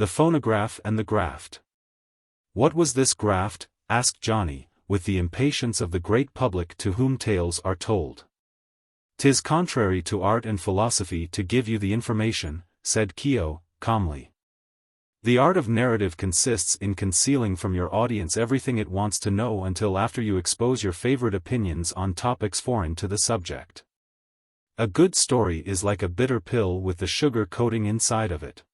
The Phonograph and the Graft. What was this graft? Asked Johnny, with the impatience of the great public to whom tales are told. "'Tis contrary to art and philosophy to give you the information," said Keogh, calmly. "The art of narrative consists in concealing from your audience everything it wants to know until after you expose your favorite opinions on topics foreign to the subject. A good story is like a bitter pill with the sugar coating inside of it.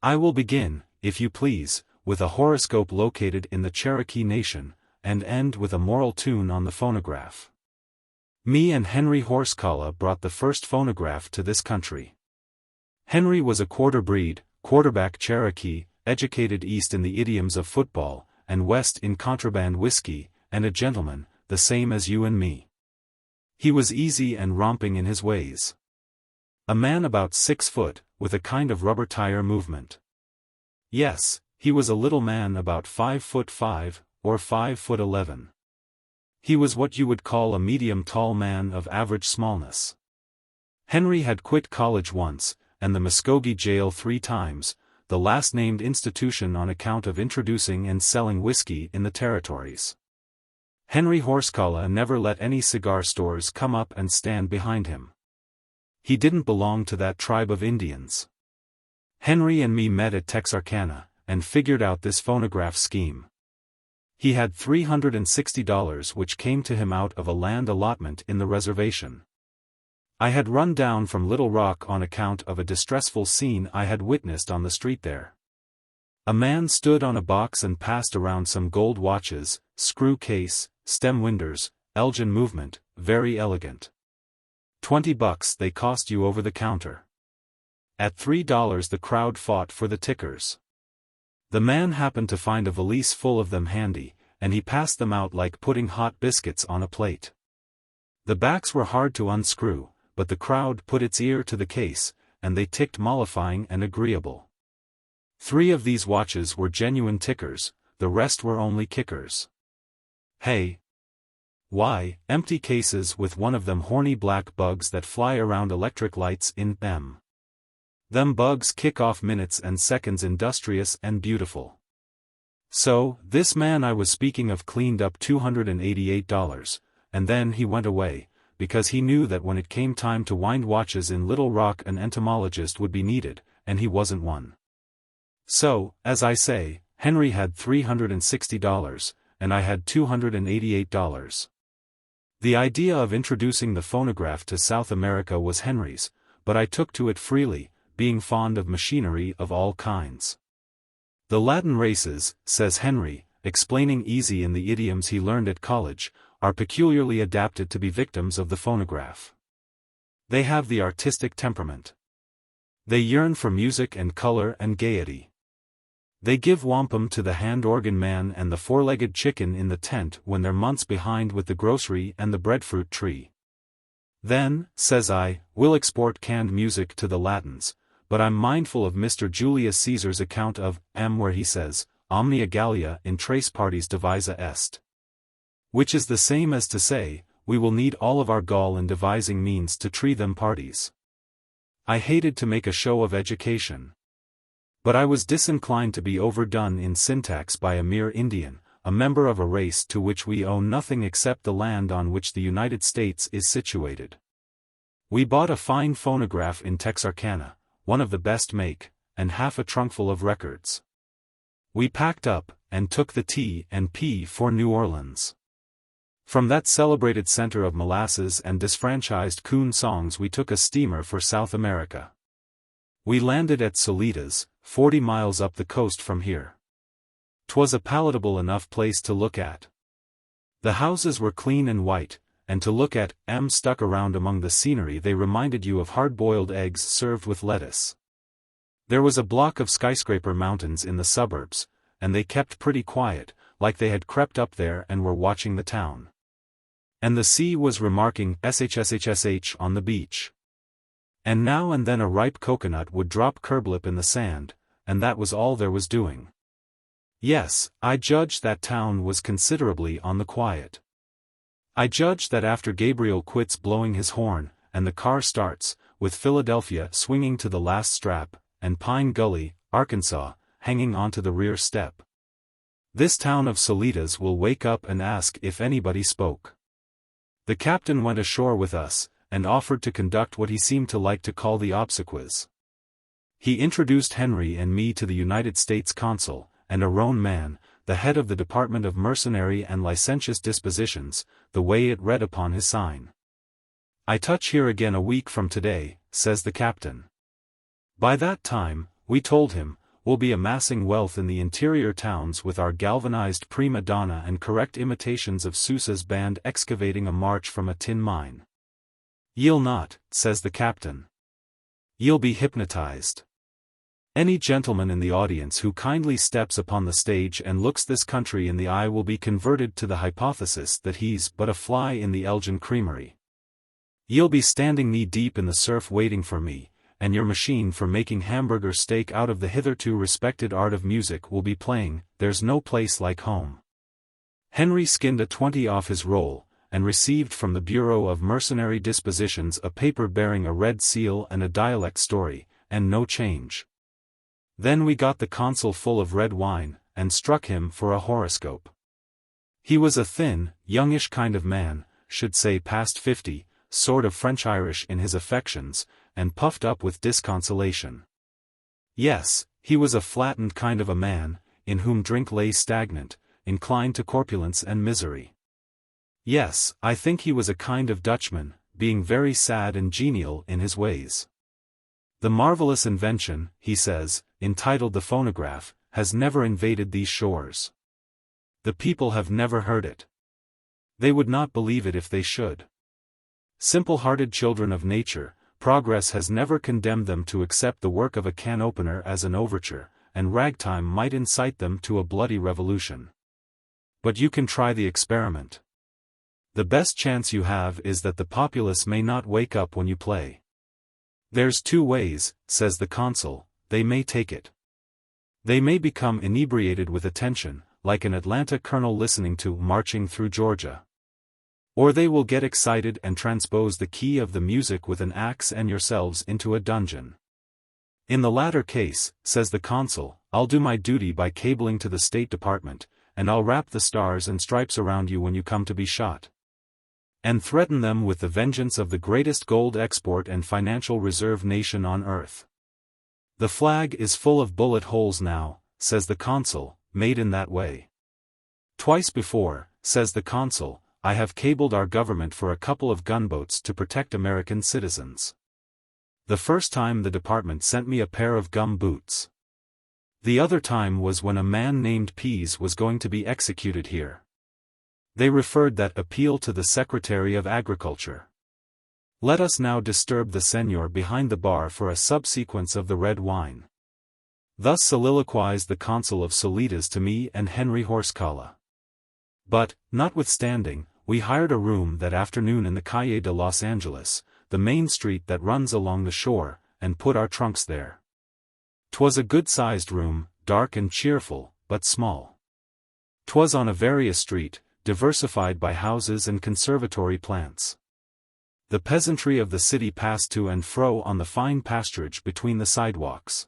I will begin, if you please, with a horoscope located in the Cherokee Nation, and end with a moral tune on the phonograph. Me and Henry Horsecollar brought the first phonograph to this country. Henry was a quarterback Cherokee, educated east in the idioms of football, and west in contraband whiskey, and a gentleman, the same as you and me. He was easy and romping in his ways. A man about 6 foot, with a kind of rubber tire movement. Yes, he was a little man about 5'5", or 5'11". He was what you would call a medium-tall man of average smallness. Henry had quit college once, and the Muskogee jail 3 times, the last named institution on account of introducing and selling whiskey in the territories. Henry Horsecollar never let any cigar stores come up and stand behind him. He didn't belong to that tribe of Indians. Henry and me met at Texarkana, and figured out this phonograph scheme. He had $360 which came to him out of a land allotment in the reservation. I had run down from Little Rock on account of a distressful scene I had witnessed on the street there. A man stood on a box and passed around some gold watches, screw case, stem winders, Elgin movement, very elegant. $20 they cost you over the counter. At $3 the crowd fought for the tickers. The man happened to find a valise full of them handy, and he passed them out like putting hot biscuits on a plate. The backs were hard to unscrew, but the crowd put its ear to the case, and they ticked mollifying and agreeable. 3 of these watches were genuine tickers, the rest were only kickers. Hey! Why, empty cases with one of them horny black bugs that fly around electric lights in them. Them bugs kick off minutes and seconds industrious and beautiful. So, this man I was speaking of cleaned up $288, and then he went away, because he knew that when it came time to wind watches in Little Rock an entomologist would be needed, and he wasn't one. So, as I say, Henry had $360, and I had $288. The idea of introducing the phonograph to South America was Henry's, but I took to it freely, being fond of machinery of all kinds. The Latin races, says Henry, explaining easy in the idioms he learned at college, are peculiarly adapted to be victims of the phonograph. They have the artistic temperament. They yearn for music and color and gaiety. They give wampum to the hand organ man and the 4-legged chicken in the tent when they're months behind with the grocery and the breadfruit tree. Then, says I, we'll export canned music to the Latins, but I'm mindful of Mr. Julius Caesar's account of where he says, omnia Gallia in tres partes divisa est. Which is the same as to say, we will need all of our gall in devising means to tree them parties. I hated to make a show of education. But I was disinclined to be overdone in syntax by a mere Indian, a member of a race to which we owe nothing except the land on which the United States is situated. We bought a fine phonograph in Texarkana, one of the best make, and half a trunkful of records. We packed up, and took the T&P for New Orleans. From that celebrated center of molasses and disfranchised coon songs we took a steamer for South America. We landed at Solitas, 40 miles up the coast from here. 'Twas a palatable enough place to look at. The houses were clean and white, and to look at, stuck around among the scenery they reminded you of hard-boiled eggs served with lettuce. There was a block of skyscraper mountains in the suburbs, and they kept pretty quiet, like they had crept up there and were watching the town. And the sea was remarking shshshsh on the beach. And now and then a ripe coconut would drop curblip in the sand, and that was all there was doing. Yes, I judged that town was considerably on the quiet. I judged that after Gabriel quits blowing his horn, and the car starts, with Philadelphia swinging to the last strap, and Pine Gully, Arkansas, hanging onto the rear step. This town of Solitas will wake up and ask if anybody spoke. The captain went ashore with us, and offered to conduct what he seemed to like to call the obsequies. He introduced Henry and me to the United States consul, and a roan man, the head of the Department of Mercenary and Licentious Dispositions, the way it read upon his sign. "I touch here again a week from today," says the captain. By that time, we told him, we'll be amassing wealth in the interior towns with our galvanized prima donna and correct imitations of Sousa's band excavating a march from a tin mine. "Ye'll not," says the captain. "Ye'll be hypnotized. Any gentleman in the audience who kindly steps upon the stage and looks this country in the eye will be converted to the hypothesis that he's but a fly in the Elgin creamery. Ye'll be standing knee-deep in the surf waiting for me, and your machine for making hamburger steak out of the hitherto respected art of music will be playing, 'There's No Place Like Home.'" Henry skinned a 20 off his roll, and received from the Bureau of Mercenary Dispositions a paper bearing a red seal and a dialect story, and no change. Then we got the consul full of red wine, and struck him for a horoscope. He was a thin, youngish kind of man, should say past 50, sort of French-Irish in his affections, and puffed up with disconsolation. Yes, he was a flattened kind of a man, in whom drink lay stagnant, inclined to corpulence and misery. Yes, I think he was a kind of Dutchman, being very sad and genial in his ways. "The marvelous invention," he says, entitled the phonograph, "has never invaded these shores. The people have never heard it. They would not believe it if they should. Simple-hearted children of nature, progress has never condemned them to accept the work of a can opener as an overture, and ragtime might incite them to a bloody revolution. But you can try the experiment. The best chance you have is that the populace may not wake up when you play. There's two ways," says the consul, "they may take it. They may become inebriated with attention, like an Atlanta colonel listening to 'Marching Through Georgia.' Or they will get excited and transpose the key of the music with an axe and yourselves into a dungeon. In the latter case," says the consul, "I'll do my duty by cabling to the State Department, and I'll wrap the stars and stripes around you when you come to be shot. And threaten them with the vengeance of the greatest gold export and financial reserve nation on earth. The flag is full of bullet holes now," says the consul, "made in that way. Twice before," says the consul, "I have cabled our government for a couple of gunboats to protect American citizens. The first time the department sent me a pair of gum boots. The other time was when a man named Pease was going to be executed here. They referred that appeal to the Secretary of Agriculture. Let us now disturb the senor behind the bar for a subsequence of the red wine." Thus soliloquized the consul of Solitas to me and Henry Horsecollar. But, notwithstanding, we hired a room that afternoon in the Calle de Los Angeles, the main street that runs along the shore, and put our trunks there. 'Twas a good-sized room, dark and cheerful, but small. 'Twas on a various street, diversified by houses and conservatory plants. The peasantry of the city passed to and fro on the fine pasturage between the sidewalks.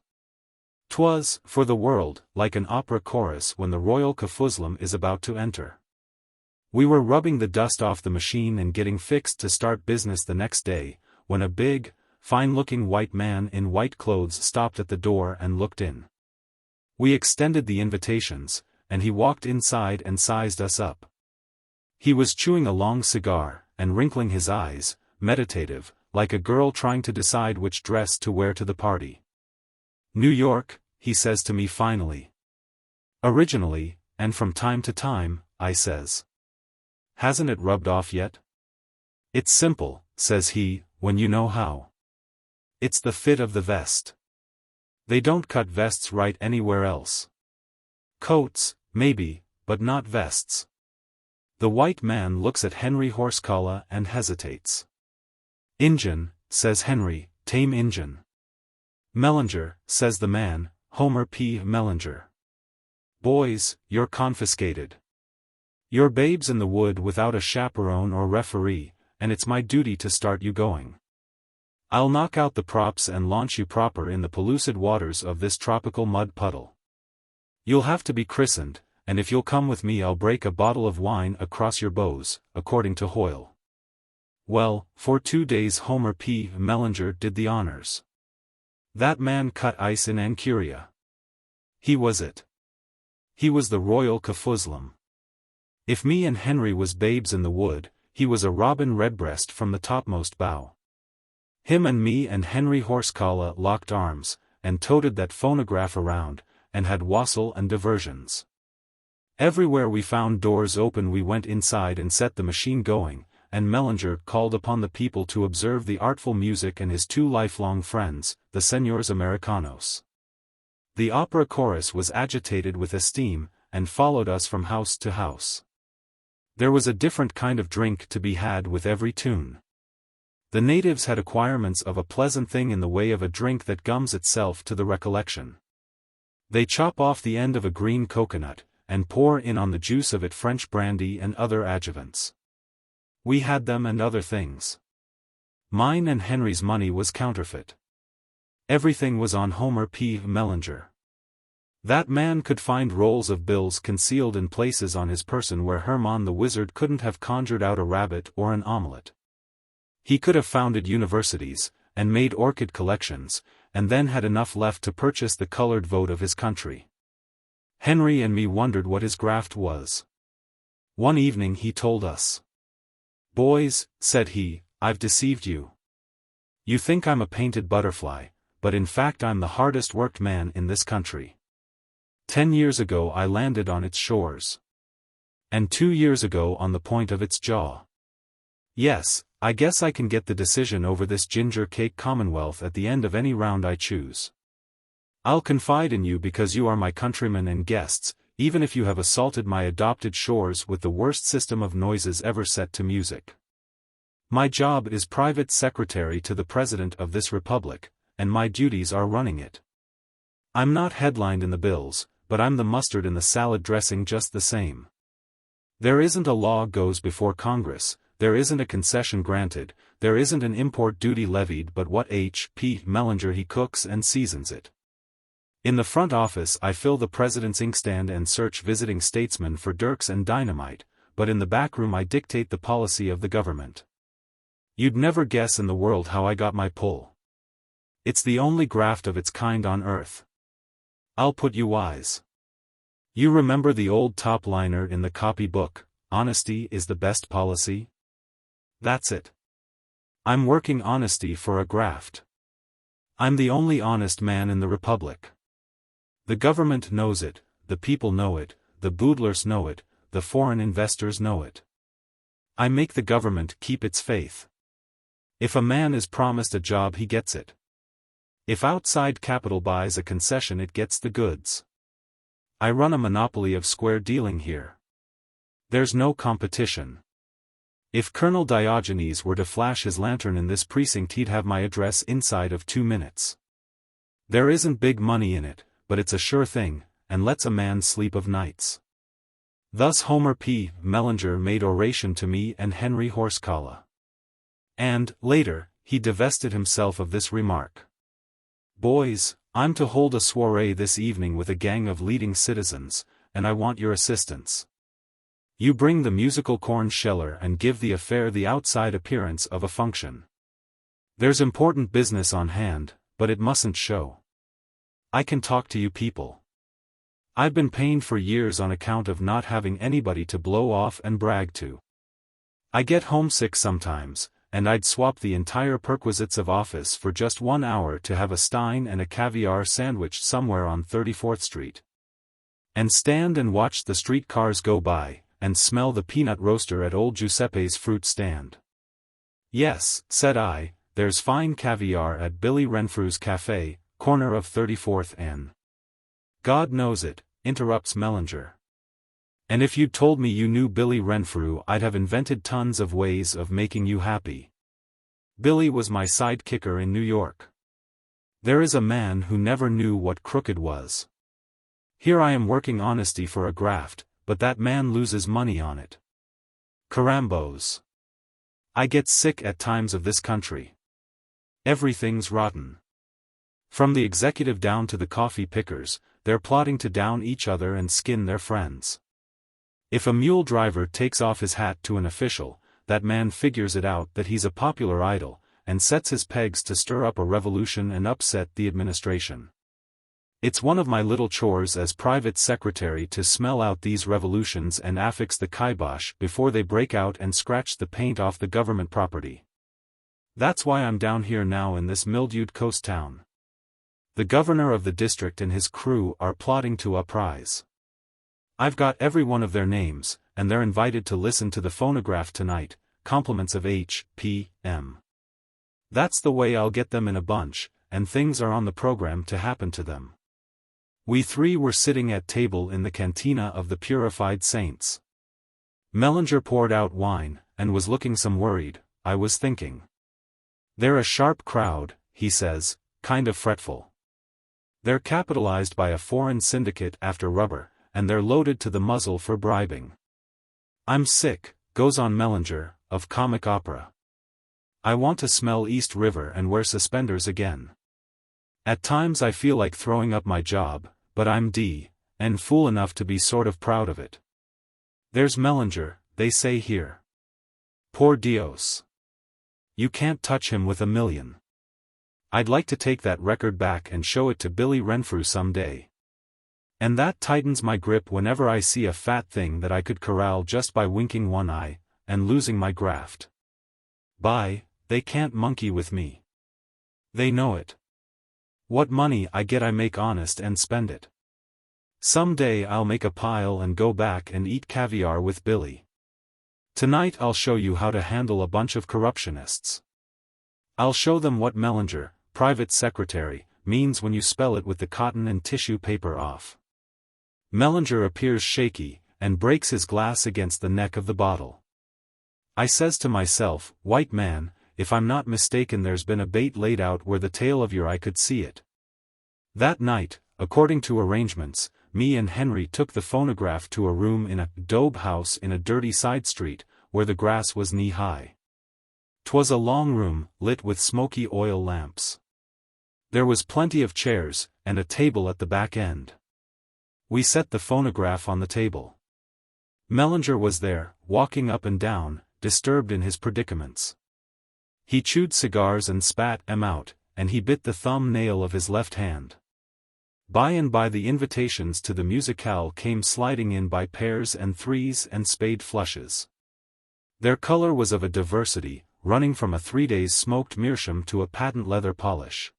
'Twas, for the world, like an opera chorus when the Royal Kafuzlam is about to enter. We were rubbing the dust off the machine and getting fixed to start business the next day, when a big, fine-looking white man in white clothes stopped at the door and looked in. We extended the invitations, and he walked inside and sized us up. He was chewing a long cigar, and wrinkling his eyes, meditative, like a girl trying to decide which dress to wear to the party. "New York," he says to me finally. "Originally, and from time to time," I says. "Hasn't it rubbed off yet?" "It's simple," says he, "when you know how. It's the fit of the vest. They don't cut vests right anywhere else. Coats, maybe, but not vests." The white man looks at Henry Horsecollar and hesitates. "Injun," says Henry, "tame Injun." "Mellinger," says the man, Homer P. Mellinger. "Boys, you're confiscated. You're babes in the wood without a chaperone or referee, and it's my duty to start you going. I'll knock out the props and launch you proper in the pellucid waters of this tropical mud puddle. You'll have to be christened, and if you'll come with me I'll break a bottle of wine across your bows, according to Hoyle. Well, for 2 days Homer P. Mellinger did the honors. That man cut ice in Anchuria. He was it. He was the Royal Kafuzlam. If me and Henry was babes in the wood, he was a robin redbreast from the topmost bough. Him and me and Henry Horsecollar locked arms, and toted that phonograph around, and had wassail and diversions. Everywhere we found doors open we went inside and set the machine going, and Mellinger called upon the people to observe the artful music and his 2 lifelong friends, the Señores Americanos. The opera chorus was agitated with esteem, and followed us from house to house. There was a different kind of drink to be had with every tune. The natives had acquirements of a pleasant thing in the way of a drink that gums itself to the recollection. They chop off the end of a green coconut, and pour in on the juice of it French brandy and other adjuvants. We had them and other things. Mine and Henry's money was counterfeit. Everything was on Homer P. Mellinger. That man could find rolls of bills concealed in places on his person where Hermann the Wizard couldn't have conjured out a rabbit or an omelette. He could have founded universities, and made orchid collections, and then had enough left to purchase the colored vote of his country. Henry and me wondered what his graft was. One evening he told us. "Boys," said he, "I've deceived you. You think I'm a painted butterfly, but in fact I'm the hardest worked man in this country. 10 years ago I landed on its shores. And 2 years ago on the point of its jaw. Yes, I guess I can get the decision over this ginger cake commonwealth at the end of any round I choose. I'll confide in you because you are my countrymen and guests, even if you have assaulted my adopted shores with the worst system of noises ever set to music. My job is private secretary to the President of this Republic, and my duties are running it. I'm not headlined in the bills, but I'm the mustard in the salad dressing just the same. There isn't a law goes before Congress, there isn't a concession granted, there isn't an import duty levied, but what H. P. Mellinger he cooks and seasons it. In the front office I fill the president's inkstand and search visiting statesmen for dirks and dynamite, but in the back room I dictate the policy of the government. You'd never guess in the world how I got my pull. It's the only graft of its kind on earth. I'll put you wise. You remember the old top-liner in the copy book, "Honesty is the best policy"? That's it. I'm working honesty for a graft. I'm the only honest man in the Republic. The government knows it, the people know it, the boodlers know it, the foreign investors know it. I make the government keep its faith. If a man is promised a job he gets it. If outside capital buys a concession it gets the goods. I run a monopoly of square dealing here. There's no competition. If Colonel Diogenes were to flash his lantern in this precinct he'd have my address inside of 2 minutes. There isn't big money in it, but it's a sure thing, and lets a man sleep of nights. Thus Homer P. Mellinger made oration to me and Henry Horsecollar. And, later, he divested himself of this remark. "Boys, I'm to hold a soiree this evening with a gang of leading citizens, and I want your assistance. You bring the musical corn sheller and give the affair the outside appearance of a function. There's important business on hand, but it mustn't show. I can talk to you people. I've been pained for years on account of not having anybody to blow off and brag to. I get homesick sometimes, and I'd swap the entire perquisites of office for just 1 hour to have a stein and a caviar sandwich somewhere on 34th Street. And stand and watch the street cars go by, and smell the peanut roaster at old Giuseppe's fruit stand. Yes, said I, there's fine caviar at Billy Renfrew's Cafe, corner of 34th N. God knows it, interrupts Mellinger. And if you'd told me you knew Billy Renfrew I'd have invented tons of ways of making you happy. Billy was my sidekicker in New York. There is a man who never knew what crooked was. Here I am working honesty for a graft, but that man loses money on it. Carambos. I get sick at times of this country. Everything's rotten. From the executive down to the coffee pickers, they're plotting to down each other and skin their friends. If a mule driver takes off his hat to an official, that man figures it out that he's a popular idol, and sets his pegs to stir up a revolution and upset the administration. It's one of my little chores as private secretary to smell out these revolutions and affix the kibosh before they break out and scratch the paint off the government property. That's why I'm down here now in this mildewed coast town. The governor of the district and his crew are plotting to uprise. I've got every one of their names, and they're invited to listen to the phonograph tonight, compliments of H.P.M. That's the way I'll get them in a bunch, and things are on the program to happen to them. We three were sitting at table in the cantina of the Purified Saints. Mellinger poured out wine, and was looking some worried. I was thinking. They're a sharp crowd, he says, kind of fretful. They're capitalized by a foreign syndicate after rubber, and they're loaded to the muzzle for bribing. I'm sick, goes on Mellinger, of comic opera. I want to smell East River and wear suspenders again. At times I feel like throwing up my job, but I'm D.N. fool enough to be sort of proud of it. There's Mellinger, they say here. Por Dios. You can't touch him with a million. I'd like to take that record back and show it to Billy Renfrew someday. And that tightens my grip whenever I see a fat thing that I could corral just by winking one eye, and losing my graft. They can't monkey with me. They know it. What money I get I make honest and spend it. Someday I'll make a pile and go back and eat caviar with Billy. Tonight I'll show you how to handle a bunch of corruptionists. I'll show them what Mellinger, private secretary, means when you spell it with the cotton and tissue paper off. Mellinger appears shaky, and breaks his glass against the neck of the bottle. I says to myself, white man, if I'm not mistaken there's been a bait laid out where the tail of your eye could see it. That night, according to arrangements, me and Henry took the phonograph to a room in a daub house in a dirty side street, where the grass was knee-high. 'Twas a long room, lit with smoky oil lamps. There was plenty of chairs, and a table at the back end. We set the phonograph on the table. Mellinger was there, walking up and down, disturbed in his predicaments. He chewed cigars and spat 'em out, and he bit the thumb nail of his left hand. By and by the invitations to the musicale came sliding in by pairs and threes and spade flushes. Their color was of a diversity, running from a 3 days smoked meerschaum to a patent leather polish.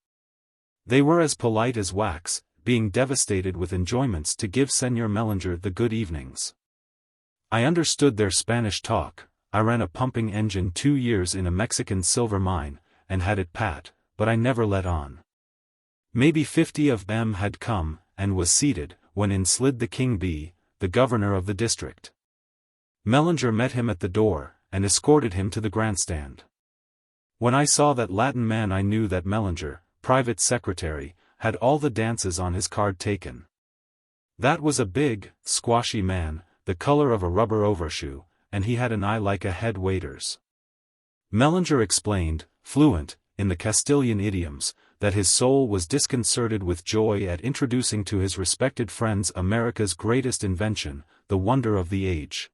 They were as polite as wax, being devastated with enjoyments to give Senor Mellinger the good evenings. I understood their Spanish talk. I ran a pumping engine 2 years in a Mexican silver mine, and had it pat, but I never let on. Maybe 50 of them had come, and was seated, when in slid the King Bee, the governor of the district. Mellinger met him at the door, and escorted him to the grandstand. When I saw that Latin man I knew that Mellinger, private secretary, had all the dances on his card taken. That was a big, squashy man, the color of a rubber overshoe, and he had an eye like a head waiter's. Mellinger explained, fluent, in the Castilian idioms, that his soul was disconcerted with joy at introducing to his respected friends America's greatest invention, the wonder of the age.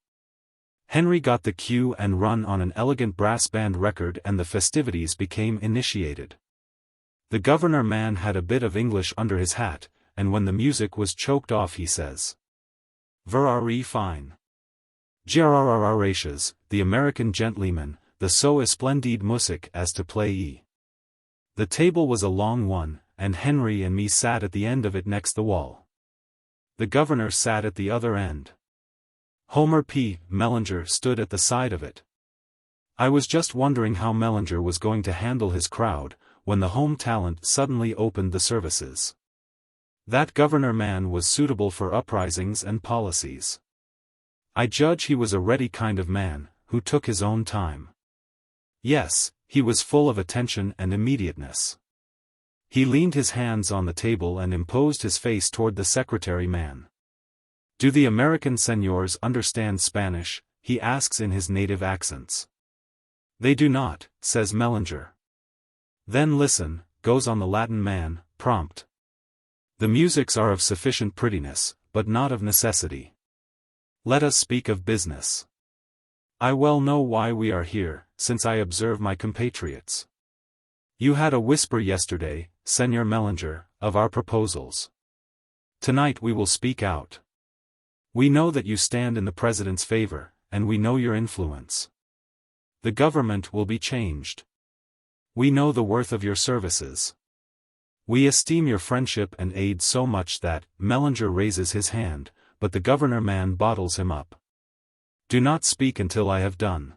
Henry got the cue and run on an elegant brass band record and the festivities became initiated. The governor man had a bit of English under his hat, and when the music was choked off he says, "Very fine. Gracias, the American gentleman, the so splendid music as to play e." The table was a long one, and Henry and me sat at the end of it next the wall. The governor sat at the other end. Homer P. Mellinger stood at the side of it. I was just wondering how Mellinger was going to handle his crowd, when the home talent suddenly opened the services. That governor man was suitable for uprisings and policies. I judge he was a ready kind of man, who took his own time. Yes, he was full of attention and immediateness. He leaned his hands on the table and imposed his face toward the secretary man. "Do the American senors understand Spanish?" he asks in his native accents. "They do not," says Mellinger. "Then listen," goes on the Latin man, prompt. The musics are of sufficient prettiness, but not of necessity. Let us speak of business. I well know why we are here, since I observe my compatriots. You had a whisper yesterday, Senor Mellinger, of our proposals. Tonight we will speak out. We know that you stand in the President's favor, and we know your influence. The government will be changed. We know the worth of your services. We esteem your friendship and aid so much that, Mellinger raises his hand, but the governor-man bottles him up. Do not speak until I have done.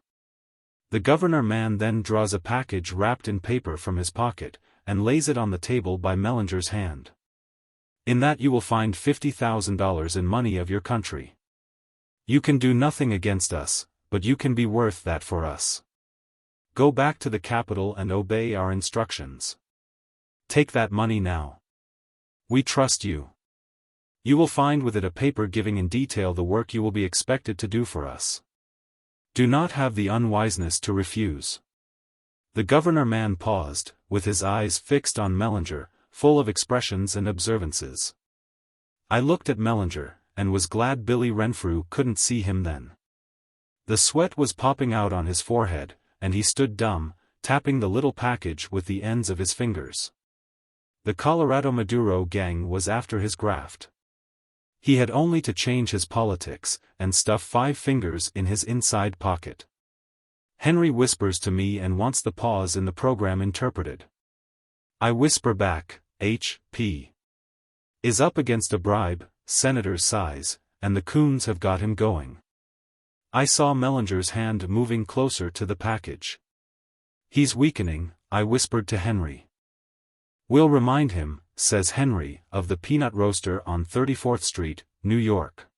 The governor-man then draws a package wrapped in paper from his pocket, and lays it on the table by Mellinger's hand. In that you will find $50,000 in money of your country. You can do nothing against us, but you can be worth that for us. Go back to the capital and obey our instructions. Take that money now. We trust you. You will find with it a paper giving in detail the work you will be expected to do for us. Do not have the unwiseness to refuse. The governor-man paused, with his eyes fixed on Mellinger, full of expressions and observances. I looked at Mellinger, and was glad Billy Renfrew couldn't see him then. The sweat was popping out on his forehead, and he stood dumb, tapping the little package with the ends of his fingers. The Colorado Maduro gang was after his graft. He had only to change his politics, and stuff 5 fingers in his inside pocket. Henry whispers to me and wants the pause in the program interpreted. I whisper back, H.P. is up against a bribe, senator's size, and the coons have got him going. I saw Mellinger's hand moving closer to the package. He's weakening, I whispered to Henry. We'll remind him, says Henry, of the peanut roaster on 34th Street, New York.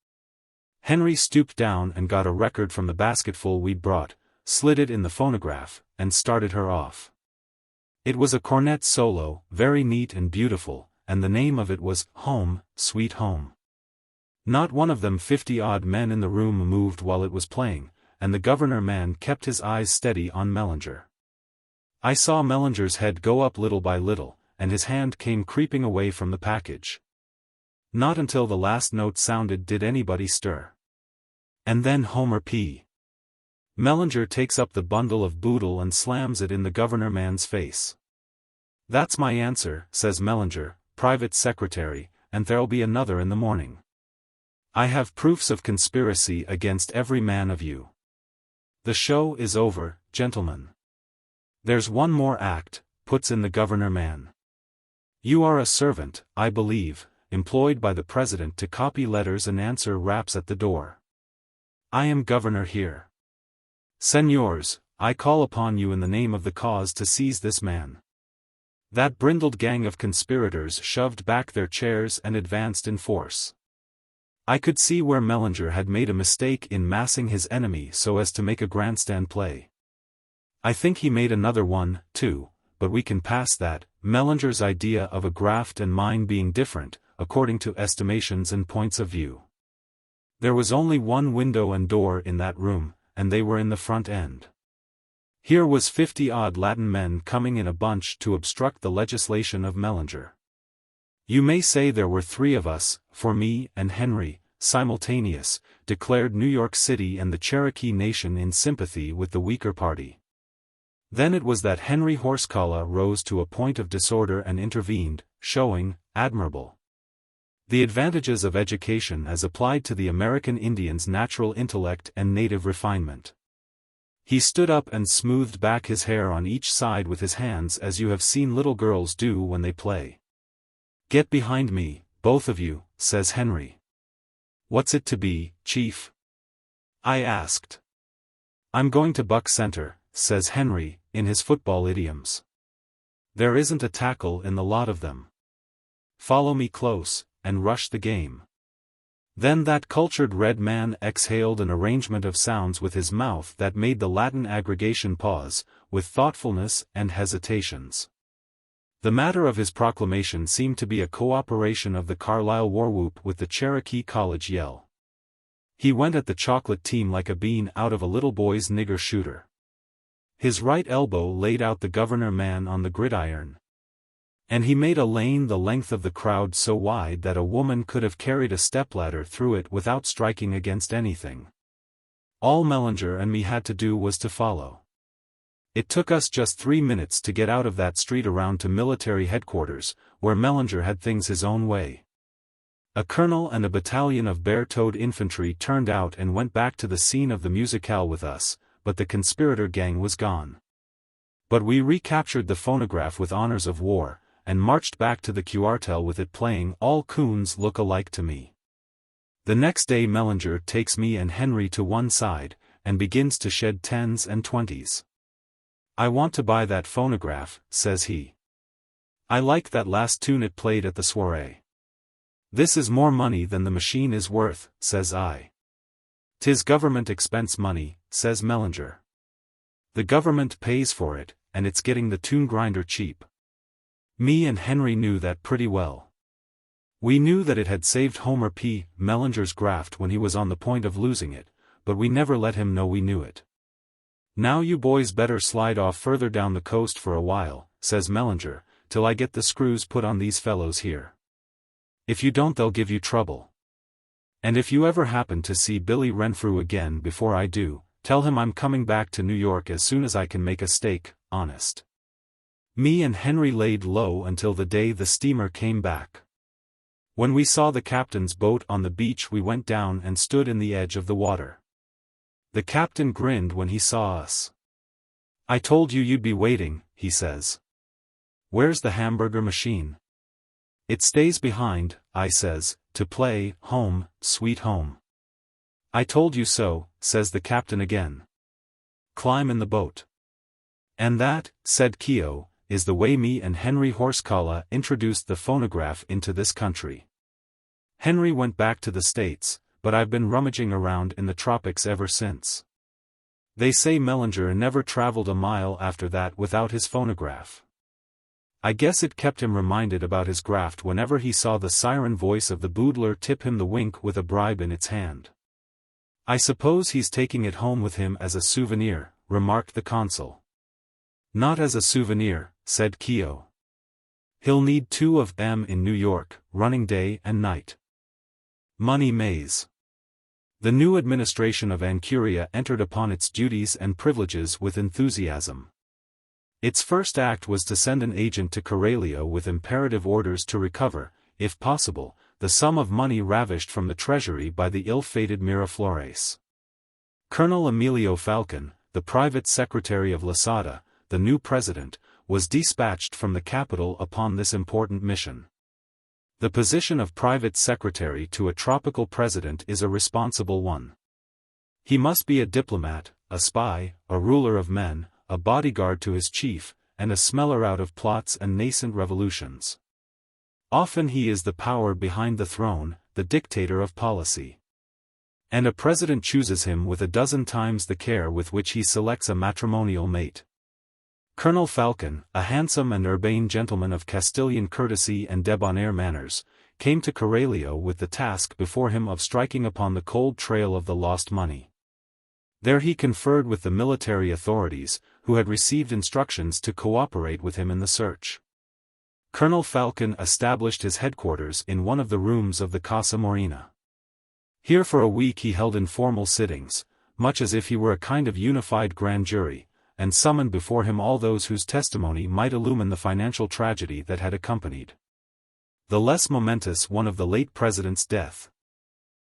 Henry stooped down and got a record from the basketful we'd brought, slid it in the phonograph, and started her off. It was a cornet solo, very neat and beautiful, and the name of it was Home, Sweet Home. Not one of them 50-odd men in the room moved while it was playing, and the governor-man kept his eyes steady on Mellinger. I saw Mellinger's head go up little by little, and his hand came creeping away from the package. Not until the last note sounded did anybody stir. And then Homer P. Mellinger takes up the bundle of boodle and slams it in the governor-man's face. That's my answer, says Mellinger, private secretary, and there'll be another in the morning. I have proofs of conspiracy against every man of you. The show is over, gentlemen. There's one more act, puts in the governor-man. You are a servant, I believe, employed by the president to copy letters and answer raps at the door. I am governor here. Senors, I call upon you in the name of the cause to seize this man. That brindled gang of conspirators shoved back their chairs and advanced in force. I could see where Mellinger had made a mistake in massing his enemy so as to make a grandstand play. I think he made another one, too, but we can pass that, Mellinger's idea of a graft and mine being different, according to estimations and points of view. There was only one window and door in that room, and they were in the front end. Here was 50-odd Latin men coming in a bunch to obstruct the legislation of Mellinger. You may say there were 3 of us, for me and Henry, simultaneous, declared New York City and the Cherokee Nation in sympathy with the weaker party. Then it was that Henry Horsecollar rose to a point of disorder and intervened, showing, admirable, the advantages of education as applied to the American Indian's natural intellect and native refinement. He stood up and smoothed back his hair on each side with his hands as you have seen little girls do when they play. Get behind me, both of you, says Henry. What's it to be, Chief? I asked. I'm going to buck center, says Henry, in his football idioms. There isn't a tackle in the lot of them. Follow me close, and rush the game. Then that cultured red man exhaled an arrangement of sounds with his mouth that made the Latin aggregation pause, with thoughtfulness and hesitations. The matter of his proclamation seemed to be a cooperation of the Carlisle war whoop with the Cherokee College yell. He went at the chocolate team like a bean out of a little boy's nigger shooter. His right elbow laid out the governor-man on the gridiron. And he made a lane the length of the crowd so wide that a woman could have carried a stepladder through it without striking against anything. All Mellinger and me had to do was to follow. It took us just 3 minutes to get out of that street around to military headquarters, where Mellinger had things his own way. A colonel and a battalion of bare-toed infantry turned out and went back to the scene of the musicale with us, but the conspirator gang was gone. But we recaptured the phonograph with honors of war, and marched back to the cuartel with it playing All Coons Look Alike to Me. The next day Mellinger takes me and Henry to one side, and begins to shed 10s and 20s. "I want to buy that phonograph," says he. "I like that last tune it played at the soirée." "This is more money than the machine is worth," says I. "'Tis government expense money," says Mellinger. "The government pays for it, and it's getting the tune grinder cheap." Me and Henry knew that pretty well. We knew that it had saved Homer P. Mellinger's graft when he was on the point of losing it, but we never let him know we knew it. "Now you boys better slide off further down the coast for a while," says Mellinger, "till I get the screws put on these fellows here. If you don't they'll give you trouble. And if you ever happen to see Billy Renfrew again before I do, tell him I'm coming back to New York as soon as I can make a stake, honest." Me and Henry laid low until the day the steamer came back. When we saw the captain's boat on the beach we went down and stood in the edge of the water. The captain grinned when he saw us. "I told you you'd be waiting," he says. "Where's the hamburger machine?" "It stays behind," I says, "to play Home, Sweet Home." "I told you so," says the captain again. "Climb in the boat." "And that," said Keogh, "is the way me and Henry Horskala introduced the phonograph into this country. Henry went back to the States, but I've been rummaging around in the tropics ever since. They say Mellinger never traveled a mile after that without his phonograph. I guess it kept him reminded about his graft whenever he saw the siren voice of the boodler tip him the wink with a bribe in its hand. I suppose he's taking it home with him as a souvenir," remarked the consul. "Not as a souvenir," said Keogh. "He'll need 2 of them in New York, running day and night." Money maze. The new administration of Anchuria entered upon its duties and privileges with enthusiasm. Its first act was to send an agent to Coralio with imperative orders to recover, if possible, the sum of money ravished from the treasury by the ill-fated Miraflores. Colonel Emilio Falcon, the private secretary of Losada, the new president, was dispatched from the capital upon this important mission. The position of private secretary to a tropical president is a responsible one. He must be a diplomat, a spy, a ruler of men, a bodyguard to his chief, and a smeller out of plots and nascent revolutions. Often he is the power behind the throne, the dictator of policy. And a president chooses him with a dozen times the care with which he selects a matrimonial mate. Colonel Falcon, a handsome and urbane gentleman of Castilian courtesy and debonair manners, came to Coralio with the task before him of striking upon the cold trail of the lost money. There he conferred with the military authorities, who had received instructions to cooperate with him in the search. Colonel Falcon established his headquarters in one of the rooms of the Casa Morena. Here for a week he held informal sittings, much as if he were a kind of unified grand jury, and summoned before him all those whose testimony might illumine the financial tragedy that had accompanied the less momentous one of the late president's death.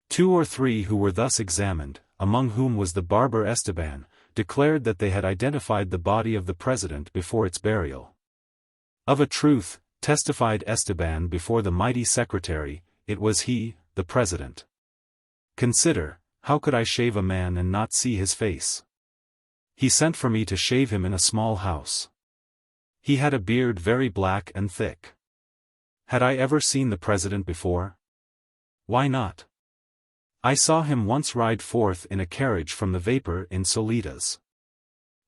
2 or 3 who were thus examined, among whom was the barber Esteban, declared that they had identified the body of the president before its burial. "Of a truth," testified Esteban before the mighty secretary, "it was he, the president. Consider, how could I shave a man and not see his face? He sent for me to shave him in a small house. He had a beard very black and thick. Had I ever seen the president before? Why not? I saw him once ride forth in a carriage from the vapor in Solitas.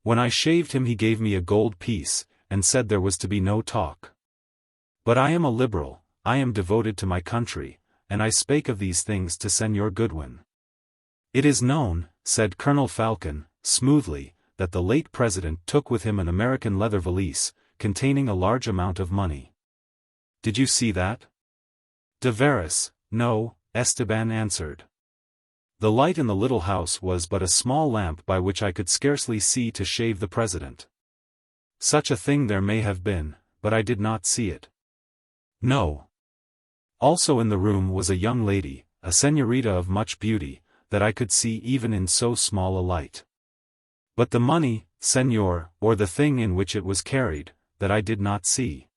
When I shaved him he gave me a gold piece, and said there was to be no talk. But I am a liberal, I am devoted to my country, and I spake of these things to Señor Goodwin. It is known," said Colonel Falcon, smoothly, "that the late president took with him an American leather valise, containing a large amount of money. Did you see that? De veras, no, Esteban answered. The light in the little house was but a small lamp by which I could scarcely see to shave the president. Such a thing there may have been, but I did not see it. No. Also in the room was a young lady, a señorita of much beauty, that I could see even in so small a light. But the money, señor, or the thing in which it was carried, that I did not see.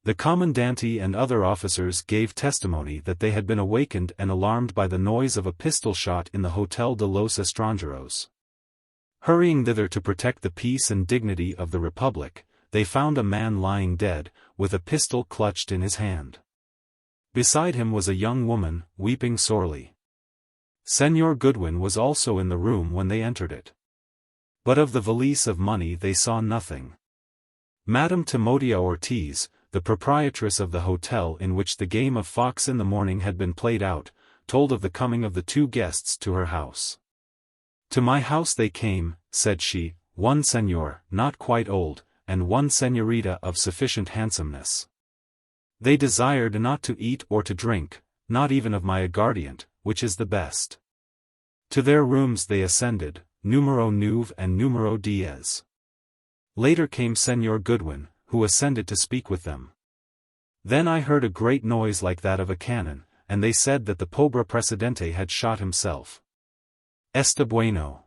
The commandante and other officers gave testimony that they had been awakened and alarmed by the noise of a pistol shot in the Hotel de los Estranjeros. Hurrying thither to protect the peace and dignity of the Republic, they found a man lying dead, with a pistol clutched in his hand. Beside him was a young woman, weeping sorely. Señor Goodwin was also in the room when they entered it. But of the valise of money they saw nothing. Madame Timotea Ortiz, the proprietress of the hotel in which the game of Fox in the Morning had been played out, told of the coming of the two guests to her house. To my house they came, said she, one señor, not quite old, and one señorita of sufficient handsomeness. They desired not to eat or to drink, not even of my aguardiente, which is the best. To their rooms they ascended, numero 9 and numero 10. Later came Señor Goodwin, who ascended to speak with them. Then I heard a great noise like that of a cannon, and they said that the pobre presidente had shot himself. Está bueno.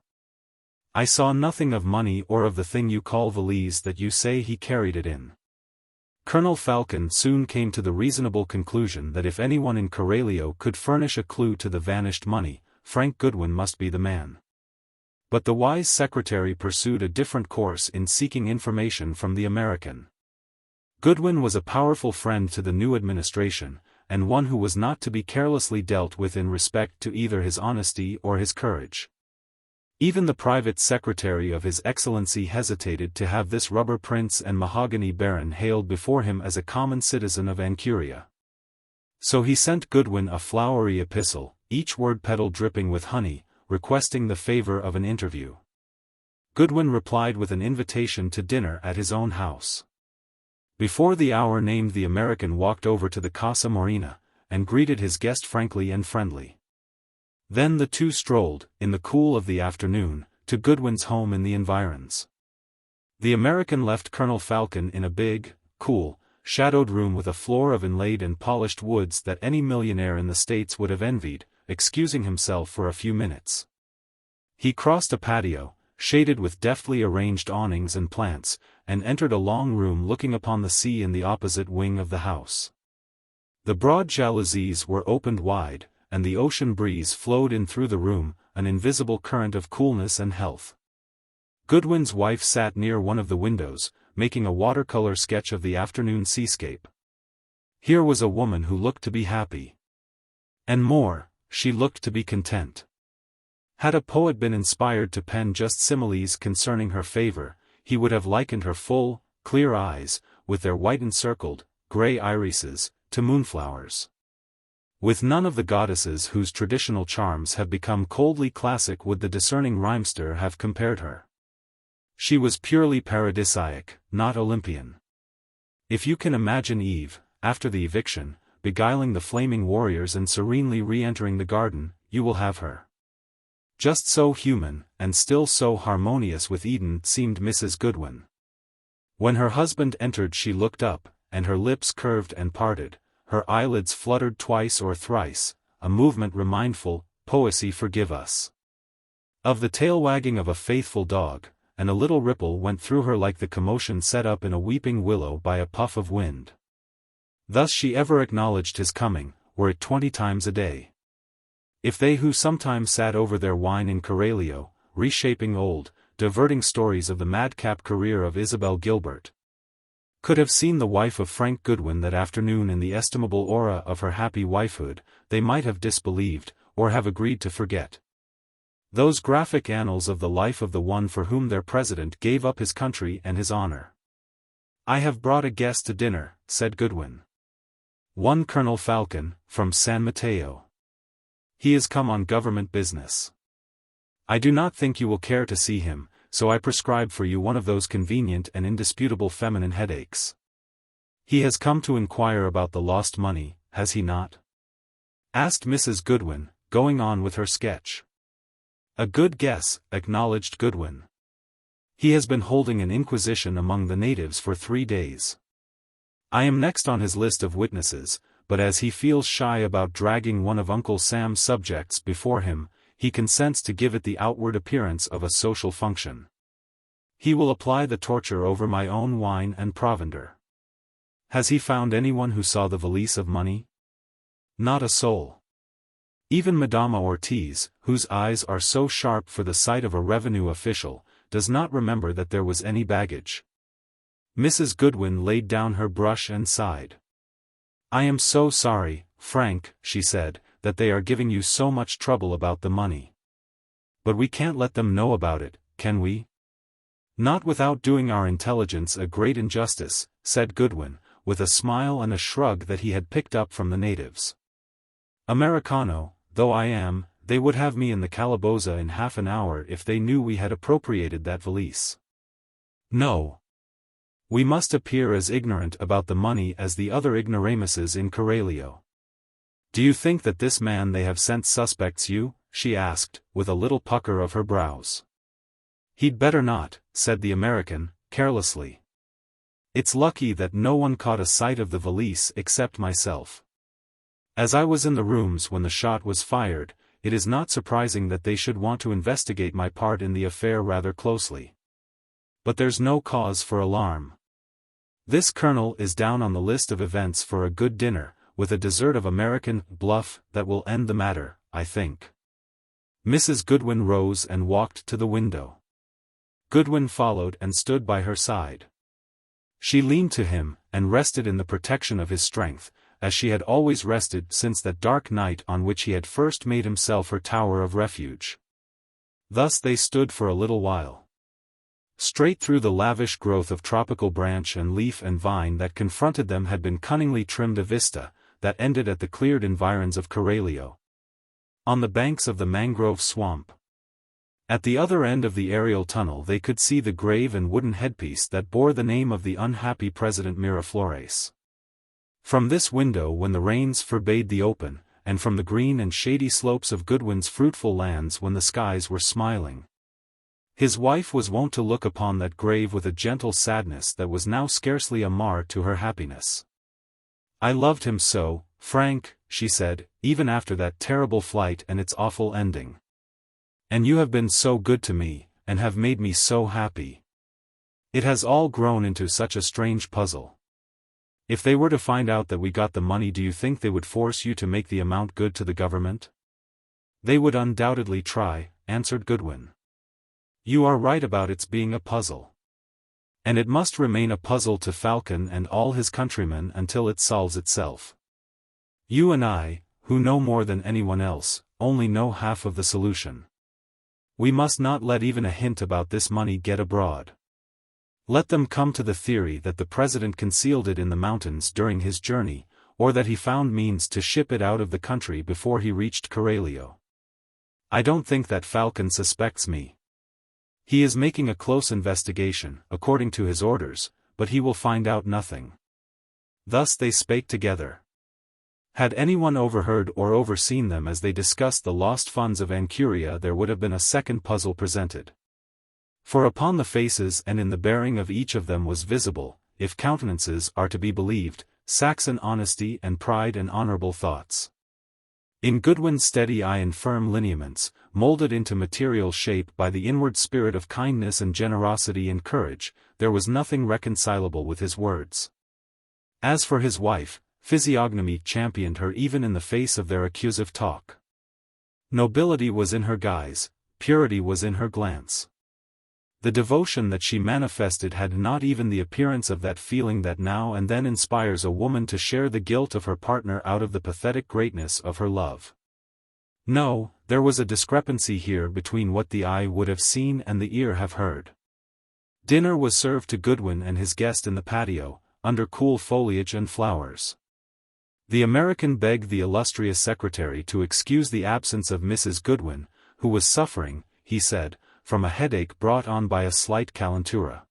I saw nothing of money or of the thing you call valise that you say he carried it in. Colonel Falcon soon came to the reasonable conclusion that if anyone in Coralio could furnish a clue to the vanished money, Frank Goodwin must be the man. But the wise secretary pursued a different course in seeking information from the American. Goodwin was a powerful friend to the new administration, and one who was not to be carelessly dealt with in respect to either his honesty or his courage. Even the private secretary of His Excellency hesitated to have this rubber prince and mahogany baron hailed before him as a common citizen of Anchuria. So he sent Goodwin a flowery epistle, each word petal dripping with honey, requesting the favor of an interview. Goodwin replied with an invitation to dinner at his own house. Before the hour named the American walked over to the Casa Morena, and greeted his guest frankly and friendly. Then the two strolled, in the cool of the afternoon, to Goodwin's home in the environs. The American left Colonel Falcon in a big, cool, shadowed room with a floor of inlaid and polished woods that any millionaire in the States would have envied, excusing himself for a few minutes. He crossed a patio, shaded with deftly arranged awnings and plants, and entered a long room looking upon the sea in the opposite wing of the house. The broad jalousies were opened wide, and the ocean breeze flowed in through the room, an invisible current of coolness and health. Goodwin's wife sat near one of the windows, making a watercolor sketch of the afternoon seascape. Here was a woman who looked to be happy. And more, she looked to be content. Had a poet been inspired to pen just similes concerning her favor, he would have likened her full, clear eyes, with their white encircled, gray irises, to moonflowers. With none of the goddesses whose traditional charms have become coldly classic would the discerning rhymester have compared her. She was purely paradisiac, not Olympian. If you can imagine Eve, after the eviction, beguiling the flaming warriors and serenely re-entering the garden, you will have her. Just so human, and still so harmonious with Eden seemed Mrs. Goodwin. When her husband entered she looked up, and her lips curved and parted, her eyelids fluttered twice or thrice, a movement remindful, poesy forgive us, of the tail-wagging of a faithful dog, and a little ripple went through her like the commotion set up in a weeping willow by a puff of wind. Thus she ever acknowledged his coming, were it 20 times a day. If they who sometimes sat over their wine in Coralio, reshaping old, diverting stories of the madcap career of Isabel Gilbert, could have seen the wife of Frank Goodwin that afternoon in the estimable aura of her happy wifehood, they might have disbelieved, or have agreed to forget. Those graphic annals of the life of the one for whom their president gave up his country and his honor. "I have brought a guest to dinner," said Goodwin. "One Colonel Falcon, from San Mateo. He is come on government business. I do not think you will care to see him, so I prescribe for you one of those convenient and indisputable feminine headaches." He has come to inquire about the lost money, has he not? Asked Mrs. Goodwin, going on with her sketch. A good guess, acknowledged Goodwin. He has been holding an inquisition among the natives for 3 days. I am next on his list of witnesses, but as he feels shy about dragging one of Uncle Sam's subjects before him, he consents to give it the outward appearance of a social function. He will apply the torture over my own wine and provender. Has he found anyone who saw the valise of money? Not a soul. Even Madama Ortiz, whose eyes are so sharp for the sight of a revenue official, does not remember that there was any baggage. Mrs. Goodwin laid down her brush and sighed. I am so sorry, Frank, she said, that they are giving you so much trouble about the money. But we can't let them know about it, can we? Not without doing our intelligence a great injustice, said Goodwin, with a smile and a shrug that he had picked up from the natives. Americano, though I am, they would have me in the calaboza in half an hour if they knew we had appropriated that valise. No. We must appear as ignorant about the money as the other ignoramuses in Coralio. Do you think that this man they have sent suspects you? She asked, with a little pucker of her brows. He'd better not, said the American, carelessly. It's lucky that no one caught a sight of the valise except myself. As I was in the rooms when the shot was fired, it is not surprising that they should want to investigate my part in the affair rather closely. But there's no cause for alarm. This colonel is down on the list of events for a good dinner, with a dessert of American bluff that will end the matter, I think. Mrs. Goodwin rose and walked to the window. Goodwin followed and stood by her side. She leaned to him, and rested in the protection of his strength, as she had always rested since that dark night on which he had first made himself her tower of refuge. Thus they stood for a little while. Straight through the lavish growth of tropical branch and leaf and vine that confronted them had been cunningly trimmed a vista, that ended at the cleared environs of Coralio. On the banks of the mangrove swamp. At the other end of the aerial tunnel they could see the grave and wooden headpiece that bore the name of the unhappy President Miraflores. From this window when the rains forbade the open, and from the green and shady slopes of Goodwin's fruitful lands when the skies were smiling, his wife was wont to look upon that grave with a gentle sadness that was now scarcely a mar to her happiness. I loved him so, Frank, she said, even after that terrible flight and its awful ending. And you have been so good to me, and have made me so happy. It has all grown into such a strange puzzle. If they were to find out that we got the money, do you think they would force you to make the amount good to the government? They would undoubtedly try, answered Goodwin. You are right about its being a puzzle. And it must remain a puzzle to Falcon and all his countrymen until it solves itself. You and I, who know more than anyone else, only know half of the solution. We must not let even a hint about this money get abroad. Let them come to the theory that the president concealed it in the mountains during his journey, or that he found means to ship it out of the country before he reached Coralio. I don't think that Falcon suspects me. He is making a close investigation, according to his orders, but he will find out nothing. Thus they spake together. Had anyone overheard or overseen them as they discussed the lost funds of Anchuria, there would have been a second puzzle presented. For upon the faces and in the bearing of each of them was visible, if countenances are to be believed, Saxon honesty and pride and honorable thoughts. In Goodwin's steady eye and firm lineaments, molded into material shape by the inward spirit of kindness and generosity and courage, there was nothing reconcilable with his words. As for his wife, physiognomy championed her even in the face of their accusive talk. Nobility was in her guise, purity was in her glance. The devotion that she manifested had not even the appearance of that feeling that now and then inspires a woman to share the guilt of her partner out of the pathetic greatness of her love. No, there was a discrepancy here between what the eye would have seen and the ear have heard. Dinner was served to Goodwin and his guest in the patio, under cool foliage and flowers. The American begged the illustrious secretary to excuse the absence of Mrs. Goodwin, who was suffering, he said, from a headache brought on by a slight calentura.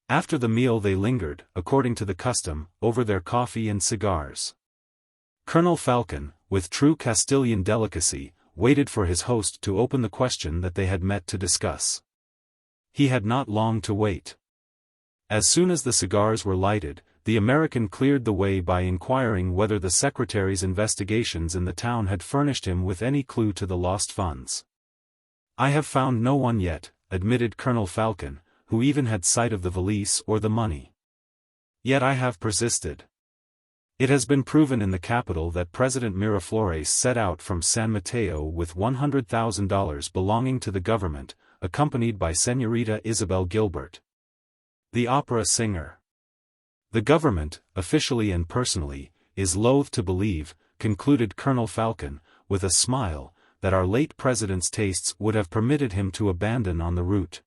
After the meal they lingered, according to the custom, over their coffee and cigars. Colonel Falcon, with true Castilian delicacy, waited for his host to open the question that they had met to discuss. He had not long to wait. As soon as the cigars were lighted, the American cleared the way by inquiring whether the secretary's investigations in the town had furnished him with any clue to the lost funds. "I have found no one yet," admitted Colonel Falcon, who even had sight of the valise or the money. "Yet I have persisted. It has been proven in the capital that President Miraflores set out from San Mateo with $100,000 belonging to the government, accompanied by Señorita Isabel Gilbert, the opera singer. The government, officially and personally, is loath to believe," concluded Colonel Falcon, with a smile, "that our late president's tastes would have permitted him to abandon on the route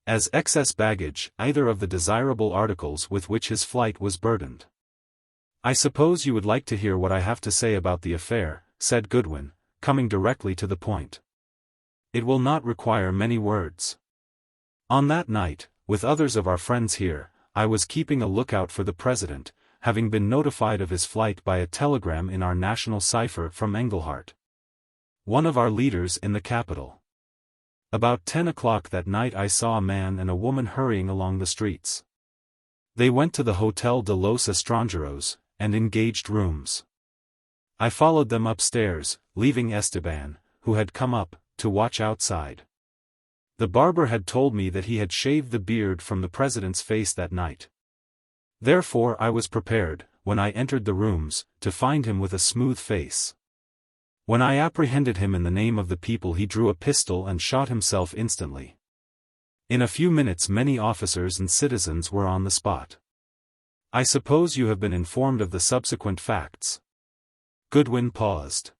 as excess baggage either of the desirable articles with which his flight was burdened." "I suppose you would like to hear what I have to say about the affair," said Goodwin, coming directly to the point. "It will not require many words. On that night, with others of our friends here, I was keeping a lookout for the president, having been notified of his flight by a telegram in our national cipher from Englehart, one of our leaders in the capital. About 10 o'clock that night I saw a man and a woman hurrying along the streets. They went to the Hotel de los Estranjeros, and engaged rooms. I followed them upstairs, leaving Esteban, who had come up, to watch outside. The barber had told me that he had shaved the beard from the president's face that night. Therefore I was prepared, when I entered the rooms, to find him with a smooth face. When I apprehended him in the name of the people he drew a pistol and shot himself instantly. In a few minutes many officers and citizens were on the spot. I suppose you have been informed of the subsequent facts." Goodwin paused.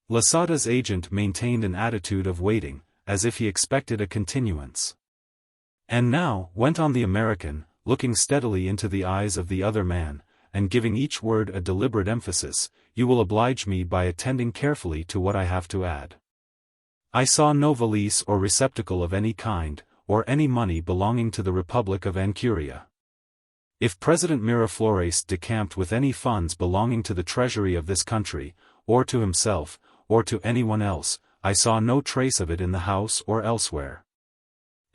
Losada's agent maintained an attitude of waiting, as if he expected a continuance. "And now," went on the American, looking steadily into the eyes of the other man, and giving each word a deliberate emphasis, "you will oblige me by attending carefully to what I have to add. I saw no valise or receptacle of any kind, or any money belonging to the Republic of Anchuria. If President Miraflores decamped with any funds belonging to the treasury of this country, or to himself, or to anyone else, I saw no trace of it in the house or elsewhere.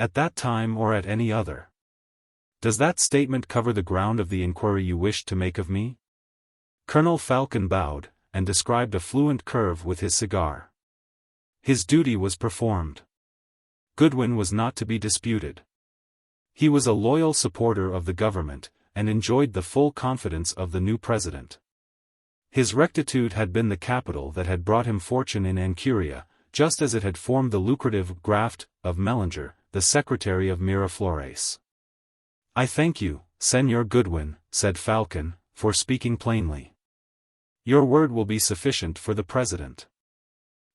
At that time or at any other. Does that statement cover the ground of the inquiry you wished to make of me?" Colonel Falcon bowed, and described a fluent curve with his cigar. His duty was performed. Goodwin was not to be disputed. He was a loyal supporter of the government, and enjoyed the full confidence of the new president. His rectitude had been the capital that had brought him fortune in Anchuria, just as it had formed the lucrative Graft of Mellinger, the secretary of Miraflores. "I thank you, Señor Goodwin," said Falcon, "for speaking plainly. Your word will be sufficient for the president.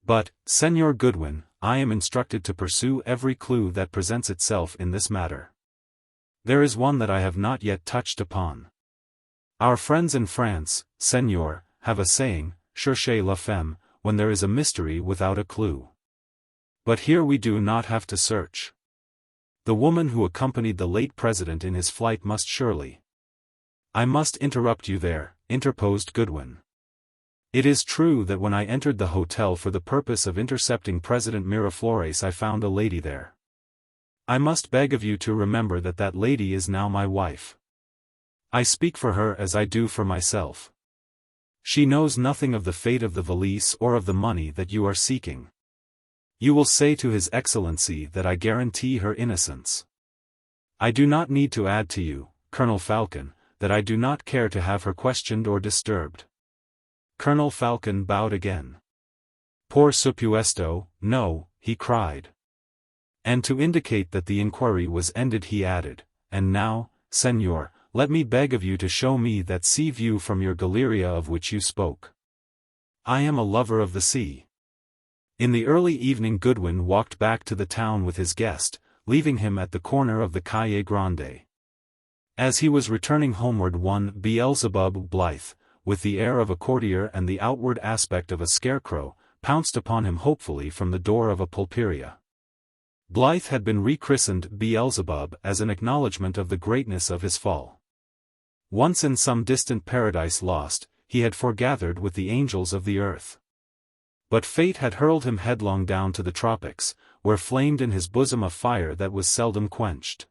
But, Señor Goodwin, I am instructed to pursue every clue that presents itself in this matter. There is one that I have not yet touched upon. Our friends in France, Señor, have a saying, Cherchez La Femme, when there is a mystery without a clue. But here we do not have to search. The woman who accompanied the late president in his flight must surely—" "I must interrupt you there," interposed Goodwin. "It is true that when I entered the hotel for the purpose of intercepting President Miraflores I found a lady there. I must beg of you to remember that that lady is now my wife. I speak for her as I do for myself. She knows nothing of the fate of the valise or of the money that you are seeking. You will say to His Excellency that I guarantee her innocence. I do not need to add to you, Colonel Falcon, that I do not care to have her questioned or disturbed." Colonel Falcon bowed again. "Por supuesto, no," he cried. And to indicate that the inquiry was ended he added, "And now, Señor, let me beg of you to show me that sea view from your galeria of which you spoke. I am a lover of the sea." In the early evening Goodwin walked back to the town with his guest, leaving him at the corner of the Calle Grande. As he was returning homeward one Beelzebub Blythe, with the air of a courtier and the outward aspect of a scarecrow, pounced upon him hopefully from the door of a pulperia. Blythe had been rechristened Beelzebub as an acknowledgment of the greatness of his fall. Once in some distant paradise lost, he had foregathered with the angels of the earth. But fate had hurled him headlong down to the tropics, where flamed in his bosom a fire that was seldom quenched.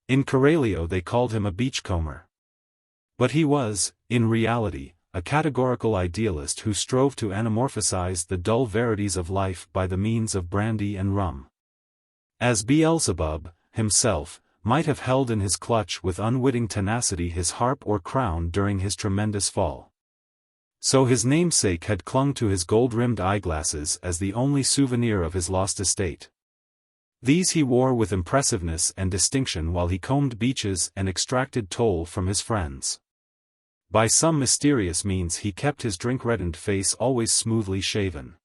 In Coralio they called him a beachcomber. But he was, in reality, a categorical idealist who strove to anamorphosize the dull verities of life by the means of brandy and rum. As Beelzebub, himself, might have held in his clutch with unwitting tenacity his harp or crown during his tremendous fall. So his namesake had clung to his gold-rimmed eyeglasses as the only souvenir of his lost estate. These he wore with impressiveness and distinction while he combed beaches and extracted toll from his friends. By some mysterious means he kept his drink-reddened face always smoothly shaven.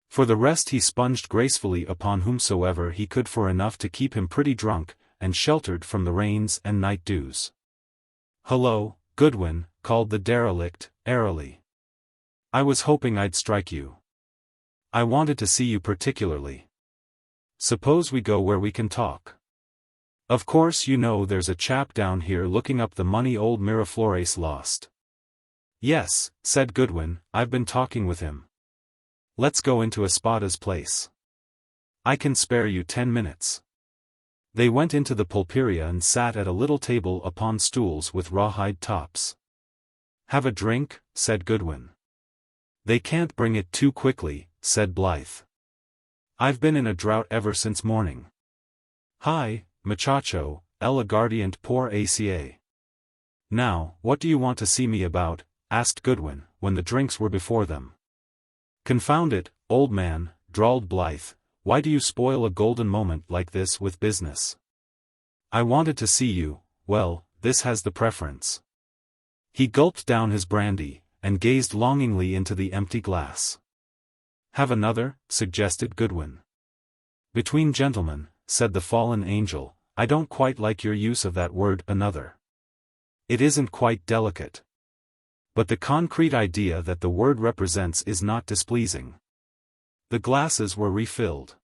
For the rest he sponged gracefully upon whomsoever he could for enough to keep him pretty drunk, and sheltered from the rains and night dews. "Hello, Goodwin," called the derelict, airily. "I was hoping I'd strike you. I wanted to see you particularly. Suppose we go where we can talk. Of course you know there's a chap down here looking up the money old Miraflores lost." "Yes," said Goodwin, "I've been talking with him. Let's go into Espada's place. I can spare you 10 minutes. They went into the pulperia and sat at a little table upon stools with rawhide tops. "Have a drink?" said Goodwin. "They can't bring it too quickly," said Blythe. "I've been in a drought ever since morning." "Hi, muchacho, el aguardiente por ACA. Now, what do you want to see me about?" asked Goodwin, when the drinks were before them. "Confound it, old man," drawled Blythe, "why do you spoil a golden moment like this with business? I wanted to see you, well, this has the preference." He gulped down his brandy, and gazed longingly into the empty glass. "Have another?" suggested Goodwin. "Between gentlemen," said the fallen angel, "I don't quite like your use of that word, another. It isn't quite delicate. But the concrete idea that the word represents is not displeasing." The glasses were refilled.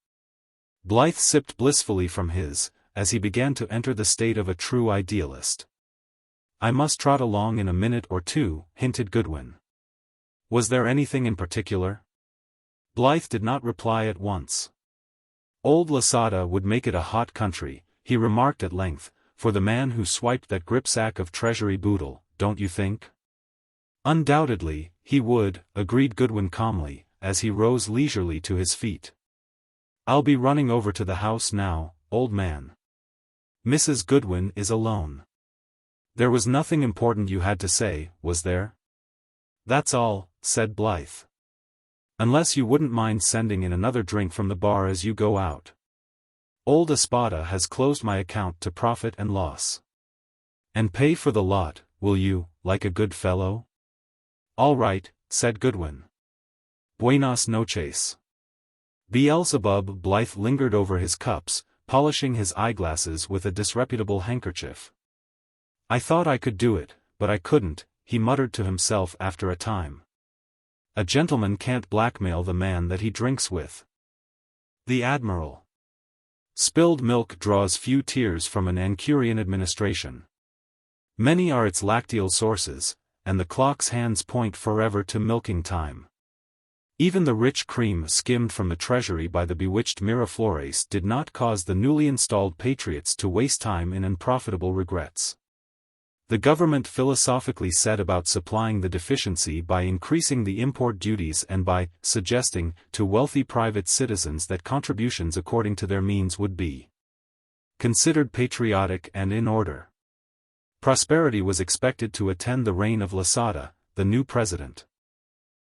Blythe sipped blissfully from his, as he began to enter the state of a true idealist. "I must trot along in a minute or two," hinted Goodwin. "Was there anything in particular?" Blythe did not reply at once. "Old Lasada would make it a hot country," he remarked at length, "for the man who swiped that gripsack of treasury boodle, don't you think?" "Undoubtedly, he would," agreed Goodwin calmly, as he rose leisurely to his feet. "I'll be running over to the house now, old man. Mrs. Goodwin is alone." "There was nothing important you had to say, was there?" "That's all," said Blythe. "Unless you wouldn't mind sending in another drink from the bar as you go out. Old Espada has closed my account to profit and loss. And pay for the lot, will you, like a good fellow?" "All right," said Goodwin. "Buenas noches." Beelzebub Blythe lingered over his cups, polishing his eyeglasses with a disreputable handkerchief. "I thought I could do it, but I couldn't," he muttered to himself after a time. "A gentleman can't blackmail the man that he drinks with." The Admiral. Spilled milk draws few tears from an Ancurian administration. Many are its lacteal sources, and the clock's hands point forever to milking time. Even the rich cream skimmed from the treasury by the bewitched Miraflores did not cause the newly installed patriots to waste time in unprofitable regrets. The government philosophically set about supplying the deficiency by increasing the import duties and by suggesting to wealthy private citizens that contributions according to their means would be considered patriotic and in order. Prosperity was expected to attend the reign of Lasada, the new president.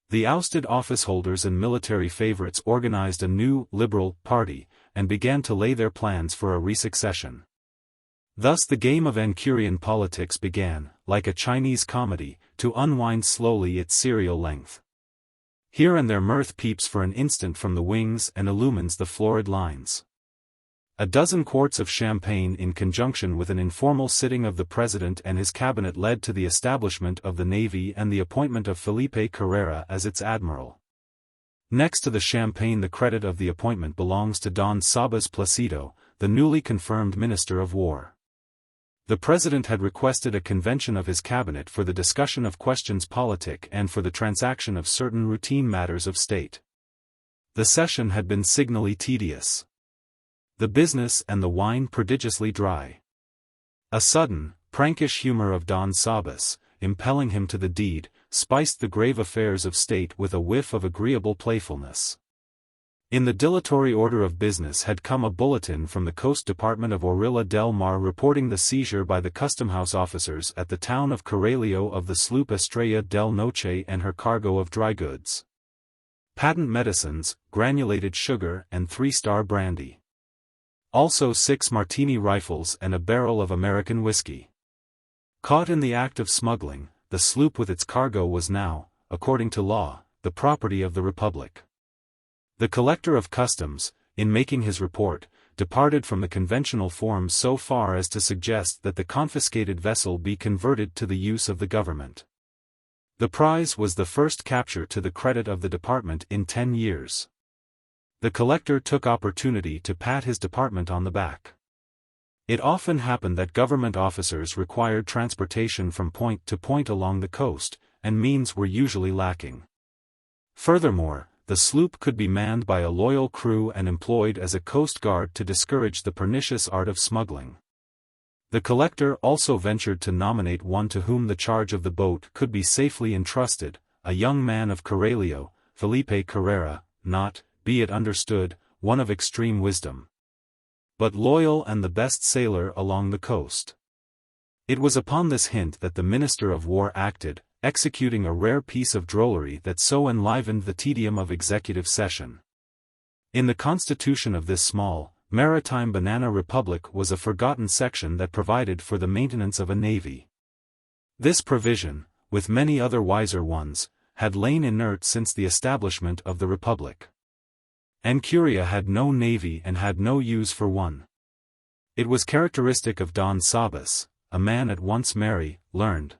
The ousted officeholders and military favorites organized a new, liberal, party, and began to lay their plans for a resuccession. Thus the game of Ancurian politics began, like a Chinese comedy, to unwind slowly its serial length. Here and there mirth peeps for an instant from the wings and illumines the florid lines. A dozen quarts of champagne in conjunction with an informal sitting of the president and his cabinet led to the establishment of the navy and the appointment of Felipe Carrera as its admiral. Next to the champagne, the credit of the appointment belongs to Don Sabas Placido, the newly confirmed Minister of War. The President had requested a convention of his cabinet for the discussion of questions politic and for the transaction of certain routine matters of state. The session had been signally tedious. The business and the wine prodigiously dry. A sudden, prankish humor of Don Sabas, impelling him to the deed, spiced the grave affairs of state with a whiff of agreeable playfulness. In the dilatory order of business had come a bulletin from the Coast Department of Orilla del Mar reporting the seizure by the Custom House officers at the town of Corralio of the sloop Estrella del Noche and her cargo of dry goods. Patent medicines, granulated sugar and 3-star brandy. Also 6 martini rifles and a barrel of American whiskey. Caught in the act of smuggling, the sloop with its cargo was now, according to law, the property of the Republic. The Collector of Customs, in making his report, departed from the conventional forms so far as to suggest that the confiscated vessel be converted to the use of the government. The prize was the first capture to the credit of the department in 10 years. The collector took opportunity to pat his department on the back. It often happened that government officers required transportation from point to point along the coast, and means were usually lacking. Furthermore, the sloop could be manned by a loyal crew and employed as a coast guard to discourage the pernicious art of smuggling. The collector also ventured to nominate one to whom the charge of the boat could be safely entrusted, a young man of Corralio, Felipe Carrera, not, be it understood, one of extreme wisdom, but loyal and the best sailor along the coast. It was upon this hint that the Minister of War acted, executing a rare piece of drollery that so enlivened the tedium of executive session. In the constitution of this small, maritime banana republic was a forgotten section that provided for the maintenance of a navy. This provision, with many other wiser ones, had lain inert since the establishment of the republic. Anchuria had no navy and had no use for one. It was characteristic of Don Sabas, a man at once merry, learned,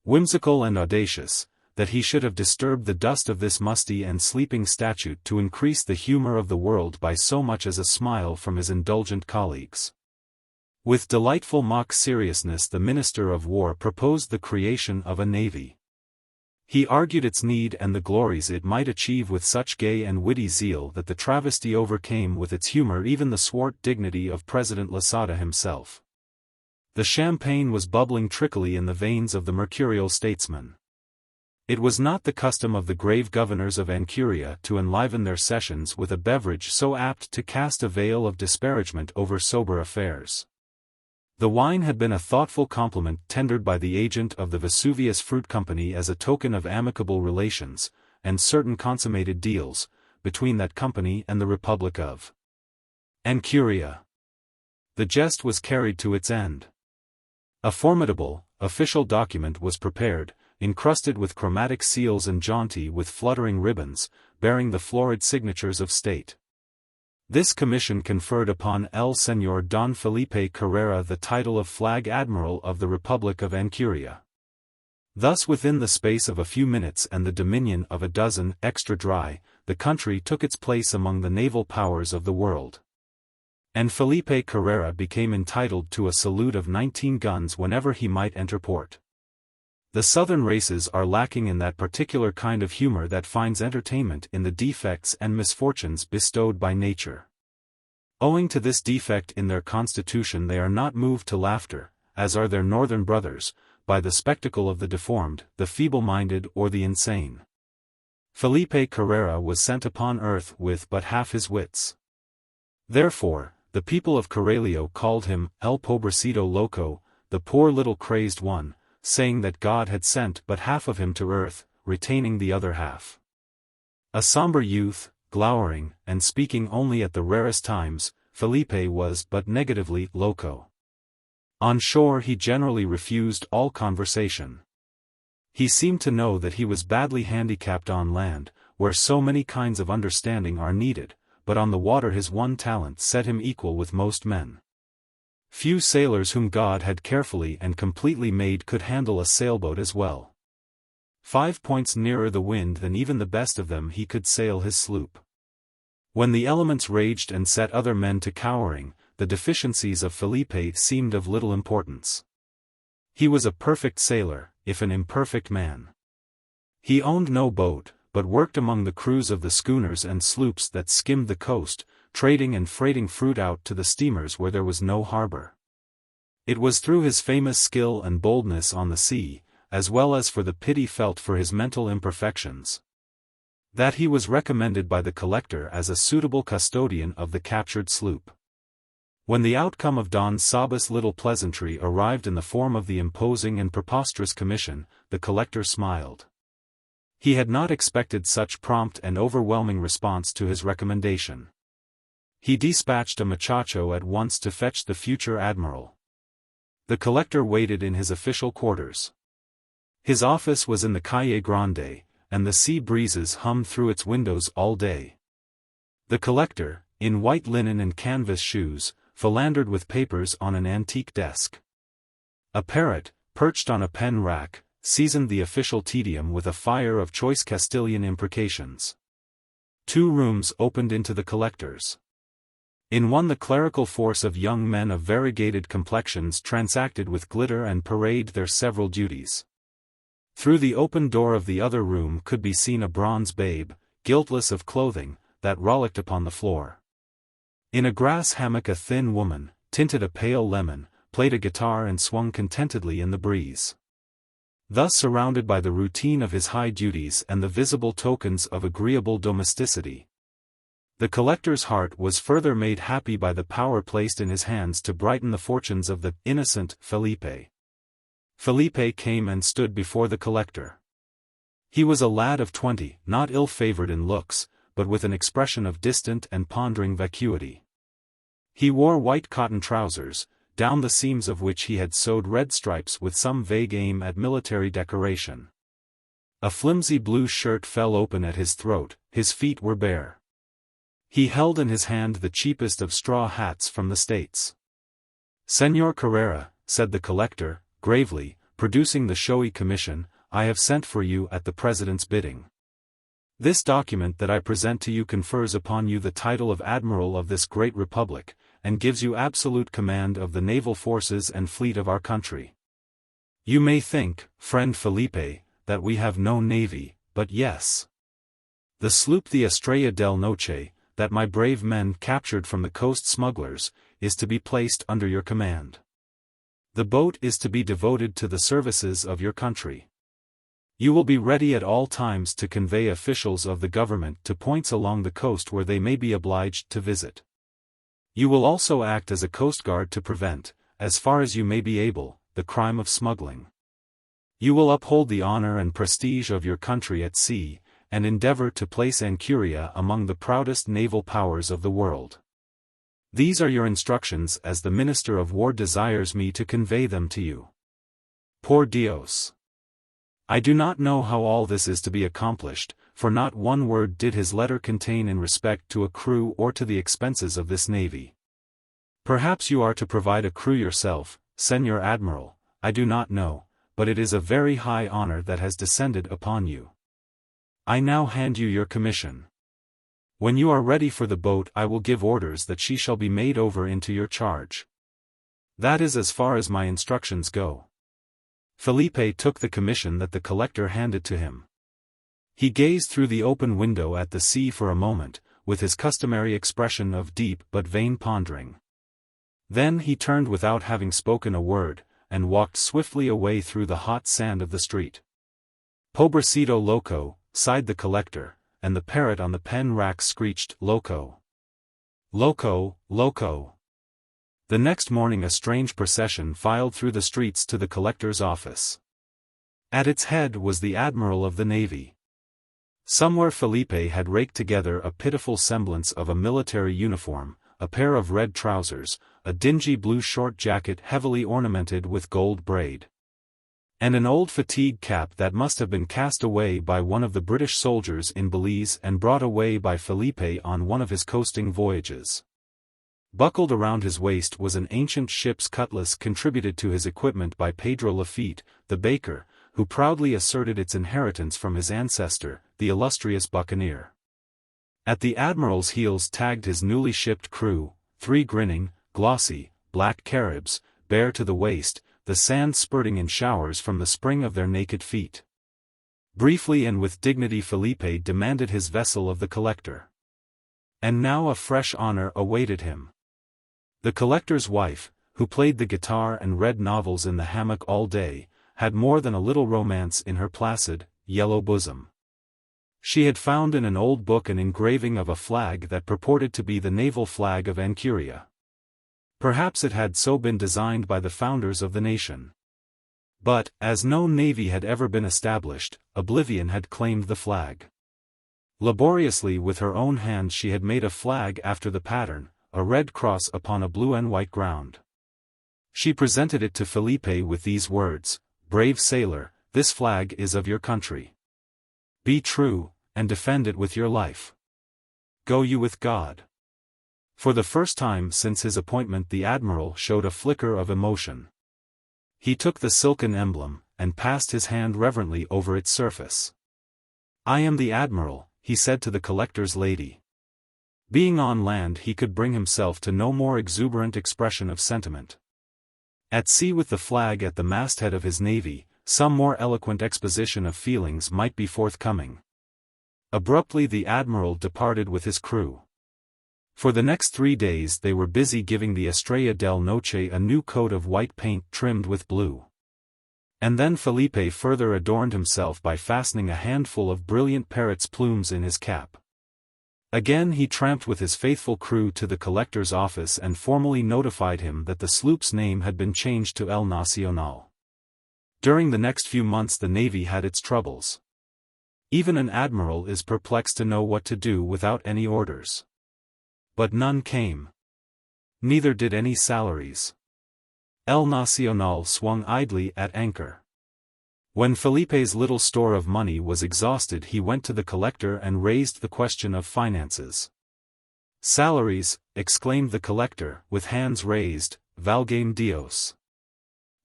whimsical and audacious, that he should have disturbed the dust of this musty and sleeping statute to increase the humor of the world by so much as a smile from his indulgent colleagues. With delightful mock seriousness the Minister of War proposed the creation of a navy. He argued its need and the glories it might achieve with such gay and witty zeal that the travesty overcame with its humor even the swart dignity of President Losada himself. The champagne was bubbling trickily in the veins of the mercurial statesman. It was not the custom of the grave governors of Anchuria to enliven their sessions with a beverage so apt to cast a veil of disparagement over sober affairs. The wine had been a thoughtful compliment tendered by the agent of the Vesuvius Fruit Company as a token of amicable relations, and certain consummated deals, between that company and the Republic of Anchuria. The jest was carried to its end. A formidable, official document was prepared, encrusted with chromatic seals and jaunty with fluttering ribbons, bearing the florid signatures of state. This commission conferred upon El Señor Don Felipe Carrera the title of Flag Admiral of the Republic of Anchuria. Thus within the space of a few minutes and the dominion of a dozen extra dry, the country took its place among the naval powers of the world. And Felipe Carrera became entitled to a salute of 19 guns whenever he might enter port. The southern races are lacking in that particular kind of humor that finds entertainment in the defects and misfortunes bestowed by nature. Owing to this defect in their constitution they are not moved to laughter, as are their northern brothers, by the spectacle of the deformed, the feeble-minded or the insane. Felipe Carrera was sent upon earth with but half his wits. Therefore, the people of Corralio called him El Pobrecito Loco, the poor little crazed one, saying that God had sent but half of him to earth, retaining the other half. A somber youth, glowering, and speaking only at the rarest times, Felipe was but negatively loco. On shore he generally refused all conversation. He seemed to know that he was badly handicapped on land, where so many kinds of understanding are needed, but on the water his one talent set him equal with most men. Few sailors whom God had carefully and completely made could handle a sailboat as well. 5 points nearer the wind than even the best of them he could sail his sloop. When the elements raged and set other men to cowering, the deficiencies of Felipe seemed of little importance. He was a perfect sailor, if an imperfect man. He owned no boat, but worked among the crews of the schooners and sloops that skimmed the coast, trading and freighting fruit out to the steamers where there was no harbor. It was through his famous skill and boldness on the sea, as well as for the pity felt for his mental imperfections, that he was recommended by the collector as a suitable custodian of the captured sloop. When the outcome of Don Sabas' little pleasantry arrived in the form of the imposing and preposterous commission, the collector smiled. He had not expected such prompt and overwhelming response to his recommendation. He dispatched a muchacho at once to fetch the future admiral. The collector waited in his official quarters. His office was in the Calle Grande, and the sea breezes hummed through its windows all day. The collector, in white linen and canvas shoes, philandered with papers on an antique desk. A parrot, perched on a pen rack, seasoned the official tedium with a fire of choice Castilian imprecations. 2 rooms opened into the collector's. In one the clerical force of young men of variegated complexions transacted with glitter and parade their several duties. Through the open door of the other room could be seen a bronze babe, guiltless of clothing, that rollicked upon the floor. In a grass hammock a thin woman, tinted a pale lemon, played a guitar and swung contentedly in the breeze. Thus surrounded by the routine of his high duties and the visible tokens of agreeable domesticity, the collector's heart was further made happy by the power placed in his hands to brighten the fortunes of the innocent Felipe. Felipe came and stood before the collector. He was a lad of 20, not ill-favored in looks, but with an expression of distant and pondering vacuity. He wore white cotton trousers, down the seams of which he had sewed red stripes with some vague aim at military decoration. A flimsy blue shirt fell open at his throat, his feet were bare. He held in his hand the cheapest of straw hats from the States. "Señor Carrera," said the collector, gravely, producing the showy commission, "I have sent for you at the President's bidding. This document that I present to you confers upon you the title of Admiral of this great republic, and gives you absolute command of the naval forces and fleet of our country. You may think, friend Felipe, that we have no navy, but yes. The sloop the Estrella del Noche, that my brave men captured from the coast smugglers, is to be placed under your command. The boat is to be devoted to the services of your country. You will be ready at all times to convey officials of the government to points along the coast where they may be obliged to visit. You will also act as a coast guard to prevent, as far as you may be able, the crime of smuggling. You will uphold the honor and prestige of your country at sea, and endeavor to place Anchuria among the proudest naval powers of the world. These are your instructions as the Minister of War desires me to convey them to you. Por Dios. I do not know how all this is to be accomplished, for not one word did his letter contain in respect to a crew or to the expenses of this navy. Perhaps you are to provide a crew yourself, Señor Admiral, I do not know, but it is a very high honor that has descended upon you. I now hand you your commission. When you are ready for the boat I will give orders that she shall be made over into your charge. That is as far as my instructions go." Felipe took the commission that the collector handed to him. He gazed through the open window at the sea for a moment, with his customary expression of deep but vain pondering. Then he turned without having spoken a word, and walked swiftly away through the hot sand of the street. "Pobrecito loco," sighed the collector, and the parrot on the pen rack screeched, "Loco! Loco, loco!" The next morning a strange procession filed through the streets to the collector's office. At its head was the Admiral of the Navy. Somewhere Felipe had raked together a pitiful semblance of a military uniform, a pair of red trousers, a dingy blue short jacket heavily ornamented with gold braid, and an old fatigue cap that must have been cast away by one of the British soldiers in Belize and brought away by Felipe on one of his coasting voyages. Buckled around his waist was an ancient ship's cutlass contributed to his equipment by Pedro Lafitte, the baker, who proudly asserted its inheritance from his ancestor, the illustrious buccaneer. At the Admiral's heels tagged his newly shipped crew, 3 grinning, glossy, black Caribs, bare to the waist, the sand spurting in showers from the spring of their naked feet. Briefly and with dignity Felipe demanded his vessel of the collector. And now a fresh honor awaited him. The collector's wife, who played the guitar and read novels in the hammock all day, had more than a little romance in her placid, yellow bosom. She had found in an old book an engraving of a flag that purported to be the naval flag of Anchuria. Perhaps it had so been designed by the founders of the nation. But, as no navy had ever been established, oblivion had claimed the flag. Laboriously with her own hands she had made a flag after the pattern, a red cross upon a blue and white ground. She presented it to Felipe with these words, "Brave sailor, this flag is of your country. Be true, and defend it with your life. Go you with God." For the first time since his appointment the Admiral showed a flicker of emotion. He took the silken emblem, and passed his hand reverently over its surface. "I am the Admiral," he said to the collector's lady. Being on land he could bring himself to no more exuberant expression of sentiment. At sea with the flag at the masthead of his navy, some more eloquent exposition of feelings might be forthcoming. Abruptly the Admiral departed with his crew. For the next 3 days they were busy giving the Estrella del Noche a new coat of white paint trimmed with blue. And then Felipe further adorned himself by fastening a handful of brilliant parrot's plumes in his cap. Again he tramped with his faithful crew to the collector's office and formally notified him that the sloop's name had been changed to El Nacional. During the next few months the Navy had its troubles. Even an admiral is perplexed to know what to do without any orders. But none came. Neither did any salaries. El Nacional swung idly at anchor. When Felipe's little store of money was exhausted he went to the collector and raised the question of finances. "Salaries," exclaimed the collector, with hands raised, "Valgame Dios.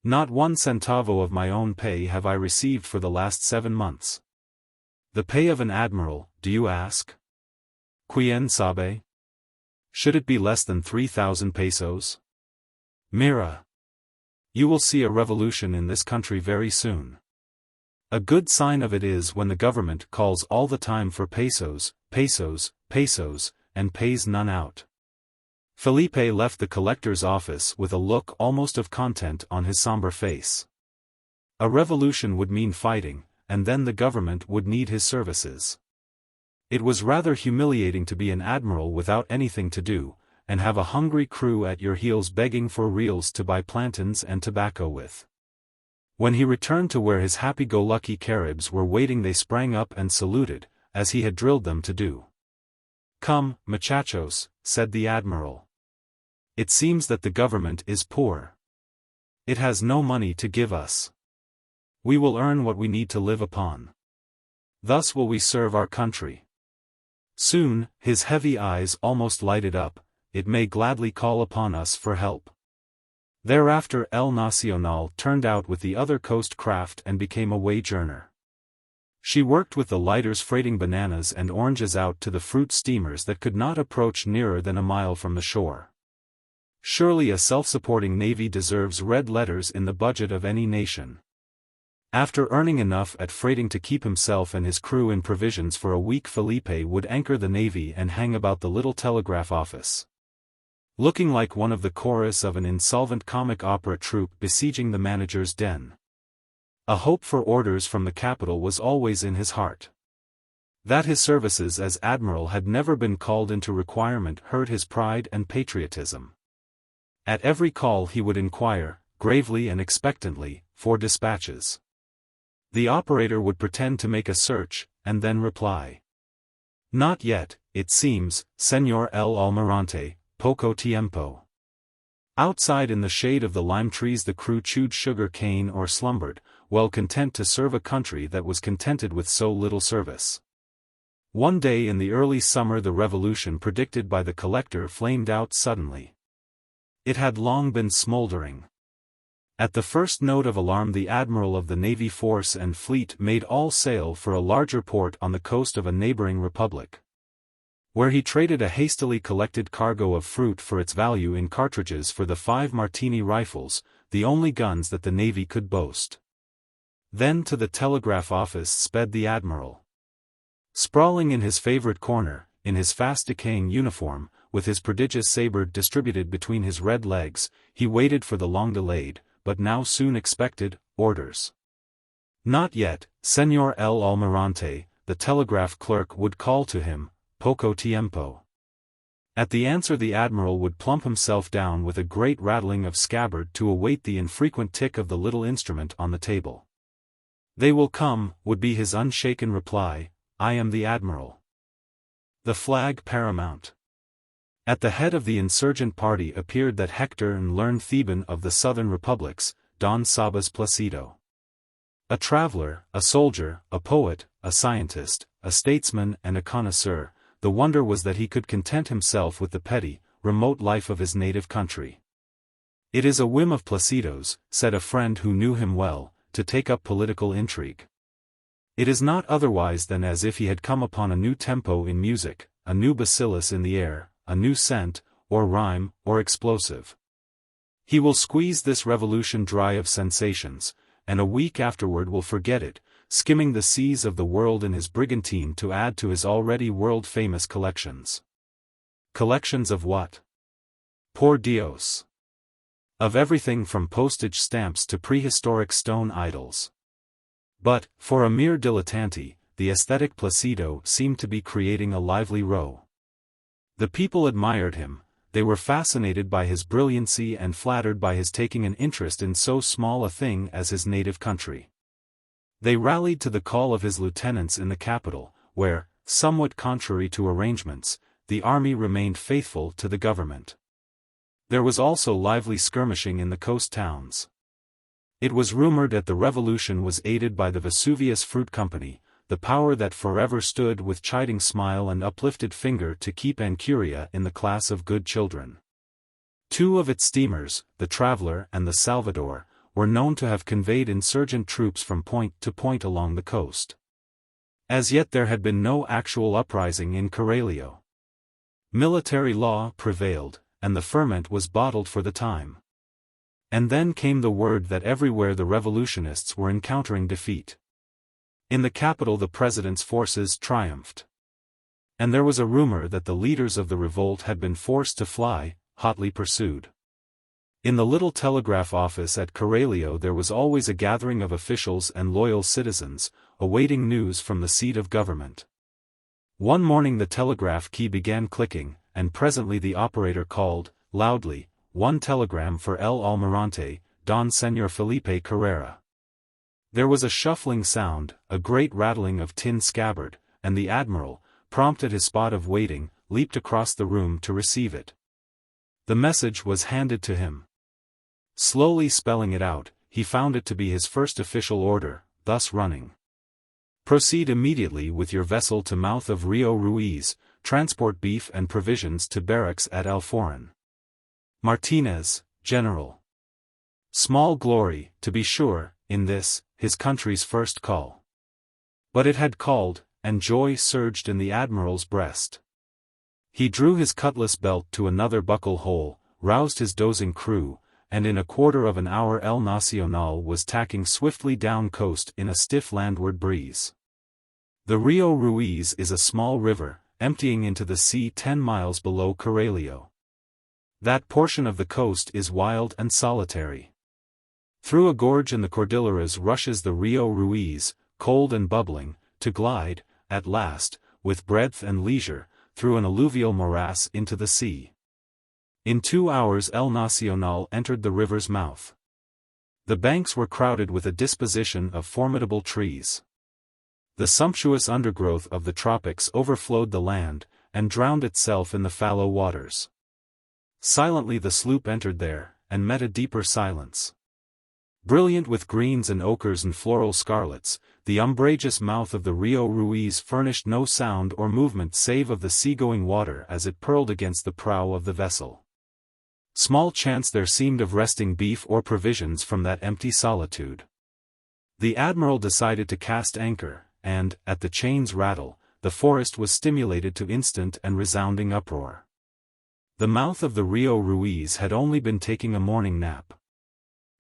Not 1 centavo of my own pay have I received for the last 7 months. The pay of an admiral, do you ask? Quien sabe? Should it be less than 3,000 pesos? Mira. You will see a revolution in this country very soon. A good sign of it is when the government calls all the time for pesos, pesos, pesos, and pays none out." Felipe left the collector's office with a look almost of content on his somber face. A revolution would mean fighting, and then the government would need his services. It was rather humiliating to be an admiral without anything to do, and have a hungry crew at your heels begging for reals to buy plantains and tobacco with. When he returned to where his happy-go-lucky Caribs were waiting they sprang up and saluted, as he had drilled them to do. "Come, muchachos," said the admiral. "It seems that the government is poor. It has no money to give us. We will earn what we need to live upon. Thus will we serve our country. Soon, his heavy eyes almost lighted up, it may gladly call upon us for help." Thereafter El Nacional turned out with the other coast craft and became a wage earner. She worked with the lighters freighting bananas and oranges out to the fruit steamers that could not approach nearer than a mile from the shore. Surely a self-supporting navy deserves red letters in the budget of any nation. After earning enough at freighting to keep himself and his crew in provisions for a week Felipe would anchor the navy and hang about the little telegraph office. Looking like one of the chorus of an insolvent comic opera troupe besieging the manager's den. A hope for orders from the capital was always in his heart. That his services as admiral had never been called into requirement hurt his pride and patriotism. At every call he would inquire, gravely and expectantly, for dispatches. The operator would pretend to make a search, and then reply. "Not yet, it seems, Señor el Almirante, poco tiempo." Outside in the shade of the lime trees the crew chewed sugar cane or slumbered, well content to serve a country that was contented with so little service. One day in the early summer the revolution predicted by the collector flamed out suddenly. It had long been smoldering. At the first note of alarm the Admiral of the Navy force and fleet made all sail for a larger port on the coast of a neighboring republic, where he traded a hastily collected cargo of fruit for its value in cartridges for the 5 Martini rifles, the only guns that the Navy could boast. Then to the telegraph office sped the Admiral. Sprawling in his favorite corner, in his fast-decaying uniform, with his prodigious saber distributed between his red legs, he waited for the long-delayed, but now soon expected, orders. Not yet, Señor El Almirante, the telegraph clerk would call to him, poco tiempo. At the answer the Admiral would plump himself down with a great rattling of scabbard to await the infrequent tick of the little instrument on the table. They will come, would be his unshaken reply, I am the Admiral. The Flag Paramount. At the head of the insurgent party appeared that Hector and learned Theban of the southern republics, Don Sabas Placido. A traveler, a soldier, a poet, a scientist, a statesman and a connoisseur, the wonder was that he could content himself with the petty, remote life of his native country. It is a whim of Placido's, said a friend who knew him well, to take up political intrigue. It is not otherwise than as if he had come upon a new tempo in music, a new bacillus in the air, a new scent, or rhyme, or explosive. He will squeeze this revolution dry of sensations, and a week afterward will forget it, skimming the seas of the world in his brigantine to add to his already world-famous collections. Collections of what? Por Dios. Of everything from postage stamps to prehistoric stone idols. But, for a mere dilettante, the aesthetic Placido seemed to be creating a lively row. The people admired him, they were fascinated by his brilliancy and flattered by his taking an interest in so small a thing as his native country. They rallied to the call of his lieutenants in the capital, where, somewhat contrary to arrangements, the army remained faithful to the government. There was also lively skirmishing in the coast towns. It was rumored that the revolution was aided by the Vesuvius Fruit Company, the power that forever stood with chiding smile and uplifted finger to keep Anchuria in the class of good children. 2 of its steamers, the Traveler and the Salvador, were known to have conveyed insurgent troops from point to point along the coast. As yet there had been no actual uprising in Corralio. Military law prevailed, and the ferment was bottled for the time. And then came the word that everywhere the revolutionists were encountering defeat. In the capital the president's forces triumphed. And there was a rumor that the leaders of the revolt had been forced to fly, hotly pursued. In the little telegraph office at Corralio there was always a gathering of officials and loyal citizens, awaiting news from the seat of government. One morning the telegraph key began clicking, and presently the operator called, loudly, 1 telegram for El Almirante, Don Señor Felipe Carrera. There was a shuffling sound, a great rattling of tin scabbard, and the Admiral, prompt at his spot of waiting, leaped across the room to receive it. The message was handed to him. Slowly spelling it out, he found it to be his first official order, thus running. Proceed immediately with your vessel to mouth of Rio Ruiz, transport beef and provisions to barracks at Alforan. Martinez, General. Small glory, to be sure, in this, his country's first call. But it had called, and joy surged in the Admiral's breast. He drew his cutlass belt to another buckle hole, roused his dozing crew, and in a quarter of an hour El Nacional was tacking swiftly down coast in a stiff landward breeze. The Rio Ruiz is a small river, emptying into the sea 10 miles below Corralio. That portion of the coast is wild and solitary. Through a gorge in the Cordilleras rushes the Rio Ruiz, cold and bubbling, to glide, at last, with breadth and leisure, through an alluvial morass into the sea. In 2 hours El Nacional entered the river's mouth. The banks were crowded with a disposition of formidable trees. The sumptuous undergrowth of the tropics overflowed the land, and drowned itself in the fallow waters. Silently the sloop entered there, and met a deeper silence. Brilliant with greens and ochres and floral scarlets, the umbrageous mouth of the Rio Ruiz furnished no sound or movement save of the seagoing water as it purled against the prow of the vessel. Small chance there seemed of wresting beef or provisions from that empty solitude. The Admiral decided to cast anchor, and, at the chain's rattle, the forest was stimulated to instant and resounding uproar. The mouth of the Rio Ruiz had only been taking a morning nap.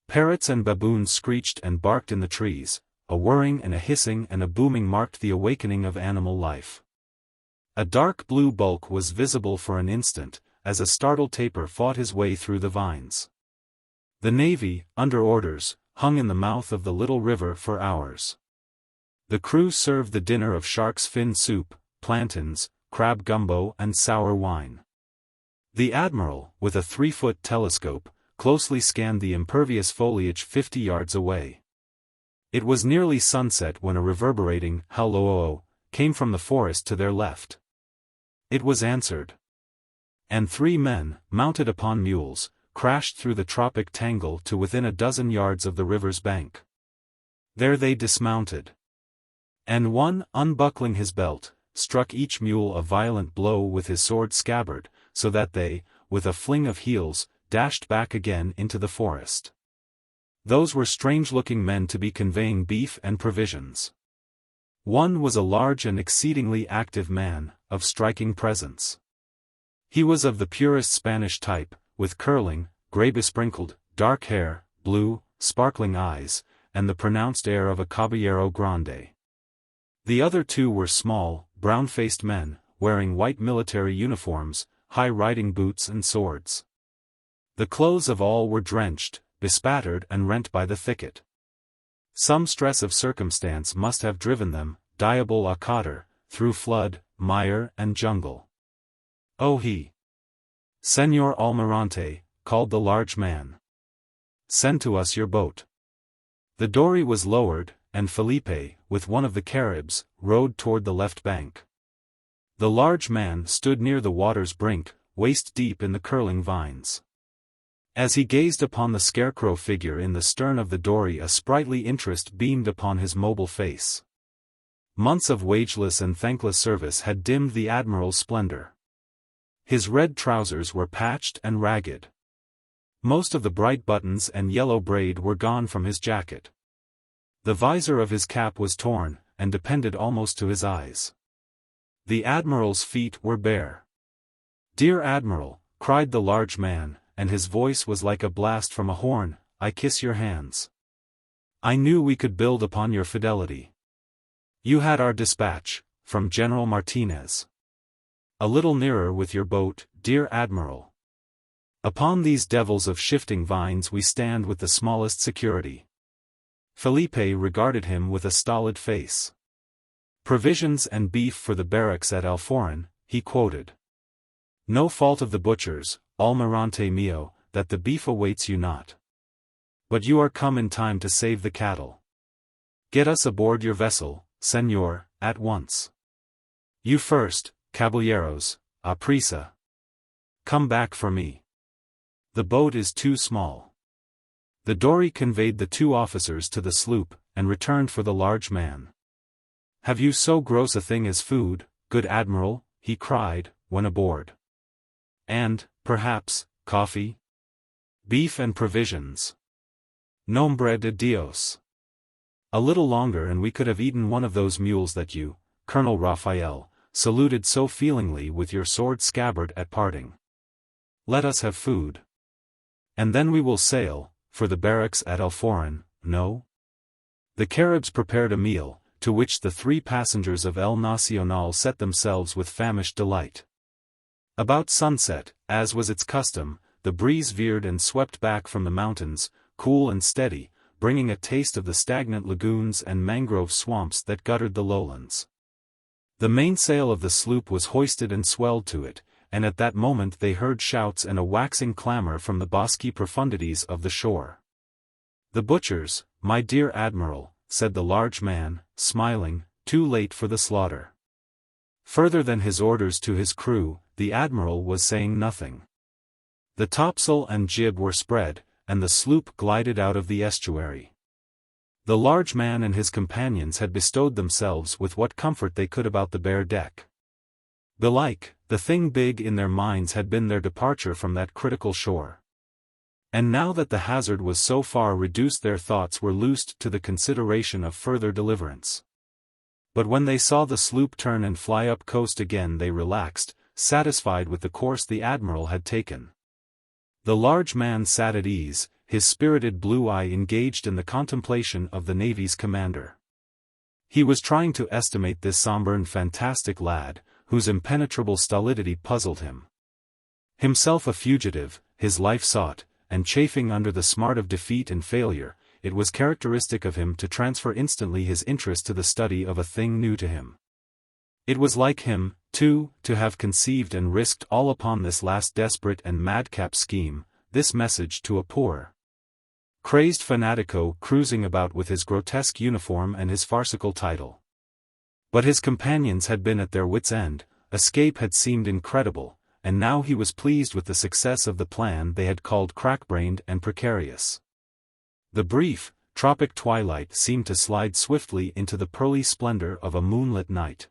Parrots and baboons screeched and barked in the trees, a whirring and a hissing and a booming marked the awakening of animal life. A dark blue bulk was visible for an instant, as a startled tapir fought his way through the vines. The Navy, under orders, hung in the mouth of the little river for hours. The crew served the dinner of shark's fin soup, plantains, crab gumbo and sour wine. The Admiral, with a 3-foot telescope, closely scanned the impervious foliage 50 yards away. It was nearly sunset when a reverberating "Hello" came from the forest to their left. It was answered. And 3 men, mounted upon mules, crashed through the tropic tangle to within a dozen yards of the river's bank. There they dismounted. And one, unbuckling his belt, struck each mule a violent blow with his sword scabbard, so that they, with a fling of heels, dashed back again into the forest. Those were strange-looking men to be conveying beef and provisions. One was a large and exceedingly active man, of striking presence. He was of the purest Spanish type, with curling, grey-besprinkled, dark hair, blue, sparkling eyes, and the pronounced air of a caballero grande. The other 2 were small, brown-faced men, wearing white military uniforms, high riding boots and swords. The clothes of all were drenched, bespattered and rent by the thicket. Some stress of circumstance must have driven them, diable a cotter, through flood, mire and jungle. "Oh Señor Almirante," called the large man. "Send to us your boat." The dory was lowered, and Felipe, with one of the Caribs, rowed toward the left bank. The large man stood near the water's brink, waist-deep in the curling vines. As he gazed upon the scarecrow figure in the stern of the dory, a sprightly interest beamed upon his mobile face. Months of wageless and thankless service had dimmed the Admiral's splendor. His red trousers were patched and ragged. Most of the bright buttons and yellow braid were gone from his jacket. The visor of his cap was torn, and depended almost to his eyes. The Admiral's feet were bare. "Dear Admiral," cried the large man, and his voice was like a blast from a horn, "I kiss your hands. I knew we could build upon your fidelity. You had our dispatch, from General Martinez. A little nearer with your boat, dear Admiral. Upon these devils of shifting vines we stand with the smallest security." Felipe regarded him with a stolid face. "Provisions and beef for the barracks at Alforan," he quoted. "No fault of the butchers, Almirante mio, that the beef awaits you not. But you are come in time to save the cattle. Get us aboard your vessel, Señor, at once. You first, caballeros, a prisa. Come back for me. The boat is too small." The dory conveyed the 2 officers to the sloop, and returned for the large man. "Have you so gross a thing as food, good Admiral?" he cried, when aboard. "And, perhaps, coffee? Beef and provisions. Nombre de Dios. A little longer and we could have eaten one of those mules that you, Colonel Raphael, saluted so feelingly with your sword scabbard at parting. Let us have food. And then we will sail, for the barracks at Alforan, no?" The Caribs prepared a meal, to which the 3 passengers of El Nacional set themselves with famished delight. About sunset, as was its custom, the breeze veered and swept back from the mountains, cool and steady, bringing a taste of the stagnant lagoons and mangrove swamps that guttered the lowlands. The mainsail of the sloop was hoisted and swelled to it, and at that moment they heard shouts and a waxing clamor from the bosky profundities of the shore. "The butchers, my dear Admiral," said the large man, smiling, "too late for the slaughter." Further than his orders to his crew, the Admiral was saying nothing. The topsail and jib were spread, and the sloop glided out of the estuary. The large man and his companions had bestowed themselves with what comfort they could about the bare deck. Belike, the thing big in their minds had been their departure from that critical shore. And now that the hazard was so far reduced, their thoughts were loosed to the consideration of further deliverance. But when they saw the sloop turn and fly up coast again, they relaxed, satisfied with the course the Admiral had taken. The large man sat at ease, his spirited blue eye engaged in the contemplation of the Navy's commander. He was trying to estimate this somber and fantastic lad, whose impenetrable stolidity puzzled him. Himself a fugitive, his life sought, and chafing under the smart of defeat and failure, it was characteristic of him to transfer instantly his interest to the study of a thing new to him. It was like him, too, to have conceived and risked all upon this last desperate and madcap scheme, this message to a poor, crazed fanatico cruising about with his grotesque uniform and his farcical title. But his companions had been at their wits' end, escape had seemed incredible, and now he was pleased with the success of the plan they had called crack-brained and precarious. The brief, tropic twilight seemed to slide swiftly into the pearly splendor of a moonlit night.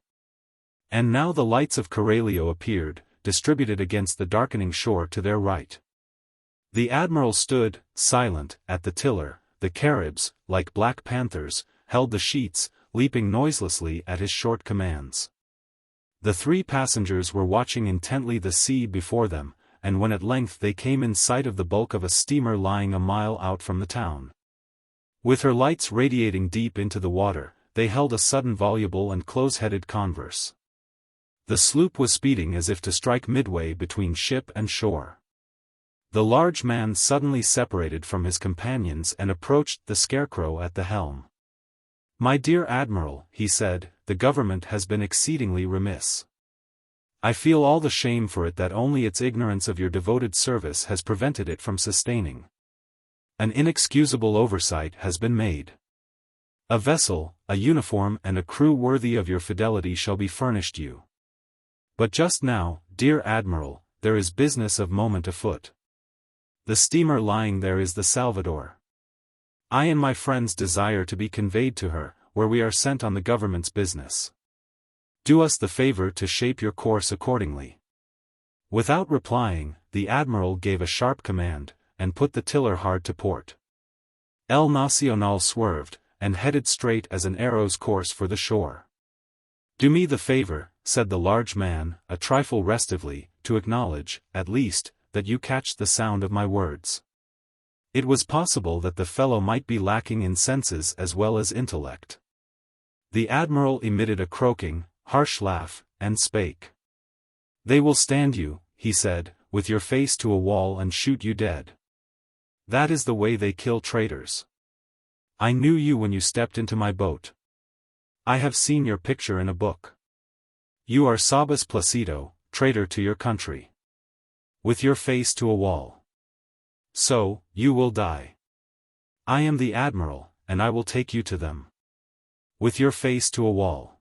And now the lights of Courier appeared, distributed against the darkening shore to their right. The Admiral stood, silent, at the tiller. The Caribs, like black panthers, held the sheets, leaping noiselessly at his short commands. The three passengers were watching intently the sea before them, and when at length they came in sight of the bulk of a steamer lying a mile out from the town, with her lights radiating deep into the water, they held a sudden voluble and close-headed converse. The sloop was speeding as if to strike midway between ship and shore. The large man suddenly separated from his companions and approached the scarecrow at the helm. "My dear Admiral," he said, "the government has been exceedingly remiss. I feel all the shame for it that only its ignorance of your devoted service has prevented it from sustaining. An inexcusable oversight has been made. A vessel, a uniform and a crew worthy of your fidelity shall be furnished you. But just now, dear Admiral, there is business of moment afoot. The steamer lying there is the Salvador. I and my friends desire to be conveyed to her, where we are sent on the government's business. Do us the favor to shape your course accordingly." Without replying, the Admiral gave a sharp command, and put the tiller hard to port. El Nacional swerved, and headed straight as an arrow's course for the shore. "Do me the favor," said the large man, a trifle restively, "to acknowledge, at least, that you catch the sound of my words." It was possible that the fellow might be lacking in senses as well as intellect. The Admiral emitted a croaking, harsh laugh, and spake. "They will stand you," he said, "with your face to a wall and shoot you dead. That is the way they kill traitors. I knew you when you stepped into my boat. I have seen your picture in a book. You are Sabas Placido, traitor to your country. With your face to a wall. So, you will die. I am the Admiral, and I will take you to them. With your face to a wall.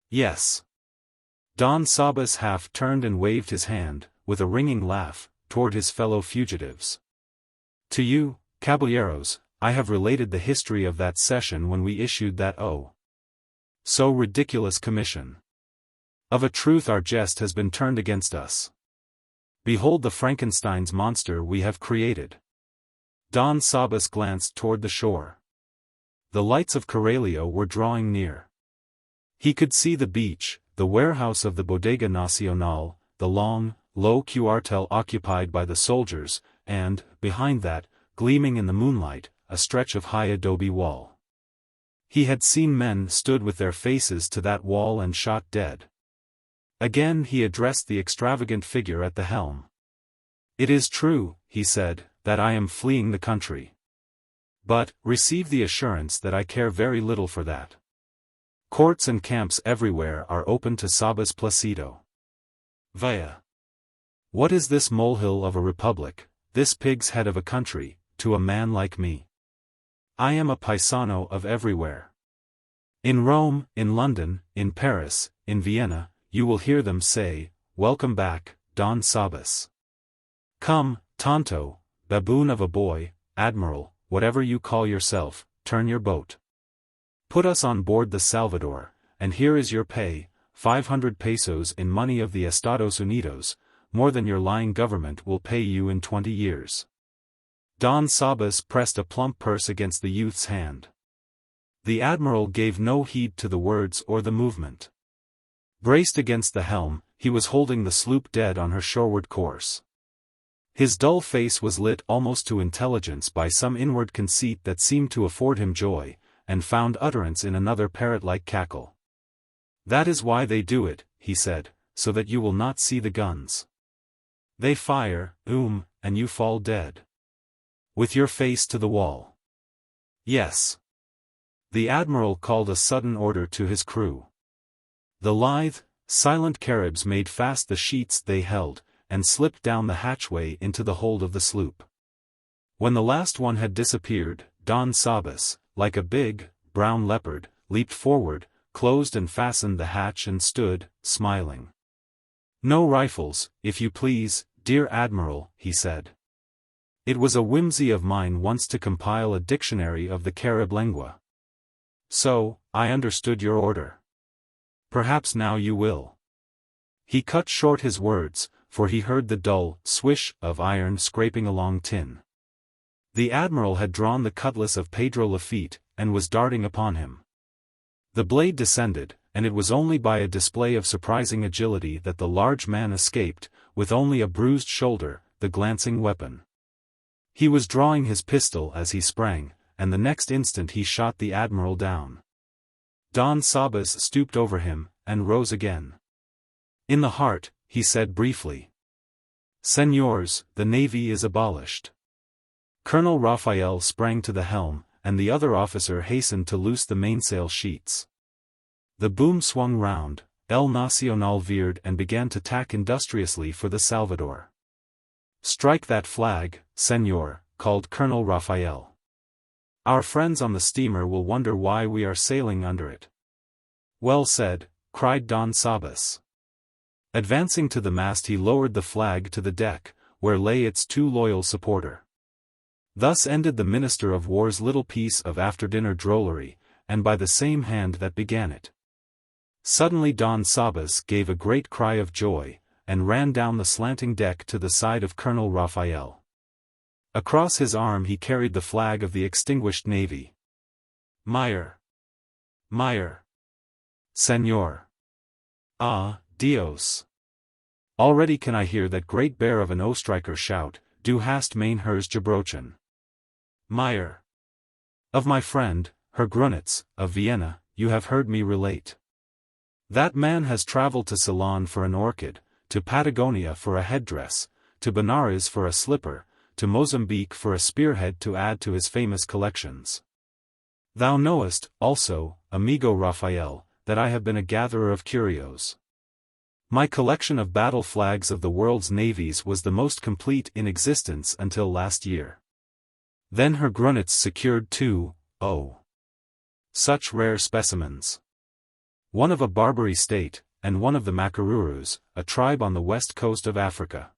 Yes." Don Sabas half turned and waved his hand, with a ringing laugh, toward his fellow fugitives. "To you, caballeros, I have related the history of that session when we issued that so ridiculous commission. Of a truth our jest has been turned against us. Behold the Frankenstein's monster we have created." Don Sabas glanced toward the shore. The lights of Courier were drawing near. He could see the beach, the warehouse of the Bodega Nacional, the long, low cuartel occupied by the soldiers, and, behind that, gleaming in the moonlight, a stretch of high adobe wall. He had seen men stood with their faces to that wall and shot dead. Again he addressed the extravagant figure at the helm. "It is true," he said, "that I am fleeing the country. But, receive the assurance that I care very little for that. Courts and camps everywhere are open to Sabas Placido. Vaya. What is this molehill of a republic, this pig's head of a country, to a man like me? I am a paisano of everywhere. In Rome, in London, in Paris, in Vienna, you will hear them say, 'Welcome back, Don Sabas. Come, tonto, baboon of a boy, Admiral, whatever you call yourself, turn your boat. Put us on board the Salvador, and here is your pay, 500 pesos in money of the Estados Unidos, more than your lying government will pay you in 20 years. Don Sabas pressed a plump purse against the youth's hand. The Admiral gave no heed to the words or the movement. Braced against the helm, he was holding the sloop dead on her shoreward course. His dull face was lit almost to intelligence by some inward conceit that seemed to afford him joy, and found utterance in another parrot-like cackle. "That is why they do it," he said, "so that you will not see the guns. They fire, and you fall dead. With your face to the wall." "Yes." The Admiral called a sudden order to his crew. The lithe, silent Caribs made fast the sheets they held, and slipped down the hatchway into the hold of the sloop. When the last one had disappeared, Don Sabas, like a big, brown leopard, leaped forward, closed and fastened the hatch and stood, smiling. "No rifles, if you please, dear Admiral," he said. "It was a whimsy of mine once to compile a dictionary of the Carib lingua. So, I understood your order. Perhaps now you will." He cut short his words, for he heard the dull swish of iron scraping along tin. The Admiral had drawn the cutlass of Pedro Lafitte, and was darting upon him. The blade descended, and it was only by a display of surprising agility that the large man escaped, with only a bruised shoulder, the glancing weapon. He was drawing his pistol as he sprang, and the next instant he shot the Admiral down. Don Sabas stooped over him, and rose again. "In the heart," he said briefly. "Señors, the Navy is abolished." Colonel Raphael sprang to the helm, and the other officer hastened to loose the mainsail sheets. The boom swung round, El Nacional veered and began to tack industriously for the Salvador. "Strike that flag, señor," called Colonel Raphael. "Our friends on the steamer will wonder why we are sailing under it." "Well said," cried Don Sabas. Advancing to the mast he lowered the flag to the deck, where lay its too loyal supporter. Thus ended the Minister of War's little piece of after-dinner drollery, and by the same hand that began it. Suddenly Don Sabas gave a great cry of joy, and ran down the slanting deck to the side of Colonel Raphael. Across his arm he carried the flag of the extinguished navy. "Mire! Mire! Señor! Ah, Dios! Already can I hear that great bear of an Oostenrijker shout, 'Du hast mijn Herz gebrochen!' Mire! Of my friend, Herr Grunitz, of Vienna, you have heard me relate. That man has traveled to Ceylon for an orchid, to Patagonia for a headdress, to Benares for a slipper, to Mozambique for a spearhead to add to his famous collections. Thou knowest, also, amigo Raphael, that I have been a gatherer of curios. My collection of battle flags of the world's navies was the most complete in existence until last year. Then Herr Grunitz secured two, such rare specimens. One of a Barbary state, and one of the Makarurus, a tribe on the west coast of Africa.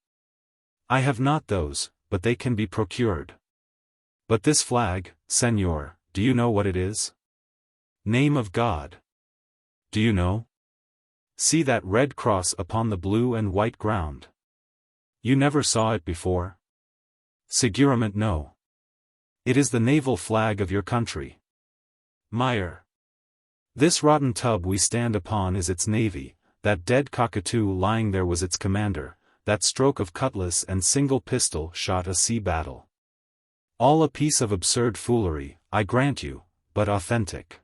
I have not those, but they can be procured. But this flag, señor, do you know what it is? Name of God! Do you know? See that red cross upon the blue and white ground. You never saw it before? Seguramente no. It is the naval flag of your country. Mire. This rotten tub we stand upon is its navy, that dead cockatoo lying there was its commander, that stroke of cutlass and single pistol shot a sea battle. All a piece of absurd foolery, I grant you, but authentic.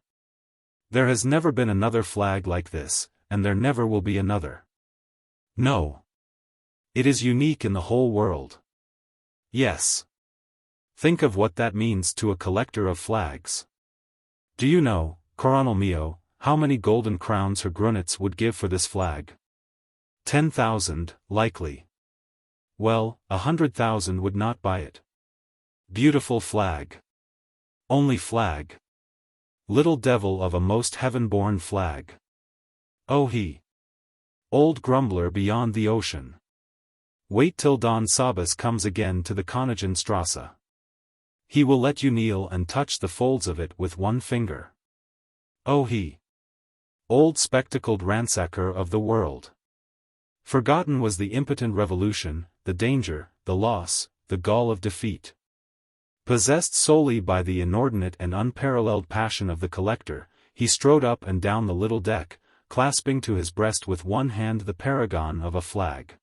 There has never been another flag like this, and there never will be another. No. It is unique in the whole world. Yes. Think of what that means to a collector of flags. Do you know, Coronel mio, how many golden crowns Herr Grunitz would give for this flag? 10,000, likely. Well, 100,000 would not buy it. Beautiful flag. Only flag. Little devil of a most heaven-born flag. Oh he! Old grumbler beyond the ocean. Wait till Don Sabas comes again to the Königstrasse. He will let you kneel and touch the folds of it with one finger. Oh he! Old spectacled ransacker of the world. Forgotten was the impotent revolution, the danger, the loss, the gall of defeat. Possessed solely by the inordinate and unparalleled passion of the collector, he strode up and down the little deck, clasping to his breast with one hand the paragon of a flag.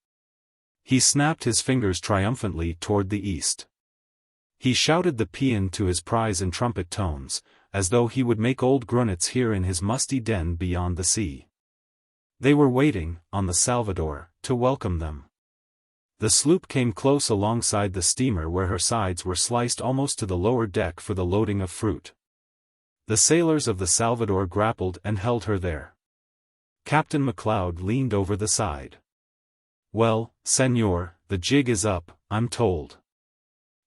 He snapped his fingers triumphantly toward the east. He shouted the paean to his prize in trumpet tones, as though he would make old Grunitz hear in his musty den beyond the sea. They were waiting, on the Salvador, to welcome them. The sloop came close alongside the steamer where her sides were sliced almost to the lower deck for the loading of fruit. The sailors of the Salvador grappled and held her there. Captain McLeod leaned over the side. "Well, senor, the jig is up, I'm told."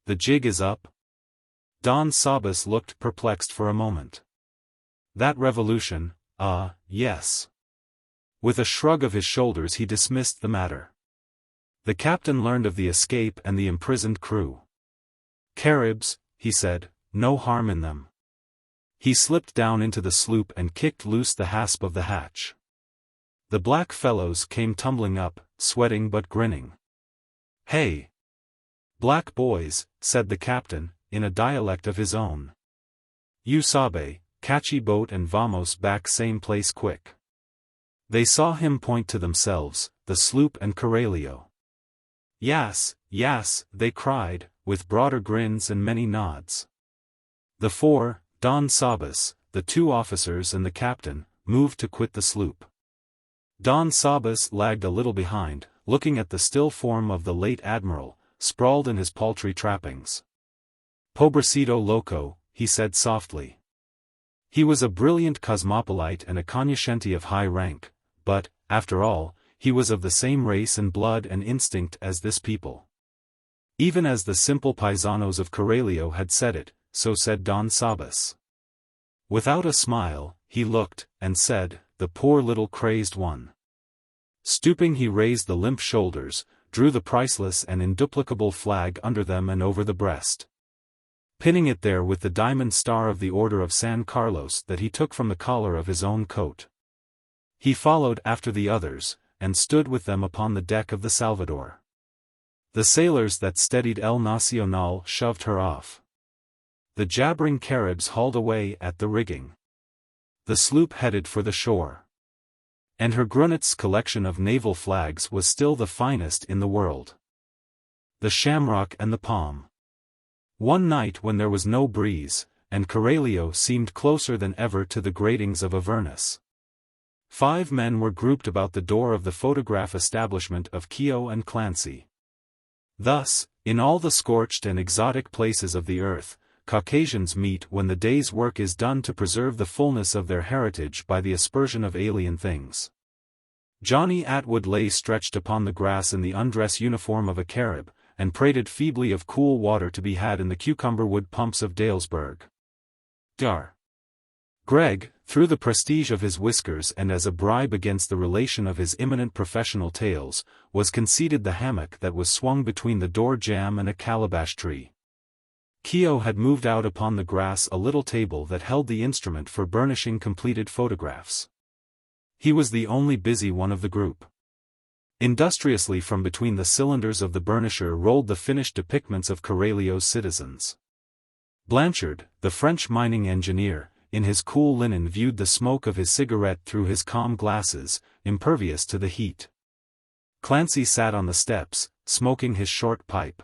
"The jig is up?" Don Sabas looked perplexed for a moment. "That revolution, yes." With a shrug of his shoulders he dismissed the matter. The captain learned of the escape and the imprisoned crew. "Caribs," he said, "no harm in them." He slipped down into the sloop and kicked loose the hasp of the hatch. The black fellows came tumbling up, sweating but grinning. "Hey! Black boys," said the captain, in a dialect of his own. "You sabe, catchy boat and vamos back same place quick." They saw him point to themselves, the sloop and Corralio. "Yas, yas," they cried, with broader grins and many nods. The four, Don Sabas, the two officers and the captain, moved to quit the sloop. Don Sabas lagged a little behind, looking at the still form of the late Admiral, sprawled in his paltry trappings. "Pobrecito loco," he said softly. He was a brilliant cosmopolite and a cognoscente of high rank, but, after all, he was of the same race and blood and instinct as this people. Even as the simple paisanos of Corralio had said it, so said Don Sabas. Without a smile, he looked, and said, "The poor little crazed one." Stooping he raised the limp shoulders, drew the priceless and induplicable flag under them and over the breast. Pinning it there with the diamond star of the Order of San Carlos that he took from the collar of his own coat. He followed after the others, and stood with them upon the deck of the Salvador. The sailors that steadied El Nacional shoved her off. The jabbering Caribs hauled away at the rigging. The sloop headed for the shore. And her Grunitz's collection of naval flags was still the finest in the world. The Shamrock and the Palm. One night when there was no breeze, and Corralio seemed closer than ever to the gratings of Avernus. 5 men were grouped about the door of the photograph establishment of Keogh and Clancy. Thus, in all the scorched and exotic places of the earth, Caucasians meet when the day's work is done to preserve the fullness of their heritage by the aspersion of alien things. Johnny Atwood lay stretched upon the grass in the undress uniform of a Carib, and prated feebly of cool water to be had in the cucumber-wood pumps of Dalesburg. Dar. Greg, through the prestige of his whiskers and as a bribe against the relation of his imminent professional tales, was conceded the hammock that was swung between the door jamb and a calabash tree. Keogh had moved out upon the grass a little table that held the instrument for burnishing completed photographs. He was the only busy one of the group. Industriously from between the cylinders of the burnisher rolled the finished depictments of Corralio's citizens. Blanchard, the French mining engineer, in his cool linen viewed the smoke of his cigarette through his calm glasses, impervious to the heat. Clancy sat on the steps, smoking his short pipe.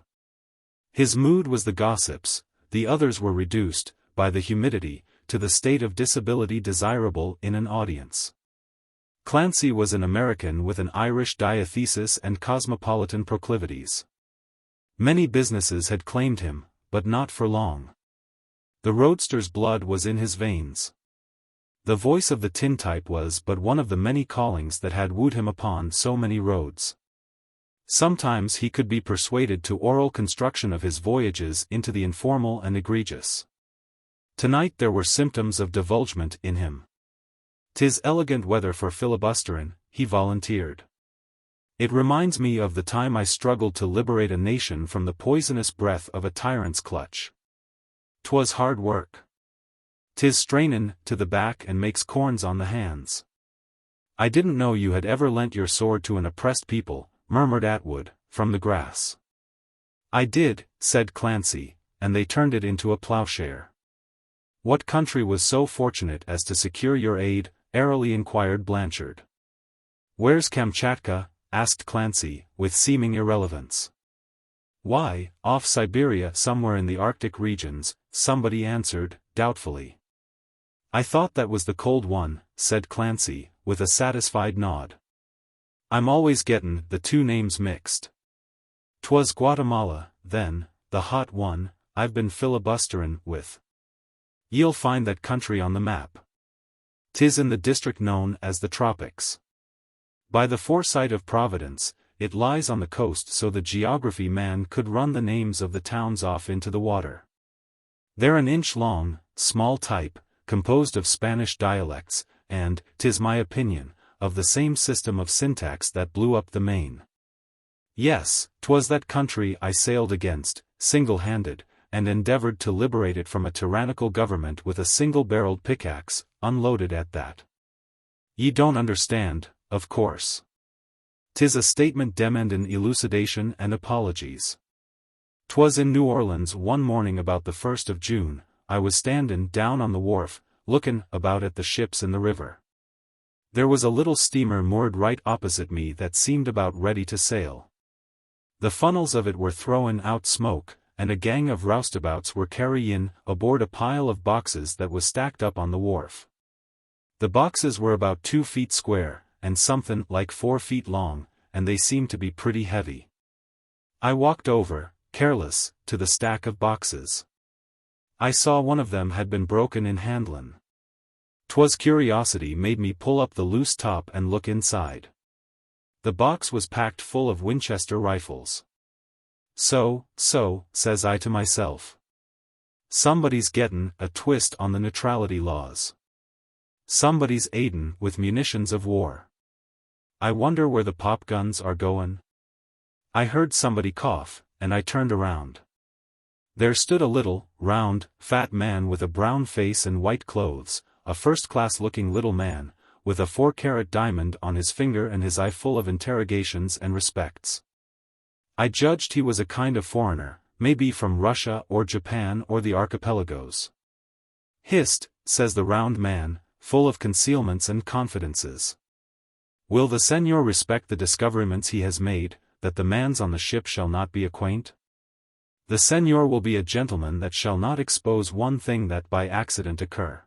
His mood was the gossip's, the others were reduced, by the humidity, to the state of disability desirable in an audience. Clancy was an American with an Irish diathesis and cosmopolitan proclivities. Many businesses had claimed him, but not for long. The roadster's blood was in his veins. The voice of the tintype was but one of the many callings that had wooed him upon so many roads. Sometimes he could be persuaded to oral construction of his voyages into the informal and egregious. Tonight there were symptoms of divulgement in him. "'Tis elegant weather for filibusterin'," he volunteered. "It reminds me of the time I struggled to liberate a nation from the poisonous breath of a tyrant's clutch. 'Twas hard work. 'Tis strainin' to the back and makes corns on the hands." "I didn't know you had ever lent your sword to an oppressed people," murmured Atwood, from the grass. "I did," said Clancy, and they turned it into a plowshare. What country was so fortunate as to secure your aid? Airily inquired Blanchard. Where's Kamchatka? Asked Clancy, with seeming irrelevance. Why, off Siberia somewhere in the Arctic regions, somebody answered, doubtfully. I thought that was the cold one, said Clancy, with a satisfied nod. I'm always gettin' the two names mixed. 'Twas Guatemala, then, the hot one, I've been filibusterin' with. Ye'll find that country on the map. 'Tis in the district known as the Tropics. By the foresight of Providence, it lies on the coast so the geography man could run the names of the towns off into the water. They're an inch long, small type, composed of Spanish dialects, and, 'tis my opinion, of the same system of syntax that blew up the Maine. Yes, 'twas that country I sailed against, single-handed, and endeavored to liberate it from a tyrannical government with a single-barreled pickaxe, unloaded at that. Ye don't understand, of course. 'Tis a statement demandin' elucidation and apologies. 'Twas in New Orleans one morning about the 1st of June, I was standin' down on the wharf, lookin' about at the ships in the river. There was a little steamer moored right opposite me that seemed about ready to sail. The funnels of it were throwin' out smoke, and a gang of roustabouts were carryin' aboard a pile of boxes that was stacked up on the wharf. The boxes were about 2 feet square, and somethin' like 4 feet long, and they seemed to be pretty heavy. I walked over, careless, to the stack of boxes. I saw one of them had been broken in handlin'. 'Twas curiosity made me pull up the loose top and look inside. The box was packed full of Winchester rifles. So, says I to myself. Somebody's gettin' a twist on the neutrality laws. Somebody's aidin' with munitions of war. I wonder where the pop guns are goin'? I heard somebody cough, and I turned around. There stood a little, round, fat man with a brown face and white clothes, a first-class looking little man, with a 4-carat diamond on his finger and his eye full of interrogations and respects. I judged he was a kind of foreigner, maybe from Russia or Japan or the archipelagos. Hist, says the round man, full of concealments and confidences. Will the senor respect the discoveryments he has made, that the mans on the ship shall not be acquaint? The senor will be a gentleman that shall not expose one thing that by accident occur.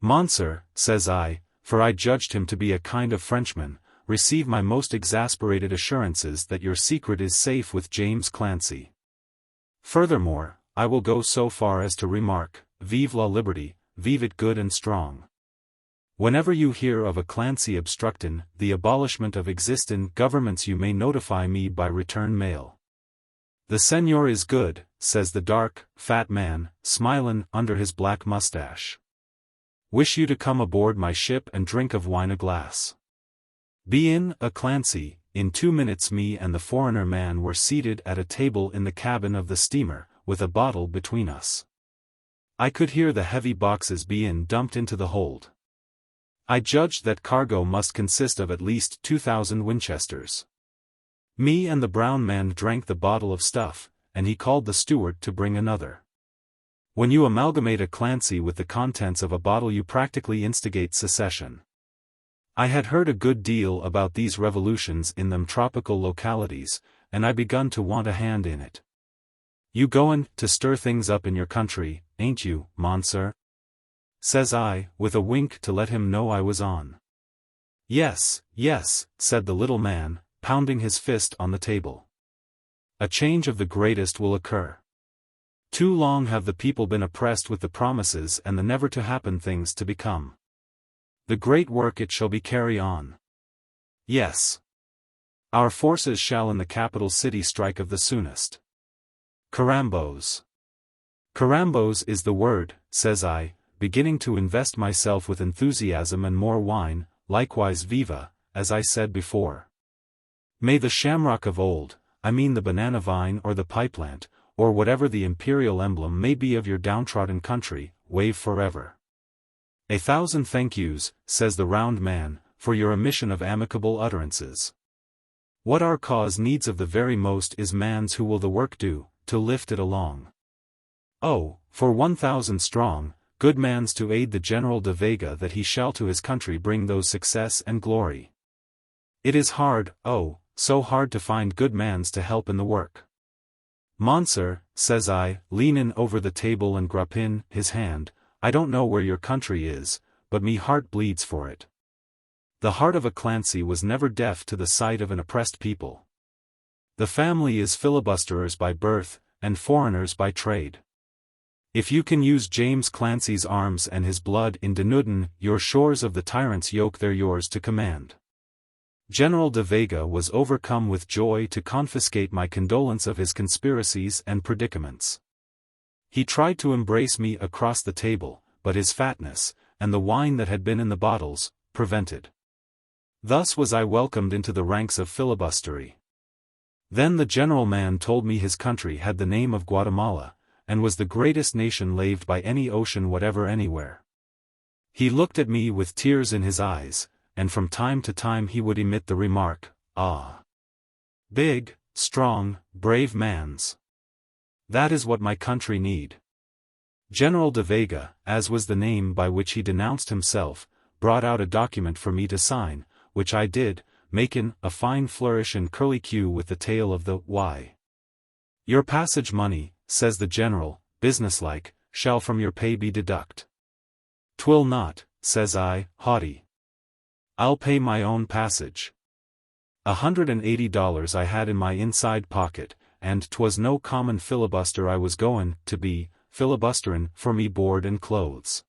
Monsieur, says I, for I judged him to be a kind of Frenchman, receive my most exasperated assurances that your secret is safe with James Clancy. Furthermore, I will go so far as to remark, vive la liberty, vive it good and strong. Whenever you hear of a Clancy obstructin' the abolishment of existin' governments you may notify me by return mail. The senor is good, says the dark, fat man, smilin' under his black mustache. Wish you to come aboard my ship and drink of wine a glass. Be in a Clancy. In 2 minutes me and the foreigner man were seated at a table in the cabin of the steamer, with a bottle between us. I could hear the heavy boxes bein' dumped into the hold. I judged that cargo must consist of at least 2,000 Winchesters. Me and the brown man drank the bottle of stuff, and he called the steward to bring another. When you amalgamate a Clancy with the contents of a bottle you practically instigate secession. I had heard a good deal about these revolutions in them tropical localities, and I begun to want a hand in it. You goin' to stir things up in your country, ain't you, monsieur? Says I, with a wink to let him know I was on. Yes, said the little man, pounding his fist on the table. A change of the greatest will occur. Too long have the people been oppressed with the promises and the never-to-happen things to become. The great work it shall be carry on. Yes. Our forces shall in the capital city strike of the soonest. Carambos. Carambos is the word, says I, beginning to invest myself with enthusiasm and more wine, likewise viva, as I said before. May the shamrock of old, I mean the banana vine or the pipeplant, or whatever the imperial emblem may be of your downtrodden country, wave forever. 1,000 thank yous, says the round man, for your omission of amicable utterances. What our cause needs of the very most is mans who will the work do, to lift it along. Oh, for 1,000 strong, good mans to aid the General de Vega that he shall to his country bring those success and glory. It is hard, oh, so hard to find good mans to help in the work. Monsieur, says I, leanin' over the table and gruppin' his hand, I don't know where your country is, but me heart bleeds for it. The heart of a Clancy was never deaf to the sight of an oppressed people. The family is filibusterers by birth, and foreigners by trade. If you can use James Clancy's arms and his blood in denudin your shores of the tyrant's yoke, they're yours to command. General de Vega was overcome with joy to confiscate my condolence of his conspiracies and predicaments. He tried to embrace me across the table, but his fatness, and the wine that had been in the bottles, prevented. Thus was I welcomed into the ranks of filibustery. Then the general man told me his country had the name of Guatemala, and was the greatest nation laved by any ocean whatever anywhere. He looked at me with tears in his eyes, and from time to time he would emit the remark, "Ah! Big, strong, brave mans. That is what my country need." General de Vega, as was the name by which he denounced himself, brought out a document for me to sign, which I did, making a fine flourish and curlicue with the tail of the Y. "Your passage money," says the general, businesslike, "shall from your pay be deduct." "'Twill not," says I, haughty. "I'll pay my own passage." $180 I had in my inside pocket, and 'twas no common filibuster I was goin' to be, filibusterin' for me board and clothes.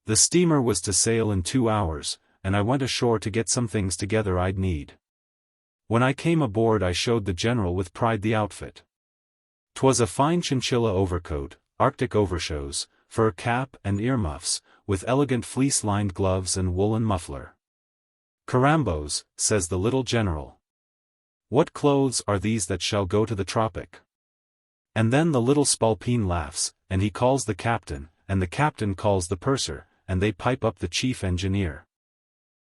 The steamer was to sail in 2 hours, and I went ashore to get some things together I'd need. When I came aboard I showed the general with pride the outfit. 'Twas a fine chinchilla overcoat, Arctic overshoes, fur cap and earmuffs, with elegant fleece-lined gloves and woolen muffler. "Carambos," says the little general. "What clothes are these that shall go to the tropic?" And then the little spalpeen laughs, and he calls the captain, and the captain calls the purser, and they pipe up the chief engineer.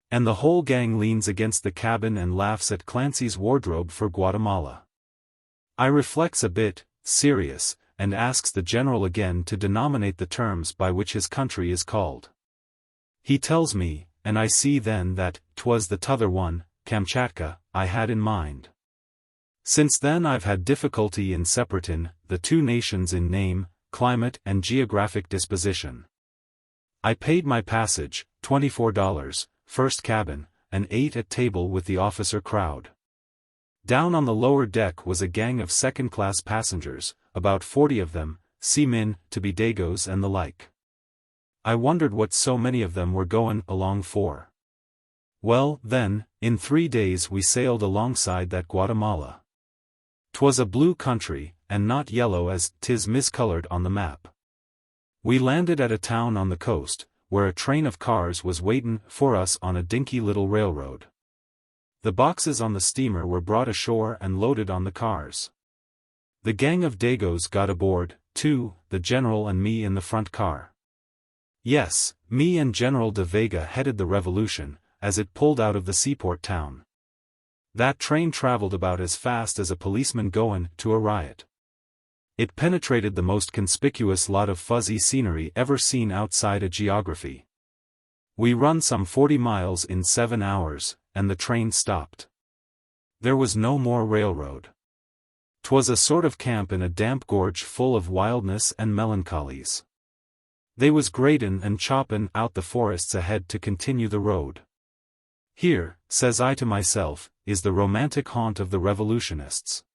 And the whole gang leans against the cabin and laughs at Clancy's wardrobe for Guatemala. I reflects a bit, serious, and asks the general again to denominate the terms by which his country is called. He tells me, and I see then that 'twas the t'other one, Kamchatka, I had in mind. Since then I've had difficulty in separating the two nations in name, climate and geographic disposition. I paid my passage, $24, first cabin, and ate at table with the officer crowd. Down on the lower deck was a gang of second-class passengers, about 40 of them, seamen, to be Dagos and the like. I wondered what so many of them were going along for. Well, then, in 3 days we sailed alongside that Guatemala. 'Twas a blue country, and not yellow as 'tis miscolored on the map. We landed at a town on the coast, where a train of cars was waitin' for us on a dinky little railroad. The boxes on the steamer were brought ashore and loaded on the cars. The gang of Dagos got aboard, too, the general and me in the front car. Yes, me and General de Vega headed the revolution, as it pulled out of the seaport town. That train traveled about as fast as a policeman goin' to a riot. It penetrated the most conspicuous lot of fuzzy scenery ever seen outside a geography. We run some 40 miles in 7 hours, and the train stopped. There was no more railroad. 'Twas a sort of camp in a damp gorge full of wildness and melancholies. They was gradin' and choppin' out the forests ahead to continue the road. Here, says I to myself, is the romantic haunt of the revolutionists.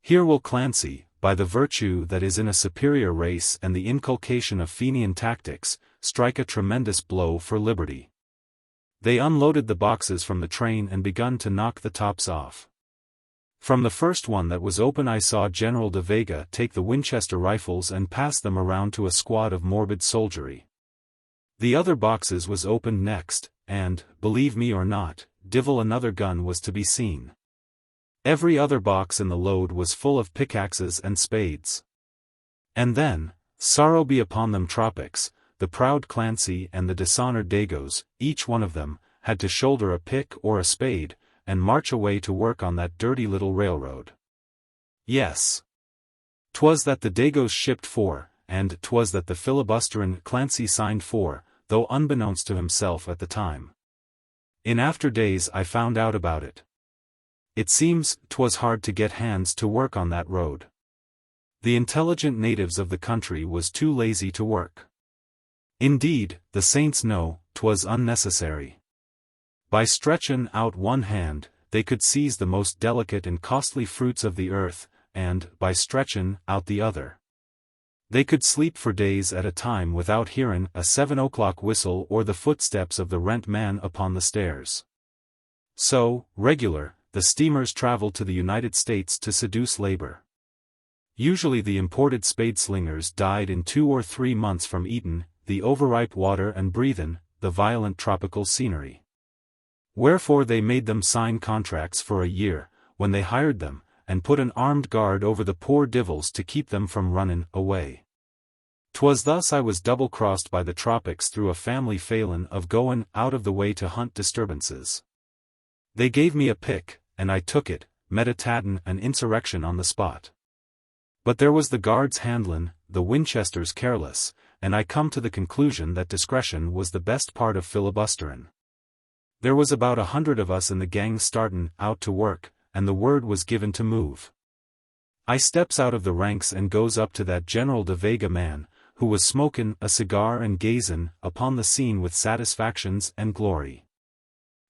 Here will Clancy, by the virtue that is in a superior race and the inculcation of Fenian tactics, strike a tremendous blow for liberty. They unloaded the boxes from the train and begun to knock the tops off. From the first one that was open I saw General de Vega take the Winchester rifles and pass them around to a squad of morbid soldiery. The other boxes was opened next, and, believe me or not, divil another gun was to be seen. Every other box in the load was full of pickaxes and spades. And then, sorrow be upon them tropics, the proud Clancy and the dishonored Dagos, each one of them, had to shoulder a pick or a spade, and march away to work on that dirty little railroad. Yes. 'Twas that the Dagoes shipped for, and 'twas that the filibusterin' Clancy signed for, though unbeknownst to himself at the time. In after days I found out about it. It seems 'twas hard to get hands to work on that road. The intelligent natives of the country was too lazy to work. Indeed, the saints know 'twas unnecessary. By stretchin' out one hand, they could seize the most delicate and costly fruits of the earth, and, by stretchin' out the other, they could sleep for days at a time without hearin' a 7 o'clock whistle or the footsteps of the rent man upon the stairs. So, regular, the steamers traveled to the United States to seduce labor. Usually the imported spade-slingers died in 2 or 3 months from eatin' the overripe water and breathin' the violent tropical scenery. Wherefore they made them sign contracts for a year, when they hired them, and put an armed guard over the poor divils to keep them from runnin' away. 'Twas thus I was double-crossed by the tropics through a family failin' of goin' out of the way to hunt disturbances. They gave me a pick, and I took it, meditatin' an insurrection on the spot. But there was the guards handlin' the Winchesters careless, and I come to the conclusion that discretion was the best part of filibusterin'. There was about 100 of us in the gang startin' out to work, and the word was given to move. I steps out of the ranks and goes up to that General de Vega man, who was smokin' a cigar and gazin' upon the scene with satisfactions and glory.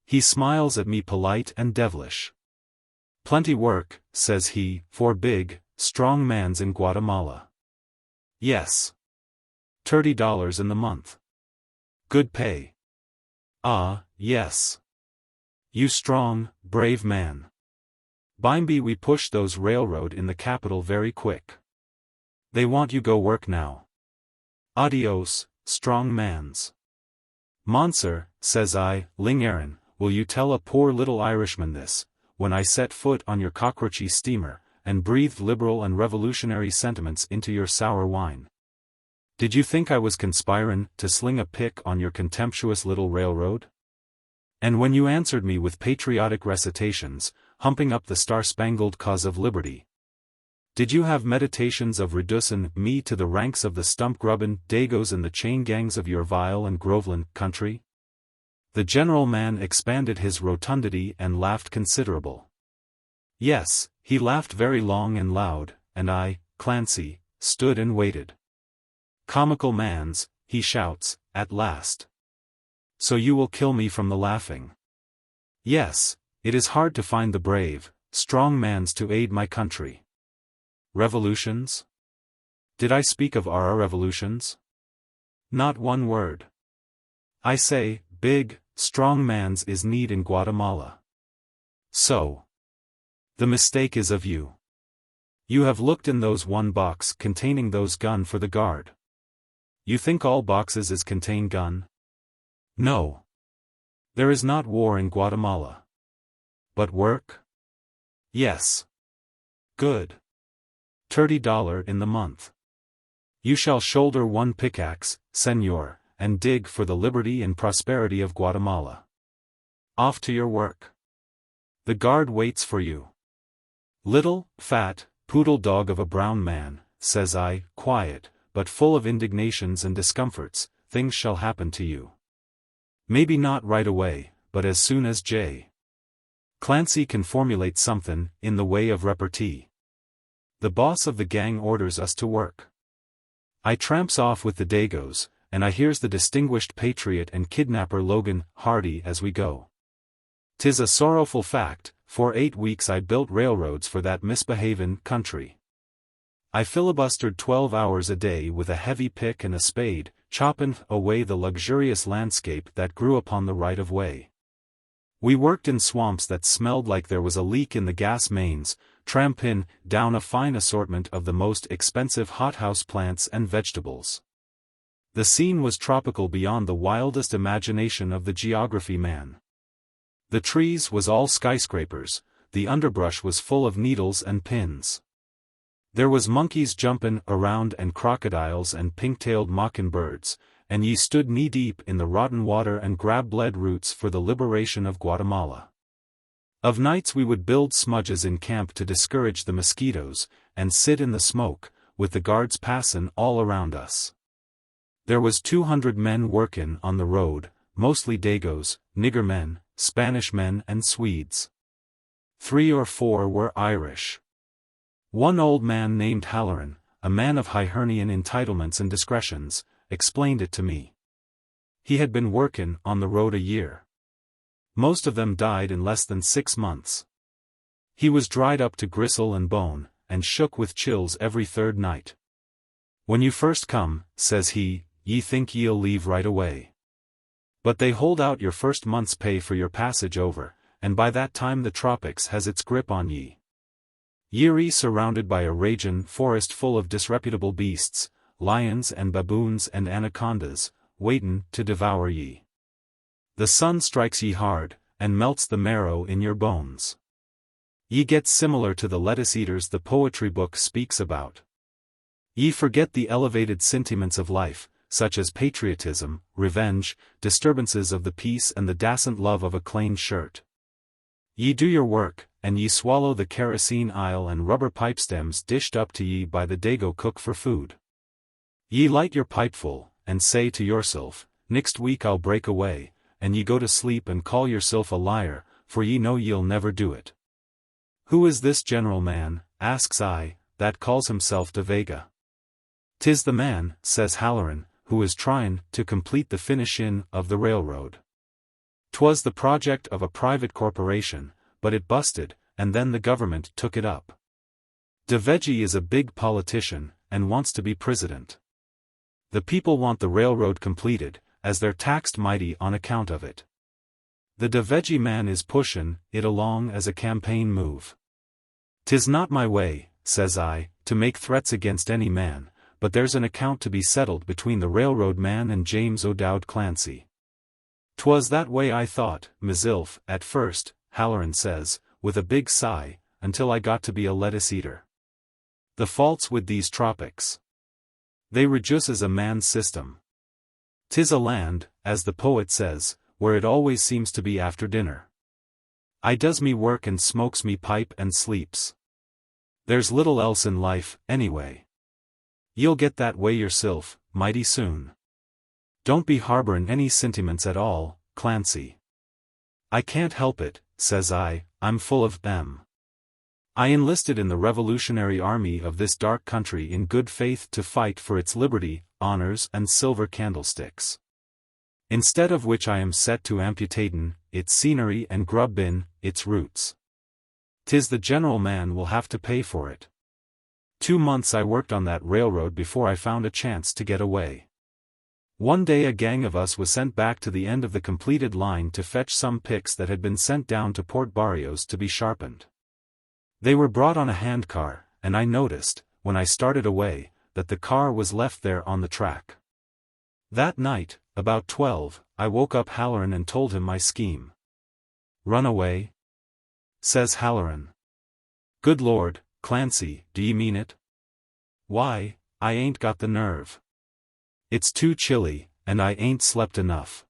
He smiles at me polite and devilish. "Plenty work," says he, "for big, strong mans in Guatemala." "Yes. $30 in the month. Good pay." "Ah, yes. You strong, brave man. Bimeby we push those railroad in the capital very quick. They want you go work now. Adios, strong mans." "Monsieur," says I, "Ling Aaron, will you tell a poor little Irishman this, when I set foot on your cockroachy steamer, and breathed liberal and revolutionary sentiments into your sour wine? Did you think I was conspirin' to sling a pick on your contemptuous little railroad? And when you answered me with patriotic recitations, humping up the star-spangled cause of liberty, did you have meditations of reducin' me to the ranks of the stump-grubbin' Dagoes in the chain gangs of your vile and grovelin' country?" The general man expanded his rotundity and laughed considerable. Yes, he laughed very long and loud, and I, Clancy, stood and waited. "Comical mans," he shouts, at last. "So you will kill me from the laughing. Yes, it is hard to find the brave, strong mans to aid my country. Revolutions? Did I speak of our revolutions? Not one word. I say, big, strong mans is need in Guatemala. So. The mistake is of you. You have looked in those one box containing those gun for the guard. You think all boxes is contain gun? No. There is not war in Guatemala. But work? Yes. Good. $30 in the month. You shall shoulder one pickaxe, senor, and dig for the liberty and prosperity of Guatemala. Off to your work. The guard waits for you." "Little, fat, poodle dog of a brown man," says I, quiet, but full of indignations and discomforts, "things shall happen to you. Maybe not right away, but as soon as Clancy can formulate somethin' in the way of repartee. The boss of the gang orders us to work. I tramps off with the Dagoes, and I hears the distinguished patriot and kidnapper Logan Hardy as we go. 'Tis a sorrowful fact, for 8 weeks I built railroads for that misbehavin' country. I filibustered 12 hours a day with a heavy pick and a spade, choppin' away the luxurious landscape that grew upon the right-of-way. We worked in swamps that smelled like there was a leak in the gas mains, trampin' down a fine assortment of the most expensive hothouse plants and vegetables. The scene was tropical beyond the wildest imagination of the geography man. The trees was all skyscrapers, the underbrush was full of needles and pins. There was monkeys jumpin' around and crocodiles and pink-tailed mockingbirds, and ye stood knee-deep in the rotten water and grabbed lead roots for the liberation of Guatemala. Of nights we would build smudges in camp to discourage the mosquitoes, and sit in the smoke, with the guards passin' all around us. There was 200 men workin' on the road, mostly Dagos, nigger men, Spanish men and Swedes. 3 or 4 were Irish. One old man named Halloran, a man of Hibernian entitlements and discretions, explained it to me. He had been workin' on the road a year. Most of them died in less than 6 months. He was dried up to gristle and bone, and shook with chills every 3rd night. When you first come, says he, ye think ye'll leave right away. But they hold out your first month's pay for your passage over, and by that time the tropics has its grip on ye. Ye're surrounded by a ragin' forest full of disreputable beasts, lions and baboons and anacondas, waitin' to devour ye. The sun strikes ye hard, and melts the marrow in your bones. Ye get similar to the lettuce-eaters the poetry book speaks about. Ye forget the elevated sentiments of life, such as patriotism, revenge, disturbances of the peace and the dascent love of a clean shirt. Ye do your work, and ye swallow the kerosene aisle and rubber pipe stems dished up to ye by the Dago cook for food. Ye light your pipeful, and say to yourself, "Next week I'll break away," and ye go to sleep and call yourself a liar, for ye know ye'll never do it. Who is this general man, asks I, that calls himself de Vega? "'Tis the man," says Halloran, "who is tryin' to complete the finishin' of the railroad. 'Twas the project of a private corporation, but it busted, and then the government took it up. De Veggie is a big politician, and wants to be president. The people want the railroad completed, as they're taxed mighty on account of it. The de Veggie man is pushin' it along as a campaign move. 'Tis not my way," says I, "to make threats against any man, but there's an account to be settled between the railroad man and James O'Dowd Clancy." "'Twas that way I thought, Misilf, at first," Halloran says, with a big sigh, "until I got to be a lettuce-eater. The faults with these tropics. They reduces a man's system. 'Tis a land, as the poet says, where it always seems to be after dinner. I does me work and smokes me pipe and sleeps. There's little else in life, anyway. Ye'll get that way yourself, mighty soon. Don't be harborin' any sentiments at all, Clancy." "I can't help it," says I, "I'm full of them. I enlisted in the Revolutionary Army of this dark country in good faith to fight for its liberty, honors and silver candlesticks. Instead of which I am set to amputatin' its scenery and grubbin' its roots. 'Tis the general man will have to pay for it. 2 months I worked on that railroad before I found a chance to get away. One day a gang of us was sent back to the end of the completed line to fetch some picks that had been sent down to Port Barrios to be sharpened. They were brought on a handcar, and I noticed, when I started away, that the car was left there on the track. That night, about 12, I woke up Halloran and told him my scheme." "Run away?" says Halloran. "Good Lord, Clancy, do ye mean it?" "Why, I ain't got the nerve. It's too chilly, and I ain't slept enough."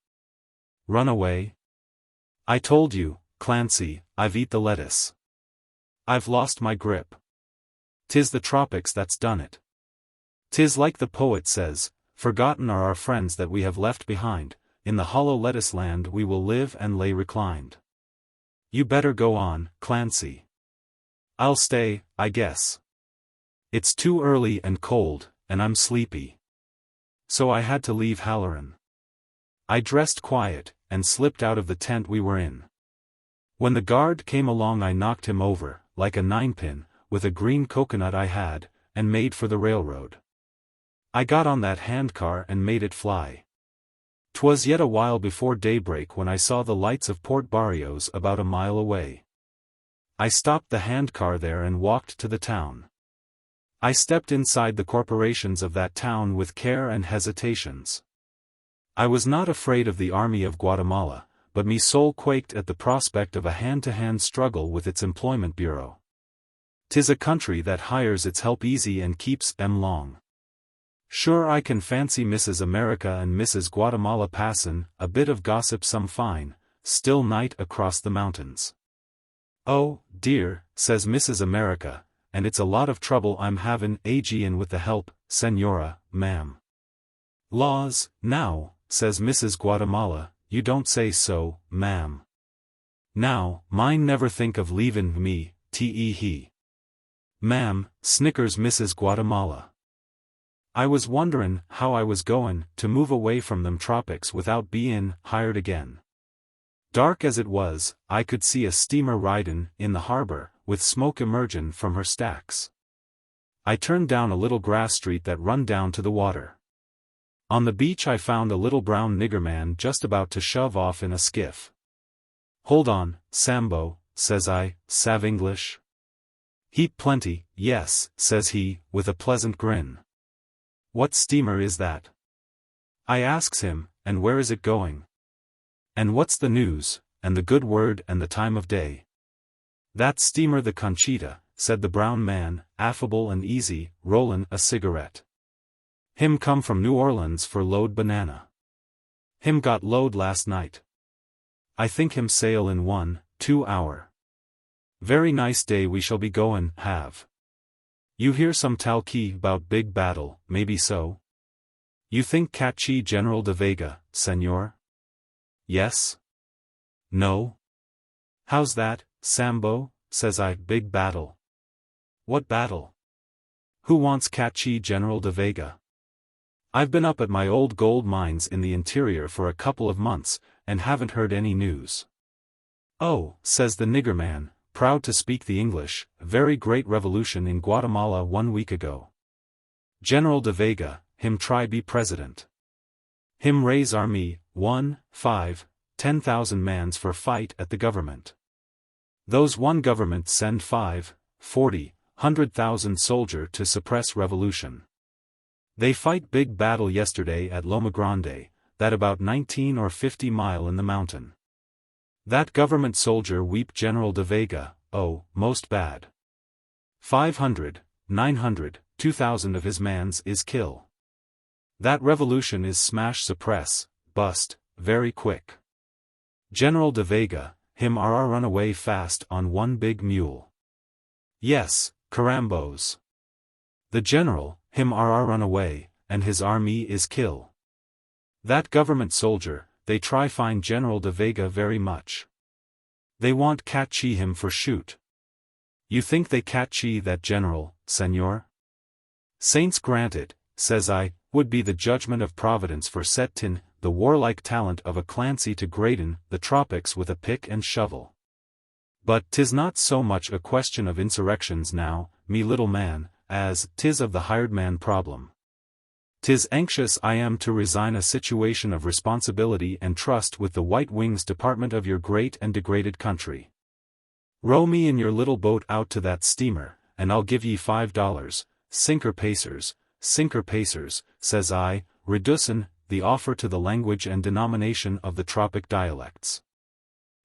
"Run away?" "I told you, Clancy, I've eat the lettuce. I've lost my grip. 'Tis the tropics that's done it. 'Tis like the poet says, 'Forgotten are our friends that we have left behind, in the hollow lettuce land we will live and lay reclined.' You better go on, Clancy." "I'll stay, I guess. It's too early and cold, and I'm sleepy." So I had to leave Halloran. I dressed quiet, and slipped out of the tent we were in. When the guard came along I knocked him over, like a 9-pin, with a green coconut I had, and made for the railroad. I got on that handcar and made it fly. 'Twas yet a while before daybreak when I saw the lights of Port Barrios about a mile away. I stopped the handcar there and walked to the town. I stepped inside the corporations of that town with care and hesitations. I was not afraid of the army of Guatemala, but me soul quaked at the prospect of a hand-to-hand struggle with its employment bureau. 'Tis a country that hires its help easy and keeps 'em long. Sure I can fancy Mrs. America and Mrs. Guatemala passin' a bit of gossip some fine, still night across the mountains. "Oh, dear," says Mrs. America, and it's a lot of trouble I'm havin' agin with the help, Senora, ma'am. Laws, now, says Mrs. Guatemala, you don't say so, ma'am. Now, mine never think of leavin' me, he. Ma'am, snickers Mrs. Guatemala. I was wonderin' how I was goin' to move away from them tropics without bein' hired again. Dark as it was, I could see a steamer ridin' in the harbor, with smoke emergin' from her stacks. I turned down a little grass street that run down to the water. On the beach I found a little brown nigger man just about to shove off in a skiff. Hold on, Sambo, says I, sav English? Heap plenty, yes, says he, with a pleasant grin. What steamer is that? I asks him, and where is it going? And what's the news, and the good word and the time of day? That steamer the Conchita, said the brown man, affable and easy, rollin' a cigarette. Him come from New Orleans for load banana. Him got load last night. I think him sail in 1-2 hour. Very nice day we shall be goin' have. You hear some talkie bout big battle, maybe so? You think catchee General de Vega, senor? Yes? No? How's that, Sambo, says I, big battle. What battle? Who wants catchee General de Vega? I've been up at my old gold mines in the interior for a couple of months, and haven't heard any news. Oh, says the nigger man, proud to speak the English, very great revolution in Guatemala 1 week ago. General de Vega, him try be president. Him raise army, 10,000 mans for fight at the government. Those one government send 100,000 soldier to suppress revolution. They fight big battle yesterday at Loma Grande, that about 19 or 50 mile in the mountain. That government soldier weep General de Vega, oh, most bad. 500, 900, 2,000 of his mans is kill. That revolution is smash suppress, bust, very quick. General de Vega, him run away fast on one big mule. Yes, carambos. The general, him run away, and his army is kill. That government soldier, they try find General de Vega very much. They want catchee him for shoot. You think they catchee that general, senor? Saints grant it, says I, would be the judgment of Providence for settin' the warlike talent of a Clancy to gradin' the tropics with a pick and shovel. But 'tis not so much a question of insurrections now, me little man, as 'tis of the hired man problem. 'Tis anxious I am to resign a situation of responsibility and trust with the White Wings Department of your great and degraded country. Row me in your little boat out to that steamer, and I'll give ye $5, sinker pacers, says I, reducin' the offer to the language and denomination of the tropic dialects.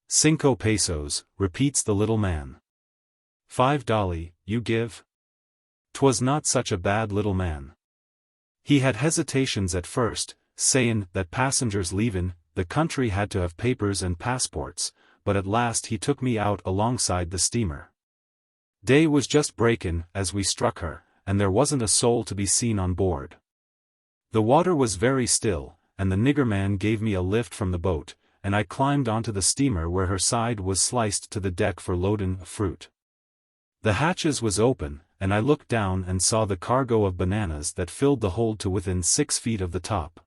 5 pesos, repeats the little man. $5, you give? 'Twas not such a bad little man. He had hesitations at first, sayin' that passengers leavin' the country had to have papers and passports, but at last he took me out alongside the steamer. Day was just breakin' as we struck her, and there wasn't a soul to be seen on board. The water was very still, and the nigger man gave me a lift from the boat, and I climbed onto the steamer where her side was sliced to the deck for loadin' fruit. The hatches was open, and I looked down and saw the cargo of bananas that filled the hold to within 6 feet of the top.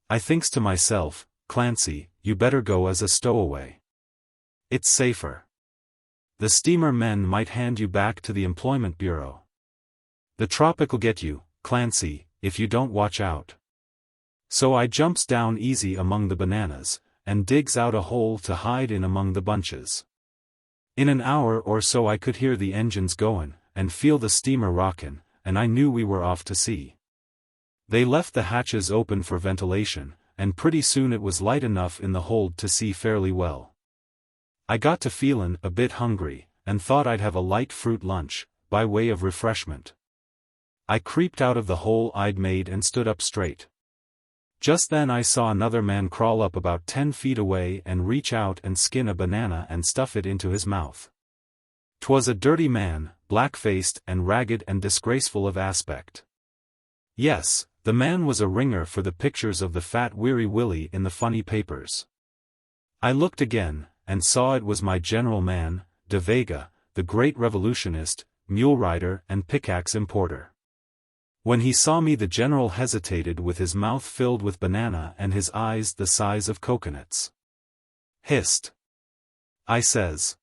I thinks to myself, Clancy, you better go as a stowaway. It's safer. The steamer men might hand you back to the Employment Bureau. The tropic'll get you, Clancy, if you don't watch out. So I jumps down easy among the bananas, and digs out a hole to hide in among the bunches. In an hour or so I could hear the engines goin', and feel the steamer rockin', and I knew we were off to sea. They left the hatches open for ventilation, and pretty soon it was light enough in the hold to see fairly well. I got to feelin' a bit hungry, and thought I'd have a light fruit lunch, by way of refreshment. I creeped out of the hole I'd made and stood up straight. Just then I saw another man crawl up about 10 feet away and reach out and skin a banana and stuff it into his mouth. 'Twas a dirty man, black-faced and ragged and disgraceful of aspect. Yes, the man was a ringer for the pictures of the fat Weary Willie in the funny papers. I looked again, and saw it was my general man, De Vega, the great revolutionist, mule rider and pickaxe importer. When he saw me the general hesitated with his mouth filled with banana and his eyes the size of coconuts. "Hist!" I says.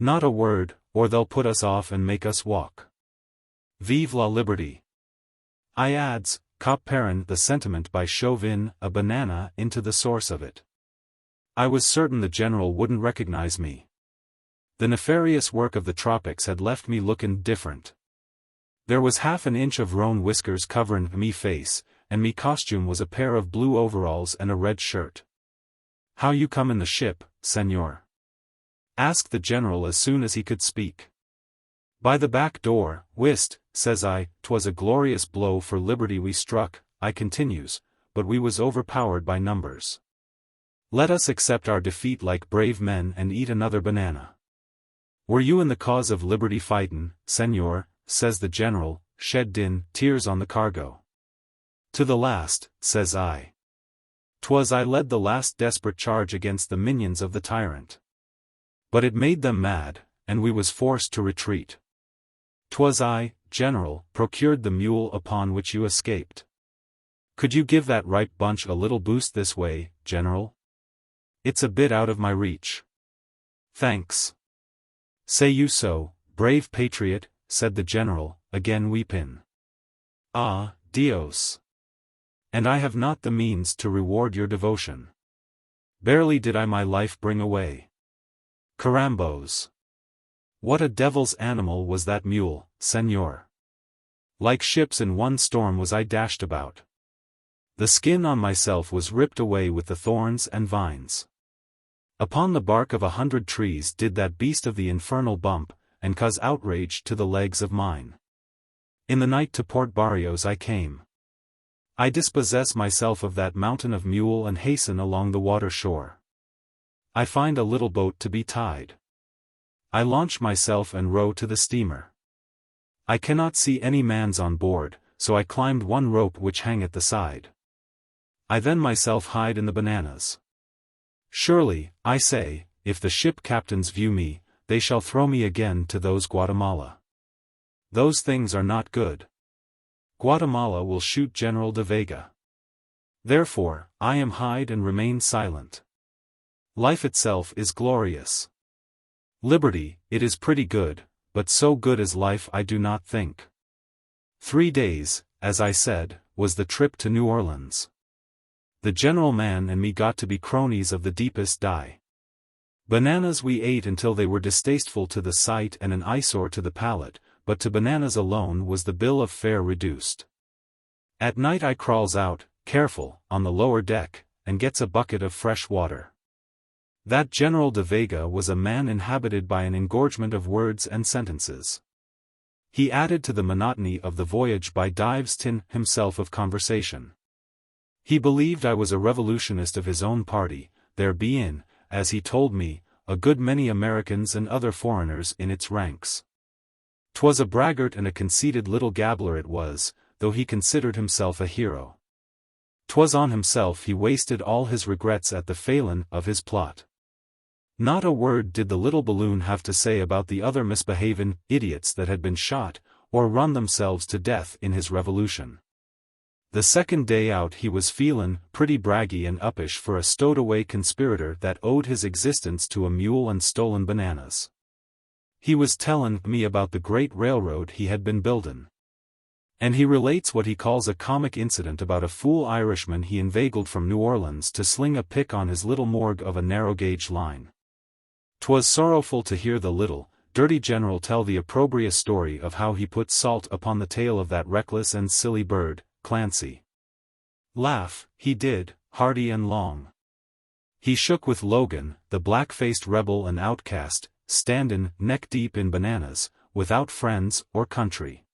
"Not a word, or they'll put us off and make us walk. Vive la liberté." I adds, comparing the sentiment by Chauvin, a banana, into the source of it. I was certain the general wouldn't recognize me. The nefarious work of the tropics had left me looking different. There was half an inch of roan whiskers covering me face, and me costume was a pair of blue overalls and a red shirt. "How you come in the ship, senor?" asked the general as soon as he could speak. "By the back door, whist," says I. "'Twas a glorious blow for liberty we struck," I continues, "but we was overpowered by numbers. Let us accept our defeat like brave men and eat another banana." "Were you in the cause of liberty fightin', senor?" says the general, shedding tears on the cargo. "To the last," says I. "'Twas I led the last desperate charge against the minions of the tyrant. But it made them mad, and we was forced to retreat. 'Twas I, general, procured the mule upon which you escaped. Could you give that ripe bunch a little boost this way, general? It's a bit out of my reach." "Thanks." "Say you so, brave patriot," said the general, again weeping. "Ah, Dios! And I have not the means to reward your devotion. Barely did I my life bring away. Carambos! What a devil's animal was that mule, senor! Like ships in one storm was I dashed about. The skin on myself was ripped away with the thorns and vines. Upon the bark of 100 trees did that beast of the infernal bump, and cause outrage to the legs of mine. In the night to Port Barrios I came. I dispossess myself of that mountain of mule and hasten along the water shore. I find a little boat to be tied. I launch myself and row to the steamer. I cannot see any mans on board, so I climbed one rope which hang at the side. I then myself hide in the bananas. Surely, I say, if the ship captains view me, they shall throw me again to those Guatemala. Those things are not good. Guatemala will shoot General de Vega. Therefore, I am hide and remain silent. Life itself is glorious. Liberty, it is pretty good, but so good as life I do not think. 3 days, as I said, was the trip to New Orleans. The general man and me got to be cronies of the deepest dye. Bananas we ate until they were distasteful to the sight and an eyesore to the palate, but to bananas alone was the bill of fare reduced. At night I crawls out, careful, on the lower deck, and gets a bucket of fresh water. That General de Vega was a man inhabited by an engorgement of words and sentences. He added to the monotony of the voyage by divesting himself of conversation. He believed I was a revolutionist of his own party, there being, as he told me, a good many Americans and other foreigners in its ranks. 'Twas a braggart and a conceited little gabbler it was, though he considered himself a hero. 'Twas on himself he wasted all his regrets at the failin' of his plot. Not a word did the little balloon have to say about the other misbehavin' idiots that had been shot, or run themselves to death in his revolution. The second day out he was feelin' pretty braggy and uppish for a stowed-away conspirator that owed his existence to a mule and stolen bananas. He was tellin' me about the great railroad he had been buildin'. And he relates what he calls a comic incident about a fool Irishman he inveigled from New Orleans to sling a pick on his little morgue of a narrow-gauge line. 'Twas sorrowful to hear the little, dirty general tell the opprobrious story of how he put salt upon the tail of that reckless and silly bird, Clancy. Laugh, he did, hearty and long. He shook with Logan, the black-faced rebel and outcast, standin' neck-deep in bananas, without friends or country.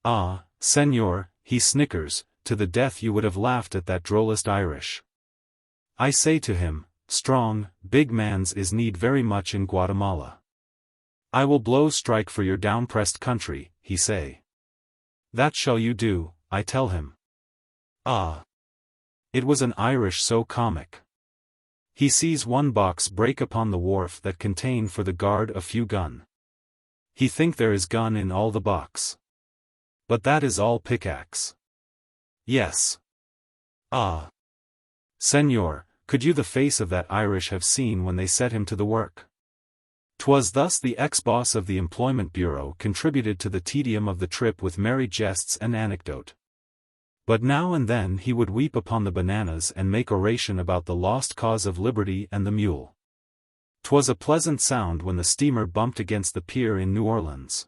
Ah, senor, he snickers, to the death you would have laughed at that drollest Irish. I say to him, strong, big mans is need very much in Guatemala. I will blow strike for your down-pressed country, he say. That shall you do, I tell him. Ah! It was an Irish so comic. He sees one box break upon the wharf that contain for the guard a few gun. He think there is gun in all the box. But that is all pickaxe. Yes. Ah! Senor, could you the face of that Irish have seen when they set him to the work? 'Twas thus the ex-boss of the Employment Bureau contributed to the tedium of the trip with merry jests and anecdote. But now and then he would weep upon the bananas and make oration about the lost cause of liberty and the mule. 'Twas a pleasant sound when the steamer bumped against the pier in New Orleans.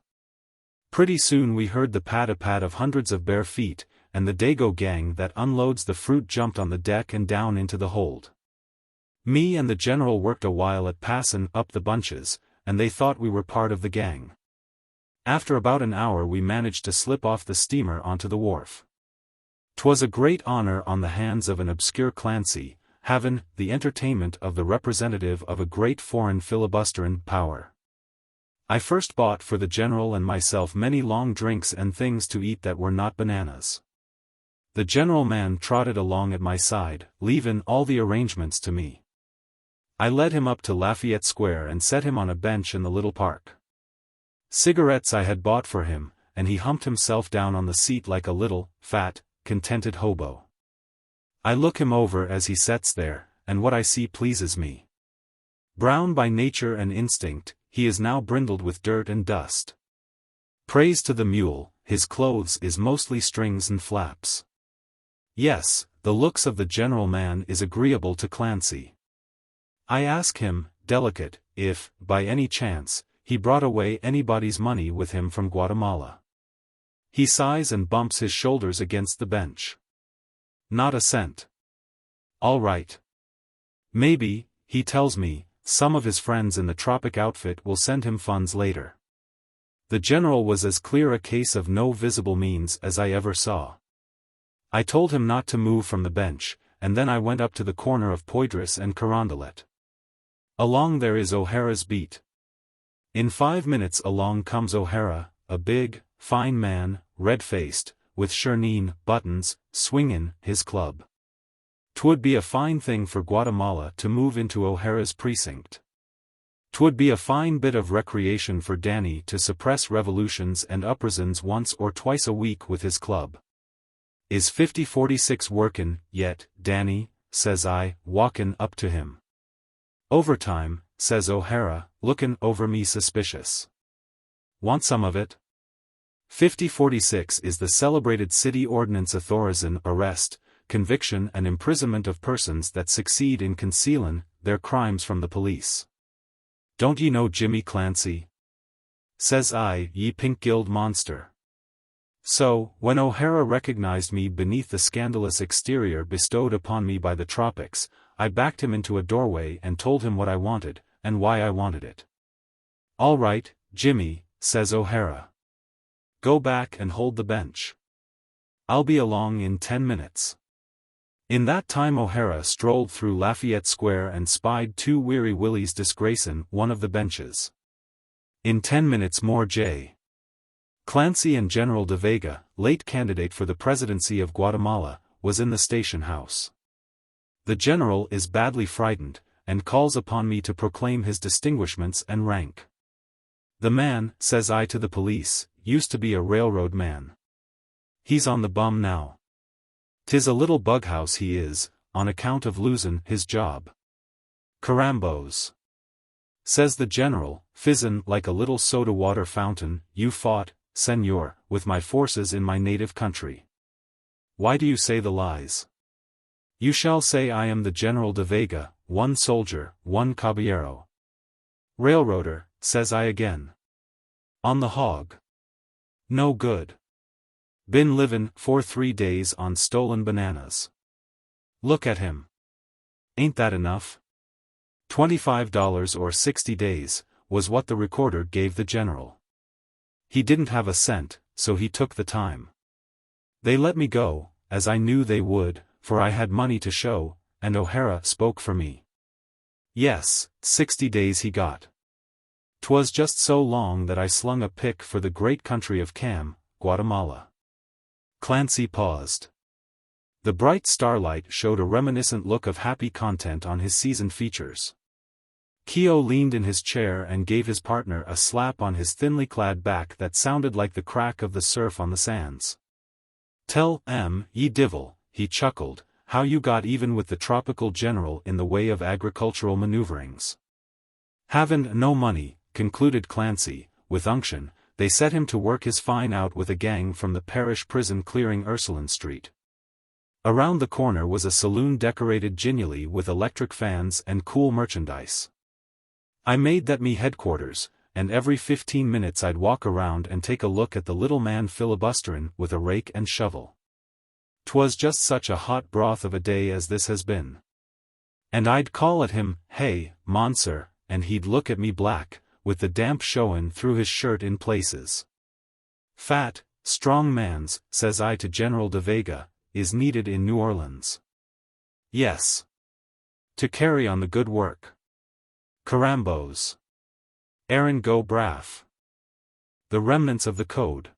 Pretty soon we heard the pat-a-pat of hundreds of bare feet, and the Dago gang that unloads the fruit jumped on the deck and down into the hold. Me and the general worked a while at passin' up the bunches, and they thought we were part of the gang. After about an hour we managed to slip off the steamer onto the wharf. 'Twas a great honor on the hands of an obscure Clancy, havin' the entertainment of the representative of a great foreign filibusterin' power. I first bought for the general and myself many long drinks and things to eat that were not bananas. The general man trotted along at my side, leavin' all the arrangements to me. I led him up to Lafayette Square and set him on a bench in the little park. Cigarettes I had bought for him, and he humped himself down on the seat like a little, fat, contented hobo. I look him over as he sets there, and what I see pleases me. Brown by nature and instinct, he is now brindled with dirt and dust. Praise to the mule, his clothes is mostly strings and flaps. Yes, the looks of the general man is agreeable to Clancy. I ask him, delicate, if, by any chance, he brought away anybody's money with him from Guatemala. He sighs and bumps his shoulders against the bench. Not a cent. All right. Maybe, he tells me, some of his friends in the tropic outfit will send him funds later. The general was as clear a case of no visible means as I ever saw. I told him not to move from the bench, and then I went up to the corner of Poydras and Carondelet. Along there is O'Hara's beat. In 5 minutes along comes O'Hara, a big, fine man, red-faced, with shireen buttons, swingin' his club. 'Twould be a fine thing for Guatemala to move into O'Hara's precinct. 'Twould be a fine bit of recreation for Danny to suppress revolutions and uprisings once or twice a week with his club. Is 5046 workin' yet, Danny? Says I, walkin' up to him. Overtime, says O'Hara, lookin' over me suspicious. Want some of it? 5046 is the celebrated city ordnance authorizin' arrest, conviction and imprisonment of persons that succeed in concealin' their crimes from the police. Don't ye know Jimmy Clancy? Says I, ye pink-gilled monster. So, when O'Hara recognized me beneath the scandalous exterior bestowed upon me by the tropics, I backed him into a doorway and told him what I wanted, and why I wanted it. All right, Jimmy, says O'Hara. Go back and hold the bench. I'll be along in 10 minutes. In that time O'Hara strolled through Lafayette Square and spied 2 weary willies disgracin' one of the benches. In 10 minutes more J. Clancy and General de Vega, late candidate for the presidency of Guatemala, was in the station house. The general is badly frightened, and calls upon me to proclaim his distinguishments and rank. The man, says I to the police, used to be a railroad man. He's on the bum now. 'Tis a little bughouse he is, on account of losin' his job. Carambos. Says the general, fizzin' like a little soda water fountain, you fought, senor, with my forces in my native country. Why do you say the lies? You shall say I am the General de Vega, one soldier, one caballero. Railroader, says I again. On the hog. No good. Been livin' for 3 days on stolen bananas. Look at him. Ain't that enough? $25 or 60 days, was what the recorder gave the general. He didn't have a cent, so he took the time. They let me go, as I knew they would, for I had money to show, and O'Hara spoke for me. Yes, 60 days he got. 'Twas just so long that I slung a pick for the great country of Cam, Guatemala. Clancy paused. The bright starlight showed a reminiscent look of happy content on his seasoned features. Keo leaned in his chair and gave his partner a slap on his thinly clad back that sounded like the crack of the surf on the sands. "Tell ye divil," he chuckled, "how you got even with the tropical general in the way of agricultural maneuverings." "Haven't no money," concluded Clancy, with unction. They set him to work his fine out with a gang from the parish prison clearing Ursuline Street. Around the corner was a saloon decorated genially with electric fans and cool merchandise. I made that me headquarters, and every 15 minutes I'd walk around and take a look at the little man filibusterin' with a rake and shovel. 'Twas just such a hot broth of a day as this has been. And I'd call at him, "Hey, Monsieur," and he'd look at me black, with the damp showin' through his shirt in places. "Fat, strong mans," says I to General de Vega, "is needed in New Orleans. Yes. To carry on the good work. Carambos. Aaron go braff. The remnants of the code."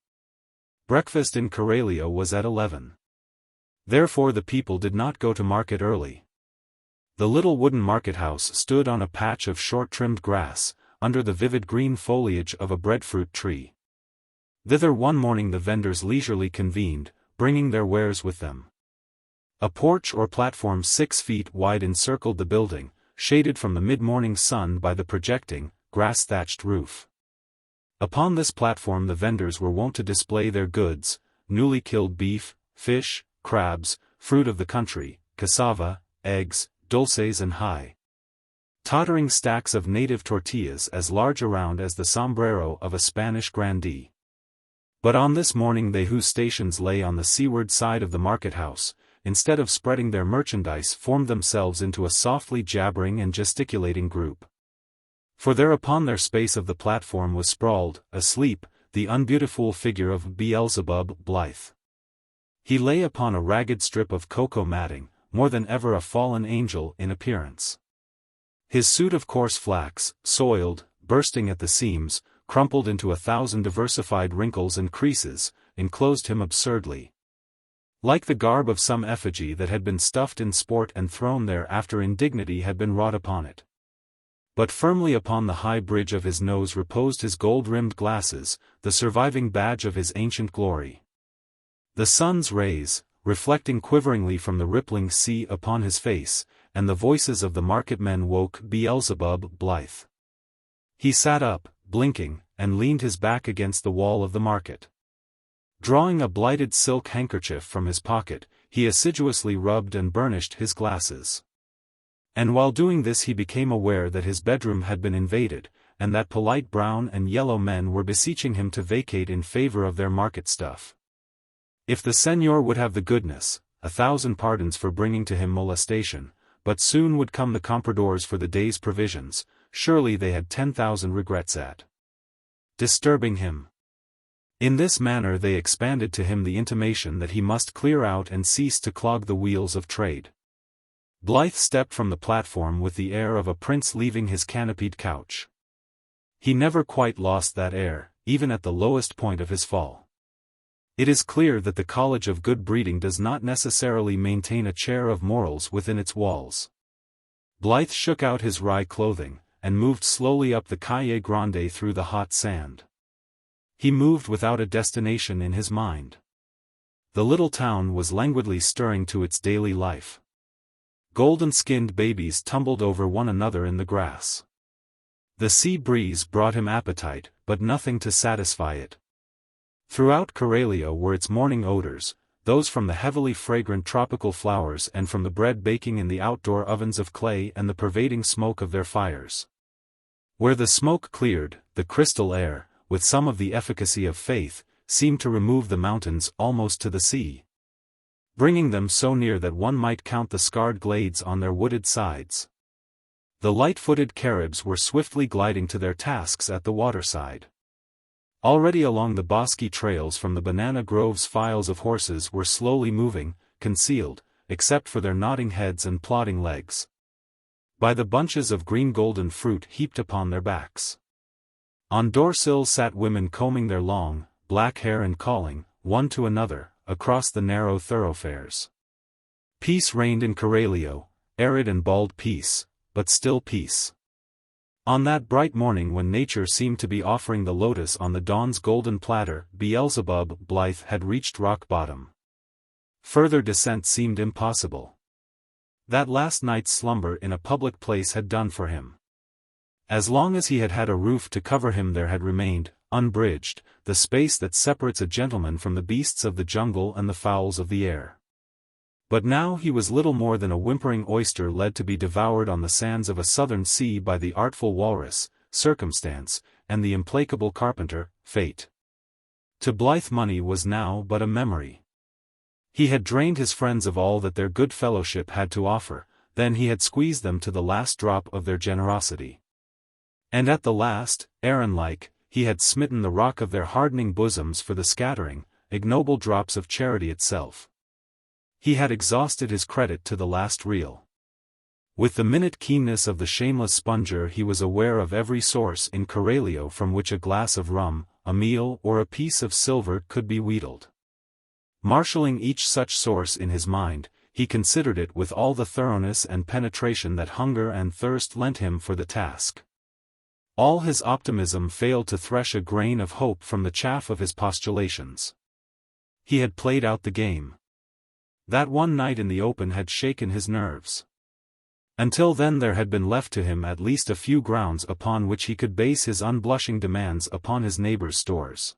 Breakfast in Corralio was at 11. Therefore the people did not go to market early. The little wooden market house stood on a patch of short-trimmed grass, under the vivid green foliage of a breadfruit tree. Thither one morning the vendors leisurely convened, bringing their wares with them. A porch or platform 6 feet wide encircled the building, shaded from the mid-morning sun by the projecting, grass-thatched roof. Upon this platform the vendors were wont to display their goods: newly killed beef, fish, crabs, fruit of the country, cassava, eggs, dulces and high tottering stacks of native tortillas as large around as the sombrero of a Spanish grandee. But on this morning they whose stations lay on the seaward side of the market house, instead of spreading their merchandise, formed themselves into a softly jabbering and gesticulating group. For there upon their space of the platform was sprawled, asleep, the unbeautiful figure of Beelzebub Blythe. He lay upon a ragged strip of cocoa matting, more than ever a fallen angel in appearance. His suit of coarse flax, soiled, bursting at the seams, crumpled into 1,000 diversified wrinkles and creases, enclosed him absurdly. Like the garb of some effigy that had been stuffed in sport and thrown there after indignity had been wrought upon it. But firmly upon the high bridge of his nose reposed his gold-rimmed glasses, the surviving badge of his ancient glory. The sun's rays, reflecting quiveringly from the rippling sea upon his face, and the voices of the marketmen woke Beelzebub Blythe. He sat up, blinking, and leaned his back against the wall of the market. Drawing a blighted silk handkerchief from his pocket, he assiduously rubbed and burnished his glasses. And while doing this he became aware that his bedroom had been invaded, and that polite brown and yellow men were beseeching him to vacate in favor of their market stuff. If the senor would have the goodness, 1,000 pardons for bringing to him molestation, but soon would come the compradors for the day's provisions, surely they had 10,000 regrets at disturbing him. In this manner they expanded to him the intimation that he must clear out and cease to clog the wheels of trade. Blythe stepped from the platform with the air of a prince leaving his canopied couch. He never quite lost that air, even at the lowest point of his fall. It is clear that the College of Good Breeding does not necessarily maintain a chair of morals within its walls. Blythe shook out his wry clothing, and moved slowly up the Calle Grande through the hot sand. He moved without a destination in his mind. The little town was languidly stirring to its daily life. Golden-skinned babies tumbled over one another in the grass. The sea breeze brought him appetite, but nothing to satisfy it. Throughout Corralio were its morning odors, those from the heavily fragrant tropical flowers and from the bread baking in the outdoor ovens of clay and the pervading smoke of their fires. Where the smoke cleared, the crystal air, with some of the efficacy of faith, seemed to remove the mountains almost to the sea, bringing them so near that one might count the scarred glades on their wooded sides. The light-footed Caribs were swiftly gliding to their tasks at the waterside. Already along the bosky trails from the banana groves files of horses were slowly moving, concealed, except for their nodding heads and plodding legs, by the bunches of green golden fruit heaped upon their backs. On doorsills sat women combing their long, black hair and calling, one to another, across the narrow thoroughfares. Peace reigned in Coralio, arid and bald peace, but still peace. On that bright morning when nature seemed to be offering the lotus on the dawn's golden platter, Beelzebub Blythe had reached rock bottom. Further descent seemed impossible. That last night's slumber in a public place had done for him. As long as he had had a roof to cover him, there had remained, unbridged, the space that separates a gentleman from the beasts of the jungle and the fowls of the air. But now he was little more than a whimpering oyster led to be devoured on the sands of a southern sea by the artful walrus, circumstance, and the implacable carpenter, fate. To Blythe money was now but a memory. He had drained his friends of all that their good fellowship had to offer, then he had squeezed them to the last drop of their generosity. And at the last, Aaron-like, he had smitten the rock of their hardening bosoms for the scattering, ignoble drops of charity itself. He had exhausted his credit to the last reel. With the minute keenness of the shameless sponger, he was aware of every source in Coralio from which a glass of rum, a meal or a piece of silver could be wheedled. Marshalling each such source in his mind, he considered it with all the thoroughness and penetration that hunger and thirst lent him for the task. All his optimism failed to thresh a grain of hope from the chaff of his postulations. He had played out the game. That one night in the open had shaken his nerves. Until then there had been left to him at least a few grounds upon which he could base his unblushing demands upon his neighbor's stores.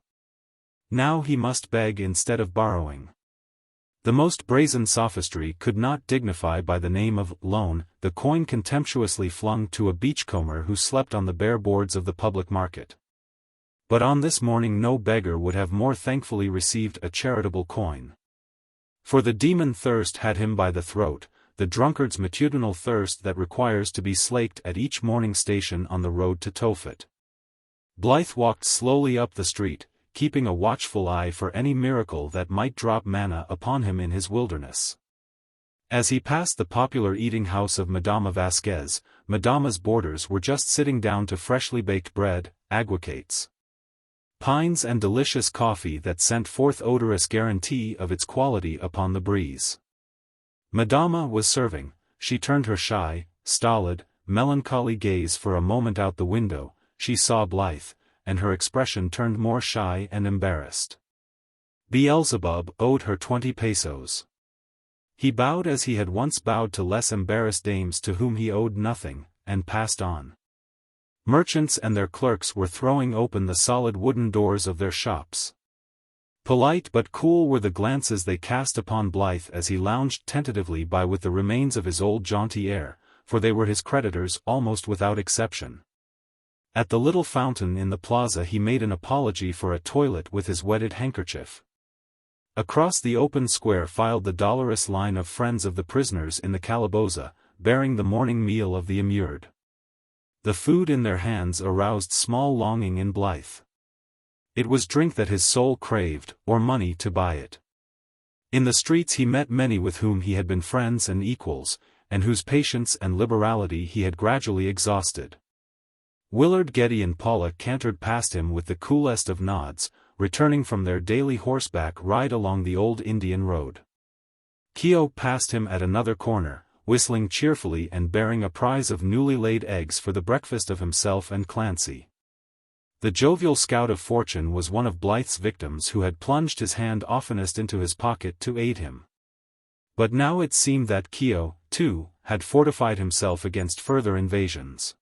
Now he must beg instead of borrowing. The most brazen sophistry could not dignify by the name of loan the coin contemptuously flung to a beachcomber who slept on the bare boards of the public market. But on this morning no beggar would have more thankfully received a charitable coin. For the demon thirst had him by the throat, the drunkard's matutinal thirst that requires to be slaked at each morning station on the road to Tophet. Blythe walked slowly up the street, keeping a watchful eye for any miracle that might drop manna upon him in his wilderness. As he passed the popular eating house of Madama Vasquez, Madama's boarders were just sitting down to freshly baked bread, aguacates, pines and delicious coffee that sent forth odorous guarantee of its quality upon the breeze. Madama was serving. She turned her shy, stolid, melancholy gaze for a moment out the window. She saw Blythe, and her expression turned more shy and embarrassed. Beelzebub owed her 20 pesos. He bowed as he had once bowed to less embarrassed dames to whom he owed nothing, and passed on. Merchants and their clerks were throwing open the solid wooden doors of their shops. Polite but cool were the glances they cast upon Blythe as he lounged tentatively by with the remains of his old jaunty air, for they were his creditors almost without exception. At the little fountain in the plaza he made an apology for a toilet with his wetted handkerchief. Across the open square filed the dolorous line of friends of the prisoners in the calaboza, bearing the morning meal of the immured. The food in their hands aroused small longing in Blythe. It was drink that his soul craved, or money to buy it. In the streets he met many with whom he had been friends and equals, and whose patience and liberality he had gradually exhausted. Willard, Getty and Paula cantered past him with the coolest of nods, returning from their daily horseback ride along the old Indian road. Keogh passed him at another corner, whistling cheerfully and bearing a prize of newly laid eggs for the breakfast of himself and Clancy. The jovial scout of fortune was one of Blythe's victims who had plunged his hand oftenest into his pocket to aid him. But now it seemed that Keogh, too, had fortified himself against further invasions.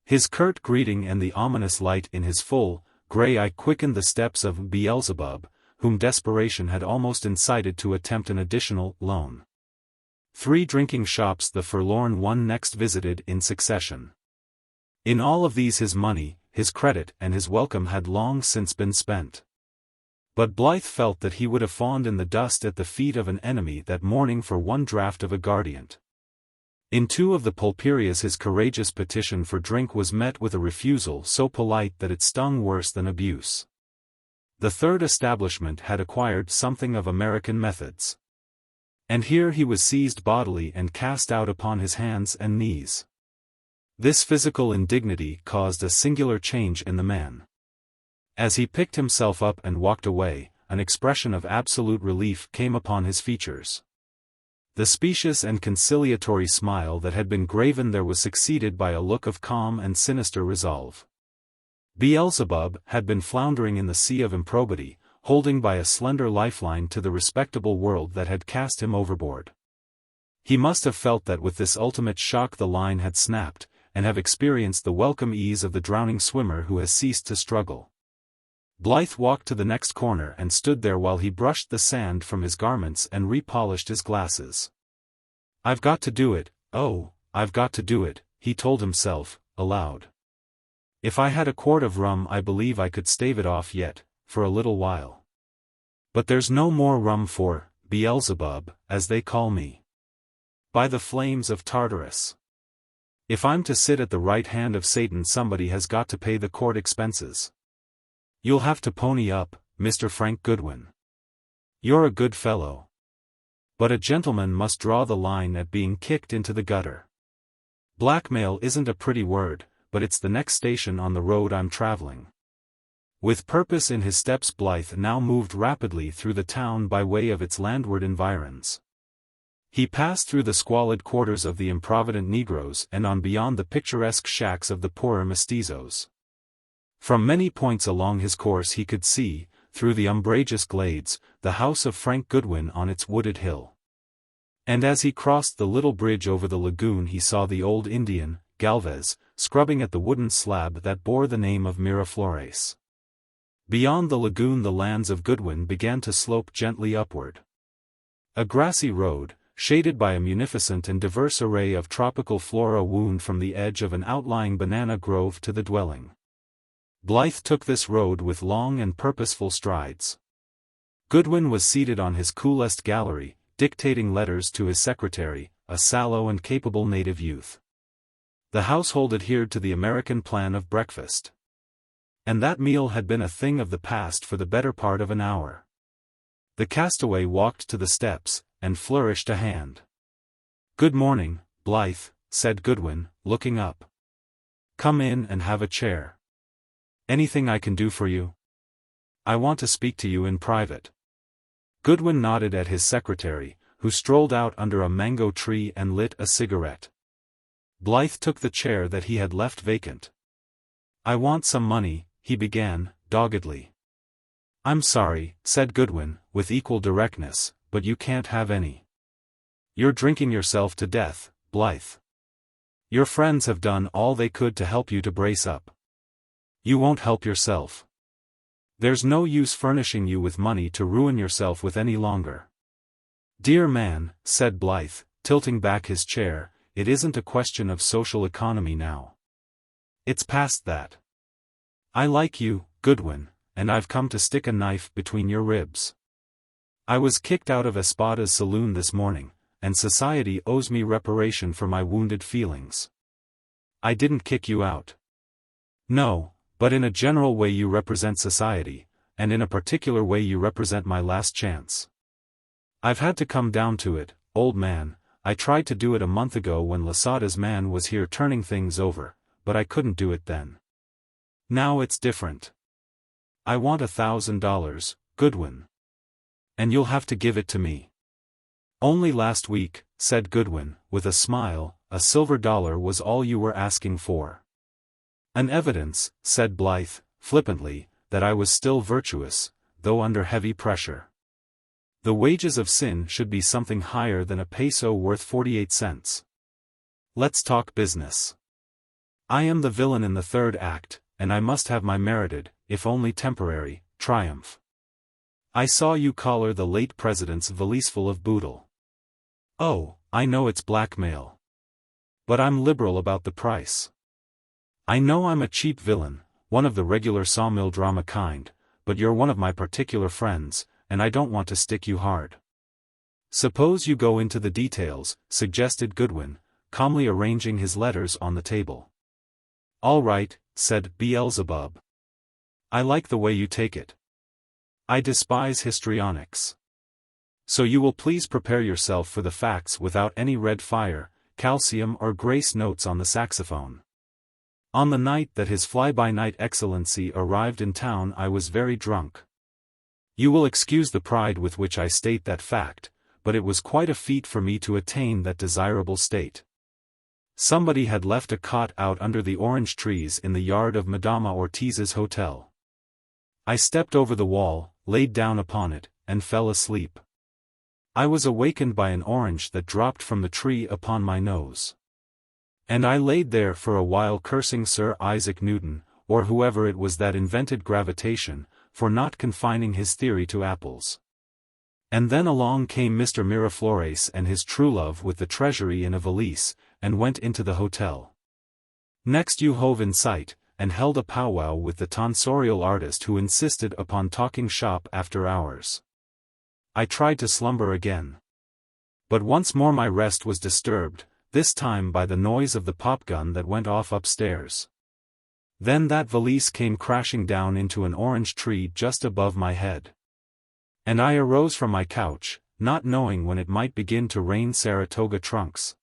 His curt greeting and the ominous light in his full, grey eye quickened the steps of Beelzebub, whom desperation had almost incited to attempt an additional loan. 3 drinking shops the forlorn one next visited in succession. In all of these his money, his credit and his welcome had long since been spent. But Blythe felt that he would have fawned in the dust at the feet of an enemy that morning for one draught of aguardiente. In 2 of the pulperias his courageous petition for drink was met with a refusal so polite that it stung worse than abuse. The 3rd establishment had acquired something of American methods. And here he was seized bodily and cast out upon his hands and knees. This physical indignity caused a singular change in the man. As he picked himself up and walked away, an expression of absolute relief came upon his features. The specious and conciliatory smile that had been graven there was succeeded by a look of calm and sinister resolve. Beelzebub had been floundering in the sea of improbity, holding by a slender lifeline to the respectable world that had cast him overboard. He must have felt that with this ultimate shock the line had snapped, and have experienced the welcome ease of the drowning swimmer who has ceased to struggle. Blythe walked to the next corner and stood there while he brushed the sand from his garments and repolished his glasses. "I've got to do it, oh, I've got to do it," he told himself, aloud. "If I had a quart of rum I believe I could stave it off yet, for a little while. But there's no more rum for Beelzebub, as they call me. By the flames of Tartarus. If I'm to sit at the right hand of Satan somebody has got to pay the court expenses. You'll have to pony up, Mr. Frank Goodwin. You're a good fellow. But a gentleman must draw the line at being kicked into the gutter. Blackmail isn't a pretty word, but it's the next station on the road I'm traveling." With purpose in his steps Blythe now moved rapidly through the town by way of its landward environs. He passed through the squalid quarters of the improvident Negroes and on beyond the picturesque shacks of the poorer mestizos. From many points along his course he could see, through the umbrageous glades, the house of Frank Goodwin on its wooded hill. And as he crossed the little bridge over the lagoon he saw the old Indian, Galvez, scrubbing at the wooden slab that bore the name of Miraflores. Beyond the lagoon the lands of Goodwin began to slope gently upward. A grassy road, shaded by a munificent and diverse array of tropical flora wound from the edge of an outlying banana grove to the dwelling. Blythe took this road with long and purposeful strides. Goodwin was seated on his coolest gallery, dictating letters to his secretary, a sallow and capable native youth. The household adhered to the American plan of breakfast. And that meal had been a thing of the past for the better part of an hour. The castaway walked to the steps, and flourished a hand. "Good morning, Blythe," said Goodwin, looking up. "Come in and have a chair. Anything I can do for you? I want to speak to you in private." Goodwin nodded at his secretary, who strolled out under a mango tree and lit a cigarette. Blythe took the chair that he had left vacant. "I want some money," he began, doggedly. "I'm sorry," said Goodwin, with equal directness, "but you can't have any. You're drinking yourself to death, Blythe. Your friends have done all they could to help you to brace up. You won't help yourself. There's no use furnishing you with money to ruin yourself with any longer." "Dear man," said Blythe, tilting back his chair, "it isn't a question of social economy now. It's past that. I like you, Goodwin, and I've come to stick a knife between your ribs. I was kicked out of Espada's saloon this morning, and society owes me reparation for my wounded feelings. I didn't kick you out. No, but in a general way you represent society, and in a particular way you represent my last chance. I've had to come down to it, old man. I tried to do it a month ago when Lasada's man was here turning things over, but I couldn't do it then. Now it's different. I want $1,000, Goodwin. And you'll have to give it to me." "Only last week," said Goodwin, with a smile, "a silver dollar was all you were asking for." "An evidence," said Blythe, flippantly, "that I was still virtuous, though under heavy pressure. The wages of sin should be something higher than a peso worth 48 cents. Let's talk business. I am the villain in the third act, and I must have my merited, if only temporary, triumph. I saw you collar the late president's valise full of boodle. Oh, I know it's blackmail. But I'm liberal about the price. I know I'm a cheap villain, one of the regular sawmill drama kind, but you're one of my particular friends, and I don't want to stick you hard. Suppose you go into the details," suggested Goodwin, calmly arranging his letters on the table. "All right," said Beelzebub. "I like the way you take it. I despise histrionics. So you will please prepare yourself for the facts without any red fire, calcium or grace notes on the saxophone." On the night that His Fly-by-Night Excellency arrived in town I was very drunk. You will excuse the pride with which I state that fact, but it was quite a feat for me to attain that desirable state. Somebody had left a cot out under the orange trees in the yard of Madama Ortiz's hotel. I stepped over the wall, laid down upon it, and fell asleep. I was awakened by an orange that dropped from the tree upon my nose. And I laid there for a while cursing Sir Isaac Newton, or whoever it was that invented gravitation, for not confining his theory to apples. And then along came Mr. Miraflores and his true love with the treasury in a valise, and went into the hotel. Next you hove in sight, and held a powwow with the tonsorial artist who insisted upon talking shop after hours. I tried to slumber again. But once more my rest was disturbed, this time by the noise of the pop-gun that went off upstairs. Then that valise came crashing down into an orange tree just above my head. And I arose from my couch, not knowing when it might begin to rain Saratoga trunks.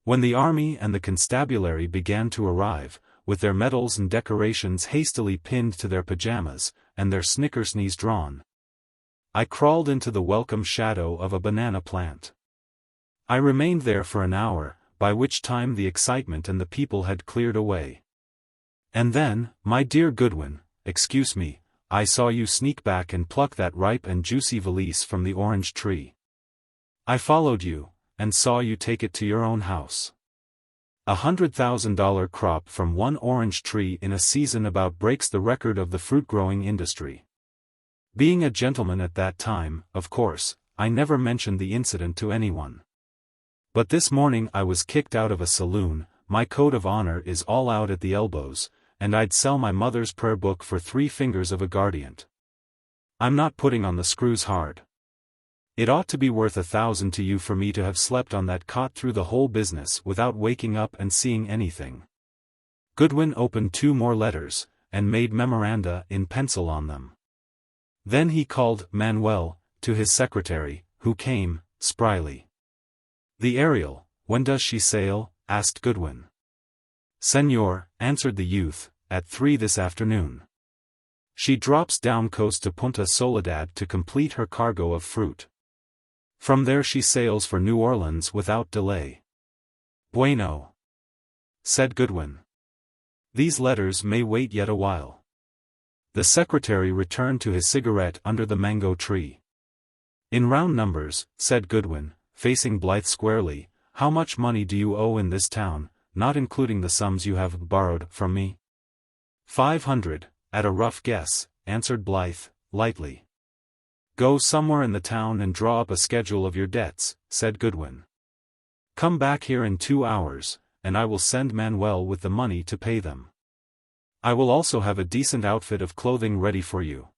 When the army and the constabulary began to arrive, with their medals and decorations hastily pinned to their pajamas, and their snickersnees drawn, I crawled into the welcome shadow of a banana plant. I remained there for an hour, by which time the excitement and the people had cleared away. And then, my dear Goodwin, excuse me, I saw you sneak back and pluck that ripe and juicy valise from the orange tree. I followed you, and saw you take it to your own house. $100,000 crop from one orange tree in a season about breaks the record of the fruit-growing industry. Being a gentleman at that time, of course, I never mentioned the incident to anyone. But this morning I was kicked out of a saloon, my code of honor is all out at the elbows, and I'd sell my mother's prayer book for 3 fingers of a guardian. I'm not putting on the screws hard. It ought to be worth 1,000 to you for me to have slept on that cot through the whole business without waking up and seeing anything. Goodwin opened 2 more letters, and made memoranda in pencil on them. Then he called Manuel to his secretary, who came, spryly. "The Ariel, when does she sail?" asked Goodwin. "Senor," answered the youth, "at 3 this afternoon. She drops down coast to Punta Soledad to complete her cargo of fruit. From there she sails for New Orleans without delay." "Bueno," said Goodwin. "These letters may wait yet a while." The secretary returned to his cigarette under the mango tree. "In round numbers," said Goodwin, facing Blythe squarely, "how much money do you owe in this town, not including the sums you have borrowed from me?" 500, at a rough guess," answered Blythe, lightly. "Go somewhere in the town and draw up a schedule of your debts," said Goodwin. "Come back here in 2 hours, and I will send Manuel with the money to pay them. I will also have a decent outfit of clothing ready for you.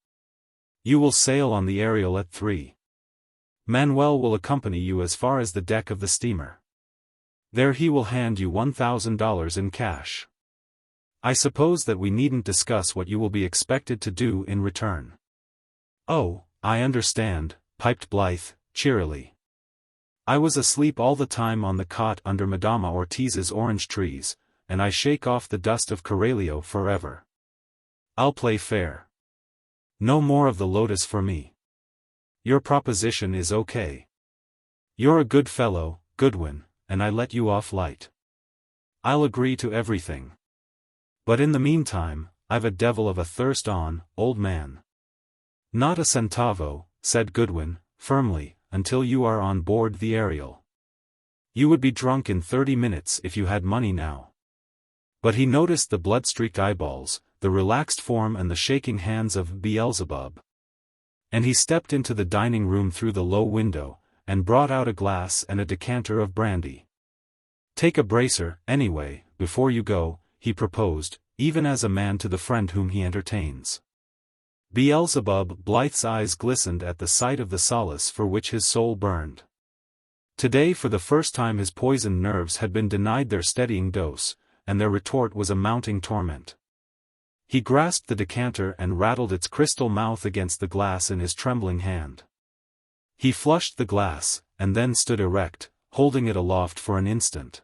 You will sail on the Ariel at 3. Manuel will accompany you as far as the deck of the steamer. There he will hand you $1,000 in cash. I suppose that we needn't discuss what you will be expected to do in return." "Oh, I understand," piped Blythe, cheerily. "I was asleep all the time on the cot under Madama Ortiz's orange trees, and I shake off the dust of Coralio forever. I'll play fair. No more of the Lotus for me. Your proposition is okay. You're a good fellow, Goodwin, and I let you off light. I'll agree to everything. But in the meantime, I've a devil of a thirst on, old man." "Not a centavo," said Goodwin, firmly, "until you are on board the Ariel. You would be drunk in 30 minutes if you had money now." But he noticed the blood-streaked eyeballs, the relaxed form and the shaking hands of Beelzebub. And he stepped into the dining room through the low window, and brought out a glass and a decanter of brandy. "Take a bracer, anyway, before you go," he proposed, even as a man to the friend whom he entertains. Beelzebub Blythe's eyes glistened at the sight of the solace for which his soul burned. Today for the first time his poisoned nerves had been denied their steadying dose, and their retort was a mounting torment. He grasped the decanter and rattled its crystal mouth against the glass in his trembling hand. He flushed the glass, and then stood erect, holding it aloft for an instant.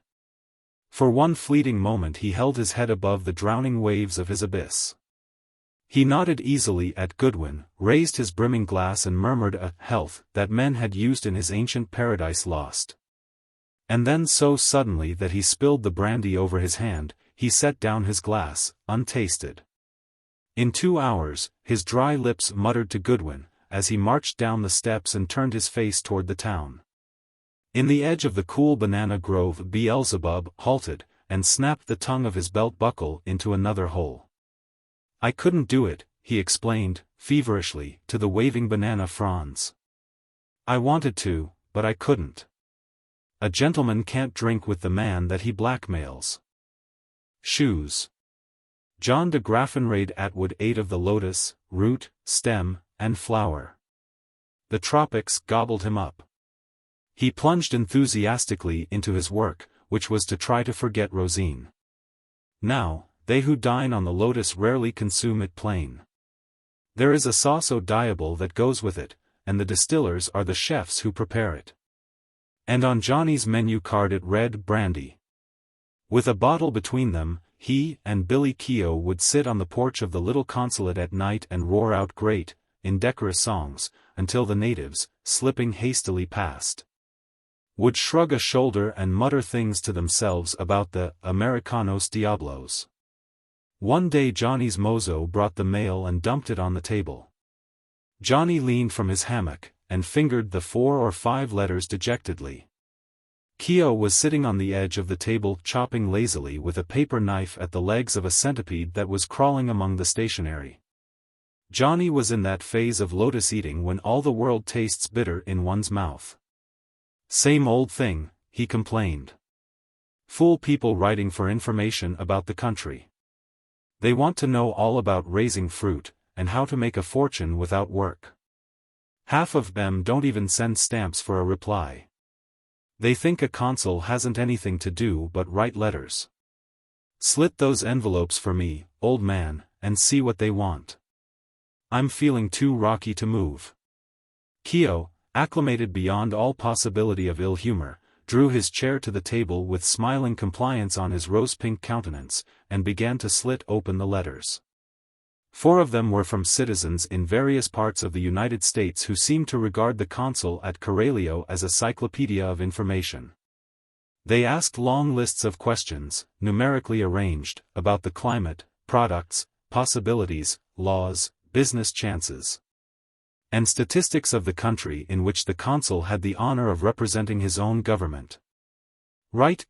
For one fleeting moment he held his head above the drowning waves of his abyss. He nodded easily at Goodwin, raised his brimming glass and murmured a health that men had used in his ancient paradise lost. And then so suddenly that he spilled the brandy over his hand, he set down his glass, untasted. In 2 hours, his dry lips muttered to Goodwin, as he marched down the steps and turned his face toward the town. In the edge of the cool banana grove Beelzebub halted, and snapped the tongue of his belt buckle into another hole. "I couldn't do it," he explained, feverishly, to the waving banana fronds. "I wanted to, but I couldn't. A gentleman can't drink with the man that he blackmails." Shoes. John de Graffenraid Atwood ate of the lotus, root, stem, and flower. The tropics gobbled him up. He plunged enthusiastically into his work, which was to try to forget Rosine. Now, they who dine on the lotus rarely consume it plain. There is a sauce diable that goes with it, and the distillers are the chefs who prepare it. And on Johnny's menu card it read brandy. With a bottle between them, he and Billy Keogh would sit on the porch of the little consulate at night and roar out great, indecorous songs, until the natives, slipping hastily past, would shrug a shoulder and mutter things to themselves about the Americanos Diablos. One day Johnny's mozo brought the mail and dumped it on the table. Johnny leaned from his hammock, and fingered the 4 or 5 letters dejectedly. Keogh was sitting on the edge of the table chopping lazily with a paper knife at the legs of a centipede that was crawling among the stationery. Johnny was in that phase of lotus eating when all the world tastes bitter in one's mouth. "Same old thing," he complained. "Fool people writing for information about the country. They want to know all about raising fruit, and how to make a fortune without work. Half of them don't even send stamps for a reply. They think a consul hasn't anything to do but write letters. Slit those envelopes for me, old man, and see what they want. I'm feeling too rocky to move." Keogh, acclimated beyond all possibility of ill humor, drew his chair to the table with smiling compliance on his rose-pink countenance, and began to slit open the letters. 4 of them were from citizens in various parts of the United States who seemed to regard the consul at Coralio as a cyclopedia of information. They asked long lists of questions, numerically arranged, about the climate, products, possibilities, laws, business chances, and statistics of the country in which the consul had the honor of representing his own government. "Write,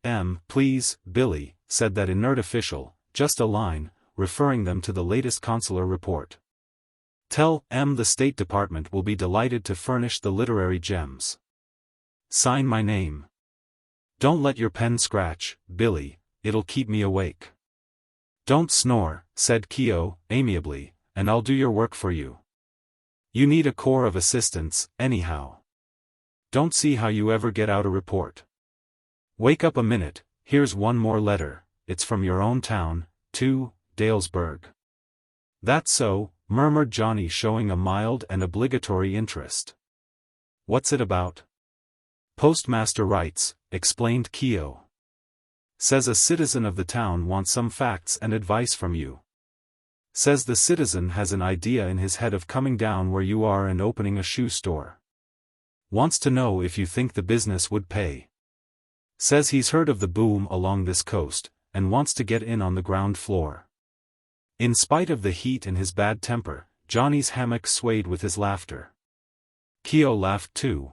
please, Billy," said that inert official, just a line, referring them to the latest consular report. "Tell the State Department will be delighted to furnish the literary gems. Sign my name. Don't let your pen scratch, Billy, it'll keep me awake." "Don't snore," said Keogh, amiably, "and I'll do your work for you. You need a corps of assistants, anyhow. Don't see how you ever get out a report. Wake up a minute, here's one more letter, it's from your own town, to Dalesburg." "That's so," murmured Johnny, showing a mild and obligatory interest. "What's it about?" "Postmaster writes," explained Keogh. "Says a citizen of the town wants some facts and advice from you. Says the citizen has an idea in his head of coming down where you are and opening a shoe store. Wants to know if you think the business would pay. Says he's heard of the boom along this coast, and wants to get in on the ground floor." In spite of the heat and his bad temper, Johnny's hammock swayed with his laughter. Keogh laughed too.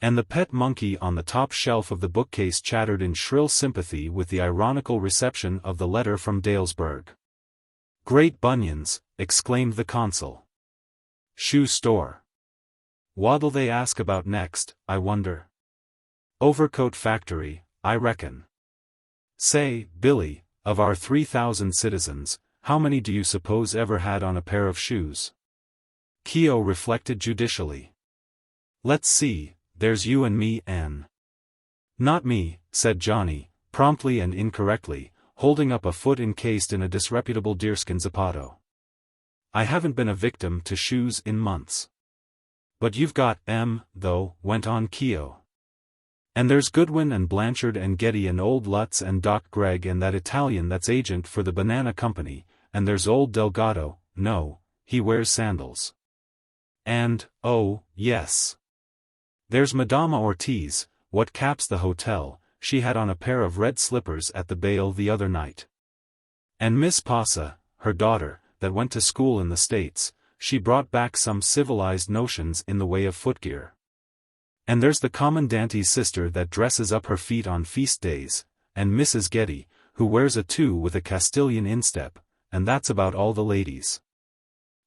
And the pet monkey on the top shelf of the bookcase chattered in shrill sympathy with the ironical reception of the letter from Dalesburg. "Great bunions," exclaimed the consul. "Shoe store. What'll they ask about next, I wonder? Overcoat factory, I reckon. Say, Billy, of our 3,000 citizens, how many do you suppose ever had on a pair of shoes?" Keogh reflected judicially. "Let's see, there's you and me, Ann." "Not me," said Johnny, promptly and incorrectly, holding up a foot encased in a disreputable deerskin zapato. "I haven't been a victim to shoes in months." "But you've got, though," went on Keogh. And there's Goodwin and Blanchard and Getty and old Lutz and Doc Gregg and that Italian that's agent for the Banana Company, and there's old Delgado, no, he wears sandals. And, oh, yes. There's Madama Ortiz, what caps the hotel, she had on a pair of red slippers at the bail the other night. And Miss Pasa, her daughter, that went to school in the States, she brought back some civilized notions in the way of footgear. And there's the commandante's sister that dresses up her feet on feast days, and Mrs. Getty, who wears a 2 with a Castilian instep, and that's about all the ladies.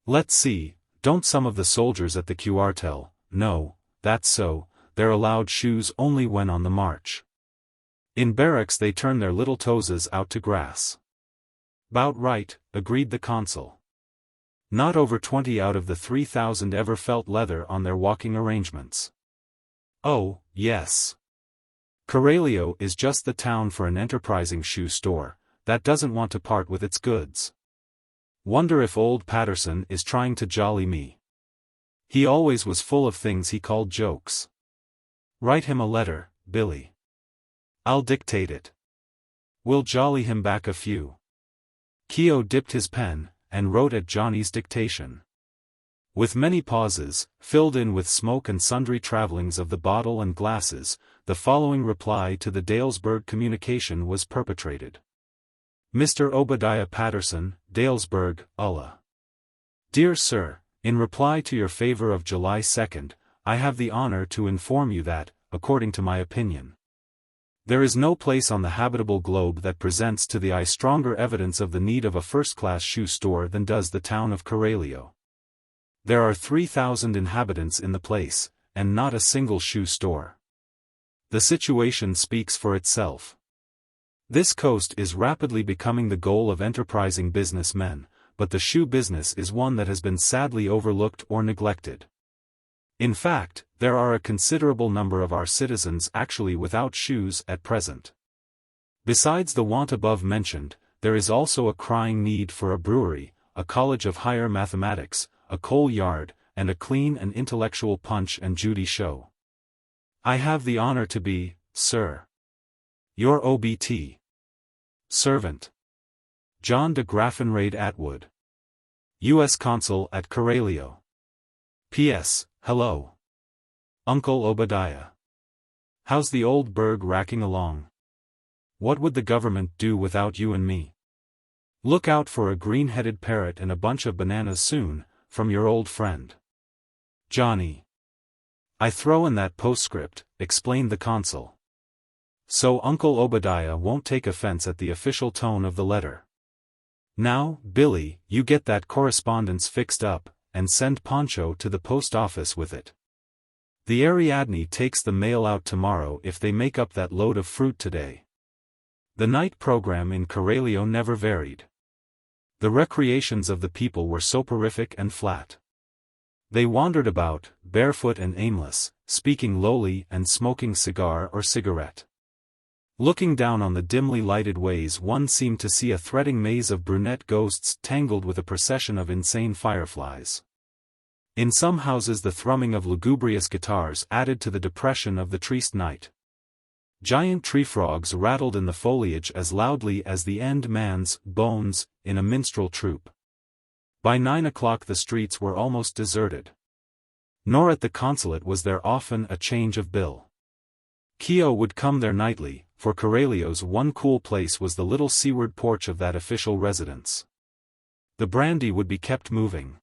Let's see, don't some of the soldiers at the cuartel? No, that's so, they're allowed shoes only when on the march. In barracks they turn their little toeses out to grass. 'Bout right, agreed the consul. Not over 20 out of the 3,000 ever felt leather on their walking arrangements. Oh, yes. Coralio is just the town for an enterprising shoe store, that doesn't want to part with its goods. Wonder if old Patterson is trying to jolly me. He always was full of things he called jokes. Write him a letter, Billy. I'll dictate it. We'll jolly him back a few. Keogh dipped his pen, and wrote at Johnny's dictation. With many pauses, filled in with smoke and sundry travellings of the bottle and glasses, the following reply to the Dalesburg communication was perpetrated. Mr. Obadiah Patterson, Dalesburg, Ulla. Dear Sir, in reply to your favor of July 2nd, I have the honor to inform you that, according to my opinion, there is no place on the habitable globe that presents to the eye stronger evidence of the need of a first-class shoe store than does the town of Coralio. There are 3,000 inhabitants in the place, and not a single shoe store. The situation speaks for itself. This coast is rapidly becoming the goal of enterprising businessmen, but the shoe business is one that has been sadly overlooked or neglected. In fact, there are a considerable number of our citizens actually without shoes at present. Besides the want above mentioned, there is also a crying need for a brewery, a college of higher mathematics, a coal yard, and a clean and intellectual Punch and Judy show. I have the honor to be, Sir, your OBT servant, John de Graffenraid Atwood, U.S. Consul at Coralio. P.S. Hello, Uncle Obadiah. How's the old burg racking along? What would the government do without you and me? Look out for a green-headed parrot and a bunch of bananas soon, from your old friend, Johnny. I throw in that postscript, explained the consul. So Uncle Obadiah won't take offense at the official tone of the letter. Now, Billy, you get that correspondence fixed up, and send Poncho to the post office with it. The Ariadne takes the mail out tomorrow if they make up that load of fruit today. The night program in Coralio never varied. The recreations of the people were soporific and flat. They wandered about, barefoot and aimless, speaking lowly and smoking cigar or cigarette. Looking down on the dimly lighted ways, one seemed to see a threading maze of brunette ghosts tangled with a procession of insane fireflies. In some houses the thrumming of lugubrious guitars added to the depression of the triste night. Giant tree frogs rattled in the foliage as loudly as the end man's bones in a minstrel troupe. By 9 o'clock the streets were almost deserted. Nor at the consulate was there often a change of bill. Keogh would come there nightly, for Coralio's one cool place was the little seaward porch of that official residence. The brandy would be kept moving.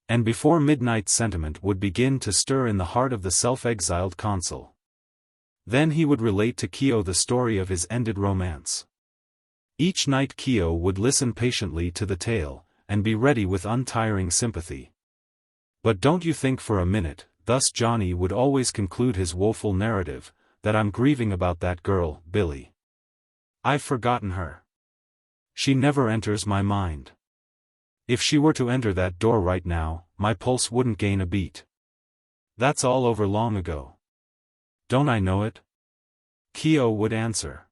And before midnight sentiment would begin to stir in the heart of the self-exiled consul. Then he would relate to Keogh the story of his ended romance. Each night Keogh would listen patiently to the tale, and be ready with untiring sympathy. But don't you think for a minute, thus Johnny would always conclude his woeful narrative, that I'm grieving about that girl, Billy. I've forgotten her. She never enters my mind. If she were to enter that door right now, my pulse wouldn't gain a beat. That's all over long ago. Don't I know it? Keogh would answer.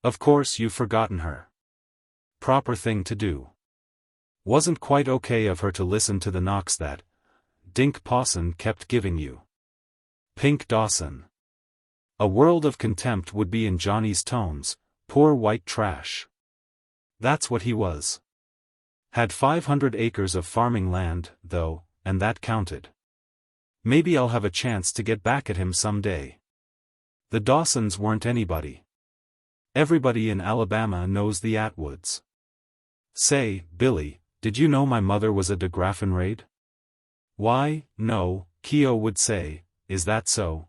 Of course you've forgotten her. Proper thing to do. Wasn't quite okay of her to listen to the knocks that Dink Pawson kept giving you. Pink Dawson. A world of contempt would be in Johnny's tones. Poor white trash. That's what he was. Had 500 acres of farming land, though, and that counted. Maybe I'll have a chance to get back at him someday. The Dawsons weren't anybody. Everybody in Alabama knows the Atwoods. Say, Billy, did you know my mother was a de Graffenraid? Why, no, Keogh would say, is that so?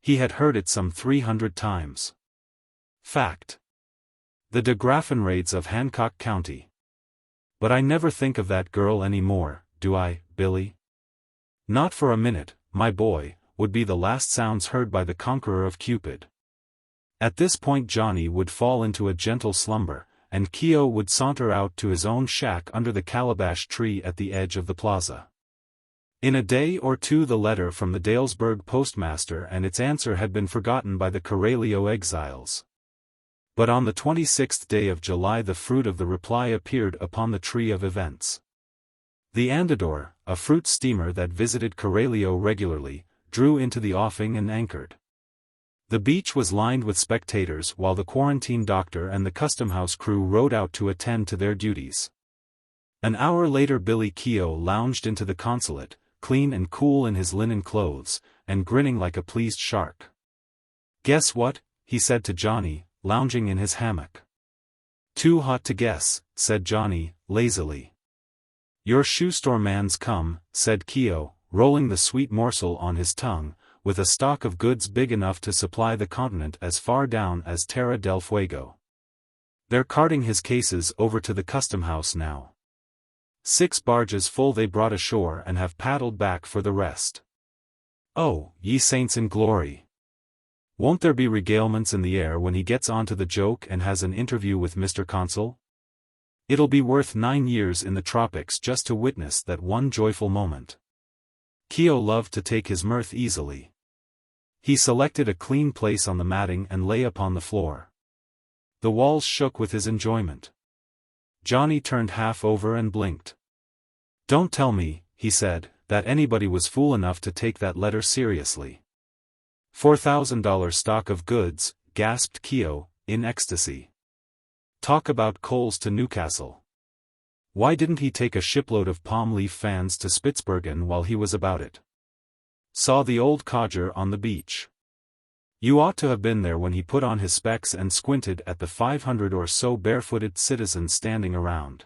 He had heard it some 300 times. Fact. The de Graffenraids of Hancock County. But I never think of that girl anymore, do I, Billy? Not for a minute, my boy, would be the last sounds heard by the conqueror of Cupid. At this point Johnny would fall into a gentle slumber, and Keogh would saunter out to his own shack under the calabash tree at the edge of the plaza. In a day or two the letter from the Dalesburg postmaster and its answer had been forgotten by the Corralio exiles. But on the 26th day of July the fruit of the reply appeared upon the tree of events. The Andador, a fruit steamer that visited Corralio regularly, drew into the offing and anchored. The beach was lined with spectators while the quarantine doctor and the custom house crew rowed out to attend to their duties. An hour later Billy Keogh lounged into the consulate, clean and cool in his linen clothes, and grinning like a pleased shark. "Guess what?" he said to Johnny, lounging in his hammock. "Too hot to guess," said Johnny, lazily. "Your shoe store man's come," said Keogh, rolling the sweet morsel on his tongue, with a stock of goods big enough to supply the continent as far down as Terra del Fuego. "They're carting his cases over to the custom house now. 6 barges full they brought ashore and have paddled back for the rest. Oh, ye saints in glory! Won't there be regalements in the air when he gets onto the joke and has an interview with Mr. Consul? It'll be worth 9 years in the tropics just to witness that one joyful moment." Keogh loved to take his mirth easily. He selected a clean place on the matting and lay upon the floor. The walls shook with his enjoyment. Johnny turned half over and blinked. "Don't tell me," he said, "that anybody was fool enough to take that letter seriously." $4,000 stock of goods, gasped Keogh, in ecstasy. Talk about coals to Newcastle. Why didn't he take a shipload of palm leaf fans to Spitzbergen while he was about it? Saw the old codger on the beach. You ought to have been there when he put on his specs and squinted at the 500 or so barefooted citizens standing around.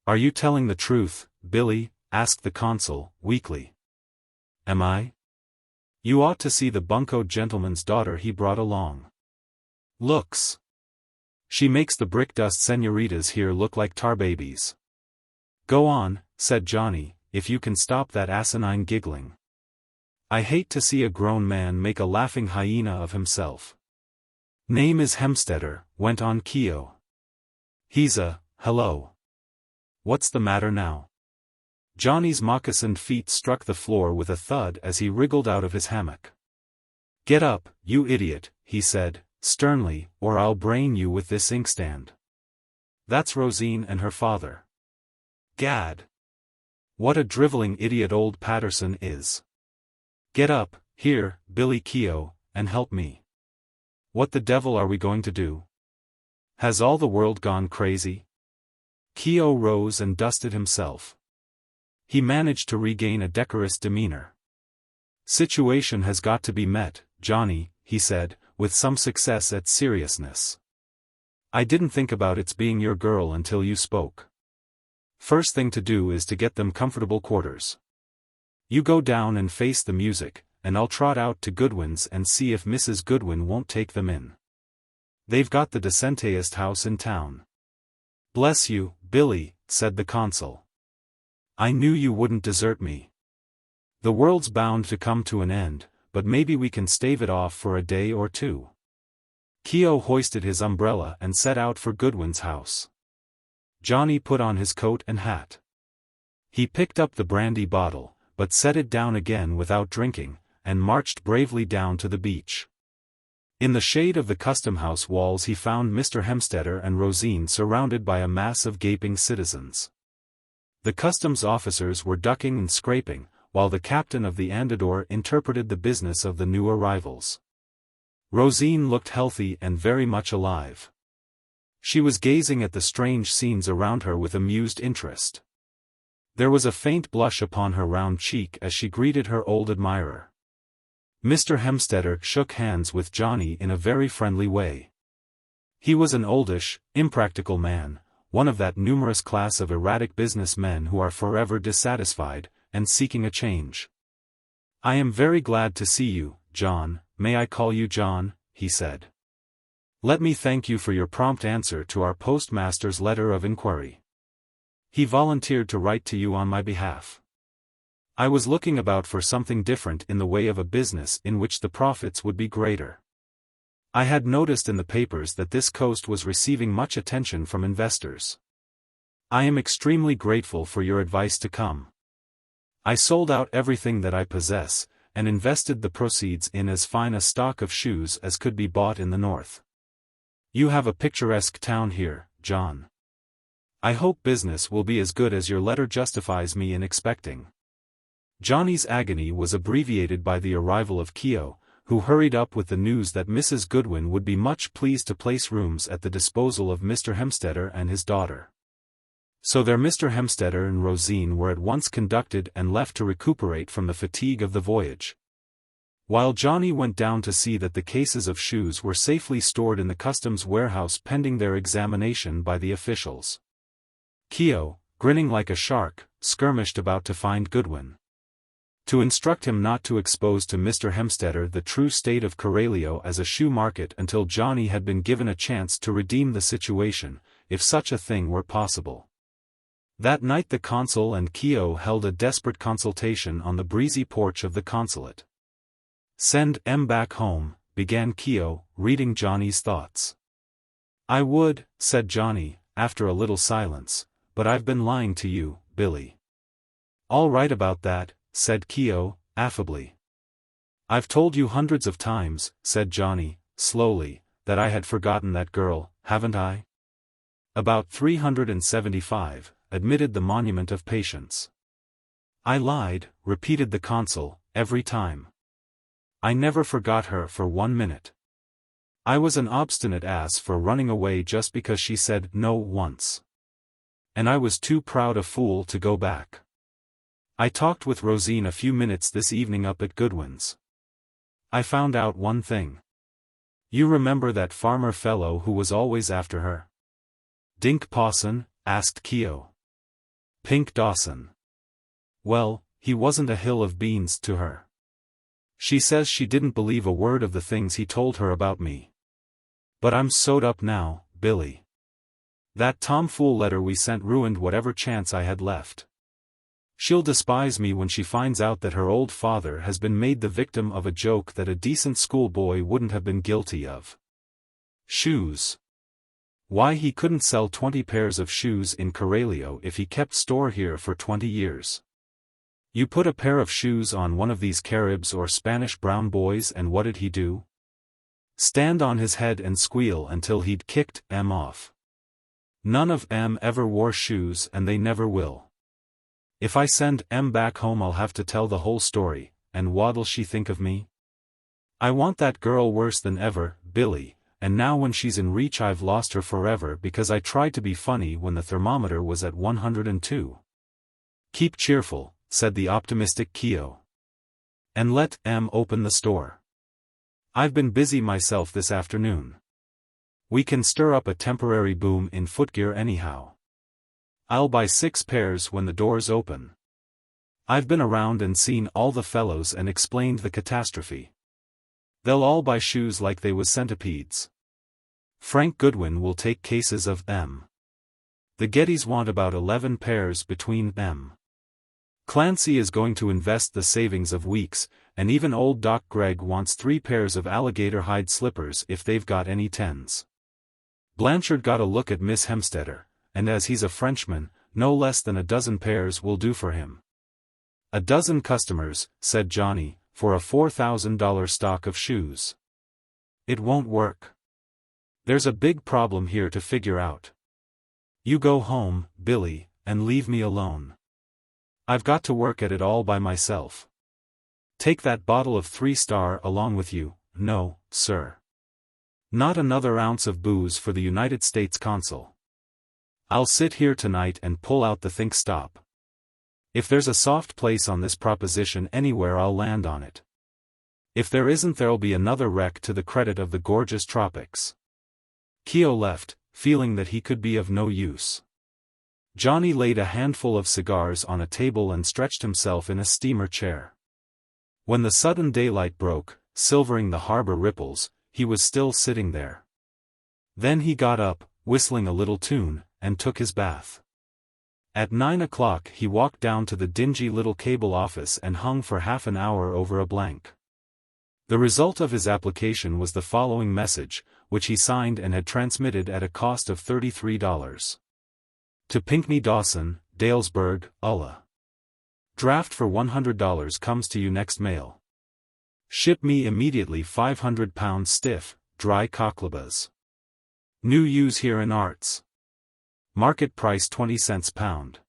"Are you telling the truth, Billy?" asked the consul, weakly. "Am I? You ought to see the buncoed gentleman's daughter he brought along. Looks. She makes the brick-dust senoritas here look like tar babies." "Go on," said Johnny, "if you can stop that asinine giggling. I hate to see a grown man make a laughing hyena of himself." "Name is Hemstetter," went on Keogh. "He's hello. What's the matter now?" Johnny's moccasined feet struck the floor with a thud as he wriggled out of his hammock. "Get up, you idiot," he said, sternly, "or I'll brain you with this inkstand. That's Rosine and her father. Gad! What a driveling idiot old Patterson is. Get up, here, Billy Keogh, and help me. What the devil are we going to do? Has all the world gone crazy?" Keogh rose and dusted himself. He managed to regain a decorous demeanor. "Situation has got to be met, Johnny," he said, with some success at seriousness. "I didn't think about its being your girl until you spoke. First thing to do is to get them comfortable quarters. You go down and face the music, and I'll trot out to Goodwin's and see if Mrs. Goodwin won't take them in. They've got the decentest house in town." "Bless you, Billy," said the consul. "I knew you wouldn't desert me. The world's bound to come to an end, but maybe we can stave it off for a day or two." Keogh hoisted his umbrella and set out for Goodwin's house. Johnny put on his coat and hat. He picked up the brandy bottle, but set it down again without drinking, and marched bravely down to the beach. In the shade of the custom house walls he found Mr. Hemstetter and Rosine surrounded by a mass of gaping citizens. The customs officers were ducking and scraping, while the captain of the Andador interpreted the business of the new arrivals. Rosine looked healthy and very much alive. She was gazing at the strange scenes around her with amused interest. There was a faint blush upon her round cheek as she greeted her old admirer. Mr. Hemstetter shook hands with Johnny in a very friendly way. He was an oldish, impractical man, one of that numerous class of erratic businessmen who are forever dissatisfied, and seeking a change. "I am very glad to see you, John. May I call you John?" he said. "Let me thank you for your prompt answer to our postmaster's letter of inquiry. He volunteered to write to you on my behalf. I was looking about for something different in the way of a business in which the profits would be greater. I had noticed in the papers that this coast was receiving much attention from investors. I am extremely grateful for your advice to come. I sold out everything that I possess, and invested the proceeds in as fine a stock of shoes as could be bought in the north. You have a picturesque town here, John. I hope business will be as good as your letter justifies me in expecting." Johnny's agony was abbreviated by the arrival of Keogh, who hurried up with the news that Mrs. Goodwin would be much pleased to place rooms at the disposal of Mr. Hemstetter and his daughter. So there Mr. Hemstetter and Rosine were at once conducted and left to recuperate from the fatigue of the voyage, while Johnny went down to see that the cases of shoes were safely stored in the customs warehouse pending their examination by the officials. Keogh, grinning like a shark, skirmished about to find Goodwin, to instruct him not to expose to Mr. Hemstetter the true state of Coralio as a shoe market until Johnny had been given a chance to redeem the situation, if such a thing were possible. That night the consul and Keogh held a desperate consultation on the breezy porch of the consulate. "Send M back home," began Keogh, reading Johnny's thoughts. "I would," said Johnny, after a little silence, "but I've been lying to you, Billy." "All right about that," said Keogh, affably. "I've told you hundreds of times," said Johnny, slowly, "that I had forgotten that girl, haven't I?" "About 375, admitted the Monument of Patience. "I lied," repeated the consul, "every time. I never forgot her for 1 minute. I was an obstinate ass for running away just because she said no once. And I was too proud a fool to go back. I talked with Rosine a few minutes this evening up at Goodwin's. I found out one thing. You remember that farmer fellow who was always after her?" "Dink Pawson?" asked Keogh. "Pink Dawson. Well, he wasn't a hill of beans to her. She says she didn't believe a word of the things he told her about me. But I'm sewed up now, Billy. That tomfool letter we sent ruined whatever chance I had left. She'll despise me when she finds out that her old father has been made the victim of a joke that a decent schoolboy wouldn't have been guilty of. Shoes. Why, he couldn't sell 20 pairs of shoes in Coralio if he kept store here for 20 years. You put a pair of shoes on one of these Caribs or Spanish brown boys and what did he do? Stand on his head and squeal until he'd kicked M off. None of M ever wore shoes and they never will. If I send M back home I'll have to tell the whole story, and what'll she think of me? I want that girl worse than ever, Billy, and now when she's in reach I've lost her forever because I tried to be funny when the thermometer was at 102. "Keep cheerful," said the optimistic Keogh. "And let M open the store. I've been busy myself this afternoon. We can stir up a temporary boom in footgear anyhow. I'll buy 6 pairs when the doors open. I've been around and seen all the fellows and explained the catastrophe. They'll all buy shoes like they was centipedes. Frank Goodwin will take cases of M. The Gettys want about 11 pairs between M. Clancy is going to invest the savings of weeks, and even old Doc Gregg wants 3 pairs of alligator hide slippers if they've got any 10s. Blanchard got a look at Miss Hemstetter, and as he's a Frenchman, no less than a dozen pairs will do for him." "A dozen customers," said Johnny, "for a $4,000 stock of shoes. It won't work. There's a big problem here to figure out. You go home, Billy, and leave me alone. I've got to work at it all by myself. Take that bottle of 3 Star along with you." "No, sir. Not another ounce of booze for the United States consul. I'll sit here tonight and pull out the think stop. If there's a soft place on this proposition anywhere, I'll land on it. If there isn't, there'll be another wreck to the credit of the gorgeous tropics. Keogh left, feeling that he could be of no use. Johnny laid a handful of cigars on a table and stretched himself in a steamer chair. When the sudden daylight broke, silvering the harbor ripples, he was still sitting there. Then he got up, whistling a little tune, and took his bath. At 9 o'clock he walked down to the dingy little cable office and hung for half an hour over a blank. The result of his application was the following message, which he signed and had transmitted at a cost of $33. To Pinkney Dawson, Dalesburg, Ulla. Draft for $100 comes to you next mail. Ship me immediately 500 pounds stiff, dry cocklebass. New use here in arts. Market price 20 cents pound.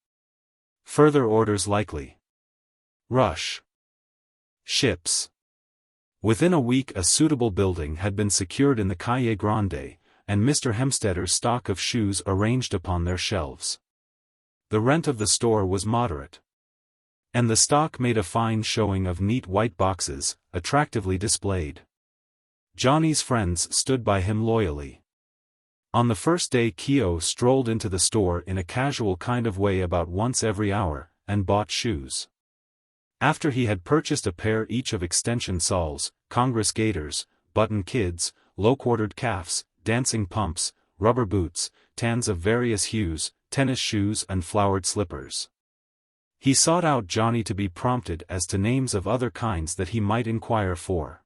Further orders likely. Rush. Ships. Within a week a suitable building had been secured in the Calle Grande, and Mr. Hemstedter's stock of shoes arranged upon their shelves. The rent of the store was moderate. And the stock made a fine showing of neat white boxes, attractively displayed. Johnny's friends stood by him loyally. On the first day Keogh strolled into the store in a casual kind of way about once every hour, and bought shoes. After he had purchased a pair each of extension soles, Congress gaiters, button kids, low-quartered calves, dancing pumps, rubber boots, tans of various hues, tennis shoes and flowered slippers. He sought out Johnny to be prompted as to names of other kinds that he might inquire for.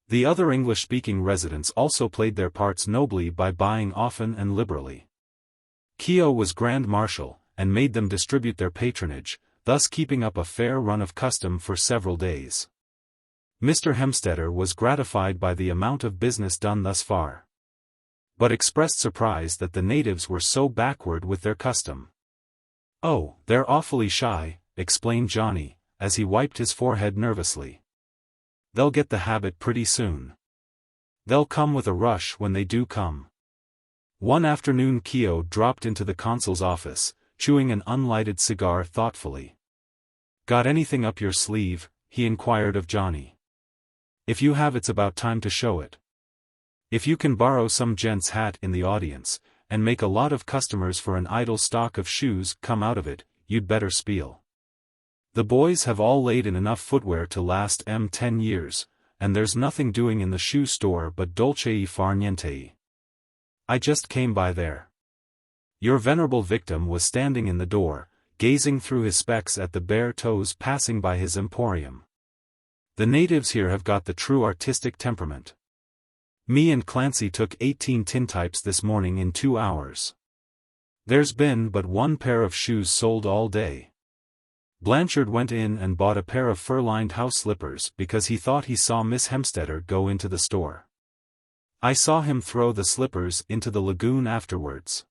The other English-speaking residents also played their parts nobly by buying often and liberally. Keogh was Grand Marshal, and made them distribute their patronage, thus keeping up a fair run of custom for several days. Mr. Hemstetter was gratified by the amount of business done thus far, but expressed surprise that the natives were so backward with their custom. "Oh, they're awfully shy," explained Johnny, as he wiped his forehead nervously. "They'll get the habit pretty soon. They'll come with a rush when they do come." One afternoon Keogh dropped into the consul's office, chewing an unlighted cigar thoughtfully. "Got anything up your sleeve?" he inquired of Johnny. "If you have, it's about time to show it. If you can borrow some gent's hat in the audience, and make a lot of customers for an idle stock of shoes come out of it, you'd better spiel. The boys have all laid in enough footwear to last 10 years, and there's nothing doing in the shoe store but dolce far niente. I just came by there." Your venerable victim was standing in the door, gazing through his specs at the bare toes passing by his emporium. The natives here have got the true artistic temperament. Me and Clancy took 18 tintypes this morning in 2 hours. There's been but one pair of shoes sold all day. Blanchard went in and bought a pair of fur-lined house slippers because he thought he saw Miss Hemstetter go into the store. I saw him throw the slippers into the lagoon afterwards.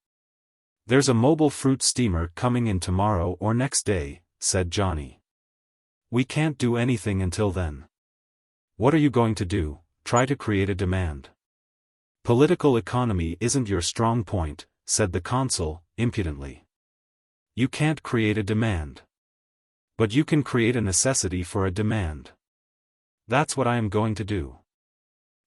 "There's a mobile fruit steamer coming in tomorrow or next day," said Johnny. "We can't do anything until then." "What are you going to do, try to create a demand?" "Political economy isn't your strong point," said the consul, impudently. "You can't create a demand. But you can create a necessity for a demand. That's what I am going to do."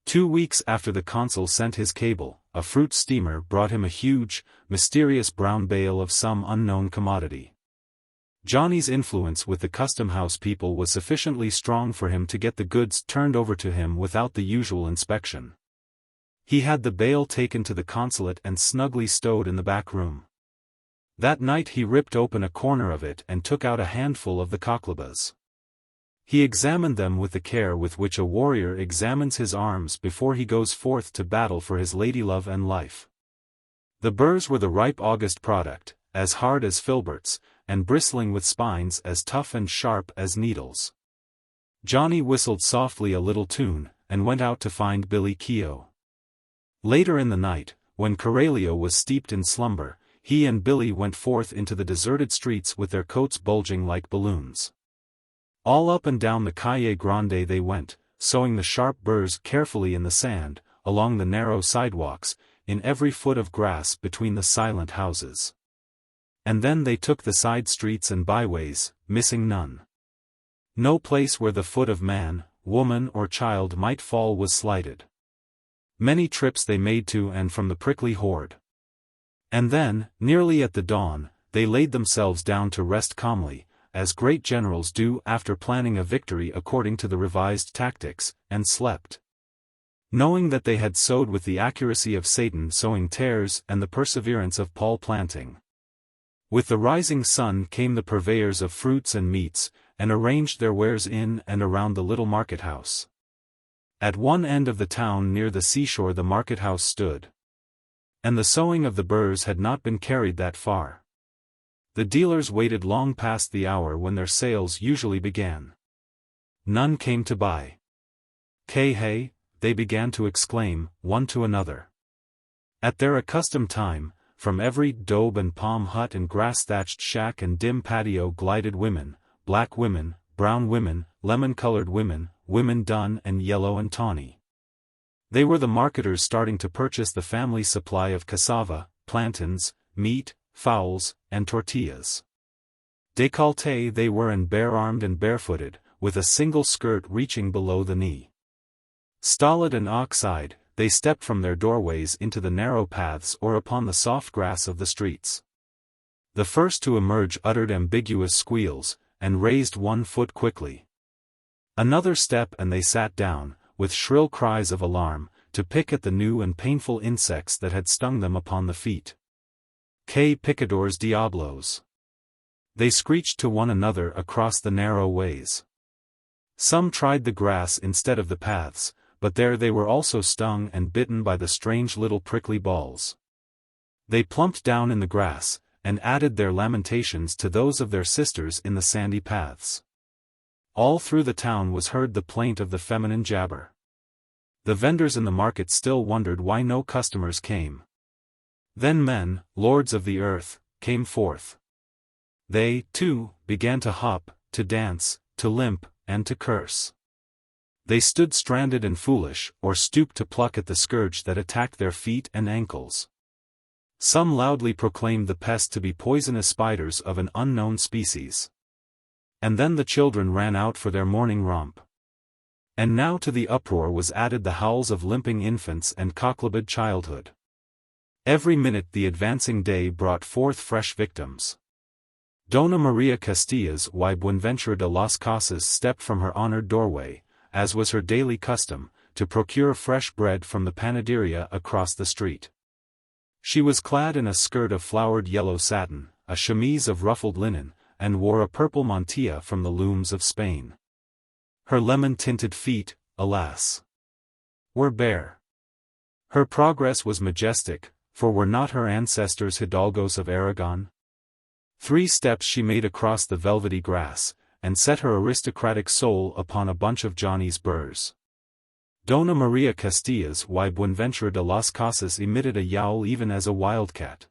2 weeks after the consul sent his cable, a fruit steamer brought him a huge, mysterious brown bale of some unknown commodity. Johnny's influence with the custom house people was sufficiently strong for him to get the goods turned over to him without the usual inspection. He had the bale taken to the consulate and snugly stowed in the back room. That night he ripped open a corner of it and took out a handful of the cocklebass. He examined them with the care with which a warrior examines his arms before he goes forth to battle for his ladylove and life. The burrs were the ripe August product, as hard as filberts, and bristling with spines as tough and sharp as needles. Johnny whistled softly a little tune, and went out to find Billy Keogh. Later in the night, when Corelio was steeped in slumber, he and Billy went forth into the deserted streets with their coats bulging like balloons. All up and down the Calle Grande they went, sowing the sharp burrs carefully in the sand, along the narrow sidewalks, in every foot of grass between the silent houses. And then they took the side streets and byways, missing none. No place where the foot of man, woman or child might fall was slighted. Many trips they made to and from the prickly horde. And then, nearly at the dawn, they laid themselves down to rest calmly, as great generals do after planning a victory according to the revised tactics, and slept. Knowing that they had sowed with the accuracy of Satan sowing tares and the perseverance of Paul planting. With the rising sun came the purveyors of fruits and meats, and arranged their wares in and around the little market house. At one end of the town near the seashore the market house stood. And the sowing of the burrs had not been carried that far. The dealers waited long past the hour when their sales usually began. None came to buy. Hey, they began to exclaim, one to another. At their accustomed time, from every daub and palm hut and grass-thatched shack and dim patio glided women, black women, brown women, lemon-colored women, women dun and yellow and tawny. They were the marketers starting to purchase the family supply of cassava, plantains, meat, fowls, and tortillas. Décolleté they were and bare-armed and barefooted, with a single skirt reaching below the knee. Stolid and ox-eyed, they stepped from their doorways into the narrow paths or upon the soft grass of the streets. The first to emerge uttered ambiguous squeals, and raised one foot quickly. Another step and they sat down, with shrill cries of alarm, to pick at the new and painful insects that had stung them upon the feet. Que picadores diablos! They screeched to one another across the narrow ways. Some tried the grass instead of the paths, but there they were also stung and bitten by the strange little prickly balls. They plumped down in the grass, and added their lamentations to those of their sisters in the sandy paths. All through the town was heard the plaint of the feminine jabber. The vendors in the market still wondered why no customers came. Then men, lords of the earth, came forth. They, too, began to hop, to dance, to limp, and to curse. They stood stranded and foolish, or stooped to pluck at the scourge that attacked their feet and ankles. Some loudly proclaimed the pest to be poisonous spiders of an unknown species. And then the children ran out for their morning romp. And now to the uproar was added the howls of limping infants and cocklebbed childhood. Every minute the advancing day brought forth fresh victims. Dona Maria Castillas y Buenventura de las Casas stepped from her honored doorway, as was her daily custom, to procure fresh bread from the panaderia across the street. She was clad in a skirt of flowered yellow satin, a chemise of ruffled linen, and wore a purple mantilla from the looms of Spain. Her lemon-tinted feet, alas, were bare. Her progress was majestic, for were not her ancestors hidalgos of Aragon? 3 steps she made across the velvety grass, and set her aristocratic soul upon a bunch of Johnny's burrs. Dona Maria Castillas y Buenventura de las Casas emitted a yowl even as a wildcat.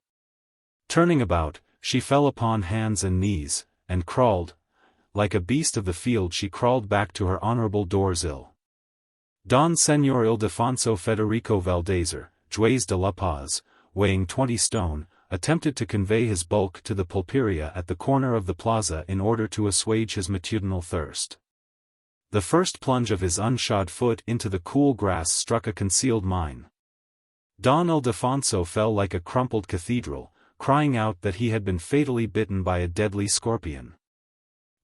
Turning about, she fell upon hands and knees, and crawled. Like a beast of the field she crawled back to her honorable doors. Don Señor Ildefonso Federico Valdezer, Juez de la Paz, weighing 20 stone, attempted to convey his bulk to the pulperia at the corner of the plaza in order to assuage his matutinal thirst. The first plunge of his unshod foot into the cool grass struck a concealed mine. Don Ildefonso fell like a crumpled cathedral, crying out that he had been fatally bitten by a deadly scorpion.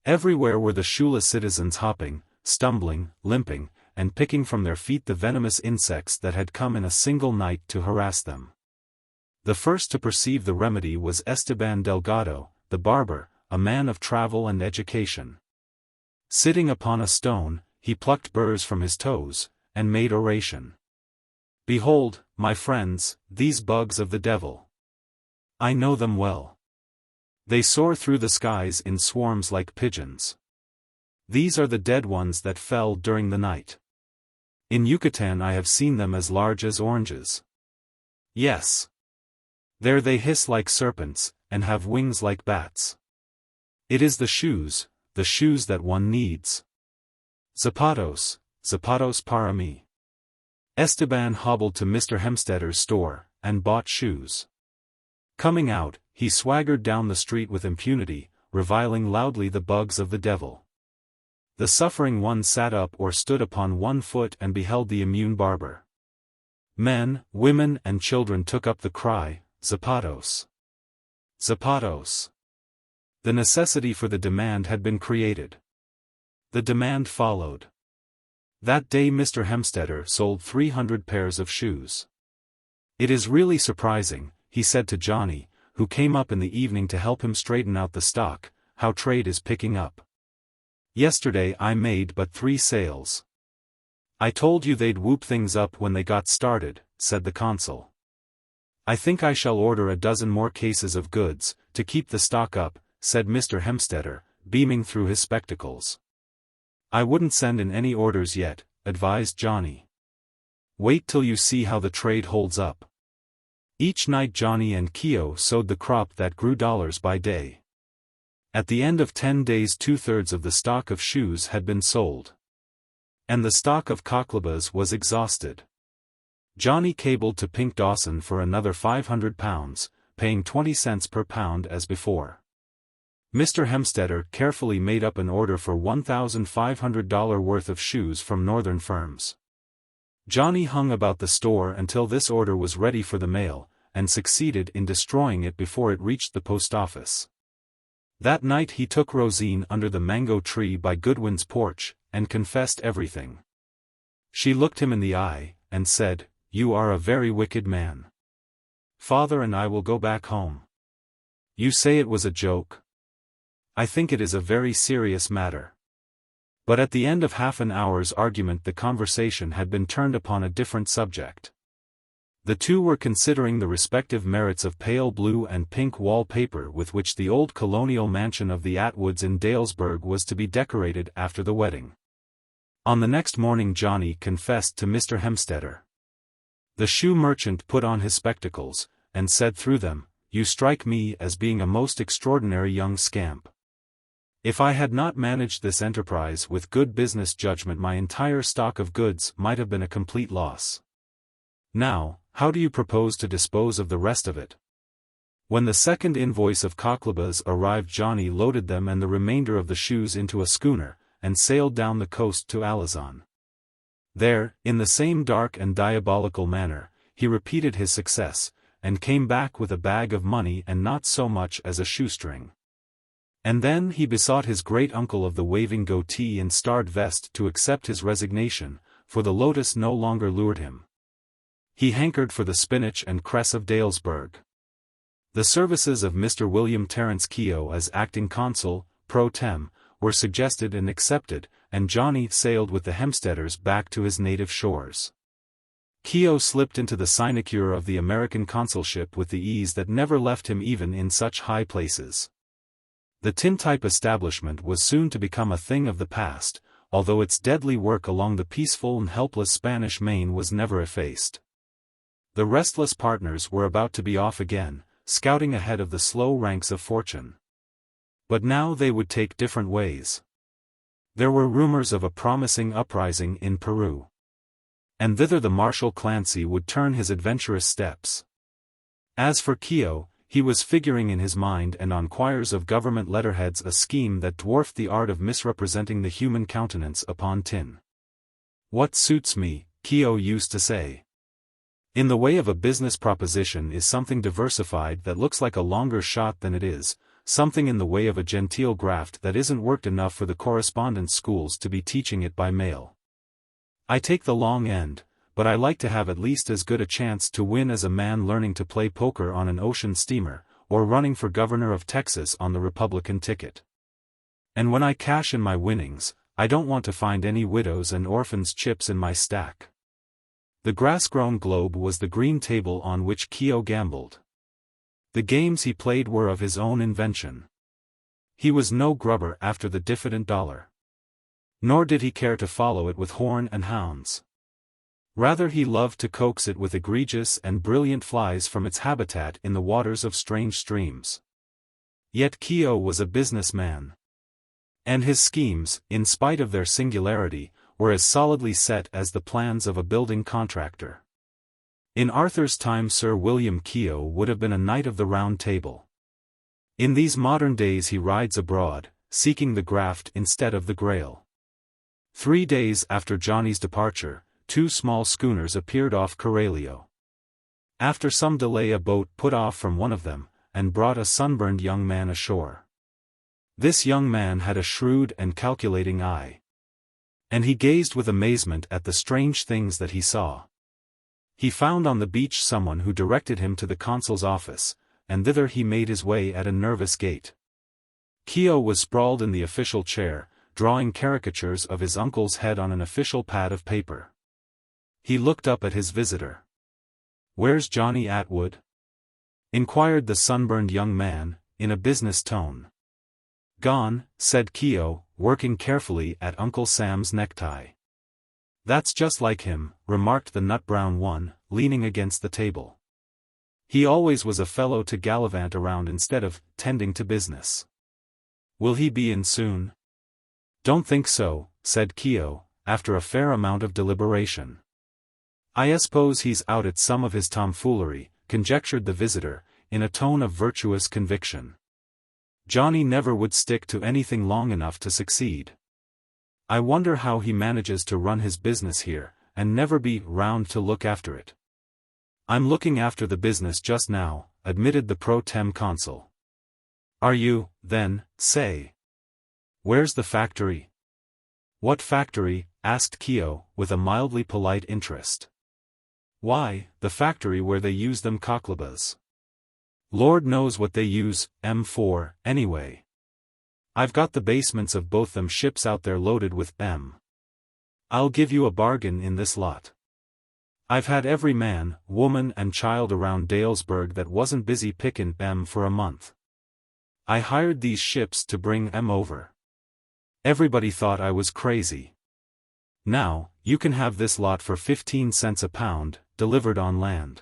Everywhere were the shoeless citizens hopping, stumbling, limping, and picking from their feet the venomous insects that had come in a single night to harass them. The first to perceive the remedy was Esteban Delgado, the barber, a man of travel and education. Sitting upon a stone, he plucked burrs from his toes, and made oration. Behold, my friends, these bugs of the devil. I know them well. They soar through the skies in swarms like pigeons. These are the dead ones that fell during the night. In Yucatan I have seen them as large as oranges. Yes. There they hiss like serpents, and have wings like bats. It is the shoes that one needs. Zapatos, zapatos para mí. Esteban hobbled to Mr. Hemstedter's store, and bought shoes. Coming out, he swaggered down the street with impunity, reviling loudly the bugs of the devil. The suffering one sat up or stood upon one foot and beheld the immune barber. Men, women and children took up the cry, Zapatos! Zapatos! The necessity for the demand had been created. The demand followed. That day Mr. Hemstedter sold 300 pairs of shoes. "It is really surprising," he said to Johnny, who came up in the evening to help him straighten out the stock, "how trade is picking up. Yesterday I made but 3 sales." "I told you they'd whoop things up when they got started," said the consul. "I think I shall order a dozen more cases of goods, to keep the stock up," said Mr. Hemstedter, beaming through his spectacles. "I wouldn't send in any orders yet," advised Johnny. "Wait till you see how the trade holds up." Each night Johnny and Keo sowed the crop that grew dollars by day. At the end of 10 days 2/3 of the stock of shoes had been sold. And the stock of cocklebass was exhausted. Johnny cabled to Pink Dawson for another £500, paying 20 cents per pound as before. Mr. Hemstedter carefully made up an order for $1,500 worth of shoes from northern firms. Johnny hung about the store until this order was ready for the mail, and succeeded in destroying it before it reached the post office. That night he took Rosine under the mango tree by Goodwin's porch, and confessed everything. She looked him in the eye, and said, "You are a very wicked man. Father and I will go back home. You say it was a joke? I think it is a very serious matter." But at the end of half an hour's argument the conversation had been turned upon a different subject. The two were considering the respective merits of pale blue and pink wallpaper with which the old colonial mansion of the Atwoods in Dalesburg was to be decorated after the wedding. On the next morning Johnny confessed to Mr. Hemstedter. The shoe merchant put on his spectacles, and said through them, "You strike me as being a most extraordinary young scamp. If I had not managed this enterprise with good business judgment my entire stock of goods might have been a complete loss. Now, how do you propose to dispose of the rest of it?" When the second invoice of cocklebass arrived Johnny loaded them and the remainder of the shoes into a schooner, and sailed down the coast to Alizon. There, in the same dark and diabolical manner, he repeated his success, and came back with a bag of money and not so much as a shoestring. And then he besought his great-uncle of the waving goatee and starred vest to accept his resignation, for the lotus no longer lured him. He hankered for the spinach and cress of Dalesburg. The services of Mr. William Terence Keo as acting consul, pro tem, were suggested and accepted, and Johnny sailed with the Hemstedders back to his native shores. Keo slipped into the sinecure of the American consulship with the ease that never left him even in such high places. The tintype establishment was soon to become a thing of the past, although its deadly work along the peaceful and helpless Spanish Main was never effaced. The restless partners were about to be off again, scouting ahead of the slow ranks of fortune. But now they would take different ways. There were rumors of a promising uprising in Peru. And thither the Marshal Clancy would turn his adventurous steps. As for Keo, he was figuring in his mind and on quires of government letterheads a scheme that dwarfed the art of misrepresenting the human countenance upon tin. "What suits me," Keo used to say, "in the way of a business proposition is something diversified that looks like a longer shot than it is, something in the way of a genteel graft that isn't worked enough for the correspondence schools to be teaching it by mail. I take the long end, but I like to have at least as good a chance to win as a man learning to play poker on an ocean steamer, or running for governor of Texas on the Republican ticket. And when I cash in my winnings, I don't want to find any widows and orphans' chips in my stack." The grass-grown globe was the green table on which Keo gambled. The games he played were of his own invention. He was no grubber after the diffident dollar. Nor did he care to follow it with horn and hounds. Rather he loved to coax it with egregious and brilliant flies from its habitat in the waters of strange streams. Yet Keo was a businessman. And his schemes, in spite of their singularity, were as solidly set as the plans of a building contractor. In Arthur's time Sir William Keogh would have been a knight of the Round Table. In these modern days he rides abroad, seeking the Graft instead of the Grail. 3 days after Johnny's departure, 2 small schooners appeared off Coralio. After some delay a boat put off from one of them, and brought a sunburned young man ashore. This young man had a shrewd and calculating eye. And he gazed with amazement at the strange things that he saw. He found on the beach someone who directed him to the consul's office, and thither he made his way at a nervous gait. Keogh was sprawled in the official chair, drawing caricatures of his uncle's head on an official pad of paper. He looked up at his visitor. "Where's Johnny Atwood?" inquired the sunburned young man, in a business tone. "Gone," said Keogh, working carefully at Uncle Sam's necktie. "That's just like him," remarked the nut-brown one, leaning against the table. "He always was a fellow to gallivant around instead of tending to business. Will he be in soon?" "Don't think so," said Keogh, after a fair amount of deliberation. "I suppose he's out at some of his tomfoolery," conjectured the visitor, in a tone of virtuous conviction. "Johnny never would stick to anything long enough to succeed. I wonder how he manages to run his business here, and never be round to look after it." "I'm looking after the business just now," admitted the pro tem consul. "Are you, then, say? Where's the factory?" "What factory?" asked Keogh, with a mildly polite interest. "Why, the factory where they use them cocklebass. Lord knows what they use 'em for, anyway. I've got the basements of both them ships out there loaded with 'em. I'll give you a bargain in this lot. I've had every man, woman and child around Dalesburg that wasn't busy pickin' 'em for a month. I hired these ships to bring 'em over. Everybody thought I was crazy. Now, you can have this lot for 15 cents a pound, delivered on land.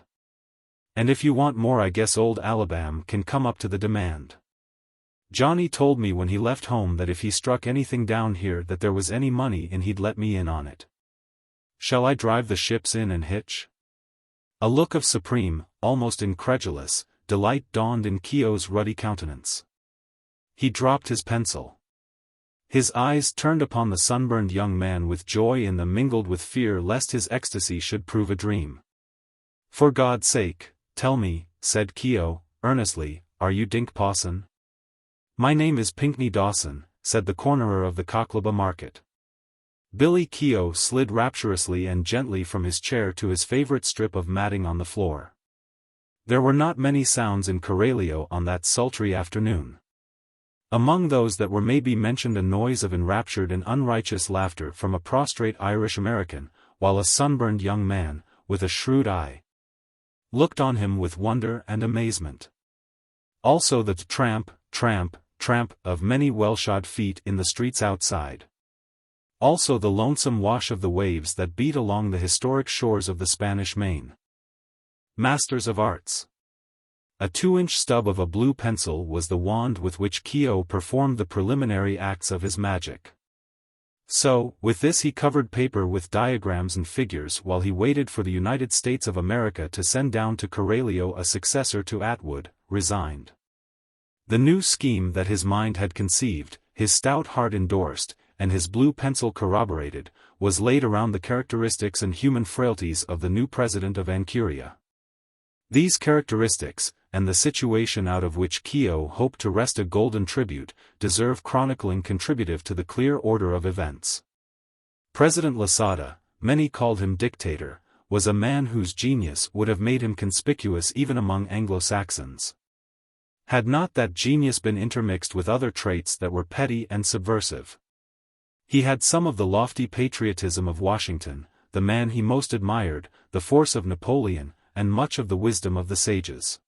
And if you want more I guess old Alabama can come up to the demand. Johnny told me when he left home that if he struck anything down here that there was any money in he'd let me in on it. Shall I drive the ships in and hitch?" A look of supreme, almost incredulous, delight dawned in Keogh's ruddy countenance. He dropped his pencil. His eyes turned upon the sunburned young man with joy in them mingled with fear lest his ecstasy should prove a dream. "For God's sake, tell me," said Keogh, earnestly, "are you Dink Pawson?" "My name is Pinkney Dawson," said the cornerer of the Cockleba Market. Billy Keogh slid rapturously and gently from his chair to his favorite strip of matting on the floor. There were not many sounds in Coralio on that sultry afternoon. Among those that were may be mentioned a noise of enraptured and unrighteous laughter from a prostrate Irish American, while a sunburned young man, with a shrewd eye, looked on him with wonder and amazement. Also the tramp, tramp, tramp of many well-shod feet in the streets outside. Also the lonesome wash of the waves that beat along the historic shores of the Spanish Main. Masters of Arts. A 2-inch stub of a blue pencil was the wand with which Keogh performed the preliminary acts of his magic. So, with this he covered paper with diagrams and figures while he waited for the United States of America to send down to Coralio a successor to Atwood, resigned. The new scheme that his mind had conceived, his stout heart endorsed, and his blue pencil corroborated, was laid around the characteristics and human frailties of the new president of Anchuria. These characteristics, and the situation out of which Keogh hoped to wrest a golden tribute, deserve chronicling contributive to the clear order of events. President Lasada, many called him dictator, was a man whose genius would have made him conspicuous even among Anglo-Saxons. Had not that genius been intermixed with other traits that were petty and subversive. He had some of the lofty patriotism of Washington, the man he most admired, the force of Napoleon, and much of the wisdom of the sages.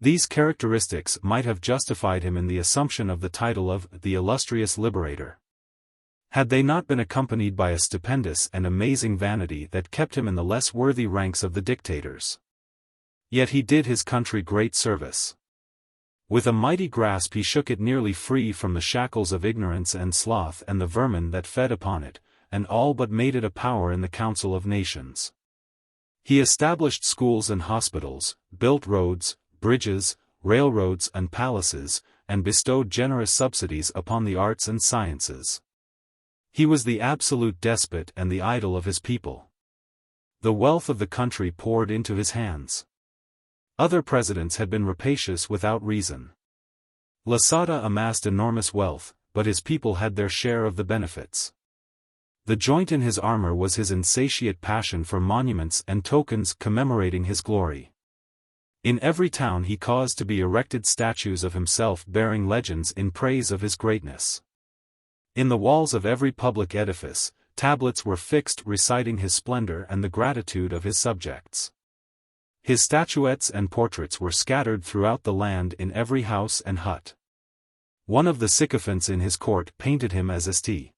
These characteristics might have justified him in the assumption of the title of the Illustrious Liberator, had they not been accompanied by a stupendous and amazing vanity that kept him in the less worthy ranks of the dictators. Yet he did his country great service. With a mighty grasp he shook it nearly free from the shackles of ignorance and sloth and the vermin that fed upon it, and all but made it a power in the Council of Nations. He established schools and hospitals, built roads, bridges, railroads and palaces, and bestowed generous subsidies upon the arts and sciences. He was the absolute despot and the idol of his people. The wealth of the country poured into his hands. Other presidents had been rapacious without reason. Losada amassed enormous wealth, but his people had their share of the benefits. The joint in his armor was his insatiate passion for monuments and tokens commemorating his glory. In every town he caused to be erected statues of himself bearing legends in praise of his greatness. In the walls of every public edifice, tablets were fixed reciting his splendor and the gratitude of his subjects. His statuettes and portraits were scattered throughout the land in every house and hut. One of the sycophants in his court painted him as St.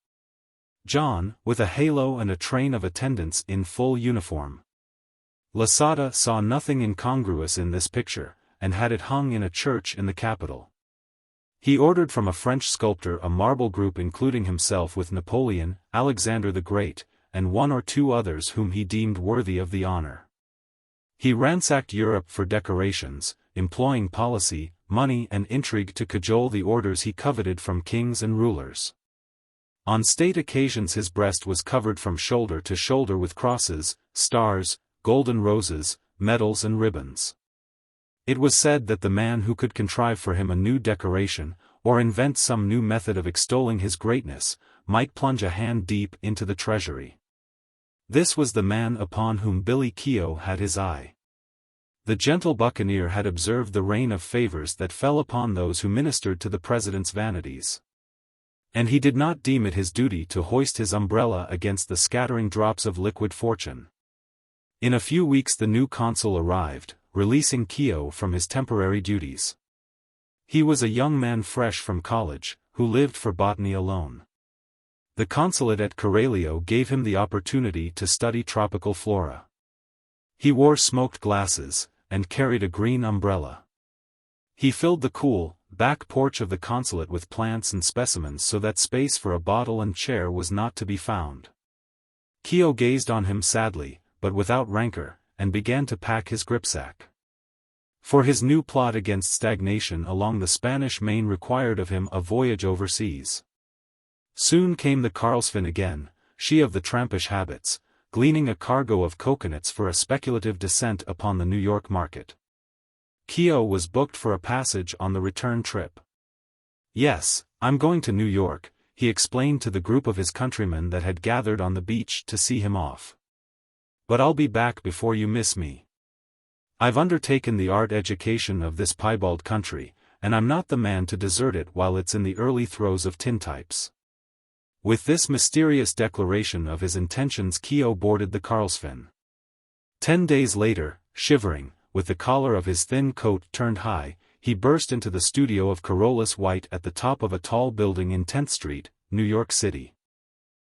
John, with a halo and a train of attendants in full uniform. Losada saw nothing incongruous in this picture, and had it hung in a church in the capital. He ordered from a French sculptor a marble group including himself with Napoleon, Alexander the Great, and one or two others whom he deemed worthy of the honor. He ransacked Europe for decorations, employing policy, money and intrigue to cajole the orders he coveted from kings and rulers. On state occasions his breast was covered from shoulder to shoulder with crosses, stars, golden roses, medals and ribbons. It was said that the man who could contrive for him a new decoration, or invent some new method of extolling his greatness, might plunge a hand deep into the treasury. This was the man upon whom Billy Keogh had his eye. The gentle buccaneer had observed the rain of favors that fell upon those who ministered to the president's vanities. And he did not deem it his duty to hoist his umbrella against the scattering drops of liquid fortune. In a few weeks the new consul arrived, releasing Keogh from his temporary duties. He was a young man fresh from college, who lived for botany alone. The consulate at Coralio gave him the opportunity to study tropical flora. He wore smoked glasses, and carried a green umbrella. He filled the cool, back porch of the consulate with plants and specimens so that space for a bottle and chair was not to be found. Keogh gazed on him sadly, but without rancor, and began to pack his gripsack. For his new plot against stagnation along the Spanish Main required of him a voyage overseas. Soon came the Carlsfin again, she of the trampish habits, gleaning a cargo of coconuts for a speculative descent upon the New York market. Keogh was booked for a passage on the return trip. "Yes, I'm going to New York," he explained to the group of his countrymen that had gathered on the beach to see him off. "But I'll be back before you miss me. I've undertaken the art education of this piebald country, and I'm not the man to desert it while it's in the early throes of tintypes." With this mysterious declaration of his intentions Keogh boarded the Carlsfin. 10 days later, shivering, with the collar of his thin coat turned high, he burst into the studio of Carolus White at the top of a tall building in 10th Street, New York City.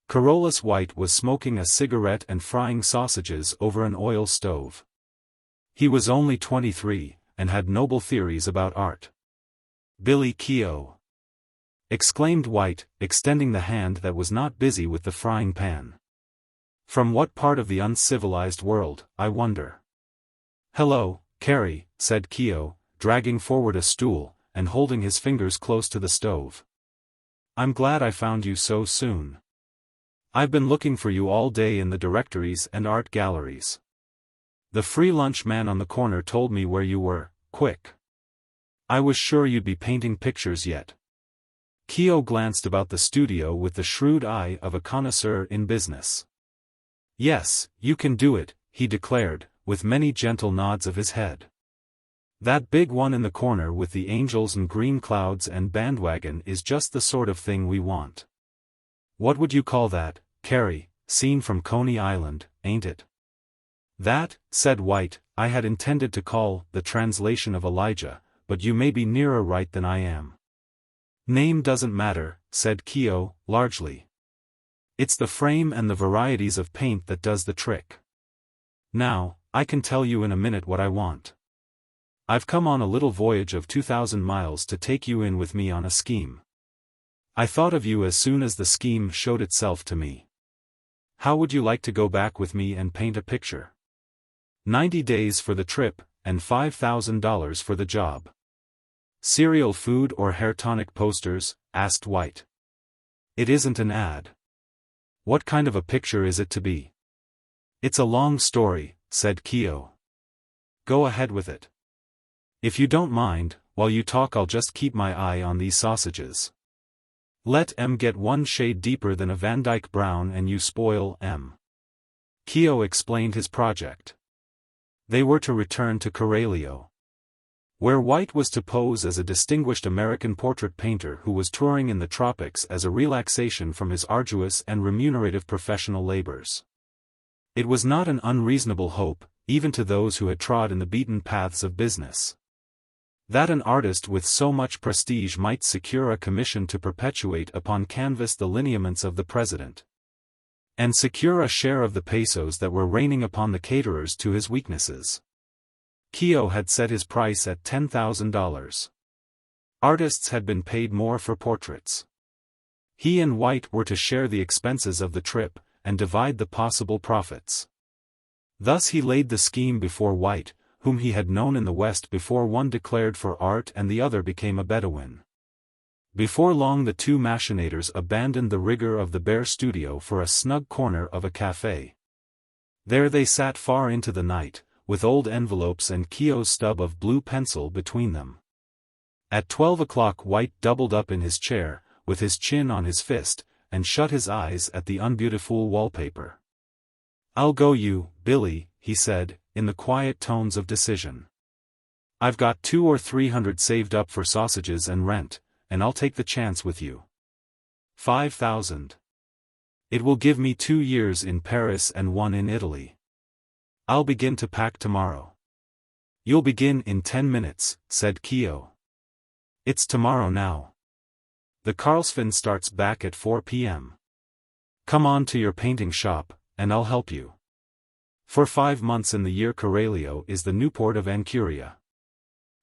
Carolus White was smoking a cigarette and frying sausages over an oil stove. He was only 23, and had noble theories about art. "Billy Keogh!" exclaimed White, extending the hand that was not busy with the frying pan. "From what part of the uncivilized world, I wonder?" "Hello, Carrie," said Keogh, dragging forward a stool, and holding his fingers close to the stove. "I'm glad I found you so soon. I've been looking for you all day in the directories and art galleries. The free lunch man on the corner told me where you were, quick. I was sure you'd be painting pictures yet." Keogh glanced about the studio with the shrewd eye of a connoisseur in business. "Yes, you can do it," he declared, with many gentle nods of his head. "That big one in the corner with the angels and green clouds and bandwagon is just the sort of thing we want. What would you call that, Carrie, scene from Coney Island, ain't it?" "That," said White, "I had intended to call The Translation of Elijah, but you may be nearer right than I am." "Name doesn't matter," said Keogh, largely. "It's the frame and the varieties of paint that does the trick. Now, I can tell you in a minute what I want. I've come on a little voyage of 2,000 miles to take you in with me on a scheme. I thought of you as soon as the scheme showed itself to me. How would you like to go back with me and paint a picture? 90 days for the trip, and $5,000 for the job. Cereal food or hair tonic posters? Asked White. It isn't an ad. What kind of a picture is it to be? It's a long story, said Keo. Go ahead with it. If you don't mind, while you talk I'll just keep my eye on these sausages. Let M get one shade deeper than a Van Dyke brown and you spoil M. Keo explained his project. They were to return to Coralio, where White was to pose as a distinguished American portrait painter who was touring in the tropics as a relaxation from his arduous and remunerative professional labors. It was not an unreasonable hope, even to those who had trod in the beaten paths of business, that an artist with so much prestige might secure a commission to perpetuate upon canvas the lineaments of the president, and secure a share of the pesos that were raining upon the caterers to his weaknesses. Keo had set his price at $10,000. Artists had been paid more for portraits. He and White were to share the expenses of the trip, and divide the possible profits. Thus he laid the scheme before White, whom he had known in the West before one declared for art and the other became a Bedouin. Before long the two machinators abandoned the rigor of the bare studio for a snug corner of a café. There they sat far into the night, with old envelopes and Keo's stub of blue pencil between them. At 12 o'clock White doubled up in his chair, with his chin on his fist, and shut his eyes at the unbeautiful wallpaper. I'll go you, Billy, he said, in the quiet tones of decision. I've got 200 or 300 saved up for sausages and rent, and I'll take the chance with you. 5,000. It will give me 2 years in Paris and 1 in Italy. I'll begin to pack tomorrow. You'll begin in 10 minutes, said Keo. It's tomorrow now. The Carlsfin starts back at 4 p.m. Come on to your painting shop, and I'll help you. For 5 months in the year Coralio is the Newport of Anchuria.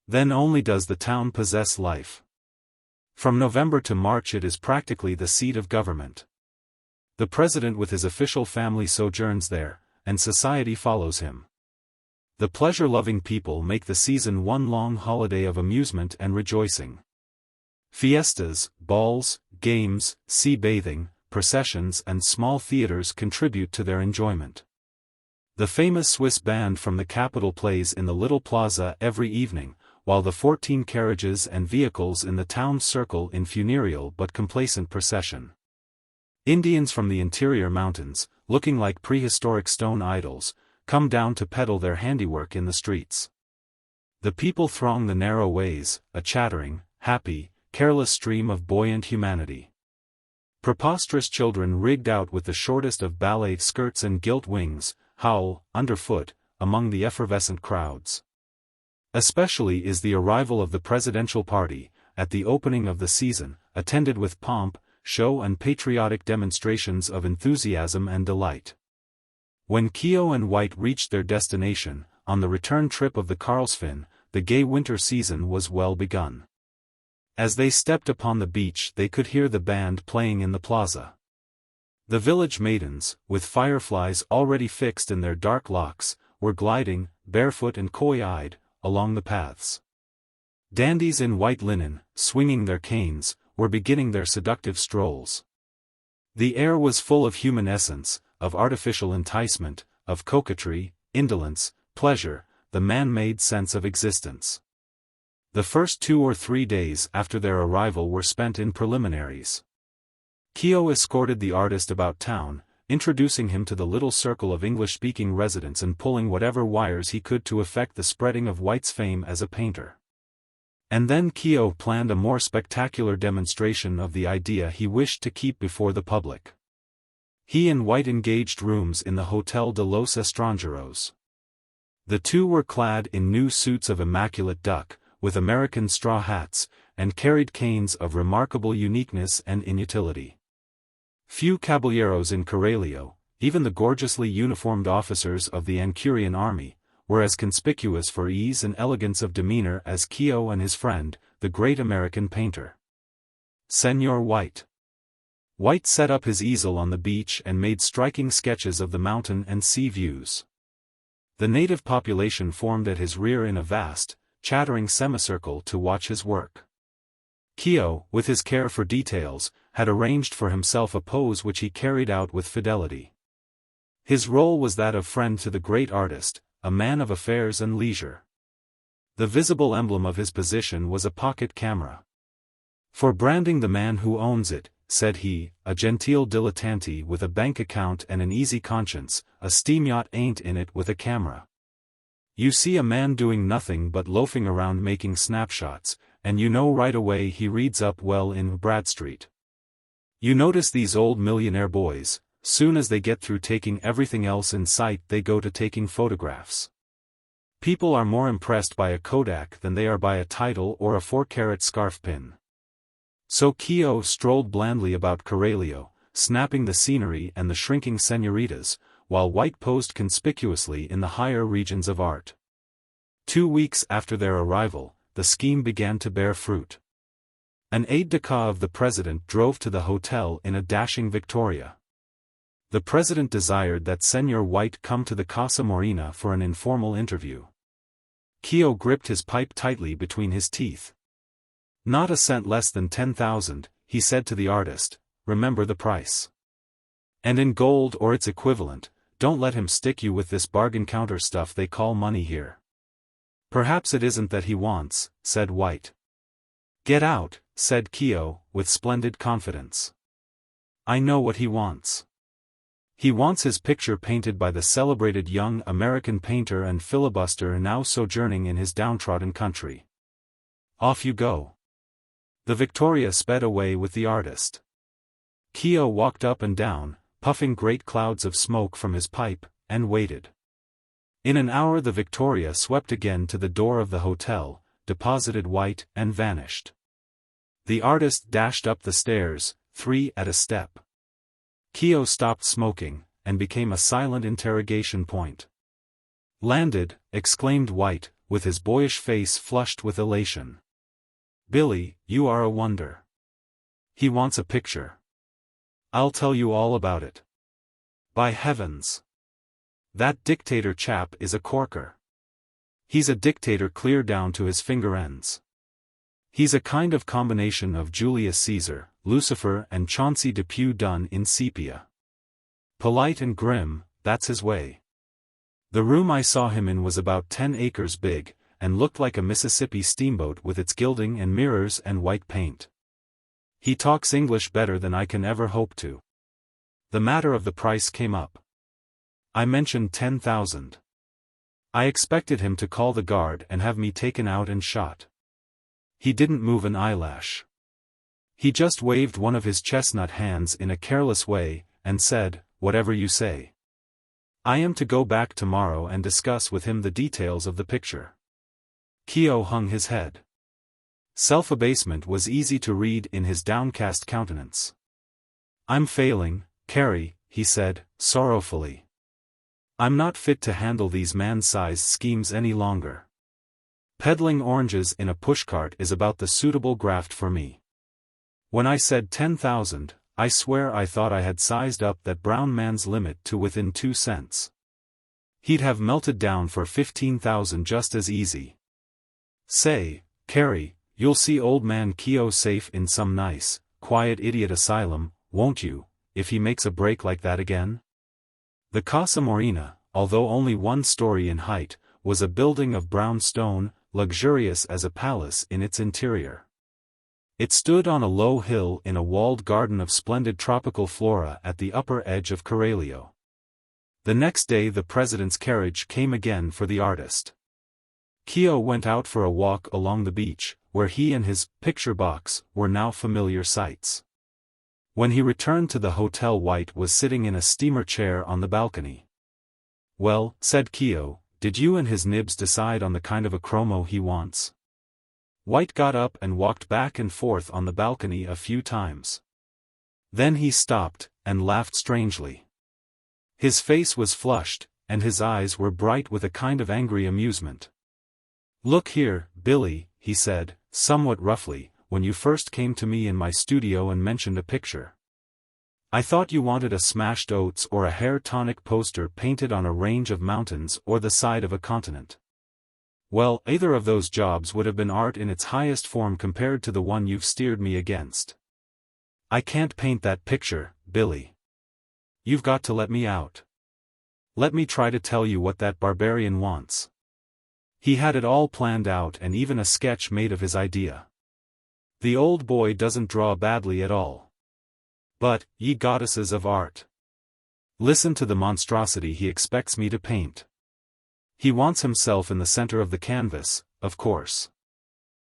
Then only does the town possess life. From November to March it is practically the seat of government. The president with his official family sojourns there, and society follows him. The pleasure-loving people make the season one long holiday of amusement and rejoicing. Fiestas, balls, games, sea bathing, processions and small theaters contribute to their enjoyment. The famous Swiss band from the capital plays in the little plaza every evening, while the 14 carriages and vehicles in the town circle in funereal but complacent procession. Indians from the interior mountains, looking like prehistoric stone idols, come down to peddle their handiwork in the streets. The people throng the narrow ways, a chattering, happy, careless stream of buoyant humanity. Preposterous children rigged out with the shortest of ballet skirts and gilt wings, howl, underfoot, among the effervescent crowds. Especially is the arrival of the presidential party, at the opening of the season, attended with pomp, show and patriotic demonstrations of enthusiasm and delight. When Keo and White reached their destination, on the return trip of the Carlsfin, the gay winter season was well begun. As they stepped upon the beach they could hear the band playing in the plaza. The village maidens, with fireflies already fixed in their dark locks, were gliding, barefoot and coy-eyed, along the paths. Dandies in white linen, swinging their canes, were beginning their seductive strolls. The air was full of human essence, of artificial enticement, of coquetry, indolence, pleasure, the man-made sense of existence. The first 2 or 3 days after their arrival were spent in preliminaries. Keo escorted the artist about town, introducing him to the little circle of English-speaking residents and pulling whatever wires he could to effect the spreading of White's fame as a painter. And then Keo planned a more spectacular demonstration of the idea he wished to keep before the public. He and White engaged rooms in the Hotel de los Estranjeros. The two were clad in new suits of immaculate duck, with American straw hats, and carried canes of remarkable uniqueness and inutility. Few caballeros in Coralio, even the gorgeously uniformed officers of the Anchurian army, were as conspicuous for ease and elegance of demeanor as Keo and his friend, the great American painter. Senor White. White set up his easel on the beach and made striking sketches of the mountain and sea views. The native population formed at his rear in a vast, chattering semicircle to watch his work. Keo, with his care for details, had arranged for himself a pose which he carried out with fidelity. His role was that of friend to the great artist, a man of affairs and leisure. The visible emblem of his position was a pocket camera. "For branding the man who owns it," said he, "a genteel dilettante with a bank account and an easy conscience, a steam yacht ain't in it with a camera. You see a man doing nothing but loafing around making snapshots, and you know right away he reads up well in Bradstreet. You notice these old millionaire boys, soon as they get through taking everything else in sight they go to taking photographs. People are more impressed by a Kodak than they are by a title or a 4-carat scarf pin." So Keo strolled blandly about Coralio, snapping the scenery and the shrinking senoritas, while White posed conspicuously in the higher regions of art. 2 weeks after their arrival, the scheme began to bear fruit. An aide-de-camp of the president drove to the hotel in a dashing Victoria. The president desired that Senor White come to the Casa Morena for an informal interview. Keo gripped his pipe tightly between his teeth. "Not a cent less than 10,000, he said to the artist, "remember the price. And in gold or its equivalent, don't let him stick you with this bargain counter stuff they call money here." "Perhaps it isn't that he wants," said White. "Get out," said Keo, with splendid confidence. "I know what he wants. He wants his picture painted by the celebrated young American painter and filibuster now sojourning in his downtrodden country. Off you go." The Victoria sped away with the artist. Keo walked up and down, puffing great clouds of smoke from his pipe, and waited. In an hour the Victoria swept again to the door of the hotel, deposited White, and vanished. The artist dashed up the stairs, 3 at a step. Keo stopped smoking, and became a silent interrogation point. "Landed," exclaimed White, with his boyish face flushed with elation. "Billy, you are a wonder. He wants a picture. I'll tell you all about it. By heavens! That dictator chap is a corker. He's a dictator clear down to his finger ends. He's a kind of combination of Julius Caesar, Lucifer and Chauncey Depew done in sepia. Polite and grim, that's his way. The room I saw him in was about 10 acres big, and looked like a Mississippi steamboat with its gilding and mirrors and white paint. He talks English better than I can ever hope to." The matter of the price came up. I mentioned 10,000. I expected him to call the guard and have me taken out and shot. He didn't move an eyelash. He just waved one of his chestnut hands in a careless way, and said, "Whatever you say." I am to go back tomorrow and discuss with him the details of the picture. Keo hung his head. Self-abasement was easy to read in his downcast countenance. "I'm failing, Carrie," he said, sorrowfully. "I'm not fit to handle these man-sized schemes any longer. Peddling oranges in a pushcart is about the suitable graft for me. When I said 10,000, I swear I thought I had sized up that brown man's limit to within 2 cents. He'd have melted down for 15,000 just as easy. Say, Carrie, you'll see old man Keo safe in some nice, quiet idiot asylum, won't you, if he makes a break like that again?" The Casa Morena, although only 1 story in height, was a building of brown stone, luxurious as a palace in its interior. It stood on a low hill in a walled garden of splendid tropical flora at the upper edge of Coralio. The next day the president's carriage came again for the artist. Keo went out for a walk along the beach, where he and his picture box were now familiar sights. When he returned to the hotel, White was sitting in a steamer chair on the balcony. "Well," said Keo, "did you and his nibs decide on the kind of a chromo he wants?" White got up and walked back and forth on the balcony a few times. Then he stopped, and laughed strangely. His face was flushed, and his eyes were bright with a kind of angry amusement. "Look here, Billy," he said, somewhat roughly, "when you first came to me in my studio and mentioned a picture. I thought you wanted a smashed oats or a hair tonic poster painted on a range of mountains or the side of a continent. Well, either of those jobs would have been art in its highest form compared to the one you've steered me against. I can't paint that picture, Billy. You've got to let me out. Let me try to tell you what that barbarian wants. He had it all planned out and even a sketch made of his idea. The old boy doesn't draw badly at all. But, ye goddesses of art, listen to the monstrosity he expects me to paint. He wants himself in the center of the canvas, of course.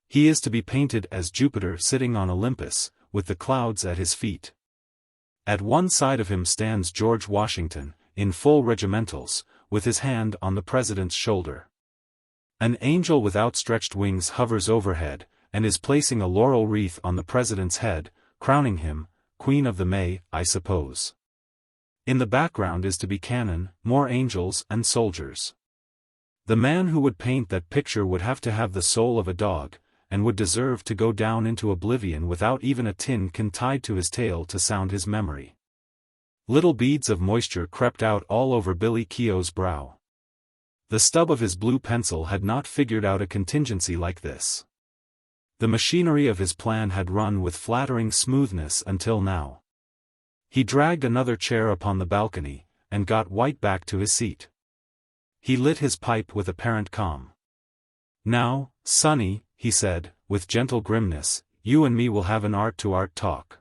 He is to be painted as Jupiter sitting on Olympus, with the clouds at his feet. At one side of him stands George Washington, in full regimentals, with his hand on the president's shoulder. An angel with outstretched wings hovers overhead, and is placing a laurel wreath on the president's head, crowning him, Queen of the May, I suppose. In the background is to be cannon, more angels and soldiers. The man who would paint that picture would have to have the soul of a dog, and would deserve to go down into oblivion without even a tin can tied to his tail to sound his memory. Little beads of moisture crept out all over Billy Keogh's brow. The stub of his blue pencil had not figured out a contingency like this. The machinery of his plan had run with flattering smoothness until now. He dragged another chair upon the balcony, and got White back to his seat. He lit his pipe with apparent calm. Now, Sonny, he said, with gentle grimness, you and me will have an art-to-art talk.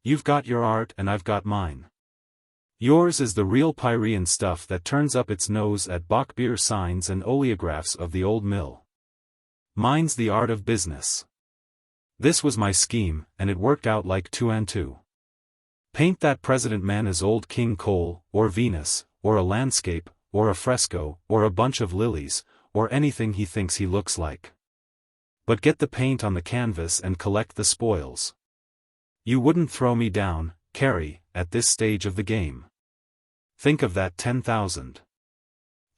You've got your art and I've got mine. Yours is the real Pyrean stuff that turns up its nose at bock-beer signs and oleographs of the old mill. Mine's the art of business. This was my scheme, and it worked out like 2 and 2. Paint that president man as old King Cole, or Venus, or a landscape, or a fresco, or a bunch of lilies, or anything he thinks he looks like. But get the paint on the canvas and collect the spoils. You wouldn't throw me down, Carrie, at this stage of the game. Think of that 10,000.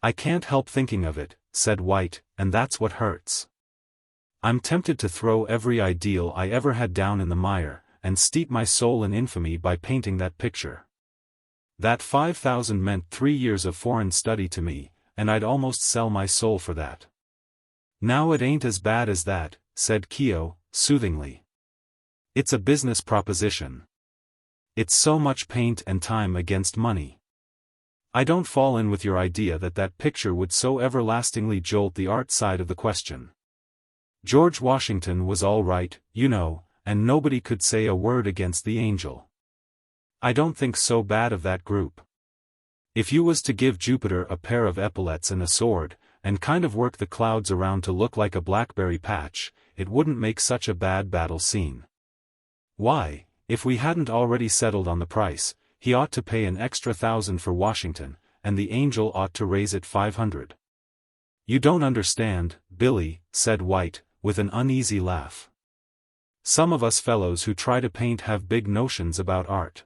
I can't help thinking of it, said White, and that's what hurts. I'm tempted to throw every ideal I ever had down in the mire, and steep my soul in infamy by painting that picture. That 5,000 meant 3 years of foreign study to me, and I'd almost sell my soul for that. Now it ain't as bad as that, said Keogh, soothingly. It's a business proposition. It's so much paint and time against money. I don't fall in with your idea that that picture would so everlastingly jolt the art side of the question. George Washington was all right, you know, and nobody could say a word against the angel. I don't think so bad of that group. If you was to give Jupiter a pair of epaulets and a sword, and kind of work the clouds around to look like a blackberry patch, it wouldn't make such a bad battle scene. Why, if we hadn't already settled on the price, he ought to pay an extra 1,000 for Washington, and the angel ought to raise it 500. You don't understand, Billy, said White, with an uneasy laugh. Some of us fellows who try to paint have big notions about art.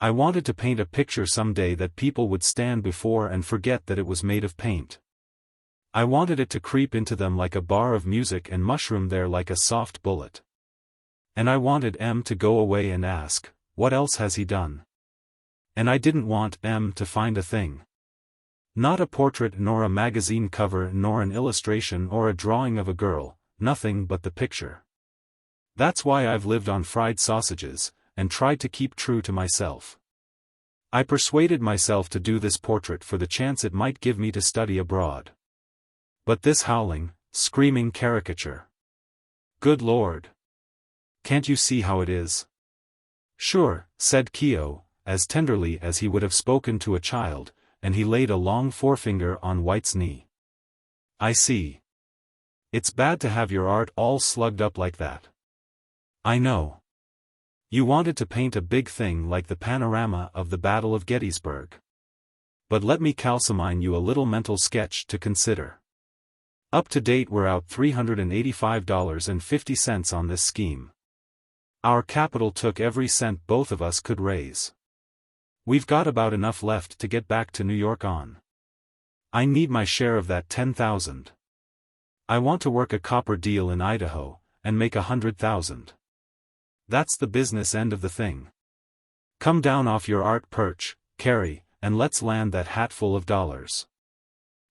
I wanted to paint a picture someday that people would stand before and forget that it was made of paint. I wanted it to creep into them like a bar of music and mushroom there like a soft bullet. And I wanted M to go away and ask, what else has he done? And I didn't want M to find a thing. Not a portrait nor a magazine cover nor an illustration or a drawing of a girl, nothing but the picture. That's why I've lived on fried sausages, and tried to keep true to myself. I persuaded myself to do this portrait for the chance it might give me to study abroad. But this howling, screaming caricature. Good Lord! Can't you see how it is? Sure, said Keogh, as tenderly as he would have spoken to a child, and he laid a long forefinger on White's knee. I see. It's bad to have your art all slugged up like that. I know. You wanted to paint a big thing like the panorama of the Battle of Gettysburg. But let me calcimine you a little mental sketch to consider. Up to date we're out $385.50 on this scheme. Our capital took every cent both of us could raise. We've got about enough left to get back to New York on. I need my share of that 10,000. I want to work a copper deal in Idaho, and make 100,000. That's the business end of the thing. Come down off your art perch, Carrie, and let's land that hatful of dollars.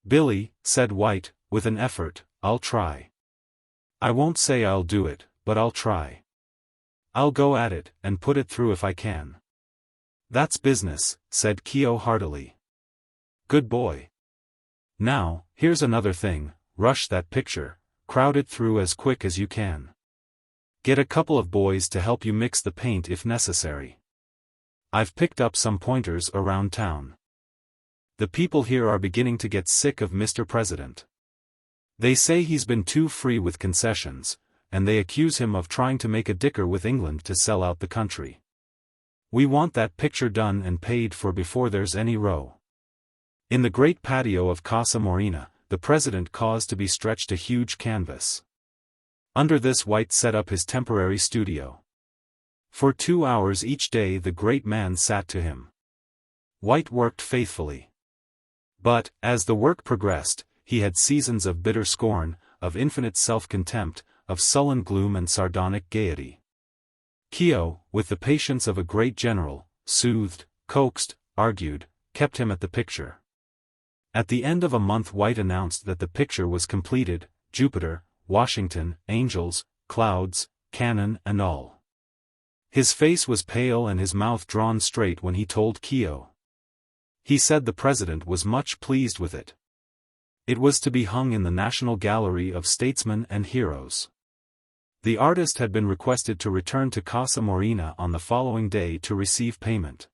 Billy, said White, with an effort, I'll try. I won't say I'll do it, but I'll try. I'll go at it, and put it through if I can. That's business, said Keo heartily. Good boy. Now, here's another thing, rush that picture, crowd it through as quick as you can. Get a couple of boys to help you mix the paint if necessary. I've picked up some pointers around town. The people here are beginning to get sick of Mr. President. They say he's been too free with concessions, and they accuse him of trying to make a dicker with England to sell out the country. We want that picture done and paid for before there's any row. In the great patio of Casa Morena, the president caused to be stretched a huge canvas. Under this White set up his temporary studio. For 2 hours each day the great man sat to him. White worked faithfully. But, as the work progressed, he had seasons of bitter scorn, of infinite self-contempt, of sullen gloom and sardonic gaiety. Keo, with the patience of a great general, soothed, coaxed, argued, kept him at the picture. At the end of a month White announced that the picture was completed, Jupiter, Washington, angels, clouds, cannon and all. His face was pale and his mouth drawn straight when he told Keo. He said the president was much pleased with it. It was to be hung in the National Gallery of Statesmen and Heroes. The artist had been requested to return to Casa Morena on the following day to receive payment.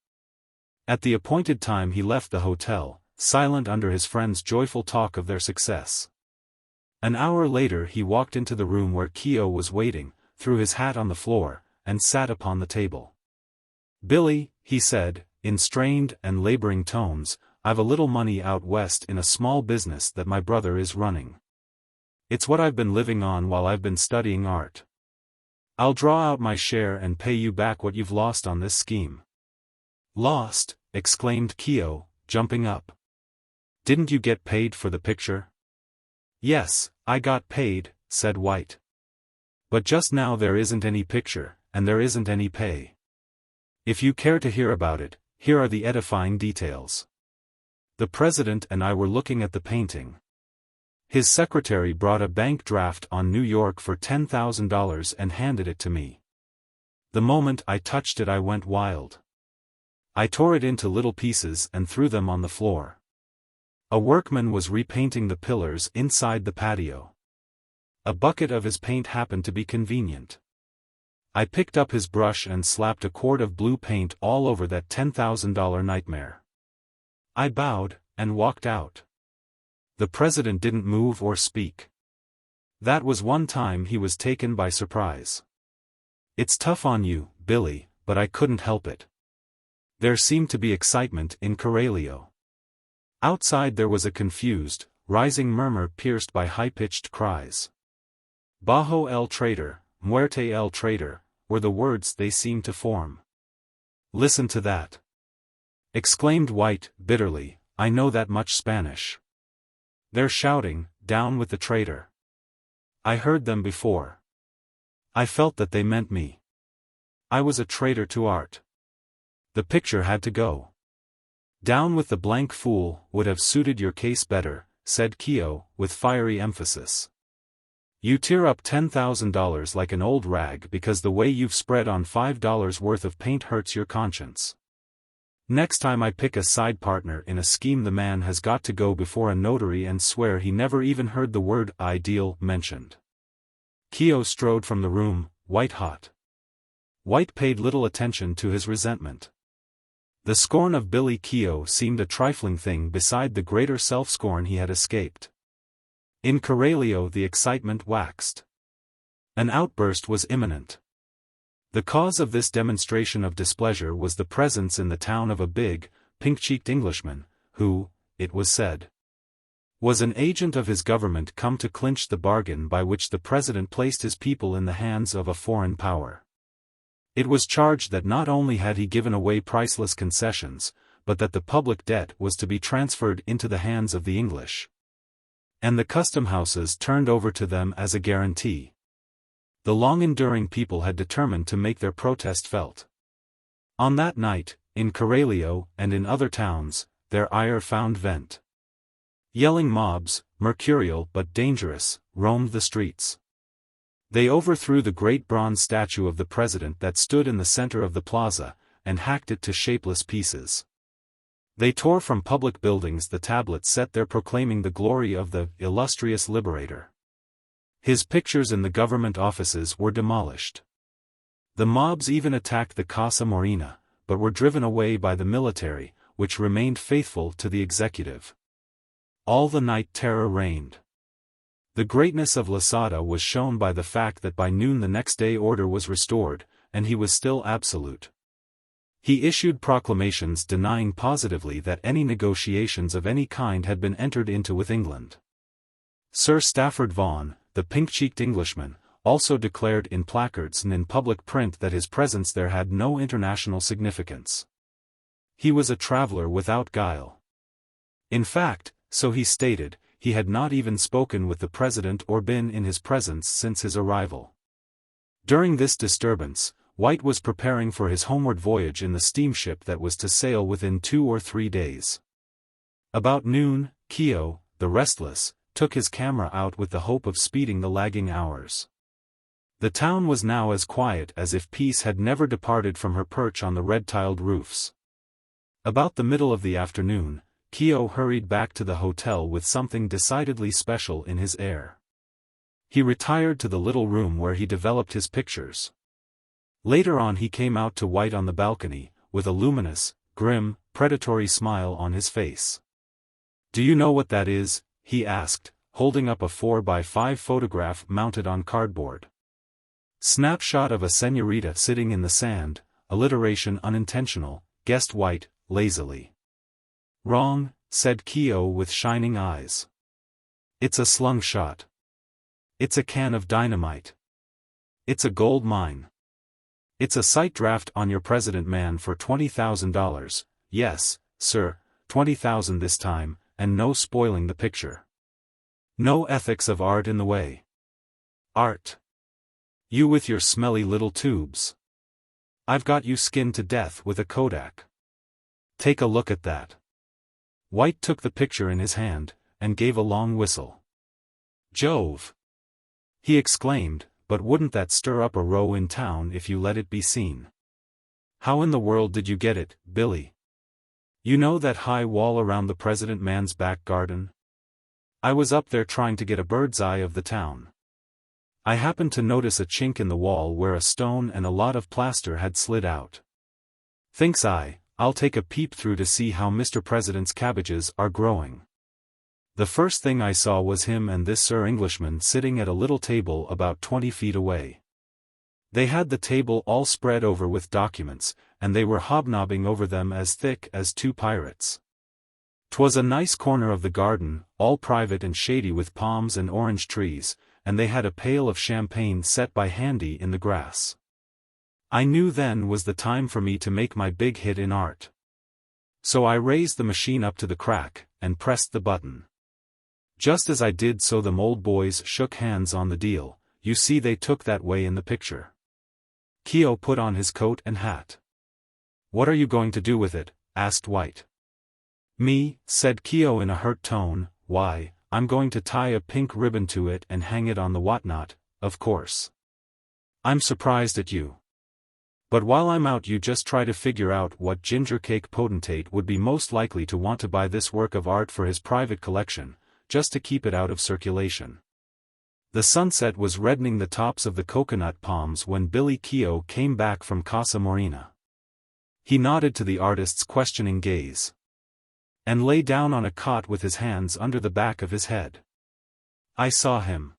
At the appointed time he left the hotel, silent under his friends' joyful talk of their success. An hour later he walked into the room where Keo was waiting, threw his hat on the floor, and sat upon the table. Billy, he said, in strained and laboring tones, I've a little money out west in a small business that my brother is running. It's what I've been living on while I've been studying art. I'll draw out my share and pay you back what you've lost on this scheme. Lost? Exclaimed Keo, jumping up. Didn't you get paid for the picture? Yes, I got paid, said White. But just now there isn't any picture, and there isn't any pay. If you care to hear about it, here are the edifying details. The president and I were looking at the painting. His secretary brought a bank draft on New York for $10,000 and handed it to me. The moment I touched it I went wild. I tore it into little pieces and threw them on the floor. A workman was repainting the pillars inside the patio. A bucket of his paint happened to be convenient. I picked up his brush and slapped a quart of blue paint all over that $10,000 nightmare. I bowed, and walked out. The president didn't move or speak. That was one time he was taken by surprise. It's tough on you, Billy, but I couldn't help it. There seemed to be excitement in Corralio. Outside there was a confused, rising murmur pierced by high-pitched cries. Bajo el traitor, muerte el traitor, were the words they seemed to form. Listen to that! Exclaimed White, bitterly, I know that much Spanish. They're shouting, down with the traitor. I heard them before. I felt that they meant me. I was a traitor to art. The picture had to go. Down with the blank fool would have suited your case better, said Keo, with fiery emphasis. You tear up $10,000 like an old rag because the way you've spread on $5 worth of paint hurts your conscience. Next time I pick a side partner in a scheme the man has got to go before a notary and swear he never even heard the word ideal mentioned. Keo strode from the room, white-hot. White paid little attention to his resentment. The scorn of Billy Keo seemed a trifling thing beside the greater self-scorn he had escaped. In Corralio the excitement waxed. An outburst was imminent. The cause of this demonstration of displeasure was the presence in the town of a big, pink-cheeked Englishman, who, it was said, was an agent of his government come to clinch the bargain by which the president placed his people in the hands of a foreign power. It was charged that not only had he given away priceless concessions, but that the public debt was to be transferred into the hands of the English. And the custom houses turned over to them as a guarantee. The long-enduring people had determined to make their protest felt. On that night, in Coralio and in other towns, their ire found vent. Yelling mobs, mercurial but dangerous, roamed the streets. They overthrew the great bronze statue of the president that stood in the center of the plaza, and hacked it to shapeless pieces. They tore from public buildings the tablets set there proclaiming the glory of the illustrious liberator. His pictures in the government offices were demolished. The mobs even attacked the Casa Morena, but were driven away by the military, which remained faithful to the executive. All the night terror reigned. The greatness of Losada was shown by the fact that by noon the next day order was restored, and he was still absolute. He issued proclamations denying positively that any negotiations of any kind had been entered into with England. Sir Stafford Vaughan, the pink-cheeked Englishman, also declared in placards and in public print that his presence there had no international significance. He was a traveler without guile. In fact, so he stated, he had not even spoken with the president or been in his presence since his arrival. During this disturbance, White was preparing for his homeward voyage in the steamship that was to sail within 2 or 3 days. About noon, Keogh, the restless, took his camera out with the hope of speeding the lagging hours. The town was now as quiet as if peace had never departed from her perch on the red-tiled roofs. About the middle of the afternoon, Keogh hurried back to the hotel with something decidedly special in his air. He retired to the little room where he developed his pictures. Later on he came out to White on the balcony, with a luminous, grim, predatory smile on his face. "Do you know what that is?" he asked, holding up a 4x5 photograph mounted on cardboard. "Snapshot of a señorita sitting in the sand, alliteration unintentional," guessed White, lazily. "Wrong," said Keogh with shining eyes. "It's a slung shot. It's a can of dynamite. It's a gold mine. It's a sight draft on your president man for $20,000, yes, sir, 20,000 this time, and no spoiling the picture. No ethics of art in the way. Art. You with your smelly little tubes. I've got you skinned to death with a Kodak. Take a look at that." White took the picture in his hand, and gave a long whistle. "Jove!" he exclaimed, "but wouldn't that stir up a row in town if you let it be seen? How in the world did you get it, Billy? You know that high wall around the president man's back garden? I was up there trying to get a bird's eye of the town. I happened to notice a chink in the wall where a stone and a lot of plaster had slid out. Thinks I'll take a peep through to see how Mr. President's cabbages are growing. The first thing I saw was him and this Sir Englishman sitting at a little table about 20 feet away. They had the table all spread over with documents, and they were hobnobbing over them as thick as 2 pirates. 'Twas a nice corner of the garden, all private and shady with palms and orange trees, and they had a pail of champagne set by handy in the grass. I knew then was the time for me to make my big hit in art. So I raised the machine up to the crack, and pressed the button. Just as I did so them old boys shook hands on the deal. You see they took that way in the picture." Keogh put on his coat and hat. "What are you going to do with it?" asked White. "Me," said Keogh in a hurt tone, "why, I'm going to tie a pink ribbon to it and hang it on the whatnot, of course. I'm surprised at you. But while I'm out you just try to figure out what ginger-cake potentate would be most likely to want to buy this work of art for his private collection, just to keep it out of circulation." The sunset was reddening the tops of the coconut palms when Billy Keogh came back from Casa Morena. He nodded to the artist's questioning gaze. And lay down on a cot with his hands under the back of his head. "I saw him.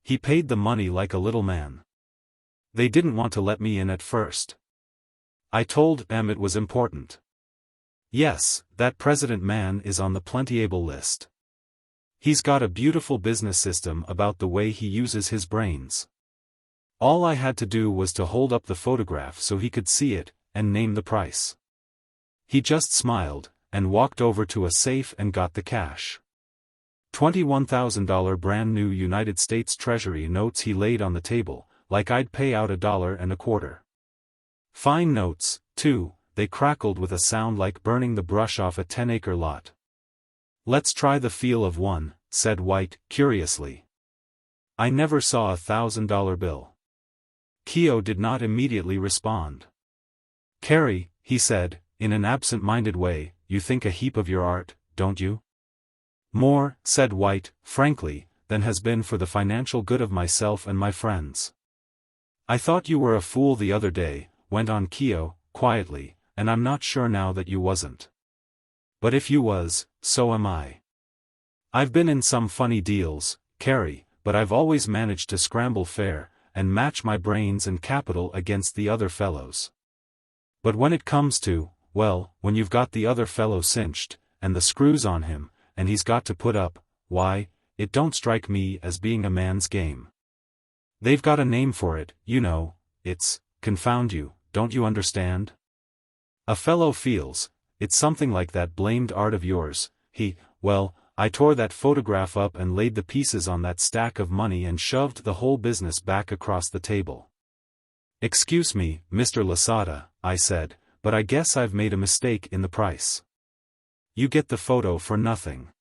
He paid the money like a little man. They didn't want to let me in at first. I told them it was important. Yes, that president man is on the plentyable list. He's got a beautiful business system about the way he uses his brains. All I had to do was to hold up the photograph so he could see it, and name the price. He just smiled, and walked over to a safe and got the cash. $21,000 brand new United States Treasury notes he laid on the table, like I'd pay out $1.25. Fine notes, too, they crackled with a sound like burning the brush off a 10-acre lot. "Let's try the feel of one," said White, curiously. "I never saw $1,000 bill." Keo did not immediately respond. "Carrie," he said, in an absent-minded way, "you think a heap of your art, don't you?" "More," said White, frankly, "than has been for the financial good of myself and my friends." "I thought you were a fool the other day," went on Keo, quietly, "and I'm not sure now that you wasn't. But if you was, so am I. I've been in some funny deals, Carrie, but I've always managed to scramble fair, and match my brains and capital against the other fellows. But when it comes to, well, when you've got the other fellow cinched, and the screws on him, and he's got to put up, why, it don't strike me as being a man's game. They've got a name for it, you know, it's, confound you, don't you understand? A fellow feels, it's something like that blamed art of yours, well, I tore that photograph up and laid the pieces on that stack of money and shoved the whole business back across the table. "Excuse me, Mr. Lasada," I said, "but I guess I've made a mistake in the price. You get the photo for nothing.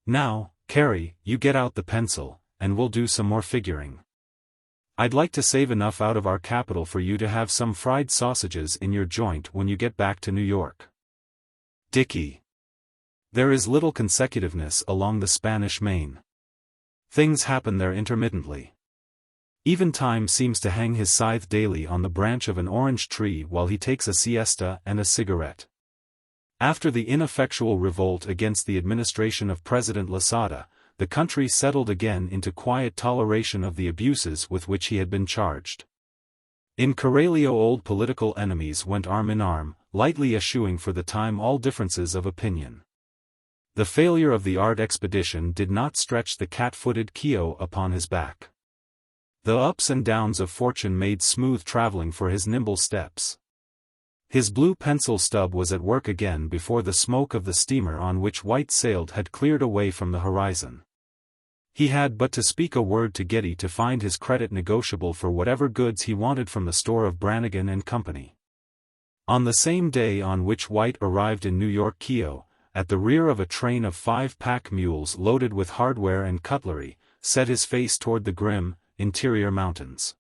Now, Carrie, you get out the pencil, and we'll do some more figuring. I'd like to save enough out of our capital for you to have some fried sausages in your joint when you get back to New York." Dicky. There is little consecutiveness along the Spanish Main. Things happen there intermittently. Even time seems to hang his scythe daily on the branch of an orange tree while he takes a siesta and a cigarette. After the ineffectual revolt against the administration of President Lasada, the country settled again into quiet toleration of the abuses with which he had been charged. In Corralio old political enemies went arm in arm, lightly eschewing for the time all differences of opinion. The failure of the art expedition did not stretch the cat-footed Keo upon his back. The ups and downs of fortune made smooth traveling for his nimble steps. His blue pencil stub was at work again before the smoke of the steamer on which White sailed had cleared away from the horizon. He had but to speak a word to Getty to find his credit negotiable for whatever goods he wanted from the store of Brannigan and Company. On the same day on which White arrived in New York, Keo, at the rear of a train of 5 pack mules loaded with hardware and cutlery, set his face toward the grim, interior mountains.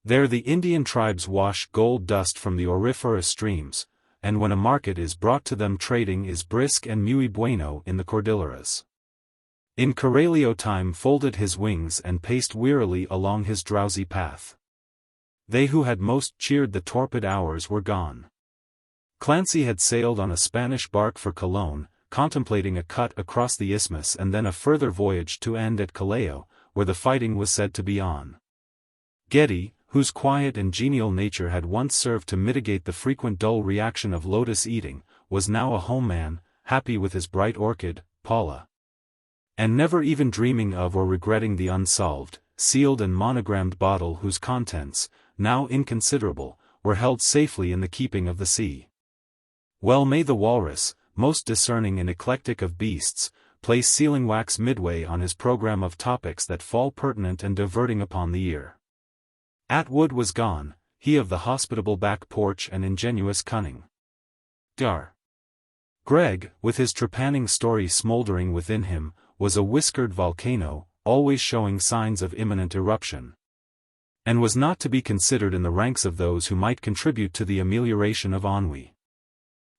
There the Indian tribes wash gold dust from the auriferous streams, and when a market is brought to them trading is brisk and muy bueno in the Cordilleras. In Corralio time folded his wings and paced wearily along his drowsy path. They who had most cheered the torpid hours were gone. Clancy had sailed on a Spanish bark for Cologne, contemplating a cut across the isthmus and then a further voyage to end at Callao, where the fighting was said to be on. Getty, whose quiet and genial nature had once served to mitigate the frequent dull reaction of lotus eating, was now a home man, happy with his bright orchid, Paula. And never even dreaming of or regretting the unsolved, sealed and monogrammed bottle whose contents, now inconsiderable, were held safely in the keeping of the sea. Well may the walrus, most discerning and eclectic of beasts, place sealing wax midway on his program of topics that fall pertinent and diverting upon the ear. Atwood was gone, he of the hospitable back porch and ingenuous cunning. Dar. Gregg, with his trepanning story smoldering within him, was a whiskered volcano, always showing signs of imminent eruption. And was not to be considered in the ranks of those who might contribute to the amelioration of ennui.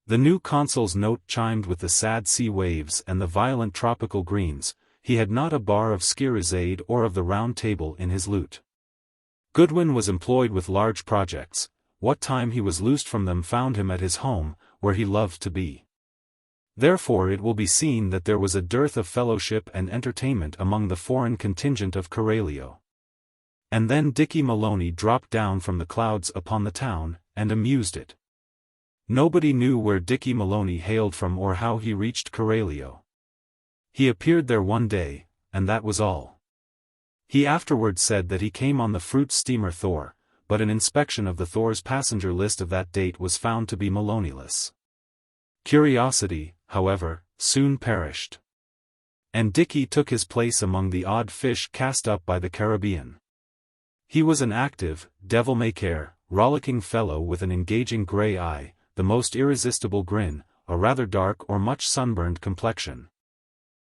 The new consul's note chimed with the sad sea waves and the violent tropical greens. He had not a bar of Scheherazade or of the Round Table in his lute. Goodwin was employed with large projects. What time he was loosed from them found him at his home, where he loved to be. Therefore it will be seen that there was a dearth of fellowship and entertainment among the foreign contingent of Corralio. And then Dicky Maloney dropped down from the clouds upon the town, and amused it. Nobody knew where Dicky Maloney hailed from or how he reached Corralio. He appeared there one day, and that was all. He afterward said that he came on the fruit steamer Thor, but an inspection of the Thor's passenger list of that date was found to be Maloneyless. Curiosity, however, soon perished. And Dicky took his place among the odd fish cast up by the Caribbean. He was an active, devil-may-care, rollicking fellow with an engaging gray eye, the most irresistible grin, a rather dark or much sunburned complexion,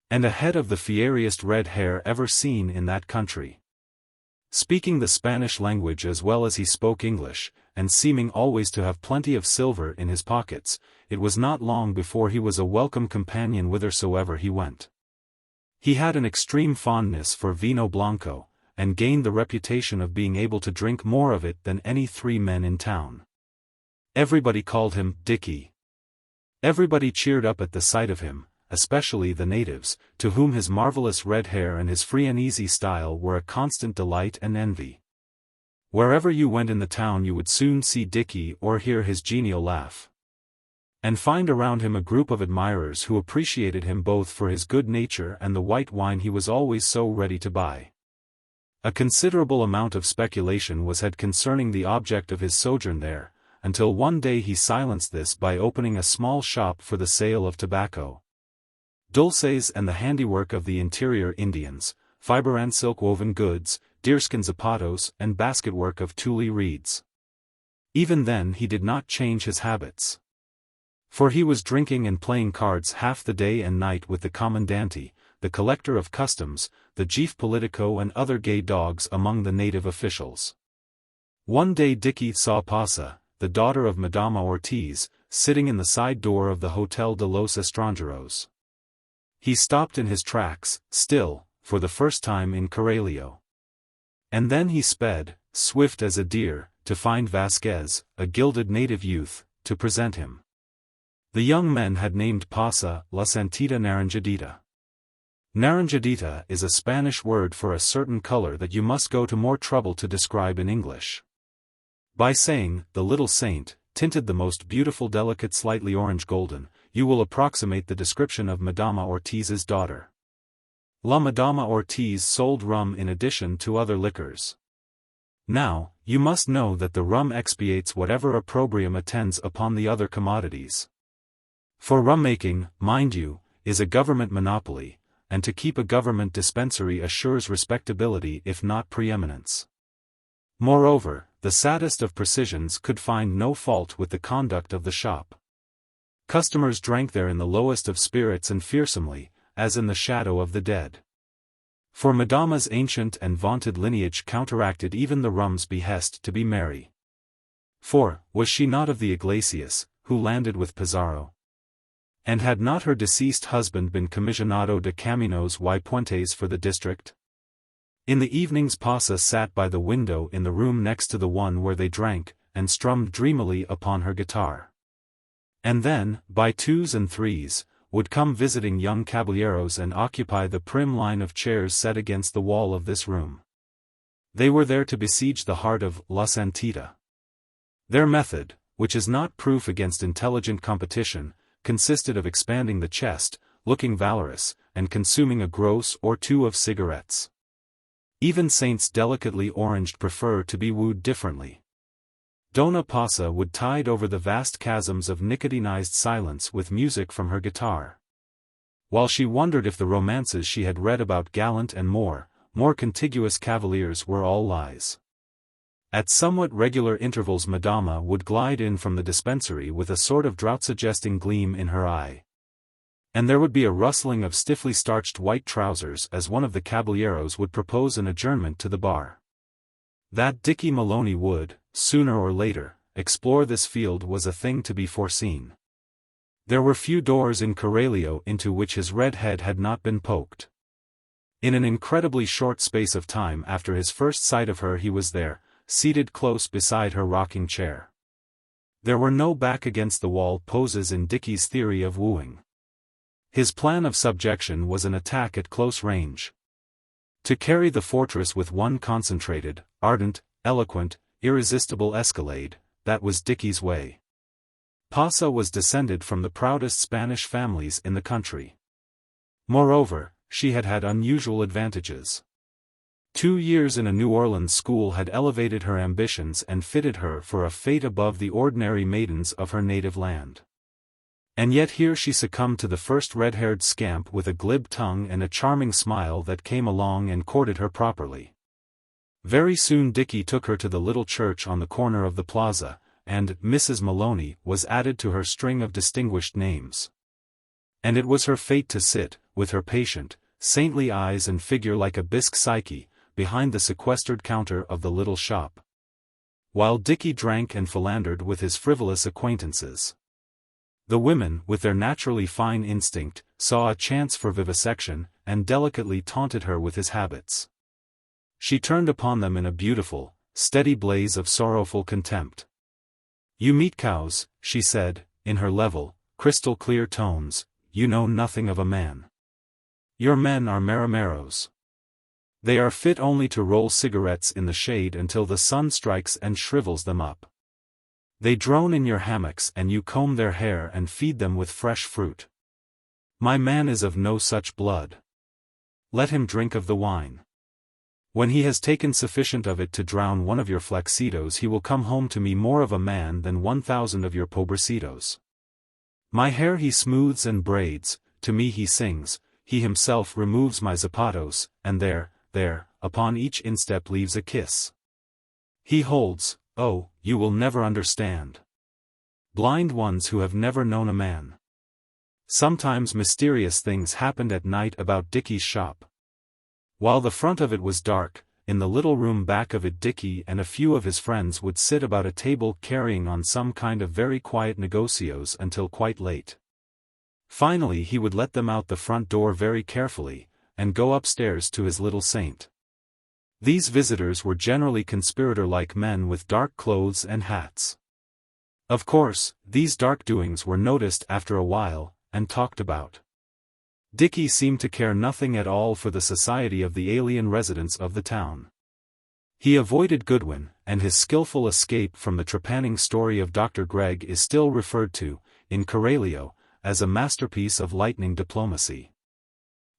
and a head of the fieriest red hair ever seen in that country. Speaking the Spanish language as well as he spoke English, and seeming always to have plenty of silver in his pockets, it was not long before he was a welcome companion whithersoever he went. He had an extreme fondness for vino blanco, and gained the reputation of being able to drink more of it than any 3 men in town. Everybody called him Dicky. Everybody cheered up at the sight of him, especially the natives, to whom his marvelous red hair and his free and easy style were a constant delight and envy. Wherever you went in the town you would soon see Dicky or hear his genial laugh, and find around him a group of admirers who appreciated him both for his good nature and the white wine he was always so ready to buy. A considerable amount of speculation was had concerning the object of his sojourn there, until one day he silenced this by opening a small shop for the sale of tobacco, dulces and the handiwork of the interior Indians, fiber and silk-woven goods, deerskin zapatos and basketwork of tule reeds. Even then he did not change his habits, for he was drinking and playing cards half the day and night with the commandante, the collector of customs, the chief politico and other gay dogs among the native officials. One day Dicky saw Pasa, the daughter of Madama Ortiz, sitting in the side door of the Hotel de los Estranjeros. He stopped in his tracks, still, for the first time in Corralio. And then he sped, swift as a deer, to find Vasquez, a gilded native youth, to present him. The young men had named Pasa La Santita Naranjadita. Naranjadita is a Spanish word for a certain color that you must go to more trouble to describe in English. By saying, the little saint, tinted the most beautiful delicate slightly orange-golden, you will approximate the description of Madama Ortiz's daughter. La Madama Ortiz sold rum in addition to other liquors. Now, you must know that the rum expiates whatever opprobrium attends upon the other commodities. For rum-making, mind you, is a government monopoly, and to keep a government dispensary assures respectability if not preeminence. Moreover, the saddest of precisians could find no fault with the conduct of the shop. Customers drank there in the lowest of spirits and fearsomely, as in the shadow of the dead. For Madama's ancient and vaunted lineage counteracted even the rum's behest to be merry. For, was she not of the Iglesias, who landed with Pizarro? And had not her deceased husband been comisionado de caminos y puentes for the district? In the evenings Pasa sat by the window in the room next to the one where they drank, and strummed dreamily upon her guitar. And then, by 2s and 3s, would come visiting young caballeros and occupy the prim line of chairs set against the wall of this room. They were there to besiege the heart of La Santita. Their method, which is not proof against intelligent competition, consisted of expanding the chest, looking valorous, and consuming a gross or 2 of cigarettes. Even saints delicately oranged prefer to be wooed differently. Dona Pasa would tide over the vast chasms of nicotinized silence with music from her guitar, while she wondered if the romances she had read about gallant and more contiguous cavaliers were all lies. At somewhat regular intervals Madama would glide in from the dispensary with a sort of drought-suggesting gleam in her eye, and there would be a rustling of stiffly starched white trousers as one of the caballeros would propose an adjournment to the bar. That Dicky Maloney would, sooner or later, explore this field was a thing to be foreseen. There were few doors in Corralio into which his red head had not been poked. In an incredibly short space of time after his first sight of her he was there, seated close beside her rocking chair. There were no back-against-the-wall poses in Dicky's theory of wooing. His plan of subjection was an attack at close range. To carry the fortress with one concentrated, ardent, eloquent, irresistible escalade, that was Dicky's way. Pasa was descended from the proudest Spanish families in the country. Moreover, she had had unusual advantages. 2 years in a New Orleans school had elevated her ambitions and fitted her for a fate above the ordinary maidens of her native land. And yet here she succumbed to the first red-haired scamp with a glib tongue and a charming smile that came along and courted her properly. Very soon Dicky took her to the little church on the corner of the plaza, and Mrs. Maloney was added to her string of distinguished names. And it was her fate to sit, with her patient, saintly eyes and figure like a bisque Psyche, behind the sequestered counter of the little shop, while Dicky drank and philandered with his frivolous acquaintances. The women, with their naturally fine instinct, saw a chance for vivisection, and delicately taunted her with his habits. She turned upon them in a beautiful, steady blaze of sorrowful contempt. "You meat cows," she said, in her level, crystal-clear tones, "you know nothing of a man. Your men are marameros. They are fit only to roll cigarettes in the shade until the sun strikes and shrivels them up. They drone in your hammocks and you comb their hair and feed them with fresh fruit. My man is of no such blood. Let him drink of the wine. When he has taken sufficient of it to drown one of your flaxitos, he will come home to me more of a man than 1,000 of your pobrecitos. My hair he smooths and braids, to me he sings, he himself removes my zapatos, and there, upon each instep leaves a kiss. He holds, oh, you will never understand. Blind ones who have never known a man." Sometimes mysterious things happened at night about Dicky's shop. While the front of it was dark, in the little room back of it Dicky and a few of his friends would sit about a table carrying on some kind of very quiet negocios until quite late. Finally he would let them out the front door very carefully, and go upstairs to his little saint. These visitors were generally conspirator-like men with dark clothes and hats. Of course, these dark doings were noticed after a while, and talked about. Dicky seemed to care nothing at all for the society of the alien residents of the town. He avoided Goodwin, and his skillful escape from the trepanning story of Dr. Gregg is still referred to, in Courier, as a masterpiece of lightning diplomacy.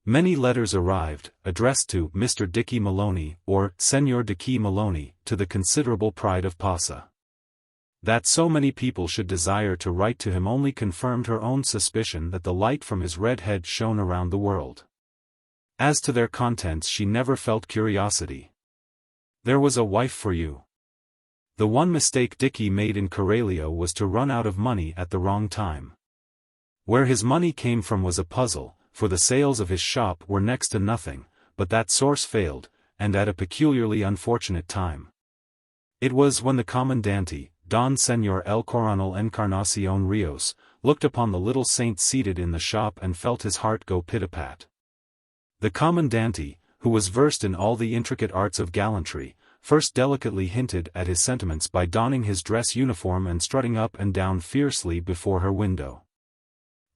Many letters arrived, addressed to Mr. Dicky Maloney, or Senor Dicky Maloney, to the considerable pride of Pasa. That so many people should desire to write to him only confirmed her own suspicion that the light from his red head shone around the world. As to their contents she never felt curiosity. There was a wife for you. The one mistake Dicky made in Courier was to run out of money at the wrong time. Where his money came from was a puzzle, for the sales of his shop were next to nothing, but that source failed, and at a peculiarly unfortunate time. It was when the Comandante, Don Señor El Coronel Encarnacion Rios, looked upon the little saint seated in the shop and felt his heart go pit-a-pat. The Commandante, who was versed in all the intricate arts of gallantry, first delicately hinted at his sentiments by donning his dress uniform and strutting up and down fiercely before her window.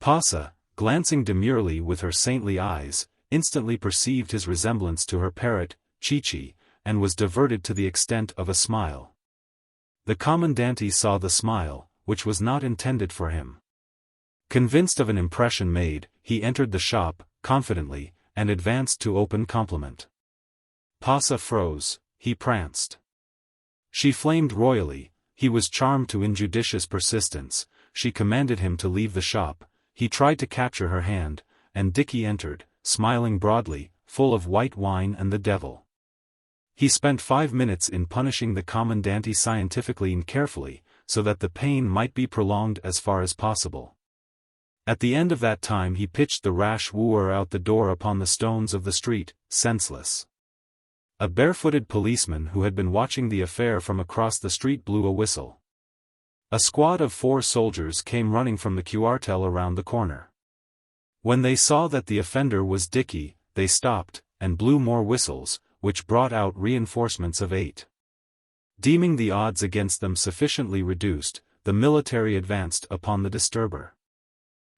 Pasa, glancing demurely with her saintly eyes, instantly perceived his resemblance to her parrot, Chi-Chi, and was diverted to the extent of a smile. The Commandante saw the smile, which was not intended for him. Convinced of an impression made, he entered the shop, confidently, and advanced to open compliment. Pasa froze, he pranced. She flamed royally, he was charmed to injudicious persistence, she commanded him to leave the shop, he tried to capture her hand, and Dicky entered, smiling broadly, full of white wine and the devil. He spent 5 minutes in punishing the Commandante scientifically and carefully, so that the pain might be prolonged as far as possible. At the end of that time he pitched the rash wooer out the door upon the stones of the street, senseless. A barefooted policeman who had been watching the affair from across the street blew a whistle. A squad of 4 soldiers came running from the cuartel around the corner. When they saw that the offender was Dicky, they stopped, and blew more whistles, which brought out reinforcements of 8. Deeming the odds against them sufficiently reduced, the military advanced upon the disturber.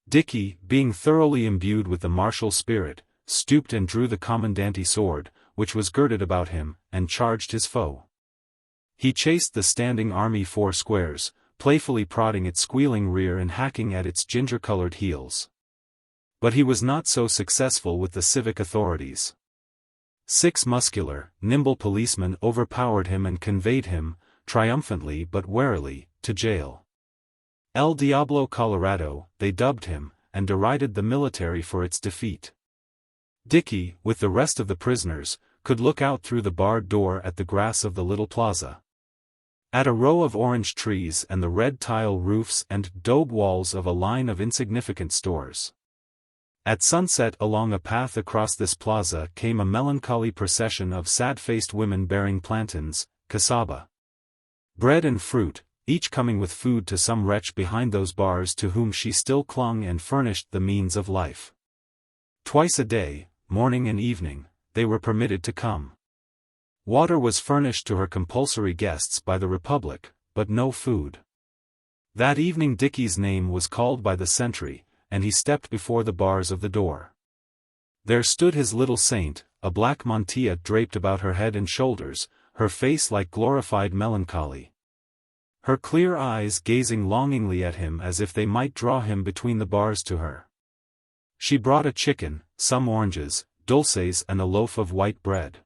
Dicky, being thoroughly imbued with the martial spirit, stooped and drew the Commandante sword, which was girded about him, and charged his foe. He chased the standing army 4 squares, playfully prodding its squealing rear and hacking at its ginger-colored heels. But he was not so successful with the civic authorities. 6 muscular, nimble policemen overpowered him and conveyed him, triumphantly but warily, to jail. El Diablo Colorado, they dubbed him, and derided the military for its defeat. Dicky, with the rest of the prisoners, could look out through the barred door at the grass of the little plaza. At a row of orange trees and the red tile roofs and daub walls of a line of insignificant stores. At sunset along a path across this plaza came a melancholy procession of sad-faced women bearing plantains, cassava, bread and fruit, each coming with food to some wretch behind those bars to whom she still clung and furnished the means of life. Twice a day, morning and evening, they were permitted to come. Water was furnished to her compulsory guests by the Republic, but no food. That evening Dicky's name was called by the sentry, and he stepped before the bars of the door. There stood his little saint, a black mantilla draped about her head and shoulders, her face like glorified melancholy. Her clear eyes gazing longingly at him as if they might draw him between the bars to her. She brought a chicken, some oranges, dulces and a loaf of white bread.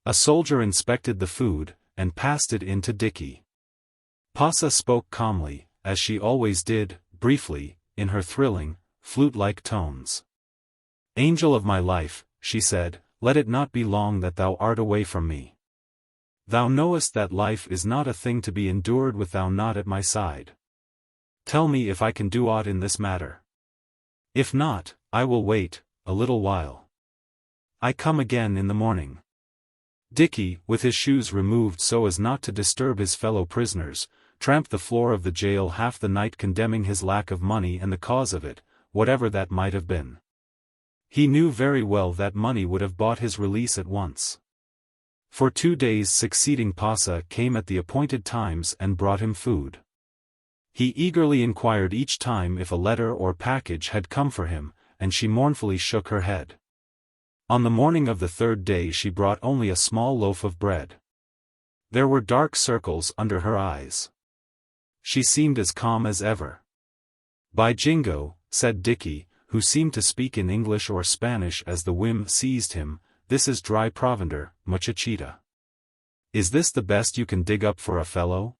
A soldier inspected the food, and passed it in to Dicky. Pasa spoke calmly, as she always did, briefly, in her thrilling, flute-like tones. "Angel of my life," she said, "let it not be long that thou art away from me. Thou knowest that life is not a thing to be endured with thou not at my side. Tell me if I can do aught in this matter. If not, I will wait, a little while. I come again in the morning." Dicky, with his shoes removed so as not to disturb his fellow prisoners, tramped the floor of the jail half the night condemning his lack of money and the cause of it, whatever that might have been. He knew very well that money would have bought his release at once. For 2 days succeeding Pasa came at the appointed times and brought him food. He eagerly inquired each time if a letter or package had come for him, and she mournfully shook her head. On the morning of the 3rd day she brought only a small loaf of bread. There were dark circles under her eyes. She seemed as calm as ever. "By Jingo," said Dicky, who seemed to speak in English or Spanish as the whim seized him, "this is dry provender, muchachita. Is this the best you can dig up for a fellow?"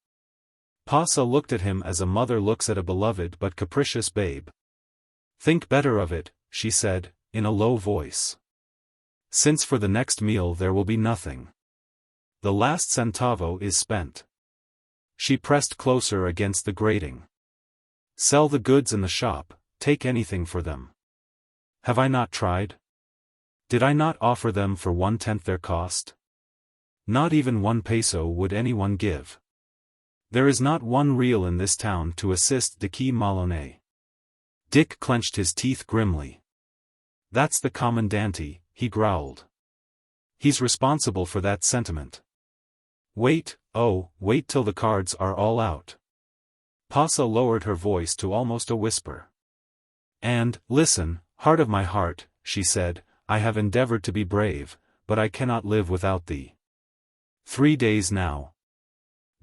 Pasa looked at him as a mother looks at a beloved but capricious babe. "Think better of it," she said, in a low voice. "Since for the next meal there will be nothing. The last centavo is spent." She pressed closer against the grating. "Sell the goods in the shop, take anything for them. Have I not tried? Did I not offer them for 1/10 their cost? Not even 1 peso would anyone give. There is not 1 real in this town to assist Dicky Malone." Dick clenched his teeth grimly. "That's the commandante," he growled. "He's responsible for that sentiment. Wait, oh, wait till the cards are all out." Pasa lowered her voice to almost a whisper. "And, listen, heart of my heart," she said, "I have endeavored to be brave, but I cannot live without thee. 3 days now."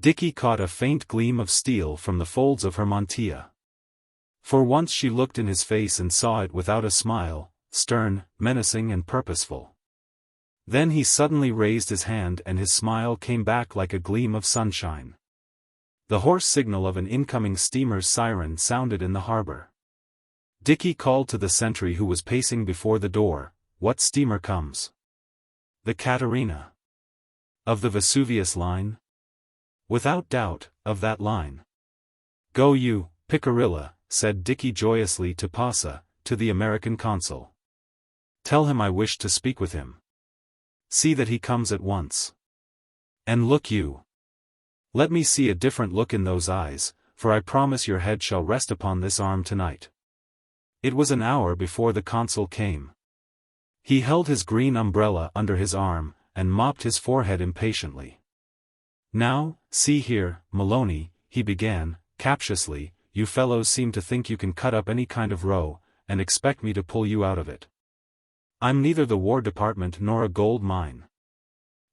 Dicky caught a faint gleam of steel from the folds of her mantilla. For once she looked in his face and saw it without a smile, stern, menacing and purposeful. Then he suddenly raised his hand and his smile came back like a gleam of sunshine. The hoarse signal of an incoming steamer's siren sounded in the harbor. Dicky called to the sentry who was pacing before the door, "What steamer comes?" "The Catarina." "Of the Vesuvius line?" "Without doubt, of that line." "Go you, Picarilla," said Dicky joyously to Pasa, "to the American consul. Tell him I wish to speak with him. See that he comes at once. And look you. Let me see a different look in those eyes, for I promise your head shall rest upon this arm tonight." It was an hour before the consul came. He held his green umbrella under his arm, and mopped his forehead impatiently. "Now, see here, Maloney," he began, captiously, "you fellows seem to think you can cut up any kind of row, and expect me to pull you out of it. I'm neither the War Department nor a gold mine.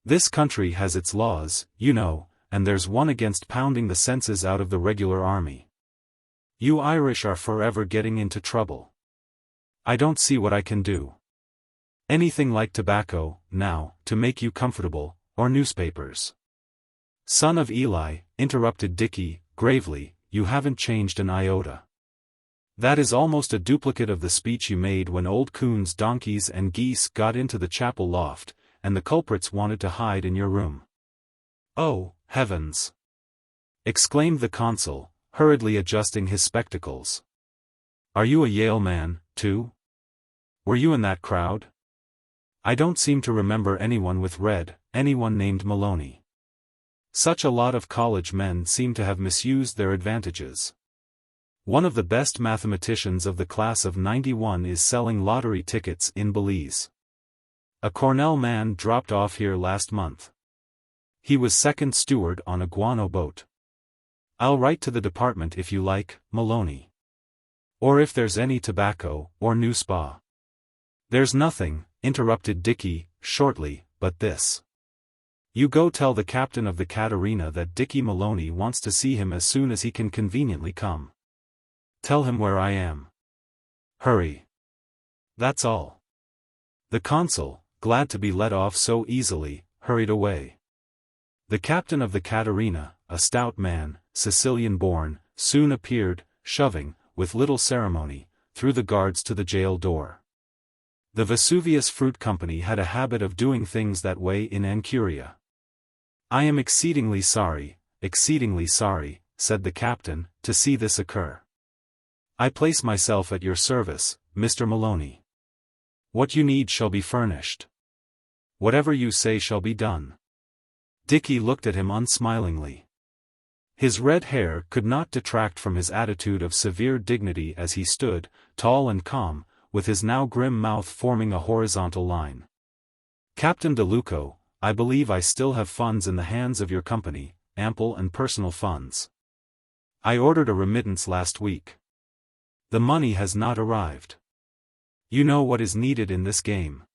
This country has its laws, you know, and there's one against pounding the senses out of the regular army. You Irish are forever getting into trouble. I don't see what I can do. Anything like tobacco, now, to make you comfortable, or newspapers." "Son of Eli," interrupted Dicky, gravely, "you haven't changed an iota. That is almost a duplicate of the speech you made when old Coon's donkeys and geese got into the chapel loft, and the culprits wanted to hide in your room." "Oh, heavens!" exclaimed the consul, hurriedly adjusting his spectacles. "Are you a Yale man, too? Were you in that crowd? I don't seem to remember anyone with red, anyone named Maloney. Such a lot of college men seem to have misused their advantages. One of the best mathematicians of the class of '91 is selling lottery tickets in Belize. A Cornell man dropped off here last month. He was second steward on a guano boat. I'll write to the department if you like, Maloney. Or if there's any tobacco, or new spa." "There's nothing," interrupted Dicky, shortly, "but this. You go tell the captain of the Catarina that Dicky Maloney wants to see him as soon as he can conveniently come. Tell him where I am. Hurry. That's all." The consul, glad to be let off so easily, hurried away. The captain of the Catarina, a stout man, Sicilian-born, soon appeared, shoving, with little ceremony, through the guards to the jail door. The Vesuvius Fruit Company had a habit of doing things that way in Anchuria. "I am exceedingly sorry," said the captain, "to see this occur. I place myself at your service, Mr. Maloney. What you need shall be furnished. Whatever you say shall be done." Dicky looked at him unsmilingly. His red hair could not detract from his attitude of severe dignity as he stood, tall and calm, with his now grim mouth forming a horizontal line. "Captain DeLuco, I believe I still have funds in the hands of your company, ample and personal funds. I ordered a remittance last week. The money has not arrived. You know what is needed in this game.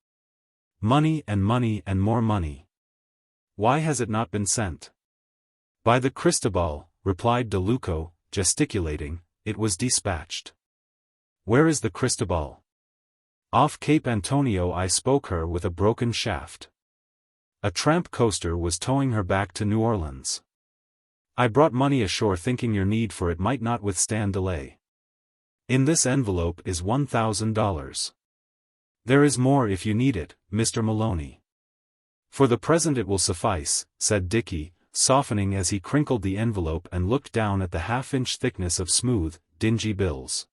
Money and more money. Why has it not been sent?" "By the Cristobal," replied DeLuco, gesticulating, "it was dispatched." "Where is the Cristobal?" "Off Cape Antonio." I spoke her with a broken shaft. A tramp coaster was towing her back to New Orleans. I brought money ashore thinking your need for it might not withstand delay. In this envelope is $1,000. There is more if you need it, Mr. Maloney. For the present it will suffice, said Dicky, softening as he crinkled the envelope and looked down at the half-inch thickness of smooth, dingy bills.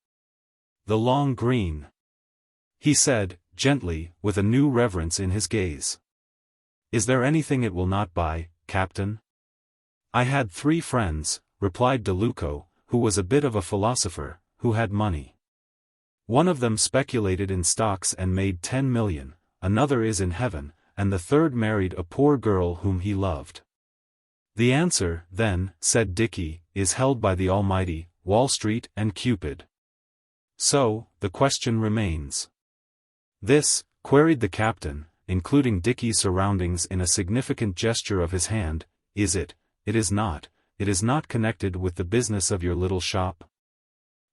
"The long green," he said, gently, with a new reverence in his gaze. "Is there anything it will not buy, Captain?" "I had 3 friends," replied DeLuco, who was a bit of a philosopher, who had money. "One of them speculated in stocks and made 10 million, another is in heaven, and the third married a poor girl whom he loved." "The answer, then," said Dicky, "is held by the Almighty, Wall Street and Cupid. So, the question remains." "This," queried the captain, including Dicky's surroundings in a significant gesture of his hand, "is it is not connected with the business of your little shop?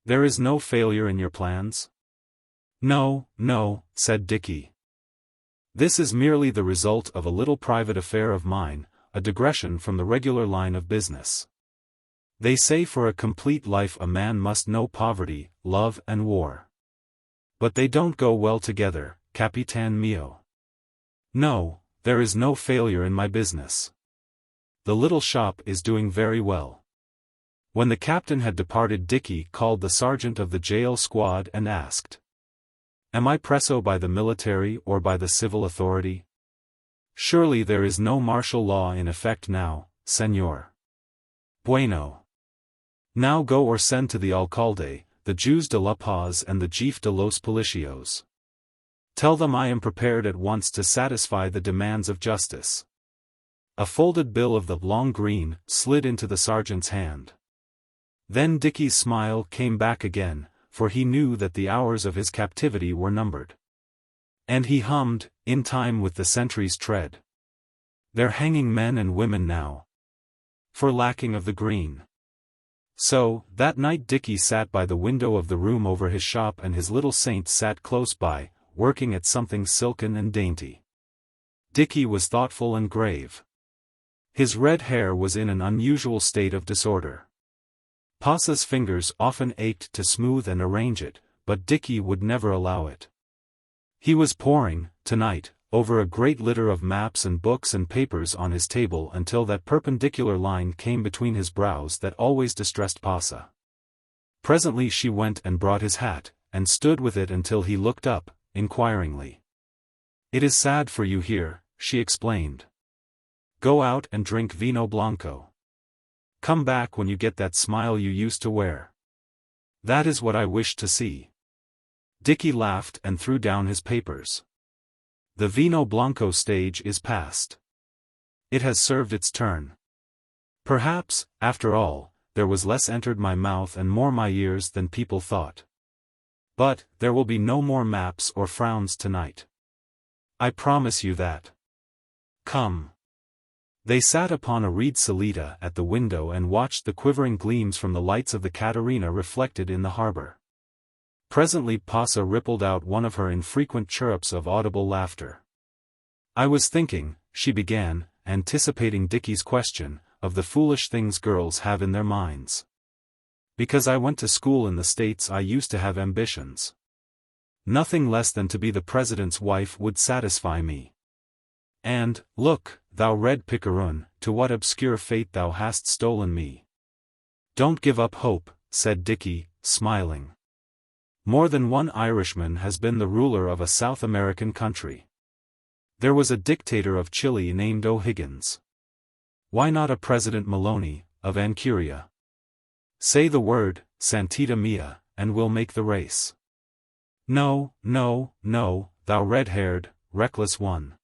There is no failure in your plans?" No, said Dicky. "This is merely the result of a little private affair of mine, a digression from the regular line of business. They say for a complete life a man must know poverty, love and war. But they don't go well together, Capitan mio. No, there is no failure in my business. The little shop is doing very well." When the captain had departed, Dicky called the sergeant of the jail squad and asked, "Am I preso by the military or by the civil authority? Surely there is no martial law in effect now, senor." "Bueno. Now go or send to the alcalde, the Juez de la Paz and the Jefe de los Policios. Tell them I am prepared at once to satisfy the demands of justice." A folded bill of the long green slid into the sergeant's hand. Then Dicky's smile came back again, for he knew that the hours of his captivity were numbered. And he hummed, in time with the sentry's tread. "They're hanging men and women now, for lacking of the green." So, that night Dicky sat by the window of the room over his shop and his little saint sat close by, working at something silken and dainty. Dicky was thoughtful and grave. His red hair was in an unusual state of disorder. Passa's fingers often ached to smooth and arrange it, but Dicky would never allow it. He was poring, tonight, over a great litter of maps and books and papers on his table until that perpendicular line came between his brows that always distressed Pasa. Presently she went and brought his hat, and stood with it until he looked up, inquiringly. "It is sad for you here," she explained. "Go out and drink vino blanco. Come back when you get that smile you used to wear. That is what I wish to see." Dicky laughed and threw down his papers. "The vino blanco stage is past. It has served its turn. Perhaps, after all, there was less entered my mouth and more my ears than people thought. But, there will be no more maps or frowns tonight. I promise you that. Come." They sat upon a reed salita at the window and watched the quivering gleams from the lights of the Catarina reflected in the harbor. Presently Pasa rippled out one of her infrequent chirrups of audible laughter. "I was thinking," she began, anticipating Dicky's question, "of the foolish things girls have in their minds. Because I went to school in the States I used to have ambitions. Nothing less than to be the president's wife would satisfy me. And, look, thou red picaroon, to what obscure fate thou hast stolen me." "Don't give up hope," said Dicky, smiling. "More than one Irishman has been the ruler of a South American country. There was a dictator of Chile named O'Higgins. Why not a President Maloney, of Anchuria? Say the word, Santita Mia, and we'll make the race." "No, no, no, thou red-haired, reckless one."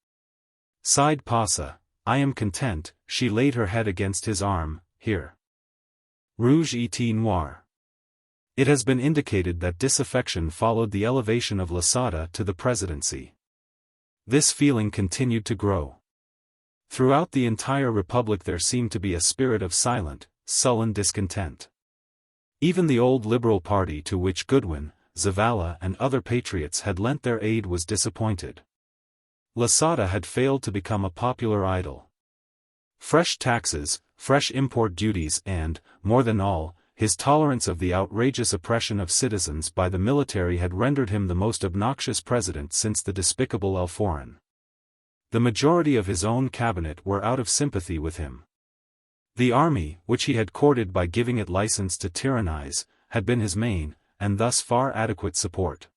Sighed Pasa, "I am content." She laid her head against his arm. "Here. Rouge Et Noir." It has been indicated that disaffection followed the elevation of Losada to the presidency. This feeling continued to grow. Throughout the entire republic there seemed to be a spirit of silent, sullen discontent. Even the old Liberal Party to which Goodwin, Zavala and other patriots had lent their aid was disappointed. Losada had failed to become a popular idol. Fresh taxes, fresh import duties and, more than all, his tolerance of the outrageous oppression of citizens by the military had rendered him the most obnoxious president since the despicable Alforan. The majority of his own cabinet were out of sympathy with him. The army, which he had courted by giving it license to tyrannize, had been his main, and thus far adequate support.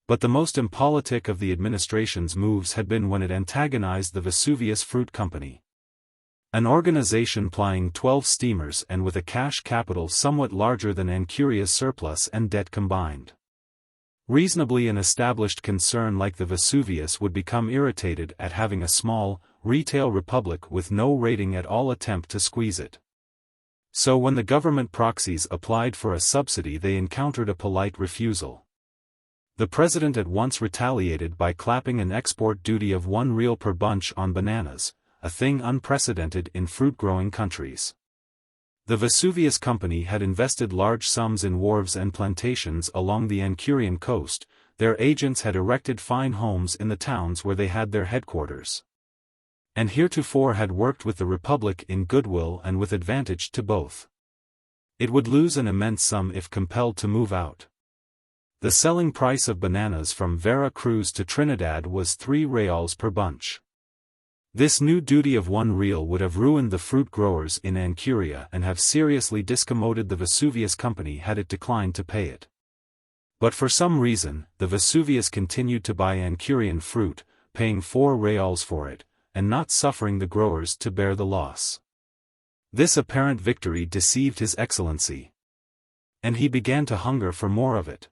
But the most impolitic of the administration's moves had been when it antagonized the Vesuvius Fruit Company. An organization plying 12 steamers and with a cash capital somewhat larger than Anchuria's surplus and debt combined. Reasonably an established concern like the Vesuvius would become irritated at having a small, retail republic with no rating at all attempt to squeeze it. So when the government proxies applied for a subsidy they encountered a polite refusal. The president at once retaliated by clapping an export duty of 1 real per bunch on bananas, a thing unprecedented in fruit-growing countries. The Vesuvius Company had invested large sums in wharves and plantations along the Anchurian coast. Their agents had erected fine homes in the towns where they had their headquarters. And heretofore had worked with the Republic in goodwill and with advantage to both. It would lose an immense sum if compelled to move out. The selling price of bananas from Vera Cruz to Trinidad was 3 reals per bunch. This new duty of 1 real would have ruined the fruit growers in Anchuria and have seriously discommoded the Vesuvius Company had it declined to pay it. But for some reason, the Vesuvius continued to buy Anchurian fruit, paying 4 reals for it, and not suffering the growers to bear the loss. This apparent victory deceived His Excellency. And he began to hunger for more of it.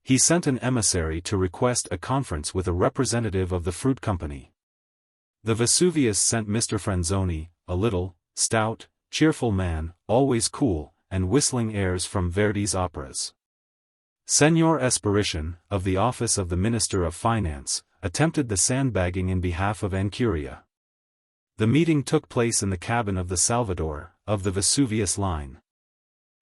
He sent an emissary to request a conference with a representative of the fruit company. The Vesuvius sent Mr. Franzoni, a little, stout, cheerful man, always cool, and whistling airs from Verdi's operas. Senor Espirition, of the office of the Minister of Finance, attempted the sandbagging in behalf of Anchuria. The meeting took place in the cabin of the Salvador, of the Vesuvius line.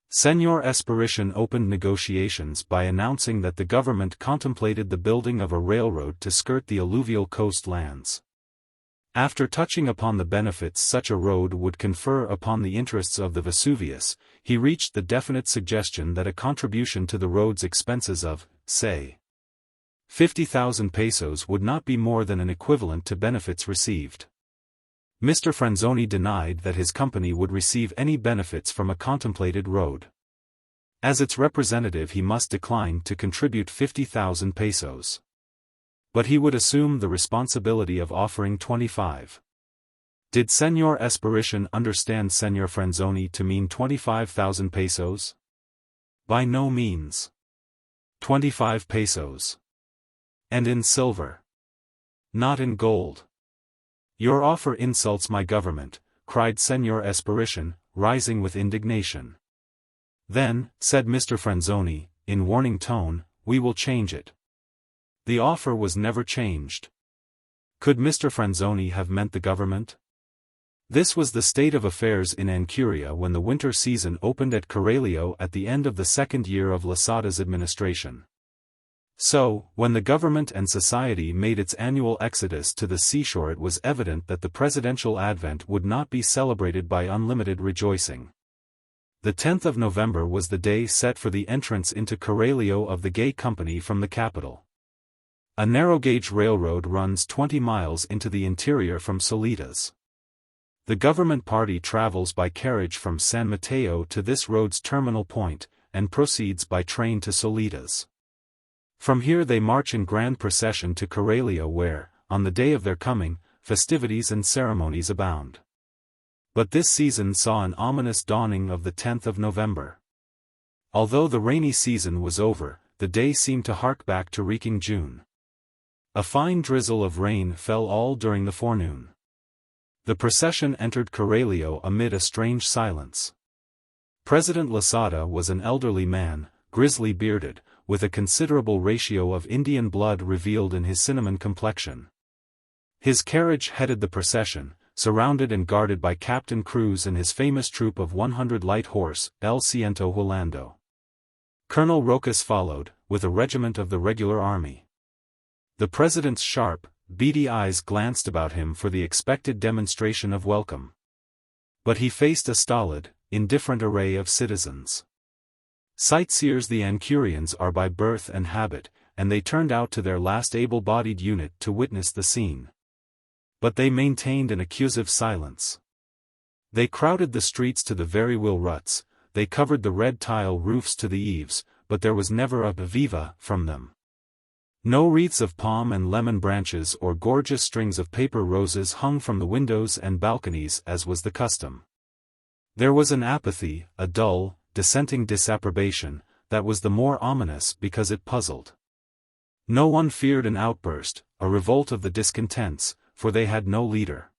Senor Espirition opened negotiations by announcing that the government contemplated the building of a railroad to skirt the alluvial coast lands. After touching upon the benefits such a road would confer upon the interests of the Vesuvius, he reached the definite suggestion that a contribution to the road's expenses of, say, 50,000 pesos would not be more than an equivalent to benefits received. Mr. Franzoni denied that his company would receive any benefits from a contemplated road. As its representative he must decline to contribute 50,000 pesos. But he would assume the responsibility of offering 25. Did Senor Aspirations understand Senor Franzoni to mean 25,000 pesos? By no means. 25 pesos. And in silver. Not in gold. Your offer insults my government, cried Senor Aspirations, rising with indignation. Then, said Mr. Franzoni, in warning tone, we will change it. The offer was never changed. Could Mr. Franzoni have meant the government? This was the state of affairs in Anchuria when the winter season opened at Corralio at the end of the second year of Losada's administration. So, when the government and society made its annual exodus to the seashore, it was evident that the presidential advent would not be celebrated by unlimited rejoicing. The 10th of November was the day set for the entrance into Corralio of the gay company from the capital. A narrow-gauge railroad runs 20 miles into the interior from Solitas. The government party travels by carriage from San Mateo to this road's terminal point, and proceeds by train to Solitas. From here they march in grand procession to Corralio where, on the day of their coming, festivities and ceremonies abound. But this season saw an ominous dawning of the 10th of November. Although the rainy season was over, the day seemed to hark back to reeking June. A fine drizzle of rain fell all during the forenoon. The procession entered Corralio amid a strange silence. President Losada was an elderly man, grizzly-bearded, with a considerable ratio of Indian blood revealed in his cinnamon complexion. His carriage headed the procession, surrounded and guarded by Captain Cruz and his famous troop of 100 light horse, El Ciento Julando. Colonel Rojas followed, with a regiment of the regular army. The president's sharp, beady eyes glanced about him for the expected demonstration of welcome. But he faced a stolid, indifferent array of citizens. Sightseers the Anchurians are by birth and habit, and they turned out to their last able-bodied unit to witness the scene. But they maintained an accusive silence. They crowded the streets to the very wheel ruts, they covered the red tile roofs to the eaves, but there was never a viva from them. No wreaths of palm and lemon branches or gorgeous strings of paper roses hung from the windows and balconies as was the custom. There was an apathy, a dull, dissenting disapprobation, that was the more ominous because it puzzled. No one feared an outburst, a revolt of the discontents, for they had no leader.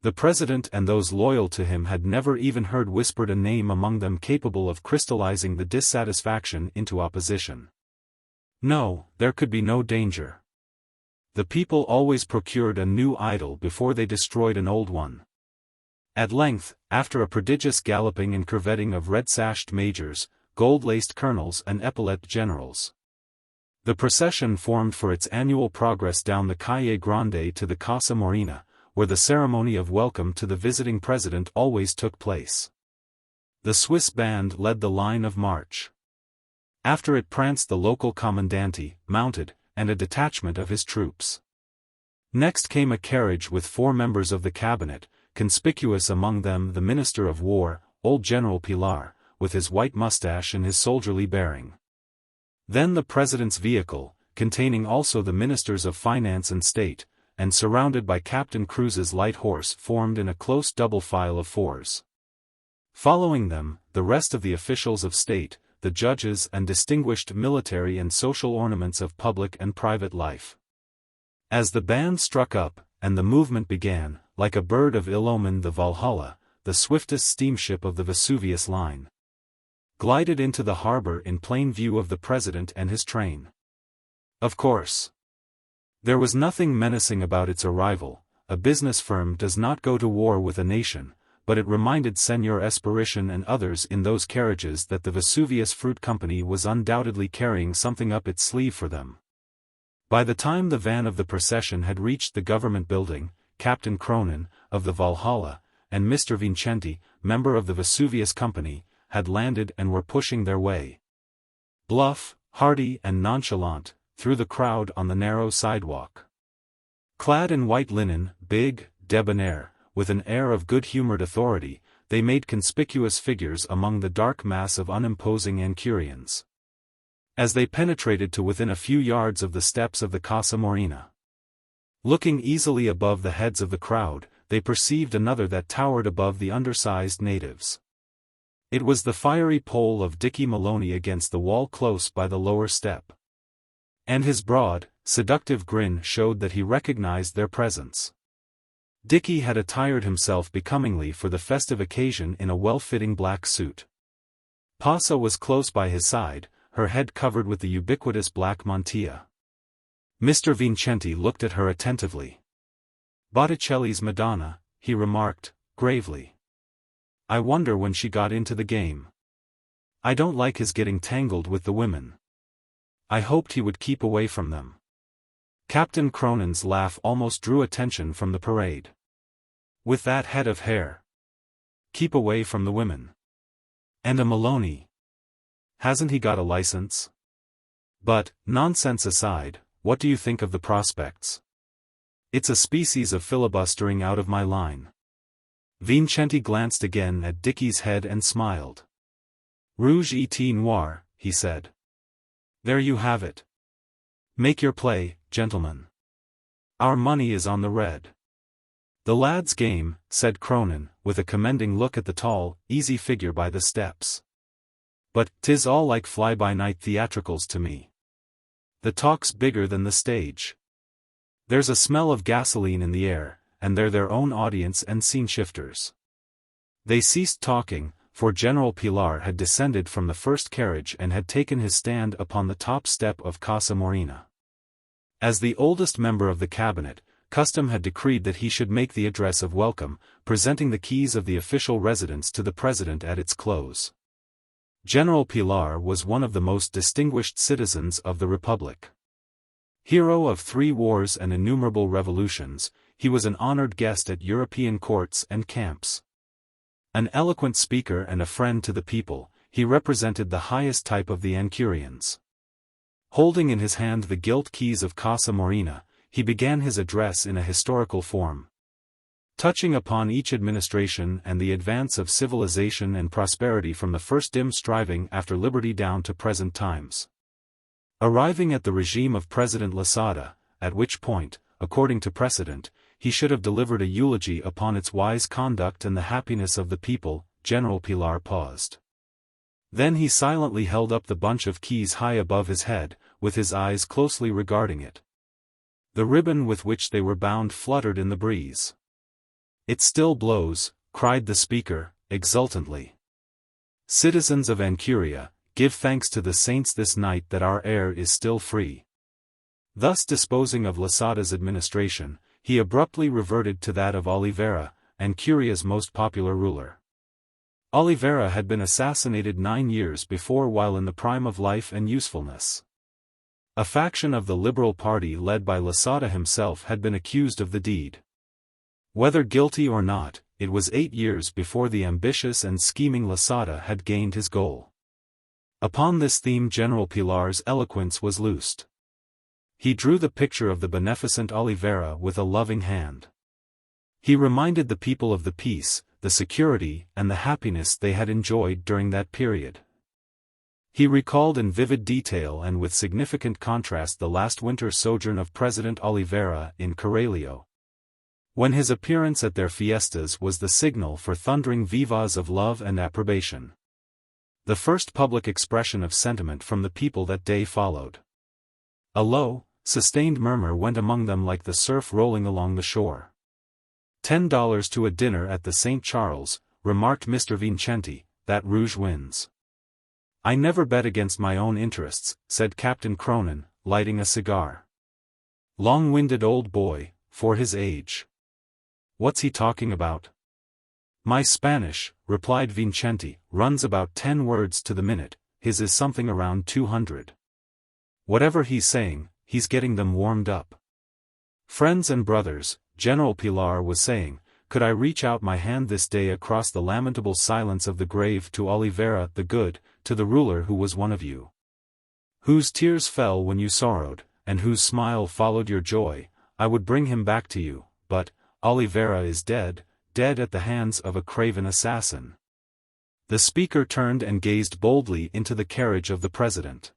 The president and those loyal to him had never even heard whispered a name among them capable of crystallizing the dissatisfaction into opposition. No, there could be no danger. The people always procured a new idol before they destroyed an old one. At length, after a prodigious galloping and curvetting of red-sashed majors, gold-laced colonels and epaulet generals, the procession formed for its annual progress down the Calle Grande to the Casa Morena, where the ceremony of welcome to the visiting president always took place. The Swiss band led the line of march. After it pranced the local commandante, mounted, and a detachment of his troops. Next came a carriage with 4 members of the cabinet, conspicuous among them the Minister of War, old General Pilar, with his white mustache and his soldierly bearing. Then the president's vehicle, containing also the ministers of finance and state, and surrounded by Captain Cruz's light horse formed in a close double file of 4s. Following them, the rest of the officials of state, the judges and distinguished military and social ornaments of public and private life. As the band struck up, and the movement began, like a bird of ill omen the Valhalla, the swiftest steamship of the Vesuvius line, glided into the harbor in plain view of the president and his train. Of course, there was nothing menacing about its arrival. A business firm does not go to war with a nation, but it reminded Senor Aspirations and others in those carriages that the Vesuvius Fruit Company was undoubtedly carrying something up its sleeve for them. By the time the van of the procession had reached the government building, Captain Cronin, of the Valhalla, and Mr. Vincenti, member of the Vesuvius Company, had landed and were pushing their way. Bluff, hearty and nonchalant, through the crowd on the narrow sidewalk. Clad in white linen, big, debonair, with an air of good-humored authority, they made conspicuous figures among the dark mass of unimposing Ancurians. As they penetrated to within a few yards of the steps of the Casa Morena, looking easily above the heads of the crowd, they perceived another that towered above the undersized natives. It was the fiery pole of Dicky Maloney against the wall close by the lower step. And his broad, seductive grin showed that he recognized their presence. Dicky had attired himself becomingly for the festive occasion in a well-fitting black suit. Pasa was close by his side, her head covered with the ubiquitous black mantilla. Mr. Vincenti looked at her attentively. "Botticelli's Madonna," he remarked, gravely. "I wonder when she got into the game. I don't like his getting tangled with the women. I hoped he would keep away from them." Captain Cronin's laugh almost drew attention from the parade. "With that head of hair. Keep away from the women. And a Maloney. Hasn't he got a license? But, nonsense aside, what do you think of the prospects? It's a species of filibustering out of my line." Vincenti glanced again at Dicky's head and smiled. "Rouge Et Noir," he said. "There you have it. Make your play, gentlemen. Our money is on the red." "The lad's game," said Cronin, with a commending look at the tall, easy figure by the steps. "But 'tis all like fly-by-night theatricals to me. The talk's bigger than the stage. There's a smell of gasoline in the air, and they're their own audience and scene-shifters." They ceased talking, for General Pilar had descended from the first carriage and had taken his stand upon the top step of Casa Morena. As the oldest member of the cabinet, custom had decreed that he should make the address of welcome, presenting the keys of the official residence to the president at its close. General Pilar was one of the most distinguished citizens of the Republic. Hero of 3 wars and innumerable revolutions, he was an honored guest at European courts and camps. An eloquent speaker and a friend to the people, he represented the highest type of the Ancurians. Holding in his hand the gilt keys of Casa Morena, he began his address in a historical form, touching upon each administration and the advance of civilization and prosperity from the first dim striving after liberty down to present times. Arriving at the regime of President Losada, at which point, according to precedent, he should have delivered a eulogy upon its wise conduct and the happiness of the people, General Pilar paused. Then he silently held up the bunch of keys high above his head, with his eyes closely regarding it. The ribbon with which they were bound fluttered in the breeze. "It still blows," cried the speaker, exultantly. "Citizens of Ancuria, give thanks to the saints this night that our air is still free." Thus disposing of Losada's administration, he abruptly reverted to that of Oliveira, Ancuria's most popular ruler. Oliveira had been assassinated 9 years before while in the prime of life and usefulness. A faction of the Liberal Party led by Losada himself had been accused of the deed. Whether guilty or not, it was 8 years before the ambitious and scheming Losada had gained his goal. Upon this theme General Pilar's eloquence was loosed. He drew the picture of the beneficent Oliveira with a loving hand. He reminded the people of the peace, the security, and the happiness they had enjoyed during that period. He recalled in vivid detail and with significant contrast the last winter sojourn of President Oliveira in Corralio, when his appearance at their fiestas was the signal for thundering vivas of love and approbation. The first public expression of sentiment from the people that day followed. A low, sustained murmur went among them like the surf rolling along the shore. $10 to a dinner at the St. Charles, remarked Mr. Vincenti, that Rouge wins. I never bet against my own interests, said Captain Cronin, lighting a cigar. Long-winded old boy, for his age. What's he talking about? My Spanish, replied Vincenti, runs about 10 words to the minute, his is something around 200. Whatever he's saying, he's getting them warmed up. Friends and brothers, General Pilar was saying, could I reach out my hand this day across the lamentable silence of the grave to Oliveira the Good, to the ruler who was one of you? whose tears fell when you sorrowed, and whose smile followed your joy, I would bring him back to you, but, Oliveira is dead, dead at the hands of a craven assassin. The speaker turned and gazed boldly into the carriage of the president.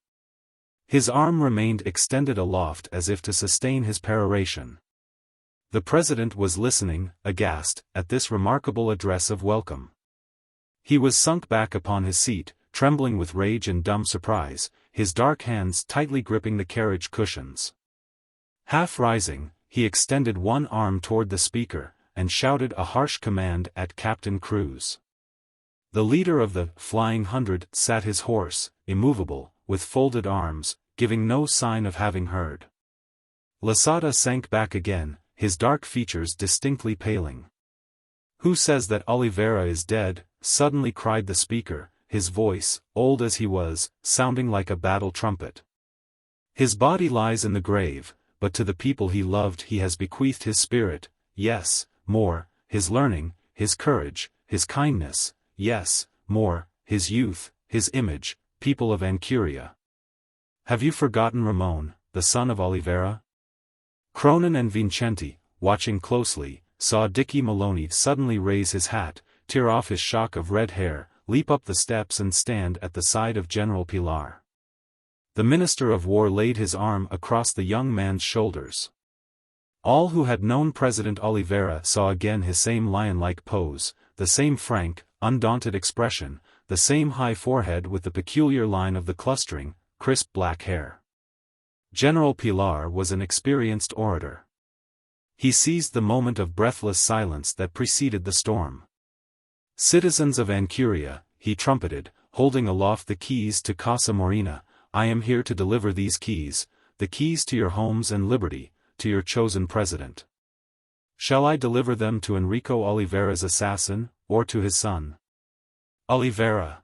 His arm remained extended aloft as if to sustain his peroration. The president was listening, aghast, at this remarkable address of welcome. He was sunk back upon his seat, trembling with rage and dumb surprise, his dark hands tightly gripping the carriage cushions. Half rising, he extended one arm toward the speaker, and shouted a harsh command at Captain Cruz. The leader of the Flying Hundred sat his horse, immovable, with folded arms, giving no sign of having heard. Losada sank back again, his dark features distinctly paling. "Who says that Oliveira is dead?" suddenly cried the speaker, his voice, old as he was, sounding like a battle trumpet. "His body lies in the grave, but to the people he loved he has bequeathed his spirit, yes, more, his learning, his courage, his kindness, yes, more, his youth, his image, people of Ancuria. Have you forgotten Ramon, the son of Oliveira?" Cronin and Vincenti, watching closely, saw Dicky Maloney suddenly raise his hat, tear off his shock of red hair, leap up the steps and stand at the side of General Pilar. The Minister of War laid his arm across the young man's shoulders. All who had known President Oliveira saw again his same lion-like pose, the same frank, undaunted expression, the same high forehead with the peculiar line of the clustering, crisp black hair. General Pilar was an experienced orator. He seized the moment of breathless silence that preceded the storm. "Citizens of Ancuria," he trumpeted, holding aloft the keys to Casa Morena, "I am here to deliver these keys, the keys to your homes and liberty, to your chosen president. Shall I deliver them to Enrico Oliveira's assassin, or to his son?" "Oliveira!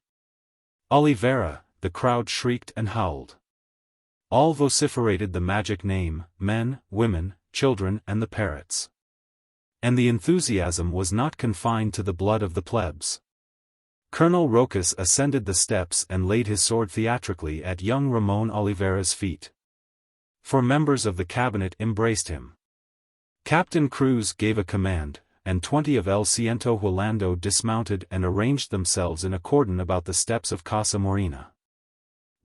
Oliveira!" the crowd shrieked and howled. All vociferated the magic name, men, women, children and the parrots. And the enthusiasm was not confined to the blood of the plebs. Colonel Rojas ascended the steps and laid his sword theatrically at young Ramon Oliveira's feet. 4 members of the cabinet embraced him. Captain Cruz gave a command, and 20 of El Ciento Hualando dismounted and arranged themselves in a cordon about the steps of Casa Morena.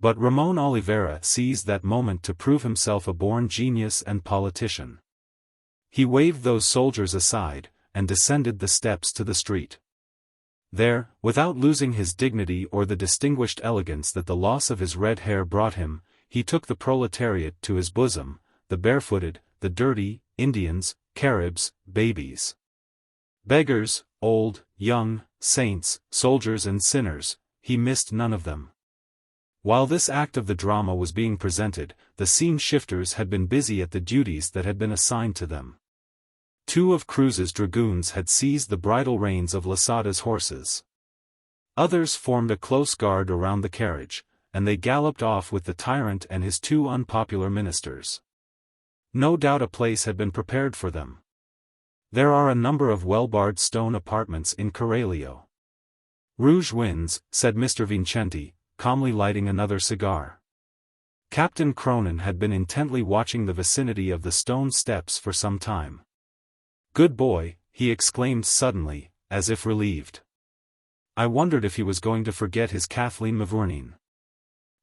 But Ramon Oliveira seized that moment to prove himself a born genius and politician. He waved those soldiers aside, and descended the steps to the street. There, without losing his dignity or the distinguished elegance that the loss of his red hair brought him, he took the proletariat to his bosom, the barefooted, the dirty, Indians, Caribs, babies. Beggars, old, young, saints, soldiers and sinners, he missed none of them. While this act of the drama was being presented, the scene shifters had been busy at the duties that had been assigned to them. 2 of Cruz's dragoons had seized the bridle reins of Losada's horses. Others formed a close guard around the carriage, and they galloped off with the tyrant and his 2 unpopular ministers. No doubt a place had been prepared for them. There are a number of well-barred stone apartments in Corralio. "Rouge wins," said Mr. Vincenti, calmly lighting another cigar. Captain Cronin had been intently watching the vicinity of the stone steps for some time. "Good boy," he exclaimed suddenly, as if relieved. I wondered if he was going to forget his Kathleen Mavourneen.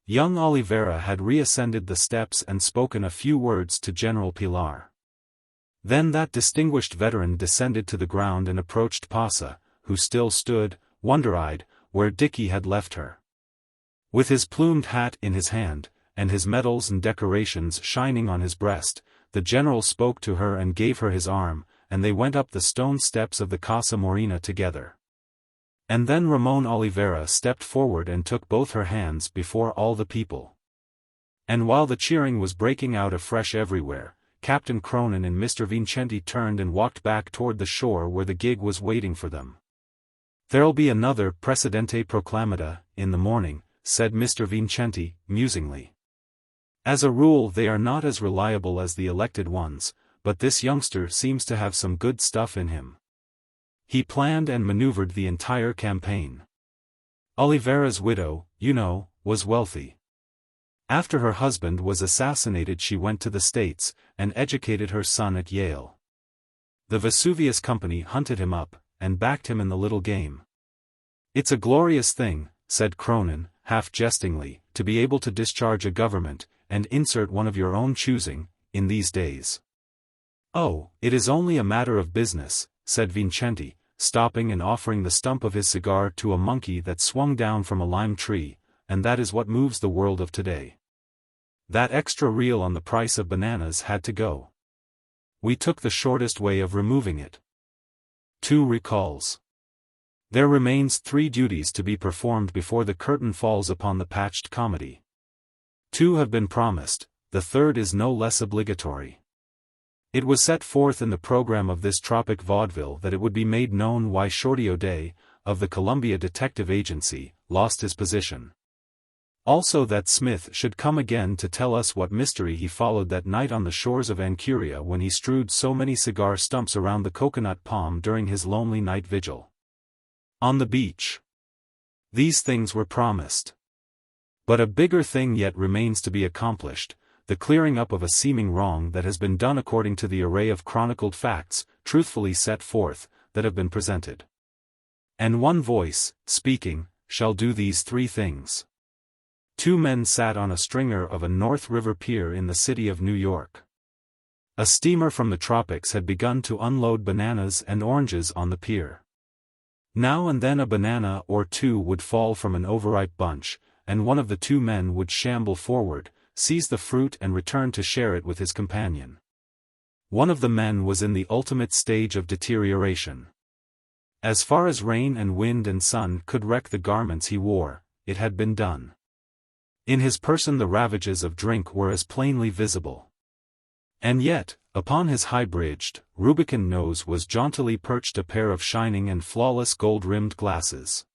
Young Oliveira had reascended the steps and spoken a few words to General Pilar. Then that distinguished veteran descended to the ground and approached Pasa, who still stood, wonder-eyed, where Dicky had left her. With his plumed hat in his hand, and his medals and decorations shining on his breast, the general spoke to her and gave her his arm, and they went up the stone steps of the Casa Morena together. And then Ramon Oliveira stepped forward and took both her hands before all the people. And while the cheering was breaking out afresh everywhere, Captain Cronin and Mr. Vincenti turned and walked back toward the shore where the gig was waiting for them. "There'll be another Presidente Proclamada in the morning," said Mr. Vincenti, musingly. "As a rule they are not as reliable as the elected ones, but this youngster seems to have some good stuff in him. He planned and maneuvered the entire campaign. Oliveira's widow, you know, was wealthy. After her husband was assassinated, she went to the States, and educated her son at Yale. The Vesuvius Company hunted him up, and backed him in the little game. It's a glorious thing, said Cronin, half jestingly, to be able to discharge a government, and insert one of your own choosing, in these days. Oh, it is only a matter of business, said Vincenti, stopping and offering the stump of his cigar to a monkey that swung down from a lime tree, and that is what moves the world of today. That extra reel on the price of bananas had to go. We took the shortest way of removing it. 2 recalls. There remains 3 duties to be performed before the curtain falls upon the patched comedy. 2 have been promised, the third is no less obligatory. It was set forth in the program of this tropic vaudeville that it would be made known why Shorty O'Day, of the Columbia Detective Agency, lost his position. Also that Smith should come again to tell us what mystery he followed that night on the shores of Anchuria when he strewed so many cigar stumps around the coconut palm during his lonely night vigil on the beach. These things were promised. But a bigger thing yet remains to be accomplished, the clearing up of a seeming wrong that has been done according to the array of chronicled facts, truthfully set forth, that have been presented. And one voice, speaking, shall do these 3 things. 2 men sat on a stringer of a North River pier in the city of New York. A steamer from the tropics had begun to unload bananas and oranges on the pier. Now and then a banana or 2 would fall from an overripe bunch, and one of the 2 men would shamble forward, seize the fruit and return to share it with his companion. One of the men was in the ultimate stage of deterioration. As far as rain and wind and sun could wreck the garments he wore, it had been done. In his person the ravages of drink were as plainly visible. And yet, upon his high-bridged, rubicund nose was jauntily perched a pair of shining and flawless gold-rimmed glasses.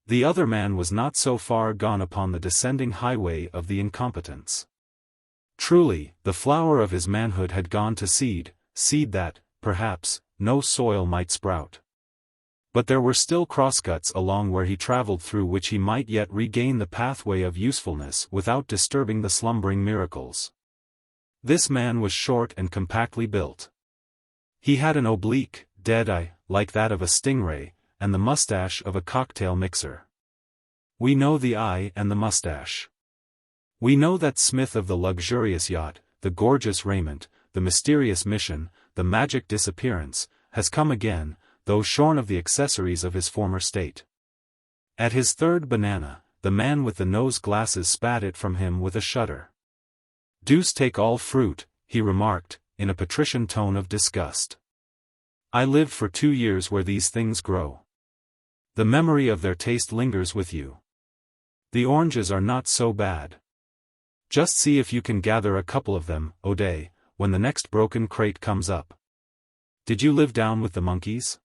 The other man was not so far gone upon the descending highway of the incompetents. Truly, the flower of his manhood had gone to seed that, perhaps, no soil might sprout. But there were still crosscuts along where he traveled through which he might yet regain the pathway of usefulness without disturbing the slumbering miracles. This man was short and compactly built. He had an oblique, dead eye, like that of a stingray, and the mustache of a cocktail mixer. We know the eye and the mustache. We know that Smith of the luxurious yacht, the gorgeous raiment, the mysterious mission, the magic disappearance, has come again, though shorn of the accessories of his former state. At his 3rd banana, the man with the nose glasses spat it from him with a shudder. Deuce take all fruit, he remarked, in a patrician tone of disgust. I lived for 2 years where these things grow. The memory of their taste lingers with you. The oranges are not so bad. Just see if you can gather a couple of them, O'Day, when the next broken crate comes up. Did you live down with the monkeys?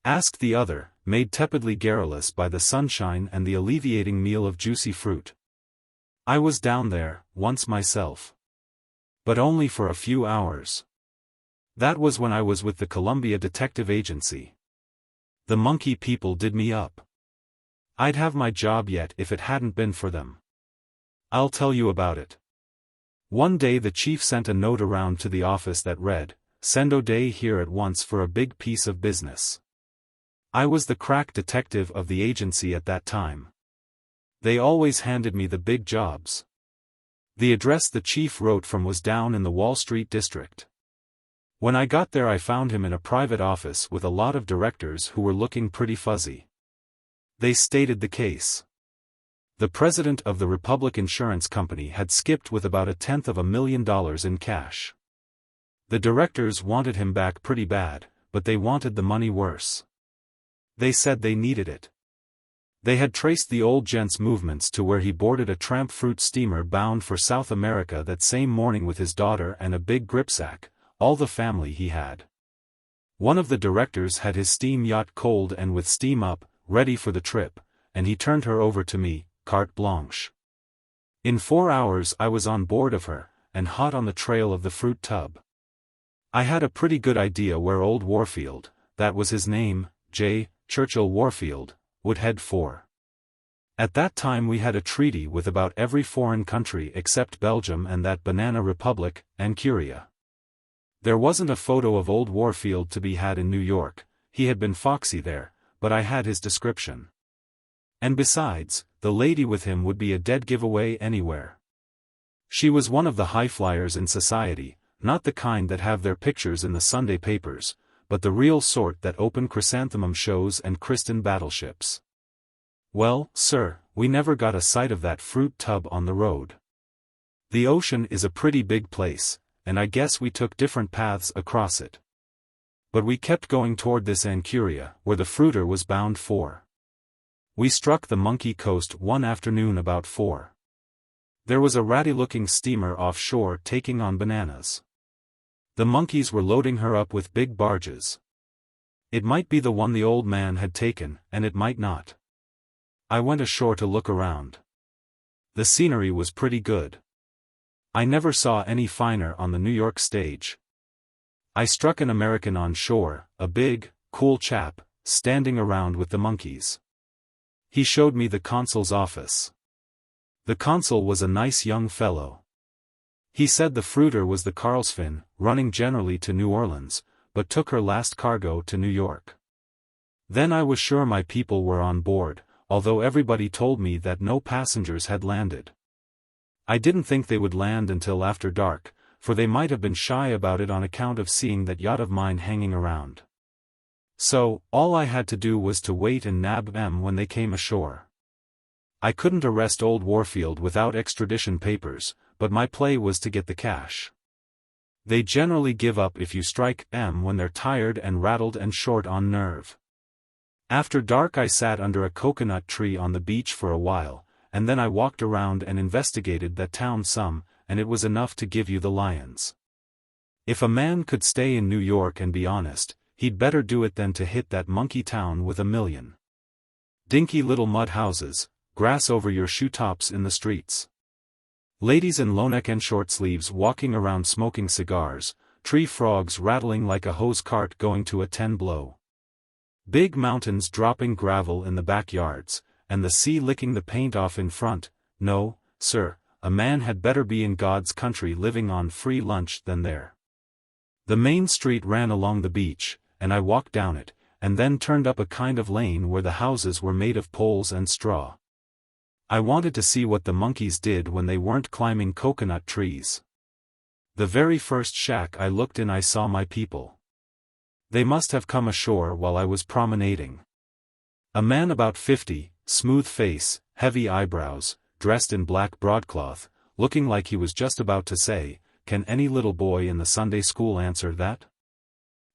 Asked the other, made tepidly garrulous by the sunshine and the alleviating meal of juicy fruit. I was down there, once myself. But only for a few hours. That was when I was with the Columbia Detective Agency. The monkey people did me up. I'd have my job yet if it hadn't been for them. I'll tell you about it. One day the chief sent a note around to the office that read, "Send O'Day here at once for a big piece of business." I was the crack detective of the agency at that time. They always handed me the big jobs. The address the chief wrote from was down in the Wall Street district. When I got there I found him in a private office with a lot of directors who were looking pretty fuzzy. They stated the case. The president of the Republic Insurance Company had skipped with about $1/10,000,000 in cash. The directors wanted him back pretty bad, but they wanted the money worse. They said they needed it. They had traced the old gent's movements to where he boarded a tramp fruit steamer bound for South America that same morning with his daughter and a big gripsack, all the family he had. One of the directors had his steam yacht cold and with steam up, ready for the trip, and he turned her over to me, carte blanche. In 4 hours I was on board of her, and hot on the trail of the fruit tub. I had a pretty good idea where old Warfield, that was his name, J. Churchill Warfield, would head for. At that time we had a treaty with about every foreign country except Belgium and that banana republic, and Courier. There wasn't a photo of old Warfield to be had in New York. He had been foxy there, but I had his description. And besides, the lady with him would be a dead giveaway anywhere. She was one of the high flyers in society, not the kind that have their pictures in the Sunday papers, but the real sort that open chrysanthemum shows and christen battleships. Well, sir, we never got a sight of that fruit tub on the road. The ocean is a pretty big place, and I guess we took different paths across it. But we kept going toward this Ancuria, where the fruiter was bound for. We struck the Monkey Coast one afternoon about 4. There was a ratty-looking steamer offshore taking on bananas. The monkeys were loading her up with big barges. It might be the one the old man had taken, and it might not. I went ashore to look around. The scenery was pretty good. I never saw any finer on the New York stage. I struck an American on shore, a big, cool chap, standing around with the monkeys. He showed me the consul's office. The consul was a nice young fellow. He said the fruiter was the Carlsfin, running generally to New Orleans, but took her last cargo to New York. Then I was sure my people were on board, although everybody told me that no passengers had landed. I didn't think they would land until after dark, for they might have been shy about it on account of seeing that yacht of mine hanging around. So, all I had to do was to wait and nab them when they came ashore. I couldn't arrest old Warfield without extradition papers, but my play was to get the cash. They generally give up if you strike them when they're tired and rattled and short on nerve. After dark I sat under a coconut tree on the beach for a while, and then I walked around and investigated that town some, and it was enough to give you the lions. If a man could stay in New York and be honest, he'd better do it than to hit that monkey town with $1 million. Dinky little mud houses, grass over your shoe tops in the streets. Ladies in low-neck and short sleeves walking around smoking cigars, tree frogs rattling like a hose cart going to a 10-blow. Big mountains dropping gravel in the backyards, and the sea licking the paint off in front. No, sir, a man had better be in God's country living on free lunch than there. The main street ran along the beach, and I walked down it, and then turned up a kind of lane where the houses were made of poles and straw. I wanted to see what the monkeys did when they weren't climbing coconut trees. The very first shack I looked in I saw my people. They must have come ashore while I was promenading. A man about 50, smooth face, heavy eyebrows, dressed in black broadcloth, looking like he was just about to say, "Can any little boy in the Sunday school answer that?"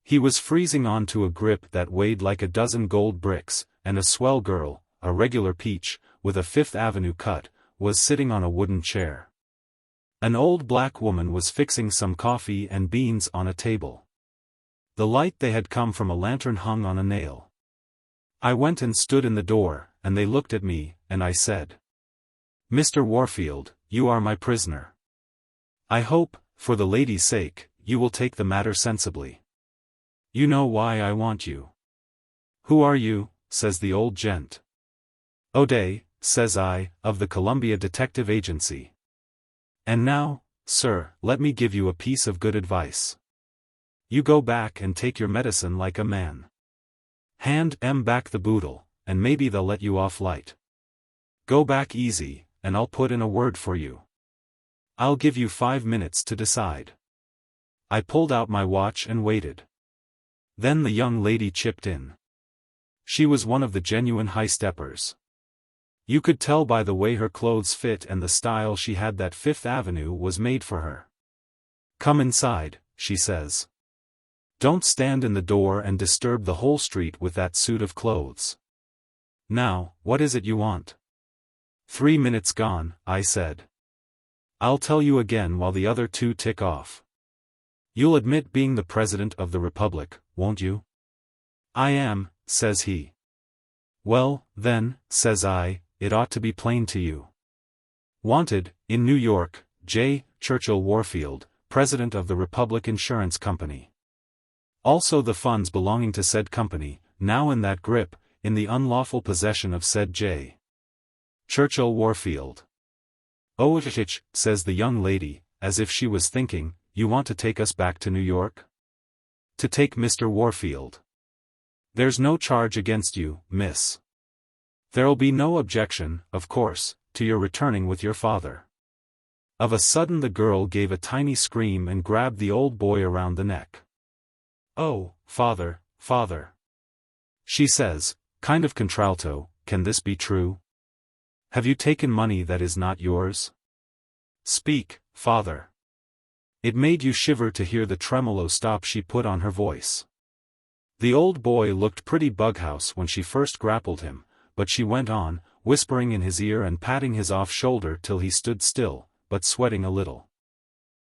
He was freezing onto a grip that weighed like a dozen gold bricks, and a swell girl, a regular peach, with a Fifth Avenue cut, was sitting on a wooden chair. An old black woman was fixing some coffee and beans on a table. The light they had come from a lantern hung on a nail. I went and stood in the door, and they looked at me, and I said, "Mr. Warfield, you are my prisoner. I hope, for the lady's sake, you will take the matter sensibly. You know why I want you." "Who are you?" says the old gent. "O'Day," says I, "of the Columbia Detective Agency. And now, sir, let me give you a piece of good advice. You go back and take your medicine like a man. Hand 'em back the boodle, and maybe they'll let you off light. Go back easy, and I'll put in a word for you. I'll give you 5 minutes to decide." I pulled out my watch and waited. Then the young lady chipped in. She was one of the genuine high-steppers. You could tell by the way her clothes fit and the style she had that Fifth Avenue was made for her. "Come inside," she says. "Don't stand in the door and disturb the whole street with that suit of clothes. Now, what is it you want?" 3 minutes gone, I said. "I'll tell you again while the other 2 tick off. You'll admit being the President of the Republic, won't you?" "I am," says he. "Well, then," says I, "it ought to be plain to you. Wanted, in New York, J. Churchill Warfield, President of the Republic Insurance Company. Also the funds belonging to said company, now in that grip, in the unlawful possession of said J. Churchill Warfield. Oh, says the young lady, as if she was thinking, you want to take us back to New York? To take Mr. Warfield. There's no charge against you, miss. There'll be no objection, of course, to your returning with your father. Of a sudden the girl gave a tiny scream and grabbed the old boy around the neck. Oh, father, father. She says, kind of contralto, can this be true? Have you taken money that is not yours? Speak, father. It made you shiver to hear the tremolo stop she put on her voice. The old boy looked pretty bughouse when she first grappled him, but she went on, whispering in his ear and patting his off shoulder till he stood still, but sweating a little.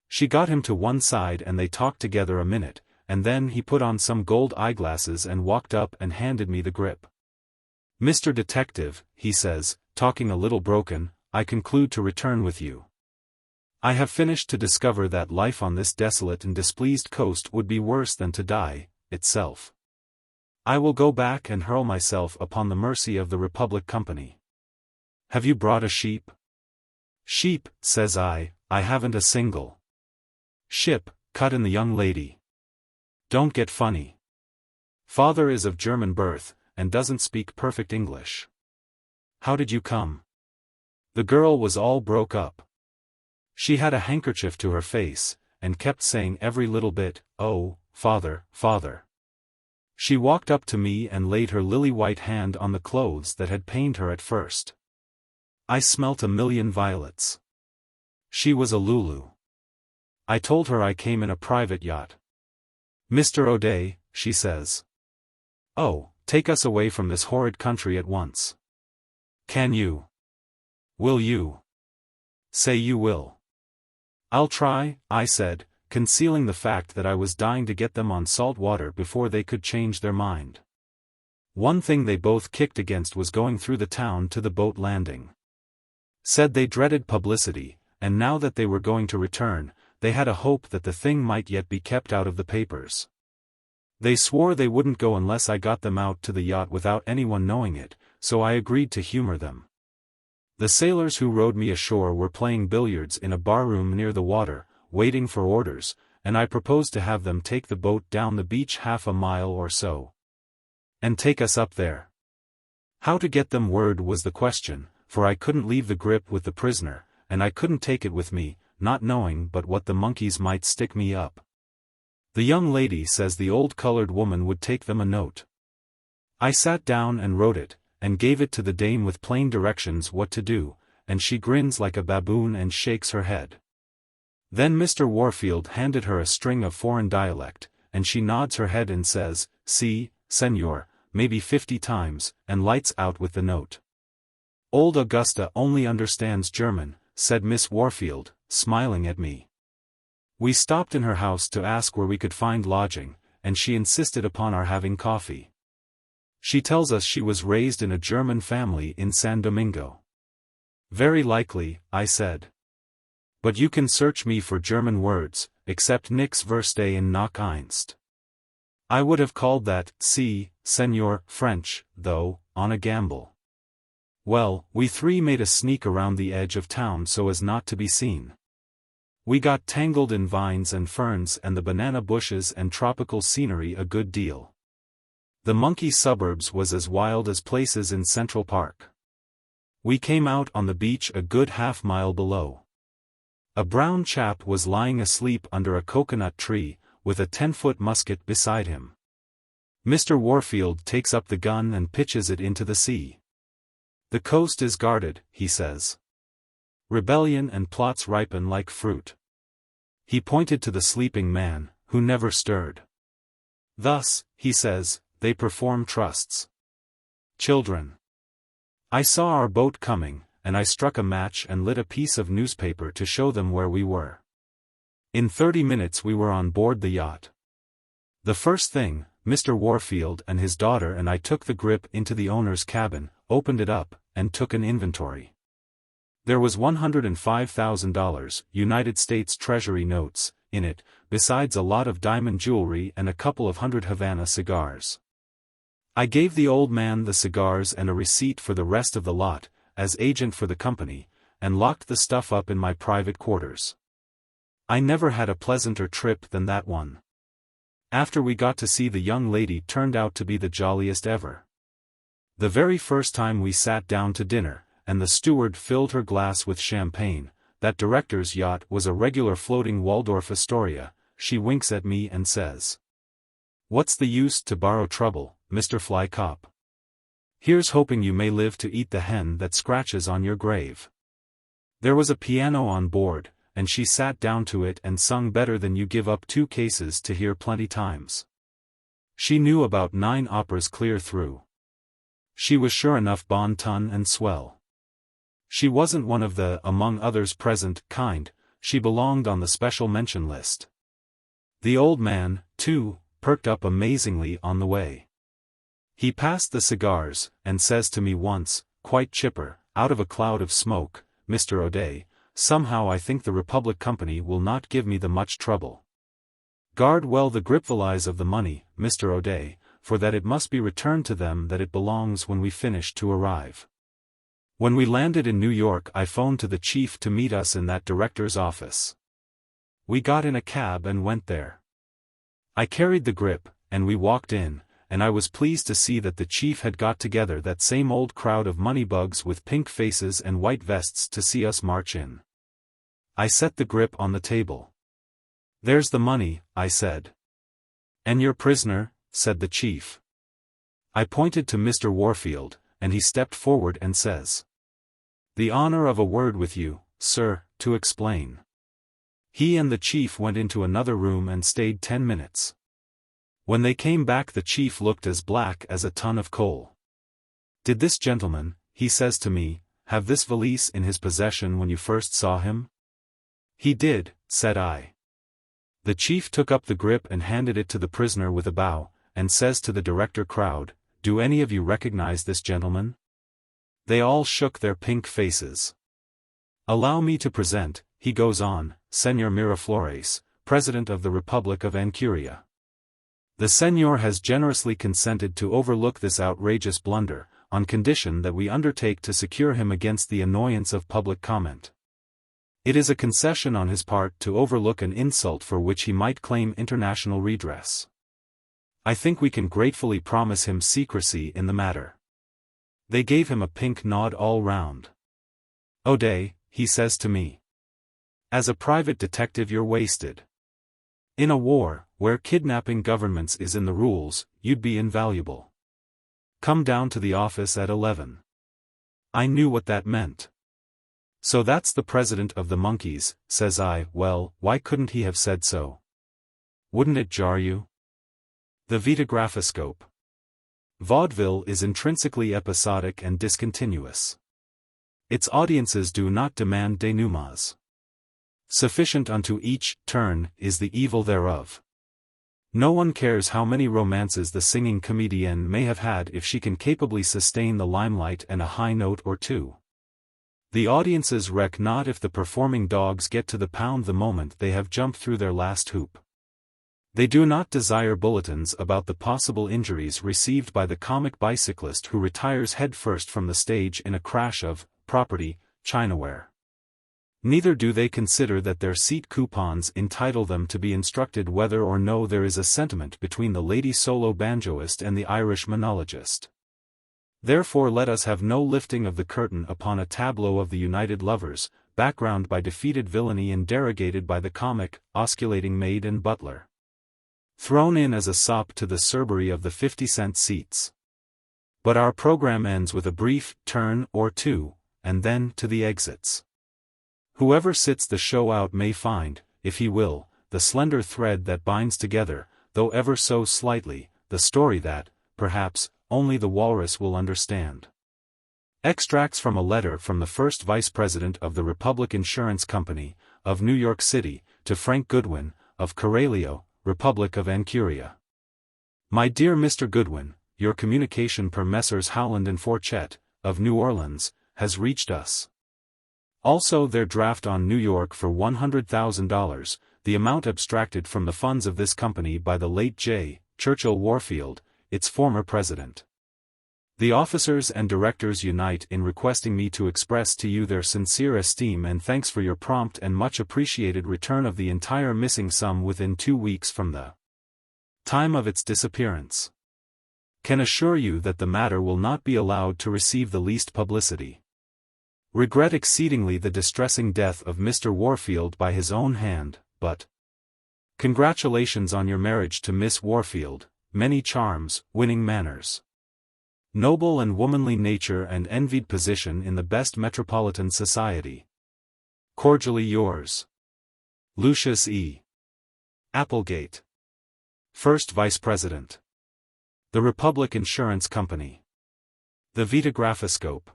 She got him to one side and they talked together a minute, and then he put on some gold eyeglasses and walked up and handed me the grip. Mr. Detective, he says, talking a little broken, I conclude to return with you. I have finished to discover that life on this desolate and displeased coast would be worse than to die, itself. I will go back and hurl myself upon the mercy of the Republic Company. Have you brought a sheep? Sheep, says I haven't a single. Ship, cut in the young lady. Don't get funny. Father is of German birth, and doesn't speak perfect English. How did you come? The girl was all broke up. She had a handkerchief to her face, and kept saying every little bit, oh, father, father. She walked up to me and laid her lily-white hand on the clothes that had pained her at first. I smelt a million violets. She was a Lulu. I told her I came in a private yacht. Mr. O'Day, she says. Oh, take us away from this horrid country at once. Can you? Will you? Say you will. I'll try, I said, concealing the fact that I was dying to get them on salt water before they could change their mind. One thing they both kicked against was going through the town to the boat landing. Said they dreaded publicity, and now that they were going to return, they had a hope that the thing might yet be kept out of the papers. They swore they wouldn't go unless I got them out to the yacht without anyone knowing it, so I agreed to humor them. The sailors who rowed me ashore were playing billiards in a barroom near the water, waiting for orders, and I proposed to have them take the boat down the beach half a mile or so. And take us up there. How to get them word was the question, for I couldn't leave the grip with the prisoner, and I couldn't take it with me, not knowing but what the monkeys might stick me up. The young lady says the old colored woman would take them a note. I sat down and wrote it, and gave it to the dame with plain directions what to do, and she grins like a baboon and shakes her head. Then Mr. Warfield handed her a string of foreign dialect, and she nods her head and says, "Si, senor," maybe 50 times, and lights out with the note. Old Augusta only understands German, said Miss Warfield, smiling at me. We stopped in her house to ask where we could find lodging, and she insisted upon our having coffee. She tells us she was raised in a German family in San Domingo. Very likely, I said. But you can search me for German words, except nix verstehen noch einst. I would have called that, si, senor, French, though, on a gamble. Well, we three made a sneak around the edge of town so as not to be seen. We got tangled in vines and ferns and the banana bushes and tropical scenery a good deal. The monkey suburbs was as wild as places in Central Park. We came out on the beach a good half-mile below. A brown chap was lying asleep under a coconut tree, with a 10-foot musket beside him. Mr. Warfield takes up the gun and pitches it into the sea. The coast is guarded, he says. Rebellion and plots ripen like fruit. He pointed to the sleeping man, who never stirred. Thus, he says, they perform trusts. Children. I saw our boat coming, and I struck a match and lit a piece of newspaper to show them where we were. In 30 minutes we were on board the yacht. The first thing, Mr. Warfield and his daughter and I took the grip into the owner's cabin, opened it up, and took an inventory. There was $105,000, United States Treasury notes, in it, besides a lot of diamond jewelry and a couple of hundred Havana cigars. I gave the old man the cigars and a receipt for the rest of the lot, as agent for the company, and locked the stuff up in my private quarters. I never had a pleasanter trip than that one. After we got to see the young lady turned out to be the jolliest ever. The very first time we sat down to dinner, and the steward filled her glass with champagne, that director's yacht was a regular floating Waldorf Astoria, she winks at me and says, "What's the use to borrow trouble, Mr. Fly Cop? Here's hoping you may live to eat the hen that scratches on your grave." There was a piano on board, and she sat down to it and sung better than you give up 2 cases to hear plenty times. She knew about 9 operas clear through. She was sure enough bon ton and swell. She wasn't one of the, among others present, kind, she belonged on the special mention list. The old man, too, perked up amazingly on the way. He passed the cigars, and says to me once, quite chipper, out of a cloud of smoke, "Mr. O'Day, somehow I think the Republic Company will not give me the much trouble. Guard well the gripvalize of the money, Mr. O'Day, for that it must be returned to them that it belongs when we finish to arrive." When we landed in New York I phoned to the chief to meet us in that director's office. We got in a cab and went there. I carried the grip, and we walked in, and I was pleased to see that the chief had got together that same old crowd of moneybugs with pink faces and white vests to see us march in. I set the grip on the table. "There's the money," I said. "And your prisoner," said the chief. I pointed to Mr. Warfield, and he stepped forward and says, "The honor of a word with you, sir, to explain." He and the chief went into another room and stayed 10 minutes. When they came back the chief looked as black as a ton of coal. "Did this gentleman," he says to me, "have this valise in his possession when you first saw him?" "He did," said I. The chief took up the grip and handed it to the prisoner with a bow, and says to the director crowd, "Do any of you recognize this gentleman?" They all shook their pink faces. "Allow me to present," he goes on, "Señor Miraflores, President of the Republic of Anchuria. The Señor has generously consented to overlook this outrageous blunder, on condition that we undertake to secure him against the annoyance of public comment. It is a concession on his part to overlook an insult for which he might claim international redress. I think we can gratefully promise him secrecy in the matter." They gave him a pink nod all round. "O'Day," he says to me, "as a private detective you're wasted. In a war, where kidnapping governments is in the rules, you'd be invaluable. Come down to the office at 11. I knew what that meant. "So that's the president of the monkeys," says I. "Well, why couldn't he have said so? Wouldn't it jar you?" The Vitagraphoscope. Vaudeville is intrinsically episodic and discontinuous. Its audiences do not demand denouements. Sufficient unto each turn is the evil thereof. No one cares how many romances the singing comedienne may have had if she can capably sustain the limelight and a high note or two. The audiences reck not if the performing dogs get to the pound the moment they have jumped through their last hoop. They do not desire bulletins about the possible injuries received by the comic bicyclist who retires headfirst from the stage in a crash of property, chinaware. Neither do they consider that their seat coupons entitle them to be instructed whether or no there is a sentiment between the lady solo banjoist and the Irish monologist. Therefore let us have no lifting of the curtain upon a tableau of the united lovers, background by defeated villainy and derogated by the comic, osculating maid and butler. Thrown in as a sop to the Cerberry of the 50-cent seats. But our program ends with a brief turn or two, and then to the exits. Whoever sits the show out may find, if he will, the slender thread that binds together, though ever so slightly, the story that, perhaps, only the walrus will understand. Extracts from a letter from the first Vice President of the Republic Insurance Company, of New York City, to Frank Goodwin, of Corralio, Republic of Anchuria. My dear Mr. Goodwin, your communication per Messrs. Howland and Forchette, of New Orleans, has reached us. Also their draft on New York for $100,000, the amount abstracted from the funds of this company by the late J. Churchill Warfield, its former president. The officers and directors unite in requesting me to express to you their sincere esteem and thanks for your prompt and much appreciated return of the entire missing sum within 2 weeks from the time of its disappearance. Can assure you that the matter will not be allowed to receive the least publicity. Regret exceedingly the distressing death of Mr. Warfield by his own hand, but congratulations on your marriage to Miss Warfield, many charms, winning manners, noble and womanly nature and envied position in the best metropolitan society. Cordially yours, Lucius E. Applegate, First Vice President. The Republic Insurance Company. The Vitagraphoscope.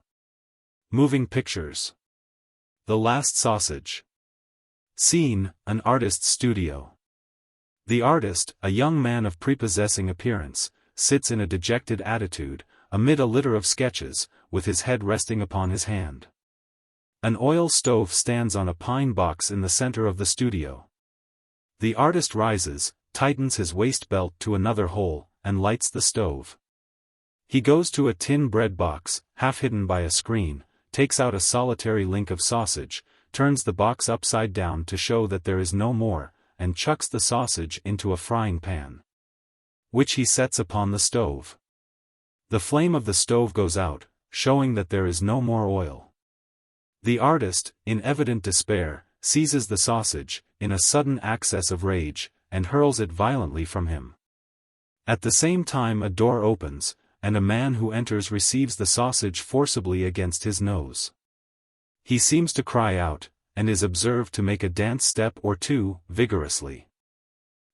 Moving Pictures. The Last Sausage. Scene, an artist's studio. The artist, a young man of prepossessing appearance, sits in a dejected attitude, amid a litter of sketches, with his head resting upon his hand. An oil stove stands on a pine box in the center of the studio. The artist rises, tightens his waist belt to another hole, and lights the stove. He goes to a tin bread box, half hidden by a screen, takes out a solitary link of sausage, turns the box upside down to show that there is no more, and chucks the sausage into a frying pan, which he sets upon the stove. The flame of the stove goes out, showing that there is no more oil. The artist, in evident despair, seizes the sausage, in a sudden access of rage, and hurls it violently from him. At the same time a door opens, and a man who enters receives the sausage forcibly against his nose. He seems to cry out, and is observed to make a dance step or two, vigorously.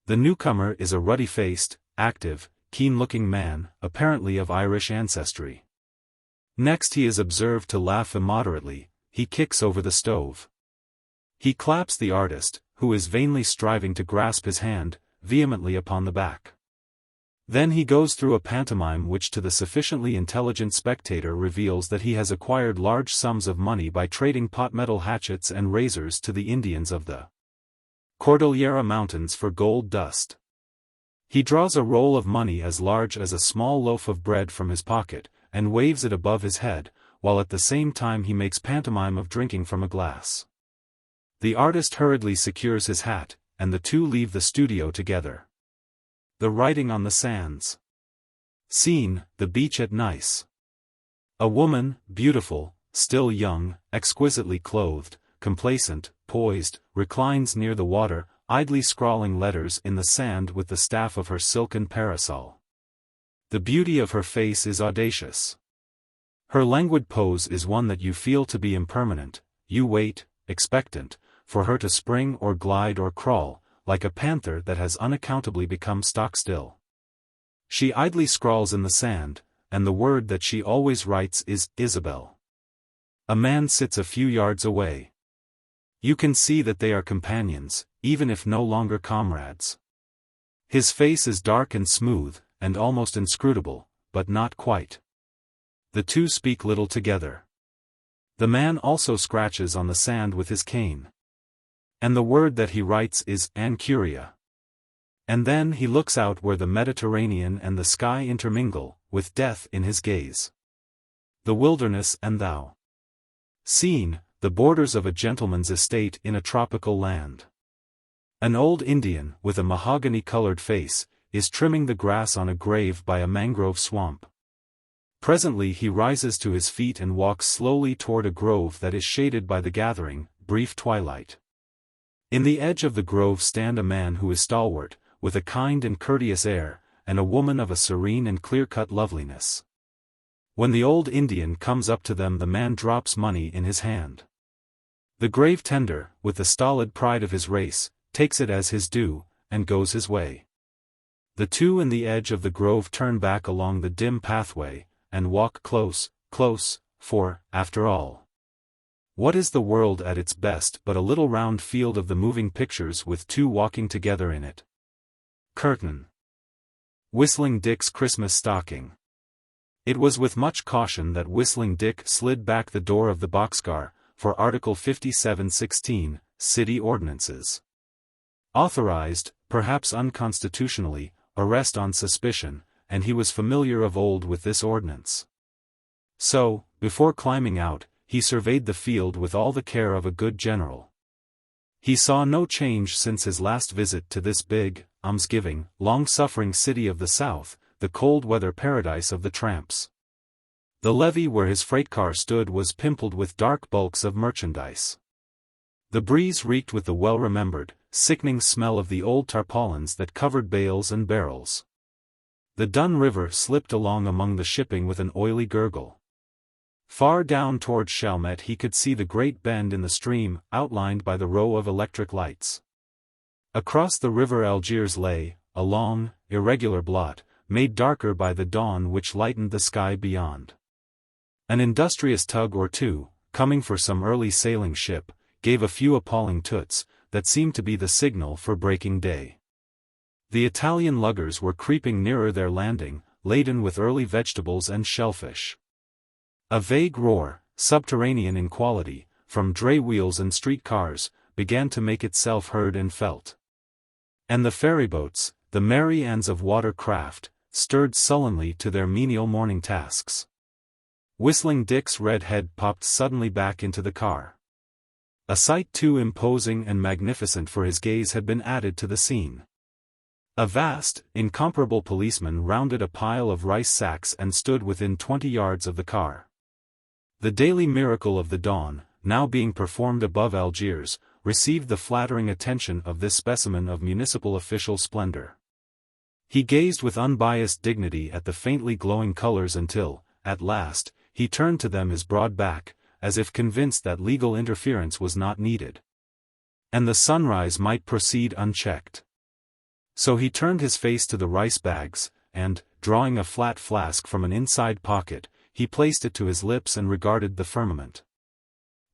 The newcomer is a ruddy-faced, active, keen-looking man, apparently of Irish ancestry. Next he is observed to laugh immoderately. He kicks over the stove. He claps the artist, who is vainly striving to grasp his hand, vehemently upon the back. Then he goes through a pantomime which to the sufficiently intelligent spectator reveals that he has acquired large sums of money by trading pot-metal hatchets and razors to the Indians of the Cordillera Mountains for gold dust. He draws a roll of money as large as a small loaf of bread from his pocket, and waves it above his head, while at the same time he makes pantomime of drinking from a glass. The artist hurriedly secures his hat, and the two leave the studio together. The writing on the sands. Scene, the beach at Nice. A woman, beautiful, still young, exquisitely clothed, complacent, poised, reclines near the water, idly scrawling letters in the sand with the staff of her silken parasol. The beauty of her face is audacious. Her languid pose is one that you feel to be impermanent. You wait, expectant, for her to spring or glide or crawl, like a panther that has unaccountably become stock-still. She idly scrawls in the sand, and the word that she always writes is Isabel. A man sits a few yards away. You can see that they are companions, even if no longer comrades. His face is dark and smooth, and almost inscrutable, but not quite. The two speak little together. The man also scratches on the sand with his cane. And the word that he writes is Ancuria. And then he looks out where the Mediterranean and the sky intermingle, with death in his gaze. The wilderness and thou. Scene, the borders of a gentleman's estate in a tropical land. An old Indian, with a mahogany-colored face, is trimming the grass on a grave by a mangrove swamp. Presently he rises to his feet and walks slowly toward a grove that is shaded by the gathering, brief twilight. In the edge of the grove stand a man who is stalwart, with a kind and courteous air, and a woman of a serene and clear-cut loveliness. When the old Indian comes up to them, the man drops money in his hand. The grave tender, with the stolid pride of his race, takes it as his due, and goes his way. The two in the edge of the grove turn back along the dim pathway, and walk close, close, for, after all, what is the world at its best but a little round field of the moving pictures with two walking together in it? Curtain. Whistling Dick's Christmas Stocking. It was with much caution that Whistling Dick slid back the door of the boxcar, for Article 5716, City Ordinances. Authorized, perhaps unconstitutionally, arrest on suspicion, and he was familiar of old with this ordinance. So, before climbing out, he surveyed the field with all the care of a good general. He saw no change since his last visit to this big, almsgiving, long-suffering city of the South, the cold-weather paradise of the tramps. The levee where his freight car stood was pimpled with dark bulks of merchandise. The breeze reeked with the well-remembered, sickening smell of the old tarpaulins that covered bales and barrels. The Dun River slipped along among the shipping with an oily gurgle. Far down toward Chalmette he could see the great bend in the stream, outlined by the row of electric lights. Across the river Algiers lay, a long, irregular blot, made darker by the dawn which lightened the sky beyond. An industrious tug or two, coming for some early sailing ship, gave a few appalling toots, that seemed to be the signal for breaking day. The Italian luggers were creeping nearer their landing, laden with early vegetables and shellfish. A vague roar, subterranean in quality, from dray wheels and street cars, began to make itself heard and felt. And the ferryboats, the Mary Anns of water craft, stirred sullenly to their menial morning tasks. Whistling Dick's red head popped suddenly back into the car. A sight too imposing and magnificent for his gaze had been added to the scene. A vast, incomparable policeman rounded a pile of rice sacks and stood within 20 yards of the car. The daily miracle of the dawn, now being performed above Algiers, received the flattering attention of this specimen of municipal official splendor. He gazed with unbiased dignity at the faintly glowing colors until, at last, he turned to them his broad back, as if convinced that legal interference was not needed. And the sunrise might proceed unchecked. So he turned his face to the rice bags, and, drawing a flat flask from an inside pocket, he placed it to his lips and regarded the firmament.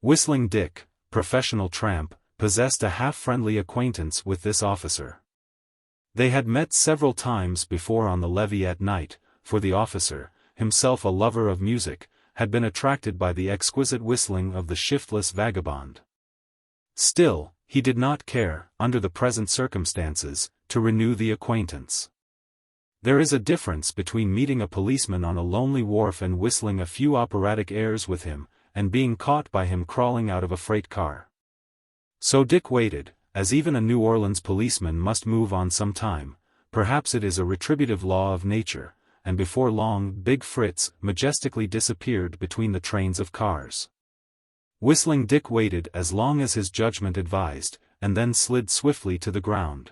Whistling Dick, professional tramp, possessed a half-friendly acquaintance with this officer. They had met several times before on the levee at night, for the officer, himself a lover of music, had been attracted by the exquisite whistling of the shiftless vagabond. Still, he did not care, under the present circumstances, to renew the acquaintance. There is a difference between meeting a policeman on a lonely wharf and whistling a few operatic airs with him, and being caught by him crawling out of a freight car. So Dick waited, as even a New Orleans policeman must move on some time. Perhaps it is a retributive law of nature, and before long Big Fritz majestically disappeared between the trains of cars. Whistling Dick waited as long as his judgment advised, and then slid swiftly to the ground.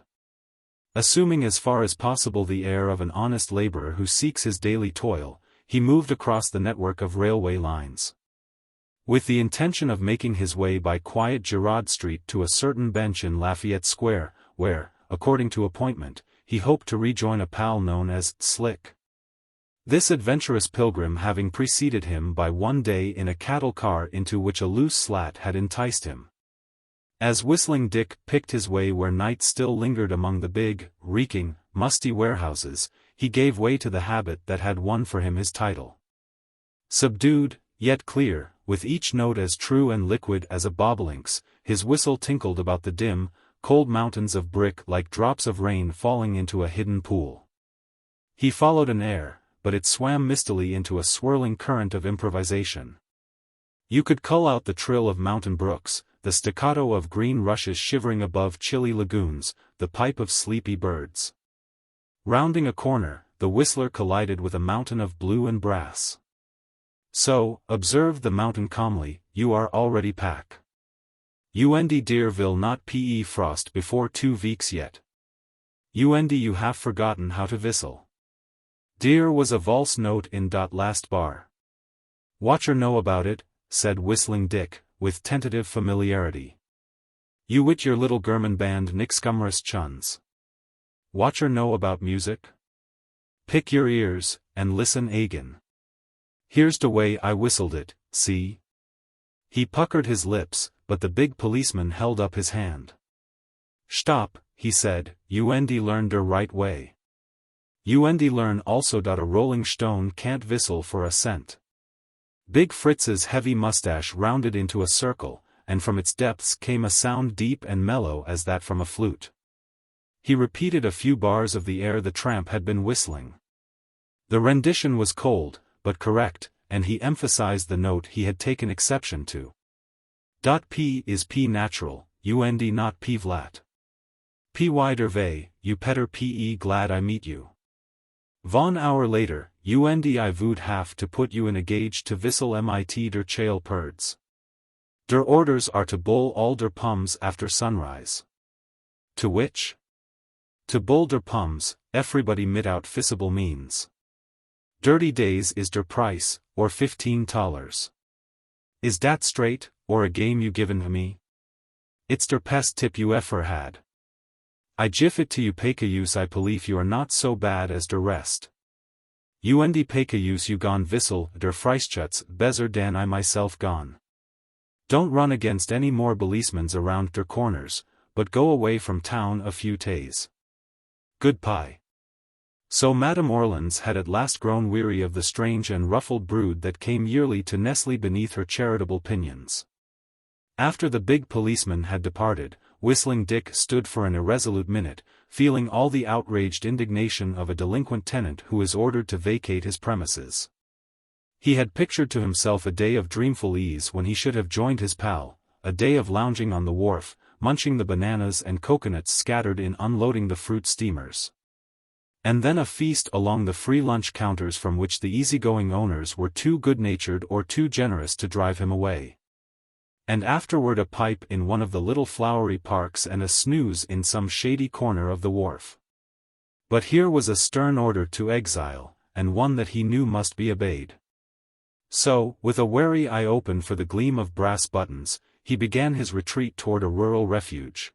Assuming as far as possible the air of an honest laborer who seeks his daily toil, he moved across the network of railway lines. With the intention of making his way by quiet Girard Street to a certain bench in Lafayette Square, where, according to appointment, he hoped to rejoin a pal known as Slick. This adventurous pilgrim having preceded him by one day in a cattle car into which a loose slat had enticed him. As Whistling Dick picked his way where night still lingered among the big, reeking, musty warehouses, he gave way to the habit that had won for him his title. Subdued, yet clear, with each note as true and liquid as a bobolink's, his whistle tinkled about the dim, cold mountains of brick like drops of rain falling into a hidden pool. He followed an air, but it swam mistily into a swirling current of improvisation. You could cull out the trill of mountain brooks, the staccato of green rushes shivering above chilly lagoons, the pipe of sleepy birds. Rounding a corner, the whistler collided with a mountain of blue and brass. So, observed the mountain calmly, you are already pack. Und dear will not pe frost before 2 weeks yet. Und you have forgotten how to whistle. Dear was a valse note in dot last bar. Watcher know about it, said Whistling Dick, with tentative familiarity. You wit your little German band nixcummerous chuns. Watcher know about music? Pick your ears, and listen again. Here's the way I whistled it, see? He puckered his lips, but the big policeman held up his hand. Stop, he said, Und learn der right way. Und learn also that a rolling stone can't whistle for a cent. Big Fritz's heavy mustache rounded into a circle, and from its depths came a sound deep and mellow as that from a flute. He repeated a few bars of the air the tramp had been whistling. The rendition was cold, but correct, and he emphasized the note he had taken exception to. P is P natural, und not P vlat. P wider vey, you petter Pe glad I meet you. Von hour later, und I would have to put you in a gauge to wissel mit der chail perds. Der orders are to bull all der pums after sunrise. To which? To bull der pums, everybody mit visible means. Dirty days is der price, or $15. Is dat straight, or a game you given me? It's der pest tip you effer had. I gif it to you pekayus I believe you are not so bad as der rest. Und pekayus you gone wissel der Freischutz besser than I myself gone. Don't run against any more policemen's around der corners, but go away from town a few days. Goodbye. So Madame Orleans had at last grown weary of the strange and ruffled brood that came yearly to nestle beneath her charitable pinions. After the big policeman had departed, Whistling Dick stood for an irresolute minute, feeling all the outraged indignation of a delinquent tenant who is ordered to vacate his premises. He had pictured to himself a day of dreamful ease when he should have joined his pal, a day of lounging on the wharf, munching the bananas and coconuts scattered in unloading the fruit steamers. And then a feast along the free lunch counters from which the easygoing owners were too good-natured or too generous to drive him away. And afterward a pipe in one of the little flowery parks and a snooze in some shady corner of the wharf. But here was a stern order to exile, and one that he knew must be obeyed. So, with a wary eye open for the gleam of brass buttons, he began his retreat toward a rural refuge.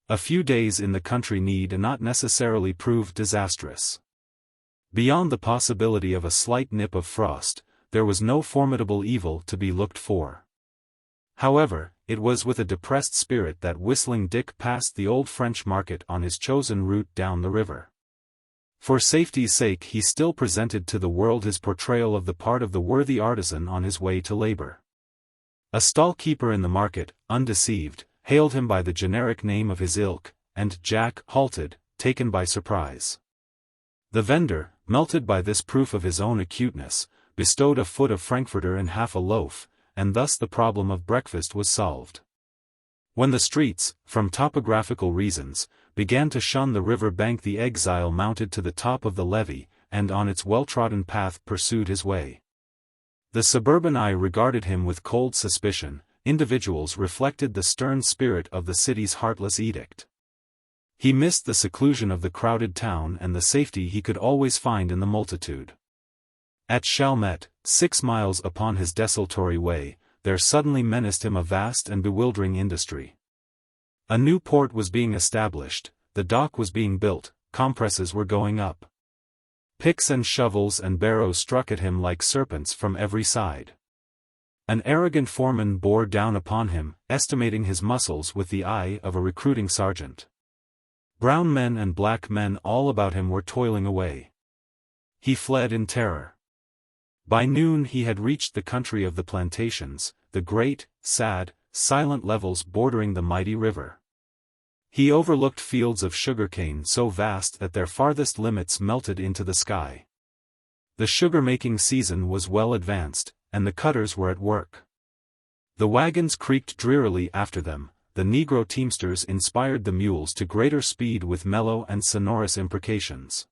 A few days in the country need not necessarily prove disastrous. Beyond the possibility of a slight nip of frost, there was no formidable evil to be looked for. However, it was with a depressed spirit that Whistling Dick passed the old French market on his chosen route down the river. For safety's sake he still presented to the world his portrayal of the part of the worthy artisan on his way to labor. A stall-keeper in the market, undeceived, hailed him by the generic name of his ilk, and Jack halted, taken by surprise. The vendor, melted by this proof of his own acuteness, bestowed a foot of frankfurter and half a loaf, and thus the problem of breakfast was solved. When the streets, from topographical reasons, began to shun the river bank, the exile mounted to the top of the levee, and on its well-trodden path pursued his way. The suburban eye regarded him with cold suspicion. Individuals reflected the stern spirit of the city's heartless edict. He missed the seclusion of the crowded town and the safety he could always find in the multitude. At Chalmette, 6 miles upon his desultory way, there suddenly menaced him a vast and bewildering industry. A new port was being established, the dock was being built, compresses were going up. Picks and shovels and barrows struck at him like serpents from every side. An arrogant foreman bore down upon him, estimating his muscles with the eye of a recruiting sergeant. Brown men and black men all about him were toiling away. He fled in terror. By noon he had reached the country of the plantations, the great, sad, silent levels bordering the mighty river. He overlooked fields of sugarcane so vast that their farthest limits melted into the sky. The sugar-making season was well advanced, and the cutters were at work. The wagons creaked drearily after them, the Negro teamsters inspired the mules to greater speed with mellow and sonorous imprecations.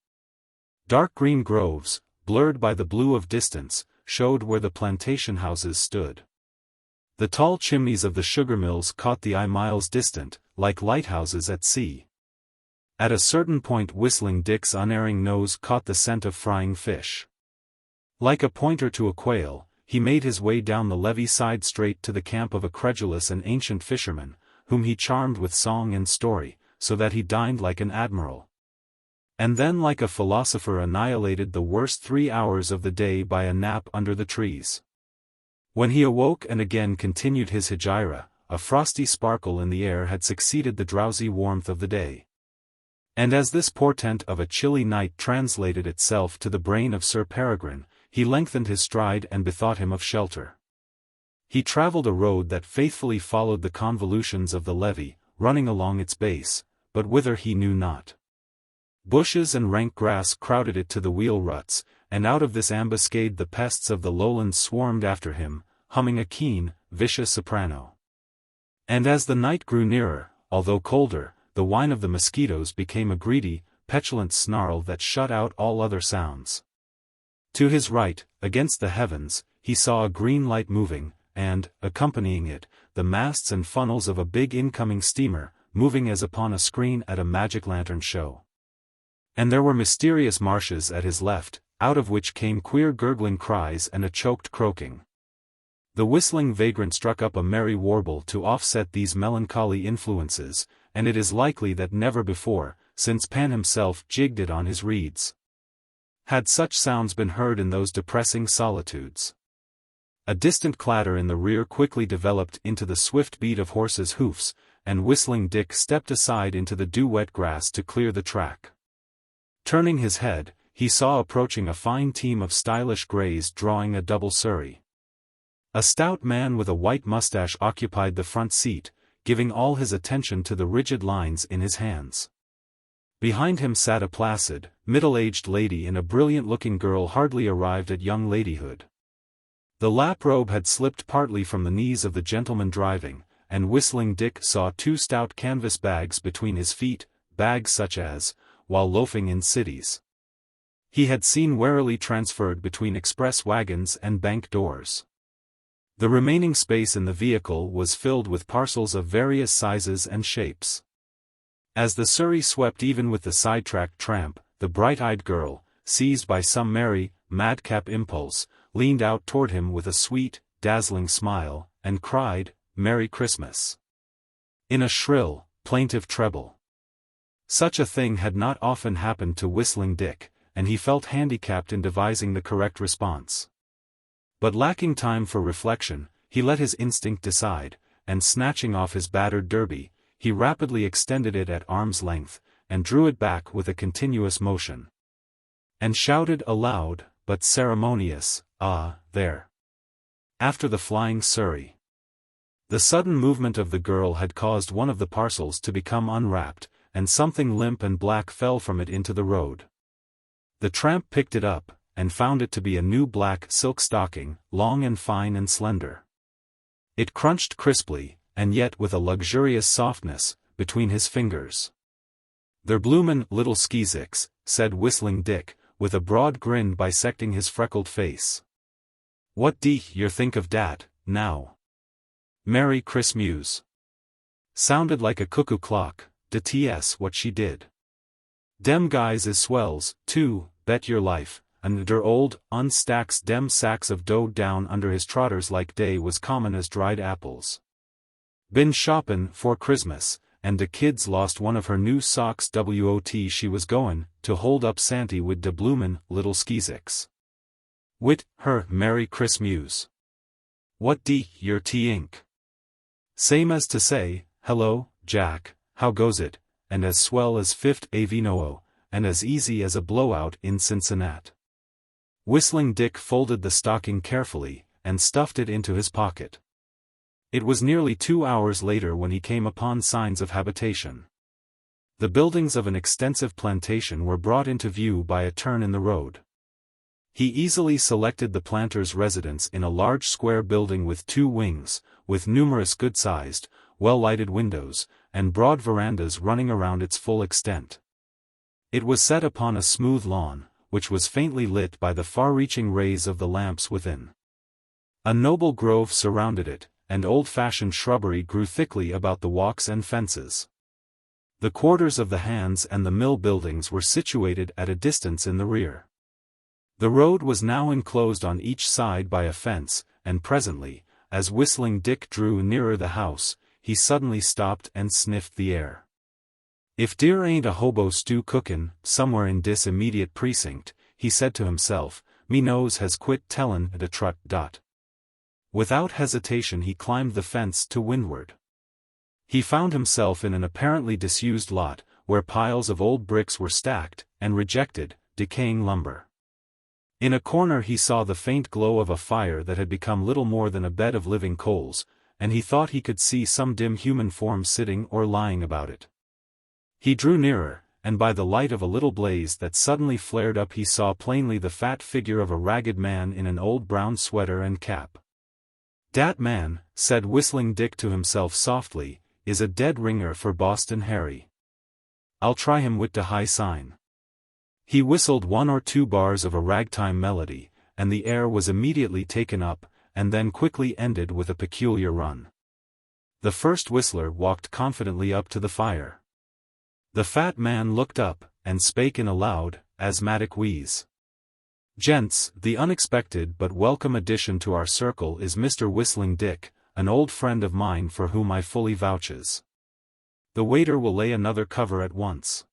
Dark green groves, blurred by the blue of distance, showed where the plantation houses stood. The tall chimneys of the sugar mills caught the eye miles distant, like lighthouses at sea. At a certain point Whistling Dick's unerring nose caught the scent of frying fish. Like a pointer to a quail, he made his way down the levee side straight to the camp of a credulous and ancient fisherman, whom he charmed with song and story, so that he dined like an admiral. And then like a philosopher annihilated the worst 3 hours of the day by a nap under the trees. When he awoke and again continued his hegira, a frosty sparkle in the air had succeeded the drowsy warmth of the day. And as this portent of a chilly night translated itself to the brain of Sir Peregrine, he lengthened his stride and bethought him of shelter. He travelled a road that faithfully followed the convolutions of the levee, running along its base, but whither he knew not. Bushes and rank grass crowded it to the wheel ruts, and out of this ambuscade the pests of the lowlands swarmed after him, humming a keen, vicious soprano. And as the night grew nearer, although colder, the whine of the mosquitoes became a greedy, petulant snarl that shut out all other sounds. To his right, against the heavens, he saw a green light moving, and, accompanying it, the masts and funnels of a big incoming steamer, moving as upon a screen at a magic lantern show. And there were mysterious marshes at his left, out of which came queer gurgling cries and a choked croaking. The whistling vagrant struck up a merry warble to offset these melancholy influences, and it is likely that never before, since Pan himself jigged it on his reeds, had such sounds been heard in those depressing solitudes. A distant clatter in the rear quickly developed into the swift beat of horses' hoofs, and Whistling Dick stepped aside into the dew-wet grass to clear the track. Turning his head, he saw approaching a fine team of stylish greys drawing a double surrey. A stout man with a white mustache occupied the front seat, giving all his attention to the rigid lines in his hands. Behind him sat a placid, middle-aged lady and a brilliant-looking girl hardly arrived at young ladyhood. The lap robe had slipped partly from the knees of the gentleman driving, and Whistling Dick saw 2 stout canvas bags between his feet, bags such as, while loafing in cities, he had seen warily transferred between express wagons and bank doors. The remaining space in the vehicle was filled with parcels of various sizes and shapes. As the surrey swept even with the sidetracked tramp, the bright-eyed girl, seized by some merry, madcap impulse, leaned out toward him with a sweet, dazzling smile, and cried, "Merry Christmas!" in a shrill, plaintive treble. Such a thing had not often happened to Whistling Dick, and he felt handicapped in devising the correct response. But lacking time for reflection, he let his instinct decide, and snatching off his battered derby, he rapidly extended it at arm's length, and drew it back with a continuous motion. And shouted a loud, but ceremonious, "Ah, there!" after the flying surrey. The sudden movement of the girl had caused one of the parcels to become unwrapped, and something limp and black fell from it into the road. The tramp picked it up, and found it to be a new black silk stocking, long and fine and slender. It crunched crisply, and yet with a luxurious softness, between his fingers. "They're bloomin' little skeezicks," said Whistling Dick, with a broad grin bisecting his freckled face. "What d' yer think of dat, now? Merry Christmas." Sounded like a cuckoo clock, ts what she did. "Dem guys is swells, too, bet your life," and der old, unstacks dem sacks of dough down under his trotters like dey was common as dried apples. "Been shoppin' for Christmas, and de kids lost one of her new socks wot she was goin' to hold up Santy wid de bloomin' little skeezicks. Wit her Merry Christmas. What d' yer ink? Same as to say, hello, Jack, how goes it, and as swell as Fifth Avenue, and as easy as a blowout in Cincinnati." Whistling Dick folded the stocking carefully, and stuffed it into his pocket. It was nearly 2 hours later when he came upon signs of habitation. The buildings of an extensive plantation were brought into view by a turn in the road. He easily selected the planter's residence in a large square building with 2 wings, with numerous good-sized, well-lighted windows, and broad verandas running around its full extent. It was set upon a smooth lawn, which was faintly lit by the far-reaching rays of the lamps within. A noble grove surrounded it, and old-fashioned shrubbery grew thickly about the walks and fences. The quarters of the hands and the mill buildings were situated at a distance in the rear. The road was now enclosed on each side by a fence, and presently, as Whistling Dick drew nearer the house, he suddenly stopped and sniffed the air. "If dere ain't a hobo stew cookin' somewhere in dis immediate precinct," he said to himself, "me nose has quit tellin' de trut dot." Without hesitation he climbed the fence to windward. He found himself in an apparently disused lot, where piles of old bricks were stacked, and rejected, decaying lumber. In a corner he saw the faint glow of a fire that had become little more than a bed of living coals, and he thought he could see some dim human form sitting or lying about it. He drew nearer, and by the light of a little blaze that suddenly flared up he saw plainly the fat figure of a ragged man in an old brown sweater and cap. "Dat man," said Whistling Dick to himself softly, "is a dead ringer for Boston Harry. I'll try him wit de high sign." He whistled 1 or 2 bars of a ragtime melody, and the air was immediately taken up, and then quickly ended with a peculiar run. The first whistler walked confidently up to the fire. The fat man looked up, and spake in a loud, asthmatic wheeze. "Gents, the unexpected but welcome addition to our circle is Mr. Whistling Dick, an old friend of mine for whom I fully vouches. The waiter will lay another cover at once.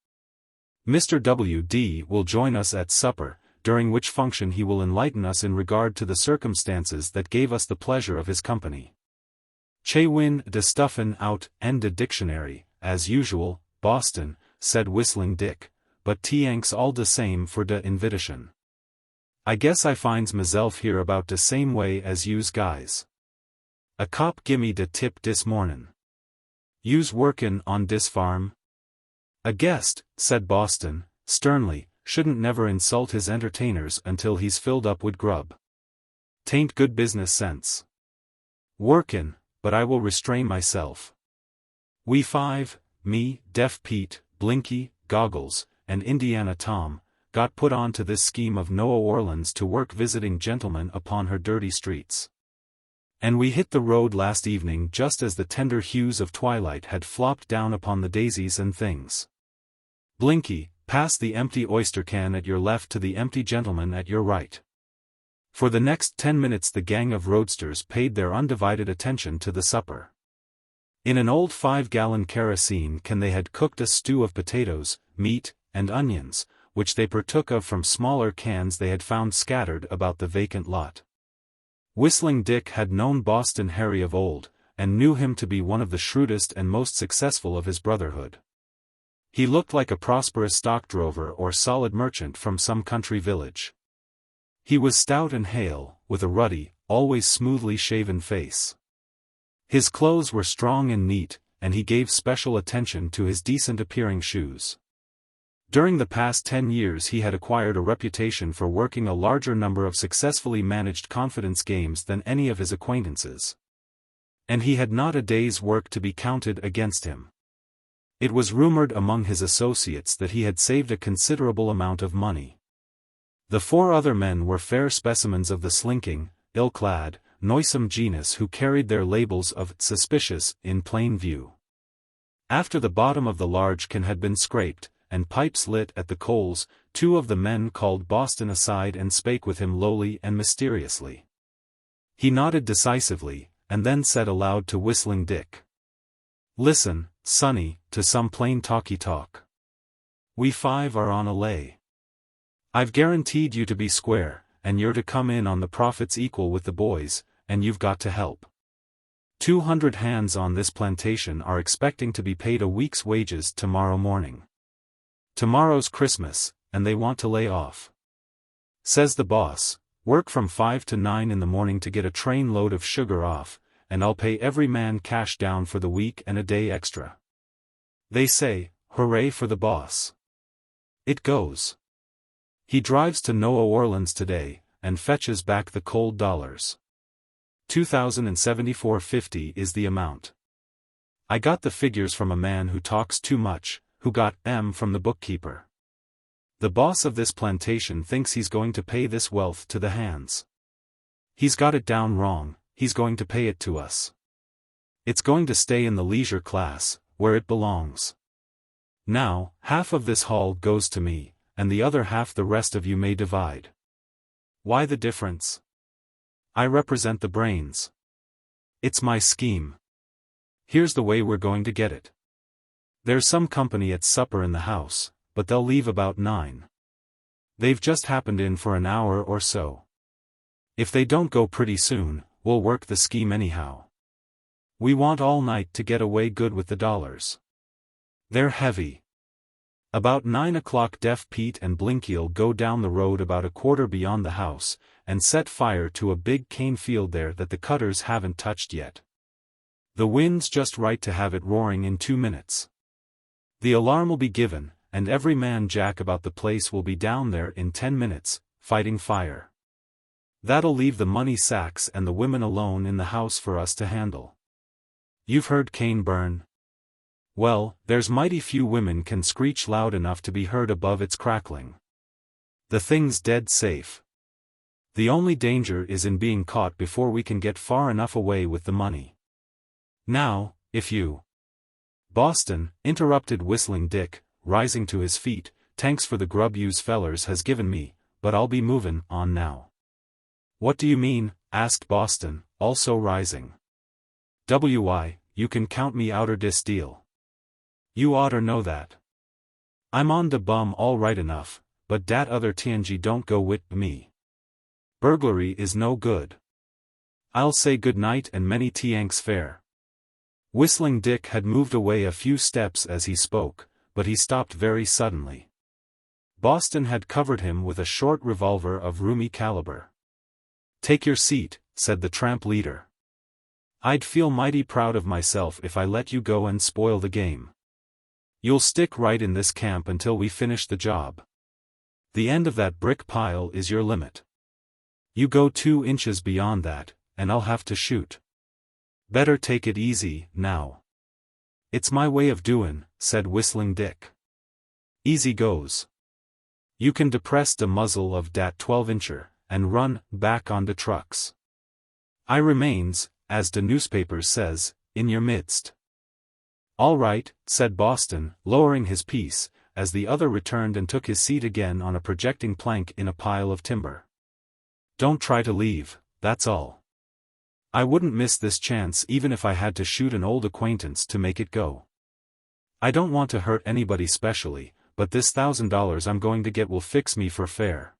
Mr. W.D. will join us at supper, during which function he will enlighten us in regard to the circumstances that gave us the pleasure of his company. Che win de stuffin out and de dictionary, as usual, Boston," said Whistling Dick, "but t'anks all de same for de invitation. I guess I finds meself here about de same way as yous guys. A cop gimme de tip dis mornin'. Yous workin' on dis farm?" "A guest," said Boston, sternly, "shouldn't never insult his entertainers until he's filled up wid grub. 'Tain't good business sense. Workin', but I will restrain myself." We 5, me, Deaf Pete, Blinky, Goggles, and Indiana Tom, got put on to this scheme of Noah Orleans to work visiting gentlemen upon her dirty streets. And we hit the road last evening just as the tender hues of twilight had flopped down upon the daisies and things. Blinky, pass the empty oyster can at your left to the empty gentleman at your right. For the next 10 minutes the gang of roadsters paid their undivided attention to the supper. In an old 5-gallon kerosene can they had cooked a stew of potatoes, meat, and onions, which they partook of from smaller cans they had found scattered about the vacant lot. Whistling Dick had known Boston Harry of old, and knew him to be one of the shrewdest and most successful of his brotherhood. He looked like a prosperous stockdrover or solid merchant from some country village. He was stout and hale, with a ruddy, always smoothly shaven face. His clothes were strong and neat, and he gave special attention to his decent-appearing shoes. During the past 10 years he had acquired a reputation for working a larger number of successfully managed confidence games than any of his acquaintances. And he had not a day's work to be counted against him. It was rumored among his associates that he had saved a considerable amount of money. The 4 other men were fair specimens of the slinking, ill-clad, noisome genus who carried their labels of "suspicious" in plain view. After the bottom of the large can had been scraped, and pipes lit at the coals, 2 of the men called Boston aside and spake with him lowly and mysteriously. He nodded decisively, and then said aloud to Whistling Dick, "Listen, sonny, to some plain talky talk. We 5 are on a lay. I've guaranteed you to be square, and you're to come in on the profits equal with the boys, and you've got to help. 200 hands on this plantation are expecting to be paid a week's wages tomorrow morning. Tomorrow's Christmas, and they want to lay off. Says the boss, work from 5 to 9 in the morning to get a train load of sugar off, and I'll pay every man cash down for the week and a day extra. They say, hooray for the boss. It goes. He drives to Noah Orleans today, and fetches back the cold dollars. $2,074.50 is the amount. I got the figures from a man who talks too much, who got them from the bookkeeper. The boss of this plantation thinks he's going to pay this wealth to the hands. He's got it down wrong, he's going to pay it to us. It's going to stay in the leisure class, where it belongs. Now, half of this haul goes to me, and the other half the rest of you may divide. Why the difference? I represent the brains. It's my scheme. Here's the way we're going to get it. There's some company at supper in the house, but they'll leave about 9. They've just happened in for an hour or so. If they don't go pretty soon, we'll work the scheme anyhow. We want all night to get away good with the dollars. They're heavy. About 9 o'clock Deaf Pete and Blinky'll go down the road about a quarter beyond the house, and set fire to a big cane field there that the cutters haven't touched yet. The wind's just right to have it roaring in 2 minutes. The alarm will be given, and every man jack about the place will be down there in 10 minutes, fighting fire. That'll leave the money sacks and the women alone in the house for us to handle. You've heard cane burn? Well, there's mighty few women can screech loud enough to be heard above its crackling. The thing's dead safe. The only danger is in being caught before we can get far enough away with the money. Now, if you... Boston, interrupted Whistling Dick, rising to his feet, "Tanks for the grub yous fellers has given me, but I'll be movin' on now." "What do you mean?" asked Boston, also rising. "Why, you can count me outer dis deal. You oughter know that. I'm on de bum all right enough, but dat other TNG don't go wit me. Burglary is no good. I'll say good night and many tianks fair." Whistling Dick had moved away a few steps as he spoke, but he stopped very suddenly. Boston had covered him with a short revolver of roomy caliber. "Take your seat," said the tramp leader. "I'd feel mighty proud of myself if I let you go and spoil the game. You'll stick right in this camp until we finish the job. The end of that brick pile is your limit. You go 2 inches beyond that, and I'll have to shoot. Better take it easy, now." "It's my way of doin'," said Whistling Dick. "Easy goes. You can depress the muzzle of dat 12-incher, and run back on the trucks. I remains, as the newspapers says, in your midst." "All right," said Boston, lowering his piece, as the other returned and took his seat again on a projecting plank in a pile of timber. "Don't try to leave, that's all. I wouldn't miss this chance even if I had to shoot an old acquaintance to make it go. I don't want to hurt anybody specially, but this $1,000 I'm going to get will fix me for fair.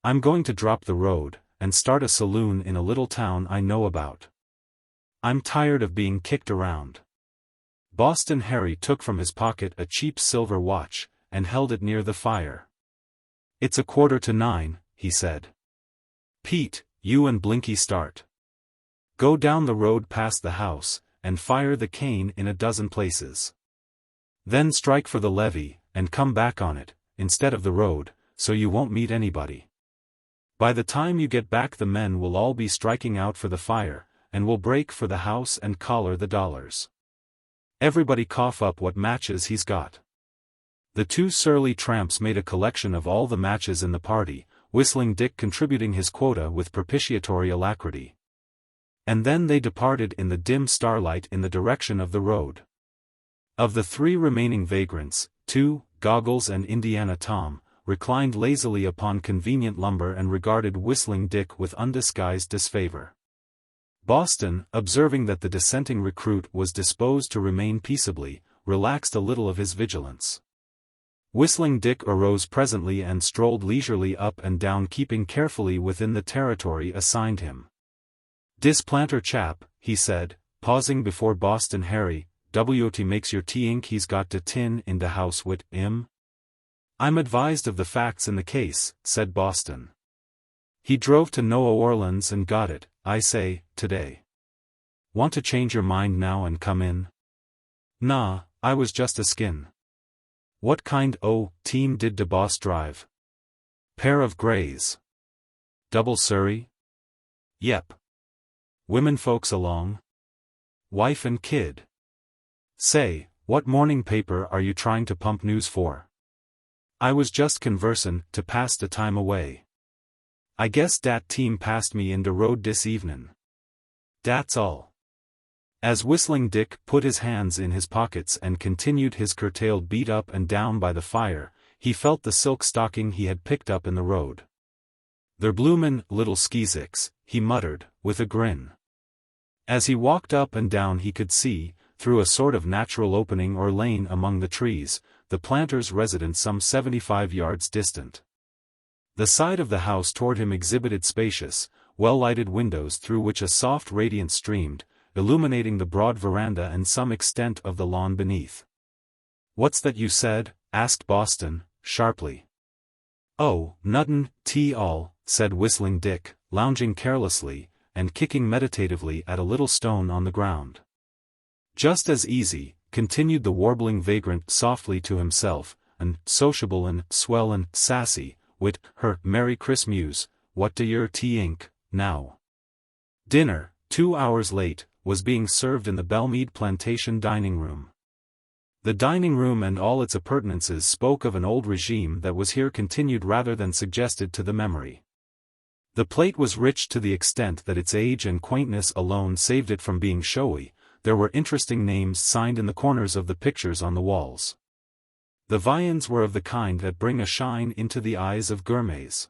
I'm going to drop the road, and start a saloon in a little town I know about. I'm tired of being kicked around." Boston Harry took from his pocket a cheap silver watch, and held it near the fire. "It's 9:15, he said. "Pete, you and Blinky start. Go down the road past the house, and fire the cane in a dozen places. Then strike for the levee, and come back on it, instead of the road, so you won't meet anybody. By the time you get back the men will all be striking out for the fire, and will break for the house and collar the dollars. Everybody cough up what matches he's got." The 2 surly tramps made a collection of all the matches in the party, Whistling Dick contributing his quota with propitiatory alacrity. And then they departed in the dim starlight in the direction of the road. Of the 3 remaining vagrants, 2, Goggles and Indiana Tom, reclined lazily upon convenient lumber and regarded Whistling Dick with undisguised disfavor. Boston, observing that the dissenting recruit was disposed to remain peaceably, relaxed a little of his vigilance. Whistling Dick arose presently and strolled leisurely up and down, keeping carefully within the territory assigned him. "Dis planter chap," he said, pausing before Boston Harry, "Wot makes your tink he's got de tin in de house wit him?" "I'm advised of the facts in the case," said Boston. "He drove to New Orleans and got it, I say, today. Want to change your mind now and come in?" "Nah, I was just a skin." "What kind o' team did de boss drive?" "Pair of grays." "Double Surrey?" "Yep." "Women folks along?" "Wife and kid." "Say, what morning paper are you trying to pump news for?" "I was just conversin' to pass the time away. I guess dat team passed me in de road dis evenin'. Dat's all." As Whistling Dick put his hands in his pockets and continued his curtailed beat up and down by the fire, he felt the silk stocking he had picked up in the road. "They're bloomin' little skeezicks," he muttered, with a grin. As he walked up and down he could see, through a sort of natural opening or lane among the trees, the planter's residence some 75 yards distant. The side of the house toward him exhibited spacious, well-lighted windows through which a soft radiance streamed, illuminating the broad veranda and some extent of the lawn beneath. "What's that you said?" asked Boston, sharply. "Oh, nuttin' all," said Whistling Dick, lounging carelessly, and kicking meditatively at a little stone on the ground. "Just as easy," continued the warbling vagrant softly to himself, and sociable and swell and sassy, wit, her Merry Christmas, what do yer t'ink, now? Dinner, 2 hours late, was being served in the Belmead Plantation dining room. The dining room and all its appurtenances spoke of an old regime that was here continued rather than suggested to the memory. The plate was rich to the extent that its age and quaintness alone saved it from being showy. There were interesting names signed in the corners of the pictures on the walls. The viands were of the kind that bring a shine into the eyes of gourmets.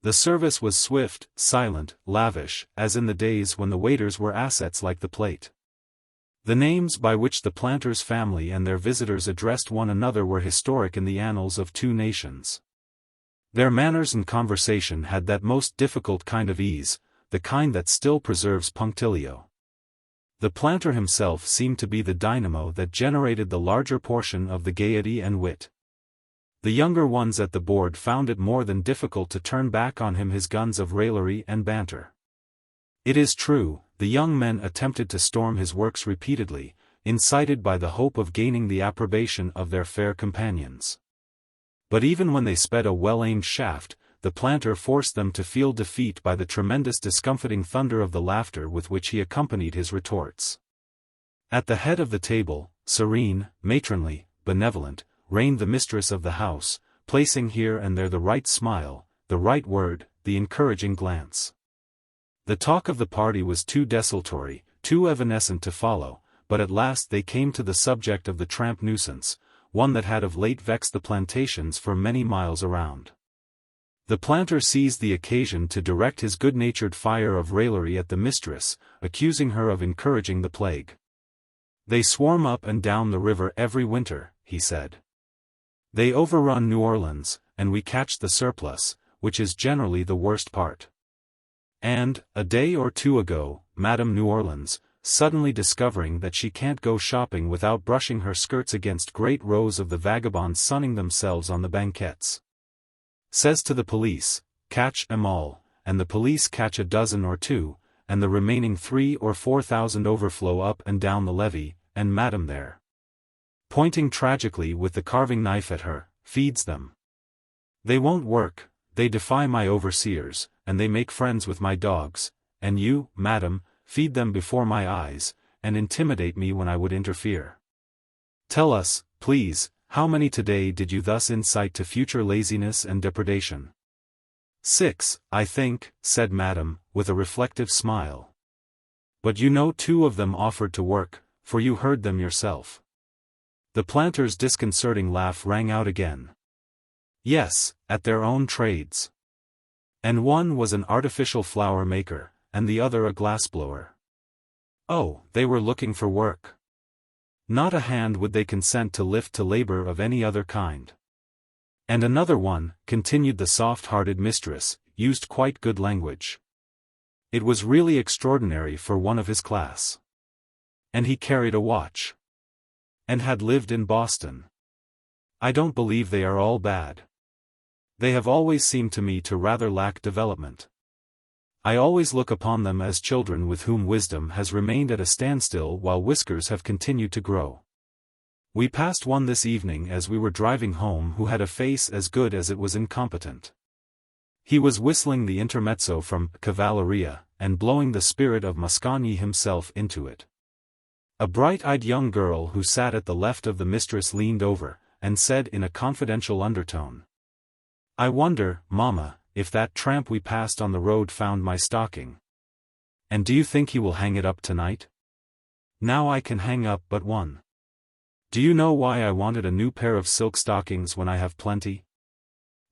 The service was swift, silent, lavish, as in the days when the waiters were assets like the plate. The names by which the planter's family and their visitors addressed one another were historic in the annals of two nations. Their manners and conversation had that most difficult kind of ease, the kind that still preserves punctilio. The planter himself seemed to be the dynamo that generated the larger portion of the gaiety and wit. The younger ones at the board found it more than difficult to turn back on him his guns of raillery and banter. It is true, the young men attempted to storm his works repeatedly, incited by the hope of gaining the approbation of their fair companions. But even when they sped a well-aimed shaft, the planter forced them to feel defeat by the tremendous discomfiting thunder of the laughter with which he accompanied his retorts. At the head of the table, serene, matronly, benevolent, reigned the mistress of the house, placing here and there the right smile, the right word, the encouraging glance. The talk of the party was too desultory, too evanescent to follow, but at last they came to the subject of the tramp nuisance, one that had of late vexed the plantations for many miles around. The planter seized the occasion to direct his good-natured fire of raillery at the mistress, accusing her of encouraging the plague. They swarm up and down the river every winter, he said. They overrun New Orleans, and we catch the surplus, which is generally the worst part. And, a day or two ago, Madame New Orleans, suddenly discovering that she can't go shopping without brushing her skirts against great rows of the vagabonds sunning themselves on the banquettes, says to the police, catch 'em all, and the police catch a dozen or two, and the remaining 3,000 or 4,000 overflow up and down the levee, and Madame there, pointing tragically with the carving knife at her, feeds them. They won't work, they defy my overseers, and they make friends with my dogs, and you, Madame, feed them before my eyes, and intimidate me when I would interfere. Tell us, please, how many today did you thus incite to future laziness and depredation? 6, I think, said Madame, with a reflective smile. But you know 2 of them offered to work, for you heard them yourself. The planter's disconcerting laugh rang out again. Yes, at their own trades. And one was an artificial flower maker, and the other a glassblower. Oh, they were looking for work. Not a hand would they consent to lift to labor of any other kind. And another one, continued the soft-hearted mistress, used quite good language. It was really extraordinary for one of his class. And he carried a watch. And had lived in Boston. I don't believe they are all bad. They have always seemed to me to rather lack development. I always look upon them as children with whom wisdom has remained at a standstill while whiskers have continued to grow. We passed one this evening as we were driving home who had a face as good as it was incompetent. He was whistling the intermezzo from Cavalleria, and blowing the spirit of Mosconi himself into it. A bright-eyed young girl who sat at the left of the mistress leaned over, and said in a confidential undertone, I wonder, Mamma, if that tramp we passed on the road found my stocking. And do you think he will hang it up tonight? Now I can hang up but one. Do you know why I wanted a new pair of silk stockings when I have plenty?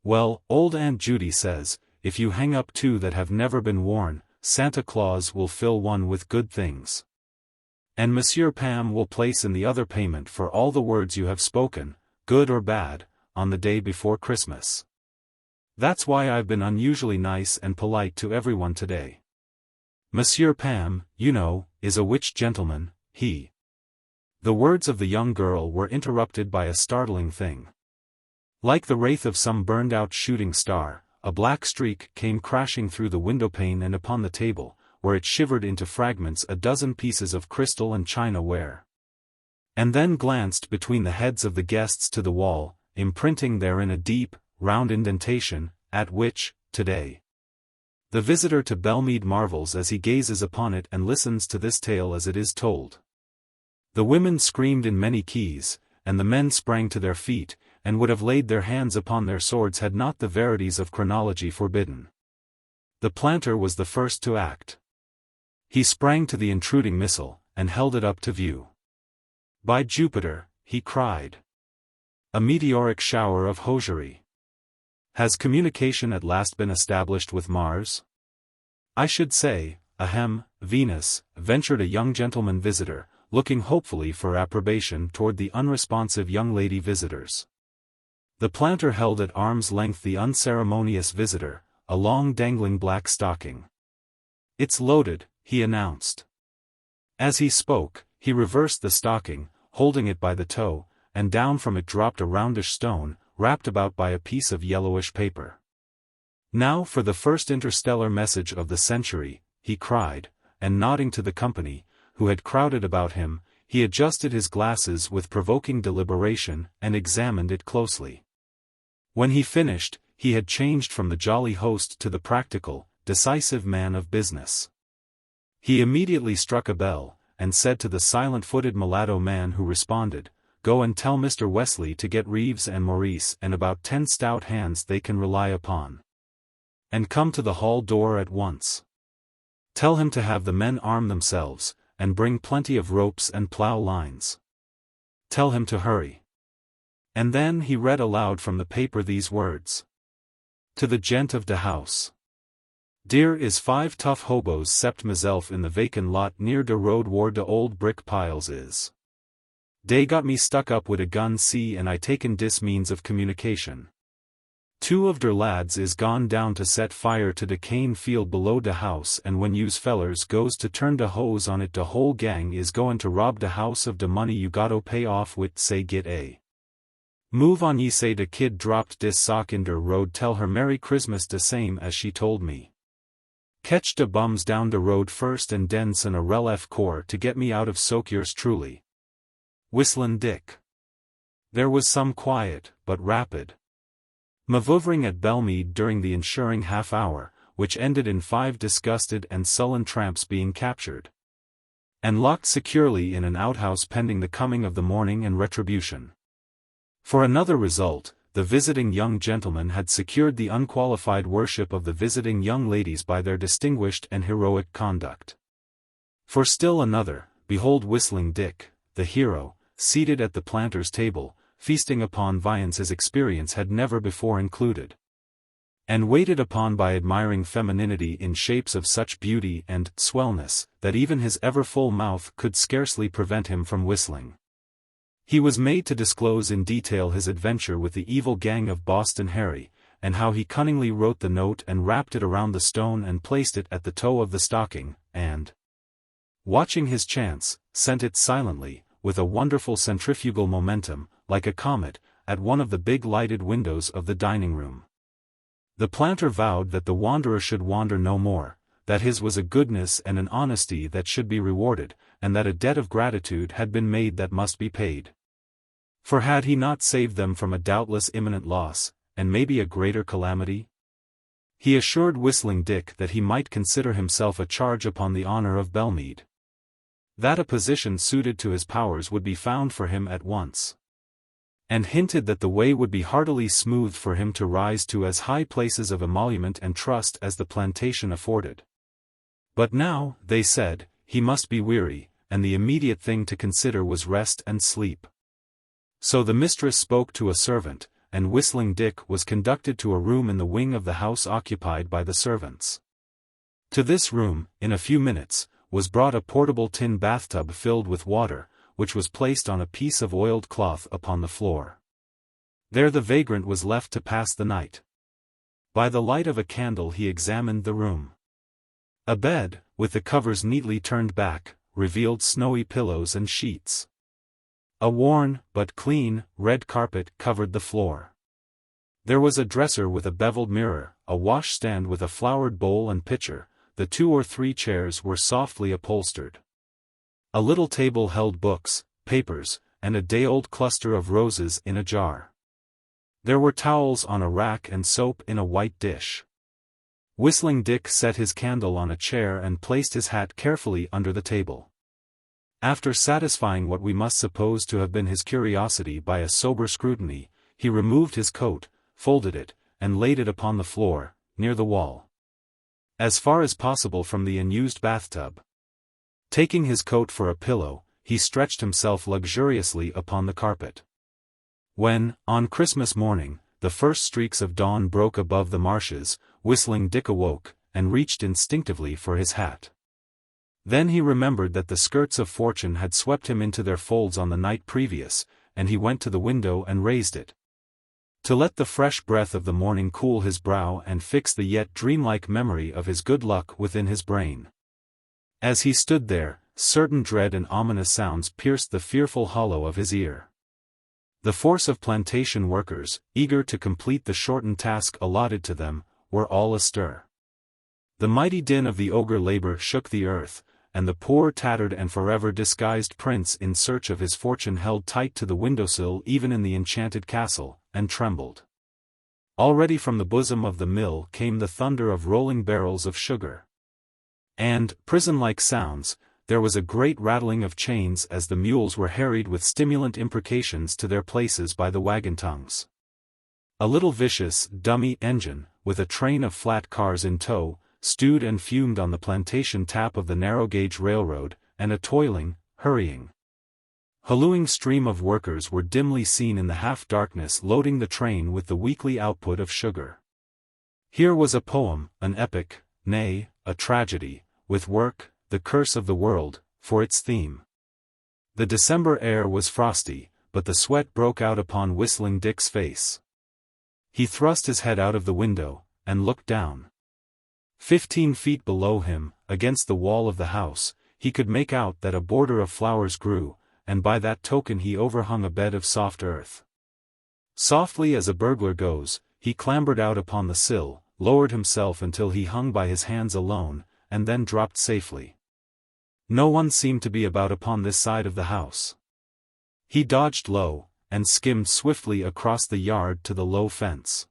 Well, old Aunt Judy says, if you hang up 2 that have never been worn, Santa Claus will fill one with good things. And Monsieur Pam will place in the other payment for all the words you have spoken, good or bad, on the day before Christmas. That's why I've been unusually nice and polite to everyone today. Monsieur Pam, you know, is a witch gentleman, he. The words of the young girl were interrupted by a startling thing. Like the wraith of some burned-out shooting star, a black streak came crashing through the windowpane and upon the table, where it shivered into fragments a dozen pieces of crystal and china ware. And then glanced between the heads of the guests to the wall, imprinting therein a deep, round indentation, at which, today, the visitor to Belmead marvels as he gazes upon it and listens to this tale as it is told. The women screamed in many keys, and the men sprang to their feet, and would have laid their hands upon their swords had not the verities of chronology forbidden. The planter was the first to act. He sprang to the intruding missile, and held it up to view. "By Jupiter," he cried. "A meteoric shower of hosiery. Has communication at last been established with Mars?" "I should say, ahem, Venus," ventured a young gentleman visitor, looking hopefully for approbation toward the unresponsive young lady visitors. The planter held at arm's length the unceremonious visitor, a long dangling black stocking. "It's loaded," he announced. As he spoke, he reversed the stocking, holding it by the toe, and down from it dropped a roundish stone, wrapped about by a piece of yellowish paper. "Now for the first interstellar message of the century," he cried, and nodding to the company, who had crowded about him, he adjusted his glasses with provoking deliberation and examined it closely. When he finished, he had changed from the jolly host to the practical, decisive man of business. He immediately struck a bell, and said to the silent-footed mulatto man who responded, "Go and tell Mr. Wesley to get Reeves and Maurice and about 10 stout hands they can rely upon. And come to the hall door at once. Tell him to have the men arm themselves, and bring plenty of ropes and plow lines. Tell him to hurry." And then he read aloud from the paper these words. "To the gent of de house. Dere is 5 tough hobos sept myself in the vacant lot near de road whar de old brick piles is. Dey got me stuck up wid a gun see and I taken dis means of communication. 2 of der lads is gone down to set fire to de cane field below de house and when yous fellers goes to turn de hose on it de whole gang is goin' to rob de house of de money you gotta pay off wit say git a. Move on ye say de kid dropped dis sock in der road tell her Merry Christmas de same as she told me. Catch de bums down de road first and den sen a rel F corps to get me out of soak yours truly. Whistlin' Dick." There was some quiet, but rapid manoeuvring at Belmead during the ensuing half-hour, which ended in 5 disgusted and sullen tramps being captured and locked securely in an outhouse pending the coming of the morning and retribution. For another result, the visiting young gentlemen had secured the unqualified worship of the visiting young ladies by their distinguished and heroic conduct. For still another, behold Whistling Dick, the hero, seated at the planter's table, feasting upon viands his experience had never before included, and waited upon by admiring femininity in shapes of such beauty and swellness, that even his ever-full mouth could scarcely prevent him from whistling. He was made to disclose in detail his adventure with the evil gang of Boston Harry, and how he cunningly wrote the note and wrapped it around the stone and placed it at the toe of the stocking, and, watching his chance, sent it silently, with a wonderful centrifugal momentum, like a comet, at one of the big lighted windows of the dining room. The planter vowed that the wanderer should wander no more, that his was a goodness and an honesty that should be rewarded, and that a debt of gratitude had been made that must be paid. For had he not saved them from a doubtless imminent loss, and maybe a greater calamity? He assured Whistling Dick that he might consider himself a charge upon the honor of Belmead. That a position suited to his powers would be found for him at once, and hinted that the way would be heartily smoothed for him to rise to as high places of emolument and trust as the plantation afforded. But now, they said, he must be weary, and the immediate thing to consider was rest and sleep. So the mistress spoke to a servant, and Whistling Dick was conducted to a room in the wing of the house occupied by the servants. To this room, in a few minutes, was brought a portable tin bathtub filled with water, which was placed on a piece of oiled cloth upon the floor. There the vagrant was left to pass the night. By the light of a candle he examined the room. A bed, with the covers neatly turned back, revealed snowy pillows and sheets. A worn, but clean, red carpet covered the floor. There was a dresser with a beveled mirror, a washstand with a flowered bowl and pitcher, the 2 or 3 chairs were softly upholstered. A little table held books, papers, and a day-old cluster of roses in a jar. There were towels on a rack and soap in a white dish. Whistling Dick set his candle on a chair and placed his hat carefully under the table. After satisfying what we must suppose to have been his curiosity by a sober scrutiny, he removed his coat, folded it, and laid it upon the floor, near the wall, as far as possible from the unused bathtub. Taking his coat for a pillow, he stretched himself luxuriously upon the carpet. When, on Christmas morning, the first streaks of dawn broke above the marshes, Whistling Dick awoke, and reached instinctively for his hat. Then he remembered that the skirts of fortune had swept him into their folds on the night previous, and he went to the window and raised it, to let the fresh breath of the morning cool his brow and fix the yet dreamlike memory of his good luck within his brain. As he stood there, certain dread and ominous sounds pierced the fearful hollow of his ear. The force of plantation workers, eager to complete the shortened task allotted to them, were all astir. The mighty din of the ogre labor shook the earth, and the poor tattered and forever disguised prince in search of his fortune held tight to the windowsill even in the enchanted castle, and trembled. Already from the bosom of the mill came the thunder of rolling barrels of sugar. And, prison-like sounds, there was a great rattling of chains as the mules were harried with stimulant imprecations to their places by the wagon tongues. A little vicious, dummy engine, with a train of flat cars in tow, stewed and fumed on the plantation tap of the narrow-gauge railroad, and a toiling, hurrying, hallooing stream of workers were dimly seen in the half-darkness loading the train with the weekly output of sugar. Here was a poem, an epic, nay, a tragedy, with work, the curse of the world, for its theme. The December air was frosty, but the sweat broke out upon Whistling Dick's face. He thrust his head out of the window, and looked down. 15 feet below him, against the wall of the house, he could make out that a border of flowers grew, and by that token he overhung a bed of soft earth. Softly as a burglar goes, he clambered out upon the sill, lowered himself until he hung by his hands alone, and then dropped safely. No one seemed to be about upon this side of the house. He dodged low, and skimmed swiftly across the yard to the low fence.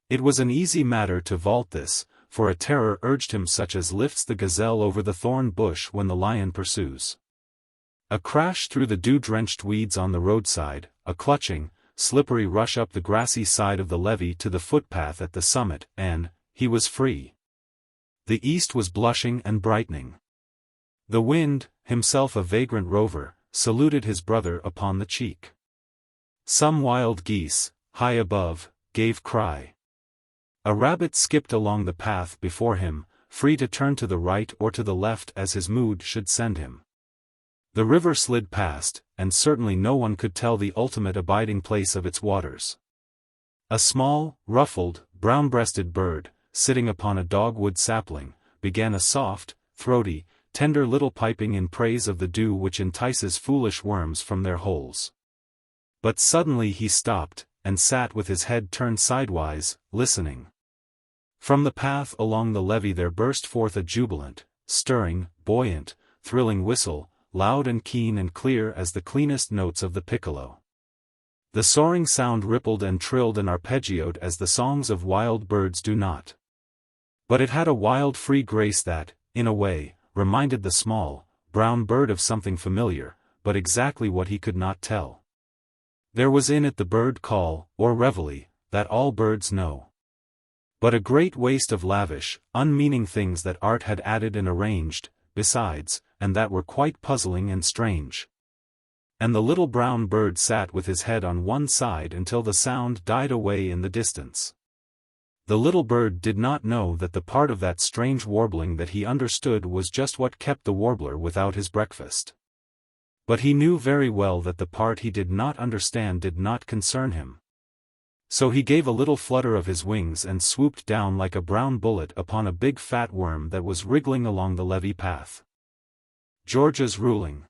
It was an easy matter to vault this, for a terror urged him such as lifts the gazelle over the thorn bush when the lion pursues. A crash through the dew-drenched weeds on the roadside, a clutching, slippery rush up the grassy side of the levee to the footpath at the summit, and he was free. The east was blushing and brightening. The wind, himself a vagrant rover, saluted his brother upon the cheek. Some wild geese, high above, gave cry. A rabbit skipped along the path before him, free to turn to the right or to the left as his mood should send him. The river slid past, and certainly no one could tell the ultimate abiding place of its waters. A small, ruffled, brown-breasted bird, sitting upon a dogwood sapling, began a soft, throaty, tender little piping in praise of the dew which entices foolish worms from their holes. But suddenly he stopped, and sat with his head turned sidewise, listening. From the path along the levee there burst forth a jubilant, stirring, buoyant, thrilling whistle, loud and keen and clear as the cleanest notes of the piccolo. The soaring sound rippled and trilled and arpeggioed as the songs of wild birds do not. But it had a wild free grace that, in a way, reminded the small, brown bird of something familiar, but exactly what he could not tell. There was in it the bird call, or reveille, that all birds know. But a great waste of lavish, unmeaning things that art had added and arranged, besides, and that were quite puzzling and strange. And the little brown bird sat with his head on one side until the sound died away in the distance. The little bird did not know that the part of that strange warbling that he understood was just what kept the warbler without his breakfast. But he knew very well that the part he did not understand did not concern him. So he gave a little flutter of his wings and swooped down like a brown bullet upon a big fat worm that was wriggling along the levee path. Georgia's ruling.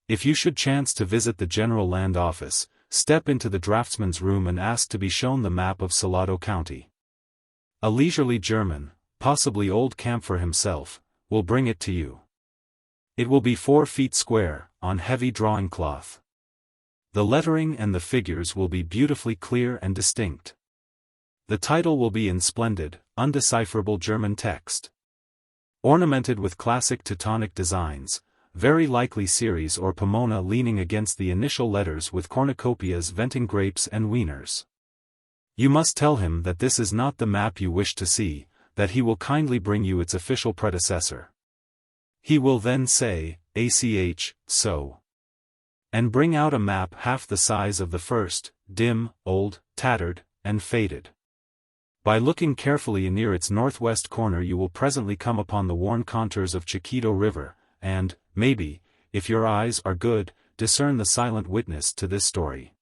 If you should chance to visit the General Land Office, step into the draftsman's room and ask to be shown the map of Salado County. A leisurely German, possibly old Camphor himself, will bring it to you. It will be 4 feet square, on heavy drawing cloth. The lettering and the figures will be beautifully clear and distinct. The title will be in splendid, undecipherable German text. Ornamented with classic Teutonic designs, very likely Ceres or Pomona leaning against the initial letters with cornucopias venting grapes and wieners. You must tell him that this is not the map you wish to see, that he will kindly bring you its official predecessor. He will then say, "ACH, so." And bring out a map half the size of the first, dim, old, tattered, and faded. By looking carefully near its northwest corner you will presently come upon the worn contours of Chiquito River, and, maybe, if your eyes are good, discern the silent witness to this story.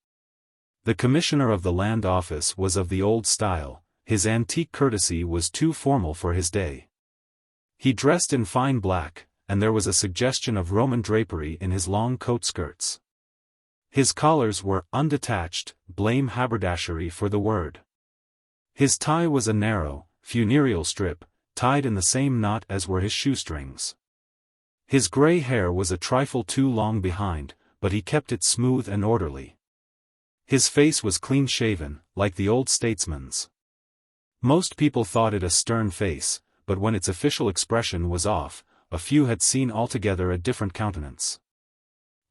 The commissioner of the land office was of the old style, his antique courtesy was too formal for his day. He dressed in fine black, and there was a suggestion of Roman drapery in his long coat skirts. His collars were undetached, blame haberdashery for the word. His tie was a narrow, funereal strip, tied in the same knot as were his shoestrings. His grey hair was a trifle too long behind, but he kept it smooth and orderly. His face was clean-shaven, like the old statesman's. Most people thought it a stern face, but when its official expression was off, a few had seen altogether a different countenance.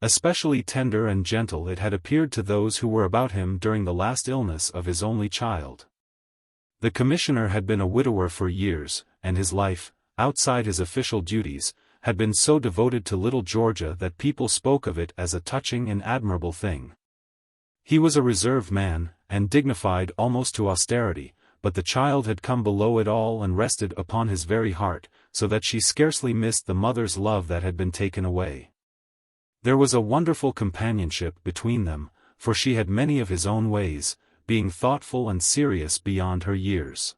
Especially tender and gentle it had appeared to those who were about him during the last illness of his only child. The commissioner had been a widower for years, and his life, outside his official duties, had been so devoted to little Georgia that people spoke of it as a touching and admirable thing. He was a reserved man, and dignified almost to austerity, but the child had come below it all and rested upon his very heart, so that she scarcely missed the mother's love that had been taken away. There was a wonderful companionship between them, for she had many of his own ways, being thoughtful and serious beyond her years.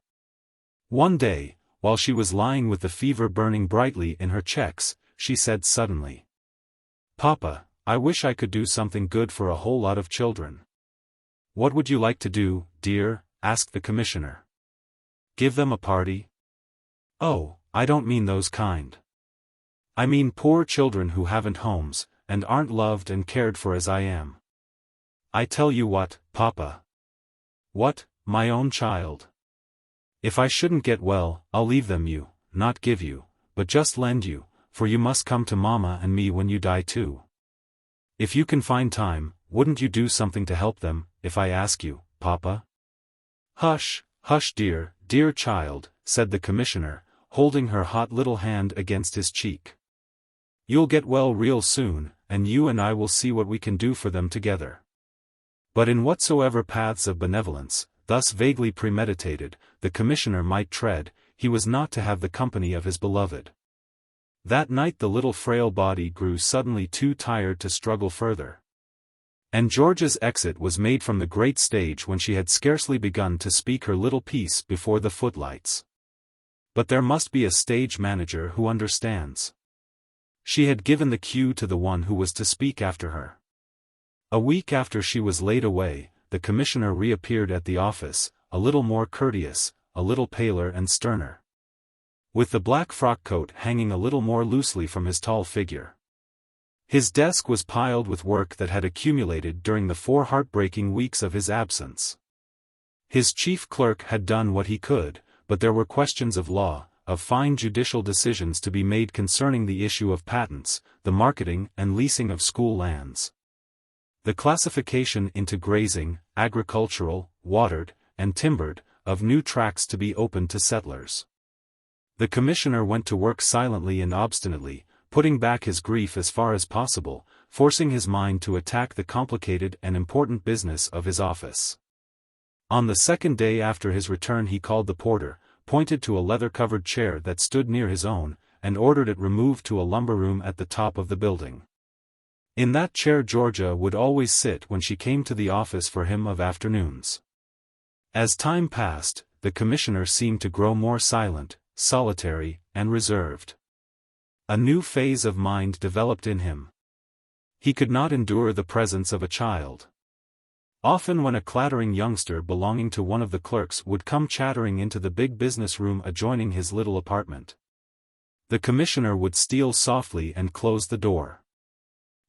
One day, while she was lying with the fever burning brightly in her cheeks, she said suddenly, "Papa, I wish I could do something good for a whole lot of children." "What would you like to do, dear?" asked the commissioner. "Give them a party?" "Oh, I don't mean those kind. I mean poor children who haven't homes, and aren't loved and cared for as I am. I tell you what, Papa." "What, my own child? If I shouldn't get well, I'll leave them you, not give you, but just lend you, for you must come to Mama and me when you die too. If you can find time, wouldn't you do something to help them, if I ask you, Papa?" "Hush, hush dear, dear child," said the commissioner, holding her hot little hand against his cheek. "You'll get well real soon, and you and I will see what we can do for them together." But in whatsoever paths of benevolence, thus vaguely premeditated, the commissioner might tread, he was not to have the company of his beloved. That night the little frail body grew suddenly too tired to struggle further. And Georgia's exit was made from the great stage when she had scarcely begun to speak her little piece before the footlights. But there must be a stage manager who understands. She had given the cue to the one who was to speak after her. A week after she was laid away, the commissioner reappeared at the office, a little more courteous, a little paler and sterner. With the black frock coat hanging a little more loosely from his tall figure. His desk was piled with work that had accumulated during the 4 heartbreaking weeks of his absence. His chief clerk had done what he could, but there were questions of law, of fine judicial decisions to be made concerning the issue of patents, the marketing and leasing of school lands, the classification into grazing, agricultural, watered, and timbered, of new tracts to be opened to settlers. The commissioner went to work silently and obstinately, putting back his grief as far as possible, forcing his mind to attack the complicated and important business of his office. On the second day after his return he called the porter, pointed to a leather-covered chair that stood near his own, and ordered it removed to a lumber room at the top of the building. In that chair Georgia would always sit when she came to the office for him of afternoons. As time passed, the commissioner seemed to grow more silent, solitary, and reserved. A new phase of mind developed in him. He could not endure the presence of a child. Often when a clattering youngster belonging to one of the clerks would come chattering into the big business room adjoining his little apartment, the commissioner would steal softly and close the door.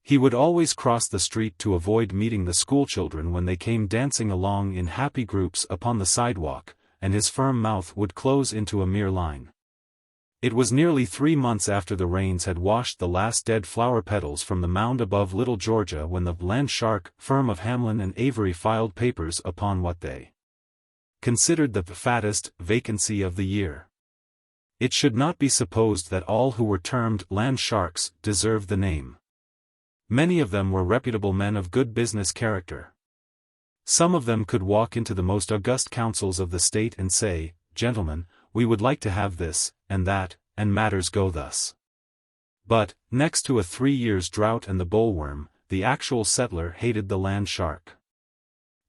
He would always cross the street to avoid meeting the schoolchildren when they came dancing along in happy groups upon the sidewalk, and his firm mouth would close into a mere line. It was nearly 3 months after the rains had washed the last dead flower petals from the mound above Little Georgia when the land shark firm of Hamlin and Avery filed papers upon what they considered the fattest vacancy of the year. It should not be supposed that all who were termed land sharks deserved the name. Many of them were reputable men of good business character. Some of them could walk into the most august councils of the state and say, "Gentlemen, we would like to have this, and that, and matters go thus." But, next to a 3 years' drought and the bullworm, the actual settler hated the land shark.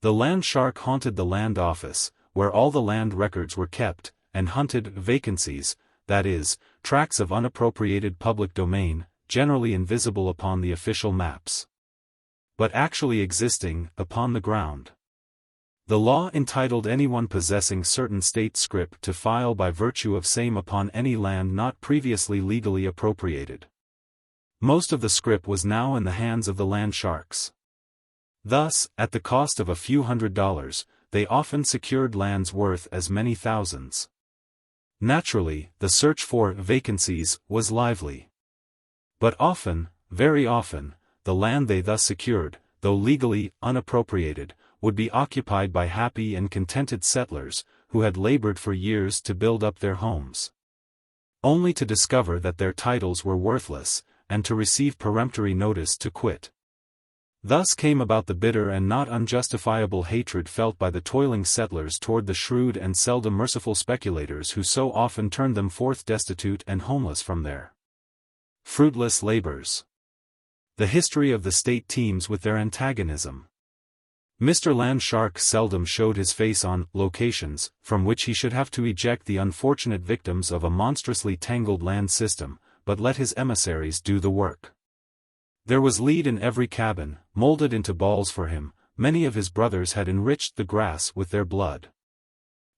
The land shark haunted the land office, where all the land records were kept, and hunted vacancies, that is, tracts of unappropriated public domain, generally invisible upon the official maps, but actually existing upon the ground. The law entitled anyone possessing certain state scrip to file by virtue of same upon any land not previously legally appropriated. Most of the scrip was now in the hands of the land sharks. Thus, at the cost of a few $100s, they often secured lands worth as many thousands. Naturally, the search for vacancies was lively. But often, very often, the land they thus secured, though legally unappropriated, would be occupied by happy and contented settlers, who had labored for years to build up their homes, only to discover that their titles were worthless, and to receive peremptory notice to quit. Thus came about the bitter and not unjustifiable hatred felt by the toiling settlers toward the shrewd and seldom merciful speculators who so often turned them forth destitute and homeless from their fruitless labors. The history of the state teems with their antagonism. Mr. Land Shark seldom showed his face on locations from which he should have to eject the unfortunate victims of a monstrously tangled land system, but let his emissaries do the work. There was lead in every cabin, molded into balls for him. Many of his brothers had enriched the grass with their blood.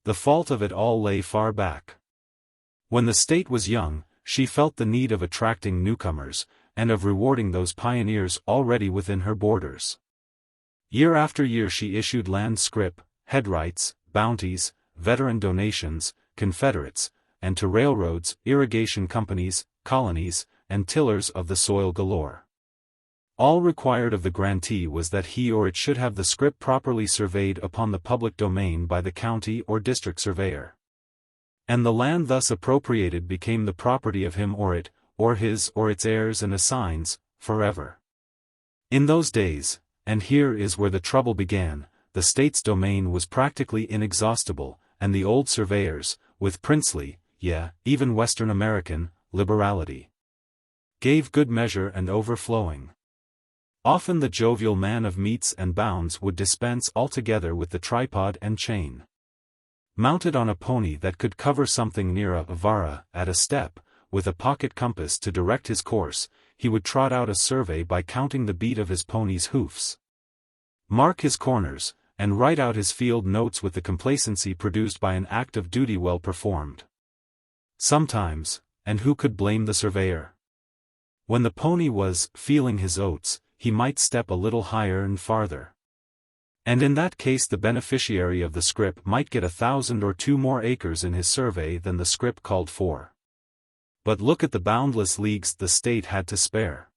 The fault of it all lay far back. When the state was young, she felt the need of attracting newcomers, and of rewarding those pioneers already within her borders. Year after year she issued land scrip, headrights, bounties, veteran donations, Confederates, and to railroads, irrigation companies, colonies, and tillers of the soil galore. All required of the grantee was that he or it should have the scrip properly surveyed upon the public domain by the county or district surveyor. And the land thus appropriated became the property of him or it, or his or its heirs and assigns, forever. In those days, and here is where the trouble began, the state's domain was practically inexhaustible, and the old surveyors, with princely, even Western American, liberality, gave good measure and overflowing. Often the jovial man of metes and bounds would dispense altogether with the tripod and chain. Mounted on a pony that could cover something near a vara at a step, with a pocket compass to direct his course, he would trot out a survey by counting the beat of his pony's hoofs, mark his corners, and write out his field notes with the complacency produced by an act of duty well performed. Sometimes, and who could blame the surveyor? When the pony was feeling his oats, he might step a little higher and farther. And in that case the beneficiary of the scrip might get 1,000 or 2 more acres in his survey than the scrip called for. But look at the boundless leagues the state had to spare.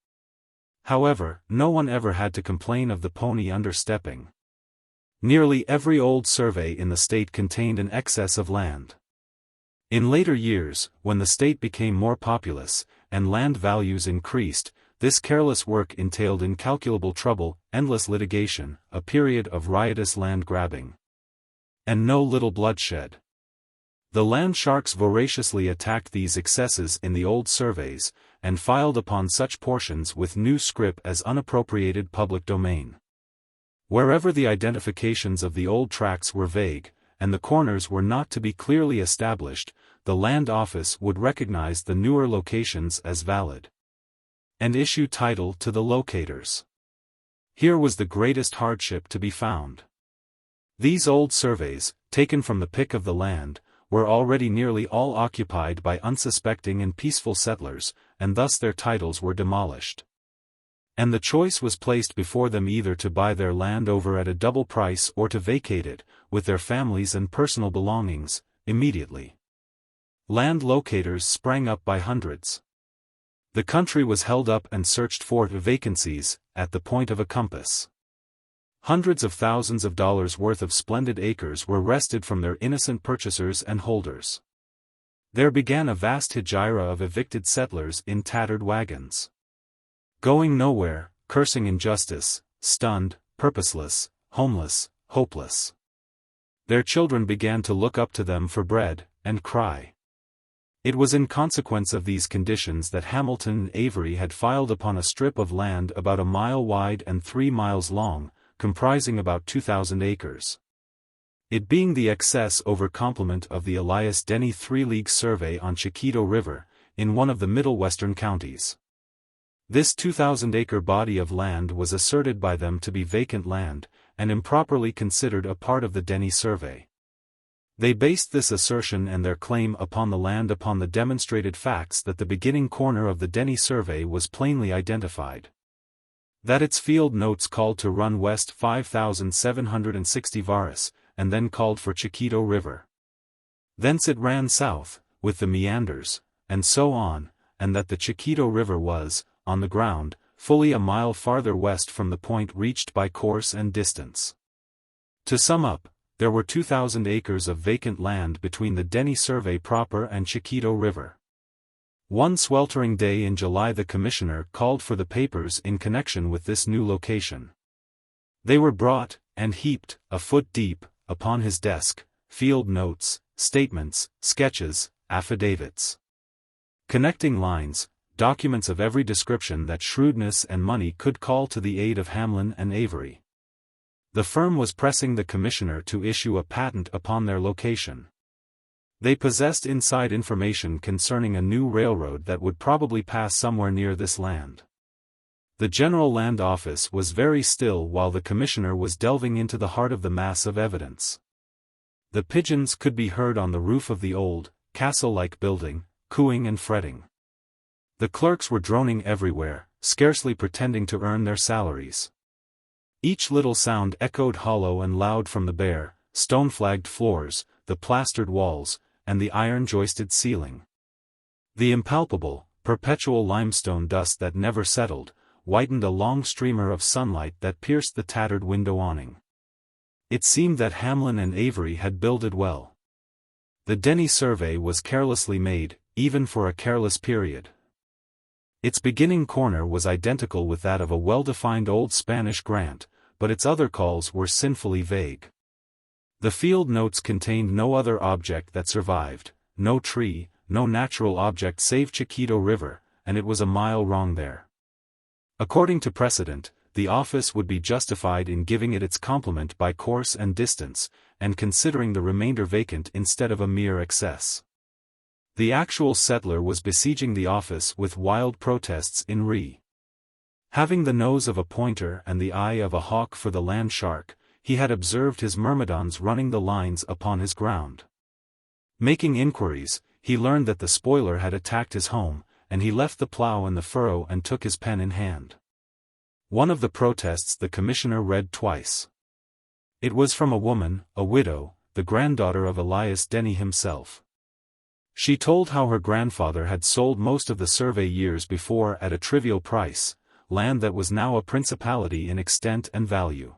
However, no one ever had to complain of the pony understepping. Nearly every old survey in the state contained an excess of land. In later years, when the state became more populous, and land values increased, this careless work entailed incalculable trouble, endless litigation, a period of riotous land grabbing, and no little bloodshed. The land sharks voraciously attacked these excesses in the old surveys, and filed upon such portions with new scrip as unappropriated public domain. Wherever the identifications of the old tracts were vague, and the corners were not to be clearly established, the land office would recognize the newer locations as valid, and issue title to the locators. Here was the greatest hardship to be found. These old surveys, taken from the pick of the land, were already nearly all occupied by unsuspecting and peaceful settlers, and thus their titles were demolished. And the choice was placed before them either to buy their land over at a double price or to vacate it, with their families and personal belongings, immediately. Land locators sprang up by hundreds. The country was held up and searched for vacancies, at the point of a compass. Hundreds of thousands of dollars worth of splendid acres were wrested from their innocent purchasers and holders. There began a vast hegira of evicted settlers in tattered wagons. Going nowhere, cursing injustice, stunned, purposeless, homeless, hopeless. Their children began to look up to them for bread, and cry. It was in consequence of these conditions that Hamilton and Avery had filed upon a strip of land about a mile wide and 3 miles long, comprising about 2,000 acres. It being the excess over complement of the Elias Denny 3-league survey on Chiquito River, in one of the middle western counties. This 2,000-acre body of land was asserted by them to be vacant land, and improperly considered a part of the Denny survey. They based this assertion and their claim upon the land upon the demonstrated facts that the beginning corner of the Denny survey was plainly identified. That its field notes called to run west 5,760 varas, and then called for Chiquito River. Thence it ran south, with the meanders, and so on, and that the Chiquito River was, on the ground, fully a mile farther west from the point reached by course and distance. To sum up, there were 2,000 acres of vacant land between the Denny survey proper and Chiquito River. One sweltering day in July the commissioner called for the papers in connection with this new location. They were brought, and heaped, a foot deep, upon his desk, field notes, statements, sketches, affidavits. Connecting lines, documents of every description that shrewdness and money could call to the aid of Hamlin and Avery. The firm was pressing the commissioner to issue a patent upon their location. They possessed inside information concerning a new railroad that would probably pass somewhere near this land. The General Land Office was very still while the commissioner was delving into the heart of the mass of evidence. The pigeons could be heard on the roof of the old, castle-like building, cooing and fretting. The clerks were droning everywhere, scarcely pretending to earn their salaries. Each little sound echoed hollow and loud from the bare, stone-flagged floors, the plastered walls, and the iron-joisted ceiling. The impalpable, perpetual limestone dust that never settled, whitened a long streamer of sunlight that pierced the tattered window awning. It seemed that Hamlin and Avery had builded well. The Denny survey was carelessly made, even for a careless period. Its beginning corner was identical with that of a well-defined old Spanish grant, but its other calls were sinfully vague. The field notes contained no other object that survived, no tree, no natural object save Chiquito River, and it was a mile wrong there. According to precedent, the office would be justified in giving it its complement by course and distance, and considering the remainder vacant instead of a mere excess. The actual settler was besieging the office with wild protests in re. Having the nose of a pointer and the eye of a hawk for the land shark, he had observed his myrmidons running the lines upon his ground. Making inquiries, he learned that the spoiler had attacked his home, and he left the plow and the furrow and took his pen in hand. One of the protests the commissioner read twice. It was from a woman, a widow, the granddaughter of Elias Denny himself. She told how her grandfather had sold most of the survey years before at a trivial price, land that was now a principality in extent and value.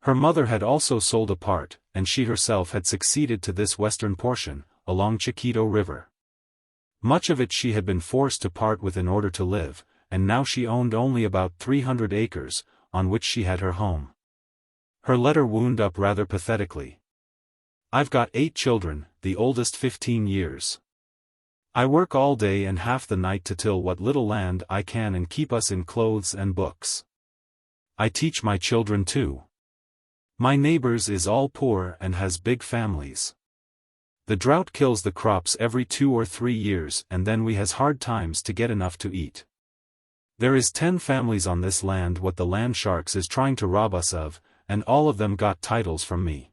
Her mother had also sold a part, and she herself had succeeded to this western portion, along Chiquito River. Much of it she had been forced to part with in order to live, and now she owned only about 300 acres, on which she had her home. Her letter wound up rather pathetically. I've got 8 children, the oldest 15 years. I work all day and half the night to till what little land I can and keep us in clothes and books. I teach my children too. My neighbors is all poor and has big families. The drought kills the crops every 2 or 3 years and then we has hard times to get enough to eat. There is 10 families on this land what the land sharks is trying to rob us of, and all of them got titles from me.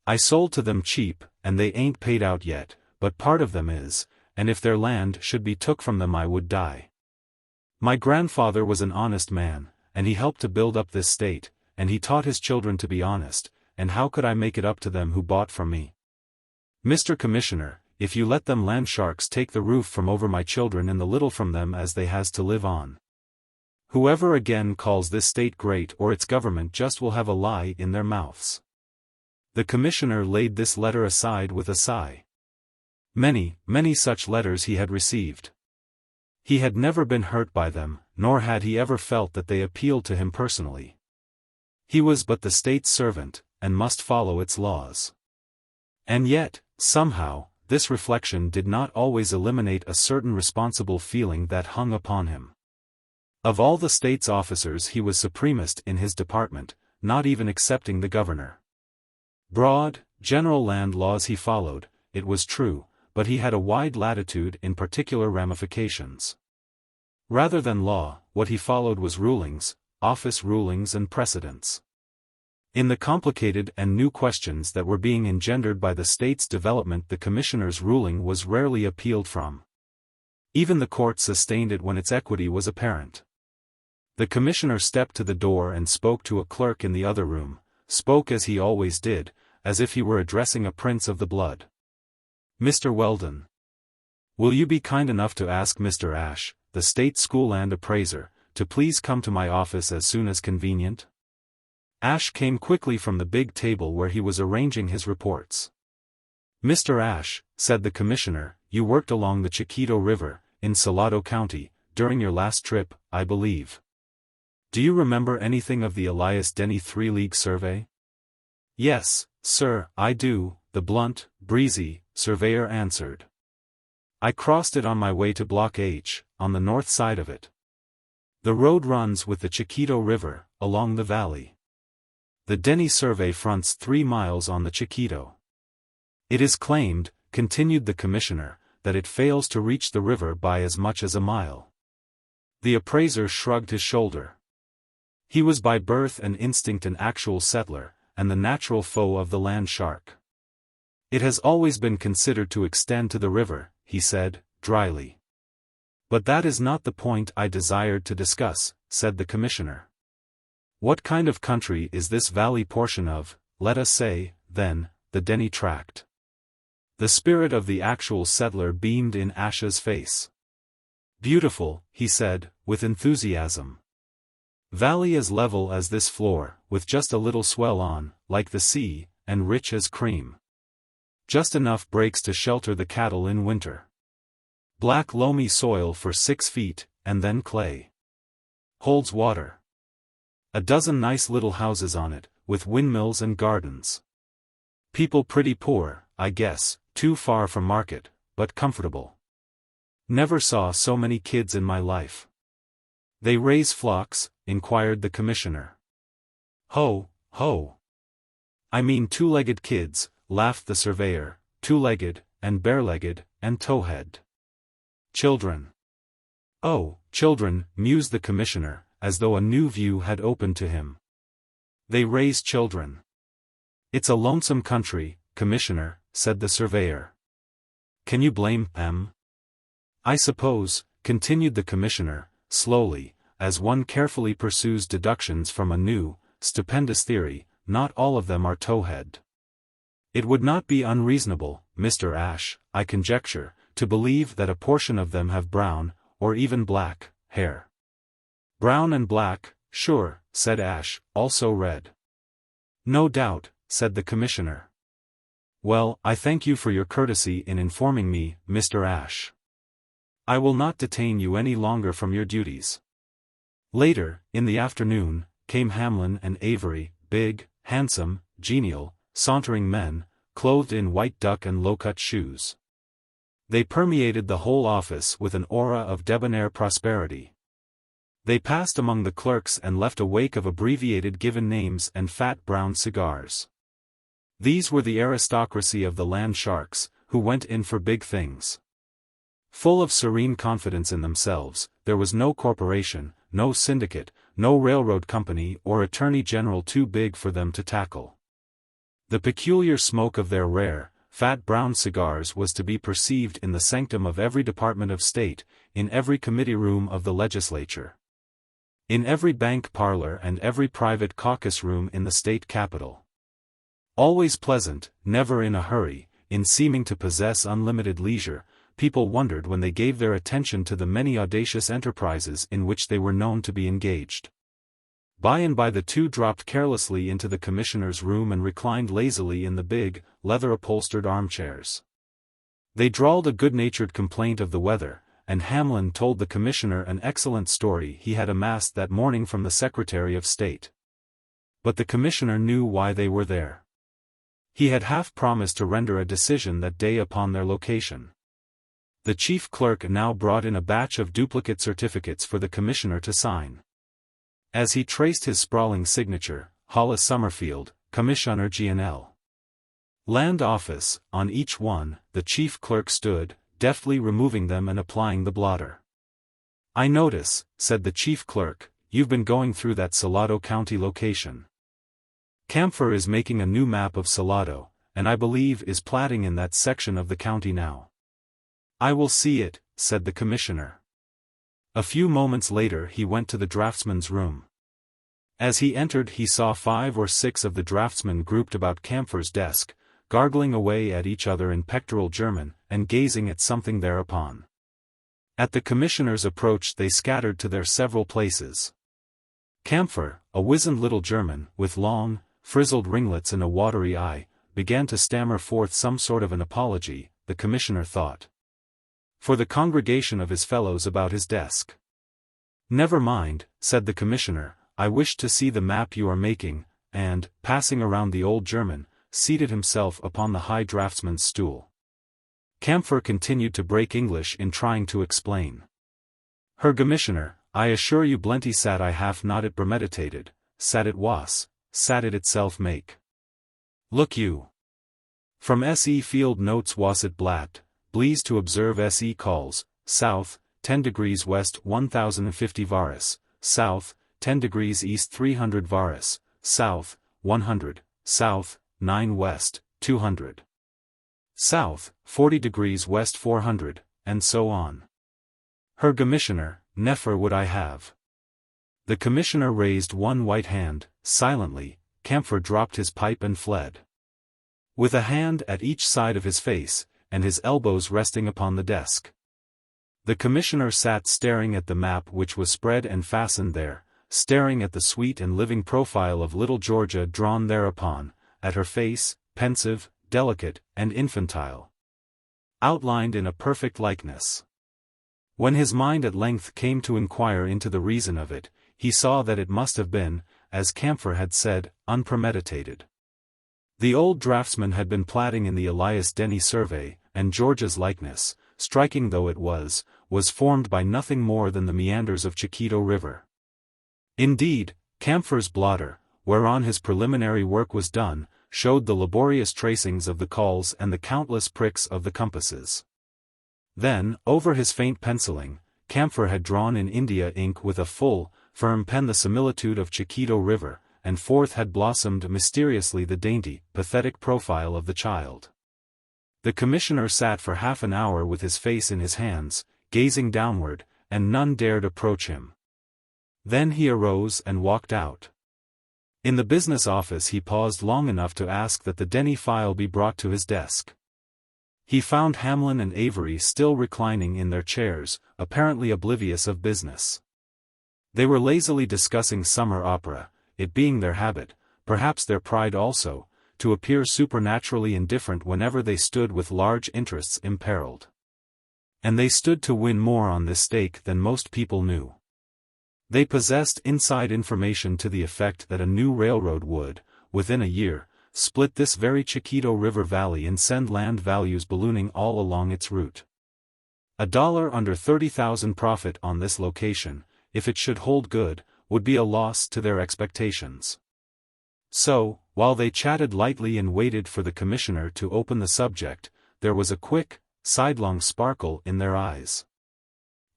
I sold to them cheap, and they ain't paid out yet, but part of them is, and if their land should be took from them I would die. My grandfather was an honest man, and he helped to build up this state, and he taught his children to be honest, and how could I make it up to them who bought from me? Mr. Commissioner, if you let them land sharks take the roof from over my children and the little from them as they has to live on. Whoever again calls this state great or its government just will have a lie in their mouths. The commissioner laid this letter aside with a sigh. Many, many such letters he had received. He had never been hurt by them, nor had he ever felt that they appealed to him personally. He was but the state's servant, and must follow its laws. And yet, somehow, this reflection did not always eliminate a certain responsible feeling that hung upon him. Of all the state's officers he was supremest in his department, not even excepting the governor. Broad, general land laws he followed, it was true, but he had a wide latitude in particular ramifications. Rather than law, what he followed was rulings, office rulings and precedents. In the complicated and new questions that were being engendered by the state's development, the commissioner's ruling was rarely appealed from. Even the court sustained it when its equity was apparent. The commissioner stepped to the door and spoke to a clerk in the other room, spoke as he always did, as if he were addressing a prince of the blood. Mr. Weldon. Will you be kind enough to ask Mr. Ashe, the state school land appraiser, to please come to my office as soon as convenient? Ashe came quickly from the big table where he was arranging his reports. Mr. Ashe, said the commissioner, you worked along the Chiquito River, in Salado County, during your last trip, I believe. Do you remember anything of the Elias Denny 3-league survey? Yes, sir, I do, the blunt, breezy surveyor answered. I crossed it on my way to Block H, on the north side of it. The road runs with the Chiquito River, along the valley. The Denny survey fronts 3 miles on the Chiquito. It is claimed, continued the commissioner, that it fails to reach the river by as much as a mile. The appraiser shrugged his shoulder. He was by birth and instinct an actual settler, and the natural foe of the land shark. It has always been considered to extend to the river, he said, dryly. But that is not the point I desired to discuss, said the commissioner. What kind of country is this valley portion of, let us say, then, the Denny tract? The spirit of the actual settler beamed in Ashe's face. Beautiful, he said, with enthusiasm. Valley as level as this floor, with just a little swell on, like the sea, and rich as cream. Just enough breaks to shelter the cattle in winter. Black loamy soil for 6 feet, and then clay. Holds water. A dozen nice little houses on it, with windmills and gardens. People pretty poor, I guess, too far from market, but comfortable. Never saw so many kids in my life. They raise flocks, inquired the commissioner. Ho, ho. I mean 2-legged kids, laughed the surveyor, 2-legged, and bare-legged, and toe-head. Children. Oh, children, mused the commissioner, as though a new view had opened to him. They raise children. It's a lonesome country, commissioner, said the surveyor. Can you blame them? I suppose, continued the commissioner, slowly, as one carefully pursues deductions from a new, stupendous theory, not all of them are towhead. It would not be unreasonable, Mr. Ashe, I conjecture, to believe that a portion of them have brown, or even black, hair. Brown and black, sure, said Ashe, also red. No doubt, said the commissioner. Well, I thank you for your courtesy in informing me, Mr. Ashe. I will not detain you any longer from your duties. Later, in the afternoon, came Hamlin and Avery, big, handsome, genial, sauntering men, clothed in white duck and low-cut shoes. They permeated the whole office with an aura of debonair prosperity. They passed among the clerks and left a wake of abbreviated given names and fat brown cigars. These were the aristocracy of the land sharks, who went in for big things. Full of serene confidence in themselves, there was no corporation, no syndicate, no railroad company or attorney general too big for them to tackle. The peculiar smoke of their rare, fat brown cigars was to be perceived in the sanctum of every department of state, in every committee room of the legislature, in every bank parlor and every private caucus room in the state capitol. Always pleasant, never in a hurry, in seeming to possess unlimited leisure, people wondered when they gave their attention to the many audacious enterprises in which they were known to be engaged. By and by the two dropped carelessly into the commissioner's room and reclined lazily in the big, leather-upholstered armchairs. They drawled a good-natured complaint of the weather, and Hamlin told the commissioner an excellent story he had amassed that morning from the Secretary of State. But the commissioner knew why they were there. He had half promised to render a decision that day upon their location. The chief clerk now brought in a batch of duplicate certificates for the commissioner to sign. As he traced his sprawling signature, Hollis Summerfield, Commissioner G&L. Land Office, on each one, the chief clerk stood, deftly removing them and applying the blotter. "I notice," said the chief clerk, "you've been going through that Salado County location. Camphor is making a new map of Salado, and I believe is platting in that section of the county now." "I will see it," said the commissioner. A few moments later he went to the draftsman's room. As he entered he saw 5 or 6 of the draftsmen grouped about Camphor's desk, gargling away at each other in pectoral German, and gazing at something thereupon. At the commissioner's approach they scattered to their several places. Camphor, a wizened little German, with long, frizzled ringlets and a watery eye, began to stammer forth some sort of an apology, the commissioner thought, for the congregation of his fellows about his desk. "Never mind," said the commissioner, "I wish to see the map you are making," and, passing around the old German, seated himself upon the high draftsman's stool. Camphor continued to break English in trying to explain. "Herr Commissioner, I assure you plenty sat I have not it premeditated, sat it was, sat it itself make. Look you. From S.E. Field Notes was it blatt, please to observe S.E. calls, south, 10 degrees west 1050 varas, south, 10 degrees east 300 varas, south, 100, south, 9 west, 200. South, 40 degrees west 400, and so on. Herr Commissioner, nefer would I have." The commissioner raised one white hand, silently. Camphor dropped his pipe and fled. With a hand at each side of his face, and his elbows resting upon the desk, the commissioner sat staring at the map which was spread and fastened there, staring at the sweet and living profile of little Georgia drawn thereupon, at her face, pensive, delicate, and infantile, outlined in a perfect likeness. When his mind at length came to inquire into the reason of it, he saw that it must have been, as Camphor had said, unpremeditated. The old draftsman had been platting in the Elias Denny survey, and Georgia's likeness, striking though it was formed by nothing more than the meanders of Chiquito River. Indeed, Camphor's blotter, whereon his preliminary work was done, showed the laborious tracings of the calls and the countless pricks of the compasses. Then, over his faint penciling, Camphor had drawn in India ink with a full, firm pen the similitude of Chiquito River, and forth had blossomed mysteriously the dainty, pathetic profile of the child. The commissioner sat for half an hour with his face in his hands, gazing downward, and none dared approach him. Then he arose and walked out. In the business office he paused long enough to ask that the Denny file be brought to his desk. He found Hamlin and Avery still reclining in their chairs, apparently oblivious of business. They were lazily discussing summer opera, it being their habit, perhaps their pride also, to appear supernaturally indifferent whenever they stood with large interests imperiled. And they stood to win more on this stake than most people knew. They possessed inside information to the effect that a new railroad would, within a year, split this very Chiquito River Valley and send land values ballooning all along its route. $1 under 30,000 profit on this location, if it should hold good, would be a loss to their expectations. So, while they chatted lightly and waited for the commissioner to open the subject, there was a quick, sidelong sparkle in their eyes,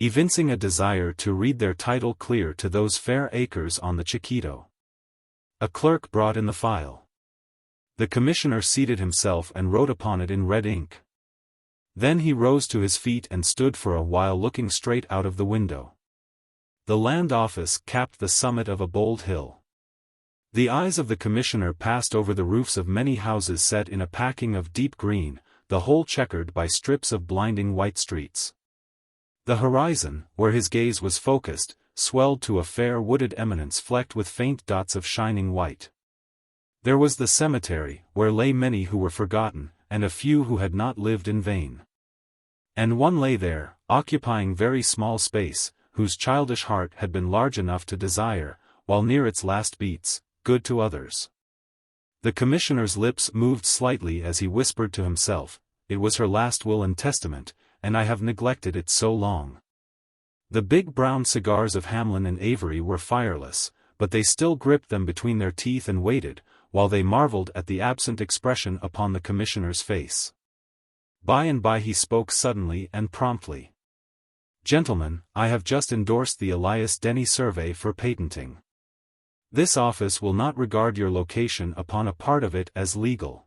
evincing a desire to read their title clear to those fair acres on the Chiquito. A clerk brought in the file. The commissioner seated himself and wrote upon it in red ink. Then he rose to his feet and stood for a while looking straight out of the window. The land office capped the summit of a bold hill. The eyes of the commissioner passed over the roofs of many houses set in a packing of deep green, the whole checkered by strips of blinding white streets. The horizon, where his gaze was focused, swelled to a fair wooded eminence flecked with faint dots of shining white. There was the cemetery, where lay many who were forgotten, and a few who had not lived in vain. And one lay there, occupying very small space, whose childish heart had been large enough to desire, while near its last beats, good to others. The commissioner's lips moved slightly as he whispered to himself, "It was her last will and testament, and I have neglected it so long." The big brown cigars of Hamlin and Avery were fireless, but they still gripped them between their teeth and waited, while they marveled at the absent expression upon the commissioner's face. By and by he spoke suddenly and promptly. "Gentlemen, I have just endorsed the Elias Denny survey for patenting. This office will not regard your location upon a part of it as legal."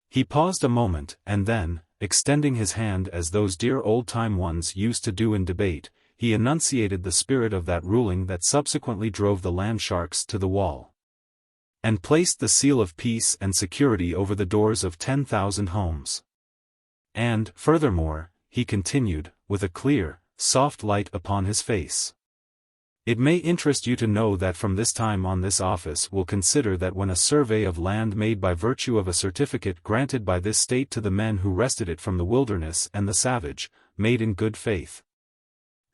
He paused a moment, and then, extending his hand as those dear old-time ones used to do in debate, he enunciated the spirit of that ruling that subsequently drove the land sharks to the wall, and placed the seal of peace and security over the doors of 10,000 homes. And, furthermore, he continued, with a clear, soft light upon his face, "It may interest you to know that from this time on this office will consider that when a survey of land made by virtue of a certificate granted by this state to the men who wrested it from the wilderness and the savage, made in good faith,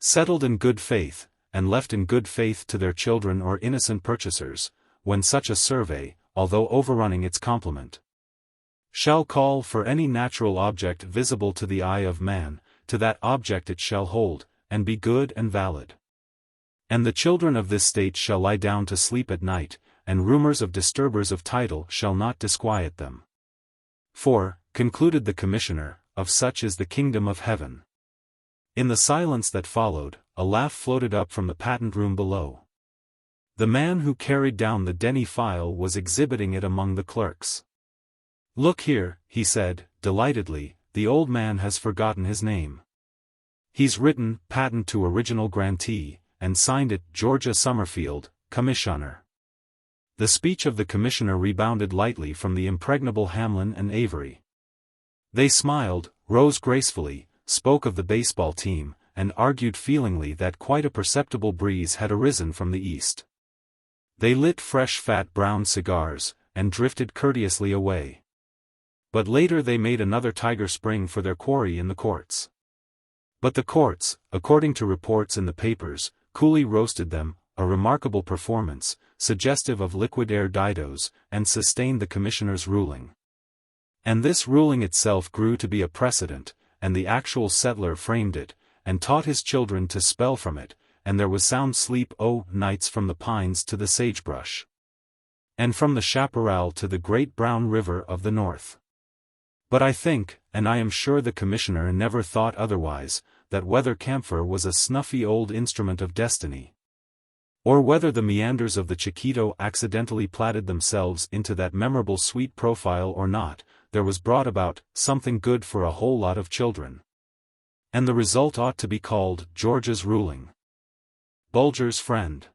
settled in good faith, and left in good faith to their children or innocent purchasers, when such a survey, although overrunning its complement, shall call for any natural object visible to the eye of man, to that object it shall hold, and be good and valid. And the children of this state shall lie down to sleep at night, and rumors of disturbers of title shall not disquiet them. For," concluded the commissioner, "of such is the kingdom of heaven." In the silence that followed, a laugh floated up from the patent room below. The man who carried down the Denny file was exhibiting it among the clerks. "Look here," he said, delightedly, "the old man has forgotten his name. He's written, patent to original grantee, and signed it, Georgia Summerfield, Commissioner." The speech of the commissioner rebounded lightly from the impregnable Hamlin and Avery. They smiled, rose gracefully, spoke of the baseball team, and argued feelingly that quite a perceptible breeze had arisen from the east. They lit fresh fat brown cigars, and drifted courteously away. But later they made another tiger spring for their quarry in the courts. But the courts, according to reports in the papers, coolly roasted them, a remarkable performance, suggestive of liquid air didos, and sustained the commissioner's ruling. And this ruling itself grew to be a precedent, and the actual settler framed it, and taught his children to spell from it, and there was sound sleep nights from the pines to the sagebrush, and from the chaparral to the great brown river of the north. But I think, and I am sure the commissioner never thought otherwise, that whether camphor was a snuffy old instrument of destiny, or whether the meanders of the Chiquito accidentally platted themselves into that memorable sweet profile or not, there was brought about something good for a whole lot of children. And the result ought to be called George's ruling. Bulger's friend.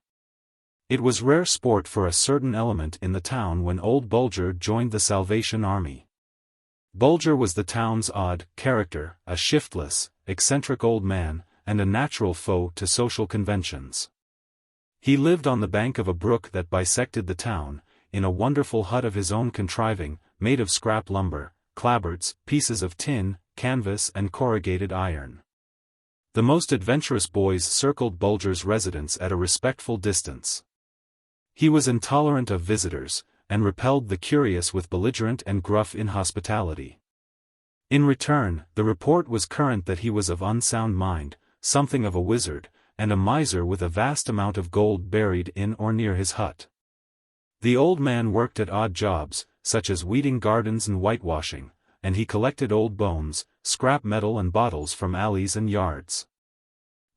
It was rare sport for a certain element in the town when old Bulger joined the Salvation Army. Bulger was the town's odd character, a shiftless, eccentric old man, and a natural foe to social conventions. He lived on the bank of a brook that bisected the town, in a wonderful hut of his own contriving, made of scrap lumber, clapboards, pieces of tin, canvas and corrugated iron. The most adventurous boys circled Bulger's residence at a respectful distance. He was intolerant of visitors, and repelled the curious with belligerent and gruff inhospitality. In return, the report was current that he was of unsound mind, something of a wizard, and a miser with a vast amount of gold buried in or near his hut. The old man worked at odd jobs, such as weeding gardens and whitewashing, and he collected old bones, scrap metal and bottles from alleys and yards.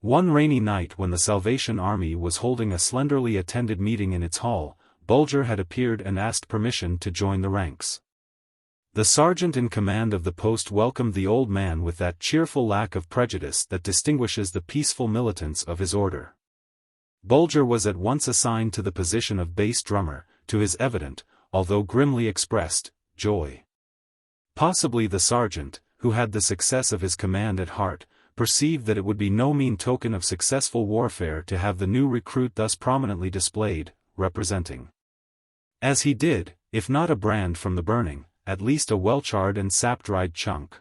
One rainy night when the Salvation Army was holding a slenderly attended meeting in its hall, Bulger had appeared and asked permission to join the ranks. The sergeant in command of the post welcomed the old man with that cheerful lack of prejudice that distinguishes the peaceful militants of his order. Bulger was at once assigned to the position of bass drummer, to his evident, although grimly expressed, joy. Possibly the sergeant, who had the success of his command at heart, perceived that it would be no mean token of successful warfare to have the new recruit thus prominently displayed, representing, as he did, if not a brand from the burning, at least a well-charred and sap-dried chunk.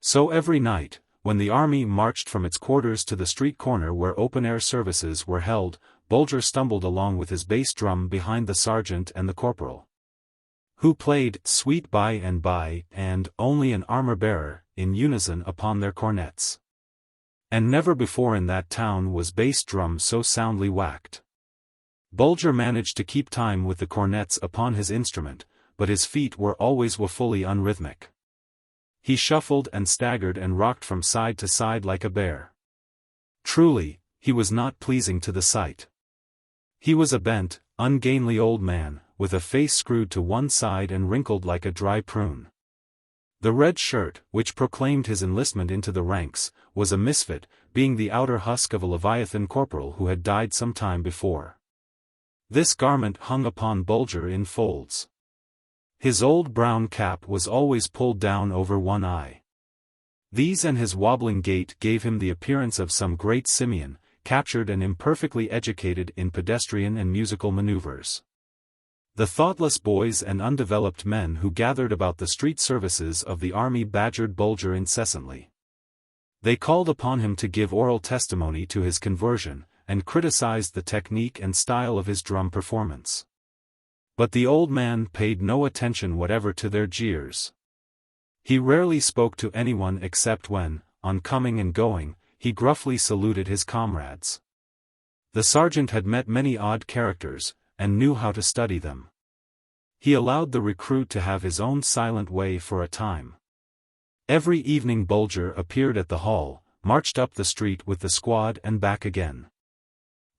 So every night, when the army marched from its quarters to the street corner where open-air services were held, Bulger stumbled along with his bass drum behind the sergeant and the corporal, who played Sweet By and By and Only an Armor-Bearer in unison upon their cornets. And never before in that town was bass drum so soundly whacked. Bulger managed to keep time with the cornets upon his instrument, but his feet were always woefully unrhythmic. He shuffled and staggered and rocked from side to side like a bear. Truly, he was not pleasing to the sight. He was a bent, ungainly old man, with a face screwed to one side and wrinkled like a dry prune. The red shirt, which proclaimed his enlistment into the ranks, was a misfit, being the outer husk of a Leviathan corporal who had died some time before. This garment hung upon Bulger in folds. His old brown cap was always pulled down over one eye. These and his wobbling gait gave him the appearance of some great simian, captured and imperfectly educated in pedestrian and musical maneuvers. The thoughtless boys and undeveloped men who gathered about the street services of the army badgered Bulger incessantly. They called upon him to give oral testimony to his conversion, and criticized the technique and style of his drum performance. But the old man paid no attention whatever to their jeers. He rarely spoke to anyone except when, on coming and going, he gruffly saluted his comrades. The sergeant had met many odd characters, and knew how to study them. He allowed the recruit to have his own silent way for a time. Every evening Bulger appeared at the hall, marched up the street with the squad and back again.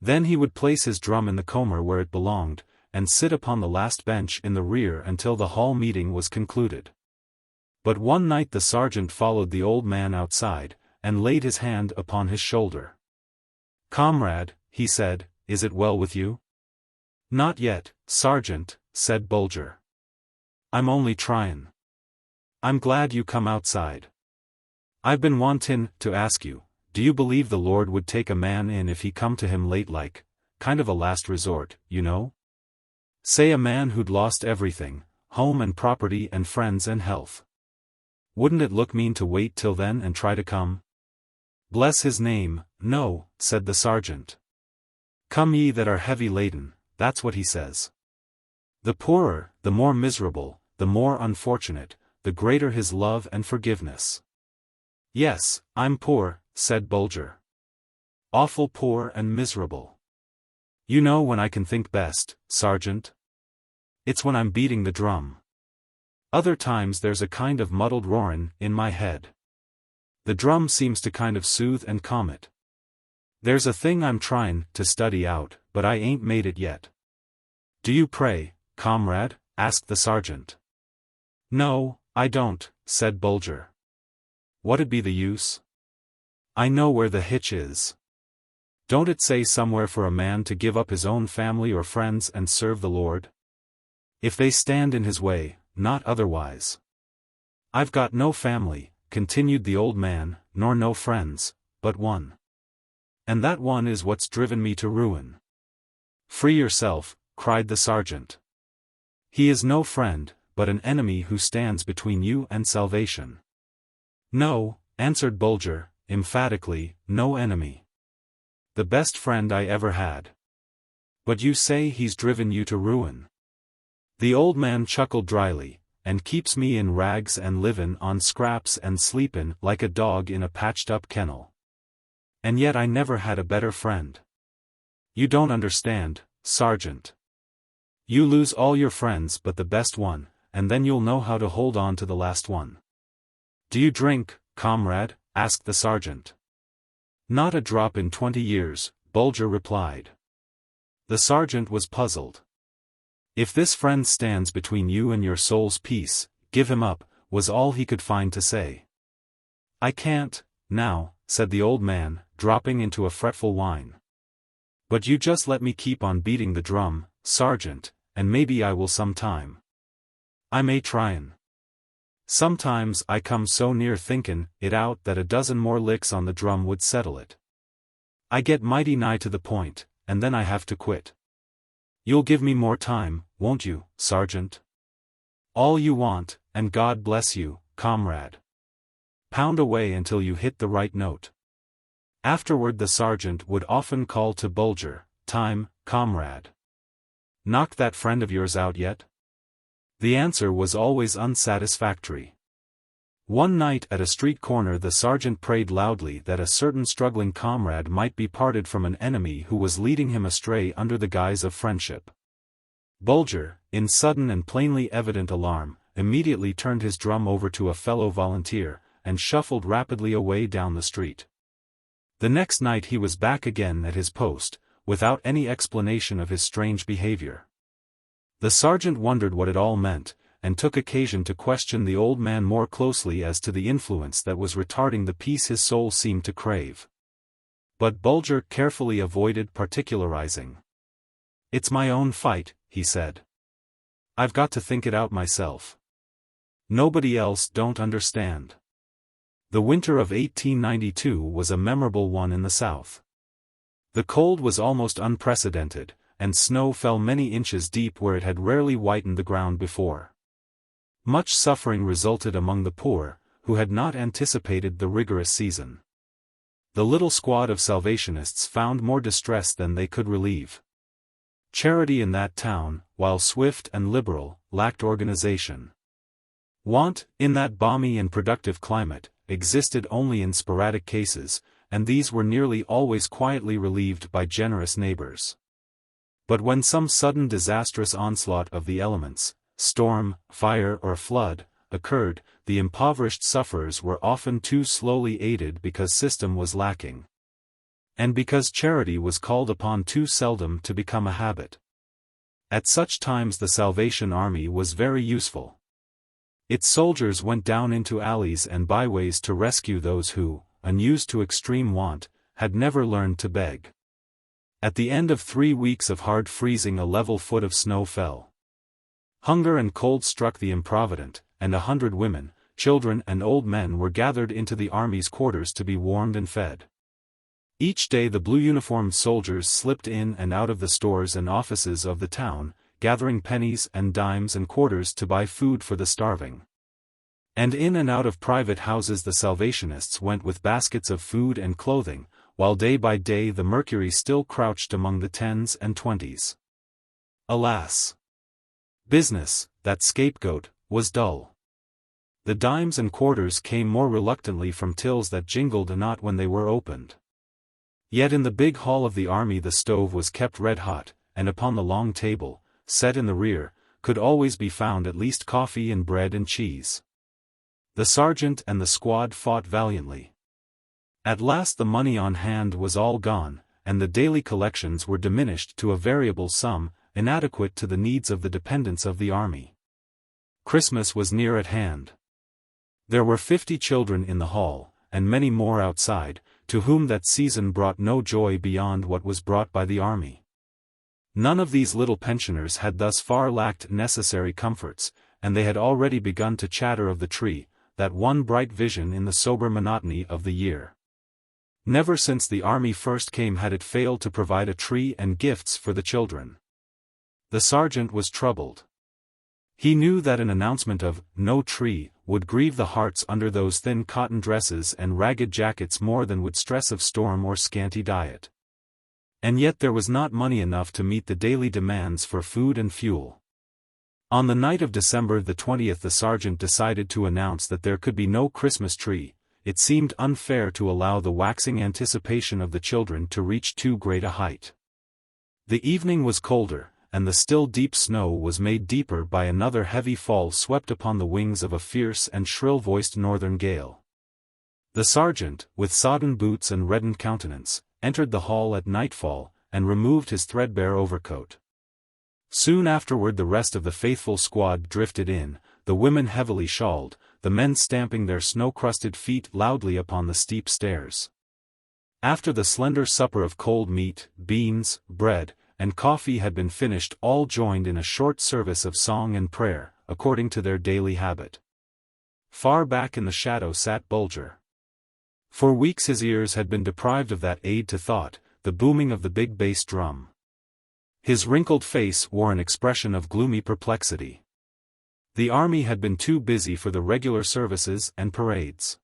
Then he would place his drum in the comer where it belonged, and sit upon the last bench in the rear until the hall meeting was concluded. But one night the sergeant followed the old man outside, and laid his hand upon his shoulder. "Comrade," he said, "is it well with you?" "Not yet, sergeant," said Bulger. "I'm only tryin'. I'm glad you come outside. I've been wantin' to ask you, do you believe the Lord would take a man in if he come to him late like, kind of a last resort, you know? Say a man who'd lost everything, home and property and friends and health. Wouldn't it look mean to wait till then and try to come?" "Bless his name, no," said the sergeant. "Come ye that are heavy laden," that's what he says. The poorer, the more miserable, the more unfortunate, the greater his love and forgiveness. "Yes, I'm poor," said Bulger. "Awful poor and miserable. You know when I can think best, sergeant? It's when I'm beating the drum. Other times there's a kind of muddled roarin' in my head. The drum seems to kind of soothe and calm it. There's a thing I'm tryin' to study out, but I ain't made it yet." "Do you pray, comrade?" asked the sergeant. "No, I don't," said Bulger. "What'd be the use? I know where the hitch is. Don't it say somewhere for a man to give up his own family or friends and serve the Lord? If they stand in his way, not otherwise. I've got no family," continued the old man, "nor no friends, but one. And that one is what's driven me to ruin." "Free yourself," cried the sergeant. "He is no friend, but an enemy who stands between you and salvation." "No," answered Bulger, emphatically, "no enemy. The best friend I ever had." "But you say he's driven you to ruin." The old man chuckled dryly, "And keeps me in rags and livin' on scraps and sleepin' like a dog in a patched-up kennel. And yet I never had a better friend. You don't understand, sergeant. You lose all your friends but the best one, and then you'll know how to hold on to the last one." "Do you drink, comrade?" asked the sergeant. "Not a drop in 20 years, Bulger replied. The sergeant was puzzled. "If this friend stands between you and your soul's peace, give him up," was all he could find to say. "I can't, now," said the old man, dropping into a fretful whine. "But you just let me keep on beating the drum, Sergeant, and maybe I will sometime. I may tryin'. Sometimes I come so near thinkin' it out that a dozen more licks on the drum would settle it. I get mighty nigh to the point, and then I have to quit. You'll give me more time, won't you, Sergeant?" "All you want, and God bless you, comrade. Pound away until you hit the right note." Afterward the sergeant would often call to Bulger, "Time, comrade. Knocked that friend of yours out yet?" The answer was always unsatisfactory. One night at a street corner the sergeant prayed loudly that a certain struggling comrade might be parted from an enemy who was leading him astray under the guise of friendship. Bulger, in sudden and plainly evident alarm, immediately turned his drum over to a fellow volunteer, and shuffled rapidly away down the street. The next night he was back again at his post, without any explanation of his strange behavior. The sergeant wondered what it all meant, and took occasion to question the old man more closely as to the influence that was retarding the peace his soul seemed to crave. But Bulger carefully avoided particularizing. "It's my own fight," he said. "I've got to think it out myself. Nobody else don't understand." The winter of 1892 was a memorable one in the South. The cold was almost unprecedented, and snow fell many inches deep where it had rarely whitened the ground before. Much suffering resulted among the poor, who had not anticipated the rigorous season. The little squad of Salvationists found more distress than they could relieve. Charity in that town, while swift and liberal, lacked organization. Want, in that balmy and productive climate, existed only in sporadic cases, and these were nearly always quietly relieved by generous neighbors. But when some sudden disastrous onslaught of the elements, storm, fire or flood, occurred, the impoverished sufferers were often too slowly aided because system was lacking. And because charity was called upon too seldom to become a habit. At such times the Salvation Army was very useful. Its soldiers went down into alleys and byways to rescue those who, unused to extreme want, had never learned to beg. At the end of 3 weeks of hard freezing a level foot of snow fell. Hunger and cold struck the improvident, and 100 women, children and old men were gathered into the army's quarters to be warmed and fed. Each day the blue-uniformed soldiers slipped in and out of the stores and offices of the town, gathering pennies and dimes and quarters to buy food for the starving. And in and out of private houses the Salvationists went with baskets of food and clothing, while day by day the mercury still crouched among the 10s and 20s. Alas! Business, that scapegoat, was dull. The dimes and quarters came more reluctantly from tills that jingled not when they were opened. Yet in the big hall of the army the stove was kept red hot, and upon the long table, set in the rear, could always be found at least coffee and bread and cheese. The sergeant and the squad fought valiantly. At last the money on hand was all gone, and the daily collections were diminished to a variable sum, inadequate to the needs of the dependents of the army. Christmas was near at hand. There were 50 children in the hall, and many more outside, to whom that season brought no joy beyond what was brought by the army. None of these little pensioners had thus far lacked necessary comforts, and they had already begun to chatter of the tree, that one bright vision in the sober monotony of the year. Never since the army first came had it failed to provide a tree and gifts for the children. The sergeant was troubled. He knew that an announcement of "no tree" would grieve the hearts under those thin cotton dresses and ragged jackets more than would stress of storm or scanty diet. And yet there was not money enough to meet the daily demands for food and fuel. On the night of December the 20th the sergeant decided to announce that there could be no Christmas tree. It seemed unfair to allow the waxing anticipation of the children to reach too great a height. The evening was colder, and the still deep snow was made deeper by another heavy fall swept upon the wings of a fierce and shrill-voiced northern gale. The sergeant, with sodden boots and reddened countenance, entered the hall at nightfall, and removed his threadbare overcoat. Soon afterward the rest of the faithful squad drifted in, the women heavily shawled, the men stamping their snow-crusted feet loudly upon the steep stairs. After the slender supper of cold meat, beans, bread, and coffee had been finished, all joined in a short service of song and prayer, according to their daily habit. Far back in the shadow sat Bulger. For weeks his ears had been deprived of that aid to thought, the booming of the big bass drum. His wrinkled face wore an expression of gloomy perplexity. The army had been too busy for the regular services and parades.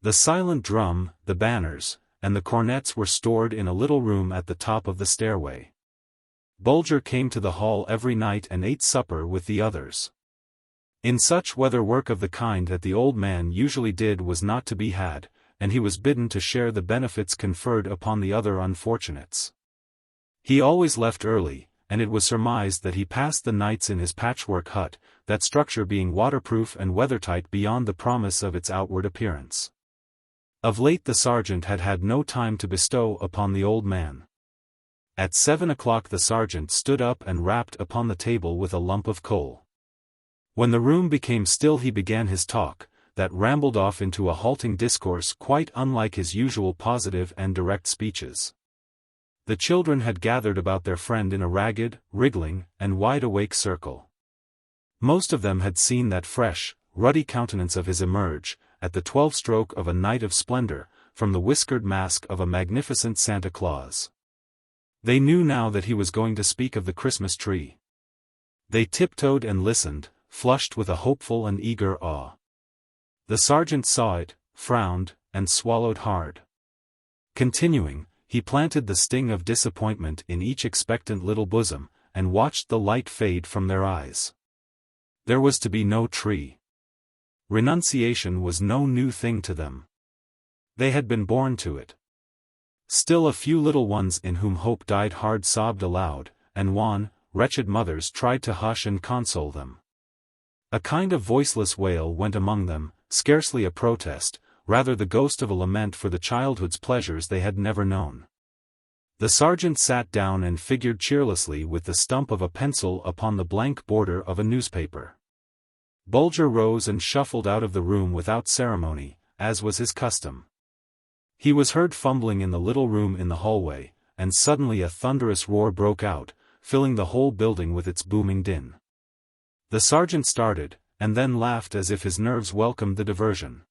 The silent drum, the banners, and the cornets were stored in a little room at the top of the stairway. Bulger came to the hall every night and ate supper with the others. In such weather work of the kind that the old man usually did was not to be had, and he was bidden to share the benefits conferred upon the other unfortunates. He always left early, and it was surmised that he passed the nights in his patchwork hut, that structure being waterproof and weathertight beyond the promise of its outward appearance. Of late the sergeant had had no time to bestow upon the old man. At 7 o'clock the sergeant stood up and rapped upon the table with a lump of coal. When the room became still he began his talk, that rambled off into a halting discourse quite unlike his usual positive and direct speeches. The children had gathered about their friend in a ragged, wriggling, and wide-awake circle. Most of them had seen that fresh, ruddy countenance of his emerge, at the 12th stroke of a night of splendor, from the whiskered mask of a magnificent Santa Claus. They knew now that he was going to speak of the Christmas tree. They tiptoed and listened, flushed with a hopeful and eager awe. The sergeant saw it, frowned, and swallowed hard. Continuing, he planted the sting of disappointment in each expectant little bosom, and watched the light fade from their eyes. There was to be no tree. Renunciation was no new thing to them. They had been born to it. Still a few little ones in whom hope died hard sobbed aloud, and wan, wretched mothers tried to hush and console them. A kind of voiceless wail went among them, scarcely a protest, rather the ghost of a lament for the childhood's pleasures they had never known. The sergeant sat down and figured cheerlessly with the stump of a pencil upon the blank border of a newspaper. Bulger rose and shuffled out of the room without ceremony, as was his custom. He was heard fumbling in the little room in the hallway, and suddenly a thunderous roar broke out, filling the whole building with its booming din. The sergeant started, and then laughed as if his nerves welcomed the diversion.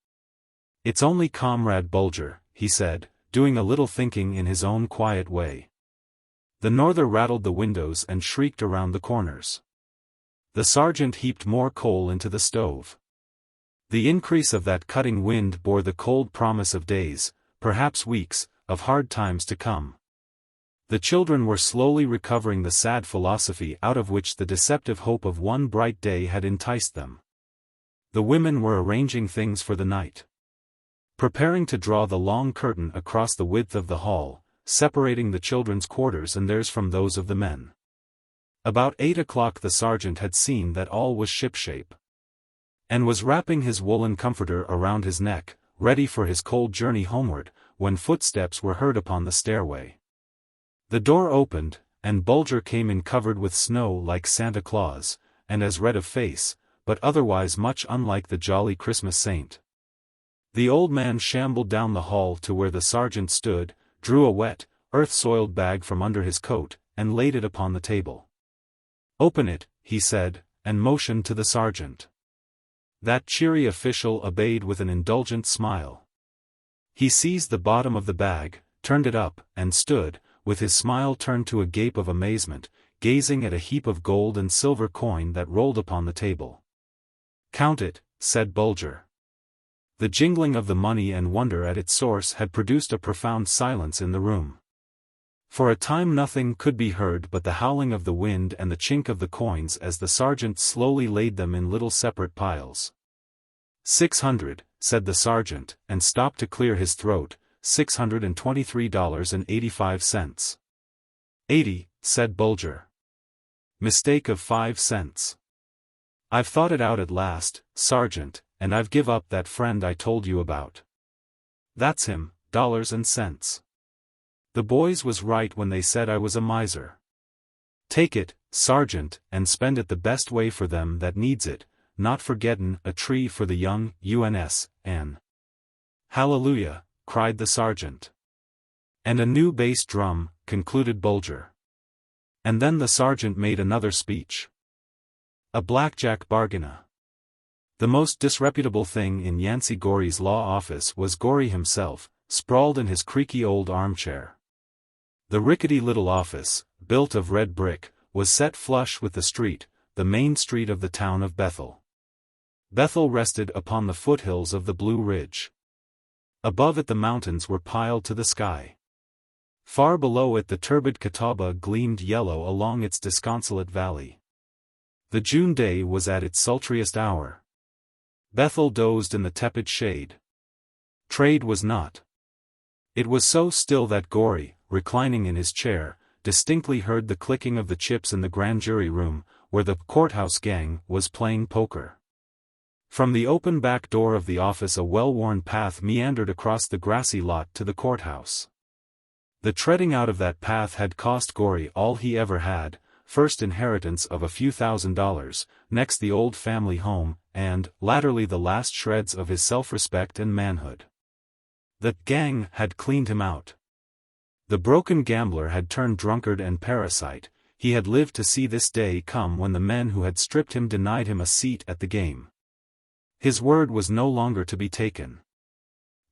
"It's only Comrade Bulger," he said, doing a little thinking in his own quiet way. The norther rattled the windows and shrieked around the corners. The sergeant heaped more coal into the stove. The increase of that cutting wind bore the cold promise of days, perhaps weeks, of hard times to come. The children were slowly recovering the sad philosophy out of which the deceptive hope of one bright day had enticed them. The women were arranging things for the night. Preparing to draw the long curtain across the width of the hall, separating the children's quarters and theirs from those of the men. About 8 o'clock the sergeant had seen that all was shipshape, and was wrapping his woolen comforter around his neck, ready for his cold journey homeward, when footsteps were heard upon the stairway. The door opened, and Bulger came in covered with snow like Santa Claus, and as red of face, but otherwise much unlike the jolly Christmas saint. The old man shambled down the hall to where the sergeant stood, drew a wet, earth-soiled bag from under his coat, and laid it upon the table. "Open it," he said, and motioned to the sergeant. That cheery official obeyed with an indulgent smile. He seized the bottom of the bag, turned it up, and stood, with his smile turned to a gape of amazement, gazing at a heap of gold and silver coin that rolled upon the table. "Count it," said Bulger. The jingling of the money and wonder at its source had produced a profound silence in the room. For a time nothing could be heard but the howling of the wind and the chink of the coins as the sergeant slowly laid them in little separate piles. 600, said the sergeant, and stopped to clear his throat, $623.85. 80, said Bulger. Mistake of 5 cents. I've thought it out at last, Sergeant, and I've give up that friend I told you about. That's him, dollars and cents. The boys was right when they said I was a miser. Take it, sergeant, and spend it the best way for them that needs it, not forgettin' a tree for the young, UNS, Hallelujah, cried the sergeant. And a new bass drum, concluded Bulger. And then the sergeant made another speech. A Blackjack Bargainer. The most disreputable thing in Yancey Gorey's law office was Gorey himself, sprawled in his creaky old armchair. The rickety little office, built of red brick, was set flush with the street, the main street of the town of Bethel. Bethel rested upon the foothills of the Blue Ridge. Above it the mountains were piled to the sky. Far below it the turbid Catawba gleamed yellow along its disconsolate valley. The June day was at its sultriest hour. Bethel dozed in the tepid shade. Trade was not. It was so still that Gorey, reclining in his chair, distinctly heard the clicking of the chips in the grand jury room, where the courthouse gang was playing poker. From the open back door of the office a well-worn path meandered across the grassy lot to the courthouse. The treading out of that path had cost Gorey all he ever had, first inheritance of a few $1,000s, next the old family home, and, latterly the last shreds of his self-respect and manhood. The gang had cleaned him out. The broken gambler had turned drunkard and parasite. He had lived to see this day come when the men who had stripped him denied him a seat at the game. His word was no longer to be taken.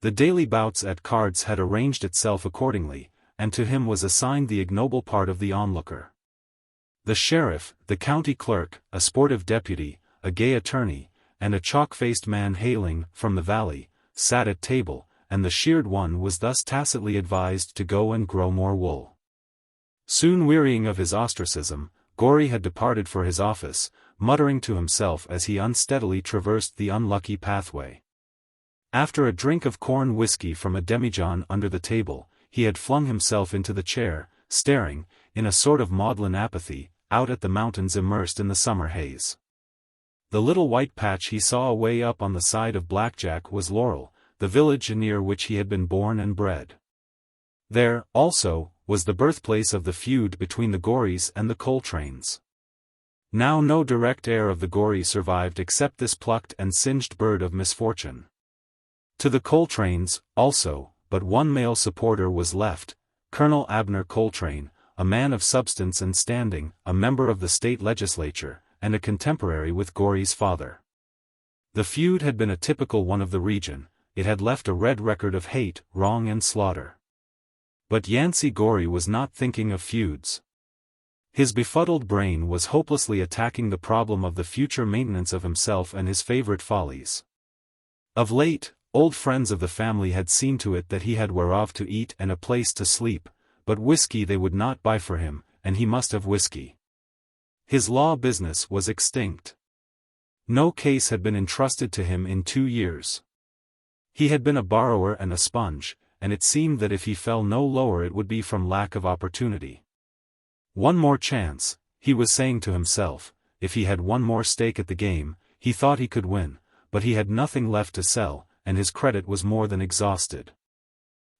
The daily bouts at cards had arranged itself accordingly, and to him was assigned the ignoble part of the onlooker. The sheriff, the county clerk, a sportive deputy, a gay attorney, and a chalk-faced man hailing from the valley, sat at table, and the sheared one was thus tacitly advised to go and grow more wool. Soon wearying of his ostracism, Gorey had departed for his office, muttering to himself as he unsteadily traversed the unlucky pathway. After a drink of corn whiskey from a demijohn under the table, he had flung himself into the chair, staring, in a sort of maudlin apathy, out at the mountains immersed in the summer haze. The little white patch he saw away up on the side of Blackjack was Laurel, the village near which he had been born and bred. There, also, was the birthplace of the feud between the Goreys and the Coltranes. Now no direct heir of the Gorey survived except this plucked and singed bird of misfortune. To the Coltranes, also, but one male supporter was left, Colonel Abner Coltrane, a man of substance and standing, a member of the state legislature, and a contemporary with Gorey's father. The feud had been a typical one of the region. It had left a red record of hate, wrong and slaughter. But Yancey Gorey was not thinking of feuds. His befuddled brain was hopelessly attacking the problem of the future maintenance of himself and his favorite follies. Of late, old friends of the family had seen to it that he had whereof to eat and a place to sleep, but whiskey they would not buy for him, and he must have whiskey. His law business was extinct. No case had been entrusted to him in 2 years. He had been a borrower and a sponge, and it seemed that if he fell no lower it would be from lack of opportunity. One more chance, he was saying to himself. If he had one more stake at the game, he thought he could win, but he had nothing left to sell, and his credit was more than exhausted.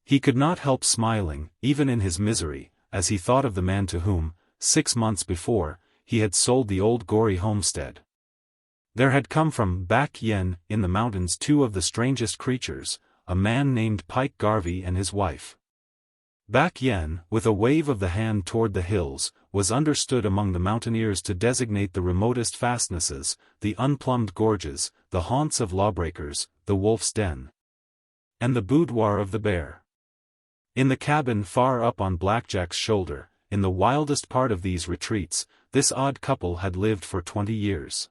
He could not help smiling, even in his misery, as he thought of the man to whom, 6 months before, he had sold the old Gorey homestead. There had come from back yen in the mountains 2 of the strangest creatures, a man named Pike Garvey and his wife. Back yen, with a wave of the hand toward the hills, was understood among the mountaineers to designate the remotest fastnesses, the unplumbed gorges, the haunts of lawbreakers, the wolf's den, and the boudoir of the bear. In the cabin far up on Blackjack's shoulder, in the wildest part of these retreats, this odd couple had lived for 20 years.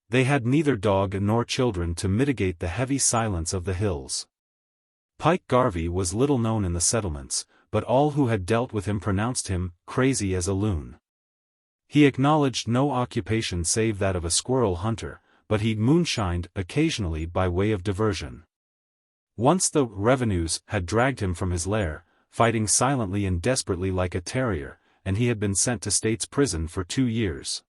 They had neither dog nor children to mitigate the heavy silence of the hills. Pike Garvey was little known in the settlements, but all who had dealt with him pronounced him crazy as a loon. He acknowledged no occupation save that of a squirrel hunter, but he moonshined occasionally by way of diversion. Once the revenues had dragged him from his lair, fighting silently and desperately like a terrier, and he had been sent to state's prison for 2 years.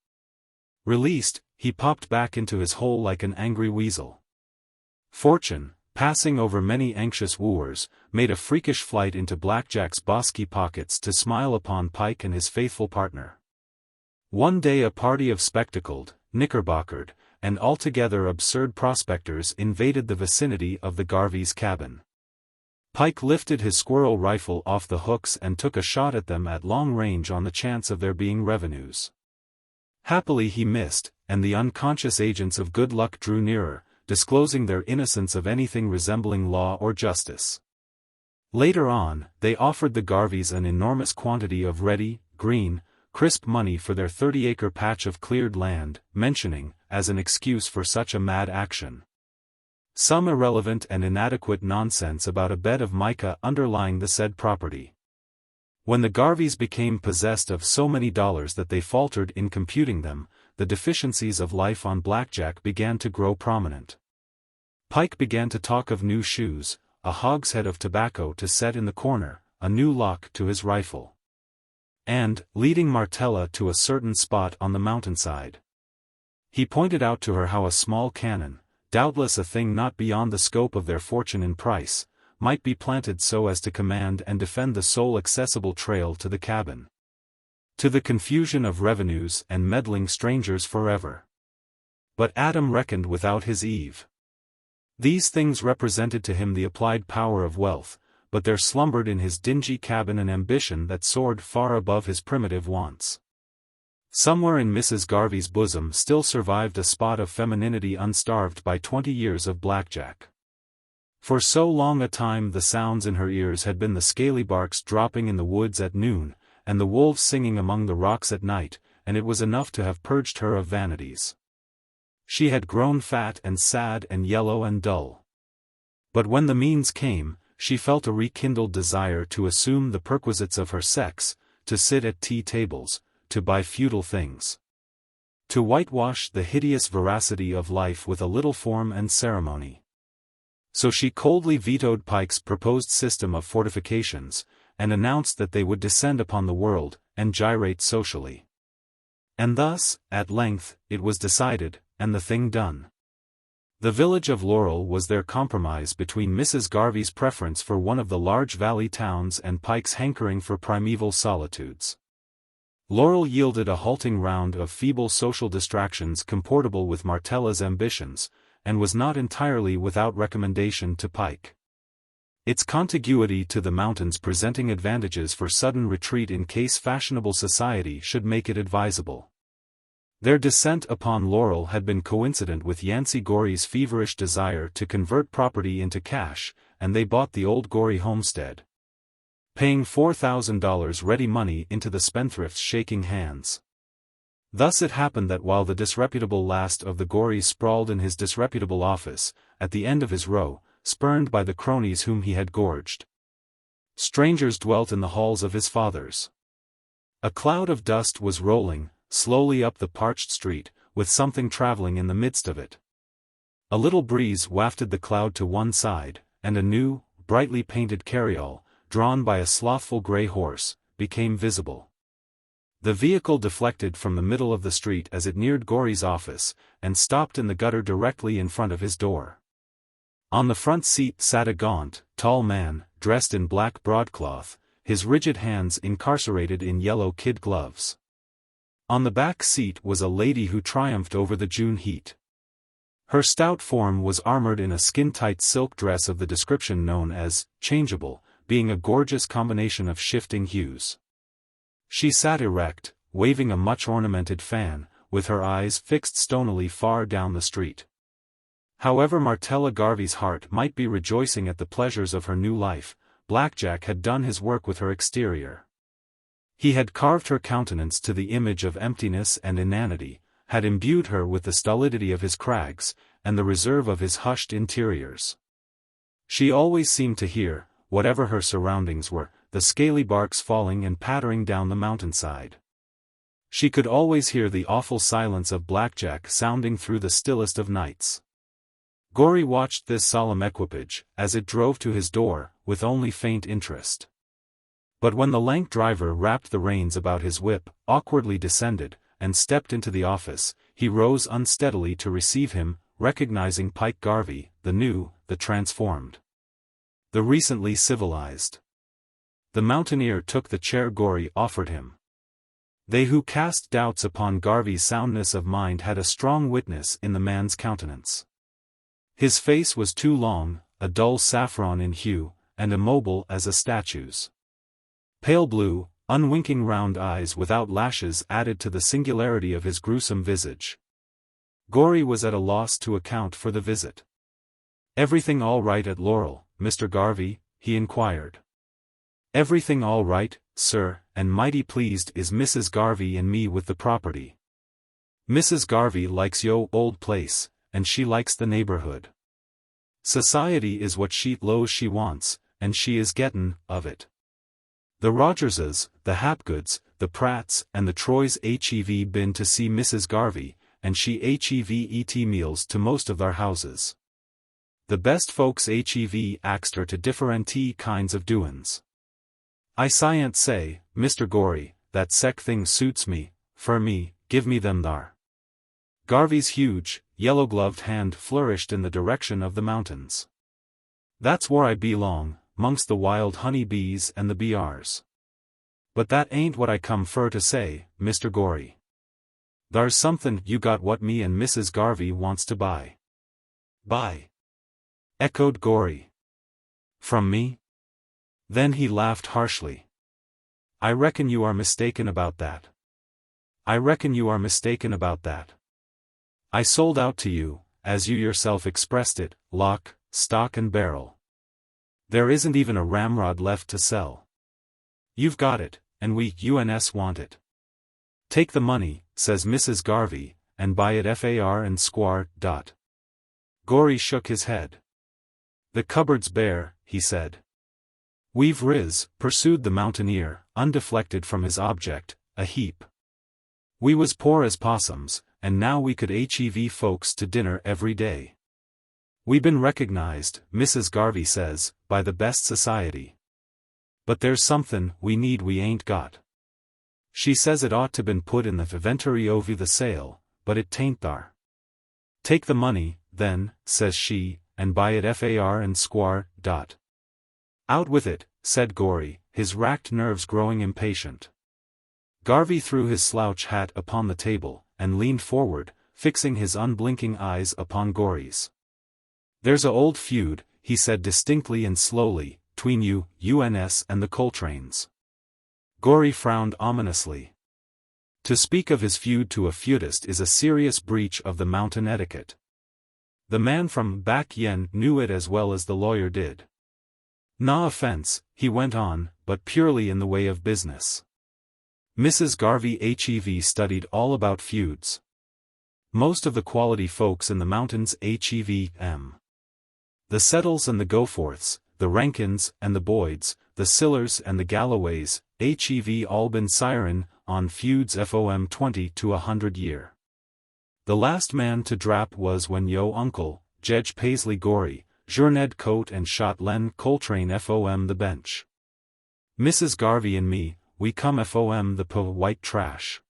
Released, he popped back into his hole like an angry weasel. Fortune, passing over many anxious wooers, made a freakish flight into Blackjack's bosky pockets to smile upon Pike and his faithful partner. One day a party of spectacled, knickerbockered, and altogether absurd prospectors invaded the vicinity of the Garveys' cabin. Pike lifted his squirrel rifle off the hooks and took a shot at them at long range on the chance of there being revenues. Happily he missed, and the unconscious agents of good luck drew nearer, disclosing their innocence of anything resembling law or justice. Later on, they offered the Garveys an enormous quantity of ready, green, crisp money for their 30-acre patch of cleared land, mentioning, as an excuse for such a mad action, some irrelevant and inadequate nonsense about a bed of mica underlying the said property. When the Garveys became possessed of so many dollars that they faltered in computing them, the deficiencies of life on Blackjack began to grow prominent. Pike began to talk of new shoes, a hogshead of tobacco to set in the corner, a new lock to his rifle, and, leading Martella to a certain spot on the mountainside, he pointed out to her how a small cannon, doubtless a thing not beyond the scope of their fortune in price, might be planted so as to command and defend the sole accessible trail to the cabin, to the confusion of revenues and meddling strangers forever. But Adam reckoned without his Eve. These things represented to him the applied power of wealth, but there slumbered in his dingy cabin an ambition that soared far above his primitive wants. Somewhere in Mrs. Garvey's bosom still survived a spot of femininity unstarved by 20 years of blackjack. For so long a time the sounds in her ears had been the scaly barks dropping in the woods at noon, and the wolves singing among the rocks at night, and it was enough to have purged her of vanities. She had grown fat and sad and yellow and dull. But when the means came, she felt a rekindled desire to assume the perquisites of her sex, to sit at tea tables, to buy futile things, to whitewash the hideous veracity of life with a little form and ceremony. So she coldly vetoed Pike's proposed system of fortifications, and announced that they would descend upon the world, and gyrate socially. And thus, at length, it was decided, and the thing done. The village of Laurel was their compromise between Mrs. Garvey's preference for one of the large valley towns and Pike's hankering for primeval solitudes. Laurel yielded a halting round of feeble social distractions comportable with Martella's ambitions, and was not entirely without recommendation to Pike. Its contiguity to the mountains presenting advantages for sudden retreat in case fashionable society should make it advisable. Their descent upon Laurel had been coincident with Yancey Gorey's feverish desire to convert property into cash, and they bought the old Gorey homestead, paying $4,000 ready money into the spendthrift's shaking hands. Thus it happened that while the disreputable last of the Goreys sprawled in his disreputable office, at the end of his row, spurned by the cronies whom he had gorged, strangers dwelt in the halls of his fathers. A cloud of dust was rolling slowly up the parched street, with something traveling in the midst of it. A little breeze wafted the cloud to one side, and a new, brightly painted carryall, drawn by a slothful gray horse, became visible. The vehicle deflected from the middle of the street as it neared Gorey's office, and stopped in the gutter directly in front of his door. On the front seat sat a gaunt, tall man, dressed in black broadcloth, his rigid hands incarcerated in yellow kid gloves. On the back seat was a lady who triumphed over the June heat. Her stout form was armored in a skin-tight silk dress of the description known as changeable, being a gorgeous combination of shifting hues. She sat erect, waving a much-ornamented fan, with her eyes fixed stonily far down the street. However Martella Garvey's heart might be rejoicing at the pleasures of her new life, Blackjack had done his work with her exterior. He had carved her countenance to the image of emptiness and inanity, had imbued her with the stolidity of his crags, and the reserve of his hushed interiors. She always seemed to hear, whatever her surroundings were, the scaly barks falling and pattering down the mountainside. She could always hear the awful silence of Blackjack sounding through the stillest of nights. Gorey watched this solemn equipage, as it drove to his door, with only faint interest. But when the lank driver wrapped the reins about his whip, awkwardly descended, and stepped into the office, he rose unsteadily to receive him, recognizing Pike Garvey, the new, the transformed, the recently civilized. The mountaineer took the chair Gorey offered him. They who cast doubts upon Garvey's soundness of mind had a strong witness in the man's countenance. His face was too long, a dull saffron in hue, and immobile as a statue's. Pale blue, unwinking round eyes without lashes added to the singularity of his gruesome visage. Gorry was at a loss to account for the visit. "Everything all right at Laurel, Mr. Garvey?" he inquired. "Everything all right, sir, and mighty pleased is Mrs. Garvey and me with the property. Mrs. Garvey likes yo' old place, and she likes the neighborhood. Society is what she lows she wants, and she is gettin' of it. The Rogerses, the Hapgoods, the Pratts and the Troys hev been to see Mrs. Garvey, and she hev et meals to most of their houses. The best folks hev axed her to differentee kinds of doin's. I science say, Mr. Gorry, that sec thing suits me, for me, give me them thar." Garvey's huge, yellow-gloved hand flourished in the direction of the mountains. "That's where I belong, 'mongst the wild honey bees and the bears. But that ain't what I come fur to say, Mr. Gorry. Thar's somethin' you got what me and Mrs. Garvey wants to buy." "Buy?" echoed Gorry. "From me?" Then he laughed harshly. "I reckon you are mistaken about that. I reckon you are mistaken about that. I sold out to you, as you yourself expressed it, lock, stock and barrel. There isn't even a ramrod left to sell. You've got it, and we UNS want it. Take the money, says Mrs. Garvey, and buy it FAR and square. Gorry shook his head. "The cupboard's bare," he said. "We've pursued the mountaineer, undeflected from his object, a heap. We was poor as possums, and now we could hev folks to dinner every day. We been recognized, Mrs. Garvey says, by the best society. But there's somethin' we need we ain't got. She says it ought to been put in the inventory of the sale, but it tain't thar. Take the money, then, says she, and buy it FAR and square. Out with it, said Gorry, his racked nerves growing impatient. Garvey threw his slouch hat upon the table, and leaned forward, fixing his unblinking eyes upon Gorry's. "There's a old feud," he said distinctly and slowly, "'tween you, UNS and the Coltranes." Gorry frowned ominously. To speak of his feud to a feudist is a serious breach of the mountain etiquette. The man from back yen knew it as well as the lawyer did. "No offense," he went on, "but purely in the way of business. Mrs. Garvey hev studied all about feuds. Most of the quality folks in the mountains hev. The Settles and the Goforths, the Rankins and the Boyds, the Sillers and the Galloways, hev all been siren on feuds from 20 to 100 year. The last man to drap was when yo uncle, Jedge Paisley Gorry, journed coat and shot Len Coltrane from the bench. Mrs. Garvey and me, we come from the white trash.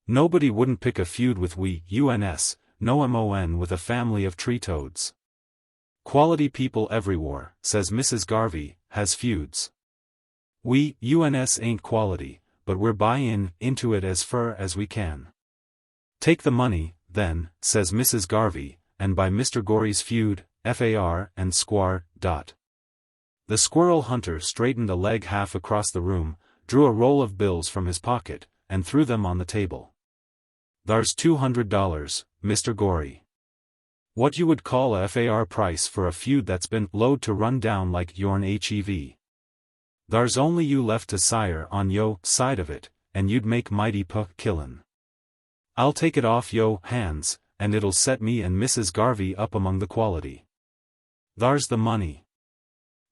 Nobody wouldn't pick a feud with we UNS, no mon with a family of tree toads. Quality people everywhere, says Mrs. Garvey, has feuds. We UNS ain't quality, but we're buyin' into it as fur as we can. Take the money, then, says Mrs. Garvey, and buy Mr. Gorry's feud, FAR and square. The squirrel hunter straightened a leg half across the room, drew a roll of bills from his pocket, and threw them on the table. "Thar's $200, Mr. Gorry. What you would call a FAR price for a feud that's been low to run down like yourn hev. Thar's only you left to sire on yo side of it, and you'd make mighty killin'. I'll take it off yo hands, and it'll set me and Mrs. Garvey up among the quality. Thar's the money."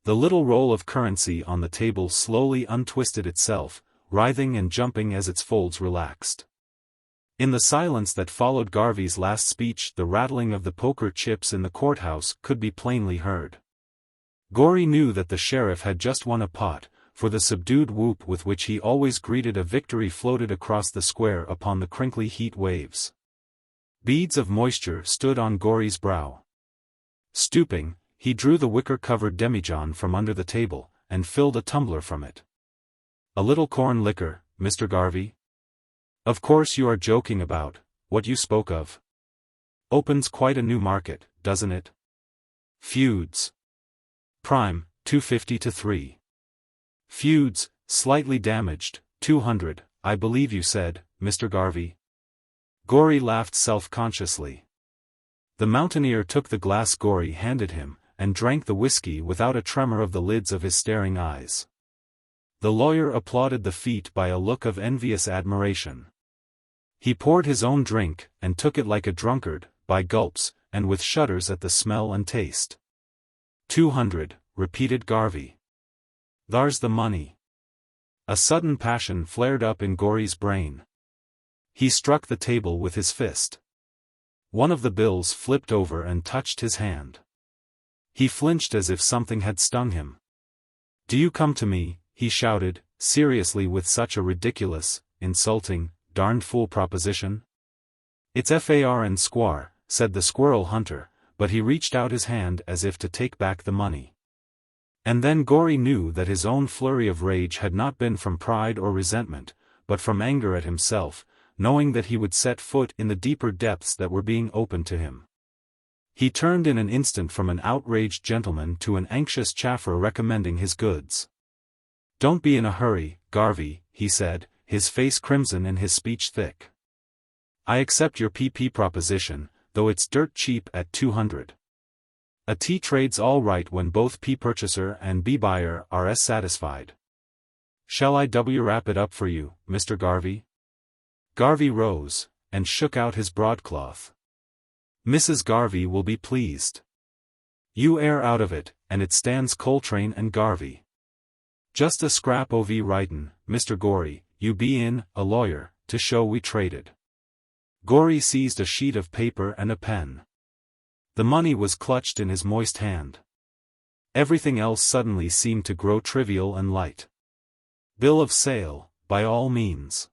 The little roll of currency on the table slowly untwisted itself, writhing and jumping as its folds relaxed. In the silence that followed Garvey's last speech, the rattling of the poker chips in the courthouse could be plainly heard. Gorry knew that the sheriff had just won a pot, for the subdued whoop with which he always greeted a victory floated across the square upon the crinkly heat waves. Beads of moisture stood on Gorry's brow. Stooping, he drew the wicker-covered demijohn from under the table, and filled a tumbler from it. "A little corn liquor, Mr. Garvey?" Of course you are joking about what you spoke of. Opens quite a new market, doesn't it? Feuds. Prime, 250 to 3. Feuds, slightly damaged, 200, I believe you said, Mr. Garvey. Gory laughed self-consciously. The mountaineer took the glass Gory handed him, and drank the whiskey without a tremor of the lids of his staring eyes. The lawyer applauded the feat by a look of envious admiration. He poured his own drink, and took it like a drunkard, by gulps, and with shudders at the smell and taste. 200, repeated Garvey. Thar's the money. A sudden passion flared up in Gory's brain. He struck the table with his fist. One of the bills flipped over and touched his hand. He flinched as if something had stung him. Do you come to me, he shouted, seriously, with such a ridiculous, insulting, darned fool proposition? It's Far and Squar, said the squirrel hunter, but he reached out his hand as if to take back the money. And then Gory knew that his own flurry of rage had not been from pride or resentment, but from anger at himself, knowing that he would set foot in the deeper depths that were being opened to him. He turned in an instant from an outraged gentleman to an anxious chaffer recommending his goods. Don't be in a hurry, Garvey, he said, his face crimson and his speech thick. I accept your PP proposition, though it's dirt cheap at 200. A T trade's all right when both P purchaser and B buyer are as satisfied. Shall I wrap it up for you, Mr. Garvey? Garvey rose, and shook out his broadcloth. Mrs. Garvey will be pleased. You air out of it, and it stands Coltrane and Garvey. Just a scrap of writin', Mr. Gory, you be in, a lawyer, to show we traded. Gory seized a sheet of paper and a pen. The money was clutched in his moist hand. Everything else suddenly seemed to grow trivial and light. Bill of sale, by all means.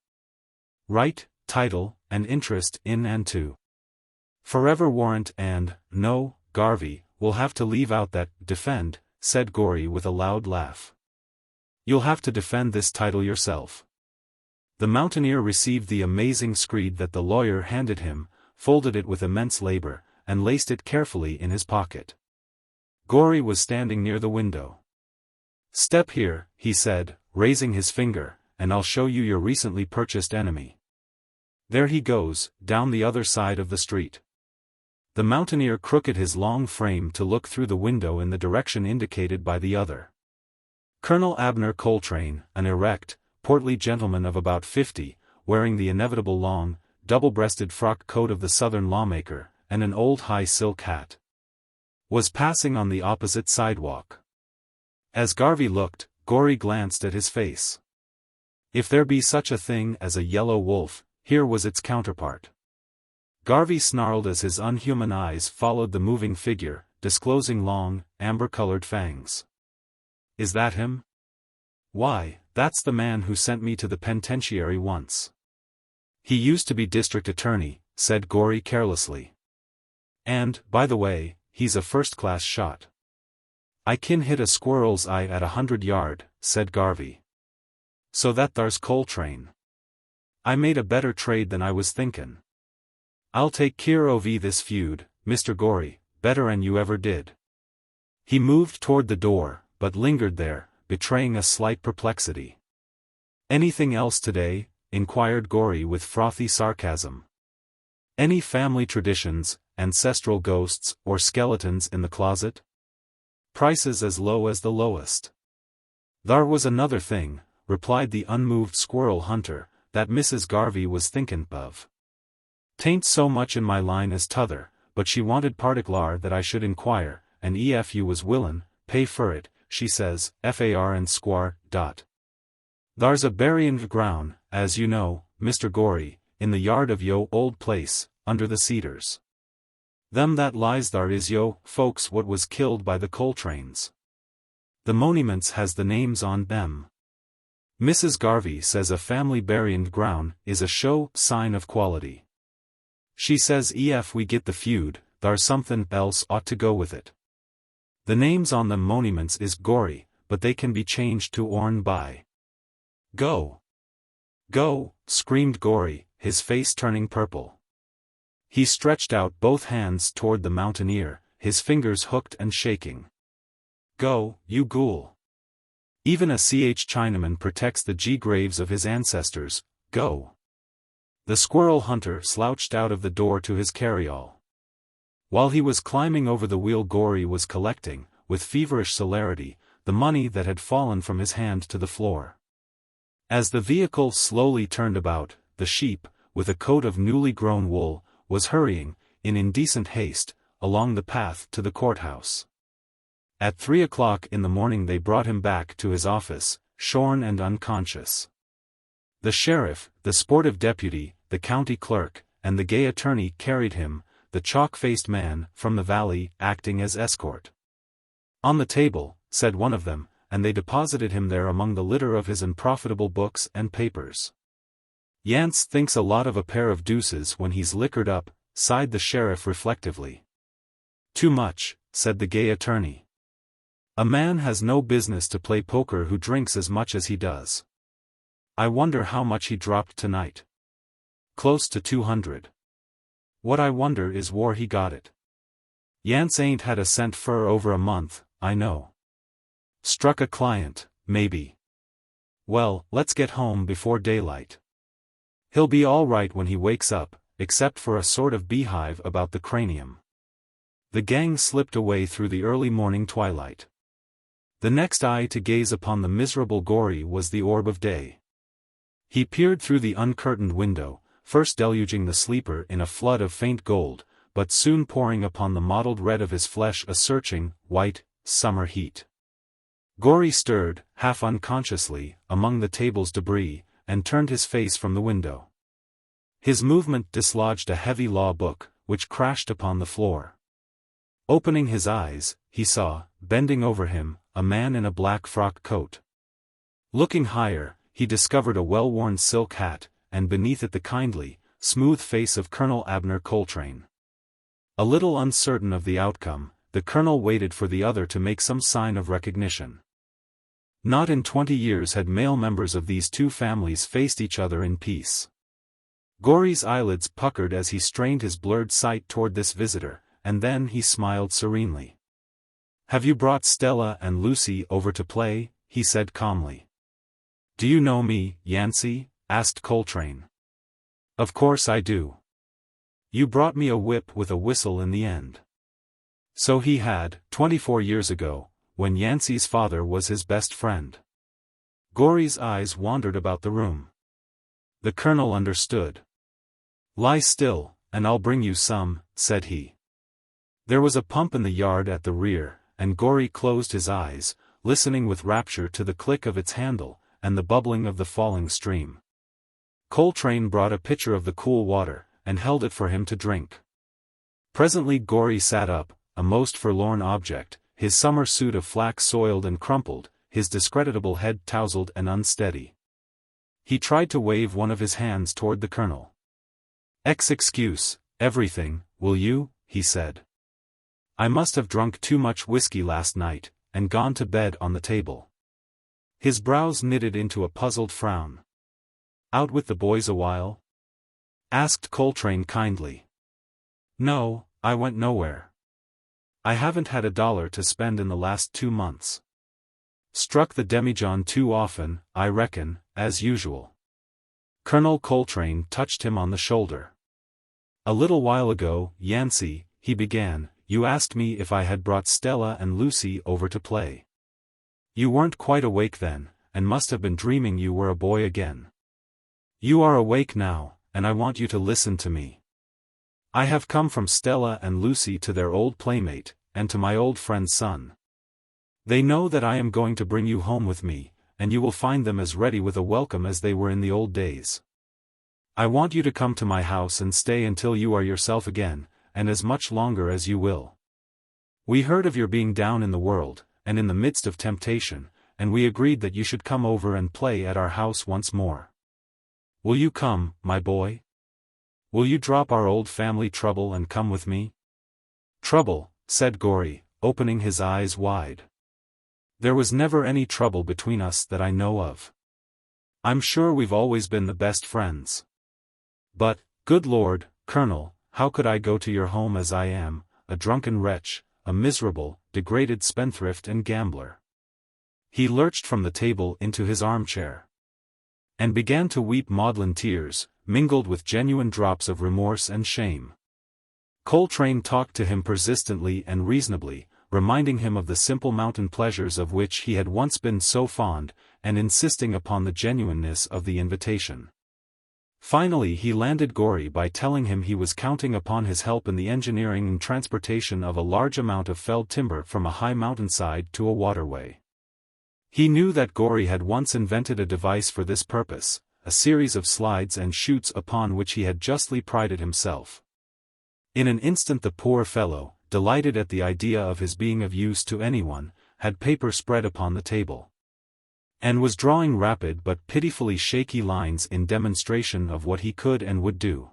Right, title, and interest in and to. Forever warrant and, no, Garvey, we'll have to leave out that, defend, said Gory with a loud laugh. You'll have to defend this title yourself. The mountaineer received the amazing screed that the lawyer handed him, folded it with immense labor, and laced it carefully in his pocket. Gory was standing near the window. Step here, he said, raising his finger, and I'll show you your recently purchased enemy. There he goes, down the other side of the street. The mountaineer crooked his long frame to look through the window in the direction indicated by the other. Colonel Abner Coltrane, an erect, portly gentleman of about 50, wearing the inevitable long, double-breasted frock coat of the Southern lawmaker, and an old high silk hat, was passing on the opposite sidewalk. As Garvey looked, Gory glanced at his face. If there be such a thing as a yellow wolf, here was its counterpart. Garvey snarled as his unhuman eyes followed the moving figure, disclosing long, amber-colored fangs. Is that him? Why, that's the man who sent me to the penitentiary once. He used to be district attorney, said Gory carelessly. And, by the way, he's a first-class shot. I kin hit a squirrel's eye at 100 yard, said Garvey. So that thar's Coltrane. I made a better trade than I was thinkin'. I'll take care of this feud, Mr. Gory, better'n you ever did. He moved toward the door, but lingered there, betraying a slight perplexity. Anything else today? Inquired Gory with frothy sarcasm. Any family traditions, ancestral ghosts, or skeletons in the closet? Prices as low as the lowest. Thar was another thing, replied the unmoved squirrel hunter, that Mrs. Garvey was thinkin' of. Tain't so much in my line as t'other, but she wanted partic'lar that I should inquire, and ef you was willin', pay fur it, she says, Far and Squar. Thar's a buryin' ground, as you know, Mr. Gory, in the yard of yo old place, under the cedars. Them that lies thar is yo folks what was killed by the Coltranes. The monuments has the names on them. Mrs. Garvey says a family buryin' ground is a show sign of quality. She says ef we get the feud, thar's somethin' else ought to go with it. The names on them monuments is Gory, but they can be changed to orn by. Go. "Go!" screamed Gory, his face turning purple. He stretched out both hands toward the mountaineer, his fingers hooked and shaking. "Go, you ghoul! Even a Chinaman protects the graves of his ancestors, go!" The squirrel hunter slouched out of the door to his carryall. While he was climbing over the wheel, Gory was collecting, with feverish celerity, the money that had fallen from his hand to the floor. As the vehicle slowly turned about, the sheep, with a coat of newly grown wool, was hurrying, in indecent haste, along the path to the courthouse. At 3 o'clock in the morning they brought him back to his office, shorn and unconscious. The sheriff, the sportive deputy, the county clerk, and the gay attorney carried him, the chalk-faced man, from the valley, acting as escort. "On the table," said one of them, and they deposited him there among the litter of his unprofitable books and papers. "Yance thinks a lot of a pair of deuces when he's liquored up," sighed the sheriff reflectively. "Too much," said the gay attorney. "A man has no business to play poker who drinks as much as he does. I wonder how much he dropped tonight. Close to 200. What I wonder is where he got it. Yance ain't had a cent for over a month, I know. Struck a client, maybe. Well, let's get home before daylight. He'll be all right when he wakes up, except for a sort of beehive about the cranium." The gang slipped away through the early morning twilight. The next eye to gaze upon the miserable Gory was the orb of day. He peered through the uncurtained window, first deluging the sleeper in a flood of faint gold, but soon pouring upon the mottled red of his flesh a searching, white, summer heat. Gory stirred, half unconsciously, among the table's debris, and turned his face from the window. His movement dislodged a heavy law book, which crashed upon the floor. Opening his eyes, he saw, bending over him, a man in a black frock coat. Looking higher, he discovered a well-worn silk hat, and beneath it the kindly, smooth face of Colonel Abner Coltrane. A little uncertain of the outcome, the colonel waited for the other to make some sign of recognition. Not in 20 years had male members of these two families faced each other in peace. Gory's eyelids puckered as he strained his blurred sight toward this visitor, and then he smiled serenely. "Have you brought Stella and Lucy over to play?" he said calmly. "Do you know me, Yancey?" asked Coltrane. "Of course I do. You brought me a whip with a whistle in the end." So he had, 24 years ago, when Yancey's father was his best friend. Gory's eyes wandered about the room. The colonel understood. "Lie still, and I'll bring you some," said he. There was a pump in the yard at the rear, and Gory closed his eyes, listening with rapture to the click of its handle, and the bubbling of the falling stream. Coltrane brought a pitcher of the cool water, and held it for him to drink. Presently Gory sat up, a most forlorn object, his summer suit of flax soiled and crumpled, his discreditable head tousled and unsteady. He tried to wave one of his hands toward the colonel. Excuse everything, will you?" he said. "I must have drunk too much whiskey last night, and gone to bed on the table." His brows knitted into a puzzled frown. "Out with the boys a while?" asked Coltrane kindly. "No, I went nowhere. I haven't had $1 to spend in the last 2 months. Struck the demijohn too often, I reckon, as usual." Colonel Coltrane touched him on the shoulder. "A little while ago, Yancey," he began, "you asked me if I had brought Stella and Lucy over to play. You weren't quite awake then, and must have been dreaming you were a boy again. You are awake now, and I want you to listen to me. I have come from Stella and Lucy to their old playmate, and to my old friend's son. They know that I am going to bring you home with me, and you will find them as ready with a welcome as they were in the old days. I want you to come to my house and stay until you are yourself again, and as much longer as you will. We heard of your being down in the world, and in the midst of temptation, and we agreed that you should come over and play at our house once more. Will you come, my boy? Will you drop our old family trouble and come with me?" "Trouble," said Gory, opening his eyes wide. "There was never any trouble between us that I know of. I'm sure we've always been the best friends. But, good Lord, Colonel, how could I go to your home as I am, a drunken wretch, a miserable, degraded spendthrift and gambler?" He lurched from the table into his armchair and began to weep maudlin tears, mingled with genuine drops of remorse and shame. Coltrane talked to him persistently and reasonably, reminding him of the simple mountain pleasures of which he had once been so fond, and insisting upon the genuineness of the invitation. Finally he landed Gory by telling him he was counting upon his help in the engineering and transportation of a large amount of felled timber from a high mountainside to a waterway. He knew that Gory had once invented a device for this purpose, a series of slides and chutes upon which he had justly prided himself. In an instant the poor fellow, delighted at the idea of his being of use to anyone, had paper spread upon the table, and was drawing rapid but pitifully shaky lines in demonstration of what he could and would do.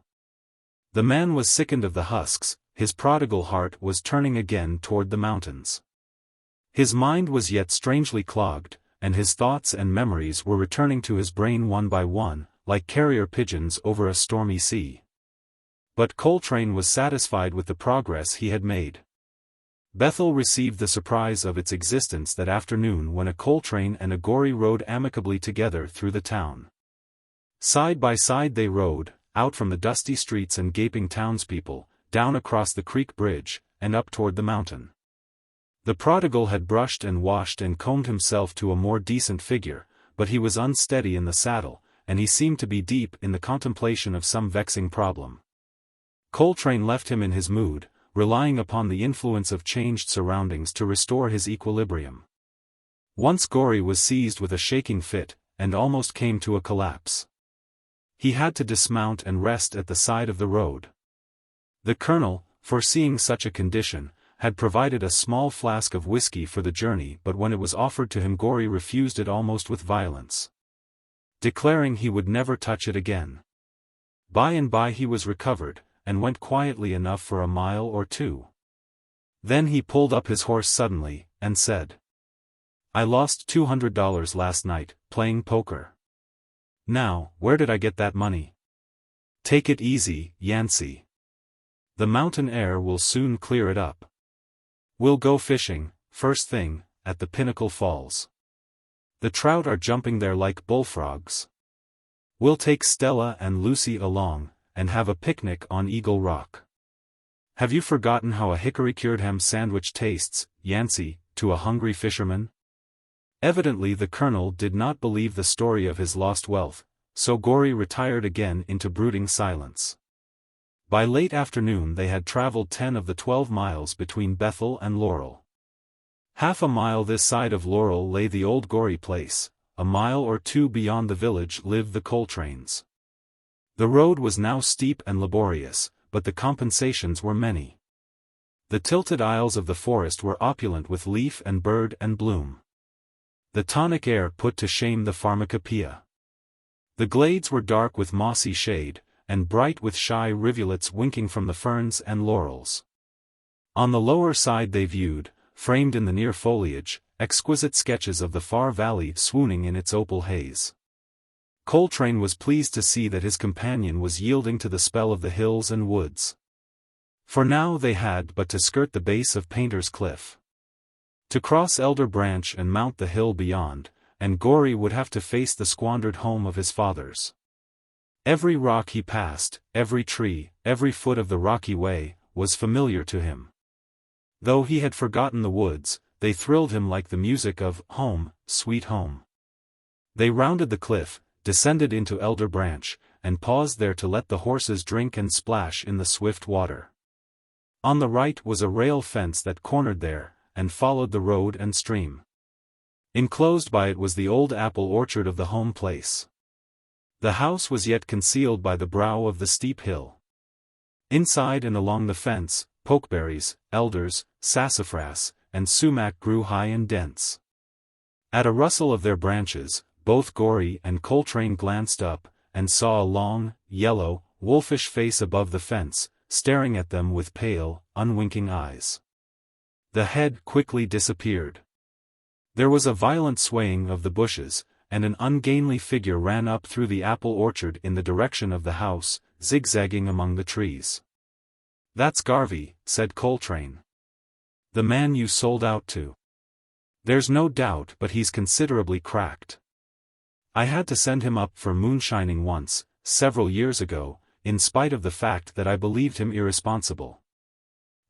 The man was sickened of the husks, his prodigal heart was turning again toward the mountains. His mind was yet strangely clogged, and his thoughts and memories were returning to his brain one by one, like carrier pigeons over a stormy sea. But Coltrane was satisfied with the progress he had made. Bethel received the surprise of its existence that afternoon when a Coltrane and a Gory rode amicably together through the town. Side by side they rode, out from the dusty streets and gaping townspeople, down across the creek bridge, and up toward the mountain. The prodigal had brushed and washed and combed himself to a more decent figure, but he was unsteady in the saddle, and he seemed to be deep in the contemplation of some vexing problem. Coltrane left him in his mood, relying upon the influence of changed surroundings to restore his equilibrium. Once Gory was seized with a shaking fit, and almost came to a collapse. He had to dismount and rest at the side of the road. The colonel, foreseeing such a condition, had provided a small flask of whiskey for the journey, but when it was offered to him Gory refused it almost with violence, declaring he would never touch it again. By and by he was recovered, and went quietly enough for a mile or two. Then he pulled up his horse suddenly, and said, "I lost $200 last night, playing poker. Now, where did I get that money?" "Take it easy, Yancey. The mountain air will soon clear it up. We'll go fishing, first thing, at the Pinnacle Falls. The trout are jumping there like bullfrogs. We'll take Stella and Lucy along, and have a picnic on Eagle Rock. Have you forgotten how a hickory-cured ham sandwich tastes, Yancey, to a hungry fisherman?" Evidently the colonel did not believe the story of his lost wealth, so Gory retired again into brooding silence. By late afternoon they had traveled 10 of the 12 miles between Bethel and Laurel. Half a mile this side of Laurel lay the old Gory place, a mile or two beyond the village lived the Coltranes. The road was now steep and laborious, but the compensations were many. The tilted aisles of the forest were opulent with leaf and bird and bloom. The tonic air put to shame the pharmacopoeia. The glades were dark with mossy shade, and bright with shy rivulets winking from the ferns and laurels. On the lower side they viewed, framed in the near foliage, exquisite sketches of the far valley swooning in its opal haze. Coltrane was pleased to see that his companion was yielding to the spell of the hills and woods. For now they had but to skirt the base of Painter's Cliff, to cross Elder Branch and mount the hill beyond, and Gory would have to face the squandered home of his fathers. Every rock he passed, every tree, every foot of the rocky way, was familiar to him. Though he had forgotten the woods, they thrilled him like the music of "Home, Sweet Home." They rounded the cliff, descended into Elder Branch, and paused there to let the horses drink and splash in the swift water. On the right was a rail fence that cornered there, and followed the road and stream. Enclosed by it was the old apple orchard of the home place. The house was yet concealed by the brow of the steep hill. Inside and along the fence, pokeberries, elders, sassafras, and sumac grew high and dense. At a rustle of their branches, both Gory and Coltrane glanced up, and saw a long, yellow, wolfish face above the fence, staring at them with pale, unwinking eyes. The head quickly disappeared. There was a violent swaying of the bushes, and an ungainly figure ran up through the apple orchard in the direction of the house, zigzagging among the trees. "That's Garvey," said Coltrane. "The man you sold out to. There's no doubt but he's considerably cracked. I had to send him up for moonshining once, several years ago, in spite of the fact that I believed him irresponsible."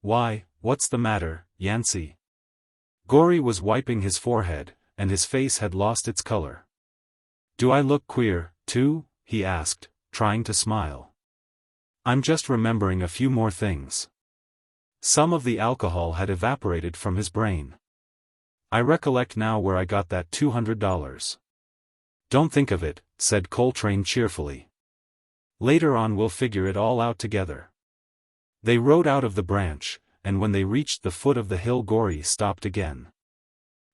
"Why, what's the matter, Yancey?" Gorry was wiping his forehead, and his face had lost its color. "Do I look queer, too?" he asked, trying to smile. "I'm just remembering a few more things." Some of the alcohol had evaporated from his brain. "I recollect now where I got that $200. "Don't think of it," said Coltrane cheerfully. "Later on we'll figure it all out together." They rode out of the branch, and when they reached the foot of the hill Gorry stopped again.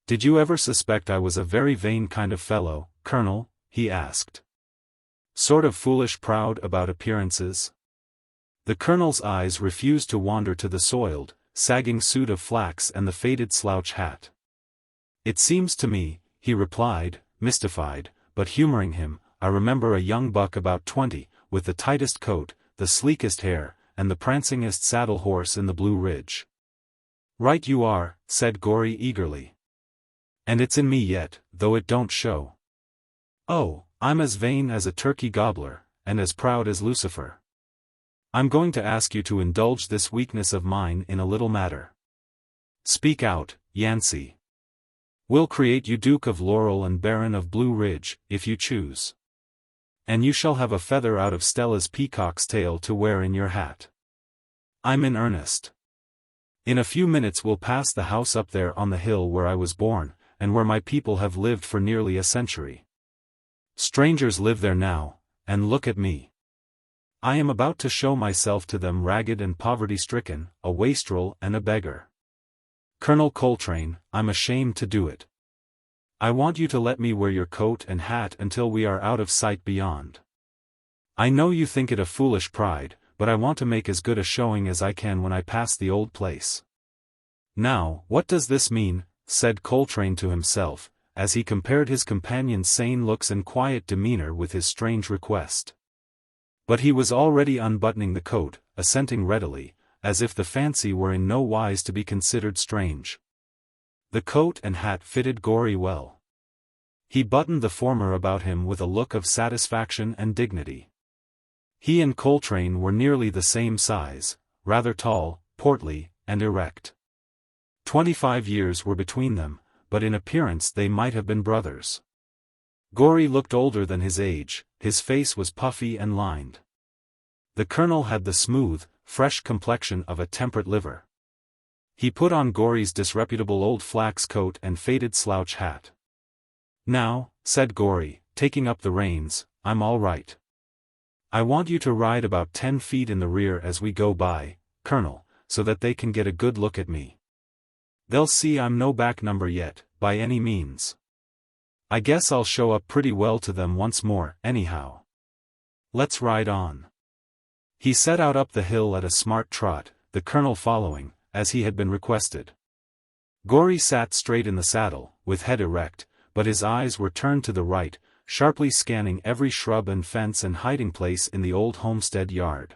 "Did you ever suspect I was a very vain kind of fellow, Colonel?" he asked. "Sort of foolish proud about appearances?" The Colonel's eyes refused to wander to the soiled, sagging suit of flax and the faded slouch hat. "It seems to me," he replied, mystified, but humoring him, "I remember a young buck about 20, with the tightest coat, the sleekest hair, and the prancingest saddle horse in the Blue Ridge." "Right you are," said Gorry eagerly. "And it's in me yet, though it don't show. Oh, I'm as vain as a turkey gobbler, and as proud as Lucifer. I'm going to ask you to indulge this weakness of mine in a little matter." "Speak out, Yancey. We'll create you Duke of Laurel and Baron of Blue Ridge, if you choose. And you shall have a feather out of Stella's peacock's tail to wear in your hat. I'm in earnest. In a few minutes we'll pass the house up there on the hill where I was born, and where my people have lived for nearly a century. Strangers live there now, and look at me. I am about to show myself to them ragged and poverty-stricken, a wastrel and a beggar. Colonel Coltrane, I'm ashamed to do it. I want you to let me wear your coat and hat until we are out of sight beyond. I know you think it a foolish pride, but I want to make as good a showing as I can when I pass the old place." "Now, what does this mean?" said Coltrane to himself, as he compared his companion's sane looks and quiet demeanor with his strange request. But he was already unbuttoning the coat, assenting readily, as if the fancy were in no wise to be considered strange. The coat and hat fitted Gorry well. He buttoned the former about him with a look of satisfaction and dignity. He and Coltrane were nearly the same size, rather tall, portly, and erect. 25 years were between them, but in appearance they might have been brothers. Gorry looked older than his age, his face was puffy and lined. The Colonel had the smooth, fresh complexion of a temperate liver. He put on Gorry's disreputable old flax coat and faded slouch hat. "Now," said Gorry, taking up the reins, "I'm all right. I want you to ride about 10 feet in the rear as we go by, Colonel, so that they can get a good look at me. They'll see I'm no back number yet, by any means. I guess I'll show up pretty well to them once more, anyhow. Let's ride on." He set out up the hill at a smart trot, the Colonel following, as he had been requested. Gorry sat straight in the saddle, with head erect, but his eyes were turned to the right, sharply scanning every shrub and fence and hiding place in the old homestead yard.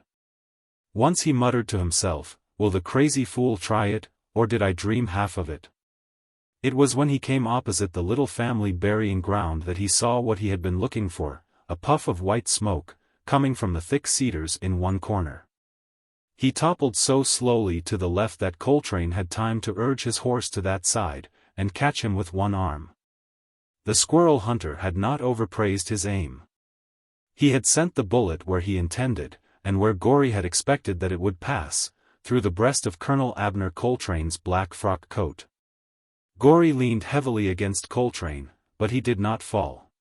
Once he muttered to himself, "Will the crazy fool try it, or did I dream half of it?" It was when he came opposite the little family burying ground that he saw what he had been looking for, a puff of white smoke, coming from the thick cedars in one corner. He toppled so slowly to the left that Coltrane had time to urge his horse to that side, and catch him with one arm. The squirrel hunter had not overpraised his aim. He had sent the bullet where he intended, and where Gorry had expected that it would pass, through the breast of Colonel Abner Coltrane's black frock coat. Gorry leaned heavily against Coltrane, but he did not fall.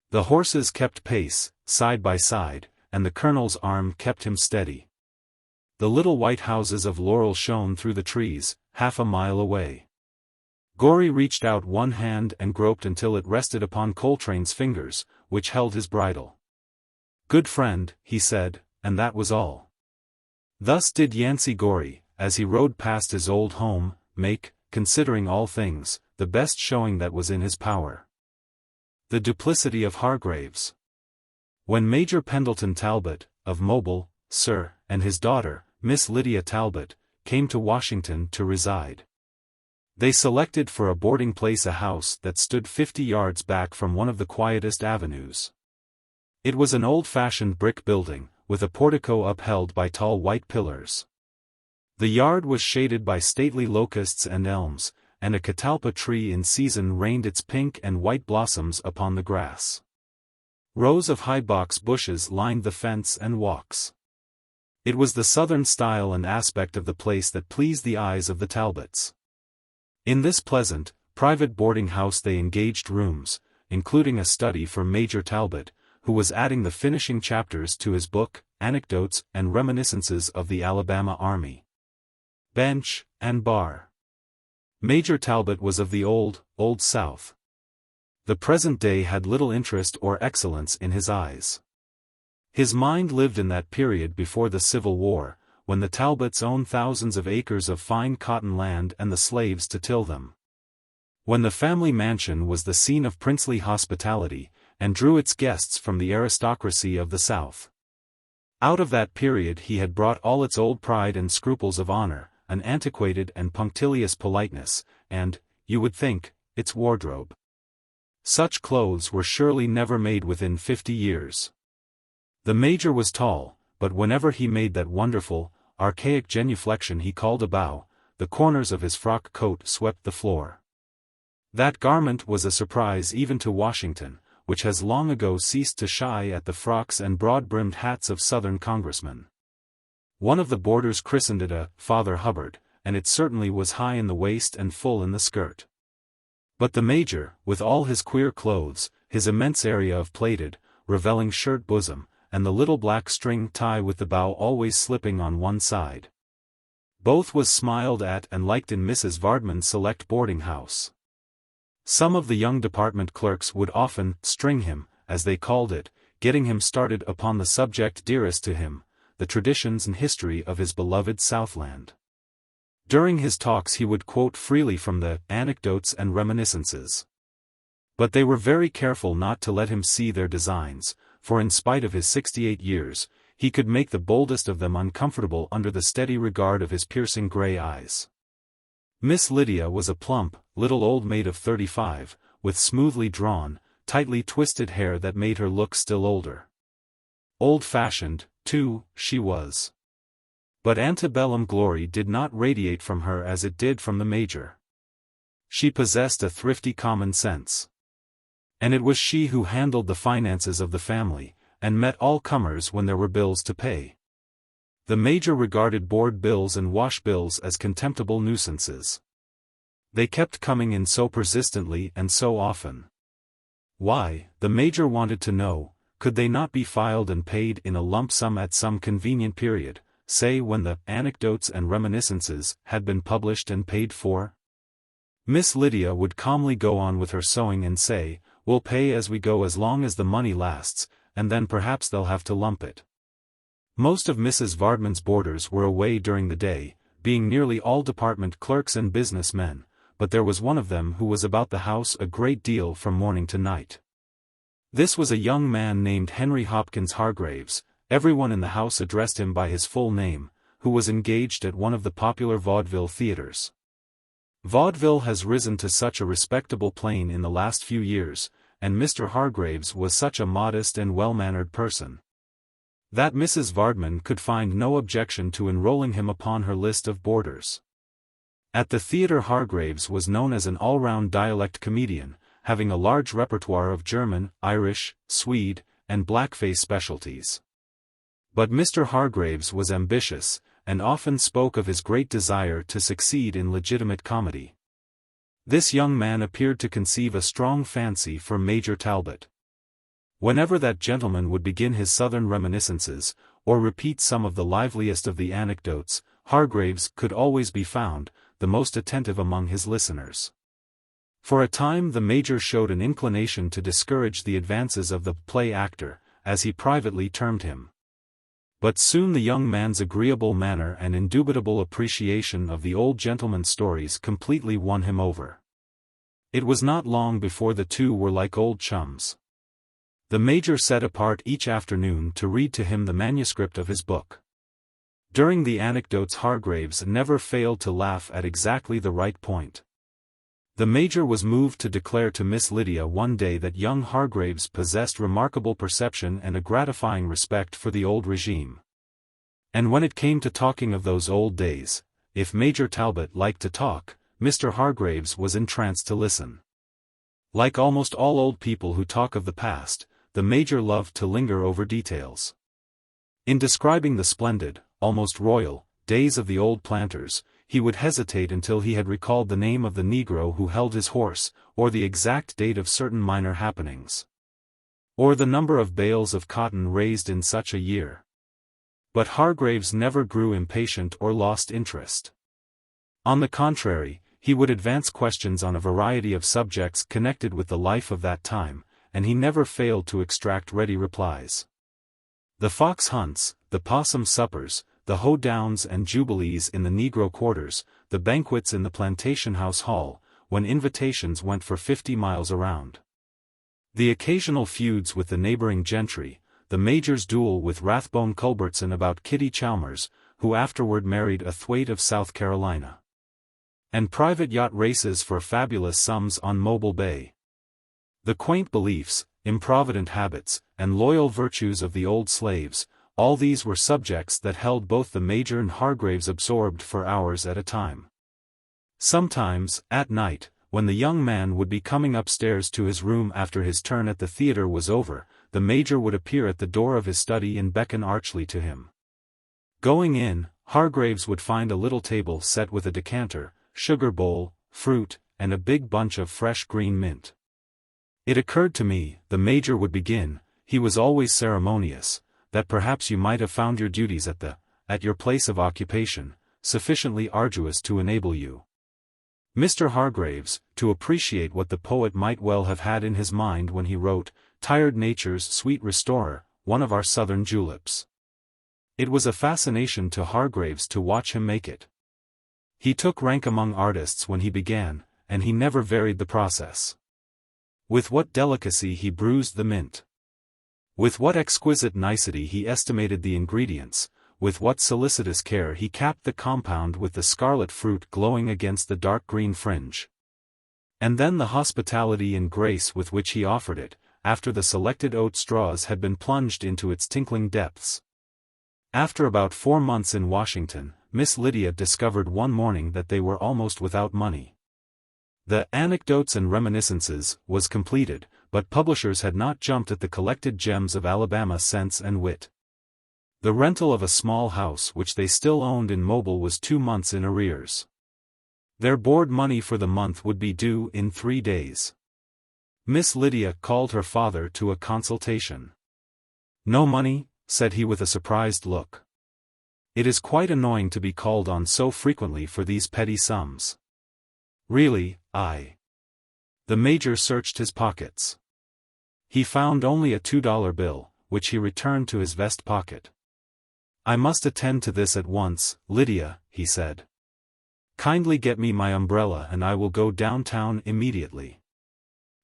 The horses kept pace, side by side, and the Colonel's arm kept him steady. The little white houses of Laurel shone through the trees, half a mile away. Gorry reached out one hand and groped until it rested upon Coltrane's fingers, which held his bridle. "Good friend," he said, and that was all. Thus did Yancey Gorry, as he rode past his old home, make, considering all things, the best showing that was in his power. The Duplicity of Hargraves. When Major Pendleton Talbot, of Mobile, Sir, and his daughter, Miss Lydia Talbot, came to Washington to reside, they selected for a boarding place a house that stood 50 yards back from one of the quietest avenues. It was an old-fashioned brick building, with a portico upheld by tall white pillars. The yard was shaded by stately locusts and elms, and a catalpa tree in season rained its pink and white blossoms upon the grass. Rows of high box bushes lined the fence and walks. It was the southern style and aspect of the place that pleased the eyes of the Talbots. In this pleasant, private boarding house they engaged rooms, including a study for Major Talbot, who was adding the finishing chapters to his book, Anecdotes and Reminiscences of the Alabama Army. Bench and bar. Major Talbot was of the old South. The present day had little interest or excellence in his eyes. His mind lived in that period before the Civil War, when the Talbots owned thousands of acres of fine cotton land and the slaves to till them. When the family mansion was the scene of princely hospitality, and drew its guests from the aristocracy of the South. Out of that period he had brought all its old pride and scruples of honor, an antiquated and punctilious politeness, and, you would think, its wardrobe. Such clothes were surely never made within 50 years. The Major was tall, but whenever he made that wonderful, archaic genuflection he called a bow, the corners of his frock coat swept the floor. That garment was a surprise even to Washington, which has long ago ceased to shy at the frocks and broad-brimmed hats of Southern congressmen. One of the boarders christened it a Father Hubbard, and it certainly was high in the waist and full in the skirt. But the Major, with all his queer clothes, his immense area of plaited, revealing shirt bosom, and the little black string tie with the bow always slipping on one side. Both was smiled at and liked in Mrs. Vardman's select boarding house. Some of the young department clerks would often string him, as they called it, getting him started upon the subject dearest to him, the traditions and history of his beloved Southland. During his talks he would quote freely from the Anecdotes and Reminiscences. But they were very careful not to let him see their designs, for in spite of his 68 years, he could make the boldest of them uncomfortable under the steady regard of his piercing gray eyes. Miss Lydia was a plump, little old maid of 35, with smoothly drawn, tightly twisted hair that made her look still older. Old-fashioned, too, she was. But antebellum glory did not radiate from her as it did from the Major. She possessed a thrifty common sense. And it was she who handled the finances of the family, and met all comers when there were bills to pay. The Major regarded board bills and wash bills as contemptible nuisances. They kept coming in so persistently and so often. Why, the Major wanted to know, could they not be filed and paid in a lump sum at some convenient period, say when the Anecdotes and Reminiscences had been published and paid for? Miss Lydia would calmly go on with her sewing and say, "We'll pay as we go as long as the money lasts, and then perhaps they'll have to lump it." Most of Mrs. Vardman's boarders were away during the day, being nearly all department clerks and business men, but there was one of them who was about the house a great deal from morning to night. This was a young man named Henry Hopkins Hargraves. Everyone in the house addressed him by his full name, who was engaged at one of the popular vaudeville theaters. Vaudeville has risen to such a respectable plane in the last few years, and Mr. Hargraves was such a modest and well-mannered person, that Mrs. Vardman could find no objection to enrolling him upon her list of boarders. At the theater Hargraves was known as an all-round dialect comedian, having a large repertoire of German, Irish, Swede, and blackface specialties. But Mr. Hargraves was ambitious, and often spoke of his great desire to succeed in legitimate comedy. This young man appeared to conceive a strong fancy for Major Talbot. Whenever that gentleman would begin his Southern reminiscences, or repeat some of the liveliest of the anecdotes, Hargraves could always be found, the most attentive among his listeners. For a time the Major showed an inclination to discourage the advances of the play actor, as he privately termed him. But soon the young man's agreeable manner and indubitable appreciation of the old gentleman's stories completely won him over. It was not long before the two were like old chums. The Major set apart each afternoon to read to him the manuscript of his book. During the anecdotes Hargraves never failed to laugh at exactly the right point. The Major was moved to declare to Miss Lydia one day that young Hargraves possessed remarkable perception and a gratifying respect for the old regime. And when it came to talking of those old days, if Major Talbot liked to talk, Mr. Hargraves was entranced to listen. Like almost all old people who talk of the past, the Major loved to linger over details. In describing the splendid, almost royal, days of the old planters, he would hesitate until he had recalled the name of the Negro who held his horse, or the exact date of certain minor happenings, or the number of bales of cotton raised in such a year. But Hargraves never grew impatient or lost interest. On the contrary, he would advance questions on a variety of subjects connected with the life of that time, and he never failed to extract ready replies. The fox hunts, the possum suppers, the hoedowns and jubilees in the Negro quarters, the banquets in the plantation house hall, when invitations went for 50 miles around. The occasional feuds with the neighboring gentry, the Major's duel with Rathbone Culbertson about Kitty Chalmers, who afterward married a Thwaite of South Carolina. And private yacht races for fabulous sums on Mobile Bay. The quaint beliefs, improvident habits, and loyal virtues of the old slaves, all these were subjects that held both the Major and Hargraves absorbed for hours at a time. Sometimes, at night, when the young man would be coming upstairs to his room after his turn at the theatre was over, the Major would appear at the door of his study and beckon archly to him. Going in, Hargraves would find a little table set with a decanter, sugar bowl, fruit, and a big bunch of fresh green mint. It occurred to me, the Major would begin, he was always ceremonious, that perhaps you might have found your duties at your place of occupation, sufficiently arduous to enable you, Mr. Hargraves, to appreciate what the poet might well have had in his mind when he wrote, "Tired Nature's sweet restorer, one of our southern juleps." It was a fascination to Hargraves to watch him make it. He took rank among artists when he began, and he never varied the process. With what delicacy he bruised the mint. With what exquisite nicety he estimated the ingredients, with what solicitous care he capped the compound with the scarlet fruit glowing against the dark green fringe. And then the hospitality and grace with which he offered it, after the selected oat straws had been plunged into its tinkling depths. After about 4 months in Washington, Miss Lydia discovered one morning that they were almost without money. The Anecdotes and Reminiscences was completed, but publishers had not jumped at the collected gems of Alabama sense and wit. The rental of a small house which they still owned in Mobile was 2 months in arrears. Their board money for the month would be due in 3 days. Miss Lydia called her father to a consultation. "No money?" said he with a surprised look. "It is quite annoying to be called on so frequently for these petty sums." "Really, The Major searched his pockets. He found only a $2 bill, which he returned to his vest pocket. "I must attend to this at once, Lydia," he said. "Kindly get me my umbrella and I will go downtown immediately.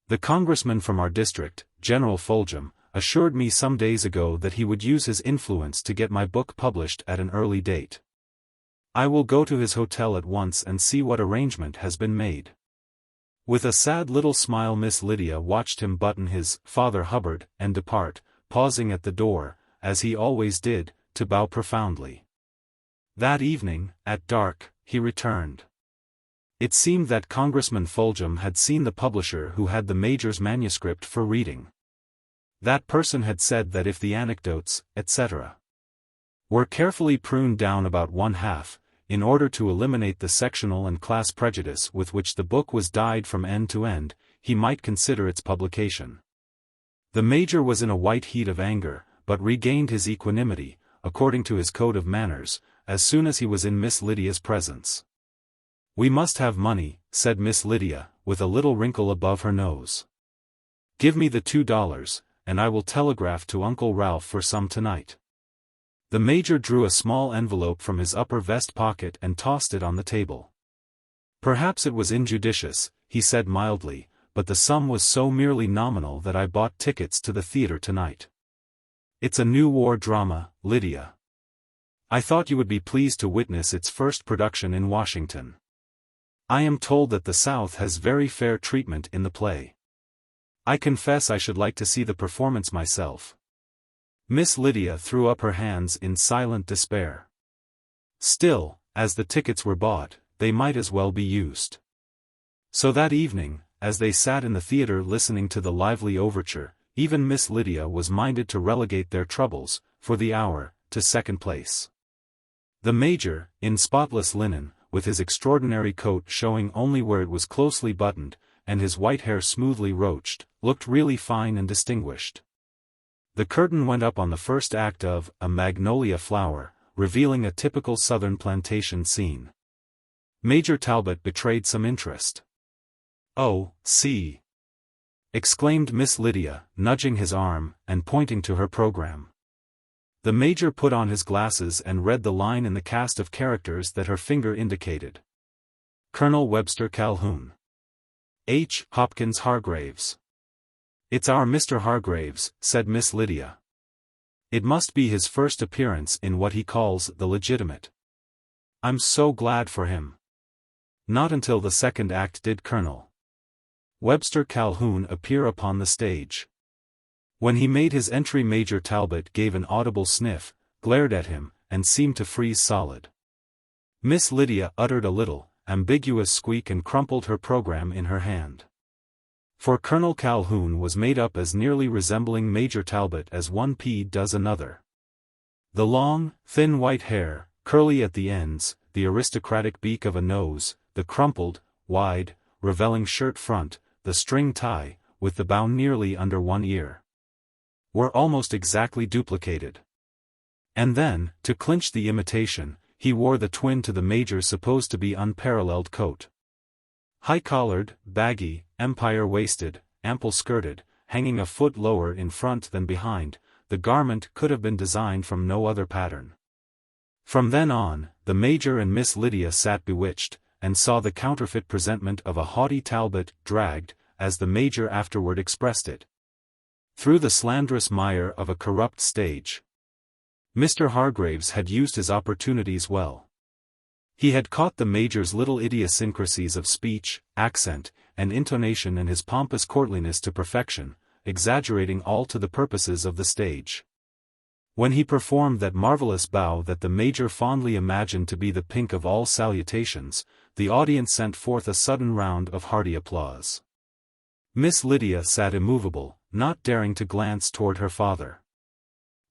The congressman from our district, General Fulgham, assured me some days ago that he would use his influence to get my book published at an early date. I will go to his hotel at once and see what arrangement has been made." With a sad little smile Miss Lydia watched him button his "Father Hubbard" and depart, pausing at the door, as he always did, to bow profoundly. That evening, at dark, he returned. It seemed that Congressman Fulgham had seen the publisher who had the Major's manuscript for reading. That person had said that if the anecdotes, etc., were carefully pruned down about 1/2, in order to eliminate the sectional and class prejudice with which the book was dyed from end to end, he might consider its publication. The Major was in a white heat of anger, but regained his equanimity, according to his code of manners, as soon as he was in Miss Lydia's presence. "We must have money," said Miss Lydia, with a little wrinkle above her nose. "Give me the $2, and I will telegraph to Uncle Ralph for some tonight." The Major drew a small envelope from his upper vest pocket and tossed it on the table. Perhaps it was injudicious, he said mildly, but the sum was so merely nominal that I bought tickets to the theater tonight. It's a new war drama, Lydia. I thought you would be pleased to witness its first production in Washington. I am told that the South has very fair treatment in the play. I confess I should like to see the performance myself. Miss Lydia threw up her hands in silent despair. Still, as the tickets were bought, they might as well be used. So that evening, as they sat in the theater listening to the lively overture, even Miss Lydia was minded to relegate their troubles, for the hour, to second place. The Major, in spotless linen, with his extraordinary coat showing only where it was closely buttoned, and his white hair smoothly roached, looked really fine and distinguished. The curtain went up on the first act of A Magnolia Flower, revealing a typical Southern plantation scene. Major Talbot betrayed some interest. "Oh, see!" exclaimed Miss Lydia, nudging his arm, and pointing to her program. The Major put on his glasses and read the line in the cast of characters that her finger indicated. Colonel Webster Calhoun. H. Hopkins Hargraves. "It's our Mr. Hargraves," said Miss Lydia. "It must be his first appearance in what he calls the legitimate. I'm so glad for him." Not until the second act did Colonel Webster Calhoun appear upon the stage. When he made his entry, Major Talbot gave an audible sniff, glared at him, and seemed to freeze solid. Miss Lydia uttered a little, ambiguous squeak and crumpled her program in her hand. For Colonel Calhoun was made up as nearly resembling Major Talbot as one pea does another. The long, thin white hair, curly at the ends, the aristocratic beak of a nose, the crumpled, wide, revealing shirt front, the string tie, with the bow nearly under one ear, were almost exactly duplicated. And then, to clinch the imitation, he wore the twin to the Major's supposed to be unparalleled coat. High-collared, baggy, empire-waisted, ample-skirted, hanging a foot lower in front than behind, the garment could have been designed from no other pattern. From then on, the Major and Miss Lydia sat bewitched, and saw the counterfeit presentment of a haughty Talbot dragged, as the Major afterward expressed it, through the slanderous mire of a corrupt stage. Mr. Hargraves had used his opportunities well. He had caught the Major's little idiosyncrasies of speech, accent, and intonation and his pompous courtliness to perfection, exaggerating all to the purposes of the stage. When he performed that marvelous bow that the Major fondly imagined to be the pink of all salutations, the audience sent forth a sudden round of hearty applause. Miss Lydia sat immovable, not daring to glance toward her father.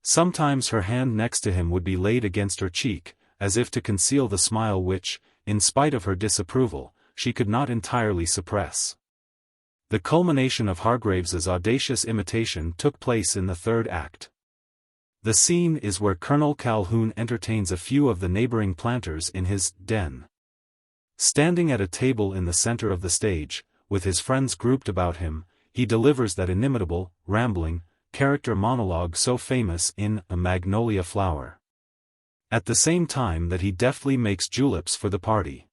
Sometimes her hand next to him would be laid against her cheek, as if to conceal the smile which, in spite of her disapproval, she could not entirely suppress. The culmination of Hargraves's audacious imitation took place in the third act. The scene is where Colonel Calhoun entertains a few of the neighboring planters in his den. Standing at a table in the center of the stage, with his friends grouped about him, he delivers that inimitable, rambling, character monologue so famous in A Magnolia Flower. At the same time that he deftly makes juleps for the party.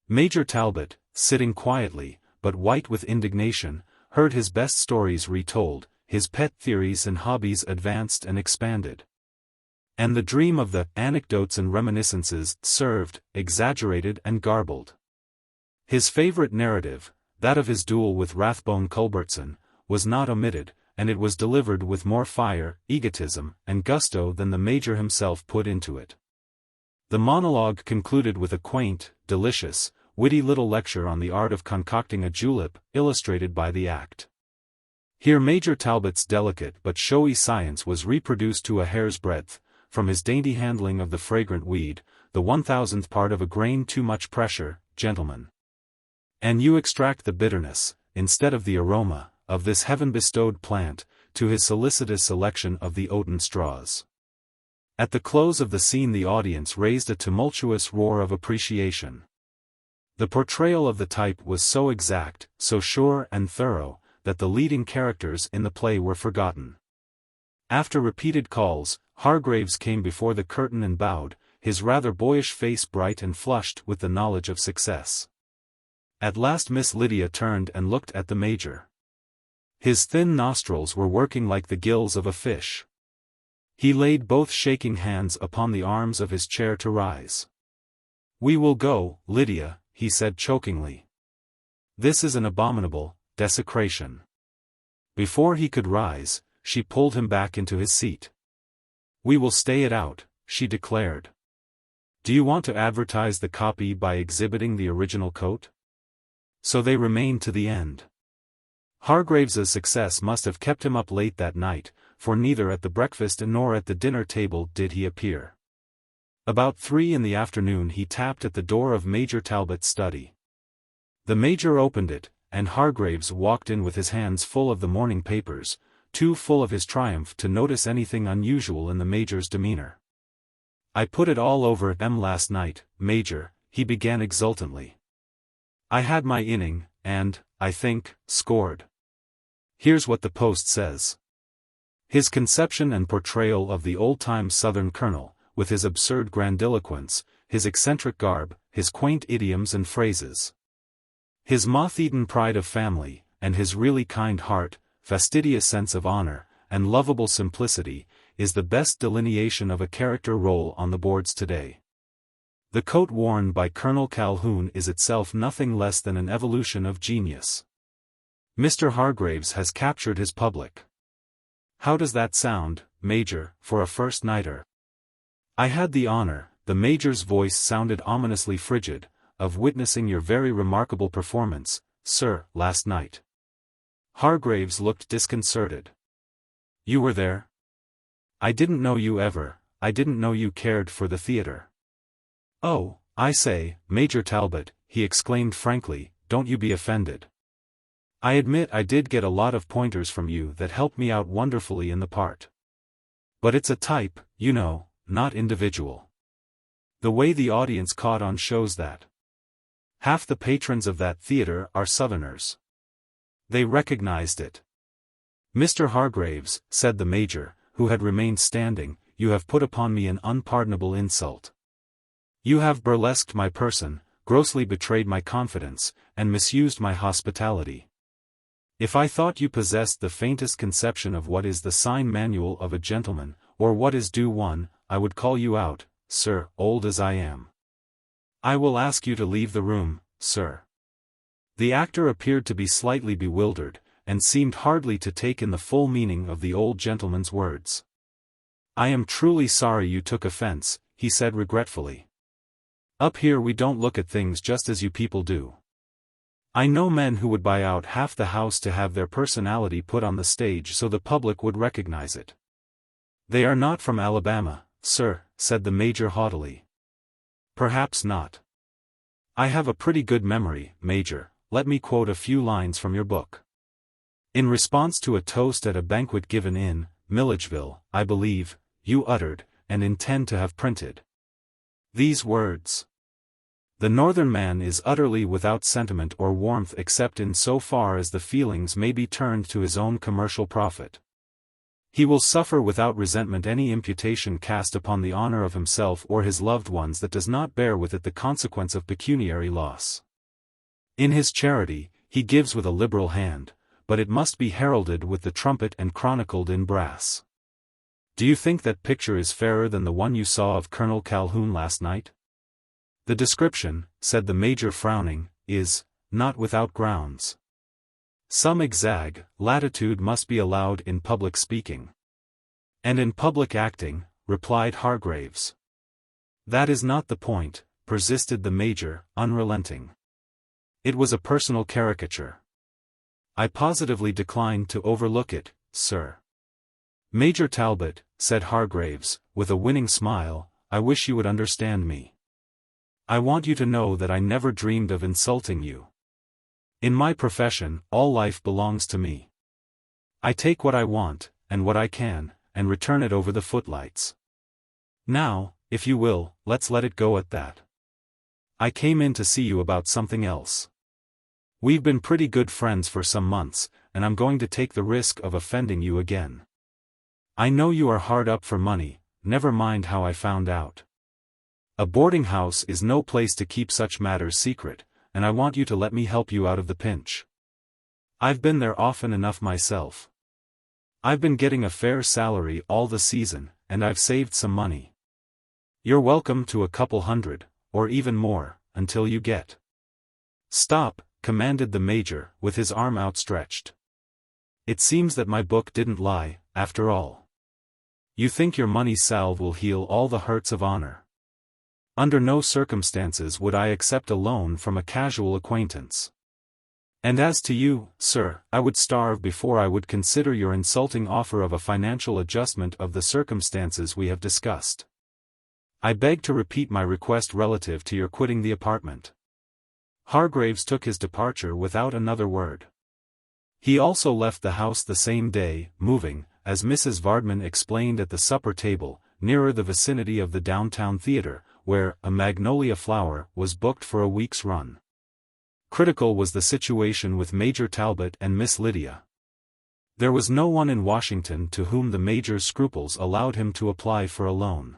Major Talbot, sitting quietly, but white with indignation, heard his best stories retold, his pet theories and hobbies advanced and expanded. And the dream of the anecdotes and reminiscences served, exaggerated and garbled. His favorite narrative, that of his duel with Rathbone Culbertson, was not omitted, and it was delivered with more fire, egotism, and gusto than the Major himself put into it. The monologue concluded with a quaint, delicious, witty little lecture on the art of concocting a julep, illustrated by the act. Here Major Talbot's delicate but showy science was reproduced to a hair's breadth, from his dainty handling of the fragrant weed, the 1,000th part of a grain too much pressure, gentlemen. And you extract the bitterness, instead of the aroma, of this heaven-bestowed plant, to his solicitous selection of the oaten straws. At the close of the scene the audience raised a tumultuous roar of appreciation. The portrayal of the type was so exact, so sure and thorough, that the leading characters in the play were forgotten. After repeated calls, Hargraves came before the curtain and bowed, his rather boyish face bright and flushed with the knowledge of success. At last Miss Lydia turned and looked at the Major. His thin nostrils were working like the gills of a fish. He laid both shaking hands upon the arms of his chair to rise. "We will go, Lydia," he said chokingly. "This is an abominable desecration." Before he could rise, she pulled him back into his seat. "We will stay it out," she declared. "Do you want to advertise the copy by exhibiting the original coat?" So they remained to the end. Hargraves's success must have kept him up late that night, for neither at the breakfast nor at the dinner table did he appear. About 3 in the afternoon he tapped at the door of Major Talbot's study. The Major opened it, and Hargraves walked in with his hands full of the morning papers, too full of his triumph to notice anything unusual in the Major's demeanor. "I put it all over at M last night, Major," he began exultantly. "I had my inning, and, I think, scored. Here's what the Post says." His conception and portrayal of the old-time Southern colonel, with his absurd grandiloquence, his eccentric garb, his quaint idioms and phrases, his moth-eaten pride of family, and his really kind heart, fastidious sense of honor, and lovable simplicity, is the best delineation of a character role on the boards today. The coat worn by Colonel Calhoun is itself nothing less than an evolution of genius. Mr. Hargraves has captured his public. How does that sound, Major, for a first-nighter? "I had the honor," the Major's voice sounded ominously frigid, "of witnessing your very remarkable performance, sir, last night." Hargraves looked disconcerted. "You were there? I didn't know I didn't know you cared for the theater." "Oh, I say, Major Talbot," he exclaimed frankly, "don't you be offended. I admit I did get a lot of pointers from you that helped me out wonderfully in the part. But it's a type, you know, not individual. The way the audience caught on shows that. Half the patrons of that theater are Southerners. They recognized it." "Mr. Hargraves," said the Major, who had remained standing, "you have put upon me an unpardonable insult. You have burlesqued my person, grossly betrayed my confidence, and misused my hospitality. If I thought you possessed the faintest conception of what is the sign manual of a gentleman, or what is due one, I would call you out, sir, old as I am. I will ask you to leave the room, sir." The actor appeared to be slightly bewildered, and seemed hardly to take in the full meaning of the old gentleman's words. "I am truly sorry you took offense," he said regretfully. "Up here we don't look at things just as you people do. I know men who would buy out half the house to have their personality put on the stage so the public would recognize it." "They are not from Alabama, sir," said the Major haughtily. "Perhaps not. I have a pretty good memory, Major. Let me quote a few lines from your book. In response to a toast at a banquet given in Milledgeville, I believe, you uttered, and intend to have printed, these words: 'The Northern man is utterly without sentiment or warmth except in so far as the feelings may be turned to his own commercial profit. He will suffer without resentment any imputation cast upon the honor of himself or his loved ones that does not bear with it the consequence of pecuniary loss. In his charity, he gives with a liberal hand, but it must be heralded with the trumpet and chronicled in brass.' Do you think that picture is fairer than the one you saw of Colonel Calhoun last night?" "The description," said the Major frowning, "is not without grounds. Some latitude must be allowed in public speaking." "And in public acting," replied Hargraves. "That is not the point," persisted the Major, unrelenting. "It was a personal caricature. I positively decline to overlook it, sir." "Major Talbot," said Hargraves, with a winning smile, "I wish you would understand me. I want you to know that I never dreamed of insulting you. In my profession, all life belongs to me. I take what I want, and what I can, and return it over the footlights. Now, if you will, let's let it go at that. I came in to see you about something else. We've been pretty good friends for some months, and I'm going to take the risk of offending you again. I know you are hard up for money, never mind how I found out. A boarding house is no place to keep such matters secret, and I want you to let me help you out of the pinch. I've been there often enough myself. I've been getting a fair salary all the season, and I've saved some money. You're welcome to a couple hundred, or even more, until you get. Stop, commanded the Major, with his arm outstretched. It seems that my book didn't lie, after all. You think your money salve will heal all the hurts of honor. Under no circumstances would I accept a loan from a casual acquaintance. And as to you, sir, I would starve before I would consider your insulting offer of a financial adjustment of the circumstances we have discussed. I beg to repeat my request relative to your quitting the apartment. Hargraves took his departure without another word. He also left the house the same day, moving, as Mrs. Vardman explained at the supper table, nearer the vicinity of the downtown theater, where A Magnolia Flower was booked for a week's run. Critical was the situation with Major Talbot and Miss Lydia. There was no one in Washington to whom the Major's scruples allowed him to apply for a loan.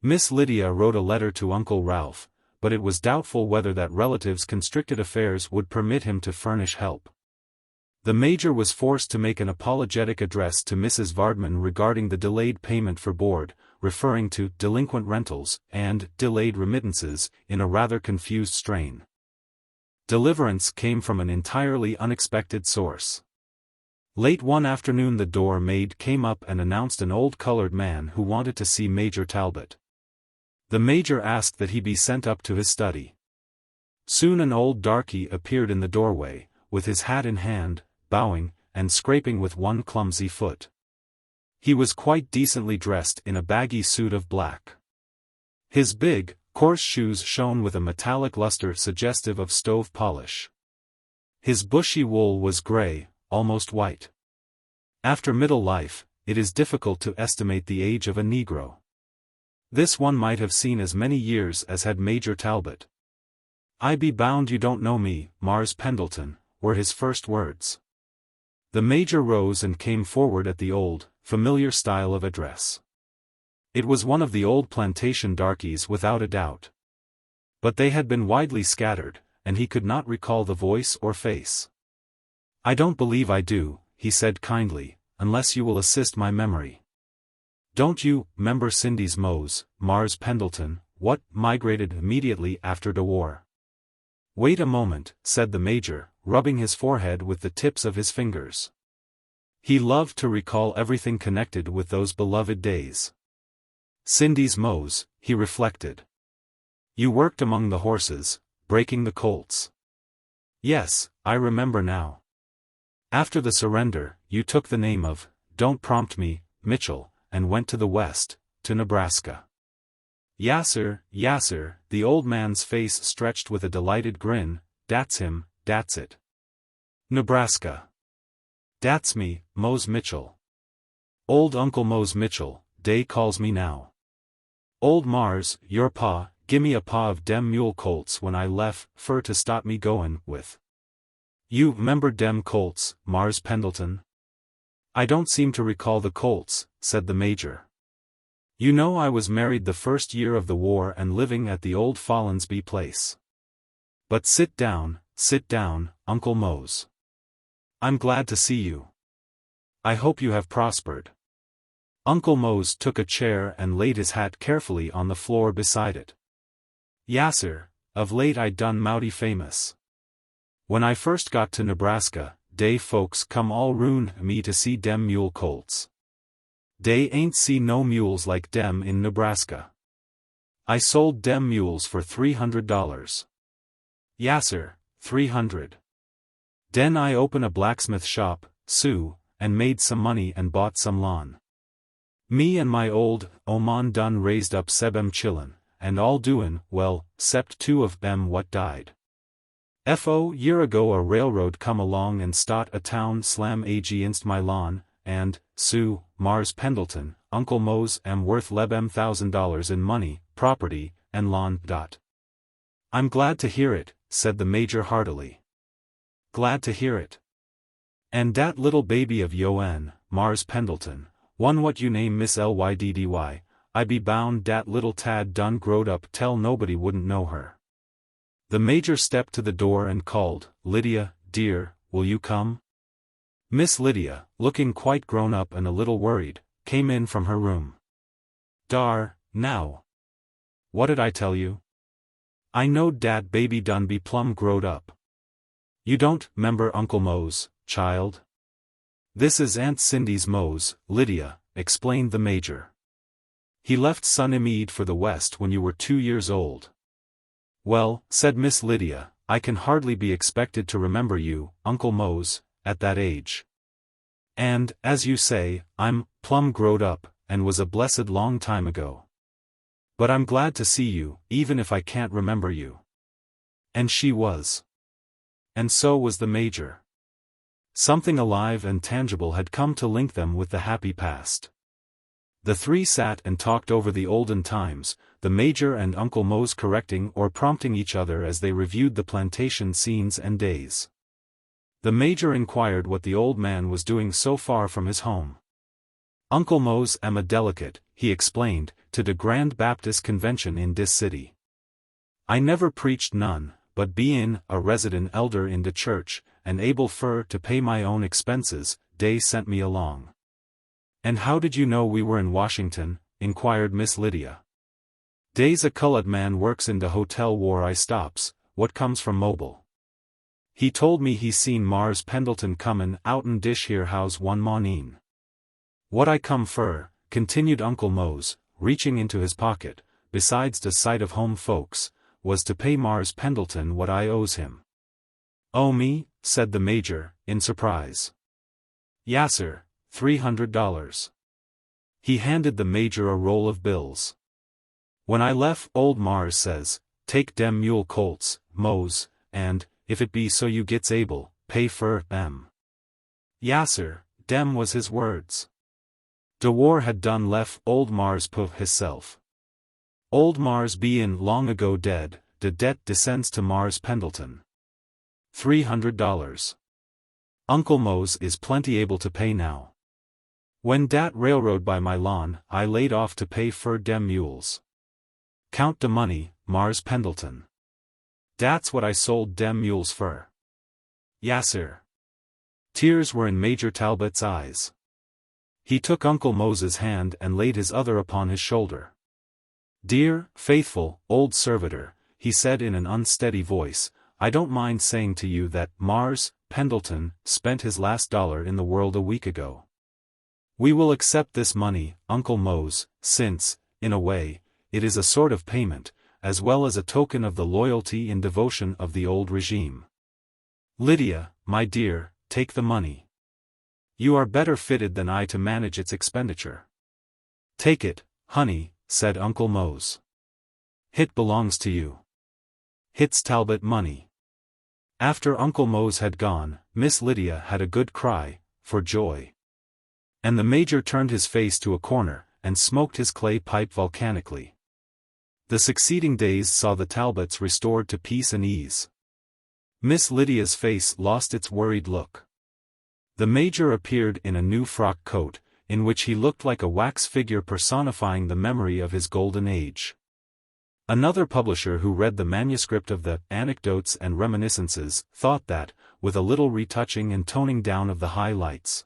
Miss Lydia wrote a letter to Uncle Ralph, but it was doubtful whether that relative's constricted affairs would permit him to furnish help. The Major was forced to make an apologetic address to Mrs. Vardman regarding the delayed payment for board, referring to delinquent rentals and delayed remittances in a rather confused strain. Deliverance came from an entirely unexpected source. Late one afternoon the door maid came up and announced an old colored man who wanted to see Major Talbot. The Major asked that he be sent up to his study. Soon an old darky appeared in the doorway, with his hat in hand, bowing, and scraping with one clumsy foot. He was quite decently dressed in a baggy suit of black. His big, coarse shoes shone with a metallic luster suggestive of stove polish. His bushy wool was gray, almost white. After middle life, it is difficult to estimate the age of a Negro. This one might have seen as many years as had Major Talbot. "I be bound you don't know me, Mars Pendleton," were his first words. The Major rose and came forward at the old, familiar style of address. It was one of the old plantation darkies without a doubt. But they had been widely scattered, and he could not recall the voice or face. "I don't believe I do," he said kindly, "unless you will assist my memory. Don't you, member Cindy's Mose, Mars Pendleton, what, migrated immediately after the war?" "Wait a moment," said the Major, rubbing his forehead with the tips of his fingers. He loved to recall everything connected with those beloved days. Cindy's Mose, he reflected. "You worked among the horses, breaking the colts." "Yes, I remember now. After the surrender, you took the name of, don't prompt me, Mitchell, and went to the west, to Nebraska." Yasser, the old man's face stretched with a delighted grin, "Dat's him, dat's it. Nebraska. Dat's me, Mose Mitchell. Old Uncle Mose Mitchell, dey calls me now. Old Mars, your pa, gimme a paw of dem mule colts when I lef' fur to stop me goin' with. You 'member dem colts, Mars Pendleton?" "I don't seem to recall the colts," said the Major. "You know I was married the first year of the war and living at the old Follansbee place. But sit down, Uncle Mose. I'm glad to see you. I hope you have prospered." Uncle Mose took a chair and laid his hat carefully on the floor beside it. "Yasser, of late I done mouty famous. When I first got to Nebraska, dey folks come all round me to see dem mule colts. Dey ain't see no mules like dem in Nebraska. I sold dem mules for $300. Yasser, 300. Den I open a blacksmith shop, Sue, and made some money and bought some lawn. Me and my old Oman done raised up sebem chillin, and all doin' well, 'cept two of them what died. Fo year ago a railroad come along and stot a town slam against my lawn, and, Sue, Mars Pendleton, Uncle Mose am worth lebem $1,000 in money, property, and lawn. "I'm glad to hear it," said the Major heartily. "Glad to hear it. And dat little baby of yo'n, Mars Pendleton, one what you name Miss Lyddy, I be bound dat little tad done growed up tell nobody wouldn't know her." The Major stepped to the door and called, "Lydia, dear, will you come?" Miss Lydia, looking quite grown up and a little worried, came in from her room. Now. What did I tell you? I knowed dat baby done be plumb growed up. You don't 'member Uncle Mose, child? This is Aunt Cindy's Mose, Lydia, explained the Major. He left Sunnymead for the West when you were 2 years old. Well, said Miss Lydia, I can hardly be expected to remember you, Uncle Mose, at that age. And, as you say, I'm plumb growed up, and was a blessed long time ago. But I'm glad to see you, even if I can't remember you. And she was. And so was the Major. Something alive and tangible had come to link them with the happy past. The three sat and talked over the olden times, the Major and Uncle Mose correcting or prompting each other as they reviewed the plantation scenes and days. The Major inquired what the old man was doing so far from his home. Uncle Mose am a delegate, he explained, to the Grand Baptist Convention in dis city. I never preached none, but bein' a resident elder in the church, and able fur to pay my own expenses, dey sent me along. And how did you know we were in Washington? Inquired Miss Lydia. Dey's a cullud man works in the hotel where I stops, what comes from Mobile. He told me he seen Mars Pendleton comin' outen dish here house one mornin'. What I come fur, continued Uncle Mose, reaching into his pocket, besides the sight of home folks, was to pay Mars Pendleton what I owes him. Oh me, said the Major, in surprise. Yasser, $300. He handed the Major a roll of bills. When I left, old Mars says, take dem mule colts, Mose, and, if it be so you gets able, pay fur em. Yasser, dem was his words. De war had done left old Mars puh hisself. Old Mars bein' long ago dead, de debt descends to Mars Pendleton. $300. Uncle Mose is plenty able to pay now. When dat railroad by my lawn, I laid off to pay fur dem mules. Count de money, Mars Pendleton. Dat's what I sold dem mules fur. Yasser. Tears were in Major Talbot's eyes. He took Uncle Mose's hand and laid his other upon his shoulder. Dear, faithful, old servitor, he said in an unsteady voice, I don't mind saying to you that Mars Pendleton spent his last dollar in the world a week ago. We will accept this money, Uncle Mose, since, in a way, it is a sort of payment, as well as a token of the loyalty and devotion of the old regime. Lydia, my dear, take the money. You are better fitted than I to manage its expenditure. Take it, honey, said Uncle Mose. Hit belongs to you. Hit's Talbot money. After Uncle Mose had gone, Miss Lydia had a good cry, for joy. And the Major turned his face to a corner, and smoked his clay pipe volcanically. The succeeding days saw the Talbots restored to peace and ease. Miss Lydia's face lost its worried look. The Major appeared in a new frock coat, in which he looked like a wax figure personifying the memory of his golden age. Another publisher who read the manuscript of the Anecdotes and Reminiscences thought that, with a little retouching and toning down of the highlights,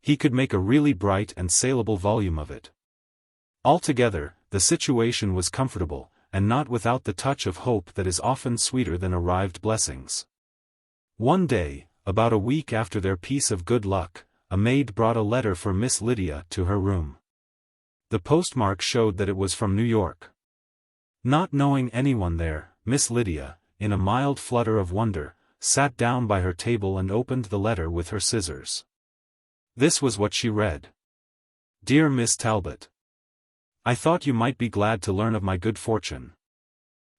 he could make a really bright and saleable volume of it. Altogether, the situation was comfortable, and not without the touch of hope that is often sweeter than arrived blessings. One day, about a week after their piece of good luck, a maid brought a letter for Miss Lydia to her room. The postmark showed that it was from New York. Not knowing anyone there, Miss Lydia, in a mild flutter of wonder, sat down by her table and opened the letter with her scissors. This was what she read. Dear Miss Talbot, I thought you might be glad to learn of my good fortune.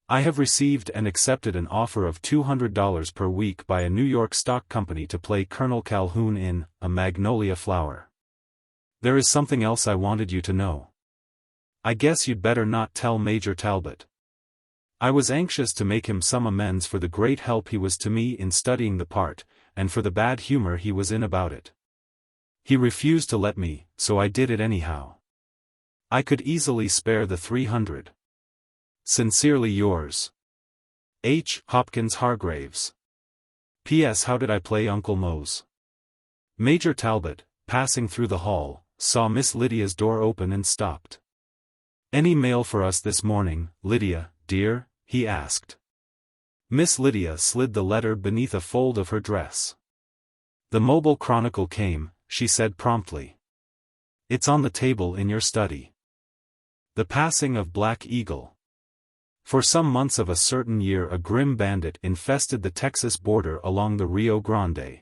I have received and accepted an offer of $200 per week by a New York stock company to play Colonel Calhoun in A Magnolia Flower. There is something else I wanted you to know. I guess you'd better not tell Major Talbot. I was anxious to make him some amends for the great help he was to me in studying the part, and for the bad humor he was in about it. He refused to let me, so I did it anyhow. I could easily spare the $300. Sincerely yours, H. Hopkins Hargraves. P.S. How did I play Uncle Mose? Major Talbot, passing through the hall, saw Miss Lydia's door open and stopped. Any mail for us this morning, Lydia, dear? He asked. Miss Lydia slid the letter beneath a fold of her dress. The Mobile Chronicle came, she said promptly. It's on the table in your study. The passing of Black Eagle. For some months of a certain year a grim bandit infested the Texas border along the Rio Grande.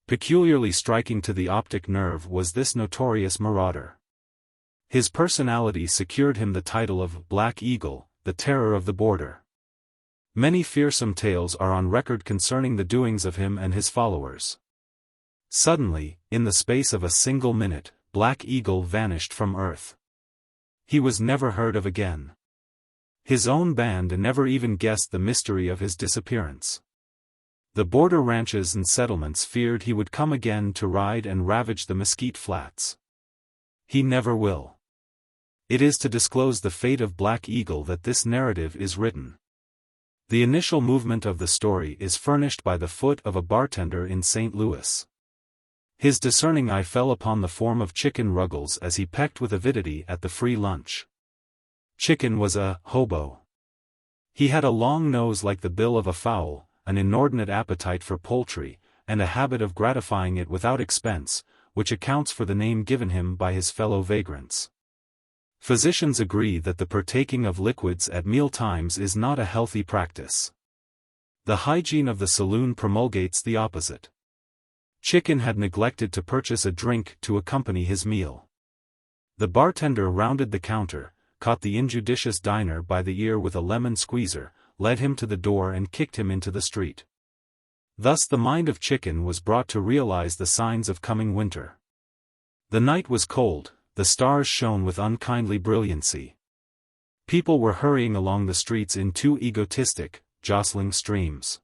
Peculiarly striking to the optic nerve was this notorious marauder. His personality secured him the title of Black Eagle, the terror of the border. Many fearsome tales are on record concerning the doings of him and his followers. Suddenly, in the space of a single minute, Black Eagle vanished from Earth. He was never heard of again. His own band never even guessed the mystery of his disappearance. The border ranches and settlements feared he would come again to ride and ravage the Mesquite Flats. He never will. It is to disclose the fate of Black Eagle that this narrative is written. The initial movement of the story is furnished by the foot of a bartender in St. Louis. His discerning eye fell upon the form of Chicken Ruggles as he pecked with avidity at the free lunch. Chicken was a hobo. He had a long nose like the bill of a fowl, an inordinate appetite for poultry, and a habit of gratifying it without expense, which accounts for the name given him by his fellow vagrants. Physicians agree that the partaking of liquids at meal times is not a healthy practice. The hygiene of the saloon promulgates the opposite. Chicken had neglected to purchase a drink to accompany his meal. The bartender rounded the counter, caught the injudicious diner by the ear with a lemon squeezer, led him to the door and kicked him into the street. Thus the mind of Chicken was brought to realize the signs of coming winter. The night was cold, the stars shone with unkindly brilliancy. People were hurrying along the streets in two egotistic, jostling streams.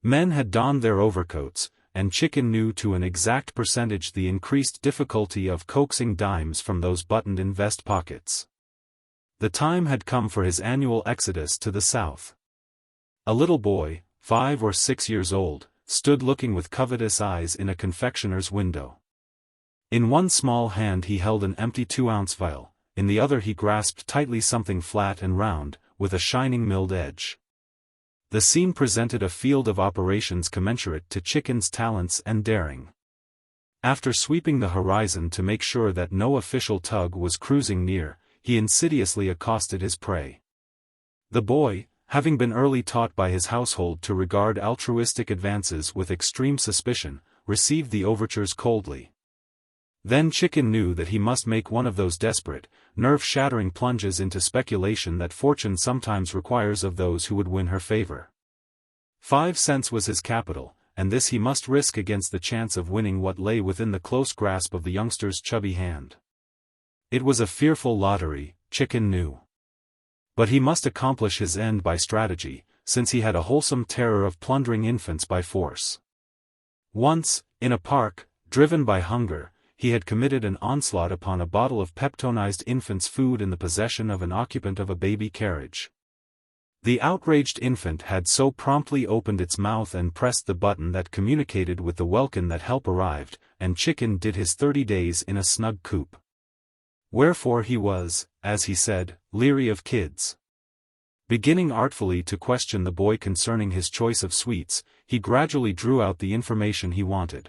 Men had donned their overcoats, and Chicken knew to an exact percentage the increased difficulty of coaxing dimes from those buttoned-in vest pockets. The time had come for his annual exodus to the south. A little boy, 5 or 6 years old, stood looking with covetous eyes in a confectioner's window. In one small hand he held an empty 2-ounce vial, in the other he grasped tightly something flat and round, with a shining milled edge. The scene presented a field of operations commensurate to Chicken's talents and daring. After sweeping the horizon to make sure that no official tug was cruising near, he insidiously accosted his prey. The boy, having been early taught by his household to regard altruistic advances with extreme suspicion, received the overtures coldly. Then Chicken knew that he must make one of those desperate, nerve-shattering plunges into speculation that fortune sometimes requires of those who would win her favor. 5 cents was his capital, and this he must risk against the chance of winning what lay within the close grasp of the youngster's chubby hand. It was a fearful lottery, Chicken knew. But he must accomplish his end by strategy, since he had a wholesome terror of plundering infants by force. Once, in a park, driven by hunger, he had committed an onslaught upon a bottle of peptonized infant's food in the possession of an occupant of a baby carriage. The outraged infant had so promptly opened its mouth and pressed the button that communicated with the welkin that help arrived, and Chicken did his 30 days in a snug coop. Wherefore he was, as he said, leery of kids. Beginning artfully to question the boy concerning his choice of sweets, he gradually drew out the information he wanted.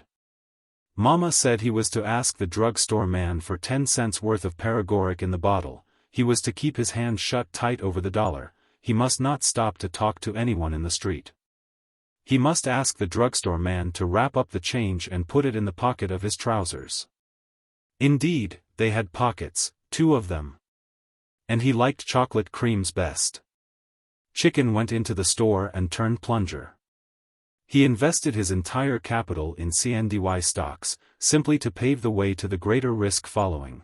Mama said he was to ask the drugstore man for 10 cents worth of paregoric in the bottle, he was to keep his hand shut tight over the dollar, he must not stop to talk to anyone in the street. He must ask the drugstore man to wrap up the change and put it in the pocket of his trousers. Indeed, they had pockets, 2 of them. And he liked chocolate creams best. Chicken went into the store and turned plunger. He invested his entire capital in CNDY stocks, simply to pave the way to the greater risk following.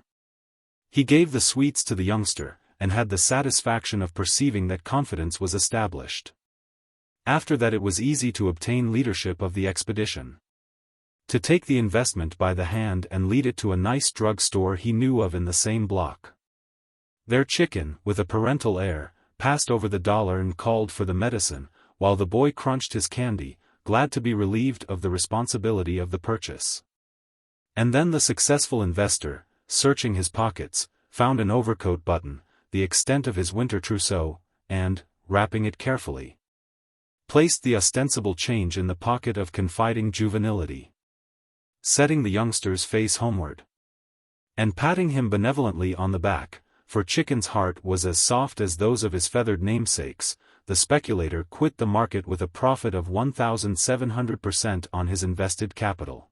He gave the sweets to the youngster, and had the satisfaction of perceiving that confidence was established. After that it was easy to obtain leadership of the expedition. To take the investment by the hand and lead it to a nice drug store he knew of in the same block. There Chicken, with a parental air, passed over the dollar and called for the medicine, while the boy crunched his candy, glad to be relieved of the responsibility of the purchase. And then the successful investor, searching his pockets, found an overcoat button, the extent of his winter trousseau, and, wrapping it carefully, placed the ostensible change in the pocket of confiding juvenility, setting the youngster's face homeward, and patting him benevolently on the back, for Chicken's heart was as soft as those of his feathered namesakes. The speculator quit the market with a profit of 1,700% on his invested capital.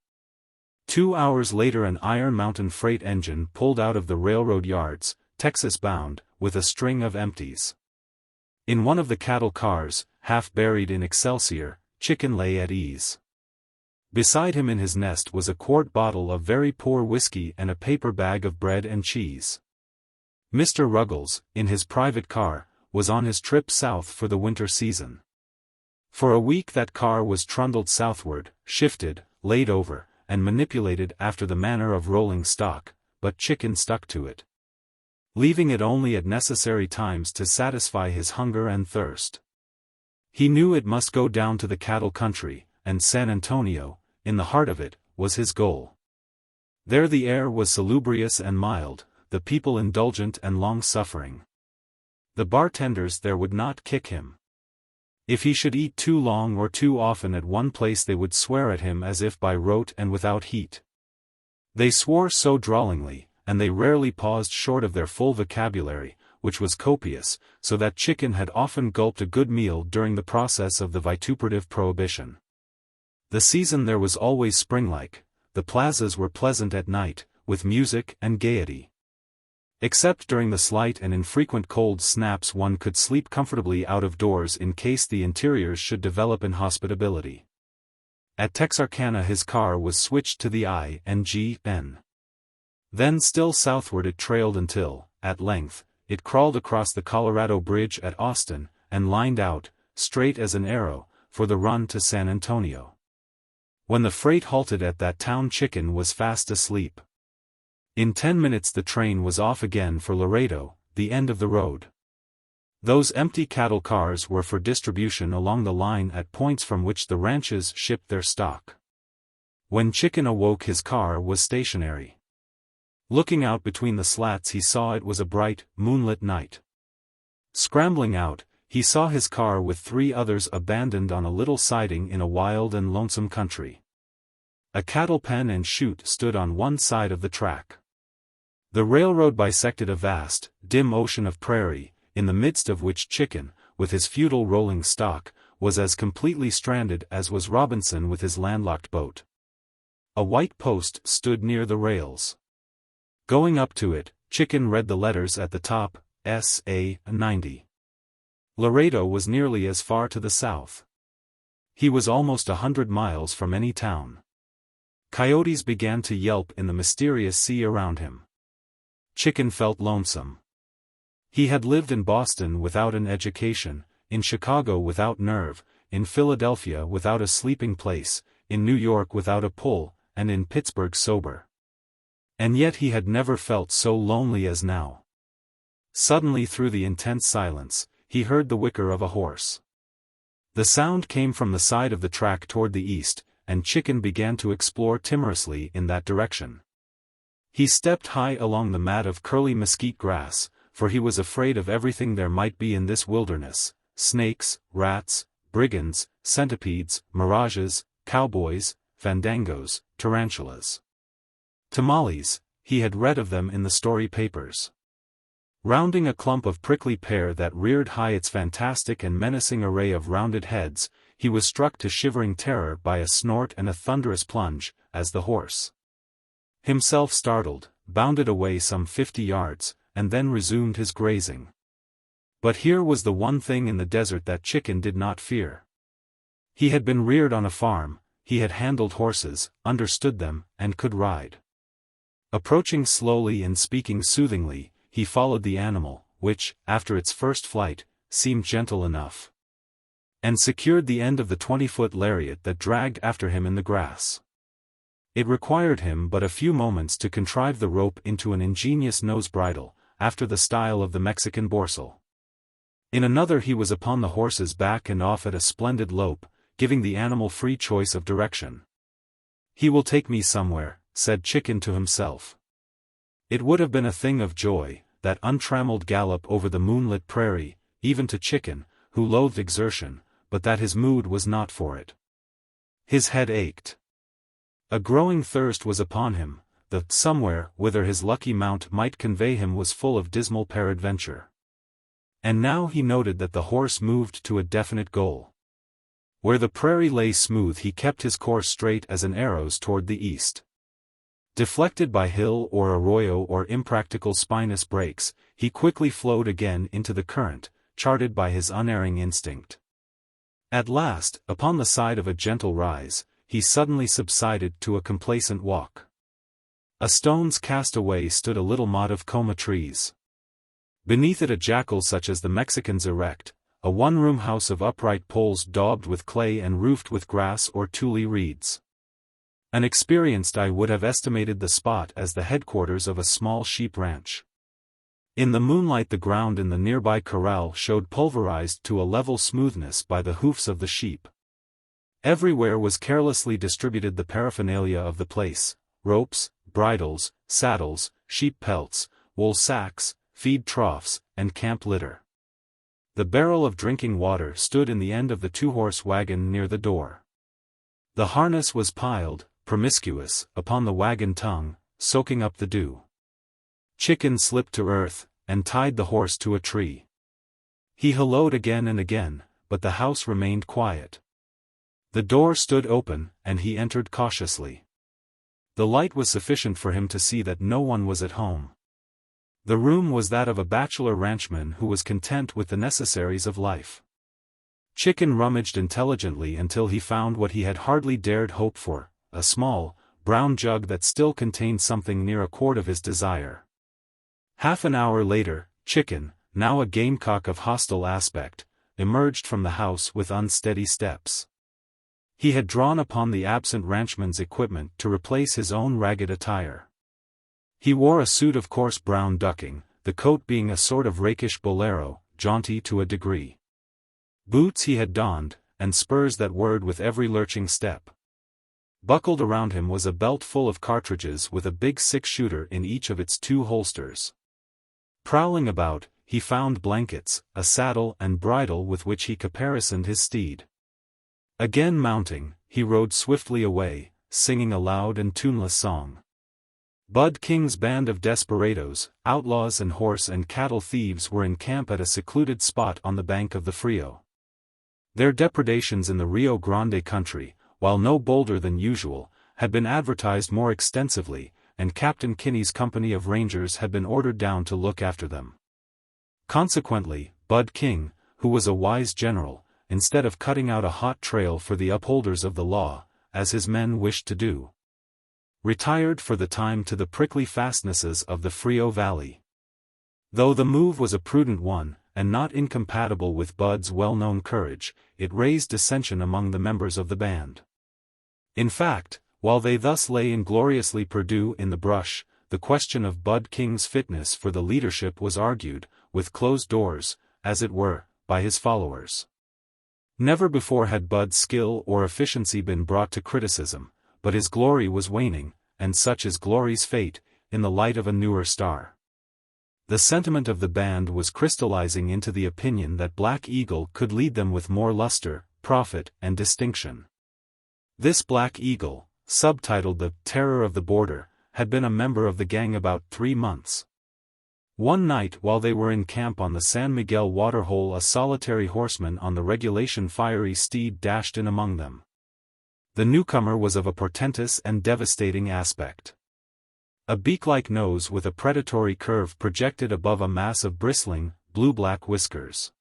2 hours later an Iron Mountain freight engine pulled out of the railroad yards, Texas bound, with a string of empties. In one of the cattle cars, half buried in excelsior, Chicken lay at ease. Beside him in his nest was a quart bottle of very poor whiskey and a paper bag of bread and cheese. Mr. Ruggles, in his private car, was on his trip south for the winter season. For a week that car was trundled southward, shifted, laid over, and manipulated after the manner of rolling stock, but Chicken stuck to it, leaving it only at necessary times to satisfy his hunger and thirst. He knew it must go down to the cattle country, and San Antonio, in the heart of it, was his goal. There the air was salubrious and mild, the people indulgent and long-suffering. The bartenders there would not kick him. If he should eat too long or too often at one place they would swear at him as if by rote and without heat. They swore so drawlingly, and they rarely paused short of their full vocabulary, which was copious, so that Chicken had often gulped a good meal during the process of the vituperative prohibition. The season there was always spring-like, the plazas were pleasant at night, with music and gaiety. Except during the slight and infrequent cold snaps one could sleep comfortably out of doors in case the interiors should develop inhospitability. At Texarkana his car was switched to the INGN. Then still southward it trailed until, at length, it crawled across the Colorado Bridge at Austin, and lined out, straight as an arrow, for the run to San Antonio. When the freight halted at that town Chicken was fast asleep. In 10 minutes the train was off again for Laredo, the end of the road. Those empty cattle cars were for distribution along the line at points from which the ranches shipped their stock. When Chicken awoke his car was stationary. Looking out between the slats he saw it was a bright, moonlit night. Scrambling out, he saw his car with 3 others abandoned on a little siding in a wild and lonesome country. A cattle pen and chute stood on one side of the track. The railroad bisected a vast, dim ocean of prairie, in the midst of which Chicken, with his feudal rolling stock, was as completely stranded as was Robinson with his landlocked boat. A white post stood near the rails. Going up to it, Chicken read the letters at the top, SA 90. Laredo was nearly as far to the south. He was almost 100 miles from any town. Coyotes began to yelp in the mysterious sea around him. Chicken felt lonesome. He had lived in Boston without an education, in Chicago without nerve, in Philadelphia without a sleeping place, in New York without a pull, and in Pittsburgh sober. And yet he had never felt so lonely as now. Suddenly through the intense silence, he heard the whicker of a horse. The sound came from the side of the track toward the east, and Chicken began to explore timorously in that direction. He stepped high along the mat of curly mesquite grass, for he was afraid of everything there might be in this wilderness: snakes, rats, brigands, centipedes, mirages, cowboys, fandangos, tarantulas. Tamales, he had read of them in the story papers. Rounding a clump of prickly pear that reared high its fantastic and menacing array of rounded heads, he was struck to shivering terror by a snort and a thunderous plunge, as the horse, himself startled, bounded away some 50 yards, and then resumed his grazing. But here was the one thing in the desert that Chicken did not fear. He had been reared on a farm, he had handled horses, understood them, and could ride. Approaching slowly and speaking soothingly, he followed the animal, which, after its first flight, seemed gentle enough, and secured the end of the 20-foot lariat that dragged after him in the grass. It required him but a few moments to contrive the rope into an ingenious nose bridle, after the style of the Mexican borsal. In another he was upon the horse's back and off at a splendid lope, giving the animal free choice of direction. "He will take me somewhere," said Chicken to himself. It would have been a thing of joy, that untrammeled gallop over the moonlit prairie, even to Chicken, who loathed exertion, but that his mood was not for it. His head ached. A growing thirst was upon him, the somewhere whither his lucky mount might convey him was full of dismal peradventure. And now he noted that the horse moved to a definite goal. Where the prairie lay smooth he kept his course straight as an arrow's toward the east. Deflected by hill or arroyo or impractical spinous breaks, he quickly flowed again into the current, charted by his unerring instinct. At last, upon the side of a gentle rise, he suddenly subsided to a complacent walk. A stone's cast away stood a little knot of coma trees. Beneath it a jackal such as the Mexicans erect, a one-room house of upright poles daubed with clay and roofed with grass or tule reeds. An experienced eye would have estimated the spot as the headquarters of a small sheep ranch. In the moonlight the ground in the nearby corral showed pulverized to a level smoothness by the hoofs of the sheep. Everywhere was carelessly distributed the paraphernalia of the place: ropes, bridles, saddles, sheep pelts, wool sacks, feed troughs, and camp litter. The barrel of drinking water stood in the end of the two-horse wagon near the door. The harness was piled, promiscuous, upon the wagon tongue, soaking up the dew. Chicken slipped to earth, and tied the horse to a tree. He hallooed again and again, but the house remained quiet. The door stood open, and he entered cautiously. The light was sufficient for him to see that no one was at home. The room was that of a bachelor ranchman who was content with the necessaries of life. Chicken rummaged intelligently until he found what he had hardly dared hope for, a small, brown jug that still contained something near a quart of his desire. Half an hour later, Chicken, now a gamecock of hostile aspect, emerged from the house with unsteady steps. He had drawn upon the absent ranchman's equipment to replace his own ragged attire. He wore a suit of coarse brown ducking, the coat being a sort of rakish bolero, jaunty to a degree. Boots he had donned, and spurs that whirred with every lurching step. Buckled around him was a belt full of cartridges with a big six-shooter in each of its two holsters. Prowling about, he found blankets, a saddle and bridle with which he caparisoned his steed. Again mounting, he rode swiftly away, singing a loud and tuneless song. Bud King's band of desperadoes, outlaws and horse and cattle thieves were in camp at a secluded spot on the bank of the Frio. Their depredations in the Rio Grande country, while no bolder than usual, had been advertised more extensively, and Captain Kinney's company of rangers had been ordered down to look after them. Consequently, Bud King, who was a wise general, instead of cutting out a hot trail for the upholders of the law, as his men wished to do, retired for the time to the prickly fastnesses of the Frio Valley. Though the move was a prudent one, and not incompatible with Bud's well-known courage, it raised dissension among the members of the band. In fact, while they thus lay ingloriously perdu in the brush, the question of Bud King's fitness for the leadership was argued, with closed doors, as it were, by his followers. Never before had Bud's skill or efficiency been brought to criticism, but his glory was waning, and such is glory's fate, in the light of a newer star. The sentiment of the band was crystallizing into the opinion that Black Eagle could lead them with more luster, profit, and distinction. This Black Eagle, subtitled the Terror of the Border, had been a member of the gang about 3 months. One night while they were in camp on the San Miguel waterhole, a solitary horseman on the regulation fiery steed dashed in among them. The newcomer was of a portentous and devastating aspect. A beak-like nose with a predatory curve projected above a mass of bristling, blue-black whiskers.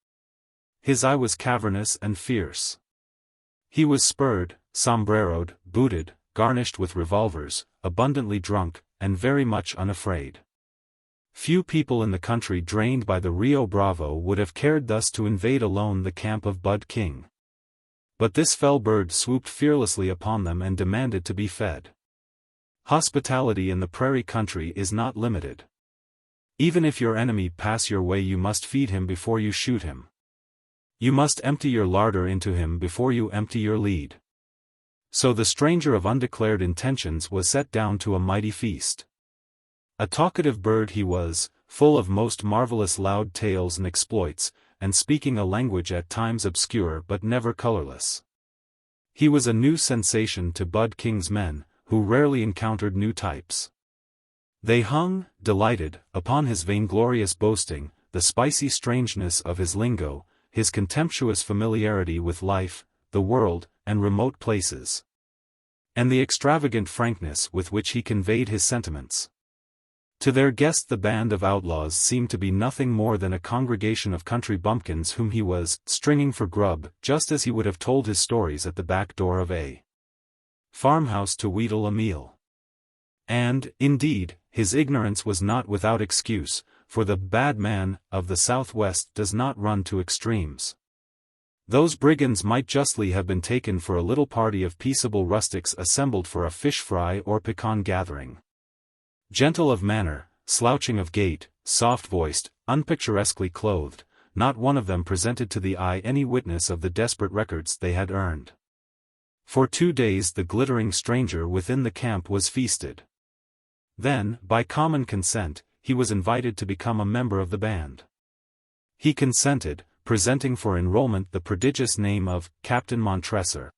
His eye was cavernous and fierce. He was spurred, sombreroed, booted, garnished with revolvers, abundantly drunk, and very much unafraid. Few people in the country drained by the Rio Bravo would have cared thus to invade alone the camp of Bud King. But this fell bird swooped fearlessly upon them and demanded to be fed. Hospitality in the prairie country is not limited. Even if your enemy pass your way, you must feed him before you shoot him. You must empty your larder into him before you empty your lead. So the stranger of undeclared intentions was set down to a mighty feast. A talkative bird he was, full of most marvelous loud tales and exploits, and speaking a language at times obscure but never colorless. He was a new sensation to Bud King's men, who rarely encountered new types. They hung, delighted, upon his vainglorious boasting, the spicy strangeness of his lingo, his contemptuous familiarity with life, the world, and remote places, and the extravagant frankness with which he conveyed his sentiments. To their guest the band of outlaws seemed to be nothing more than a congregation of country bumpkins whom he was stringing for grub, just as he would have told his stories at the back door of a farmhouse to wheedle a meal. And, indeed, his ignorance was not without excuse, for the bad man of the Southwest does not run to extremes. Those brigands might justly have been taken for a little party of peaceable rustics assembled for a fish fry or pecan gathering. Gentle of manner, slouching of gait, soft-voiced, unpicturesquely clothed, not one of them presented to the eye any witness of the desperate records they had earned. For 2 days the glittering stranger within the camp was feasted. Then, by common consent, he was invited to become a member of the band. He consented, presenting for enrollment the prodigious name of Captain Montresor.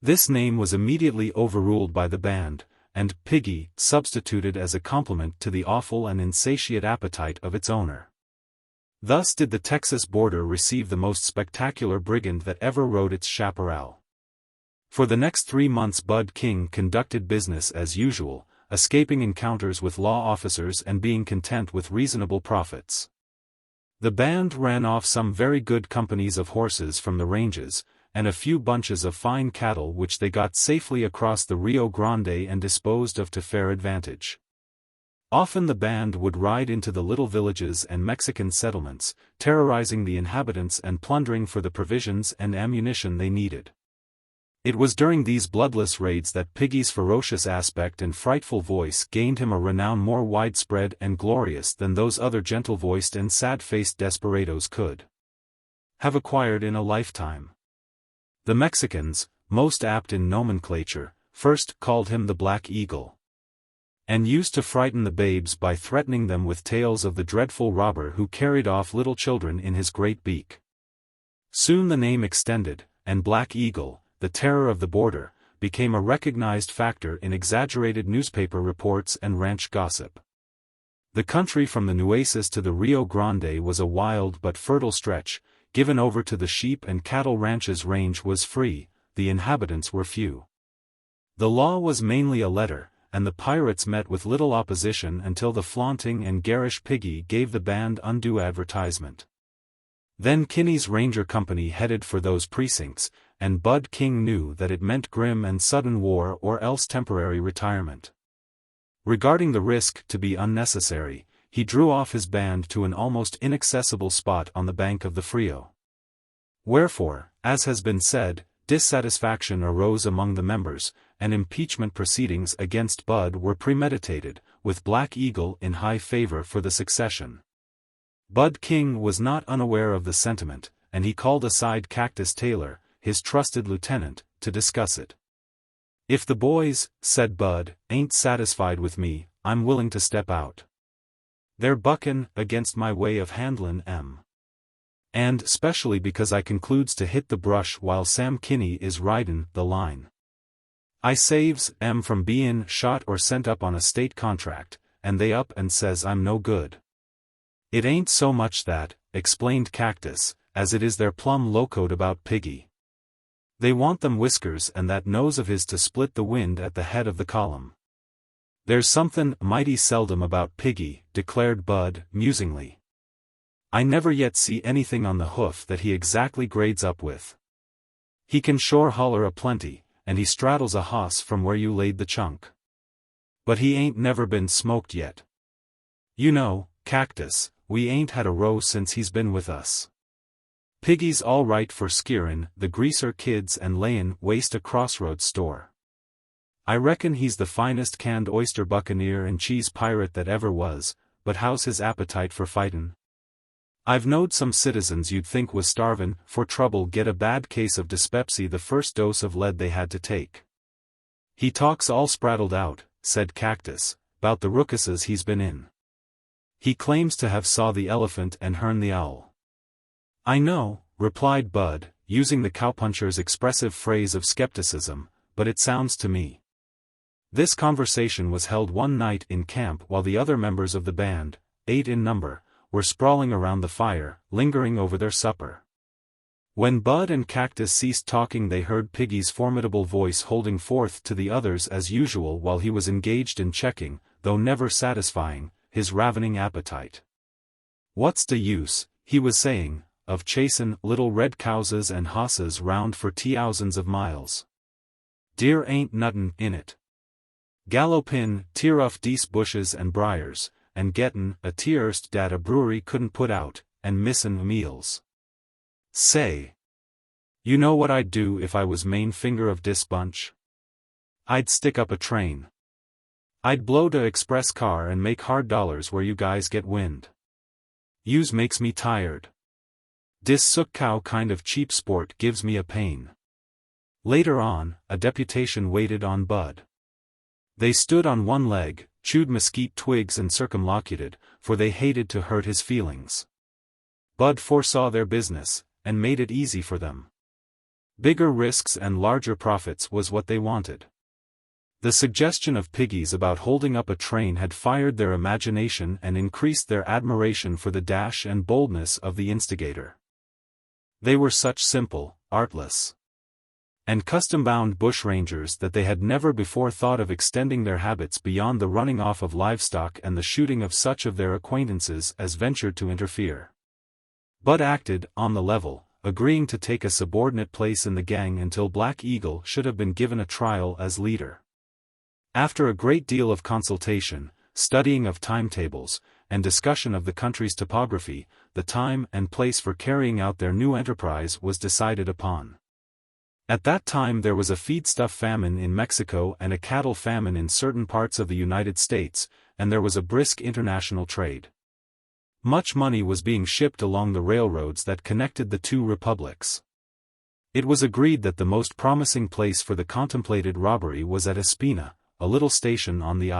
This name was immediately overruled by the band, and Piggy substituted as a complement to the awful and insatiate appetite of its owner. Thus did the Texas border receive the most spectacular brigand that ever rode its chaparral. For the next 3 months Bud King conducted business as usual, escaping encounters with law officers and being content with reasonable profits. The band ran off some very good companies of horses from the ranges, and a few bunches of fine cattle which they got safely across the Rio Grande and disposed of to fair advantage. Often the band would ride into the little villages and Mexican settlements, terrorizing the inhabitants and plundering for the provisions and ammunition they needed. It was during these bloodless raids that Piggy's ferocious aspect and frightful voice gained him a renown more widespread and glorious than those other gentle-voiced and sad-faced desperadoes could have acquired in a lifetime. The Mexicans, most apt in nomenclature, first called him the Black Eagle, and used to frighten the babes by threatening them with tales of the dreadful robber who carried off little children in his great beak. Soon the name extended, and Black Eagle, the terror of the border, became a recognized factor in exaggerated newspaper reports and ranch gossip. The country from the Nueces to the Rio Grande was a wild but fertile stretch, given over to the sheep and cattle ranches. Range was free, the inhabitants were few. The law was mainly a letter, and the pirates met with little opposition until the flaunting and garish Piggy gave the band undue advertisement. Then Kinney's Ranger Company headed for those precincts, and Bud King knew that it meant grim and sudden war or else temporary retirement. Regarding the risk to be unnecessary, he drew off his band to an almost inaccessible spot on the bank of the Frio. Wherefore, as has been said, dissatisfaction arose among the members, and impeachment proceedings against Bud were premeditated, with Black Eagle in high favor for the succession. Bud King was not unaware of the sentiment, and he called aside Cactus Taylor, his trusted lieutenant, to discuss it. "If the boys," said Bud, "ain't satisfied with me, I'm willing to step out. They're buckin' against my way of handlin' 'em. And specially because I concludes to hit the brush while Sam Kinney is ridin' the line. I saves 'em from bein' shot or sent up on a state contract, and they up and says I'm no good." "It ain't so much that," explained Cactus, "as it is they're plumb locoed about Piggy. They want them whiskers and that nose of his to split the wind at the head of the column." "There's somethin' mighty seldom about Piggy," declared Bud, musingly. "I never yet see anything on the hoof that he exactly grades up with. He can sure holler a plenty, and he straddles a hoss from where you laid the chunk. But he ain't never been smoked yet. You know, Cactus, we ain't had a row since he's been with us. Piggy's all right for skeerin' the greaser kids and layin' waste a crossroads store. I reckon he's the finest canned oyster buccaneer and cheese pirate that ever was, but how's his appetite for fightin'? I've knowed some citizens you'd think was starvin' for trouble get a bad case of dyspepsy the first dose of lead they had to take. He talks all spraddled out," said Cactus, "'bout the rookuses he's been in. He claims to have saw the elephant and hearn the owl." "I know," replied Bud, using the cowpuncher's expressive phrase of skepticism, "but it sounds to me." This conversation was held one night in camp while the other members of the band, 8 in number, were sprawling around the fire, lingering over their supper. When Bud and Cactus ceased talking, they heard Piggy's formidable voice holding forth to the others as usual while he was engaged in checking, though never satisfying, his ravening appetite. "What's the use," he was saying, "of chasin' little red cowses and hosses round for thousands of miles? Deer ain't nuttin' in it. Gallopin' tear off dese bushes and briars, and gettin' a tearst dat a brewery couldn't put out, and missin' meals. Say, you know what I'd do if I was main finger of dis bunch? I'd stick up a train. I'd blow de express car and make hard dollars where you guys get wind. Yous makes me tired. Dis sook cow kind of cheap sport gives me a pain." Later on, a deputation waited on Bud. They stood on one leg, chewed mesquite twigs and circumlocuted, for they hated to hurt his feelings. Bud foresaw their business, and made it easy for them. Bigger risks and larger profits was what they wanted. The suggestion of Piggy's about holding up a train had fired their imagination and increased their admiration for the dash and boldness of the instigator. They were such simple, artless, and custom-bound bushrangers that they had never before thought of extending their habits beyond the running off of livestock and the shooting of such of their acquaintances as ventured to interfere. Bud acted on the level, agreeing to take a subordinate place in the gang until Black Eagle should have been given a trial as leader. After a great deal of consultation, studying of timetables, and discussion of the country's topography, the time and place for carrying out their new enterprise was decided upon. At that time there was a feedstuff famine in Mexico and a cattle famine in certain parts of the United States, and there was a brisk international trade. Much money was being shipped along the railroads that connected the two republics. It was agreed that the most promising place for the contemplated robbery was at Espina, a little station on the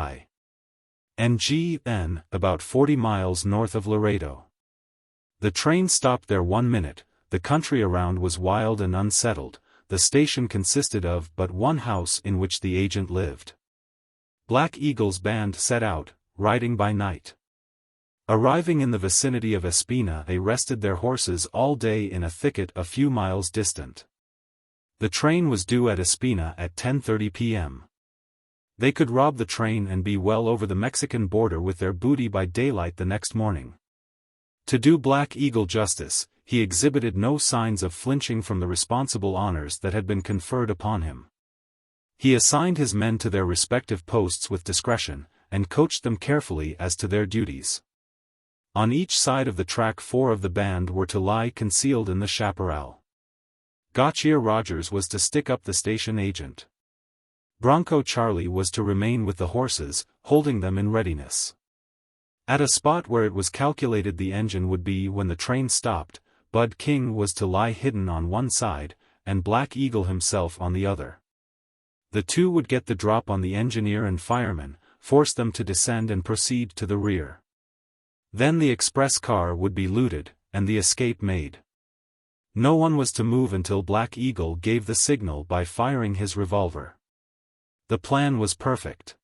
I-N-G-N, about 40 miles north of Laredo. The train stopped there 1 minute, the country around was wild and unsettled, the station consisted of but one house in which the agent lived. Black Eagle's band set out, riding by night. Arriving in the vicinity of Espina, they rested their horses all day in a thicket a few miles distant. The train was due at Espina at 10:30 p.m. They could rob the train and be well over the Mexican border with their booty by daylight the next morning. To do Black Eagle justice, he exhibited no signs of flinching from the responsible honors that had been conferred upon him. He assigned his men to their respective posts with discretion, and coached them carefully as to their duties. On each side of the track 4 of the band were to lie concealed in the chaparral. Gotchier Rogers was to stick up the station agent. Bronco Charlie was to remain with the horses, holding them in readiness. At a spot where it was calculated the engine would be when the train stopped, Bud King was to lie hidden on one side, and Black Eagle himself on the other. The two would get the drop on the engineer and fireman, force them to descend and proceed to the rear. Then the express car would be looted, and the escape made. No one was to move until Black Eagle gave the signal by firing his revolver. The plan was perfect.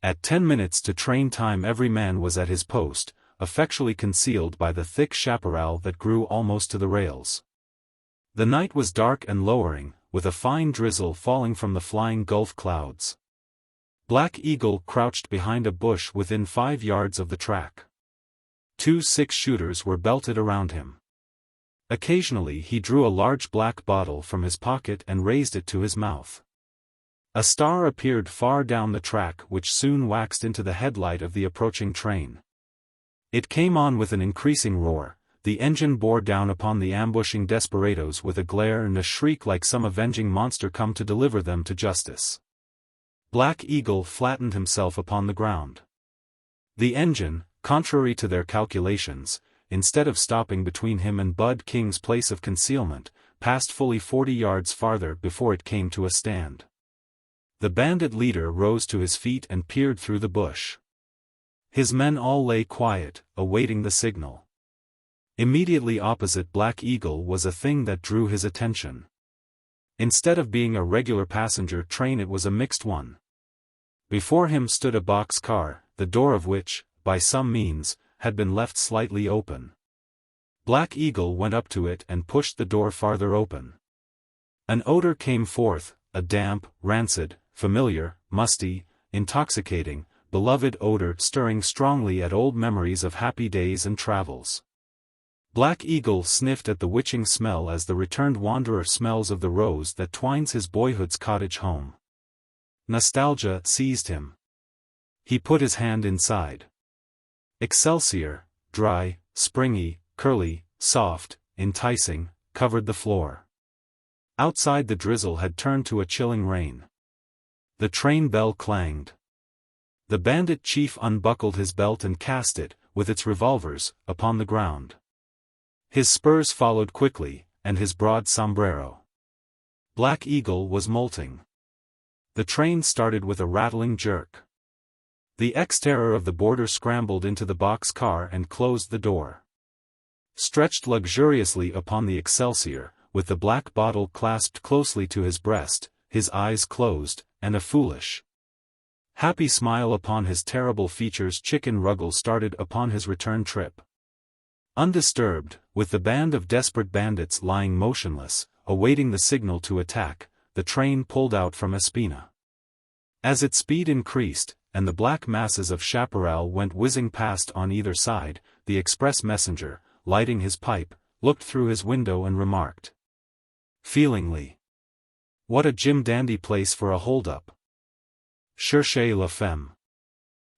At 10 minutes to train time every man was at his post, effectually concealed by the thick chaparral that grew almost to the rails. The night was dark and lowering, with a fine drizzle falling from the flying Gulf clouds. Black Eagle crouched behind a bush within 5 yards of the track. 2 6-shooters were belted around him. Occasionally he drew a large black bottle from his pocket and raised it to his mouth. A star appeared far down the track which soon waxed into the headlight of the approaching train. It came on with an increasing roar, the engine bore down upon the ambushing desperadoes with a glare and a shriek like some avenging monster come to deliver them to justice. Black Eagle flattened himself upon the ground. The engine, contrary to their calculations, instead of stopping between him and Bud King's place of concealment, passed fully 40 yards farther before it came to a stand. The bandit leader rose to his feet and peered through the bush. His men all lay quiet, awaiting the signal. Immediately opposite Black Eagle was a thing that drew his attention. Instead of being a regular passenger train, it was a mixed one. Before him stood a box car, the door of which, by some means, had been left slightly open. Black Eagle went up to it and pushed the door farther open. An odor came forth, a damp, rancid, familiar, musty, intoxicating, beloved odor stirring strongly at old memories of happy days and travels. Black Eagle sniffed at the witching smell as the returned wanderer smells of the rose that twines his boyhood's cottage home. Nostalgia seized him. He put his hand inside. Excelsior, dry, springy, curly, soft, enticing, covered the floor. Outside the drizzle had turned to a chilling rain. The train bell clanged. The bandit chief unbuckled his belt and cast it, with its revolvers, upon the ground. His spurs followed quickly, and his broad sombrero. Black Eagle was molting. The train started with a rattling jerk. The ex-terror of the border scrambled into the box car and closed the door. Stretched luxuriously upon the Excelsior, with the black bottle clasped closely to his breast, his eyes closed, and a foolish, happy smile upon his terrible features, Chicken Ruggles started upon his return trip. Undisturbed, with the band of desperate bandits lying motionless, awaiting the signal to attack, the train pulled out from Espina. As its speed increased, and the black masses of chaparral went whizzing past on either side, the express messenger, lighting his pipe, looked through his window and remarked feelingly, "What a jim-dandy place for a hold-up. Cherchez La Femme."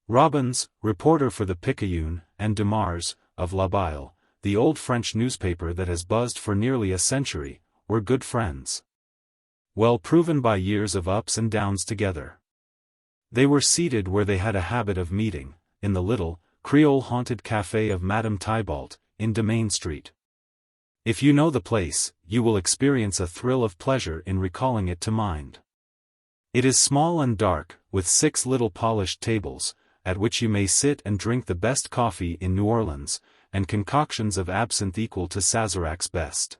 Robbins, reporter for the Picayune, and Demars, of La Bile, the old French newspaper that has buzzed for nearly a century, were good friends. Well proven by years of ups and downs together. They were seated where they had a habit of meeting, in the little, Creole-haunted café of Madame Tybalt, in Domain Street. If you know the place, you will experience a thrill of pleasure in recalling it to mind. It is small and dark, with 6 little polished tables, at which you may sit and drink the best coffee in New Orleans, and concoctions of absinthe equal to Sazerac's best.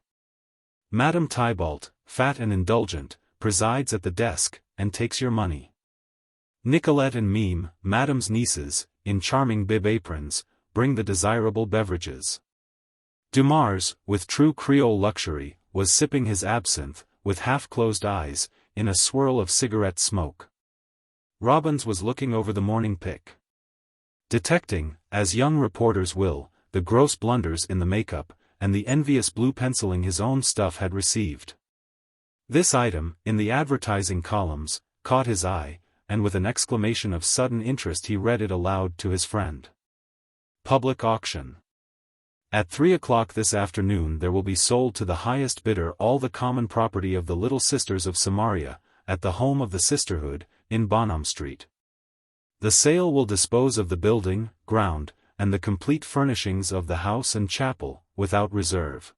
Madame Tybalt, fat and indulgent, presides at the desk, and takes your money. Nicolette and Mime, Madame's nieces, in charming bib aprons, bring the desirable beverages. Demars, with true Creole luxury, was sipping his absinthe, with half-closed eyes, in a swirl of cigarette smoke. Robbins was looking over the morning pick. Detecting, as young reporters will, the gross blunders in the makeup, and the envious blue penciling his own stuff had received. This item, in the advertising columns, caught his eye, and with an exclamation of sudden interest he read it aloud to his friend. Public auction. At 3 o'clock this afternoon there will be sold to the highest bidder all the common property of the Little Sisters of Samaria, at the home of the Sisterhood, in Bonham Street. The sale will dispose of the building, ground, and the complete furnishings of the house and chapel, without reserve.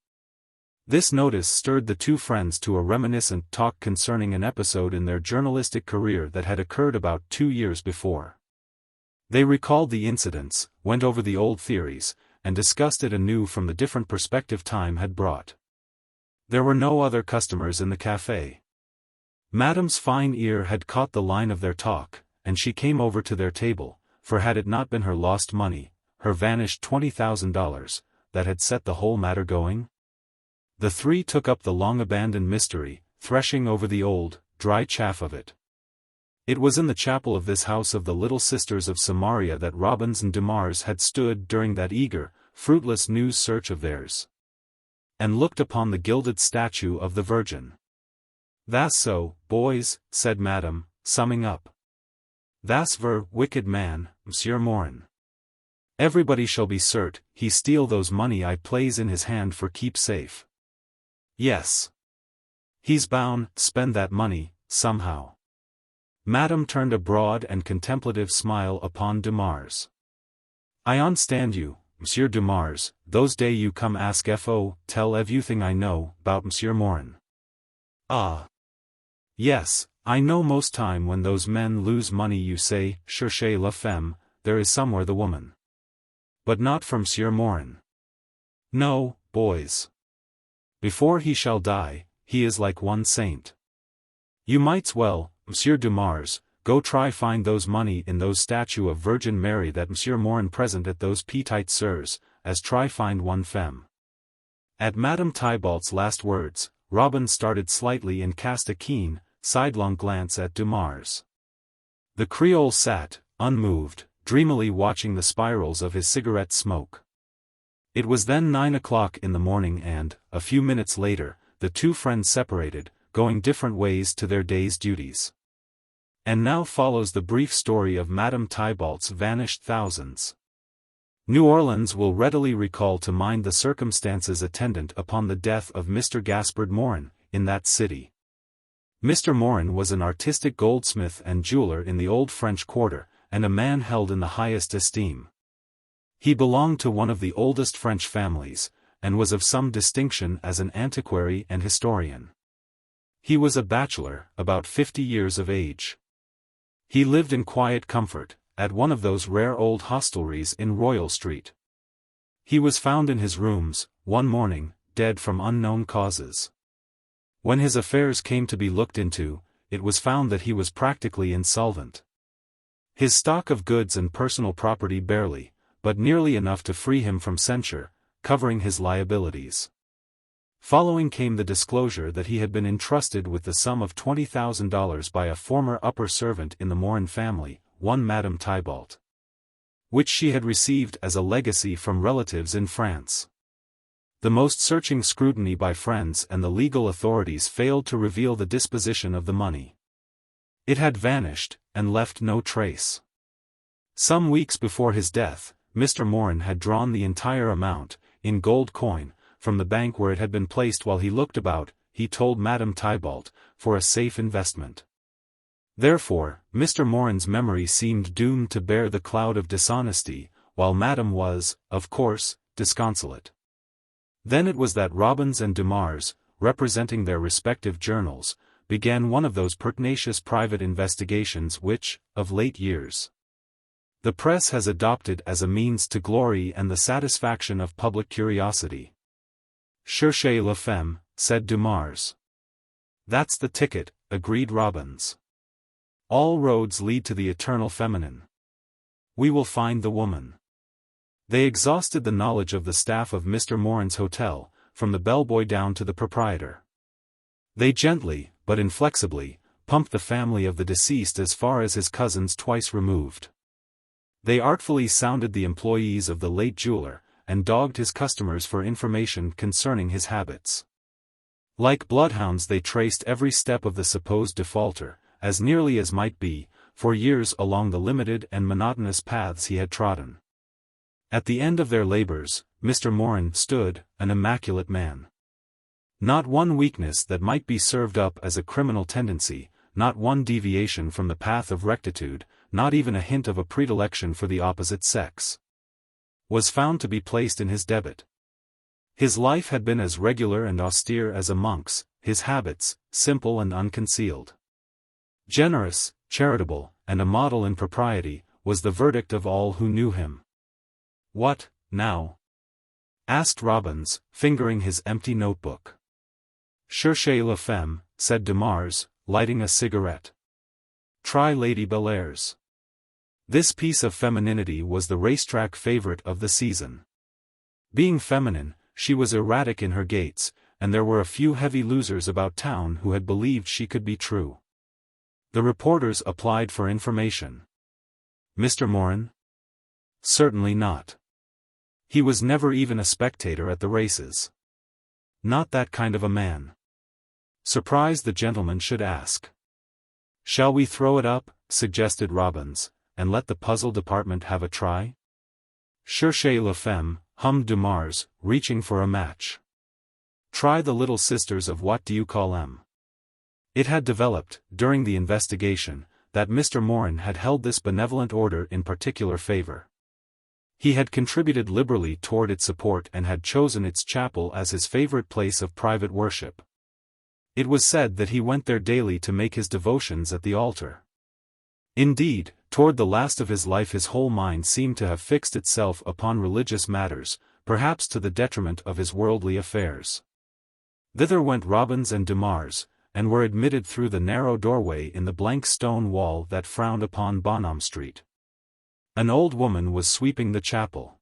This notice stirred the two friends to a reminiscent talk concerning an episode in their journalistic career that had occurred about 2 years before. They recalled the incidents, went over the old theories, and discussed it anew from the different perspective time had brought. There were no other customers in the café. Madame's fine ear had caught the line of their talk, and she came over to their table, for had it not been her lost money, her vanished $20,000, that had set the whole matter going? The three took up the long-abandoned mystery, threshing over the old, dry chaff of it. It was in the chapel of this house of the Little Sisters of Samaria that Robbins and Demars had stood during that eager, fruitless news search of theirs, and looked upon the gilded statue of the Virgin. "Tha's so, boys," said Madame, summing up. "Tha's ver wicked man, Monsieur Morin. Everybody shall be cert, he steal those money I plays in his hand for keep safe. Yes. He's bound spend that money, somehow." Madame turned a broad and contemplative smile upon Demars. "I onstand you, Monsieur Dumars, those day you come ask Fo, tell everything I know, bout Monsieur Morin. Ah. Yes, I know most time when those men lose money you say, Cherchez La Femme, there is somewhere the woman. But not from Monsieur Morin. No, boys. Before he shall die, he is like one saint. You might's well, Monsieur Dumars, go try find those money in those statue of Virgin Mary that Monsieur Morin present at those petite sirs, as try find one femme. At Madame Tybalt's last words, Robin started slightly and cast a keen, sidelong glance at Dumars. The Creole sat, unmoved, dreamily watching the spirals of his cigarette smoke. It was then 9 o'clock in the morning and, a few minutes later, the two friends separated, going different ways to their day's duties. And now follows the brief story of Madame Tybalt's vanished thousands. New Orleans will readily recall to mind the circumstances attendant upon the death of Mr. Gaspard Morin, in that city. Mr. Morin was an artistic goldsmith and jeweler in the old French Quarter, and a man held in the highest esteem. He belonged to one of the oldest French families, and was of some distinction as an antiquary and historian. He was a bachelor, about 50 years of age. He lived in quiet comfort, at one of those rare old hostelries in Royal Street. He was found in his rooms, one morning, dead from unknown causes. When his affairs came to be looked into, it was found that he was practically insolvent. His stock of goods and personal property barely, but nearly enough to free him from censure, covering his liabilities. Following came the disclosure that he had been entrusted with the sum of $20,000 by a former upper servant in the Morin family, one Madame Tybalt, which she had received as a legacy from relatives in France. The most searching scrutiny by friends and the legal authorities failed to reveal the disposition of the money. It had vanished, and left no trace. Some weeks before his death, Mr. Morin had drawn the entire amount, in gold coin, from the bank where it had been placed while he looked about, he told Madame Tybalt, for a safe investment. Therefore, Mr. Morin's memory seemed doomed to bear the cloud of dishonesty, while Madame was, of course, disconsolate. Then it was that Robbins and Dumars, representing their respective journals, began one of those pertinacious private investigations which, of late years, the press has adopted as a means to glory and the satisfaction of public curiosity. Cherchez La Femme, said Dumars. That's the ticket, agreed Robbins. All roads lead to the eternal feminine. We will find the woman. They exhausted the knowledge of the staff of Mr. Morin's hotel, from the bellboy down to the proprietor. They gently, but inflexibly, pumped the family of the deceased as far as his cousins twice removed. They artfully sounded the employees of the late jeweler, and dogged his customers for information concerning his habits. Like bloodhounds they traced every step of the supposed defaulter, as nearly as might be, for years along the limited and monotonous paths he had trodden. At the end of their labors, Mr. Morin stood, an immaculate man. Not one weakness that might be served up as a criminal tendency, not one deviation from the path of rectitude, not even a hint of a predilection for the opposite sex, was found to be placed in his debit. His life had been as regular and austere as a monk's, his habits, simple and unconcealed. Generous, charitable, and a model in propriety, was the verdict of all who knew him. What, now? Asked Robbins, fingering his empty notebook. Cherchez La Femme, said Dumars, lighting a cigarette. Try Lady Bellairs. This piece of femininity was the racetrack favorite of the season. Being feminine, she was erratic in her gaits, and there were a few heavy losers about town who had believed she could be true. The reporters applied for information. Mr. Morin? Certainly not. He was never even a spectator at the races. Not that kind of a man. Surprised the gentleman should ask. Shall we throw it up, suggested Robbins, and let the puzzle department have a try? Cherchez La Femme, hummed Dumars, reaching for a match. Try the Little Sisters of What Do You Call Em? It had developed, during the investigation, that Mr. Morin had held this benevolent order in particular favor. He had contributed liberally toward its support and had chosen its chapel as his favorite place of private worship. It was said that he went there daily to make his devotions at the altar. Indeed, toward the last of his life his whole mind seemed to have fixed itself upon religious matters, perhaps to the detriment of his worldly affairs. Thither went Robbins and Dumars, and were admitted through the narrow doorway in the blank stone wall that frowned upon Bonham Street. An old woman was sweeping the chapel.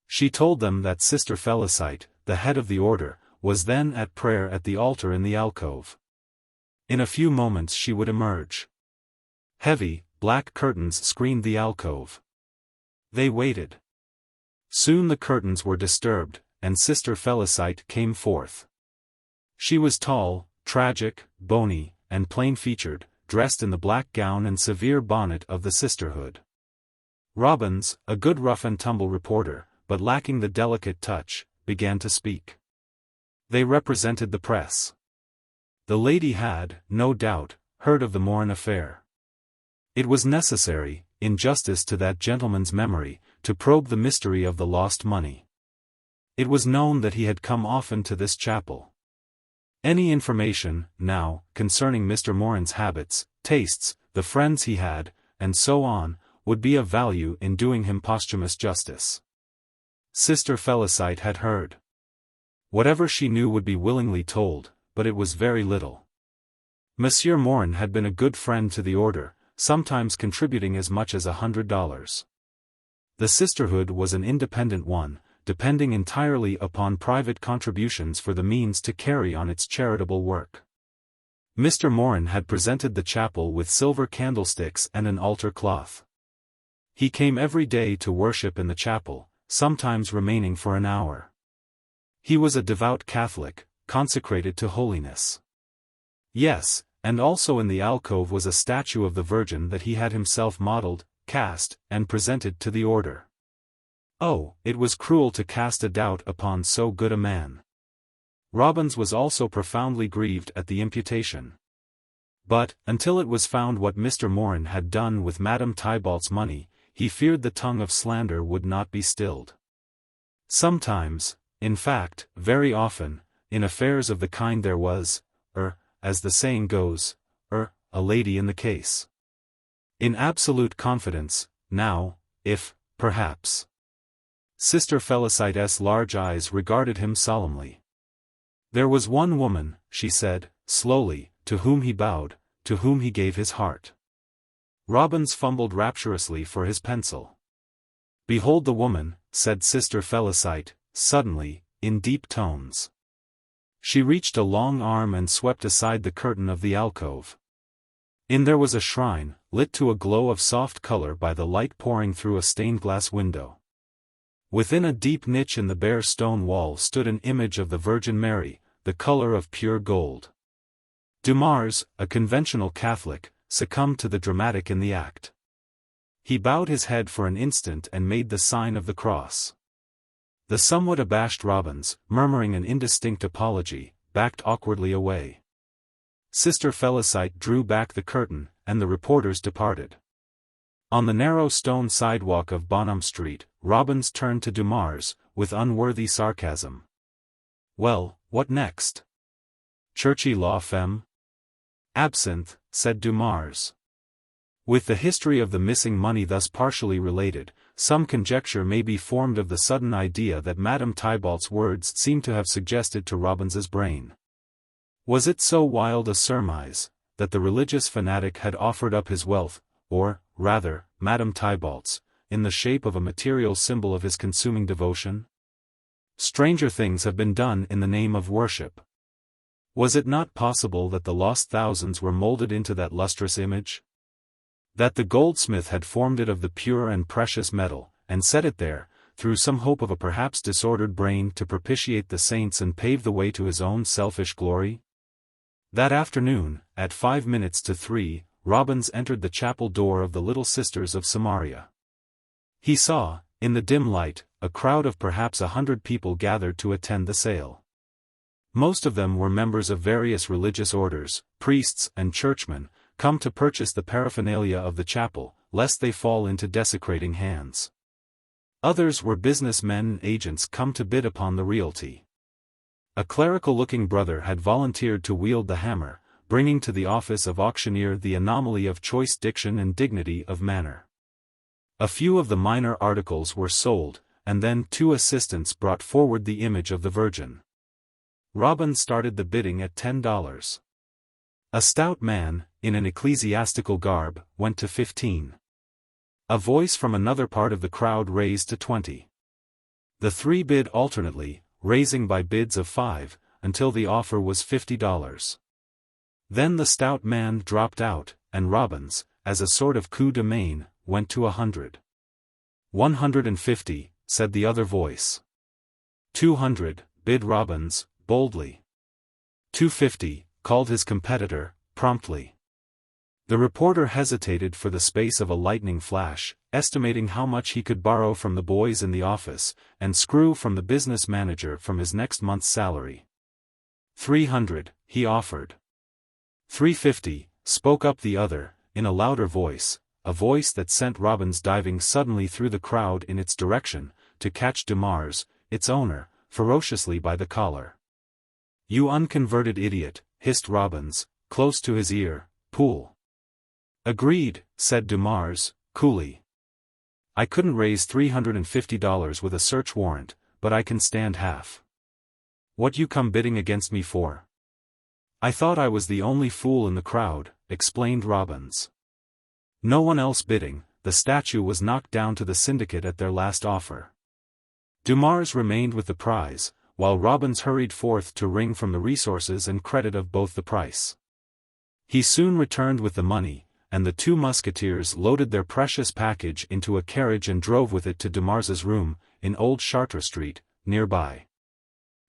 She told them that Sister Felicite, the head of the order, was then at prayer at the altar in the alcove. In a few moments she would emerge. Heavy, black curtains screened the alcove. They waited. Soon the curtains were disturbed, and Sister Felicite came forth. She was tall, tragic, bony, and plain-featured, dressed in the black gown and severe bonnet of the sisterhood. Robbins, a good rough-and-tumble reporter, but lacking the delicate touch, began to speak. They represented the press. The lady had, no doubt, heard of the Morin affair. It was necessary, in justice to that gentleman's memory, to probe the mystery of the lost money. It was known that he had come often to this chapel. Any information, now, concerning Mr. Morin's habits, tastes, the friends he had, and so on, would be of value in doing him posthumous justice. Sister Felicite had heard. Whatever she knew would be willingly told, but it was very little. Monsieur Morin had been a good friend to the order, sometimes contributing as much as $100. The sisterhood was an independent one, depending entirely upon private contributions for the means to carry on its charitable work. Mr. Morin had presented the chapel with silver candlesticks and an altar cloth. He came every day to worship in the chapel, sometimes remaining for an hour. He was a devout Catholic, consecrated to holiness. Yes, and also in the alcove was a statue of the Virgin that he had himself modeled, cast, and presented to the order. Oh, it was cruel to cast a doubt upon so good a man. Robbins was also profoundly grieved at the imputation. But, until it was found what Mr. Morin had done with Madame Tybalt's money, he feared the tongue of slander would not be stilled. Sometimes, in fact, very often, in affairs of the kind there was, as the saying goes, a lady in the case. In absolute confidence, now, if, perhaps. Sister Felicite's large eyes regarded him solemnly. There was one woman, she said, slowly, to whom he bowed, to whom he gave his heart. Robbins fumbled rapturously for his pencil. Behold the woman, said Sister Felicite, suddenly, in deep tones. She reached a long arm and swept aside the curtain of the alcove. In there was a shrine, lit to a glow of soft color by the light pouring through a stained-glass window. Within a deep niche in the bare stone wall stood an image of the Virgin Mary, the color of pure gold. Dumars, a conventional Catholic, succumbed to the dramatic in the act. He bowed his head for an instant and made the sign of the cross. The somewhat abashed Robbins, murmuring an indistinct apology, backed awkwardly away. Sister Felicite drew back the curtain, and the reporters departed. On the narrow stone sidewalk of Bonham Street, Robbins turned to Dumars, with unworthy sarcasm. Well, what next? Cherchez La Femme? Absinthe, said Dumars. With the history of the missing money thus partially related, some conjecture may be formed of the sudden idea that Madame Tybalt's words seemed to have suggested to Robbins's brain. Was it so wild a surmise, that the religious fanatic had offered up his wealth, or, rather, Madame Tybalt's, in the shape of a material symbol of his consuming devotion? Stranger things have been done in the name of worship. Was it not possible that the lost thousands were molded into that lustrous image? That the goldsmith had formed it of the pure and precious metal, and set it there, through some hope of a perhaps disordered brain to propitiate the saints and pave the way to his own selfish glory? That afternoon, at 3:05, Robbins entered the chapel door of the Little Sisters of Samaria. He saw, in the dim light, a crowd of perhaps 100 people gathered to attend the sale. Most of them were members of various religious orders, priests and churchmen, come to purchase the paraphernalia of the chapel, lest they fall into desecrating hands. Others were businessmen and agents come to bid upon the realty. A clerical-looking brother had volunteered to wield the hammer, bringing to the office of auctioneer the anomaly of choice diction and dignity of manner. A few of the minor articles were sold, and then 2 assistants brought forward the image of the Virgin. Robin started the bidding at $10. A stout man, in an ecclesiastical garb, went to 15. A voice from another part of the crowd raised to 20. The 3 bid alternately, raising by bids of 5, until the offer was $50. Then the stout man dropped out, and Robin's, as a sort of coup de main, went to 100. 150, said the other voice. 200, bid Robins, boldly. 250, called his competitor, promptly. The reporter hesitated for the space of a lightning flash, estimating how much he could borrow from the boys in the office, and screw from the business manager from his next month's salary. 300, he offered. 350, spoke up the other, in a louder voice, a voice that sent Robins diving suddenly through the crowd in its direction, to catch Dumars, its owner, ferociously by the collar. "You unconverted idiot," hissed Robins, close to his ear, "pool." "Agreed," said Dumars, coolly. "I couldn't raise $350 with a search warrant, but I can stand half. What you come bidding against me for?" "I thought I was the only fool in the crowd," explained Robins. No one else bidding, the statue was knocked down to the syndicate at their last offer. Dumars remained with the prize, while Robins hurried forth to wring from the resources and credit of both the price. He soon returned with the money, and the 2 musketeers loaded their precious package into a carriage and drove with it to Dumars's room, in Old Chartres Street, nearby.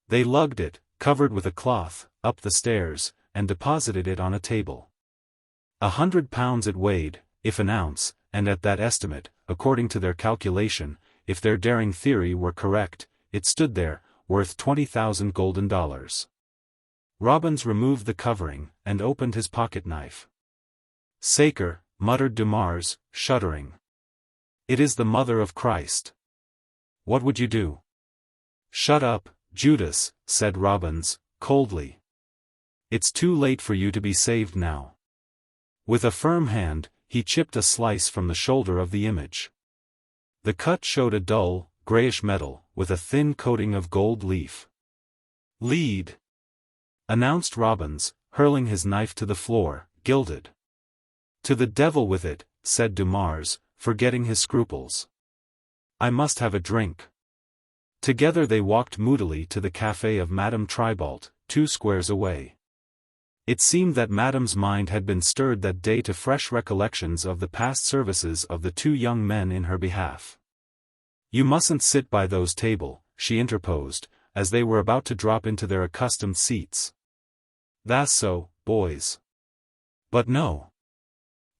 They lugged it, covered with a cloth, up the stairs, and deposited it on a table. 100 pounds it weighed, if an ounce, and at that estimate, according to their calculation, if their daring theory were correct, it stood there, worth 20,000 golden dollars. Robins removed the covering, and opened his pocket-knife. "Sacre," muttered Dumars, shuddering. "It is the Mother of Christ. What would you do?" "Shut up, Judas," said Robins, coldly. "It's too late for you to be saved now." With a firm hand, he chipped a slice from the shoulder of the image. The cut showed a dull, grayish metal, with a thin coating of gold leaf. "Lead," announced Robins, hurling his knife to the floor, gilded. "To the devil with it," said Dumars, forgetting his scruples. "I must have a drink." Together they walked moodily to the café of Madame Tribalt, 2 squares away. It seemed that Madame's mind had been stirred that day to fresh recollections of the past services of the 2 young men in her behalf. "You mustn't sit by those table," she interposed, as they were about to drop into their accustomed seats. "Tha's so, boys. But no.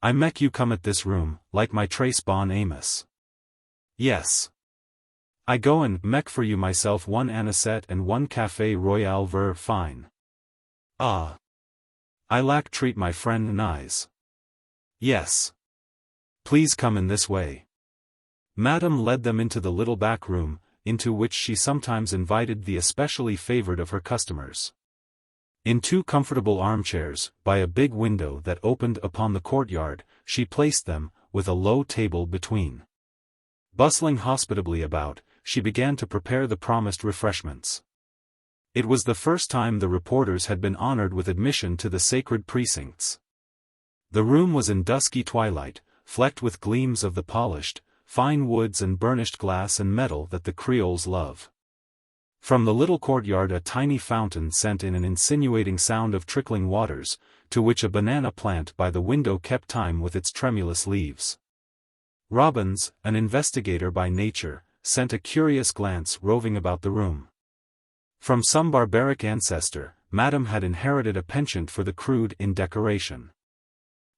I mek you come at this room, like my trace bon Amos. Yes. I go and mek for you myself 1 anisette and 1 café royal ver fine. Ah. I lack treat my friend Nice. Yes. Please come in this way." Madame led them into the little back room, into which she sometimes invited the especially favored of her customers. In 2 comfortable armchairs, by a big window that opened upon the courtyard, she placed them, with a low table between. Bustling hospitably about, she began to prepare the promised refreshments. It was the first time the reporters had been honored with admission to the sacred precincts. The room was in dusky twilight, flecked with gleams of the polished, fine woods and burnished glass and metal that the Creoles love. From the little courtyard a tiny fountain sent in an insinuating sound of trickling waters, to which a banana plant by the window kept time with its tremulous leaves. Robins, an investigator by nature, sent a curious glance roving about the room. From some barbaric ancestor, Madame had inherited a penchant for the crude in decoration.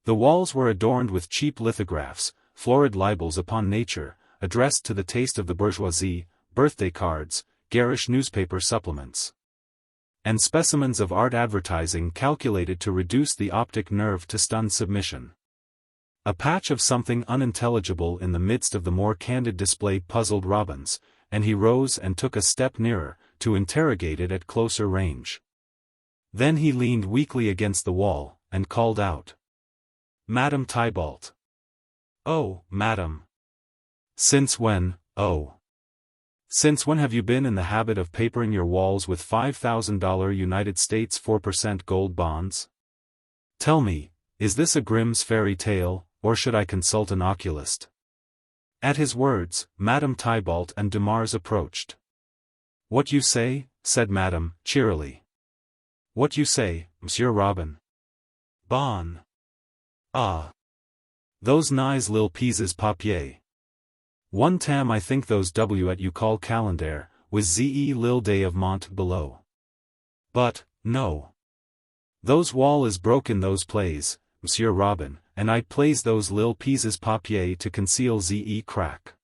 The walls were adorned with cheap lithographs, florid libels upon nature, addressed to the taste of the bourgeoisie, birthday cards, garish newspaper supplements, and specimens of art advertising calculated to reduce the optic nerve to stunned submission. A patch of something unintelligible in the midst of the more candid display puzzled Robbins, and he rose and took a step nearer, to interrogate it at closer range. Then he leaned weakly against the wall, and called out. "Madame Tybalt." "Oh, madam. Since when, oh? Since when have you been in the habit of papering your walls with $5,000 United States 4% gold bonds? Tell me, is this a Grimm's fairy tale, or should I consult an oculist?" At his words, Madame Tybalt and Dumars approached. "What you say?" said Madame, cheerily. "What you say, Monsieur Robin?" "Bon. Ah. Those nice lil pieces papier. One tam I think those W at you call calendar, with ze lil day of mont below. But, no. Those wall is broken those plays, Monsieur Robin, and I plays those lil pieces papier to conceal ze crack.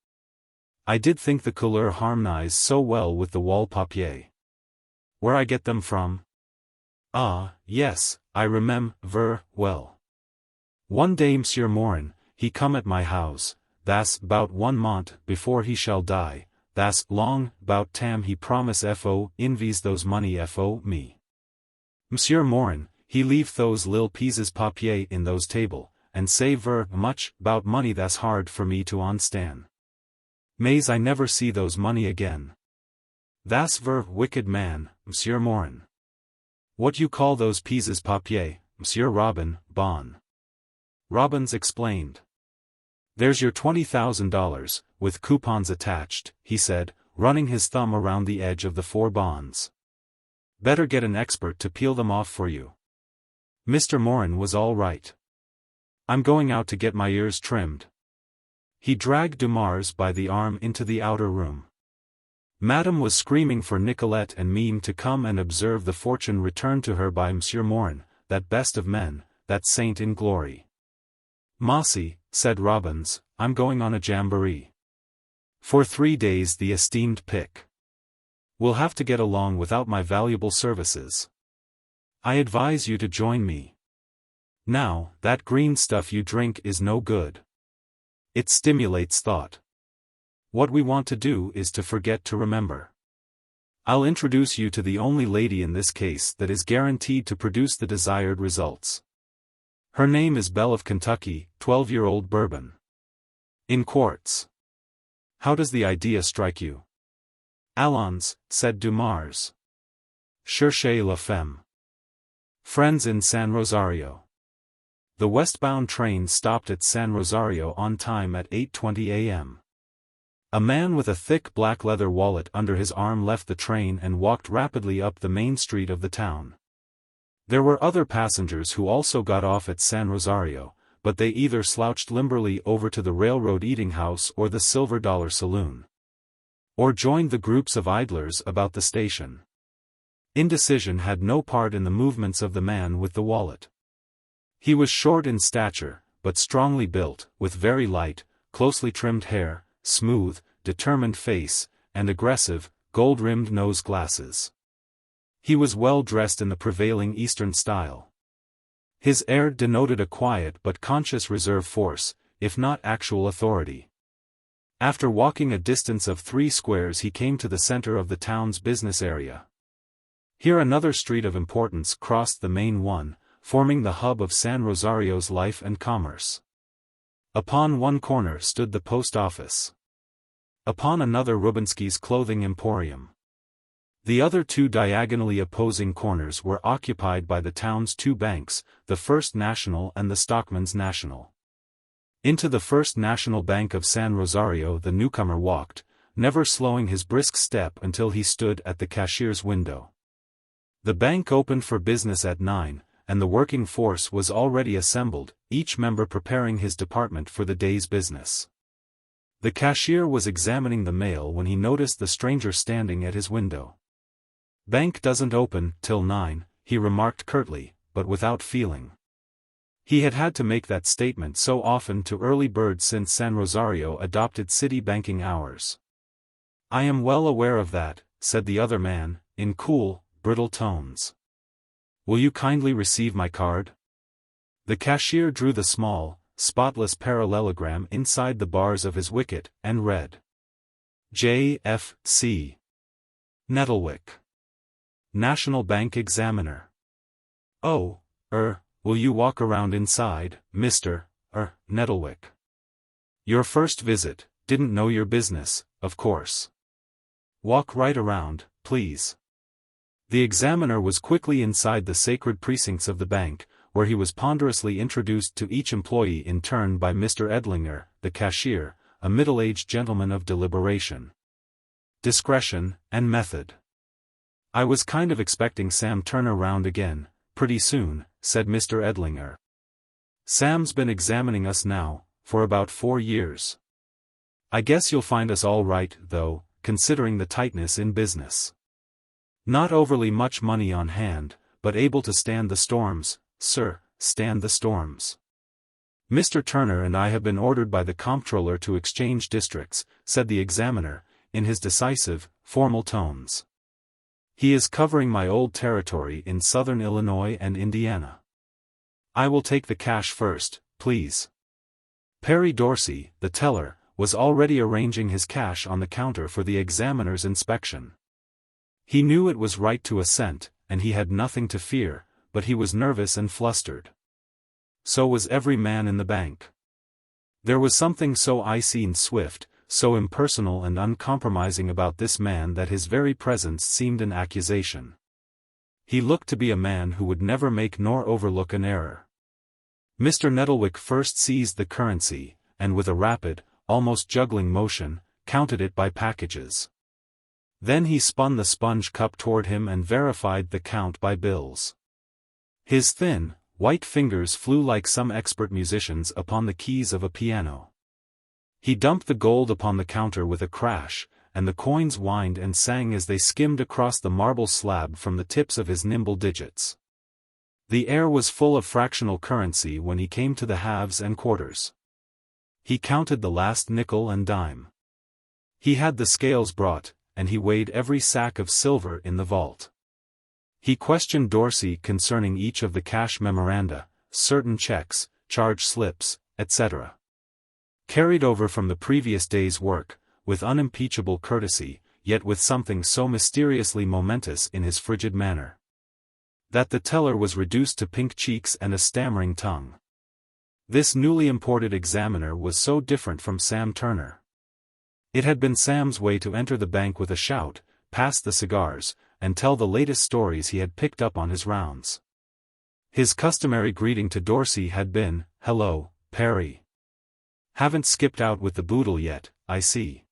I did think the couleur harmonize so well with the wall papier. Where I get them from? Ah, yes, I remember, well. One day Monsieur Morin, he come at my house, tha's 'bout 1 month before he shall die, tha's long 'bout tam he promise fo invies those money fo me. Monsieur Morin, he leave those lil pieces papier in those table, and say ver much 'bout money tha's hard for me to understand. Mais I never see those money again. Tha's ver wicked man, Monsieur Morin. What you call those pieces papier, Monsieur Robin, bon?" Robbins explained. "There's your $20,000, with coupons attached," he said, running his thumb around the edge of the 4 bonds. "Better get an expert to peel them off for you." Mr. Morin was all right. "I'm going out to get my ears trimmed." He dragged Dumars by the arm into the outer room. Madame was screaming for Nicolette and Mime to come and observe the fortune returned to her by Monsieur Morin, that best of men, that saint in glory. "Mossy," said Robbins, "I'm going on a jamboree. For 3 days the esteemed pick. We'll have to get along without my valuable services. I advise you to join me. Now, that green stuff you drink is no good. It stimulates thought. What we want to do is to forget to remember. I'll introduce you to the only lady in this case that is guaranteed to produce the desired results. Her name is Belle of Kentucky, 12-year-old bourbon. In quarts. How does the idea strike you?" "Allons," said Dumars. "Cherchez La Femme. Friends in San Rosario." The westbound train stopped at San Rosario on time at 8:20 a.m. A man with a thick black leather wallet under his arm left the train and walked rapidly up the main street of the town. There were other passengers who also got off at San Rosario, but they either slouched limberly over to the railroad eating house or the Silver Dollar Saloon, or joined the groups of idlers about the station. Indecision had no part in the movements of the man with the wallet. He was short in stature, but strongly built, with very light, closely trimmed hair, smooth, determined face, and aggressive, gold-rimmed nose glasses. He was well dressed in the prevailing Eastern style. His air denoted a quiet but conscious reserve force, if not actual authority. After walking a distance of 3 squares he came to the center of the town's business area. Here another street of importance crossed the main one, forming the hub of San Rosario's life and commerce. Upon one corner stood the post office. Upon another Rubinsky's clothing emporium. The other 2 diagonally opposing corners were occupied by the town's 2 banks, the First National and the Stockman's National. Into the First National Bank of San Rosario the newcomer walked, never slowing his brisk step until he stood at the cashier's window. The bank opened for business at 9, and the working force was already assembled, each member preparing his department for the day's business. The cashier was examining the mail when he noticed the stranger standing at his window. "Bank doesn't open till 9, he remarked curtly, but without feeling. He had had to make that statement so often to early birds since San Rosario adopted city banking hours. "I am well aware of that," said the other man, in cool, brittle tones. "Will you kindly receive my card?" The cashier drew the small, spotless parallelogram inside the bars of his wicket, and read. J.F.C. Nettlewick. National Bank Examiner. Oh, will you walk around inside, Mr. Nettlewick? Your first visit, didn't know your business, of course. Walk right around, please. The examiner was quickly inside the sacred precincts of the bank, where he was ponderously introduced to each employee in turn by Mr. Edlinger, the cashier, a middle-aged gentleman of deliberation, discretion, and method. I was kind of expecting Sam Turner round again, pretty soon, said Mr. Edlinger. Sam's been examining us now, for about 4 years. I guess you'll find us all right, though, considering the tightness in business. Not overly much money on hand, but able to stand the storms, sir, stand the storms. Mr. Turner and I have been ordered by the comptroller to exchange districts, said the examiner, in his decisive, formal tones. He is covering my old territory in southern Illinois and Indiana. I will take the cash first, please. Perry Dorsey, the teller, was already arranging his cash on the counter for the examiner's inspection. He knew it was right to assent, and he had nothing to fear, but he was nervous and flustered. So was every man in the bank. There was something so icy and swift, so impersonal and uncompromising about this man that his very presence seemed an accusation. He looked to be a man who would never make nor overlook an error. Mr. Nettlewick first seized the currency, and with a rapid, almost juggling motion, counted it by packages. Then he spun the sponge cup toward him and verified the count by bills. His thin, white fingers flew like some expert musicians upon the keys of a piano. He dumped the gold upon the counter with a crash, and the coins whined and sang as they skimmed across the marble slab from the tips of his nimble digits. The air was full of fractional currency when he came to the halves and quarters. He counted the last nickel and dime. He had the scales brought, and he weighed every sack of silver in the vault. He questioned Dorsey concerning each of the cash memoranda, certain checks, charge slips, etc. Carried over from the previous day's work, with unimpeachable courtesy, yet with something so mysteriously momentous in his frigid manner, that the teller was reduced to pink cheeks and a stammering tongue. This newly imported examiner was so different from Sam Turner. It had been Sam's way to enter the bank with a shout, pass the cigars, and tell the latest stories he had picked up on his rounds. His customary greeting to Dorsey had been, "Hello, Perry. Haven't skipped out with the boodle yet, I see."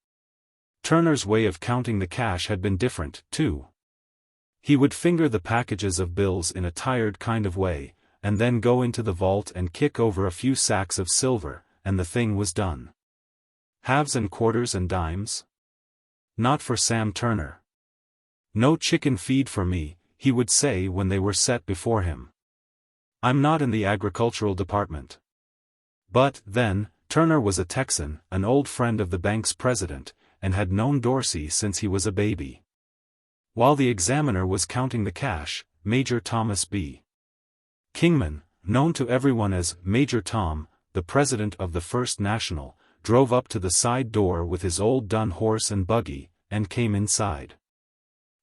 Turner's way of counting the cash had been different, too. He would finger the packages of bills in a tired kind of way, and then go into the vault and kick over a few sacks of silver, and the thing was done. Halves and quarters and dimes? Not for Sam Turner. No chicken feed for me, he would say when they were set before him. I'm not in the agricultural department. But, then, Turner was a Texan, an old friend of the bank's president, and had known Dorsey since he was a baby. While the examiner was counting the cash, Major Thomas B. Kingman, known to everyone as Major Tom, the president of the First National, drove up to the side door with his old dun horse and buggy, and came inside.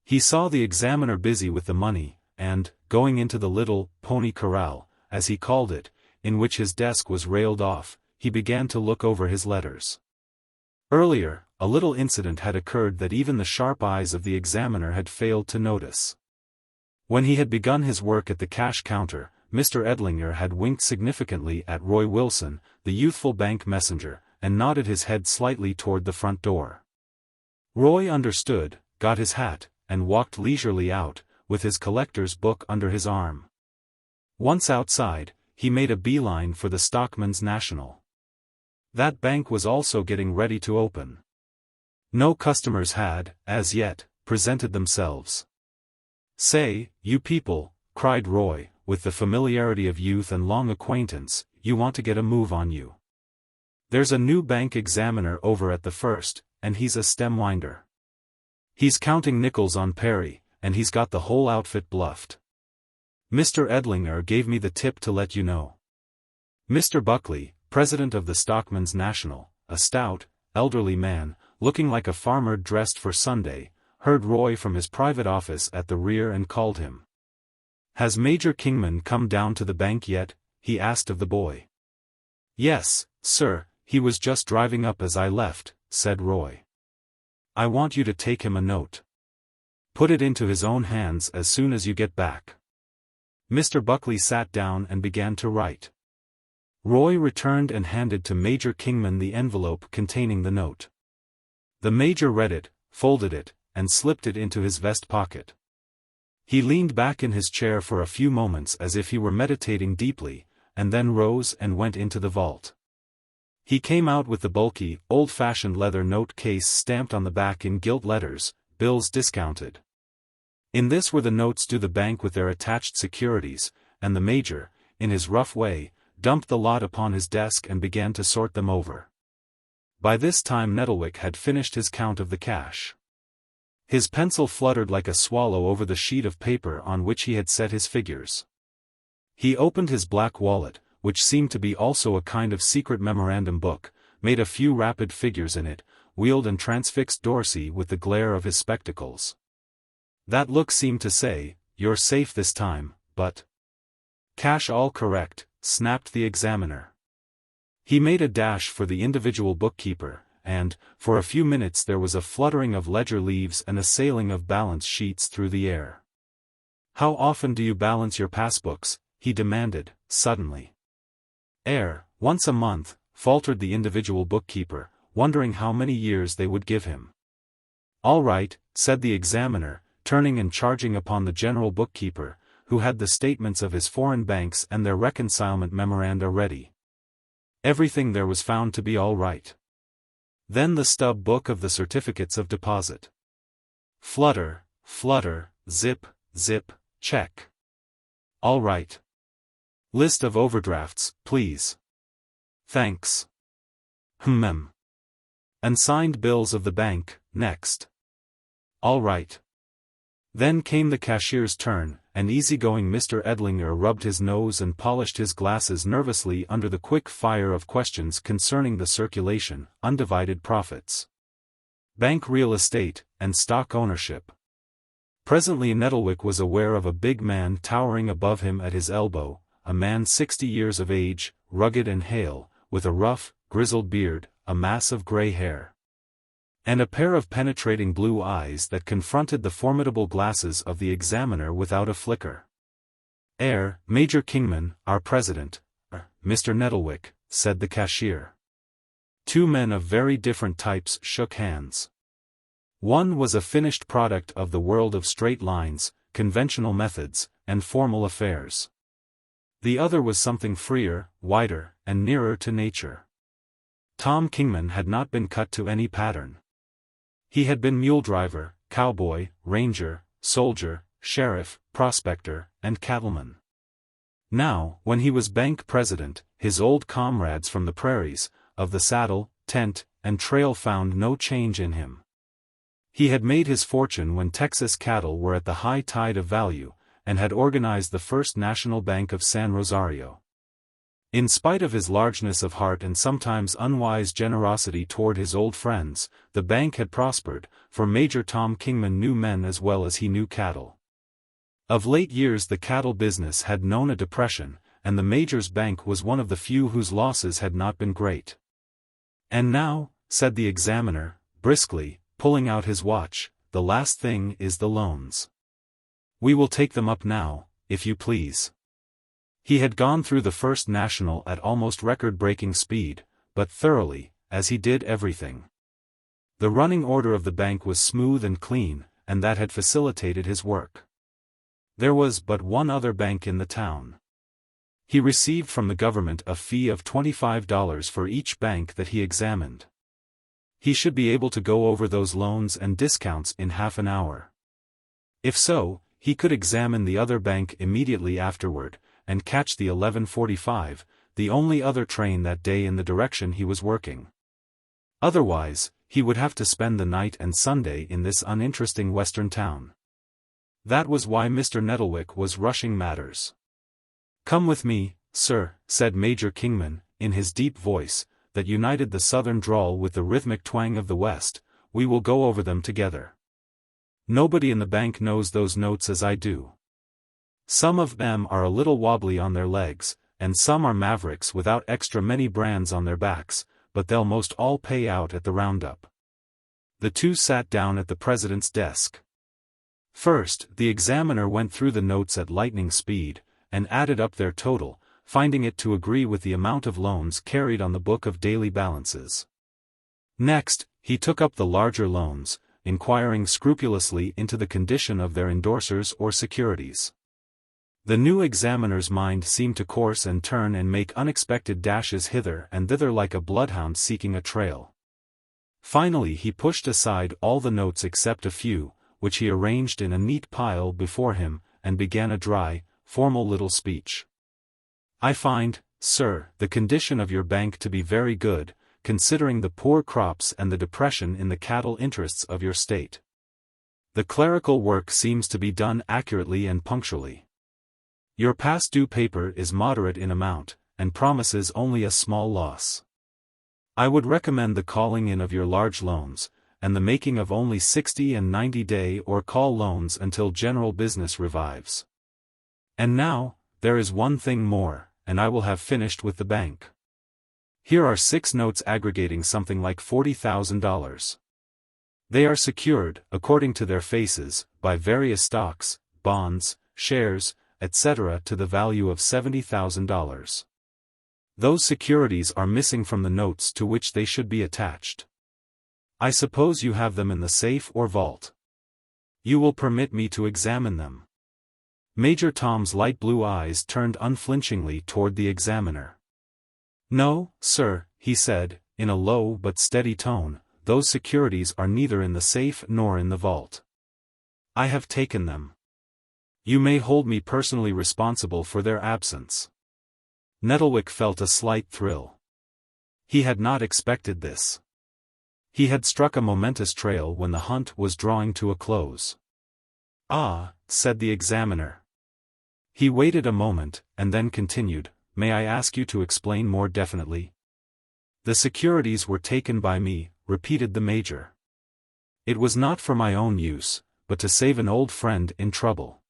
He saw the examiner busy with the money, and, going into the little pony corral, as he called it, in which his desk was railed off, he began to look over his letters. Earlier, a little incident had occurred that even the sharp eyes of the examiner had failed to notice. When he had begun his work at the cash counter, Mr. Edlinger had winked significantly at Roy Wilson, the youthful bank messenger, and nodded his head slightly toward the front door. Roy understood, got his hat, and walked leisurely out, with his collector's book under his arm. Once outside, he made a beeline for the Stockman's National. That bank was also getting ready to open. No customers had, as yet, presented themselves. "Say, you people," cried Roy, with the familiarity of youth and long acquaintance, "you want to get a move on you. There's a new bank examiner over at the First, and he's a stemwinder. He's counting nickels on Perry, and he's got the whole outfit bluffed. Mr. Edlinger gave me the tip to let you know. Mr. Buckley, president of the Stockmen's National, a stout, elderly man, looking like a farmer dressed for Sunday, heard Roy from his private office at the rear and called him. "Has Major Kingman come down to the bank yet?" he asked of the boy. "Yes, sir, he was just driving up as I left," said Roy. "I want you to take him a note. Put it into his own hands as soon as you get back." Mr. Buckley sat down and began to write. Roy returned and handed to Major Kingman the envelope containing the note. The Major read it, folded it, and slipped it into his vest pocket. He leaned back in his chair for a few moments as if he were meditating deeply, and then rose and went into the vault. He came out with the bulky, old-fashioned leather note case stamped on the back in gilt letters, "Bills discounted." In this were the notes due the bank with their attached securities, and the Major, in his rough way, dumped the lot upon his desk and began to sort them over. By this time Nettlewick had finished his count of the cash. His pencil fluttered like a swallow over the sheet of paper on which he had set his figures. He opened his black wallet, which seemed to be also a kind of secret memorandum book, made a few rapid figures in it, wheeled and transfixed Dorsey with the glare of his spectacles. That look seemed to say, "You're safe this time, but—" "Cash all correct," snapped the examiner. He made a dash for the individual bookkeeper, and, for a few minutes there was a fluttering of ledger leaves and a sailing of balance sheets through the air. "How often do you balance your passbooks?" he demanded, suddenly. Once a month," faltered the individual bookkeeper, wondering how many years they would give him. "All right," said the examiner, turning and charging upon the general bookkeeper, who had the statements of his foreign banks and their reconcilement memoranda ready. Everything there was found to be all right. Then the stub book of the certificates of deposit. Flutter, flutter, zip, zip, check. All right. List of overdrafts, please. Thanks. And signed bills of the bank, next. All right. Then came the cashier's turn, and easygoing Mr. Edlinger rubbed his nose and polished his glasses nervously under the quick fire of questions concerning the circulation, undivided profits, bank real estate, and stock ownership. Presently Nettlewick was aware of a big man towering above him at his elbow, a man 60 years of age, rugged and hale, with a rough, grizzled beard, a mass of gray hair, and a pair of penetrating blue eyes that confronted the formidable glasses of the examiner without a flicker. Major Kingman, our president, Mr. Nettlewick, said the cashier. Two men of very different types shook hands. One was a finished product of the world of straight lines, conventional methods, and formal affairs. The other was something freer, wider, and nearer to nature. Tom Kingman had not been cut to any pattern. He had been mule driver, cowboy, ranger, soldier, sheriff, prospector, and cattleman. Now, when he was bank president, his old comrades from the prairies, of the saddle, tent, and trail found no change in him. He had made his fortune when Texas cattle were at the high tide of value, and had organized the First National Bank of San Rosario. In spite of his largeness of heart and sometimes unwise generosity toward his old friends, the bank had prospered, for Major Tom Kingman knew men as well as he knew cattle. Of late years the cattle business had known a depression, and the Major's bank was one of the few whose losses had not been great. "And now," said the examiner, briskly, pulling out his watch, "the last thing is the loans. We will take them up now, if you please." He had gone through the First National at almost record-breaking speed, but thoroughly, as he did everything. The running order of the bank was smooth and clean, and that had facilitated his work. There was but one other bank in the town. He received from the government a fee of $25 for each bank that he examined. He should be able to go over those loans and discounts in half an hour. If so, he could examine the other bank immediately afterward, and catch the 11:45, the only other train that day in the direction he was working. Otherwise, he would have to spend the night and Sunday in this uninteresting western town. That was why Mr. Nettlewick was rushing matters. "Come with me, sir," said Major Kingman, in his deep voice, that united the southern drawl with the rhythmic twang of the west, "we will go over them together. Nobody in the bank knows those notes as I do. Some of them are a little wobbly on their legs, and some are mavericks without extra many brands on their backs, but they'll most all pay out at the roundup." The two sat down at the president's desk. First, the examiner went through the notes at lightning speed, and added up their total, finding it to agree with the amount of loans carried on the book of daily balances. Next, he took up the larger loans, inquiring scrupulously into the condition of their endorsers or securities. The new examiner's mind seemed to course and turn and make unexpected dashes hither and thither like a bloodhound seeking a trail. Finally he pushed aside all the notes except a few, which he arranged in a neat pile before him, and began a dry, formal little speech. "I find, sir, the condition of your bank to be very good, considering the poor crops and the depression in the cattle interests of your state. The clerical work seems to be done accurately and punctually. Your past due paper is moderate in amount, and promises only a small loss. I would recommend the calling in of your large loans, and the making of only 60 and 90-day or call loans until general business revives. And now, there is one thing more, and I will have finished with the bank. Here are 6 notes aggregating something like $40,000. They are secured, according to their faces, by various stocks, bonds, shares, etc. to the value of $70,000. Those securities are missing from the notes to which they should be attached. I suppose you have them in the safe or vault. You will permit me to examine them." Major Tom's light blue eyes turned unflinchingly toward the examiner. "No, sir," he said, in a low but steady tone, "those securities are neither in the safe nor in the vault. I have taken them. You may hold me personally responsible for their absence." Nettlewick felt a slight thrill. He had not expected this. He had struck a momentous trail when the hunt was drawing to a close. "Ah," said the examiner. He waited a moment, and then continued, "May I ask you to explain more definitely?" "The securities were taken by me," repeated the major. "It was not for my own use, but to save an old friend in trouble.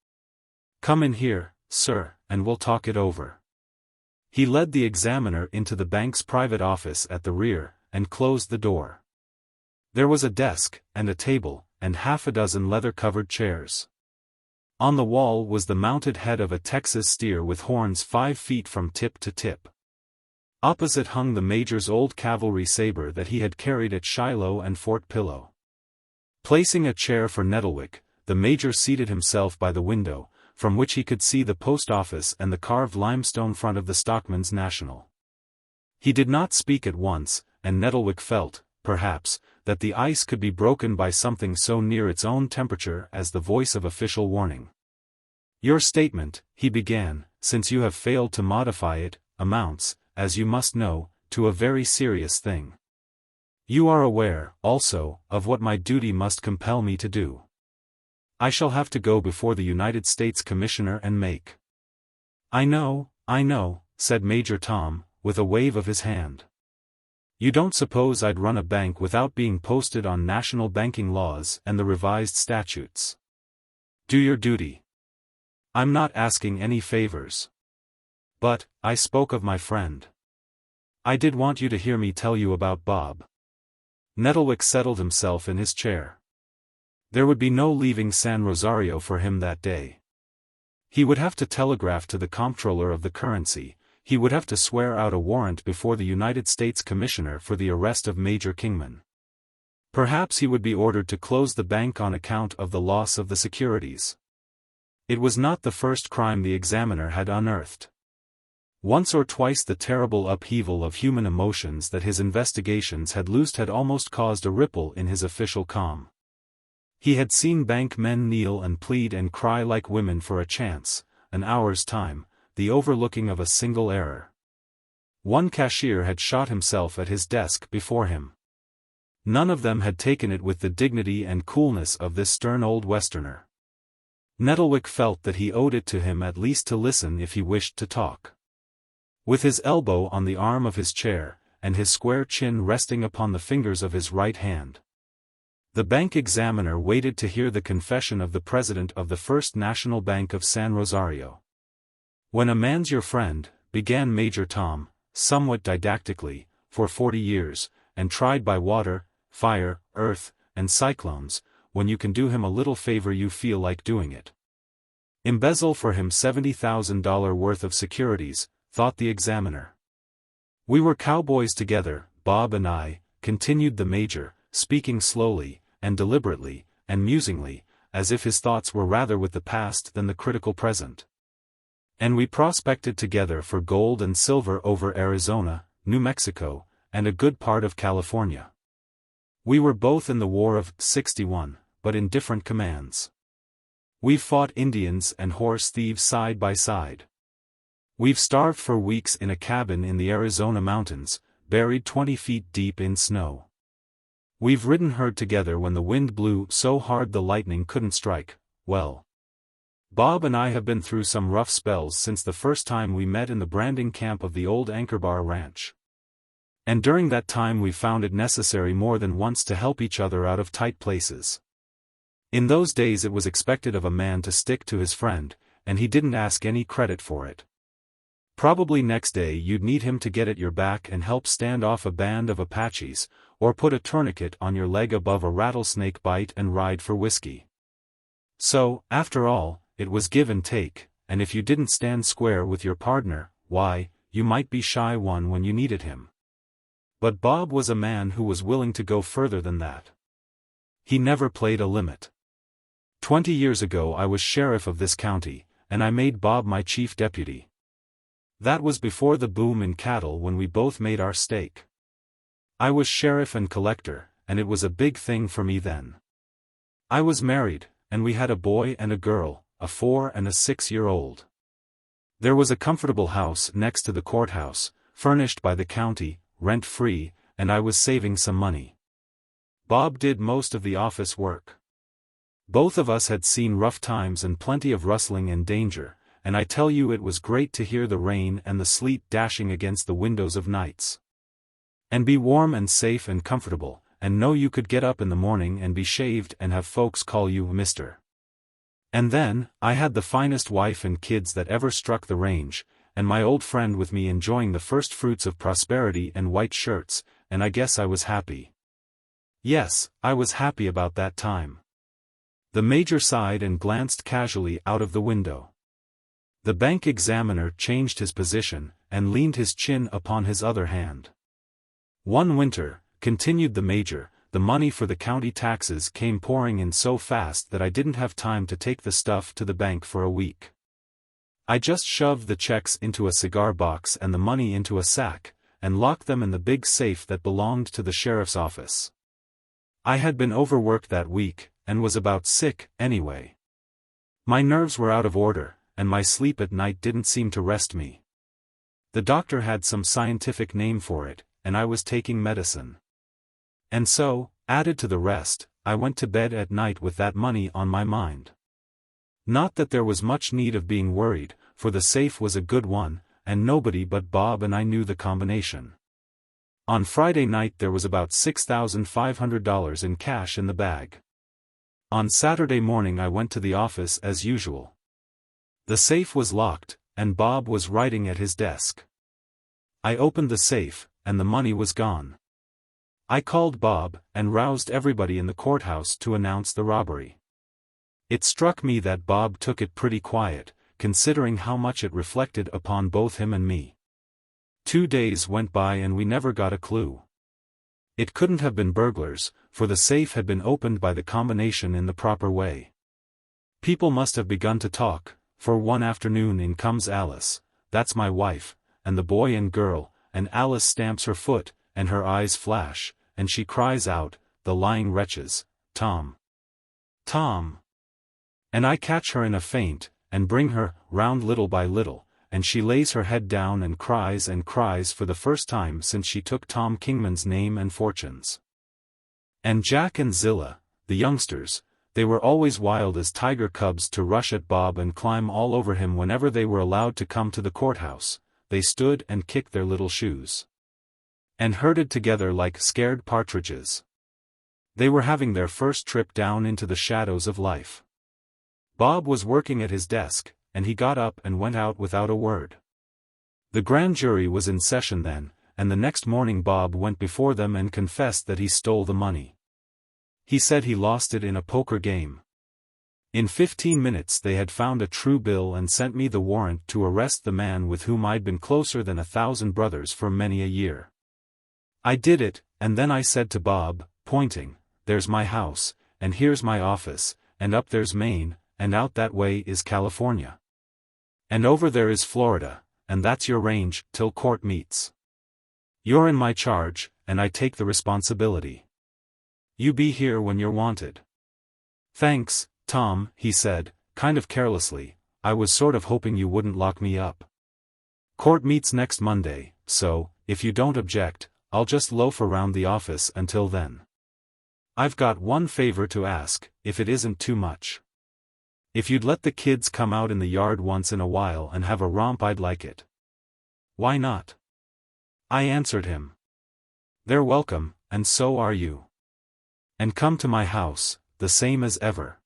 Come in here, sir, and we'll talk it over." He led the examiner into the bank's private office at the rear, and closed the door. There was a desk, and a table, and half a dozen leather-covered chairs. On the wall was the mounted head of a Texas steer with horns 5 feet from tip to tip. Opposite hung the major's old cavalry saber that he had carried at Shiloh and Fort Pillow. Placing a chair for Nettlewick, the major seated himself by the window, from which he could see the post office and the carved limestone front of the Stockman's National. He did not speak at once, and Nettlewick felt, perhaps, that the ice could be broken by something so near its own temperature as the voice of official warning. "Your statement," he began, "since you have failed to modify it, amounts, as you must know, to a very serious thing. You are aware, also, of what my duty must compel me to do. I shall have to go before the United States Commissioner and make—" I know," said Major Tom, with a wave of his hand. "You don't suppose I'd run a bank without being posted on national banking laws and the revised statutes? Do your duty. I'm not asking any favors. But, I spoke of my friend. I did want you to hear me tell you about Bob." Nettlewick settled himself in his chair. There would be no leaving San Rosario for him that day. He would have to telegraph to the comptroller of the currency, he would have to swear out a warrant before the United States Commissioner for the arrest of Major Kingman. Perhaps he would be ordered to close the bank on account of the loss of the securities. It was not the first crime the examiner had unearthed. Once or twice the terrible upheaval of human emotions that his investigations had loosed had almost caused a ripple in his official calm. He had seen bank men kneel and plead and cry like women for a chance, an hour's time, the overlooking of a single error. One cashier had shot himself at his desk before him. None of them had taken it with the dignity and coolness of this stern old Westerner. Nettlewick felt that he owed it to him at least to listen if he wished to talk. With his elbow on the arm of his chair, and his square chin resting upon the fingers of his right hand. The bank examiner waited to hear the confession of the president of the First National Bank of San Rosario. "When a man's your friend," began Major Tom, somewhat didactically, "for 40 years, and tried by water, fire, earth, and cyclones, when you can do him a little favor you feel like doing it. Embezzle for him $70,000 worth of securities," thought the examiner. "We were cowboys together, Bob and I," continued the major, speaking slowly, and deliberately, and musingly, as if his thoughts were rather with the past than the critical present. "And we prospected together for gold and silver over Arizona, New Mexico, and a good part of California. We were both in the War of '61, but in different commands. We've fought Indians and horse thieves side by side. We've starved for weeks in a cabin in the Arizona mountains, buried 20 feet deep in snow. We've ridden herd together when the wind blew so hard the lightning couldn't strike. Well, Bob and I have been through some rough spells since the first time we met in the branding camp of the old Anchor Bar Ranch. And during that time we found it necessary more than once to help each other out of tight places. In those days it was expected of a man to stick to his friend, and he didn't ask any credit for it. Probably next day you'd need him to get at your back and help stand off a band of Apaches, or put a tourniquet on your leg above a rattlesnake bite and ride for whiskey. So, after all, it was give and take, and if you didn't stand square with your partner, why, you might be shy one when you needed him. But Bob was a man who was willing to go further than that. He never played a limit. 20 years ago I was sheriff of this county, and I made Bob my chief deputy. That was before the boom in cattle when we both made our stake. I was sheriff and collector, and it was a big thing for me then. I was married, and we had a boy and a girl, a 4 and a 6-year-old. There was a comfortable house next to the courthouse, furnished by the county, rent-free, and I was saving some money. Bob did most of the office work. Both of us had seen rough times and plenty of rustling and danger, and I tell you it was great to hear the rain and the sleet dashing against the windows of nights. And be warm and safe and comfortable, and know you could get up in the morning and be shaved and have folks call you Mr. And then, I had the finest wife and kids that ever struck the range, and my old friend with me enjoying the first fruits of prosperity and white shirts, and I guess I was happy. Yes, I was happy about that time. The major sighed and glanced casually out of the window. The bank examiner changed his position, and leaned his chin upon his other hand. "One winter," continued the major, "the money for the county taxes came pouring in so fast that I didn't have time to take the stuff to the bank for a week. I just shoved the checks into a cigar box and the money into a sack, and locked them in the big safe that belonged to the sheriff's office. I had been overworked that week, and was about sick, anyway. My nerves were out of order, and my sleep at night didn't seem to rest me. The doctor had some scientific name for it, and I was taking medicine. And so, added to the rest, I went to bed at night with that money on my mind. Not that there was much need of being worried, for the safe was a good one, and nobody but Bob and I knew the combination. On Friday night there was about $6,500 in cash in the bag. On Saturday morning I went to the office as usual. The safe was locked, and Bob was writing at his desk. I opened the safe, and the money was gone. I called Bob, and roused everybody in the courthouse to announce the robbery. It struck me that Bob took it pretty quiet, considering how much it reflected upon both him and me. 2 days went by and we never got a clue. It couldn't have been burglars, for the safe had been opened by the combination in the proper way. People must have begun to talk, for one afternoon in comes Alice, that's my wife, and the boy and girl, and Alice stamps her foot, and her eyes flash, and she cries out, "The lying wretches, Tom! Tom!" And I catch her in a faint, and bring her round little by little, and she lays her head down and cries for the first time since she took Tom Kingman's name and fortunes. And Jack and Zilla, the youngsters, they were always wild as tiger cubs to rush at Bob and climb all over him whenever they were allowed to come to the courthouse. they stood and kicked their little shoes. And herded together like scared partridges. They were having their first trip down into the shadows of life. Bob was working at his desk, and he got up and went out without a word. The grand jury was in session then, and the next morning Bob went before them and confessed that he stole the money. He said he lost it in a poker game. In 15 minutes they had found a true bill and sent me the warrant to arrest the man with whom I'd been closer than 1,000 brothers for many a year. I did it, and then I said to Bob, pointing, "There's my house, and here's my office, and up there's Maine, and out that way is California. And over there is Florida, and that's your range, till court meets. You're in my charge, and I take the responsibility. You be here when you're wanted." "Thanks, Tom," he said, kind of carelessly, "I was sort of hoping you wouldn't lock me up. Court meets next Monday, so, if you don't object, I'll just loaf around the office until then. I've got one favor to ask, if it isn't too much. If you'd let the kids come out in the yard once in a while and have a romp, I'd like it." "Why not?" I answered him. "They're welcome, and so are you. And come to my house, the same as ever.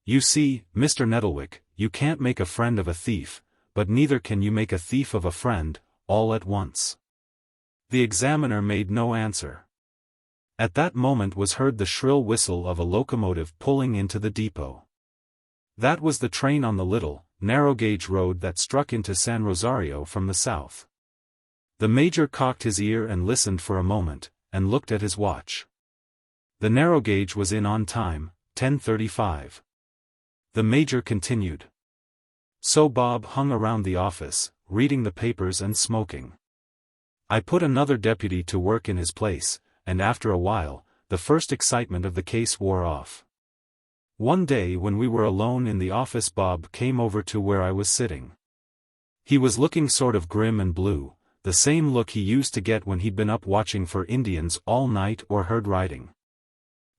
You see, Mr. Nettlewick, you can't make a friend of a thief, but neither can you make a thief of a friend, all at once." The examiner made no answer. At that moment was heard the shrill whistle of a locomotive pulling into the depot. That was the train on the little, narrow-gauge road that struck into San Rosario from the south. The major cocked his ear and listened for a moment, and looked at his watch. The narrow gauge was in on time, 10:35. The major continued. So Bob hung around the office, reading the papers and smoking. I put another deputy to work in his place, and after a while, the first excitement of the case wore off. One day when we were alone in the office, Bob came over to where I was sitting. He was looking sort of grim and blue, the same look he used to get when he'd been up watching for Indians all night or herd riding.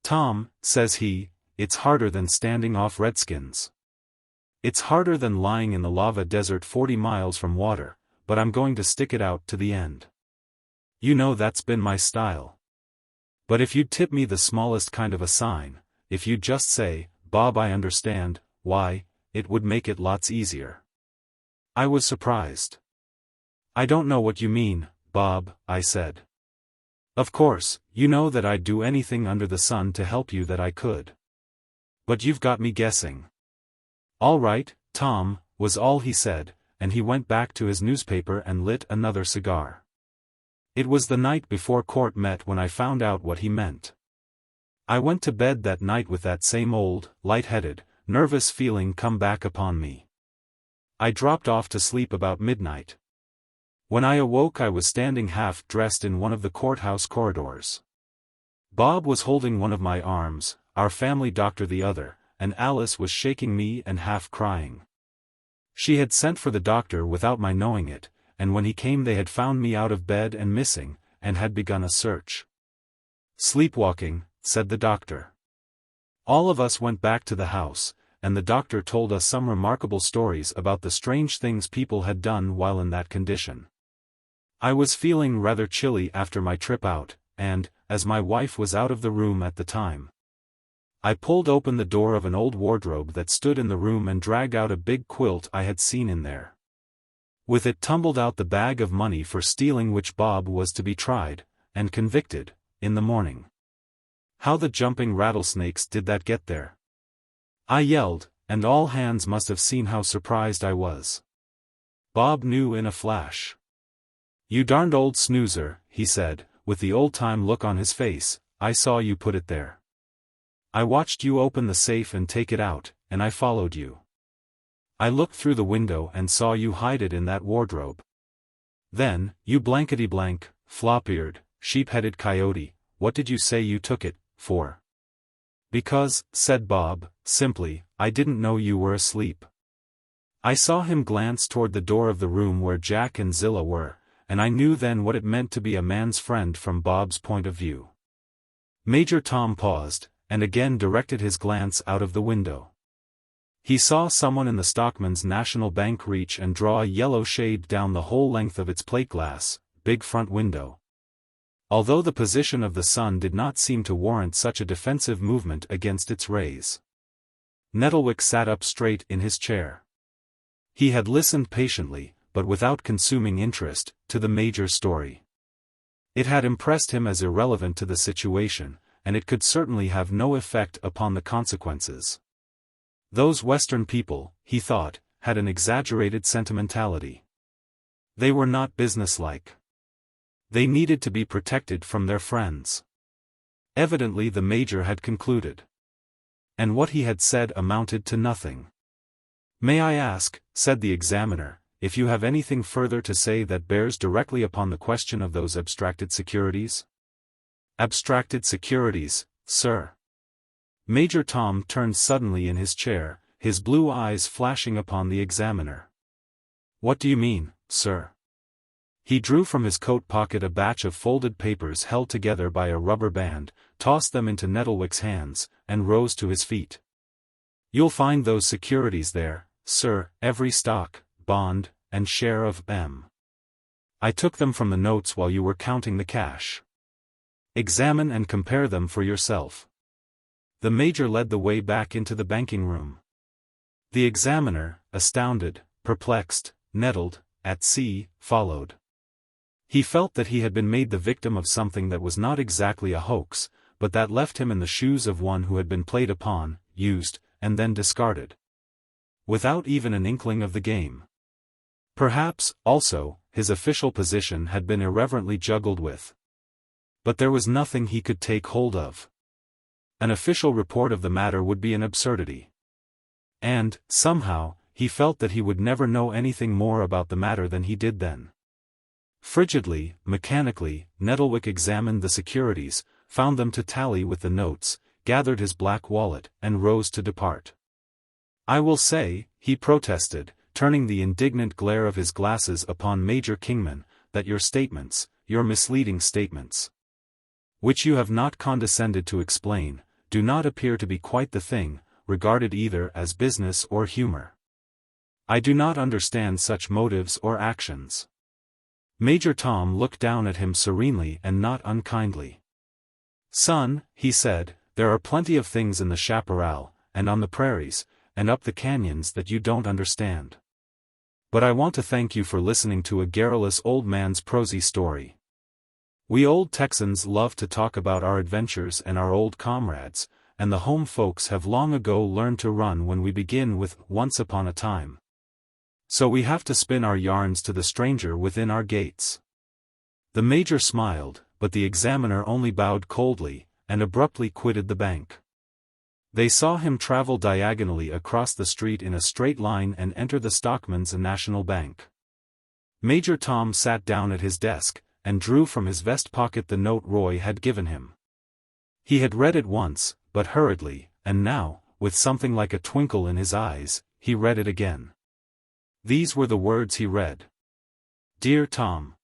"Tom," says he, "it's harder than standing off redskins. It's harder than lying in the lava desert 40 miles from water, but I'm going to stick it out to the end. You know that's been my style. But if you'd tip me the smallest kind of a sign, if you'd just say, 'Bob, I understand,' why, it would make it lots easier." I was surprised. "I don't know what you mean, Bob," I said. "Of course, you know that I'd do anything under the sun to help you that I could. But you've got me guessing." "All right, Tom," was all he said, and he went back to his newspaper and lit another cigar. It was the night before court met when I found out what he meant. I went to bed that night with that same old, light-headed, nervous feeling come back upon me. I dropped off to sleep about midnight. When I awoke I was standing half-dressed in one of the courthouse corridors. Bob was holding one of my arms, our family doctor the other, and Alice was shaking me and half-crying. She had sent for the doctor without my knowing it, and when he came they had found me out of bed and missing, and had begun a search. "Sleepwalking," said the doctor. All of us went back to the house, and the doctor told us some remarkable stories about the strange things people had done while in that condition. I was feeling rather chilly after my trip out, and, as my wife was out of the room at the time, I pulled open the door of an old wardrobe that stood in the room and dragged out a big quilt I had seen in there. With it tumbled out the bag of money for stealing which Bob was to be tried, and convicted, in the morning. How the jumping rattlesnakes did that get there? I yelled, and all hands must have seen how surprised I was. Bob knew in a flash. "You darned old snoozer," he said, with the old-time look on his face, "I saw you put it there. I watched you open the safe and take it out, and I followed you. I looked through the window and saw you hide it in that wardrobe. Then, you blankety-blank, flop-eared, sheep-headed coyote, what did you say you took it for?" "Because," said Bob, simply, "I didn't know you were asleep." I saw him glance toward the door of the room where Jack and Zilla were, and I knew then what it meant to be a man's friend from Bob's point of view. Major Tom paused, and again directed his glance out of the window. He saw someone in the Stockman's National Bank reach and draw a yellow shade down the whole length of its plate glass, big front window. Although the position of the sun did not seem to warrant such a defensive movement against its rays. Nettlewick sat up straight in his chair. He had listened patiently, but without consuming interest, to the Major's story. It had impressed him as irrelevant to the situation, and it could certainly have no effect upon the consequences. Those Western people, he thought, had an exaggerated sentimentality. They were not businesslike. They needed to be protected from their friends. Evidently the Major had concluded. And what he had said amounted to nothing. "May I ask," said the examiner, "if you have anything further to say that bears directly upon the question of those abstracted securities?" "Abstracted securities, sir." Major Tom turned suddenly in his chair, his blue eyes flashing upon the examiner. "What do you mean, sir?" He drew from his coat pocket a batch of folded papers held together by a rubber band, tossed them into Nettlewick's hands, and rose to his feet. "You'll find those securities there, sir, every stock, bond, and share of M. I took them from the notes while you were counting the cash. Examine and compare them for yourself." The Major led the way back into the banking room. The examiner, astounded, perplexed, nettled, at sea, followed. He felt that he had been made the victim of something that was not exactly a hoax, but that left him in the shoes of one who had been played upon, used, and then discarded. Without even an inkling of the game. Perhaps, also, his official position had been irreverently juggled with. But there was nothing he could take hold of. An official report of the matter would be an absurdity. And, somehow, he felt that he would never know anything more about the matter than he did then. Frigidly, mechanically, Nettlewick examined the securities, found them to tally with the notes, gathered his black wallet, and rose to depart. "I will say," he protested, turning the indignant glare of his glasses upon Major Kingman, "that your statements, your misleading statements, which you have not condescended to explain, do not appear to be quite the thing, regarded either as business or humor. I do not understand such motives or actions." Major Tom looked down at him serenely and not unkindly. "Son," he said, "there are plenty of things in the chaparral, and on the prairies, and up the canyons that you don't understand. But I want to thank you for listening to a garrulous old man's prosy story. We old Texans love to talk about our adventures and our old comrades, and the home folks have long ago learned to run when we begin with 'once upon a time.' So we have to spin our yarns to the stranger within our gates." The Major smiled, but the examiner only bowed coldly, and abruptly quitted the bank. They saw him travel diagonally across the street in a straight line and enter the Stockman's National Bank. Major Tom sat down at his desk, and drew from his vest pocket the note Roy had given him. He had read it once, but hurriedly, and now, with something like a twinkle in his eyes, he read it again. These were the words he read. "Dear Tom,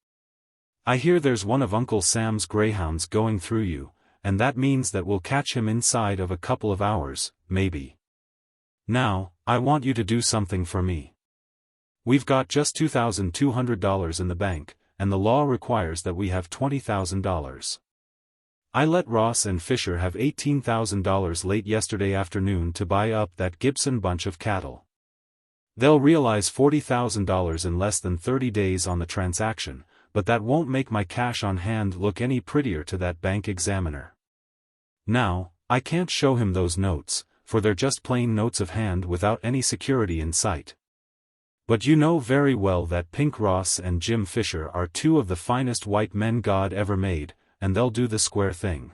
I hear there's one of Uncle Sam's greyhounds going through you, and that means that we'll catch him inside of a couple of hours, maybe. Now, I want you to do something for me. We've got just $2,200 in the bank, and the law requires that we have $20,000. I let Ross and Fisher have $18,000 late yesterday afternoon to buy up that Gibson bunch of cattle. They'll realize $40,000 in less than 30 days on the transaction, but that won't make my cash on hand look any prettier to that bank examiner. Now, I can't show him those notes, for they're just plain notes of hand without any security in sight. But you know very well that Pink Ross and Jim Fisher are two of the finest white men God ever made, and they'll do the square thing.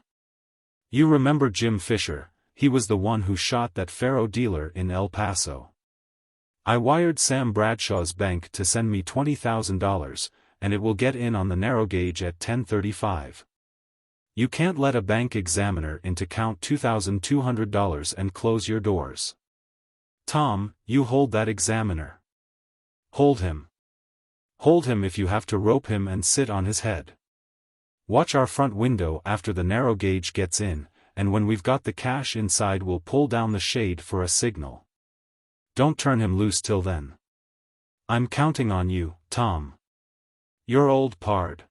You remember Jim Fisher, he was the one who shot that faro dealer in El Paso. I wired Sam Bradshaw's bank to send me $20,000, and it will get in on the narrow gauge at 10:35. You can't let a bank examiner in to count $2,200 and close your doors. Tom, you hold that examiner. Hold him. Hold him if you have to rope him and sit on his head. Watch our front window after the narrow gauge gets in, and when we've got the cash inside we'll pull down the shade for a signal. Don't turn him loose till then. I'm counting on you, Tom. Your old pard.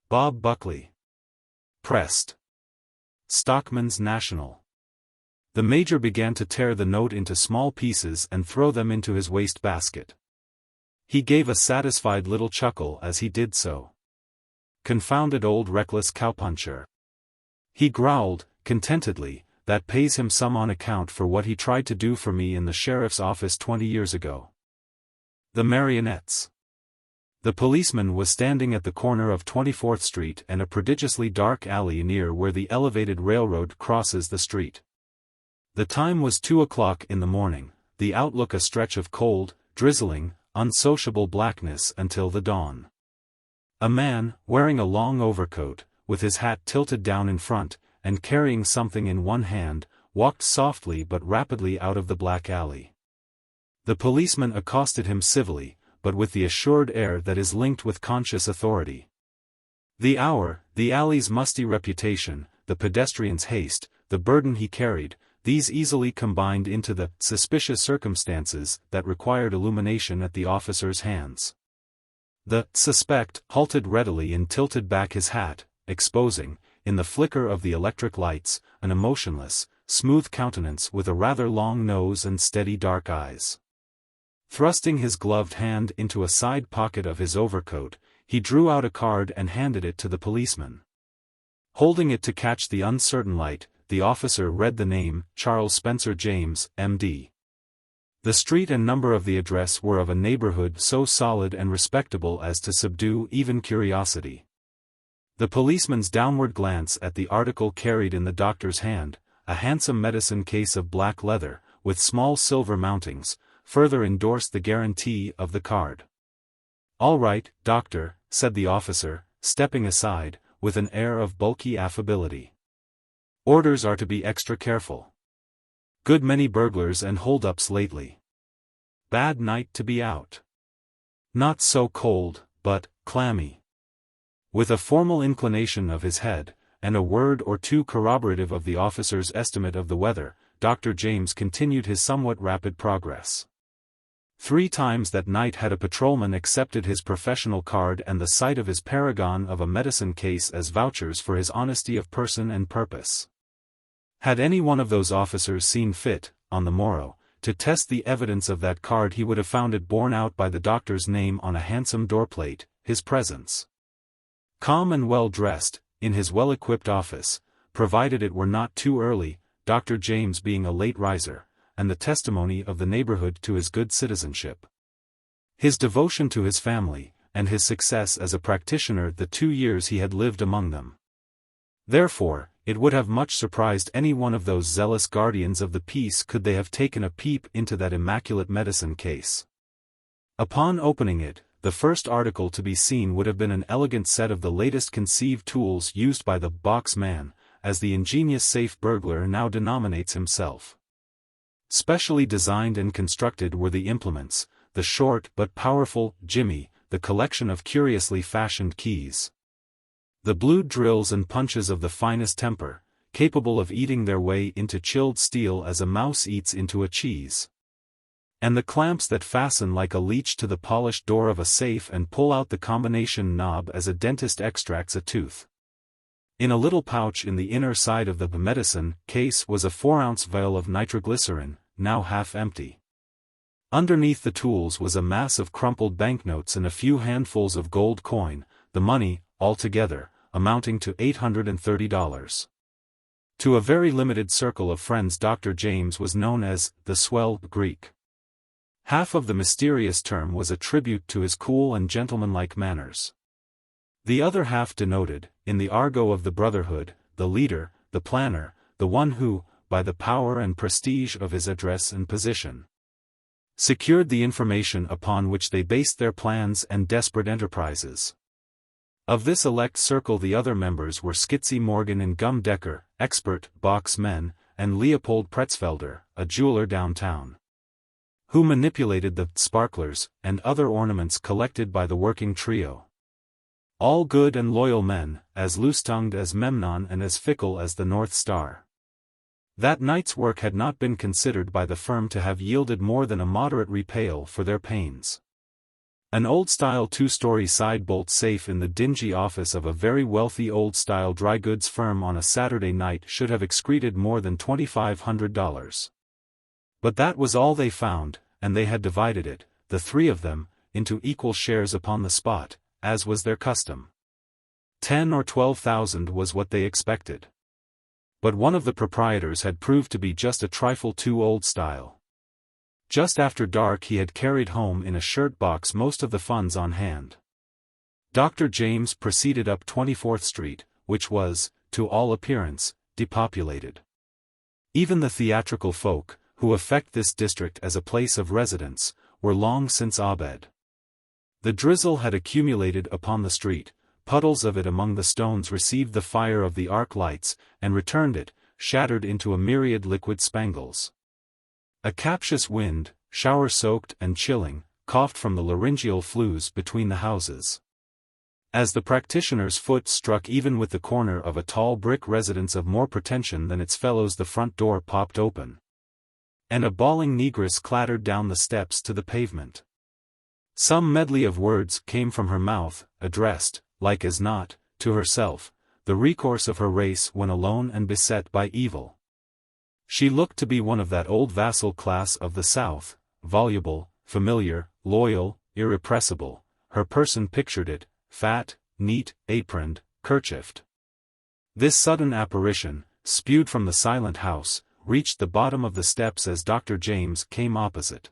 Bob Buckley. Pressed. Stockman's National. The Major began to tear the note into small pieces and throw them into his waste-basket. He gave a satisfied little chuckle as he did so. Confounded old reckless cowpuncher. He growled, contentedly, that pays him some on account for what he tried to do for me in the sheriff's office 20 years ago. The Marionettes. The policeman was standing at the corner of 24th Street and a prodigiously dark alley near where the elevated railroad crosses the street. The time was 2 o'clock in the morning, the outlook a stretch of cold, drizzling, unsociable blackness until the dawn. A man, wearing a long overcoat, with his hat tilted down in front, and carrying something in one hand, walked softly but rapidly out of the black alley. The policeman accosted him civilly, but with the assured air that is linked with conscious authority. The hour, the alley's musty reputation, the pedestrian's haste, the burden he carried, these easily combined into the suspicious circumstances that required illumination at the officer's hands. The suspect halted readily and tilted back his hat, exposing, in the flicker of the electric lights, an emotionless, smooth countenance with a rather long nose and steady dark eyes. Thrusting his gloved hand into a side pocket of his overcoat, he drew out a card and handed it to the policeman. Holding it to catch the uncertain light, the officer read the name, Charles Spencer James, M.D. The street and number of the address were of a neighborhood so solid and respectable as to subdue even curiosity. The policeman's downward glance at the article carried in the doctor's hand, a handsome medicine case of black leather, with small silver mountings, further endorsed the guarantee of the card. "All right, doctor," said the officer, stepping aside, with an air of bulky affability. "Orders are to be extra careful. Good many burglars and hold-ups lately. Bad night to be out. Not so cold, but clammy." With a formal inclination of his head, and a word or two corroborative of the officer's estimate of the weather, Dr. James continued his somewhat rapid progress. 3 times that night had a patrolman accepted his professional card and the sight of his paragon of a medicine case as vouchers for his honesty of person and purpose. Had any one of those officers seen fit, on the morrow, to test the evidence of that card, he would have found it borne out by the doctor's name on a handsome doorplate, his presence. Calm and well-dressed, in his well-equipped office, provided it were not too early, Dr. James being a late riser, and the testimony of the neighborhood to his good citizenship. His devotion to his family, and his success as a practitioner the 2 years he had lived among them. Therefore, it would have much surprised any one of those zealous guardians of the peace could they have taken a peep into that immaculate medicine case. Upon opening it, the first article to be seen would have been an elegant set of the latest conceived tools used by the box man, as the ingenious safe burglar now denominates himself. Specially designed and constructed were the implements, the short but powerful jimmy, the collection of curiously fashioned keys. The blued drills and punches of the finest temper, capable of eating their way into chilled steel as a mouse eats into a cheese. And the clamps that fasten like a leech to the polished door of a safe and pull out the combination knob as a dentist extracts a tooth. In a little pouch in the inner side of the medicine case was a 4-ounce vial of nitroglycerin, now half empty. Underneath the tools was a mass of crumpled banknotes and a few handfuls of gold coin, the money, altogether, amounting to $830. To a very limited circle of friends Dr. James was known as the swell Greek. Half of the mysterious term was a tribute to his cool and gentlemanlike manners. The other half denoted, in the argot of the brotherhood, the leader, the planner, the one who, by the power and prestige of his address and position, secured the information upon which they based their plans and desperate enterprises. Of this elect circle the other members were Skitsy Morgan and Gum Decker, expert box men, and Leopold Pretzfelder, a jeweler downtown, who manipulated the sparklers and other ornaments collected by the working trio. All good and loyal men, as loose-tongued as Memnon and as fickle as the North Star. That night's work had not been considered by the firm to have yielded more than a moderate repayal for their pains. An old-style 2-story side-bolt safe in the dingy office of a very wealthy old-style dry goods firm on a Saturday night should have excreted more than $2,500. But that was all they found, and they had divided it, the three of them, into equal shares upon the spot, as was their custom. 10 or 12,000 was what they expected. But one of the proprietors had proved to be just a trifle too old-style. Just after dark he had carried home in a shirt box most of the funds on hand. Dr. James proceeded up 24th Street, which was, to all appearance, depopulated. Even the theatrical folk, who affect this district as a place of residence, were long since abed. The drizzle had accumulated upon the street, puddles of it among the stones received the fire of the arc lights, and returned it, shattered into a myriad liquid spangles. A captious wind, shower-soaked and chilling, coughed from the laryngeal flues between the houses. As the practitioner's foot struck even with the corner of a tall brick residence of more pretension than its fellows, the front door popped open, and a bawling negress clattered down the steps to the pavement. Some medley of words came from her mouth, addressed, like as not, to herself, the recourse of her race when alone and beset by evil. She looked to be one of that old vassal class of the South, voluble, familiar, loyal, irrepressible. Her person pictured it, fat, neat, aproned, kerchiefed. This sudden apparition, spewed from the silent house, reached the bottom of the steps as Dr. James came opposite.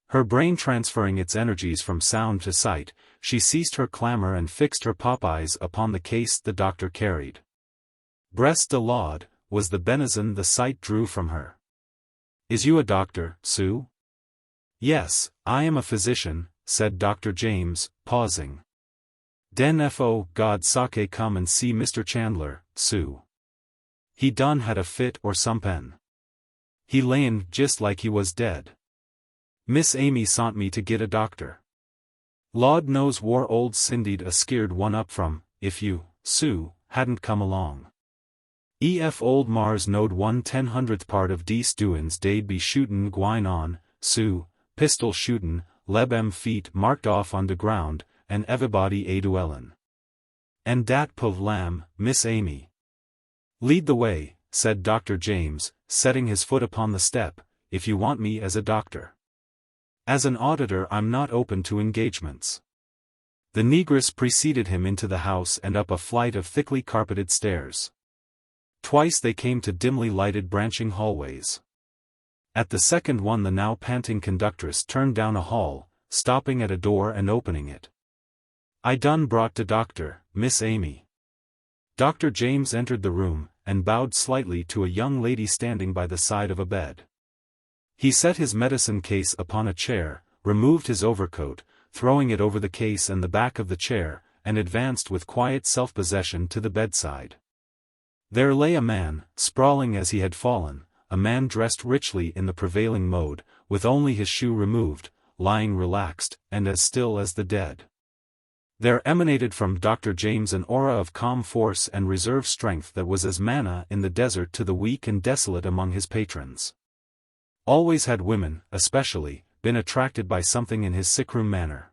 Her brain transferring its energies from sound to sight, she ceased her clamor and fixed her pop-eyes upon the case the doctor carried. Breast de laud was the benison the sight drew from her. "Is you a doctor, Sue?" "Yes, I am a physician," said Dr. James, pausing. "Den fo God sake come and see Mr. Chandler, Sue. He done had a fit or somepen. He layin' just like he was dead. Miss Amy sont me to git a doctor. Lord knows whar old Cindy'd a skeered one up from, if you, Sue, hadn't come along. Ef old Mars knowed 1/100th part of dese doin's dey'd be shootin' gwine on, Sue, pistol shootin', leb 'em feet marked off on de ground, and everybody a duellin'. And dat pov lamb, Miss Amy." "Lead the way," said Dr. James, setting his foot upon the step, "if you want me as a doctor. As an auditor I'm not open to engagements." The negress preceded him into the house and up a flight of thickly carpeted stairs. Twice they came to dimly lighted branching hallways. At the second one the now panting conductress turned down a hall, stopping at a door and opening it. "I done brought de doctor, Miss Amy." Dr. James entered the room, and bowed slightly to a young lady standing by the side of a bed. He set his medicine case upon a chair, removed his overcoat, throwing it over the case and the back of the chair, and advanced with quiet self-possession to the bedside. There lay a man, sprawling as he had fallen, a man dressed richly in the prevailing mode, with only his shoe removed, lying relaxed, and as still as the dead. There emanated from Dr. James an aura of calm force and reserve strength that was as manna in the desert to the weak and desolate among his patrons. Always had women, especially, been attracted by something in his sickroom manner.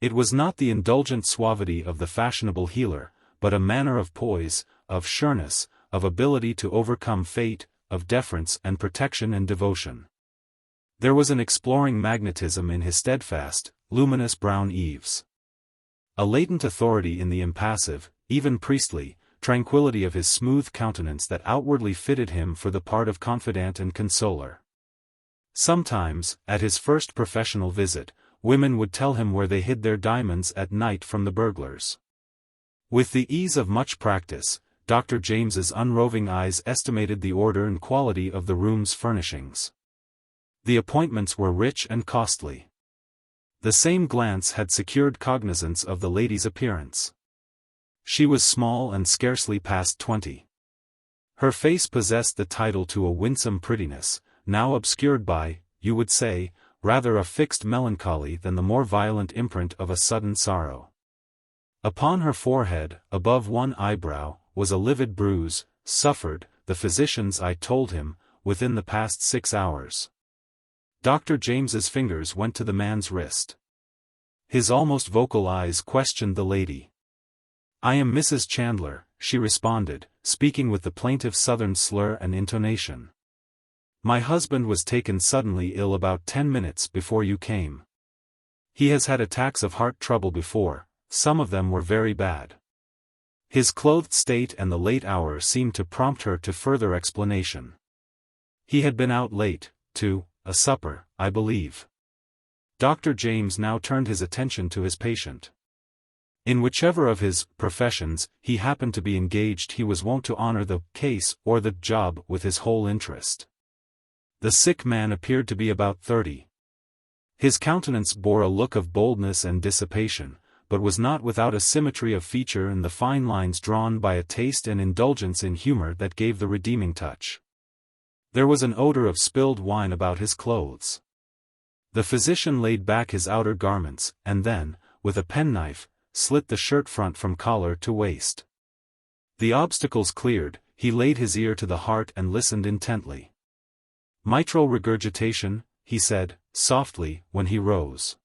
It was not the indulgent suavity of the fashionable healer, but a manner of poise, of sureness, of ability to overcome fate, of deference and protection and devotion. There was an exploring magnetism in his steadfast, luminous brown eaves. A latent authority in the impassive, even priestly, tranquility of his smooth countenance that outwardly fitted him for the part of confidant and consoler. Sometimes, at his first professional visit, women would tell him where they hid their diamonds at night from the burglars. With the ease of much practice, Dr. James's unroving eyes estimated the order and quality of the room's furnishings. The appointments were rich and costly. The same glance had secured cognizance of the lady's appearance. She was small and scarcely past 20. Her face possessed the title to a winsome prettiness, now obscured by, you would say, rather a fixed melancholy than the more violent imprint of a sudden sorrow. Upon her forehead, above one eyebrow, was a livid bruise, suffered, the physicians, I told him, within the past 6 hours. Dr. James's fingers went to the man's wrist. His almost vocal eyes questioned the lady. I am Mrs. Chandler, she responded, speaking with the plaintive southern slur and intonation. My husband was taken suddenly ill about 10 minutes before you came. He has had attacks of heart trouble before, some of them were very bad. His clothed state and the late hour seemed to prompt her to further explanation. He had been out late, to a supper, I believe. Dr. James now turned his attention to his patient. In whichever of his professions he happened to be engaged, he was wont to honor the case or the job with his whole interest. The sick man appeared to be about 30. His countenance bore a look of boldness and dissipation, but was not without a symmetry of feature and the fine lines drawn by a taste and indulgence in humor that gave the redeeming touch. There was an odor of spilled wine about his clothes. The physician laid back his outer garments, and then, with a penknife, slit the shirt front from collar to waist. The obstacles cleared, he laid his ear to the heart and listened intently. Mitral regurgitation, he said, softly, when he rose.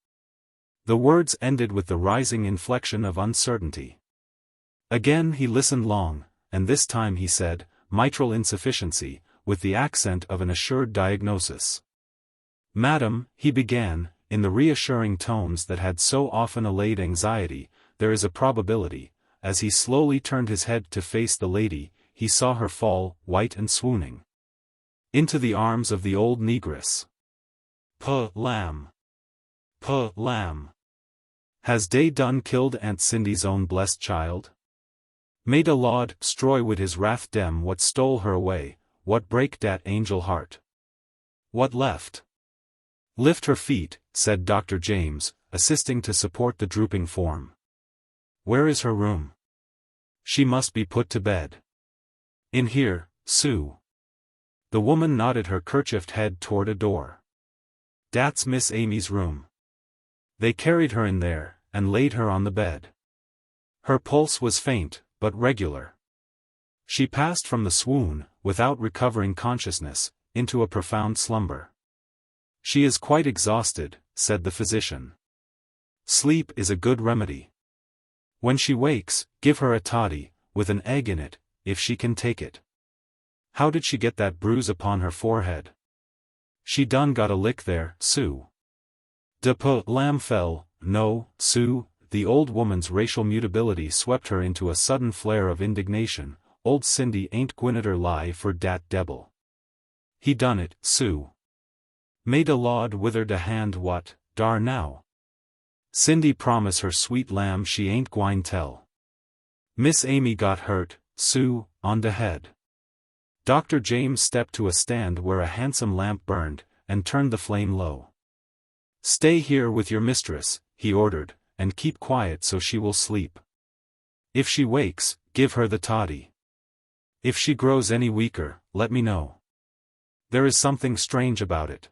The words ended with the rising inflection of uncertainty. Again he listened long, and this time he said, mitral insufficiency, with the accent of an assured diagnosis. Madam, he began, in the reassuring tones that had so often allayed anxiety, there is a probability. As he slowly turned his head to face the lady, he saw her fall, white and swooning, into the arms of the old negress. Lamb. Lamb. Has dey done killed Aunt Cindy's own blessed child? Made a Lord stroy wid his wrath dem what stole her away, what break dat angel heart? What left? Lift her feet, said Dr. James, assisting to support the drooping form. Where is her room? She must be put to bed. In here, Sue. The woman nodded her kerchiefed head toward a door. Dat's Miss Amy's room. They carried her in there, and laid her on the bed. Her pulse was faint, but regular. She passed from the swoon, without recovering consciousness, into a profound slumber. She is quite exhausted, said the physician. Sleep is a good remedy. When she wakes, give her a toddy, with an egg in it, if she can take it. How did she get that bruise upon her forehead? She done got a lick there, Sue. Lamb fell, no, Sue. The old woman's racial mutability swept her into a sudden flare of indignation. Old Cindy ain't gwinneter lie for dat debbil. He done it, Sue. Made a Lord wither de hand what, dar now. Cindy promise her sweet lamb she ain't gwine tell. Miss Amy got hurt, Sue, on de head. Dr. James stepped to a stand where a handsome lamp burned, and turned the flame low. Stay here with your mistress, he ordered, and keep quiet so she will sleep. If she wakes, give her the toddy. If she grows any weaker, let me know. There is something strange about it.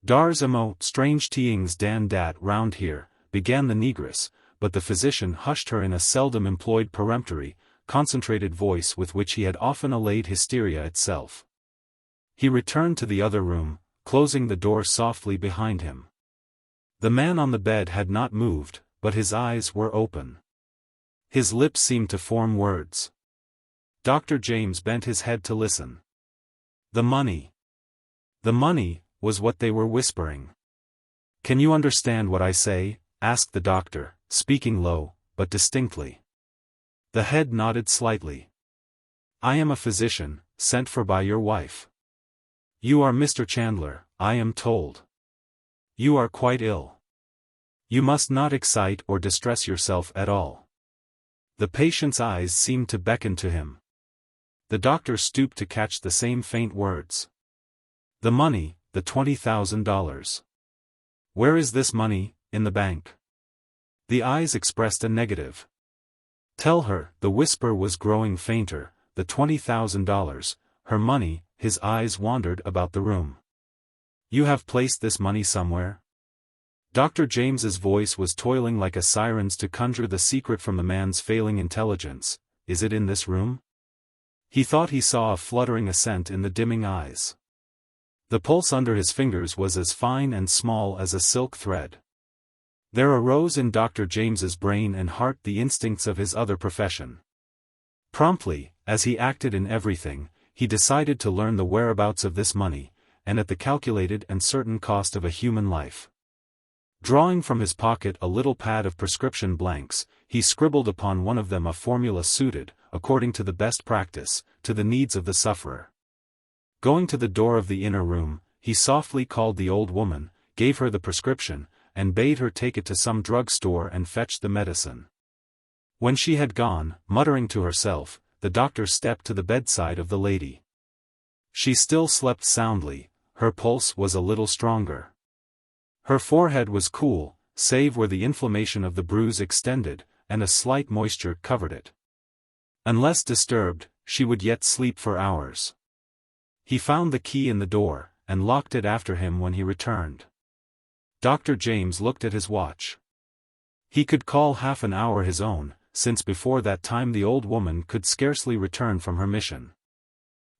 Dar's strange teings dan dat round here, began the negress, but the physician hushed her in a seldom employed peremptory, concentrated voice with which he had often allayed hysteria itself. He returned to the other room, closing the door softly behind him. The man on the bed had not moved, but his eyes were open. His lips seemed to form words. Dr. James bent his head to listen. The money. The money, was what they were whispering. Can you understand what I say? Asked the doctor, speaking low, but distinctly. The head nodded slightly. I am a physician, sent for by your wife. You are Mr. Chandler, I am told. You are quite ill. You must not excite or distress yourself at all. The patient's eyes seemed to beckon to him. The doctor stooped to catch the same faint words. The money, the $20,000. Where is this money? In the bank. The eyes expressed a negative. Tell her, the whisper was growing fainter, the $20,000, her money. His eyes wandered about the room. You have placed this money somewhere? Dr. James's voice was toiling like a siren's to conjure the secret from the man's failing intelligence. Is it in this room? He thought he saw a fluttering assent in the dimming eyes. The pulse under his fingers was as fine and small as a silk thread. There arose in Dr. James's brain and heart the instincts of his other profession. Promptly, as he acted in everything, he decided to learn the whereabouts of this money, and at the calculated and certain cost of a human life. Drawing from his pocket a little pad of prescription blanks, he scribbled upon one of them a formula suited, according to the best practice, to the needs of the sufferer. Going to the door of the inner room, he softly called the old woman, gave her the prescription, and bade her take it to some drug store and fetch the medicine. When she had gone, muttering to herself, the doctor stepped to the bedside of the lady. She still slept soundly, her pulse was a little stronger. Her forehead was cool, save where the inflammation of the bruise extended, and a slight moisture covered it. Unless disturbed, she would yet sleep for hours. He found the key in the door, and locked it after him when he returned. Dr. James looked at his watch. He could call half an hour his own, since before that time the old woman could scarcely return from her mission.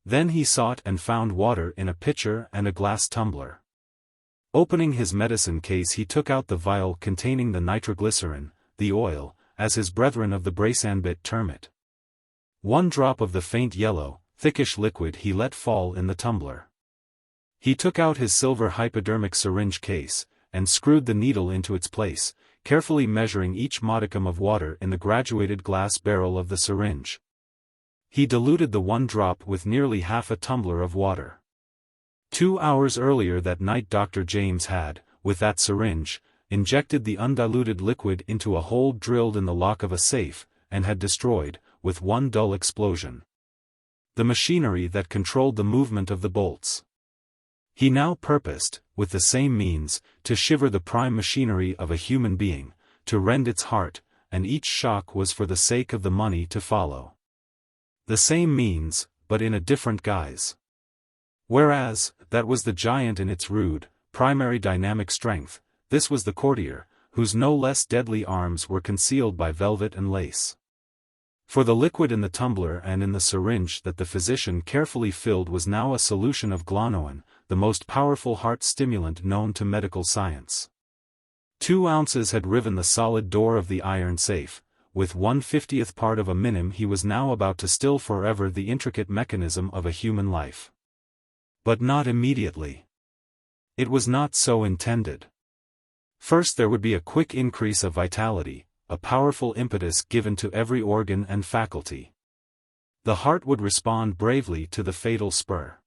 Then he sought and found water in a pitcher and a glass tumbler. Opening his medicine case, he took out the vial containing the nitroglycerin, the oil, as his brethren of the Braceambit term it. 1 drop of the faint yellow, thickish liquid he let fall in the tumbler. He took out his silver hypodermic syringe case, and screwed the needle into its place, carefully measuring each modicum of water in the graduated glass barrel of the syringe. He diluted the 1 drop with nearly half a tumbler of water. 2 hours earlier that night Dr. James had, with that syringe, injected the undiluted liquid into a hole drilled in the lock of a safe, and had destroyed, with one dull explosion, the machinery that controlled the movement of the bolts. He now purposed, with the same means, to shiver the prime machinery of a human being, to rend its heart, and each shock was for the sake of the money to follow. The same means, but in a different guise. Whereas, that was the giant in its rude, primary dynamic strength, this was the courtier, whose no less deadly arms were concealed by velvet and lace. For the liquid in the tumbler and in the syringe that the physician carefully filled was now a solution of glonoin, the most powerful heart stimulant known to medical science. 2 ounces had riven the solid door of the iron safe. With 1/50th part of a minim he was now about to still forever the intricate mechanism of a human life. But not immediately. It was not so intended. First there would be a quick increase of vitality, a powerful impetus given to every organ and faculty. The heart would respond bravely to the fatal spur.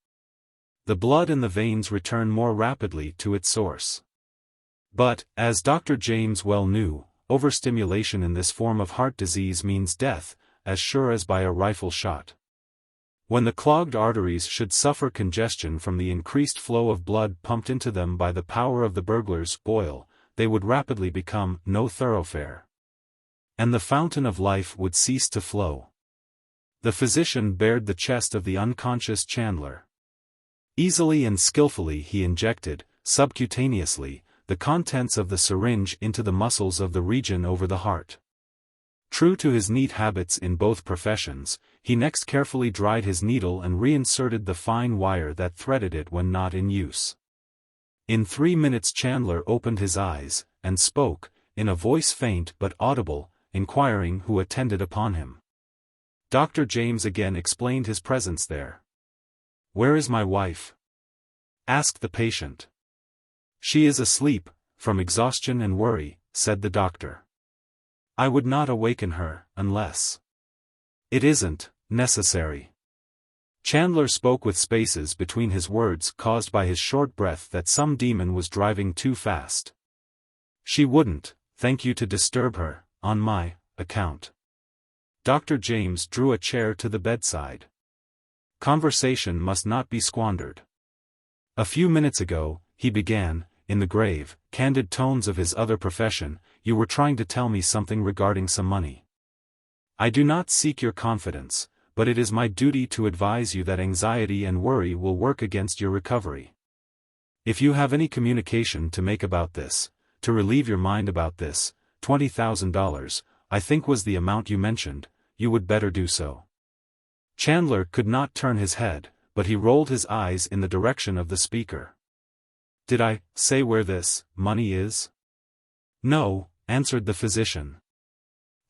The blood in the veins return more rapidly to its source. But, as Dr. James well knew, overstimulation in this form of heart disease means death, as sure as by a rifle shot. When the clogged arteries should suffer congestion from the increased flow of blood pumped into them by the power of the burglar's boil, they would rapidly become no thoroughfare. And the fountain of life would cease to flow. The physician bared the chest of the unconscious Chandler. Easily and skillfully he injected, subcutaneously, the contents of the syringe into the muscles of the region over the heart. True to his neat habits in both professions, he next carefully dried his needle and reinserted the fine wire that threaded it when not in use. In 3 minutes Chandler opened his eyes, and spoke, in a voice faint but audible, inquiring who attended upon him. Dr. James again explained his presence there. "Where is my wife?" asked the patient. "She is asleep, from exhaustion and worry," said the doctor. "I would not awaken her, unless—" "It isn't necessary." Chandler spoke with spaces between his words caused by his short breath that some demon was driving too fast. "She wouldn't, thank you to disturb her, on my account." Dr. James drew a chair to the bedside. Conversation must not be squandered. "A few minutes ago," he began, in the grave, candid tones of his other profession, "you were trying to tell me something regarding some money. I do not seek your confidence, but it is my duty to advise you that anxiety and worry will work against your recovery. If you have any communication to make about this, to relieve your mind about this, $20,000, I think was the amount you mentioned, you would better do so." Chandler could not turn his head, but he rolled his eyes in the direction of the speaker. "Did I say where this money is?" "No," answered the physician.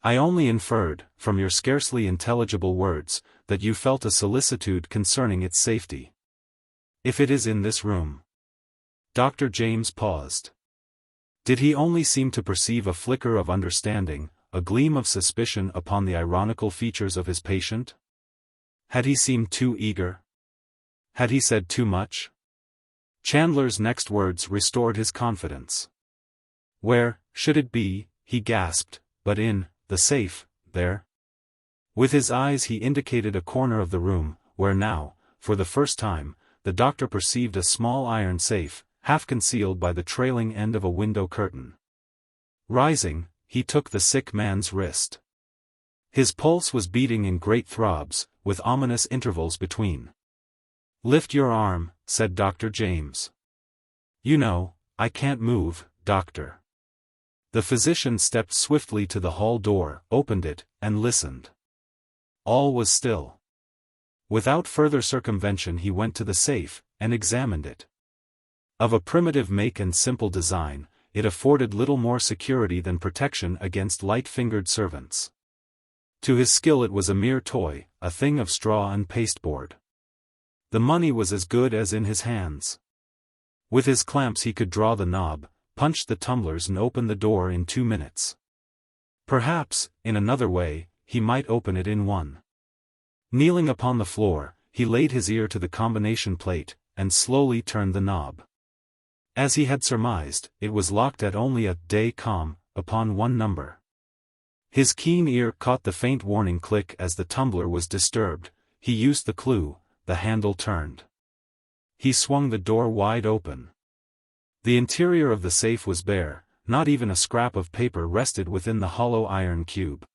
"I only inferred, from your scarcely intelligible words, that you felt a solicitude concerning its safety. If it is in this room." Dr. James paused. Did he only seem to perceive a flicker of understanding, a gleam of suspicion upon the ironical features of his patient? Had he seemed too eager? Had he said too much? Chandler's next words restored his confidence. "Where should it be?" he gasped, "but in the safe, there." With his eyes he indicated a corner of the room, where now, for the first time, the doctor perceived a small iron safe, half concealed by the trailing end of a window curtain. Rising, he took the sick man's wrist. His pulse was beating in great throbs, with ominous intervals between. "Lift your arm," said Dr. James. "You know, I can't move, doctor." The physician stepped swiftly to the hall door, opened it, and listened. All was still. Without further circumvention he went to the safe, and examined it. Of a primitive make and simple design, it afforded little more security than protection against light-fingered servants. To his skill it was a mere toy, a thing of straw and pasteboard. The money was as good as in his hands. With his clamps he could draw the knob, punch the tumblers and open the door in 2 minutes. Perhaps, in another way, he might open it in 1. Kneeling upon the floor, he laid his ear to the combination plate, and slowly turned the knob. As he had surmised, it was locked at only a "day-com" upon 1 number. His keen ear caught the faint warning click as the tumbler was disturbed. He used the clue, the handle turned. He swung the door wide open. The interior of the safe was bare, not even a scrap of paper rested within the hollow iron cube.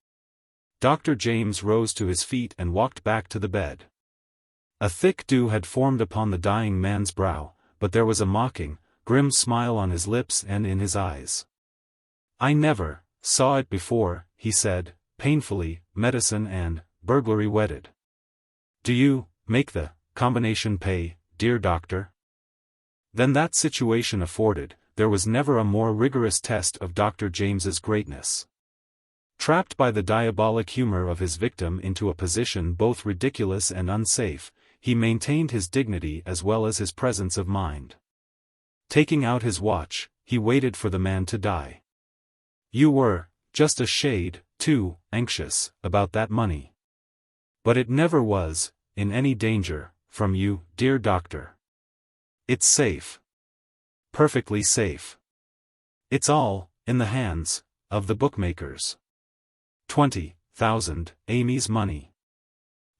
Dr. James rose to his feet and walked back to the bed. A thick dew had formed upon the dying man's brow, but there was a mocking, grim smile on his lips and in his eyes. "I never saw it before," he said, painfully, "medicine and burglary wedded. Do you make the combination pay, dear doctor?" Then that situation afforded, there was never a more rigorous test of Dr. James's greatness. Trapped by the diabolic humor of his victim into a position both ridiculous and unsafe, he maintained his dignity as well as his presence of mind. Taking out his watch, he waited for the man to die. "You were just a shade too anxious about that money. But it never was in any danger from you, dear doctor. It's safe. Perfectly safe. It's all in the hands of the bookmakers. 20,000, Amy's money.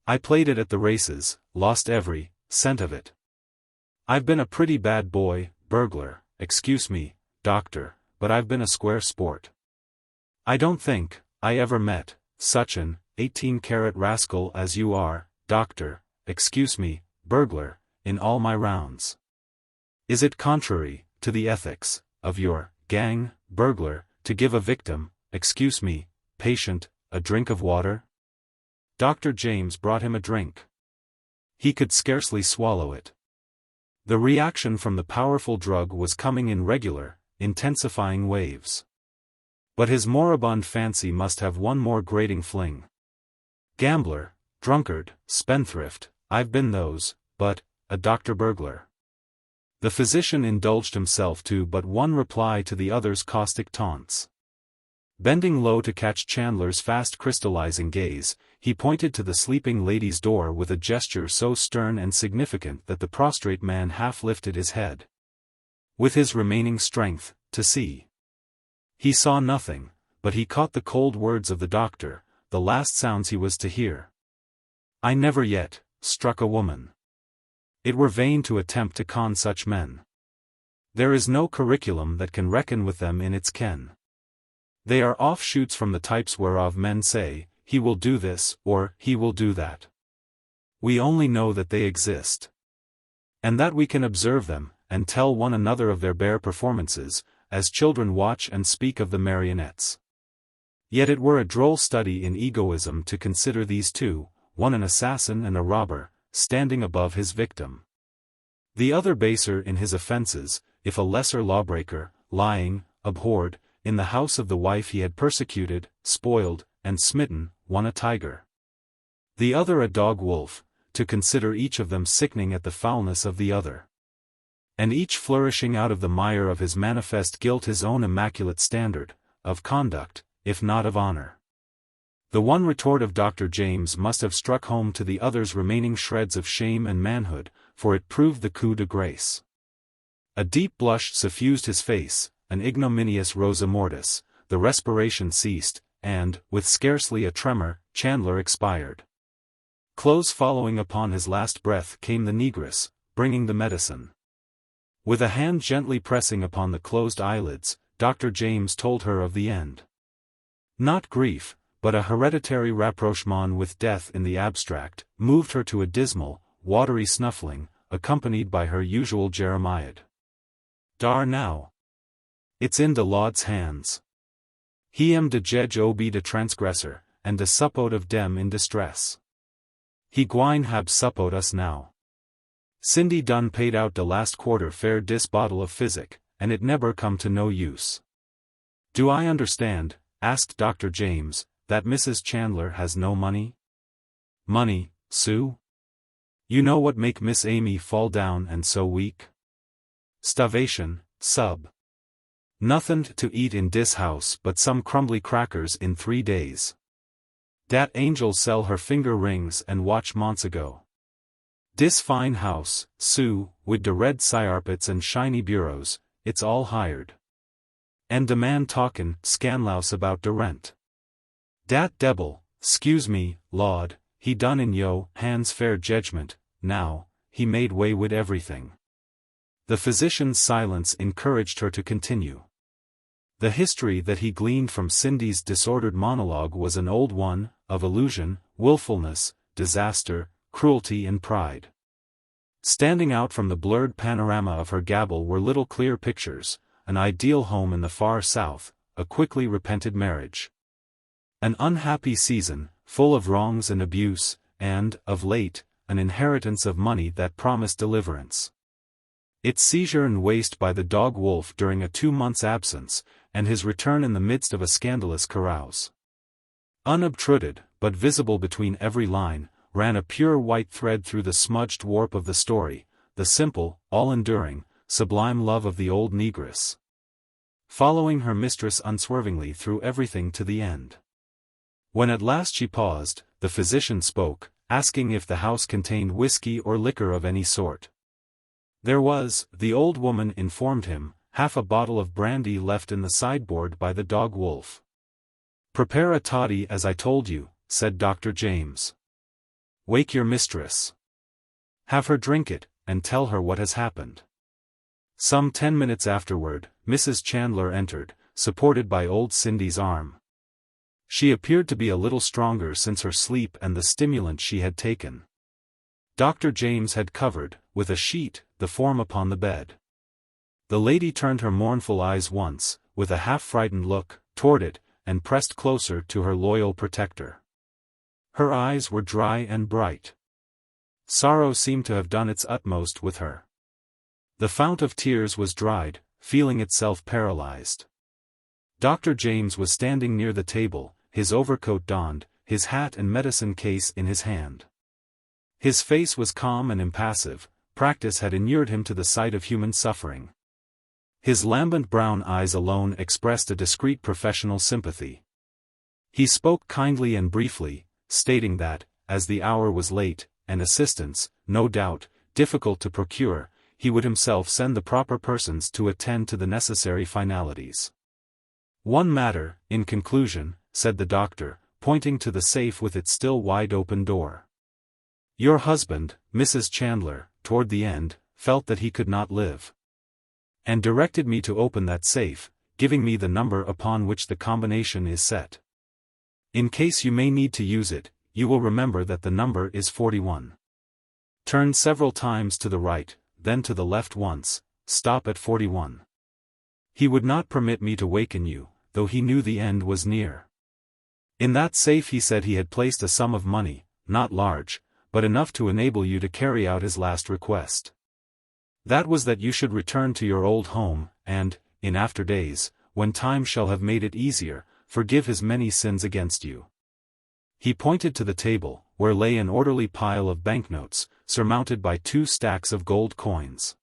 I played it at the races, lost every cent of it. I've been a pretty bad boy, burglar, excuse me, doctor, but I've been a square sport. I don't think I ever met such an 18-carat rascal as you are, doctor, excuse me, burglar, in all my rounds. Is it contrary to the ethics of your gang, burglar, to give a victim, excuse me, patient, a drink of water?" Dr. James brought him a drink. He could scarcely swallow it. The reaction from the powerful drug was coming in regular, intensifying waves. But his moribund fancy must have one more grating fling. "Gambler, drunkard, spendthrift, I've been those, but a doctor burglar." The physician indulged himself to but one reply to the other's caustic taunts. Bending low to catch Chandler's fast crystallizing gaze, he pointed to the sleeping lady's door with a gesture so stern and significant that the prostrate man half lifted his head. With his remaining strength, to see. He saw nothing, but he caught the cold words of the doctor, the last sounds he was to hear. "I never yet struck a woman. It were vain to attempt to con such men. There is no curriculum that can reckon with them in its ken. They are offshoots from the types whereof men say, he will do this, or he will do that. We only know that they exist. And that we can observe them, and tell one another of their bare performances, as children watch and speak of the marionettes. Yet it were a droll study in egoism to consider these two, one an assassin and a robber, standing above his victim. The other baser in his offenses, if a lesser lawbreaker, lying, abhorred, in the house of the wife he had persecuted, spoiled, and smitten, one a tiger. The other a dog-wolf, to consider each of them sickening at the foulness of the other. And each flourishing out of the mire of his manifest guilt his own immaculate standard, of conduct, if not of honor. The one retort of Dr. James must have struck home to the other's remaining shreds of shame and manhood, for it proved the coup de grace. A deep blush suffused his face, an ignominious rosa mortis, the respiration ceased, and, with scarcely a tremor, Chandler expired. Close following upon his last breath came the negress, bringing the medicine. With a hand gently pressing upon the closed eyelids, Dr. James told her of the end. Not grief, but a hereditary rapprochement with death in the abstract, moved her to a dismal, watery snuffling, accompanied by her usual Jeremiad. Dar now. It's in de Lord's hands. He am de jedge ob de transgressor, and de support of dem in distress. He gwine hab support us now. Cindy done paid out de last quarter fare dis bottle of physic, and it never come to no use. Do I understand, asked Dr. James, that Mrs. Chandler has no money? Money, Sue? You know what make Miss Amy fall down and so weak? Starvation, sub. Nothin' to eat in dis house but some crumbly crackers in 3 days. Dat angel sell her finger rings and watch months ago. Dis fine house, Sue, wid de red syarpets and shiny bureaus, it's all hired. And de man talkin' scanlouse about de rent. Dat debbil, 'scuse me, Lord, he done in yo hands fair judgment, now, he made way wid everything. The physician's silence encouraged her to continue. The history that he gleaned from Cindy's disordered monologue was an old one, of illusion, willfulness, disaster, cruelty and pride. Standing out from the blurred panorama of her gabble were little clear pictures, an ideal home in the far south, a quickly repented marriage. An unhappy season, full of wrongs and abuse, and, of late, an inheritance of money that promised deliverance. Its seizure and waste by the dog-wolf during a 2 months' absence, and his return in the midst of a scandalous carouse. Unobtruded, but visible between every line, ran a pure white thread through the smudged warp of the story, the simple, all-enduring, sublime love of the old negress. Following her mistress unswervingly through everything to the end. When at last she paused, the physician spoke, asking if the house contained whiskey or liquor of any sort. There was, the old woman informed him, half a bottle of brandy left in the sideboard by the dog-wolf. Prepare a toddy as I told you, said Dr. James. Wake your mistress. Have her drink it, and tell her what has happened. Some 10 minutes afterward, Mrs. Chandler entered, supported by old Cindy's arm. She appeared to be a little stronger since her sleep and the stimulant she had taken. Dr. James had covered, with a sheet, the form upon the bed. The lady turned her mournful eyes once, with a half-frightened look, toward it, and pressed closer to her loyal protector. Her eyes were dry and bright. Sorrow seemed to have done its utmost with her. The fount of tears was dried, feeling itself paralyzed. Dr. James was standing near the table, his overcoat donned, his hat and medicine case in his hand. His face was calm and impassive, practice had inured him to the sight of human suffering. His lambent brown eyes alone expressed a discreet professional sympathy. He spoke kindly and briefly, stating that, as the hour was late, and assistance, no doubt, difficult to procure, he would himself send the proper persons to attend to the necessary finalities. One matter, in conclusion, said the doctor, pointing to the safe with its still wide-open door. Your husband, Mrs. Chandler, toward the end, felt that he could not live. And directed me to open that safe, giving me the number upon which the combination is set. In case you may need to use it, you will remember that the number is 41. Turn several times to the right, then to the left once, stop at 41. He would not permit me to waken you, though he knew the end was near. In that safe he said he had placed a sum of money, not large, but enough to enable you to carry out his last request. That was that you should return to your old home, and, in after days, when time shall have made it easier, forgive his many sins against you. He pointed to the table, where lay an orderly pile of banknotes, surmounted by 2 stacks of gold coins.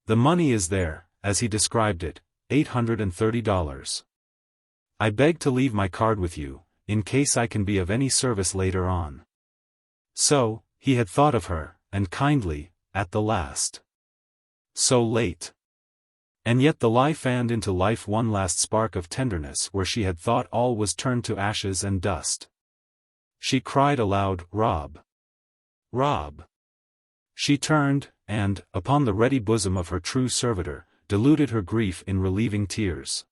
The money is there, as he described it, $830. I beg to leave my card with you, in case I can be of any service later on. So, he had thought of her, and kindly, at the last. So late. And yet the lie fanned into life one last spark of tenderness where she had thought all was turned to ashes and dust. She cried aloud, "Rob! Rob!" She turned, and, upon the ready bosom of her true servitor, diluted her grief in relieving tears.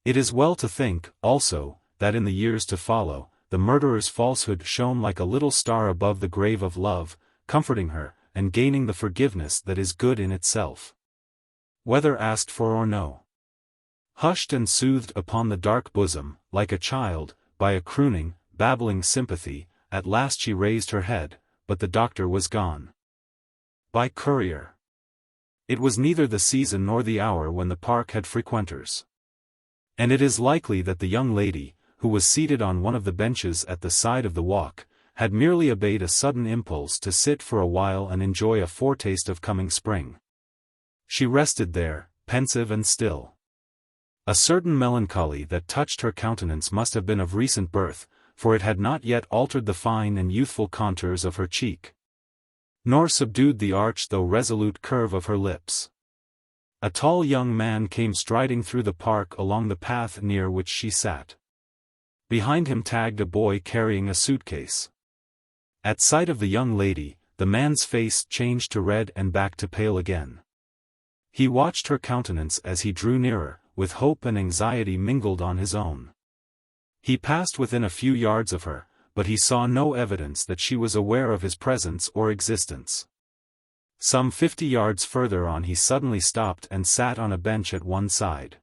It is well to think, also, that in the years to follow, the murderer's falsehood shone like a little star above the grave of love, comforting her, and gaining the forgiveness that is good in itself, whether asked for or no. Hushed and soothed upon the dark bosom, like a child, by a crooning, babbling sympathy, at last she raised her head, but the doctor was gone. By Courier. It was neither the season nor the hour when the park had frequenters. And it is likely that the young lady, who was seated on one of the benches at the side of the walk, had merely obeyed a sudden impulse to sit for a while and enjoy a foretaste of coming spring. She rested there, pensive and still. A certain melancholy that touched her countenance must have been of recent birth, for it had not yet altered the fine and youthful contours of her cheek, nor subdued the arch though resolute curve of her lips. A tall young man came striding through the park along the path near which she sat. Behind him tagged a boy carrying a suitcase. At sight of the young lady, the man's face changed to red and back to pale again. He watched her countenance as he drew nearer, with hope and anxiety mingled on his own. He passed within a few yards of her, but he saw no evidence that she was aware of his presence or existence. Some 50 yards further on he suddenly stopped and sat on a bench at one side.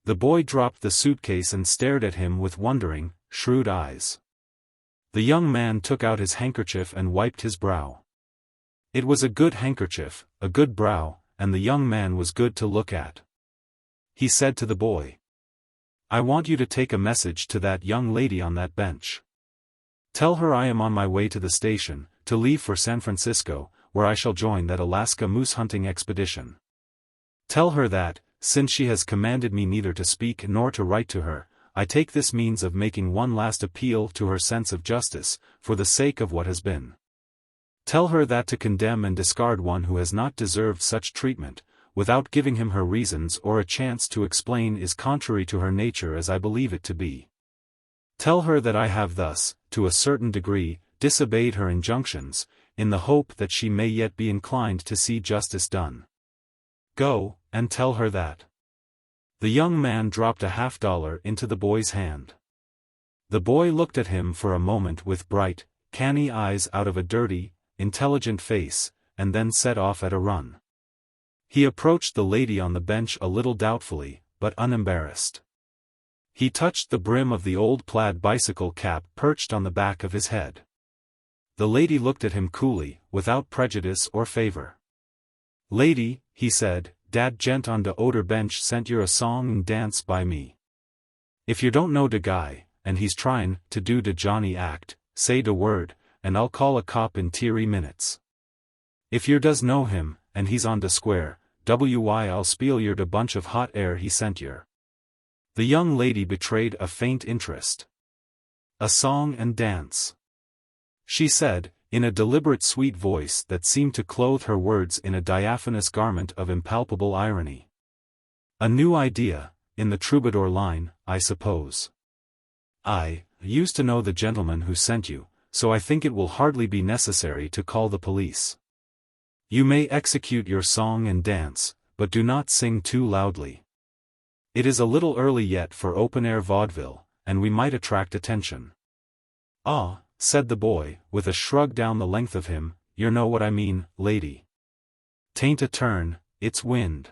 The boy dropped the suitcase and stared at him with wondering, shrewd eyes. The young man took out his handkerchief and wiped his brow. It was a good handkerchief, a good brow, and the young man was good to look at. He said to the boy, "I want you to take a message to that young lady on that bench. Tell her I am on my way to the station, to leave for San Francisco, where I shall join that Alaska moose hunting expedition. Tell her that, since she has commanded me neither to speak nor to write to her, I take this means of making one last appeal to her sense of justice, for the sake of what has been. Tell her that to condemn and discard one who has not deserved such treatment, without giving him her reasons or a chance to explain, is contrary to her nature as I believe it to be. Tell her that I have thus, to a certain degree, disobeyed her injunctions, in the hope that she may yet be inclined to see justice done. Go, and tell her that." The young man dropped a $50 into the boy's hand. The boy looked at him for a moment with bright, canny eyes out of a dirty, intelligent face, and then set off at a run. He approached the lady on the bench a little doubtfully, but unembarrassed. He touched the brim of the old plaid bicycle cap perched on the back of his head. The lady looked at him coolly, without prejudice or favor. "Lady," he said, "dat gent on de oder bench sent yer a song and dance by me. If yer don't know de guy, and he's tryin' to do de Johnny act, say de word, and I'll call a cop in 3 minutes. If yer does know him, and he's on de square, I'll spiel yer de bunch of hot air he sent yer." The young lady betrayed a faint interest. "A song and dance," she said, in a deliberate sweet voice that seemed to clothe her words in a diaphanous garment of impalpable irony. "A new idea, in the troubadour line, I suppose. I used to know the gentleman who sent you, so I think it will hardly be necessary to call the police. You may execute your song and dance, but do not sing too loudly. It is a little early yet for open-air vaudeville, and we might attract attention." "Ah," said the boy, with a shrug down the length of him, "yer know what I mean, lady. 'Tain't a turn, it's wind.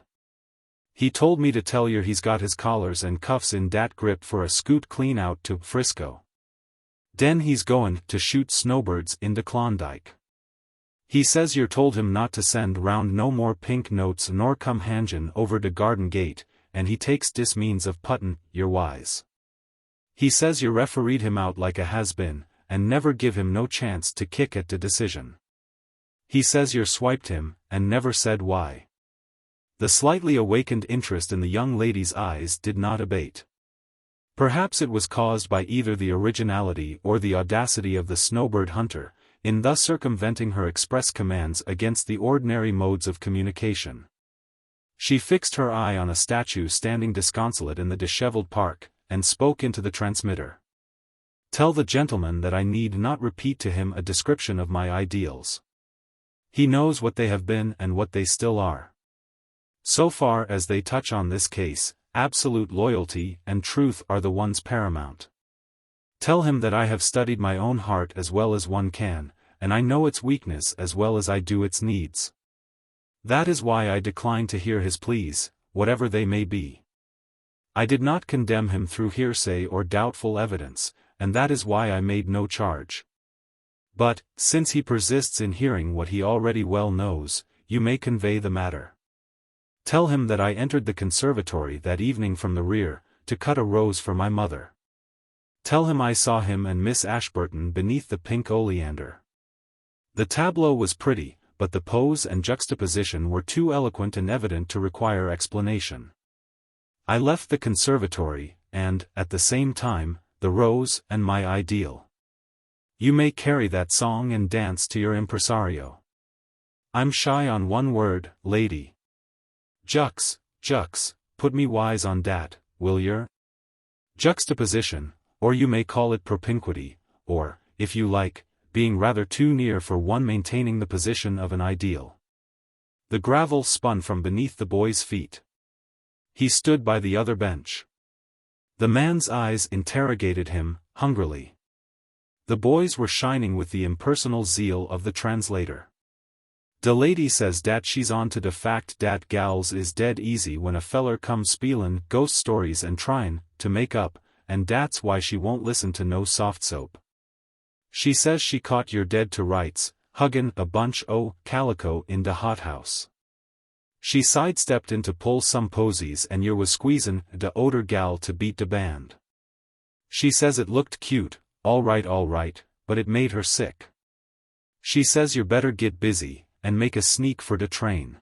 He told me to tell yer he's got his collars and cuffs in dat grip for a scoot clean out to Frisco. Den he's goin' to shoot snowbirds into Klondike. He says yer told him not to send round no more pink notes nor come hangin' over de garden gate, and he takes dis means of puttin' yer wise. He says yer refereed him out like a has-been, and never give him no chance to kick at de decision. He says yer swiped him, and never said why. The slightly awakened interest in the young lady's eyes did not abate. Perhaps it was caused by either the originality or the audacity of the snowbird hunter, in thus circumventing her express commands against the ordinary modes of communication. She fixed her eye on a statue standing disconsolate in the disheveled park, and spoke into the transmitter. Tell the gentleman that I need not repeat to him a description of my ideals. He knows what they have been and what they still are. So far as they touch on this case, absolute loyalty and truth are the ones paramount. Tell him that I have studied my own heart as well as one can, and I know its weakness as well as I do its needs. That is why I decline to hear his pleas, whatever they may be. I did not condemn him through hearsay or doubtful evidence, and that is why I made no charge. But, since he persists in hearing what he already well knows, you may convey the matter. Tell him that I entered the conservatory that evening from the rear, to cut a rose for my mother. Tell him I saw him and Miss Ashburton beneath the pink oleander. The tableau was pretty, but the pose and juxtaposition were too eloquent and evident to require explanation. I left the conservatory, and, at the same time, the rose and my ideal. You may carry that song and dance to your impresario. I'm shy on one word, lady. Jux, put me wise on dat, will yer? Juxtaposition, or you may call it propinquity, or, if you like, being rather too near for one maintaining the position of an ideal. The gravel spun from beneath the boy's feet. He stood by the other bench. The man's eyes interrogated him, hungrily. The boys were shining with the impersonal zeal of the translator. De lady says dat she's on to de fact dat gals is dead easy when a feller comes spielin' ghost stories and tryin' to make up, and dat's why she won't listen to no soft soap. She says she caught yer dead to rights, huggin' a bunch o' calico in de hothouse. She sidestepped in to pull some posies and yer was squeezin' de oder gal to beat de band. She says it looked cute, all right, but it made her sick. She says yer better get busy, and make a sneak for de train.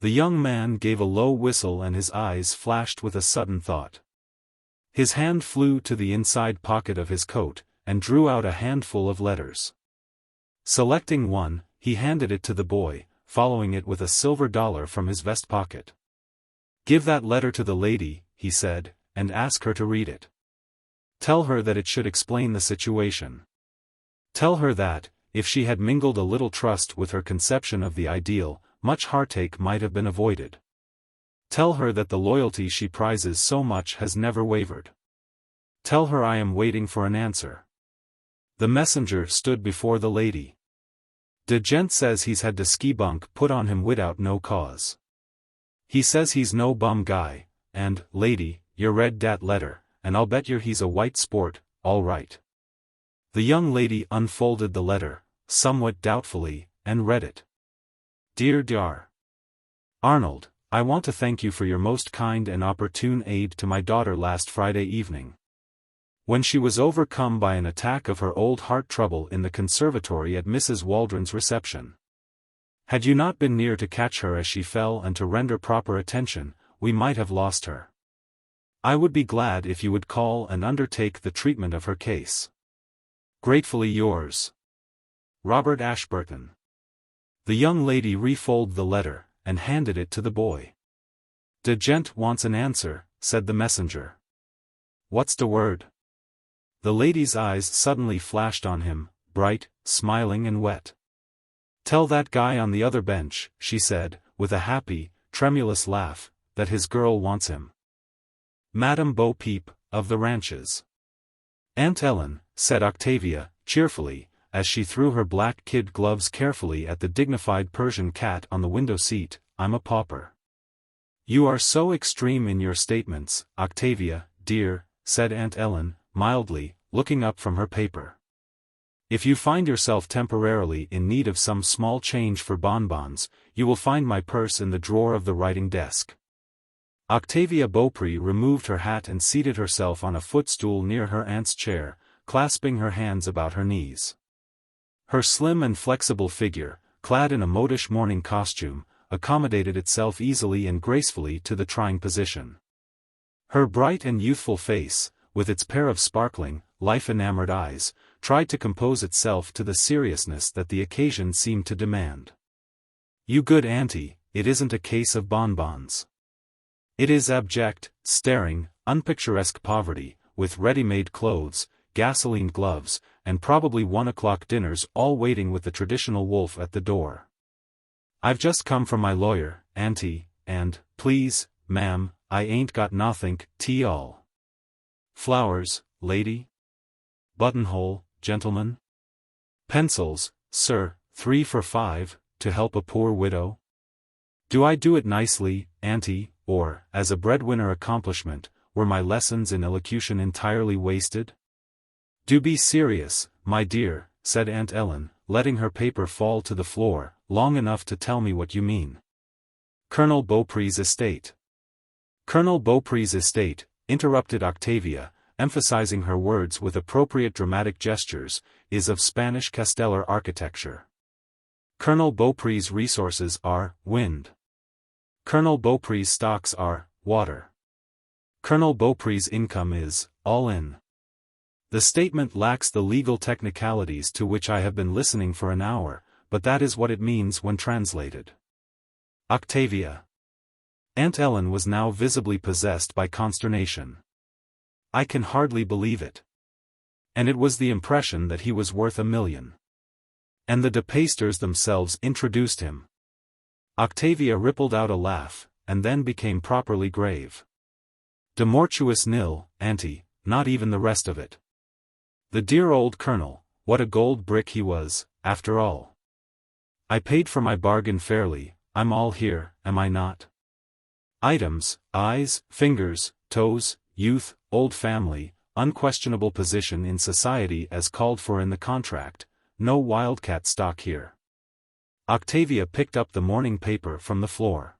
The young man gave a low whistle and his eyes flashed with a sudden thought. His hand flew to the inside pocket of his coat, and drew out a handful of letters. Selecting one, he handed it to the boy, following it with a silver dollar from his vest pocket. Give that letter to the lady, he said, and ask her to read it. Tell her that it should explain the situation. Tell her that, if she had mingled a little trust with her conception of the ideal, much heartache might have been avoided. Tell her that the loyalty she prizes so much has never wavered. Tell her I am waiting for an answer. The messenger stood before the lady. De gent says he's had de ski bunk put on him widout no cause. He says he's no bum guy, and, lady, yer read dat letter, and I'll bet yer he's a white sport, all right. The young lady unfolded the letter, somewhat doubtfully, and read it. Dear Dar. Arnold, I want to thank you for your most kind and opportune aid to my daughter last Friday evening, when she was overcome by an attack of her old heart trouble in the conservatory at Mrs. Waldron's reception. Had you not been near to catch her as she fell and to render proper attention, we might have lost her. I would be glad if you would call and undertake the treatment of her case. Gratefully yours, Robert Ashburton. The young lady refolded the letter, and handed it to the boy. De gent wants an answer, said the messenger. What's de word? The lady's eyes suddenly flashed on him, bright, smiling and wet. Tell that guy on the other bench, she said, with a happy, tremulous laugh, that his girl wants him. Madame Bo-Peep, of the ranches. Aunt Ellen, said Octavia, cheerfully, as she threw her black kid gloves carefully at the dignified Persian cat on the window seat, I'm a pauper. You are so extreme in your statements, Octavia, dear, said Aunt Ellen, mildly, looking up from her paper. If you find yourself temporarily in need of some small change for bonbons, you will find my purse in the drawer of the writing desk. Octavia Beaupre removed her hat and seated herself on a footstool near her aunt's chair, clasping her hands about her knees. Her slim and flexible figure, clad in a modish morning costume, accommodated itself easily and gracefully to the trying position. Her bright and youthful face, with its pair of sparkling, life-enamored eyes, tried to compose itself to the seriousness that the occasion seemed to demand. "You good auntie, it isn't a case of bonbons. It is abject, staring, unpicturesque poverty, with ready-made clothes, gasoline gloves, and probably 1 o'clock dinners all waiting with the traditional wolf at the door. I've just come from my lawyer, auntie, and, please, ma'am, I ain't got nothink, all. Flowers, lady? Buttonhole, gentleman? Pencils, sir, 3 for 5, to help a poor widow? Do I do it nicely, auntie, or, as a breadwinner accomplishment, were my lessons in elocution entirely wasted?" "Do be serious, my dear," said Aunt Ellen, letting her paper fall to the floor, "long enough to tell me what you mean." "Colonel Beaupre's estate." "Colonel Beaupre's estate," interrupted Octavia, emphasizing her words with appropriate dramatic gestures, "is of Spanish castellar architecture. Colonel Beaupre's resources are wind. Colonel Beaupre's stocks are water. Colonel Beaupre's income is all in." The statement lacks the legal technicalities to which I have been listening for an hour, but that is what it means when translated. Octavia. Aunt Ellen was now visibly possessed by consternation. "I can hardly believe it. And it was the impression that he was worth $1 million. And the De Pasters themselves introduced him." Octavia rippled out a laugh, and then became properly grave. "De mortuis nil, auntie, not even the rest of it. The dear old colonel, what a gold brick he was, after all. I paid for my bargain fairly, I'm all here, am I not? Items, eyes, fingers, toes, youth, old family, unquestionable position in society as called for in the contract, no wildcat stock here." Octavia picked up the morning paper from the floor.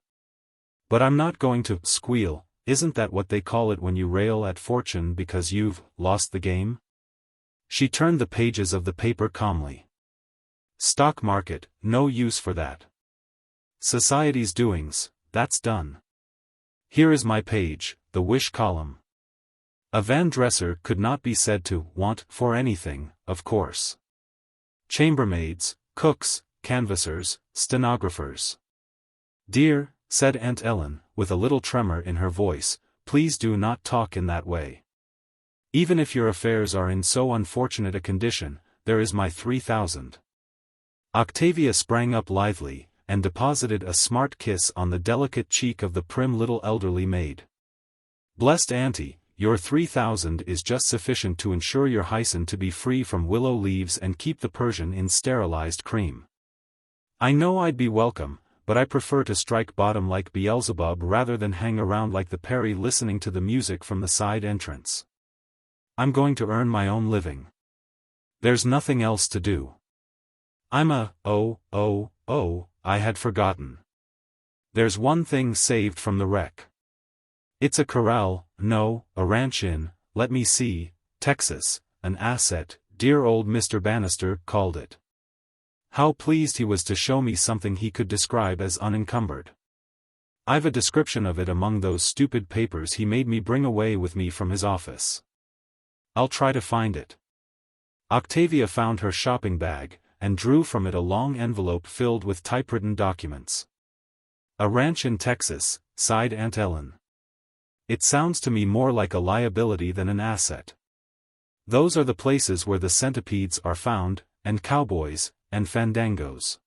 "But I'm not going to squeal, isn't that what they call it when you rail at fortune because you've lost the game?" She turned the pages of the paper calmly. "Stock market, no use for that. Society's doings, that's done. Here is my page, the wish column. A Van Dresser could not be said to want for anything, of course. Chambermaids, cooks, canvassers, stenographers." "Dear," said Aunt Ellen, with a little tremor in her voice, "please do not talk in that way. Even if your affairs are in so unfortunate a condition, there is my 3,000. Octavia sprang up lithely, and deposited a smart kiss on the delicate cheek of the prim little elderly maid. "Blessed auntie, your 3,000 is just sufficient to ensure your hyson to be free from willow leaves and keep the Persian in sterilized cream. I know I'd be welcome, but I prefer to strike bottom like Beelzebub rather than hang around like the Peri listening to the music from the side entrance. I'm going to earn my own living. There's nothing else to do. I'm I had forgotten. There's one thing saved from the wreck. It's a corral, no, a ranch in, let me see, Texas, an asset, dear old Mr. Bannister called it. How pleased he was to show me something he could describe as unencumbered. I've a description of it among those stupid papers he made me bring away with me from his office. I'll try to find it." Octavia found her shopping bag, and drew from it a long envelope filled with typewritten documents. "A ranch in Texas," sighed Aunt Ellen. "It sounds to me more like a liability than an asset. Those are the places where the centipedes are found, and cowboys, and fandangos."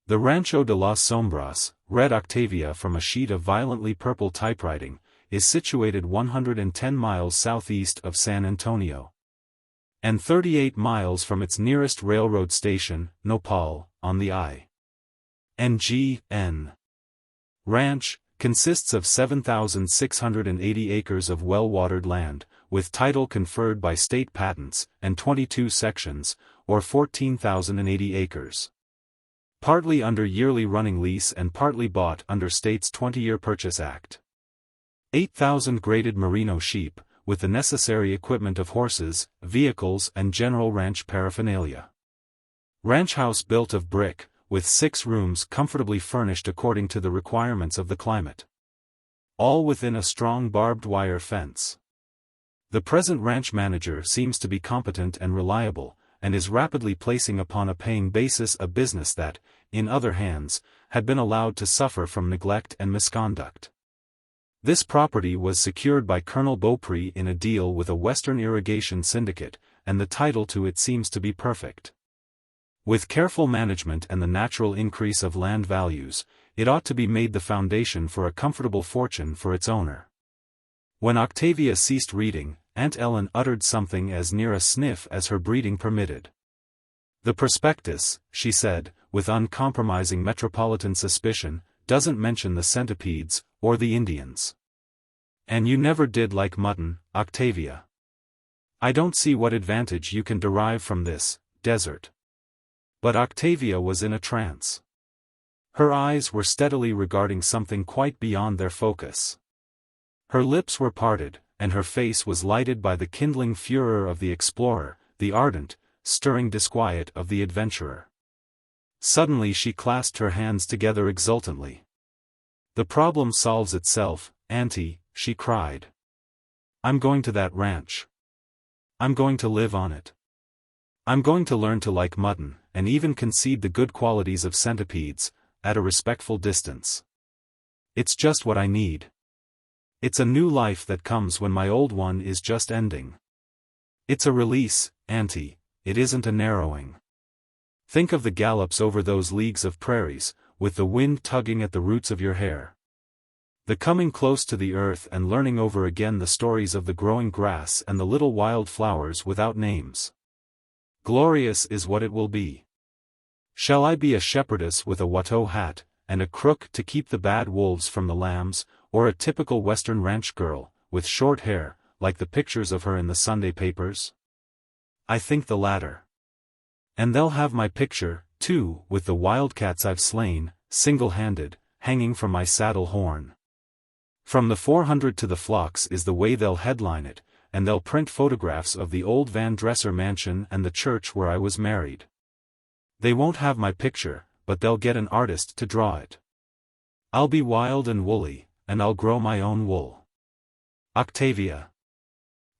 "The Rancho de las Sombras," read Octavia from a sheet of violently purple typewriting, "is situated 110 miles southeast of San Antonio. And 38 miles from its nearest railroad station, Nopal, on the I.N.G.N. Ranch, consists of 7,680 acres of well-watered land, with title conferred by state patents, and 22 sections, or 14,080 acres. Partly under yearly running lease and partly bought under state's 20-year Purchase Act. 8,000 graded merino sheep, with the necessary equipment of horses, vehicles and general ranch paraphernalia. Ranch house built of brick, with 6 rooms comfortably furnished according to the requirements of the climate. All within a strong barbed wire fence. The present ranch manager seems to be competent and reliable, and is rapidly placing upon a paying basis a business that, in other hands, had been allowed to suffer from neglect and misconduct. This property was secured by Colonel Bo-Peep in a deal with a Western irrigation syndicate, and the title to it seems to be perfect. With careful management and the natural increase of land values, it ought to be made the foundation for a comfortable fortune for its owner. When Octavia ceased reading, Aunt Ellen uttered something as near a sniff as her breeding permitted. "The prospectus," she said, with uncompromising metropolitan suspicion, "doesn't mention the centipedes, or the Indians. And you never did like mutton, Octavia. I don't see what advantage you can derive from this, desert." But Octavia was in a trance. Her eyes were steadily regarding something quite beyond their focus. Her lips were parted, and her face was lighted by the kindling furor of the explorer, the ardent, stirring disquiet of the adventurer. Suddenly she clasped her hands together exultantly. "The problem solves itself, Auntie," she cried. "I'm going to that ranch. I'm going to live on it. I'm going to learn to like mutton, and even concede the good qualities of centipedes, at a respectful distance. It's just what I need. It's a new life that comes when my old one is just ending. It's a release, Auntie, it isn't a narrowing. Think of the gallops over those leagues of prairies, with the wind tugging at the roots of your hair. The coming close to the earth and learning over again the stories of the growing grass and the little wild flowers without names. Glorious is what it will be. Shall I be a shepherdess with a Watteau hat, and a crook to keep the bad wolves from the lambs, or a typical Western ranch girl, with short hair, like the pictures of her in the Sunday papers? I think the latter. And they'll have my picture, too, with the wildcats I've slain, single-handed, hanging from my saddle horn. From the 400 to the flocks is the way they'll headline it, and they'll print photographs of the old Van Dresser mansion and the church where I was married. They won't have my picture, but they'll get an artist to draw it. I'll be wild and woolly, and I'll grow my own wool. Octavia."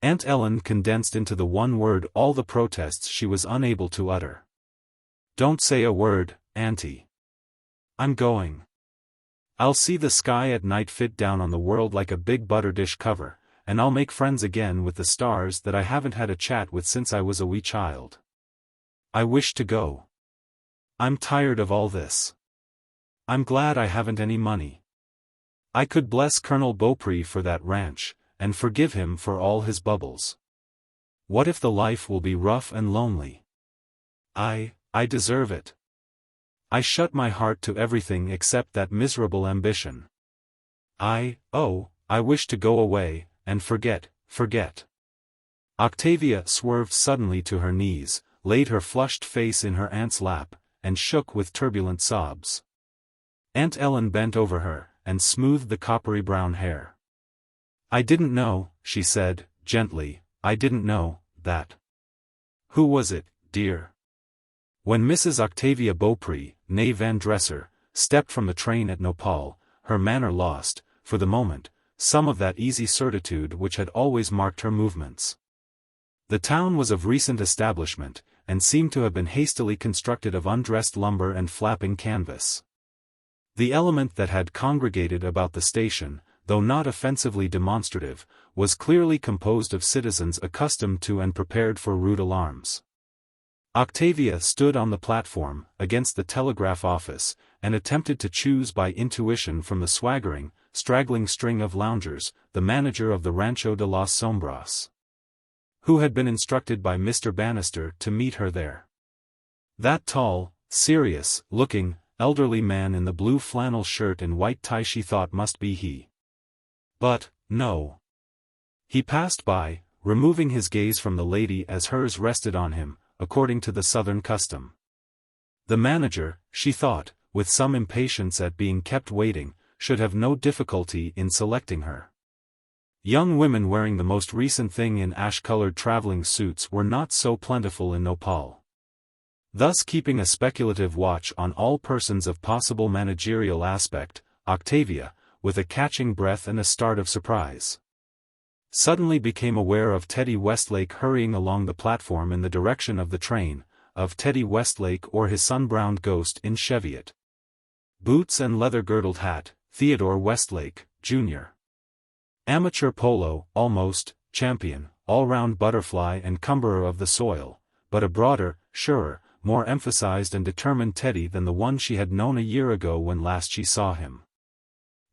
Aunt Ellen condensed into the one word all the protests she was unable to utter. "Don't say a word, Auntie. I'm going. I'll see the sky at night fit down on the world like a big butter dish cover, and I'll make friends again with the stars that I haven't had a chat with since I was a wee child. I wish to go. I'm tired of all this. I'm glad I haven't any money. I could bless Colonel Bo-Peep for that ranch, and forgive him for all his bubbles. What if the life will be rough and lonely? I deserve it. I shut my heart to everything except that miserable ambition. I wish to go away, and forget. Octavia swerved suddenly to her knees, laid her flushed face in her aunt's lap, and shook with turbulent sobs. Aunt Ellen bent over her, and smoothed the coppery brown hair. "I didn't know," she said, gently, "I didn't know that." "Who was it, dear?" When Mrs. Octavia Bo-Peep, née Van Dresser, stepped from the train at Nopal, her manner lost, for the moment, some of that easy certitude which had always marked her movements. The town was of recent establishment, and seemed to have been hastily constructed of undressed lumber and flapping canvas. The element that had congregated about the station, though not offensively demonstrative, was clearly composed of citizens accustomed to and prepared for rude alarms. Octavia stood on the platform, against the telegraph office, and attempted to choose by intuition from the swaggering, straggling string of loungers, the manager of the Rancho de las Sombras, who had been instructed by Mr. Bannister to meet her there. That tall, serious-looking, elderly man in the blue flannel shirt and white tie she thought must be he. But, no. He passed by, removing his gaze from the lady as hers rested on him, according to the southern custom. The manager, she thought, with some impatience at being kept waiting, should have no difficulty in selecting her. Young women wearing the most recent thing in ash-colored traveling suits were not so plentiful in Nopal. Thus keeping a speculative watch on all persons of possible managerial aspect, Octavia, with a catching breath and a start of surprise, suddenly became aware of Teddy Westlake hurrying along the platform in the direction of the train, of Teddy Westlake or his sun-browned ghost in Cheviot. Boots and leather-girdled hat, Theodore Westlake, Jr. Amateur polo, almost, champion, all-round butterfly and cumberer of the soil, but a broader, surer, more emphasized and determined Teddy than the one she had known a year ago when last she saw him.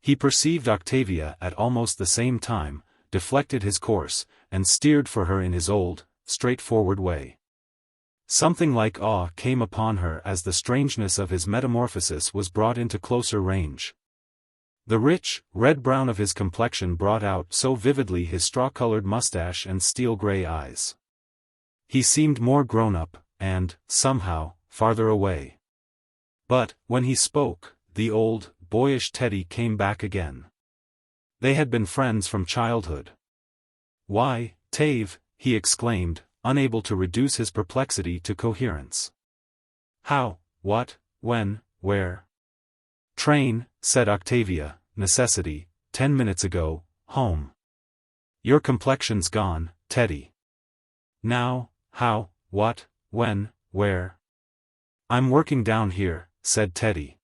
He perceived Octavia at almost the same time, deflected his course, and steered for her in his old, straightforward way. Something like awe came upon her as the strangeness of his metamorphosis was brought into closer range. The rich, red-brown of his complexion brought out so vividly his straw-colored mustache and steel-gray eyes. He seemed more grown-up, and, somehow, farther away. But, when he spoke, the old, boyish Teddy came back again. They had been friends from childhood. "Why, Tave," he exclaimed, unable to reduce his perplexity to coherence. "How, what, when, where?" "Train," said Octavia, "necessity, 10 minutes ago, home." "Your complexion's gone, Teddy." "Now, how, what, when, where?" "I'm working down here," said Teddy.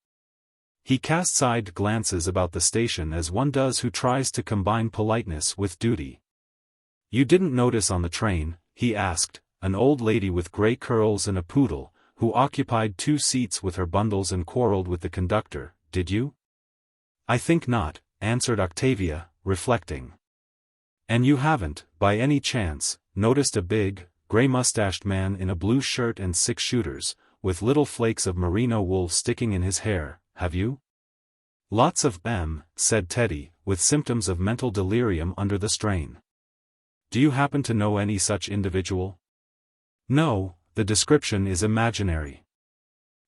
He cast side glances about the station as one does who tries to combine politeness with duty. "You didn't notice on the train," he asked, an old lady with gray curls and a poodle, who occupied 2 seats with her bundles and quarreled with the conductor, "did you?" "I think not," answered Octavia, reflecting. "And you haven't, by any chance, noticed a big, gray-mustached man in a blue shirt and 6-shooters, with little flakes of merino wool sticking in his hair, have you?" "Lots of them," said Teddy, with symptoms of mental delirium under the strain. "Do you happen to know any such individual?" "No, the description is imaginary."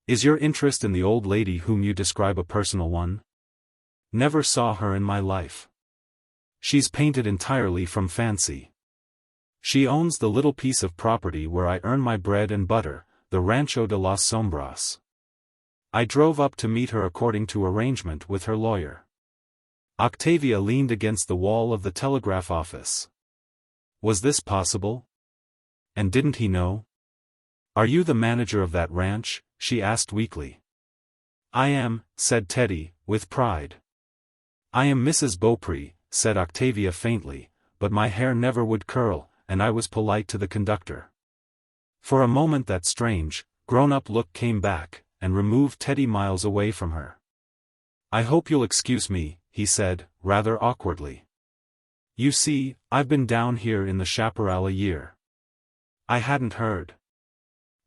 "Is your interest in the old lady whom you describe a personal one?" "Never saw her in my life. She's painted entirely from fancy. She owns the little piece of property where I earn my bread and butter, the Rancho de las Sombras. I drove up to meet her according to arrangement with her lawyer." Octavia leaned against the wall of the telegraph office. Was this possible? And didn't he know? "Are you the manager of that ranch?" she asked weakly. "I am," said Teddy, with pride. "I am Mrs. Bo-Peep," said Octavia faintly, "but my hair never would curl, and I was polite to the conductor." For a moment that strange, grown-up look came back, and removed Teddy miles away from her. "I hope you'll excuse me," he said, rather awkwardly. "You see, I've been down here in the chaparral a year." "I hadn't heard."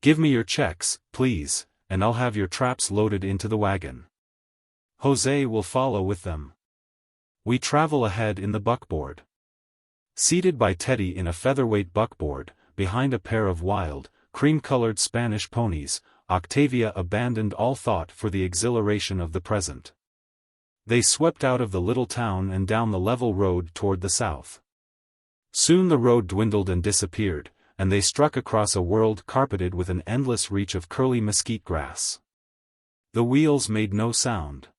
"Give me your checks, please, and I'll have your traps loaded into the wagon. Jose will follow with them. We travel ahead in the buckboard." Seated by Teddy in a featherweight buckboard, behind a pair of wild, cream-colored Spanish ponies, Octavia abandoned all thought for the exhilaration of the present. They swept out of the little town and down the level road toward the south. Soon the road dwindled and disappeared, and they struck across a world carpeted with an endless reach of curly mesquite grass. The wheels made no sound.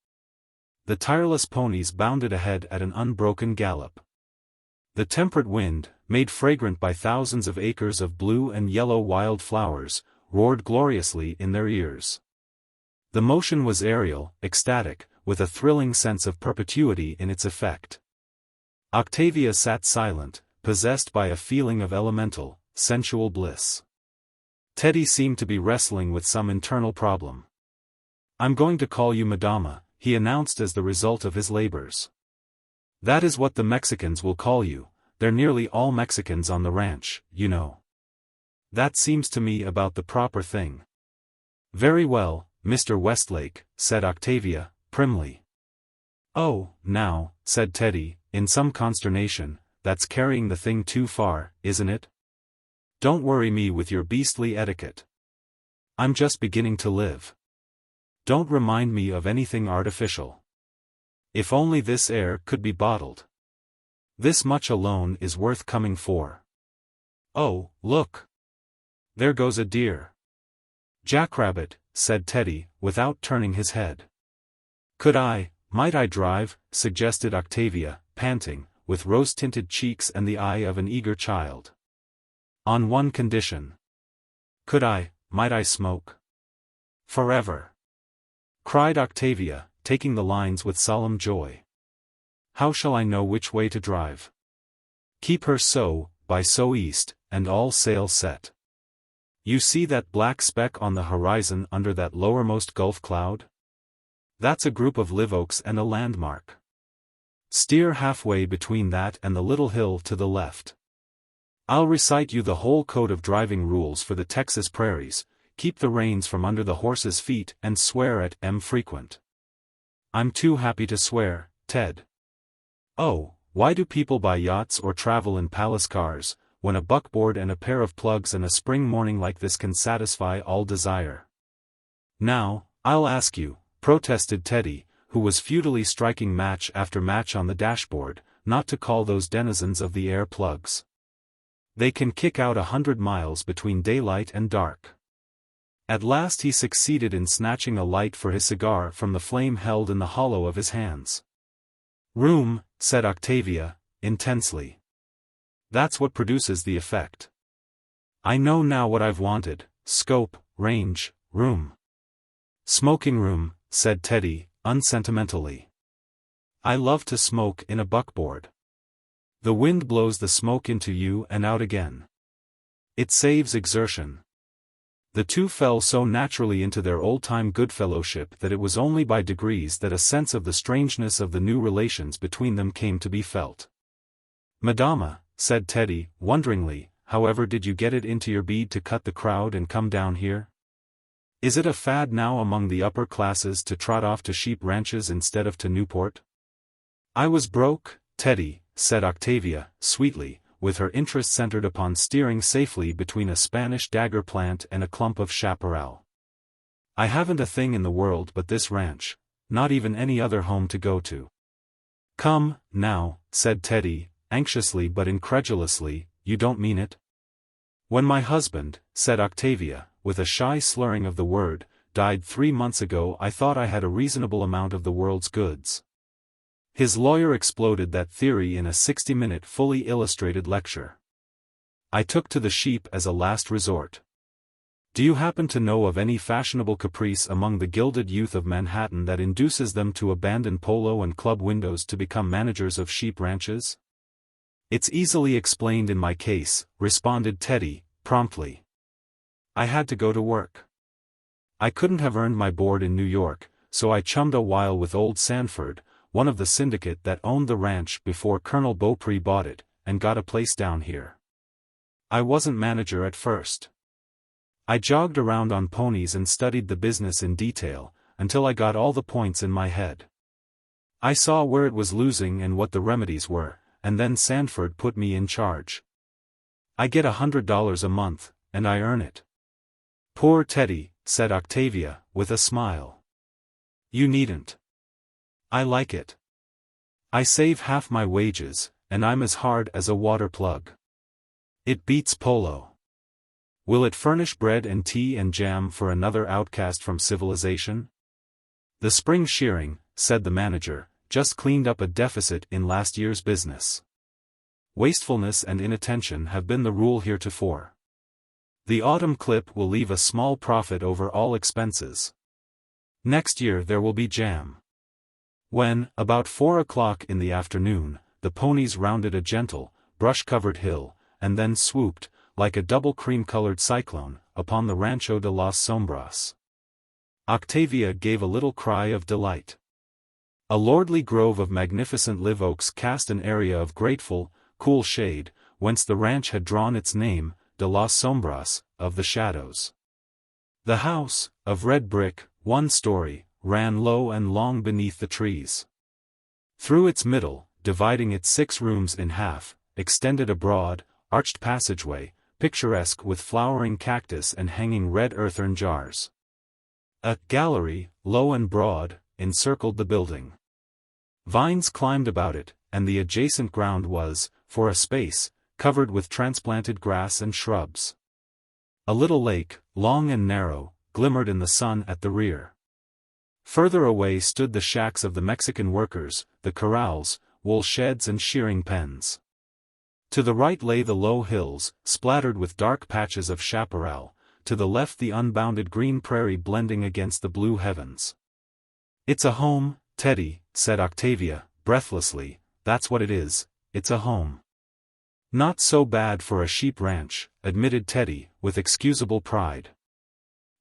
The tireless ponies bounded ahead at an unbroken gallop. The temperate wind, made fragrant by thousands of acres of blue and yellow wild flowers, roared gloriously in their ears. The motion was aerial, ecstatic, with a thrilling sense of perpetuity in its effect. Octavia sat silent, possessed by a feeling of elemental, sensual bliss. Teddy seemed to be wrestling with some internal problem. "I'm going to call you Madama," he announced as the result of his labors. "That is what the Mexicans will call you. They're nearly all Mexicans on the ranch, you know. That seems to me about the proper thing." "Very well, Mr. Westlake," said Octavia, primly. "Oh, now," said Teddy, in some consternation, that's carrying the thing too far, isn't it? Don't worry me with your beastly etiquette. I'm just beginning to live. Don't remind me of anything artificial. If only this air could be bottled. This much alone is worth coming for. Oh, look! There goes a deer. Jackrabbit, said Teddy, without turning his head. Might I drive, suggested Octavia, panting, with rose-tinted cheeks and the eye of an eager child. On one condition. Might I smoke? Forever. Cried Octavia, taking the lines with solemn joy. How shall I know which way to drive? Keep her so, by so east, and all sail set. You see that black speck on the horizon under that lowermost gulf cloud? That's a group of live oaks and a landmark. Steer halfway between that and the little hill to the left. I'll recite you the whole code of driving rules for the Texas prairies, keep the reins from under the horse's feet and swear at M frequent. I'm too happy to swear, Ted. Oh, why do people buy yachts or travel in palace cars, when a buckboard and a pair of plugs and a spring morning like this can satisfy all desire? Now, I'll ask you, protested Teddy, who was futilely striking match after match on the dashboard, not to call those denizens of the air plugs. They can kick out 100 miles between daylight and dark. At last he succeeded in snatching a light for his cigar from the flame held in the hollow of his hands. Room, said Octavia, intensely. That's what produces the effect. I know now what I've wanted: scope, range, room. Smoking room, said Teddy, unsentimentally. I love to smoke in a buckboard. The wind blows the smoke into you and out again. It saves exertion. The two fell so naturally into their old-time goodfellowship that it was only by degrees that a sense of the strangeness of the new relations between them came to be felt. Madama, said Teddy, wonderingly, however did you get it into your bead to cut the crowd and come down here? Is it a fad now among the upper classes to trot off to sheep ranches instead of to Newport? I was broke, Teddy, said Octavia, sweetly, with her interest centered upon steering safely between a Spanish dagger plant and a clump of chaparral. I haven't a thing in the world but this ranch, not even any other home to go to. Come, now, said Teddy, anxiously but incredulously, you don't mean it? When my husband, said Octavia, with a shy slurring of the word, died 3 months ago, I thought I had a reasonable amount of the world's goods. His lawyer exploded that theory in a 60-minute fully illustrated lecture. I took to the sheep as a last resort. Do you happen to know of any fashionable caprice among the gilded youth of Manhattan that induces them to abandon polo and club windows to become managers of sheep ranches? It's easily explained in my case, responded Teddy, promptly. I had to go to work. I couldn't have earned my board in New York, so I chummed a while with old Sanford, one of the syndicate that owned the ranch before Colonel Bo-Peep bought it, and got a place down here. I wasn't manager at first. I jogged around on ponies and studied the business in detail, until I got all the points in my head. I saw where it was losing and what the remedies were, and then Sanford put me in charge. I get $100 a month, and I earn it. Poor Teddy, said Octavia, with a smile. You needn't. I like it. I save half my wages, and I'm as hard as a water plug. It beats polo. Will it furnish bread and tea and jam for another outcast from civilization? The spring shearing, said the manager, just cleaned up a deficit in last year's business. Wastefulness and inattention have been the rule heretofore. The autumn clip will leave a small profit over all expenses. Next year there will be jam. When, about 4 o'clock in the afternoon, the ponies rounded a gentle, brush-covered hill, and then swooped, like a double cream-colored cyclone, upon the Rancho de las Sombras. Octavia gave a little cry of delight. A lordly grove of magnificent live oaks cast an area of grateful, cool shade, whence the ranch had drawn its name, de las Sombras, of the shadows. The house, of red brick, 1 story, ran low and long beneath the trees. Through its middle, dividing its 6 rooms in half, extended a broad, arched passageway, picturesque with flowering cactus and hanging red earthen jars. A gallery, low and broad, encircled the building. Vines climbed about it, and the adjacent ground was, for a space, covered with transplanted grass and shrubs. A little lake, long and narrow, glimmered in the sun at the rear. Further away stood the shacks of the Mexican workers, the corrals, wool sheds and shearing pens. To the right lay the low hills, splattered with dark patches of chaparral, to the left the unbounded green prairie blending against the blue heavens. "It's a home, Teddy," said Octavia, breathlessly, "that's what it is, it's a home." "Not so bad for a sheep ranch," admitted Teddy, with excusable pride.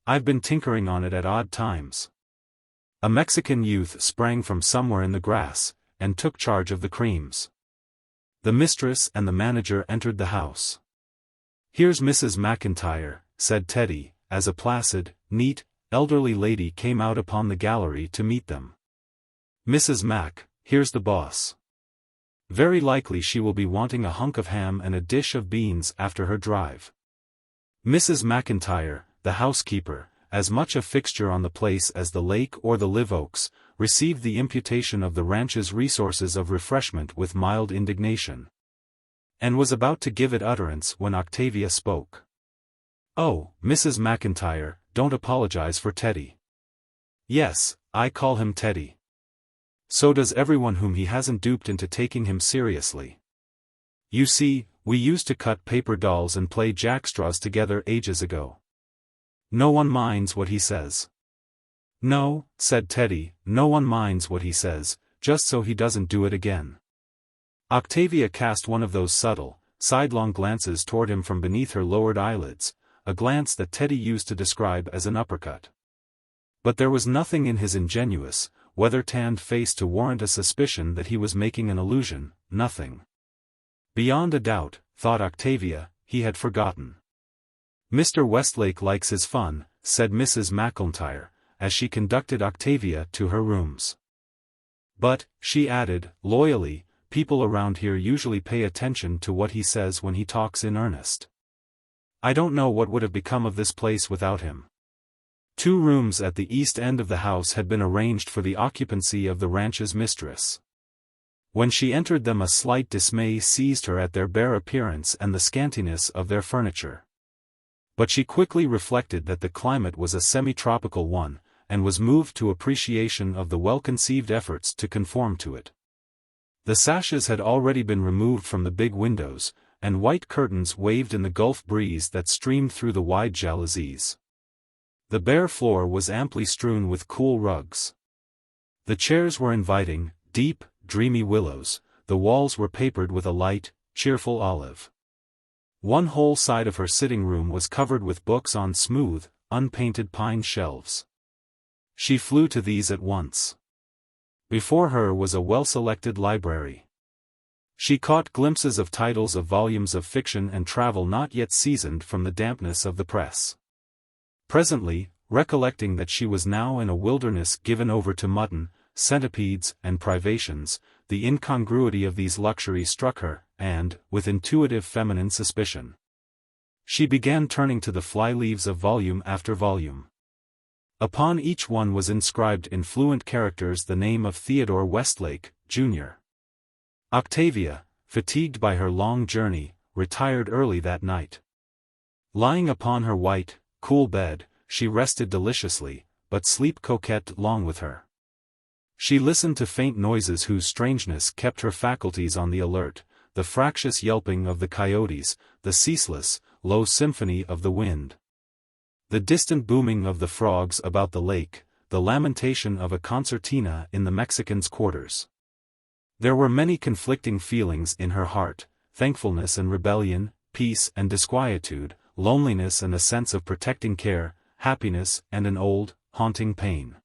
"I've been tinkering on it at odd times." A Mexican youth sprang from somewhere in the grass, and took charge of the creams. The mistress and the manager entered the house. "Here's Mrs. McIntyre," said Teddy, as a placid, neat, elderly lady came out upon the gallery to meet them. "Mrs. Mac, here's the boss. Very likely she will be wanting a hunk of ham and a dish of beans after her drive." Mrs. McIntyre, the housekeeper, as much a fixture on the place as the lake or the live oaks, received the imputation of the ranch's resources of refreshment with mild indignation, and was about to give it utterance when Octavia spoke. "Oh, Mrs. McIntyre, don't apologize for Teddy." "Yes, I call him Teddy. So does everyone whom he hasn't duped into taking him seriously. You see, we used to cut paper dolls and play jackstraws together ages ago. No one minds what he says." "No," said Teddy, "no one minds what he says, just so he doesn't do it again." Octavia cast one of those subtle, sidelong glances toward him from beneath her lowered eyelids, a glance that Teddy used to describe as an uppercut. But there was nothing in his ingenuous, weather-tanned face to warrant a suspicion that he was making an allusion, nothing. Beyond a doubt, thought Octavia, he had forgotten. "Mr. Westlake likes his fun," said Mrs. McIntyre, as she conducted Octavia to her rooms. "But," she added, loyally, "people around here usually pay attention to what he says when he talks in earnest. I don't know what would have become of this place without him." 2 rooms at the east end of the house had been arranged for the occupancy of the ranch's mistress. When she entered them a slight dismay seized her at their bare appearance and the scantiness of their furniture. But she quickly reflected that the climate was a semi-tropical one, and was moved to appreciation of the well-conceived efforts to conform to it. The sashes had already been removed from the big windows, and white curtains waved in the gulf breeze that streamed through the wide jalousies. The bare floor was amply strewn with cool rugs. The chairs were inviting, deep, dreamy willows, the walls were papered with a light, cheerful olive. One whole side of her sitting room was covered with books on smooth, unpainted pine shelves. She flew to these at once. Before her was a well-selected library. She caught glimpses of titles of volumes of fiction and travel not yet seasoned from the dampness of the press. Presently, recollecting that she was now in a wilderness given over to mutton, centipedes, and privations, the incongruity of these luxuries struck her, and, with intuitive feminine suspicion, she began turning to the fly-leaves of volume after volume. Upon each one was inscribed in fluent characters the name of Theodore Westlake, Jr. Octavia, fatigued by her long journey, retired early that night. Lying upon her white, cool bed, she rested deliciously, but sleep coquetted long with her. She listened to faint noises whose strangeness kept her faculties on the alert, the fractious yelping of the coyotes, the ceaseless, low symphony of the wind, the distant booming of the frogs about the lake, the lamentation of a concertina in the Mexicans' quarters. There were many conflicting feelings in her heart, thankfulness and rebellion, peace and disquietude, loneliness and a sense of protecting care, happiness and an old, haunting pain.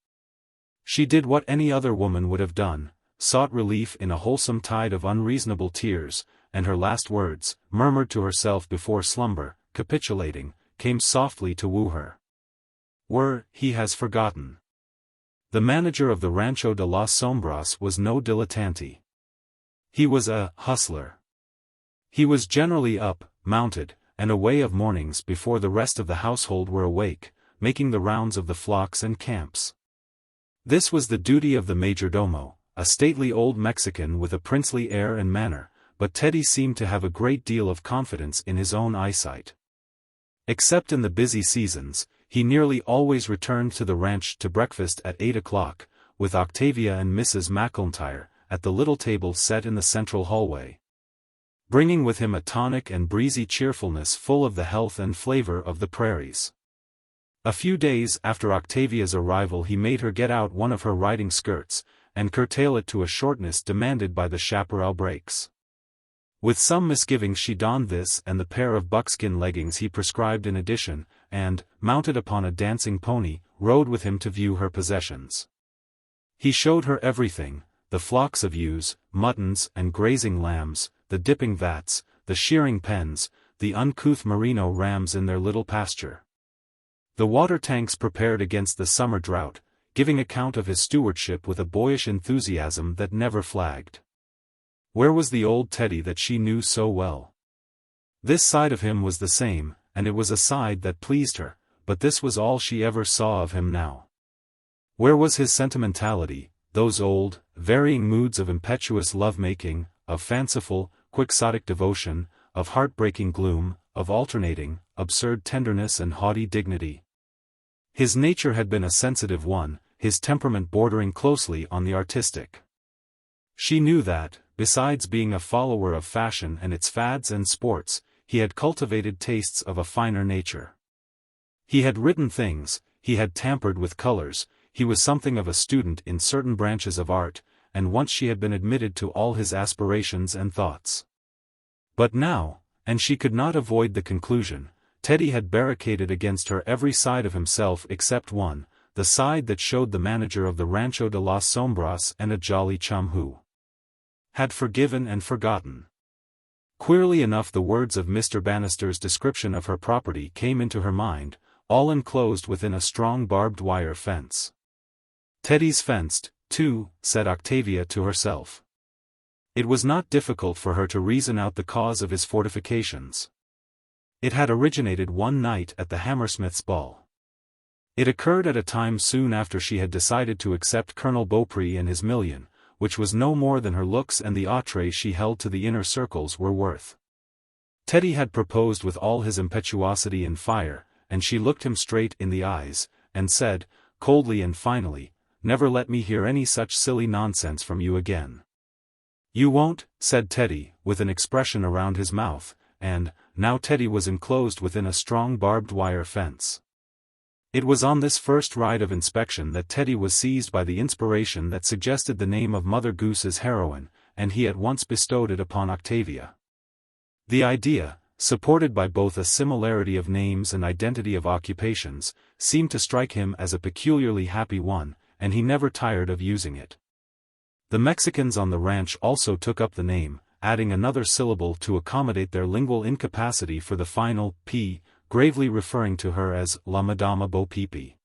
She did what any other woman would have done, sought relief in a wholesome tide of unreasonable tears, and her last words, murmured to herself before slumber, capitulating, came softly to woo her, were, "He has forgotten." The manager of the Rancho de las Sombras was no dilettante. He was a hustler. He was generally up, mounted, and away of mornings before the rest of the household were awake, making the rounds of the flocks and camps. This was the duty of the majordomo, a stately old Mexican with a princely air and manner, but Teddy seemed to have a great deal of confidence in his own eyesight. Except in the busy seasons, he nearly always returned to the ranch to breakfast at 8 o'clock, with Octavia and Mrs. McIntyre, at the little table set in the central hallway, bringing with him a tonic and breezy cheerfulness full of the health and flavor of the prairies. A few days after Octavia's arrival he made her get out one of her riding skirts, and curtail it to a shortness demanded by the chaparral breaks. With some misgivings she donned this and the pair of buckskin leggings he prescribed in addition, and, mounted upon a dancing pony, rode with him to view her possessions. He showed her everything, the flocks of ewes, muttons and grazing lambs, the dipping vats, the shearing pens, the uncouth merino rams in their little pasture, the water tanks prepared against the summer drought, giving account of his stewardship with a boyish enthusiasm that never flagged. Where was the old Teddy that she knew so well? This side of him was the same, and it was a side that pleased her, but this was all she ever saw of him now. Where was his sentimentality, those old, varying moods of impetuous love-making, of fanciful, quixotic devotion, of heartbreaking gloom, of alternating, absurd tenderness and haughty dignity? His nature had been a sensitive one, his temperament bordering closely on the artistic. She knew that, besides being a follower of fashion and its fads and sports, he had cultivated tastes of a finer nature. He had written things, he had tampered with colors, he was something of a student in certain branches of art, and once she had been admitted to all his aspirations and thoughts. But now, and she could not avoid the conclusion, Teddy had barricaded against her every side of himself except one, the side that showed the manager of the Rancho de las Sombras and a jolly chum who had forgiven and forgotten. Queerly enough the words of Mr. Bannister's description of her property came into her mind, all enclosed within a strong barbed wire fence. Teddy's fenced, too, said Octavia to herself. It was not difficult for her to reason out the cause of his fortifications. It had originated one night at the Hammersmiths' ball. It occurred at a time soon after she had decided to accept Colonel Beaupre and his million, which was no more than her looks and the entree she held to the inner circles were worth. Teddy had proposed with all his impetuosity and fire, and she looked him straight in the eyes, and said, coldly and finally, "Never let me hear any such silly nonsense from you again." "You won't," said Teddy, with an expression around his mouth, and, now Teddy was enclosed within a strong barbed wire fence. It was on this first ride of inspection that Teddy was seized by the inspiration that suggested the name of Mother Goose's heroine, and he at once bestowed it upon Octavia. The idea, supported by both a similarity of names and identity of occupations, seemed to strike him as a peculiarly happy one, and he never tired of using it. The Mexicans on the ranch also took up the name, adding another syllable to accommodate their lingual incapacity for the final P, gravely referring to her as La Madama Bo-Peep.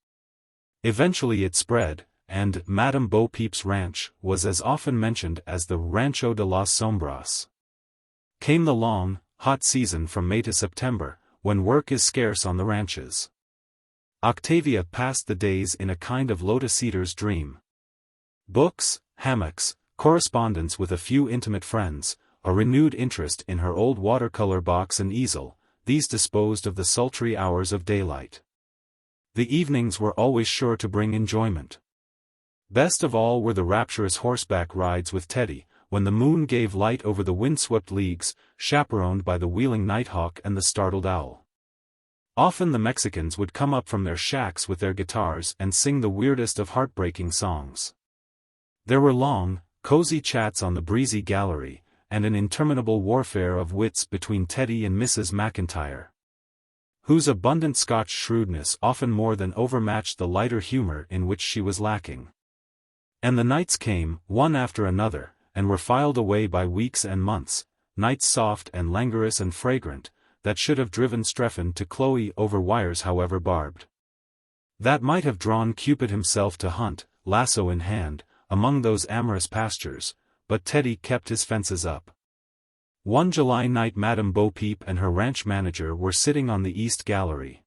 Eventually it spread, and Madame Bo-Peep's ranch was as often mentioned as the Rancho de las Sombras. Came the long, hot season from May to September, when work is scarce on the ranches. Octavia passed the days in a kind of lotus eater's dream. Books, hammocks, correspondence with a few intimate friends, a renewed interest in her old watercolor box and easel, these disposed of the sultry hours of daylight. The evenings were always sure to bring enjoyment. Best of all were the rapturous horseback rides with Teddy, when the moon gave light over the windswept leagues, chaperoned by the wheeling nighthawk and the startled owl. Often the Mexicans would come up from their shacks with their guitars and sing the weirdest of heartbreaking songs. There were long, cozy chats on the breezy gallery, and an interminable warfare of wits between Teddy and Mrs. McIntyre, whose abundant Scotch shrewdness often more than overmatched the lighter humor in which she was lacking. And the nights came, one after another, and were filed away by weeks and months, nights soft and languorous and fragrant, that should have driven Strephon to Chloe over wires however barbed. That might have drawn Cupid himself to hunt, lasso in hand, among those amorous pastures, but Teddy kept his fences up. One July night Madame Bo-Peep and her ranch manager were sitting on the East Gallery.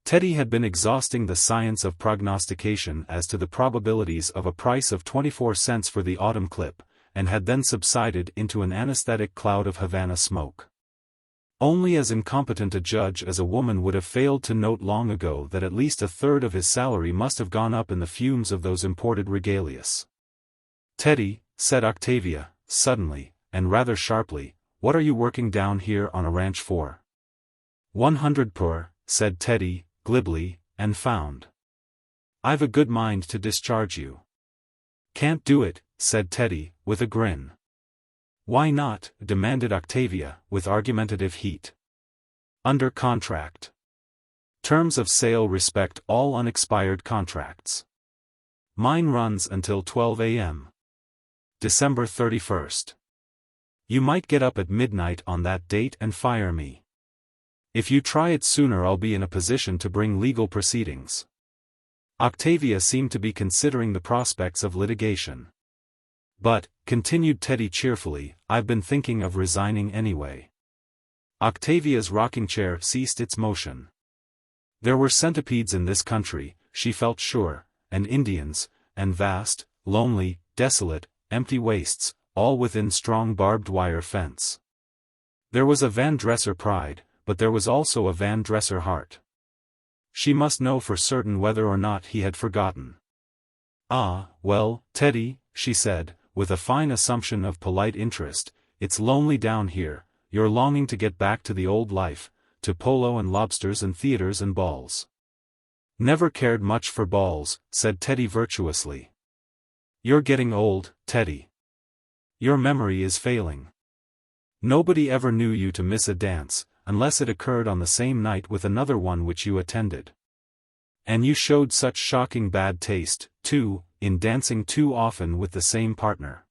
Teddy had been exhausting the science of prognostication as to the probabilities of a price of 24 cents for the autumn clip, and had then subsided into an anesthetic cloud of Havana smoke. Only as incompetent a judge as a woman would have failed to note long ago that at least a third of his salary must have gone up in the fumes of those imported regalias. "Teddy," said Octavia, suddenly, and rather sharply, "what are you working down here on a ranch for?" 100 per, said Teddy, glibly, and found. "I've a good mind to discharge you." "Can't do it," said Teddy, with a grin. "Why not?" demanded Octavia, with argumentative heat. "Under contract. Terms of sale respect all unexpired contracts. Mine runs until 12 a.m. December 31st. You might get up at midnight on that date and fire me. If you try it sooner I'll be in a position to bring legal proceedings." Octavia seemed to be considering the prospects of litigation. "But," continued Teddy cheerfully, "I've been thinking of resigning anyway." Octavia's rocking chair ceased its motion. There were centipedes in this country, she felt sure, and Indians, and vast, lonely, desolate, empty wastes, all within strong barbed wire fence. There was a Van Dresser pride, but there was also a Van Dresser heart. She must know for certain whether or not he had forgotten. "Ah, well, Teddy," she said, with a fine assumption of polite interest, "it's lonely down here, you're longing to get back to the old life, to polo and lobsters and theaters and balls." "Never cared much for balls," said Teddy virtuously. "You're getting old, Teddy. Your memory is failing. Nobody ever knew you to miss a dance, unless it occurred on the same night with another one which you attended. And you showed such shocking bad taste, too, in dancing too often with the same partner.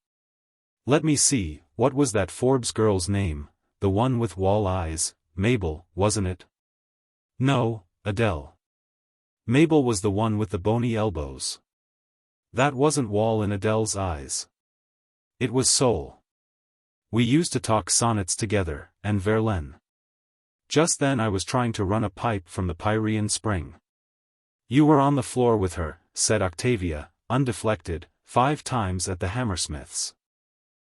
Let me see, what was that Forbes girl's name, the one with wall eyes? Mabel, wasn't it?" "No, Adele. Mabel was the one with the bony elbows. That wasn't Wall in Adele's eyes. It was Soul. We used to talk sonnets together, and Verlaine. Just then I was trying to run a pipe from the Pyrenean spring." "You were on the floor with her," said Octavia, undeflected, 5 times at the Hammersmiths."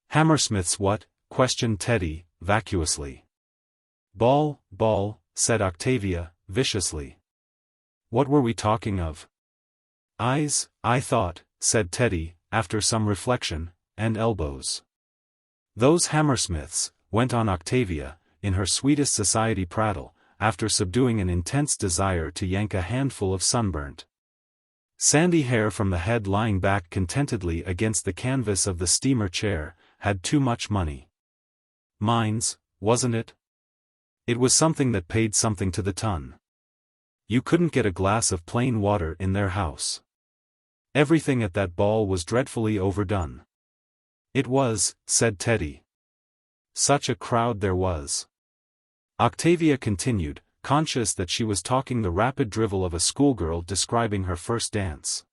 "Hammersmiths what?" questioned Teddy, vacuously. Ball, said Octavia, viciously. "What were we talking of?" "Eyes, I thought," said Teddy, after some reflection, "and elbows." "Those Hammersmiths," went on Octavia, in her sweetest society prattle, after subduing an intense desire to yank a handful of sunburnt sandy hair from the head lying back contentedly against the canvas of the steamer chair, "had too much money. Mines, wasn't it? It was something that paid something to the ton. You couldn't get a glass of plain water in their house. Everything at that ball was dreadfully overdone." "It was," said Teddy. "Such a crowd there was." Octavia continued, conscious that she was talking the rapid drivel of a schoolgirl describing her first dance.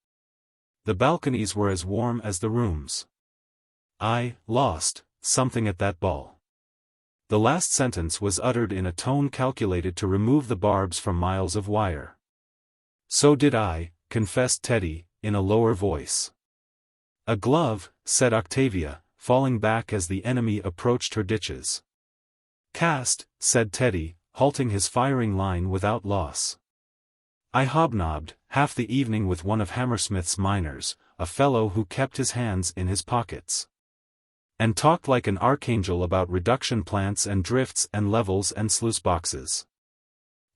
"The balconies were as warm as the rooms. I lost something at that ball." The last sentence was uttered in a tone calculated to remove the barbs from miles of wire. "So did I," confessed Teddy, in a lower voice. "A glove," said Octavia, falling back as the enemy approached her ditches. "Cast," said Teddy, halting his firing line without loss. "I hobnobbed, half the evening with one of Hammersmith's miners, a fellow who kept his hands in his pockets. And talked like an archangel about reduction plants and drifts and levels and sluice boxes."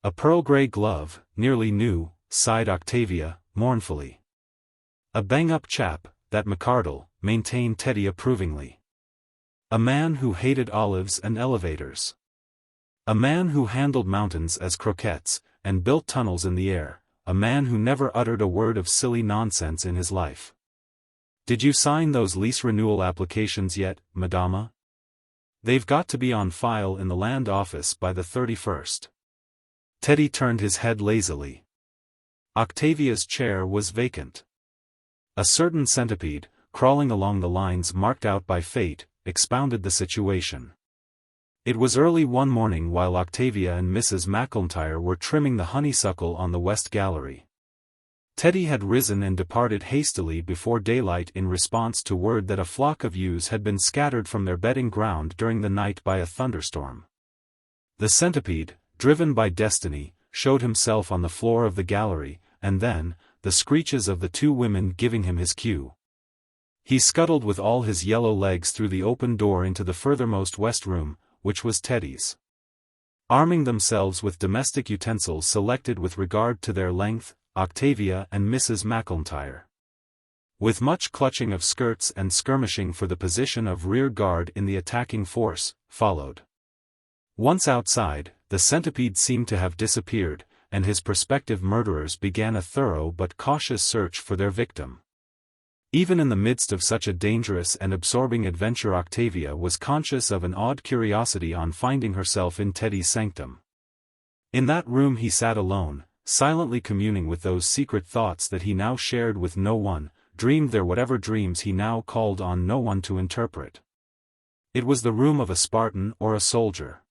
"A pearl gray glove, nearly new," sighed Octavia, mournfully. "A bang-up chap, that McCardle," maintained Teddy approvingly. "A man who hated olives and elevators. A man who handled mountains as croquettes, and built tunnels in the air, a man who never uttered a word of silly nonsense in his life. Did you sign those lease renewal applications yet, Madama? They've got to be on file in the land office by the 31st. Teddy turned his head lazily. Octavia's chair was vacant. A certain centipede, crawling along the lines marked out by fate, expounded the situation. It was early one morning while Octavia and Mrs. McIntyre were trimming the honeysuckle on the west gallery. Teddy had risen and departed hastily before daylight in response to word that a flock of ewes had been scattered from their bedding ground during the night by a thunderstorm. The centipede, driven by destiny, showed himself on the floor of the gallery, and then, the screeches of the two women giving him his cue. He scuttled with all his yellow legs through the open door into the furthermost west room, which was Teddy's. Arming themselves with domestic utensils selected with regard to their length, Octavia and Mrs. McIntyre, with much clutching of skirts and skirmishing for the position of rear guard in the attacking force, followed. Once outside, the centipede seemed to have disappeared, and his prospective murderers began a thorough but cautious search for their victim. Even in the midst of such a dangerous and absorbing adventure, Octavia was conscious of an odd curiosity on finding herself in Teddy's sanctum. In that room he sat alone, silently communing with those secret thoughts that he now shared with no one, dreamed there whatever dreams he now called on no one to interpret. It was the room of a Spartan or a soldier.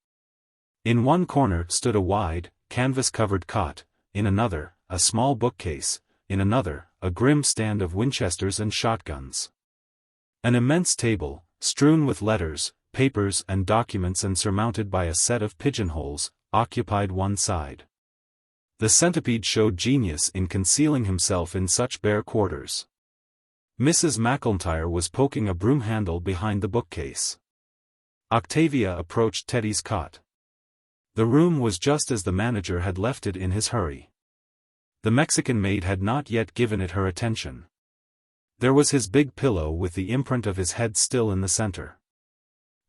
In one corner stood a wide, canvas-covered cot, in another, a small bookcase, in another, a grim stand of Winchesters and shotguns. An immense table, strewn with letters, papers and documents and surmounted by a set of pigeonholes, occupied one side. The centipede showed genius in concealing himself in such bare quarters. Mrs. McIntyre was poking a broom handle behind the bookcase. Octavia approached Teddy's cot. The room was just as the manager had left it in his hurry. The Mexican maid had not yet given it her attention. There was his big pillow with the imprint of his head still in the center.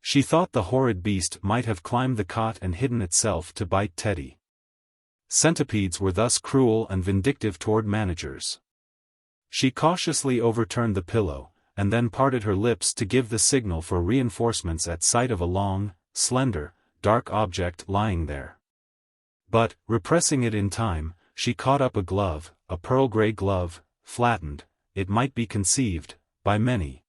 She thought the horrid beast might have climbed the cot and hidden itself to bite Teddy. Centipedes were thus cruel and vindictive toward managers. She cautiously overturned the pillow, and then parted her lips to give the signal for reinforcements at sight of a long, slender, dark object lying there. But, repressing it in time, she caught up a glove, a pearl-gray glove, flattened, it might be conceived, by many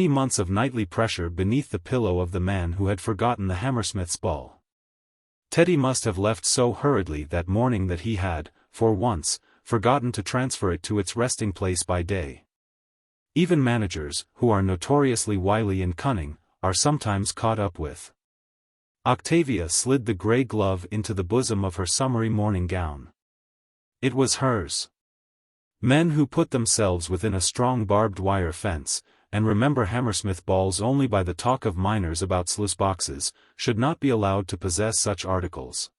months of nightly pressure beneath the pillow of the man who had forgotten the hammersmith's ball. Teddy must have left so hurriedly that morning that he had, for once, forgotten to transfer it to its resting place by day. Even managers, who are notoriously wily and cunning, are sometimes caught up with. Octavia slid the grey glove into the bosom of her summery morning gown. It was hers. Men who put themselves within a strong barbed wire fence, and remember Hammersmith balls only by the talk of miners about sluice boxes, should not be allowed to possess such articles.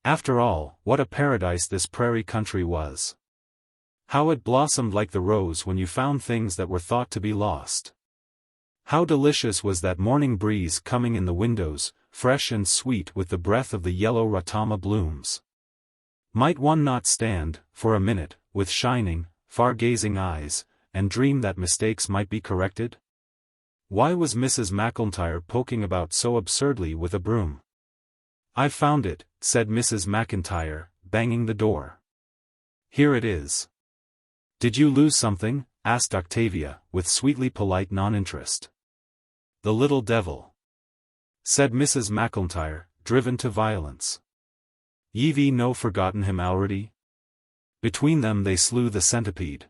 After all, what a paradise this prairie country was. How it blossomed like the rose when you found things that were thought to be lost. How delicious was that morning breeze coming in the windows, fresh and sweet with the breath of the yellow ratama blooms. Might one not stand, for a minute, with shining, far-gazing eyes, and dream that mistakes might be corrected? Why was Mrs. McIntyre poking about so absurdly with a broom? "I've found it," said Mrs. McIntyre, banging the door. "Here it is." "Did you lose something?" asked Octavia, with sweetly polite non-interest. "The little devil," said Mrs. McIntyre, driven to violence. "Ye've no forgotten him already?" Between them they slew the centipede.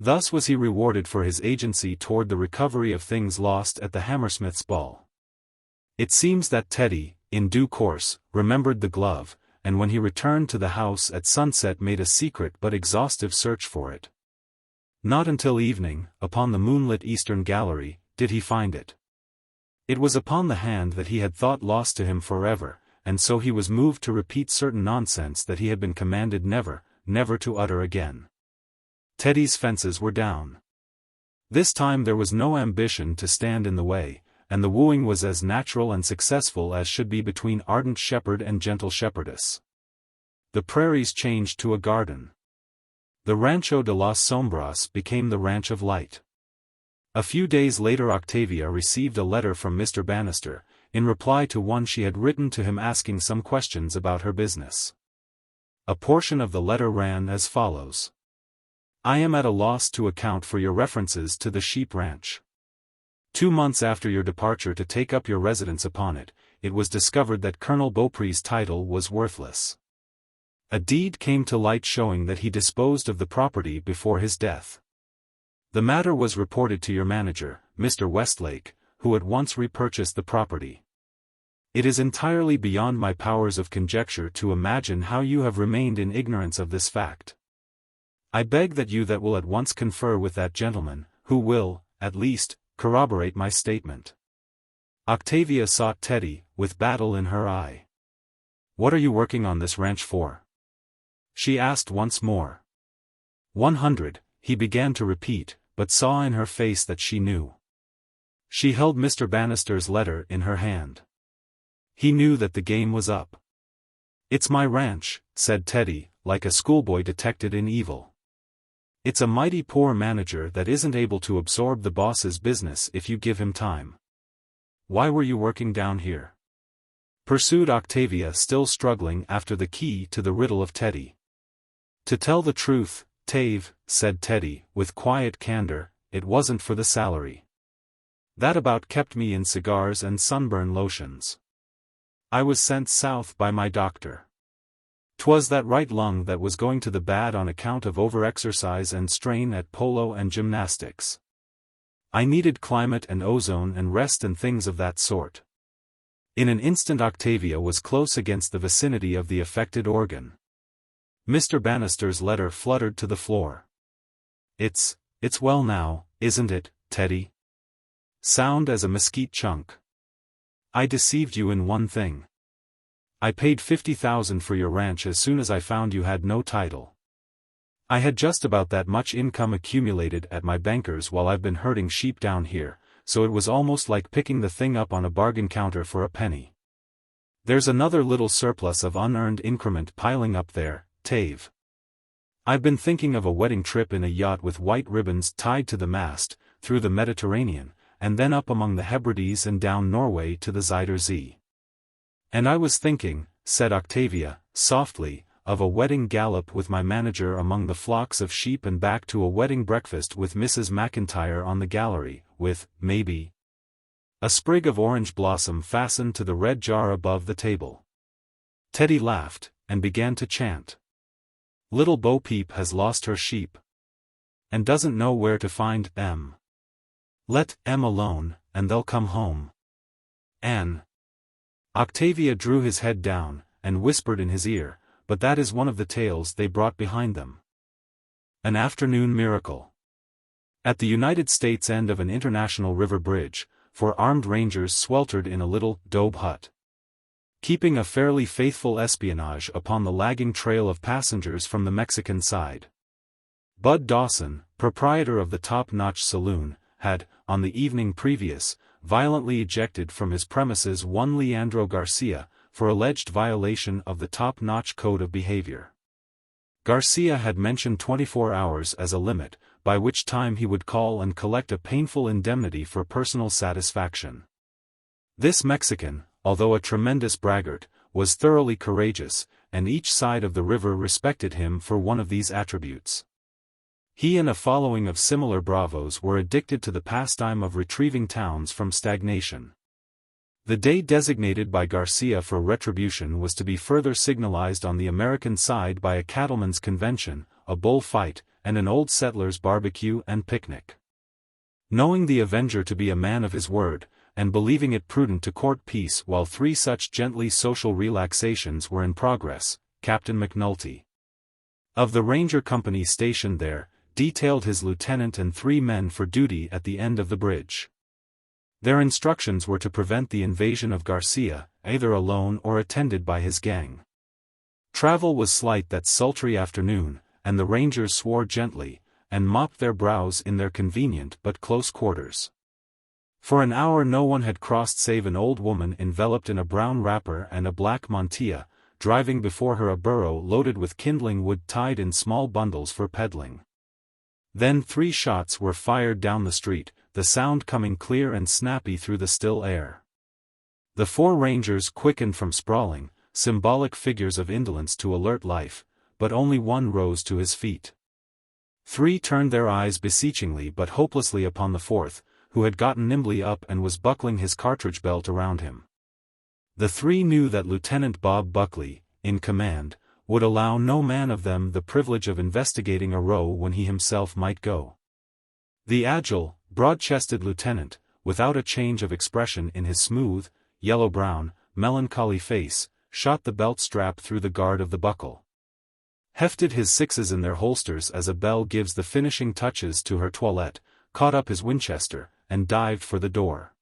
Thus was he rewarded for his agency toward the recovery of things lost at the Hammersmith's ball. It seems that Teddy, in due course, remembered the glove, and when he returned to the house at sunset made a secret but exhaustive search for it. Not until evening, upon the moonlit eastern gallery, did he find it. It was upon the hand that he had thought lost to him forever, and so he was moved to repeat certain nonsense that he had been commanded never to utter again. Teddy's fences were down. This time there was no ambition to stand in the way, and the wooing was as natural and successful as should be between ardent shepherd and gentle shepherdess. The prairies changed to a garden. The Rancho de las Sombras became the Ranch of Light. A few days later Octavia received a letter from Mr. Bannister, in reply to one she had written to him asking some questions about her business. A portion of the letter ran as follows. "I am at a loss to account for your references to the sheep ranch. 2 months after your departure to take up your residence upon it, it was discovered that Colonel Beaupre's title was worthless. A deed came to light showing that he disposed of the property before his death. The matter was reported to your manager, Mr. Westlake, who at once repurchased the property. It is entirely beyond my powers of conjecture to imagine how you have remained in ignorance of this fact. I beg that you will at once confer with that gentleman, who will, at least, corroborate my statement. Octavia sought Teddy, with battle in her eye. What are you working on this ranch for? She asked once more. 100, he began to repeat, but saw in her face that she knew. She held Mr. Bannister's letter in her hand. He knew that the game was up. It's my ranch, said Teddy, like a schoolboy detected in evil. It's a mighty poor manager that isn't able to absorb the boss's business if you give him time. Why were you working down here? Pursued Octavia, still struggling after the key to the riddle of Teddy. To tell the truth, Tave, said Teddy, with quiet candor, it wasn't for the salary. That about kept me in cigars and sunburn lotions. I was sent south by my doctor. 'Twas that right lung that was going to the bad on account of overexercise and strain at polo and gymnastics. I needed climate and ozone and rest and things of that sort. In an instant Octavia was close against the vicinity of the affected organ. Mr. Bannister's letter fluttered to the floor. It's well now, isn't it, Teddy? Sound as a mesquite chunk. I deceived you in one thing. I paid $50,000 for your ranch as soon as I found you had no title. I had just about that much income accumulated at my banker's while I've been herding sheep down here, so it was almost like picking the thing up on a bargain counter for a penny. There's another little surplus of unearned increment piling up there, Tave. I've been thinking of a wedding trip in a yacht with white ribbons tied to the mast, through the Mediterranean, and then up among the Hebrides and down Norway to the Zuider Zee. And I was thinking, said Octavia, softly, of a wedding gallop with my manager among the flocks of sheep and back to a wedding breakfast with Mrs. McIntyre on the gallery, with, maybe, a sprig of orange blossom fastened to the red jar above the table. Teddy laughed, and began to chant. Little Bo-Peep has lost her sheep, and doesn't know where to find them. Let them alone, and they'll come home. Anne. Octavia drew his head down, and whispered in his ear, but that is one of the tales they brought behind them. An afternoon miracle. At the United States end of an international river bridge, 4 armed rangers sweltered in a little daub hut, keeping a fairly faithful espionage upon the lagging trail of passengers from the Mexican side. Bud Dawson, proprietor of the top-notch saloon, had, on the evening previous, violently ejected from his premises one Leandro Garcia, for alleged violation of the top-notch code of behavior. Garcia had mentioned 24 hours as a limit, by which time he would call and collect a painful indemnity for personal satisfaction. This Mexican, although a tremendous braggart, was thoroughly courageous, and each side of the river respected him for one of these attributes. He and a following of similar bravos were addicted to the pastime of retrieving towns from stagnation. The day designated by Garcia for retribution was to be further signalized on the American side by a cattlemen's convention, a bull fight, and an old settler's barbecue and picnic. Knowing the Avenger to be a man of his word, and believing it prudent to court peace while 3 such gently social relaxations were in progress, Captain McNulty, of the Ranger Company stationed there, detailed his lieutenant and 3 men for duty at the end of the bridge. Their instructions were to prevent the invasion of Garcia, either alone or attended by his gang. Travel was slight that sultry afternoon, and the Rangers swore gently, and mopped their brows in their convenient but close quarters. For an hour no one had crossed save an old woman enveloped in a brown wrapper and a black mantilla, driving before her a burro loaded with kindling wood tied in small bundles for peddling. Then 3 shots were fired down the street, the sound coming clear and snappy through the still air. The 4 Rangers quickened from sprawling, symbolic figures of indolence to alert life, but only one rose to his feet. 3 turned their eyes beseechingly but hopelessly upon the 4th, who had gotten nimbly up and was buckling his cartridge belt around him. The three knew that Lieutenant Bob Buckley, in command, would allow no man of them the privilege of investigating a row when he himself might go. The agile, broad-chested lieutenant, without a change of expression in his smooth, yellow-brown, melancholy face, shot the belt strap through the guard of the buckle, hefted his sixes in their holsters as a belle gives the finishing touches to her toilette, caught up his Winchester, and dived for the door.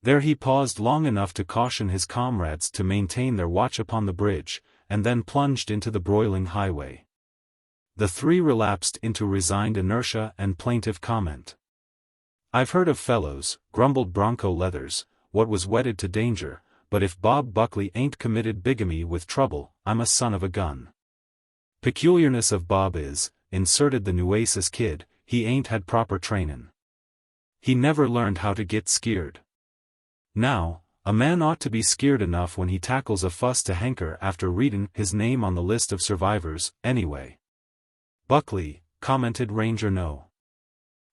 There he paused long enough to caution his comrades to maintain their watch upon the bridge, and then plunged into the broiling highway. The three relapsed into resigned inertia and plaintive comment. "I've heard of fellows," grumbled Bronco Leathers, "what was wedded to danger, but if Bob Buckley ain't committed bigamy with trouble, I'm a son of a gun." "Peculiarness of Bob is," inserted the Nueces Kid, "he ain't had proper trainin'. He never learned how to get skeered. Now, a man ought to be skeered enough when he tackles a fuss to hanker after readin' his name on the list of survivors, anyway." "Buckley," commented Ranger No.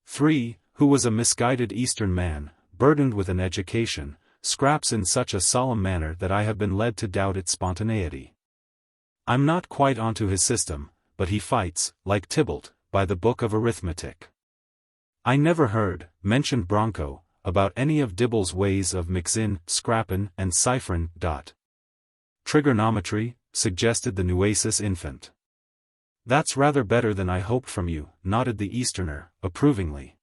3, who was a misguided Eastern man, burdened with an education, scraps in such a solemn manner that I have been led to doubt its spontaneity. "I'm not quite onto his system, but he fights, like Tybalt, by the book of arithmetic." "I never heard," mentioned Bronco, "about any of Dibble's ways of mixin', scrappin', and cipherin'. "Trigonometry," suggested the Nueces infant. "That's rather better than I hoped from you," nodded the Easterner, approvingly.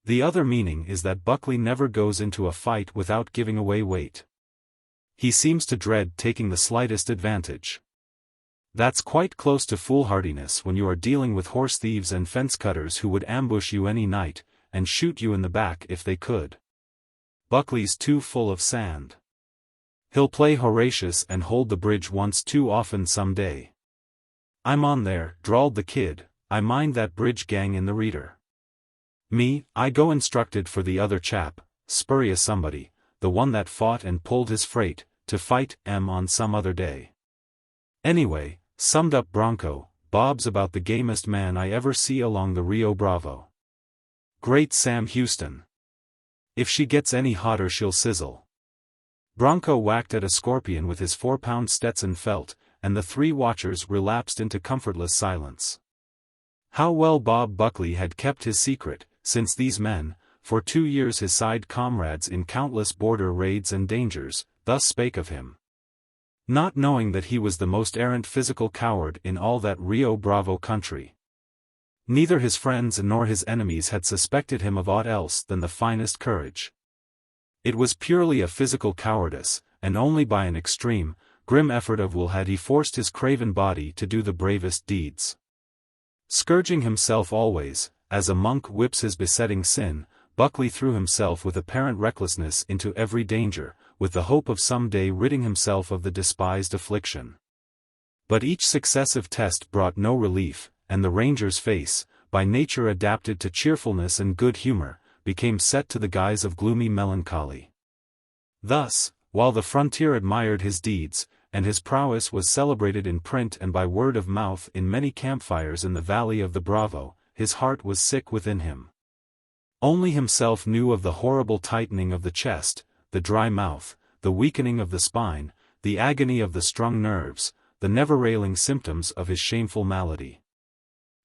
"The other meaning is that Buckley never goes into a fight without giving away weight. He seems to dread taking the slightest advantage. That's quite close to foolhardiness when you are dealing with horse thieves and fence cutters who would ambush you any night, and shoot you in the back if they could. Buckley's too full of sand. He'll play Horatius and hold the bridge once too often some day." "I'm on there," drawled the Kid, "I mind that bridge gang in the Reader." "Me, I go instructed for the other chap, spurious somebody, the one that fought and pulled his freight, to fight on some other day. Anyway," summed up Bronco, "Bob's about the gamest man I ever see along the Rio Bravo. Great Sam Houston. If she gets any hotter she'll sizzle." Bronco whacked at a scorpion with his 4-pound Stetson felt, and the three watchers relapsed into comfortless silence. How well Bob Buckley had kept his secret, since these men, for 2 years his side comrades in countless border raids and dangers, thus spake of him. Not knowing that he was the most arrant physical coward in all that Rio Bravo country. Neither his friends nor his enemies had suspected him of aught else than the finest courage. It was purely a physical cowardice, and only by an extreme, grim effort of will had he forced his craven body to do the bravest deeds. Scourging himself always, as a monk whips his besetting sin, Buckley threw himself with apparent recklessness into every danger, with the hope of some day ridding himself of the despised affliction. But each successive test brought no relief, and the ranger's face, by nature adapted to cheerfulness and good humor, became set to the guise of gloomy melancholy. Thus, while the frontier admired his deeds, and his prowess was celebrated in print and by word of mouth in many campfires in the valley of the Bravo, his heart was sick within him. Only himself knew of the horrible tightening of the chest, the dry mouth, the weakening of the spine, the agony of the strung nerves, the never-railing symptoms of his shameful malady.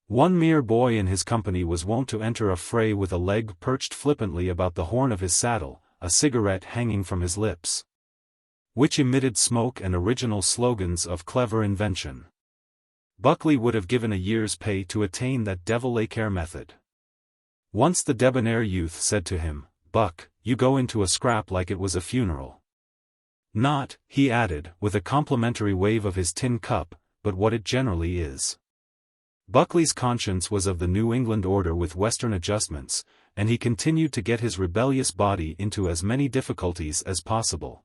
One mere boy in his company was wont to enter a fray with a leg perched flippantly about the horn of his saddle, a cigarette hanging from his lips, which emitted smoke and original slogans of clever invention. Buckley would have given a year's pay to attain that devil-may-care method. Once the debonair youth said to him, "Buck, you go into a scrap like it was a funeral." "Not," he added, with a complimentary wave of his tin cup, "but what it generally is." Buckley's conscience was of the New England order with Western adjustments, and he continued to get his rebellious body into as many difficulties as possible.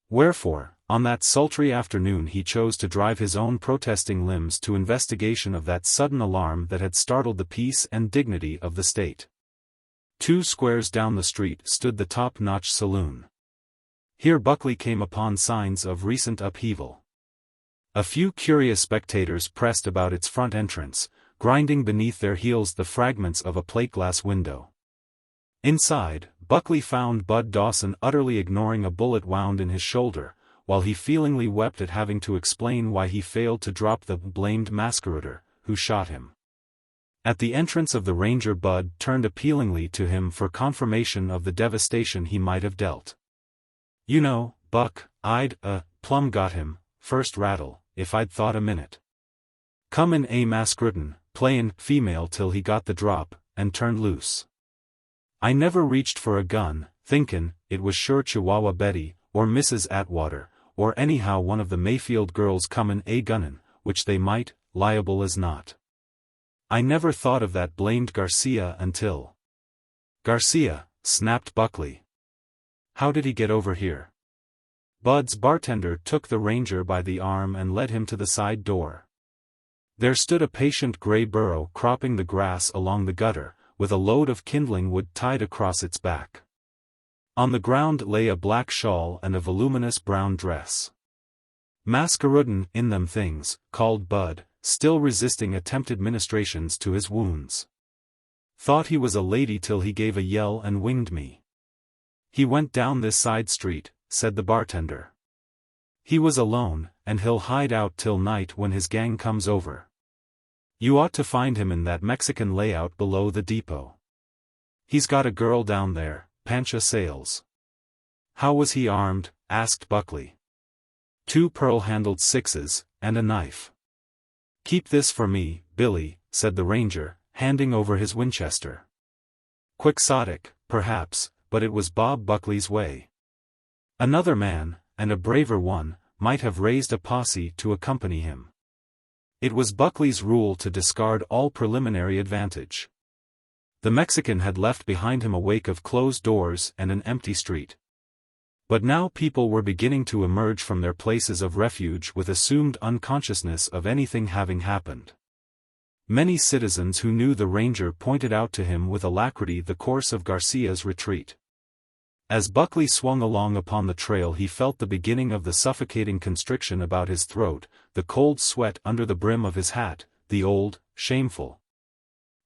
Wherefore, on that sultry afternoon he chose to drive his own protesting limbs to investigation of that sudden alarm that had startled the peace and dignity of the state. 2 squares down the street stood the top-notch saloon. Here Buckley came upon signs of recent upheaval. A few curious spectators pressed about its front entrance, grinding beneath their heels the fragments of a plate-glass window. Inside, Buckley found Bud Dawson utterly ignoring a bullet wound in his shoulder, while he feelingly wept at having to explain why he failed to drop the blamed masquerader who shot him. At the entrance of the ranger, Bud turned appealingly to him for confirmation of the devastation he might have dealt. "You know, Buck, I'd, plumb got him, first rattle, if I'd thought a minute. Come in a masqueradin', playin' female till he got the drop, and turned loose. I never reached for a gun, thinkin' it was sure Chihuahua Betty, or Mrs. Atwater, or anyhow one of the Mayfield girls comin' a gunnin', which they might, liable as not. I never thought of that blamed Garcia until—" "Garcia," snapped Buckley. "How did he get over here?" Bud's bartender took the ranger by the arm and led him to the side door. There stood a patient gray burro cropping the grass along the gutter, with a load of kindling wood tied across its back. On the ground lay a black shawl and a voluminous brown dress. "Masqueradin' in them things," called Bud, still resisting attempted ministrations to his wounds. "Thought he was a lady till he gave a yell and winged me." "He went down this side street," said the bartender. "He was alone, and he'll hide out till night when his gang comes over. You ought to find him in that Mexican layout below the depot. He's got a girl down there, Pancha Sales." "How was he armed?" asked Buckley. "2 pearl-handled sixes, and a knife." "Keep this for me, Billy," said the ranger, handing over his Winchester. Quixotic, perhaps, but it was Bob Buckley's way. Another man, and a braver one, might have raised a posse to accompany him. It was Buckley's rule to discard all preliminary advantage. The Mexican had left behind him a wake of closed doors and an empty street. But now people were beginning to emerge from their places of refuge with assumed unconsciousness of anything having happened. Many citizens who knew the ranger pointed out to him with alacrity the course of Garcia's retreat. As Buckley swung along upon the trail, he felt the beginning of the suffocating constriction about his throat, the cold sweat under the brim of his hat, the old, shameful,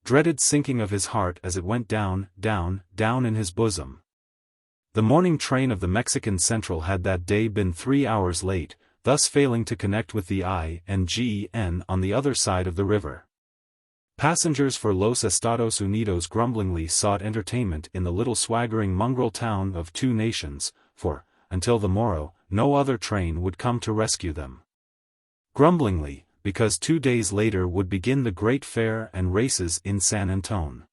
dreaded sinking of his heart as it went down, down, down in his bosom. The morning train of the Mexican Central had that day been 3 hours late, thus failing to connect with the INGN on the other side of the river. Passengers for Los Estados Unidos grumblingly sought entertainment in the little swaggering mongrel town of 2 nations, for, until the morrow, no other train would come to rescue them. Grumblingly, because 2 days later would begin the great fair and races in San Antone.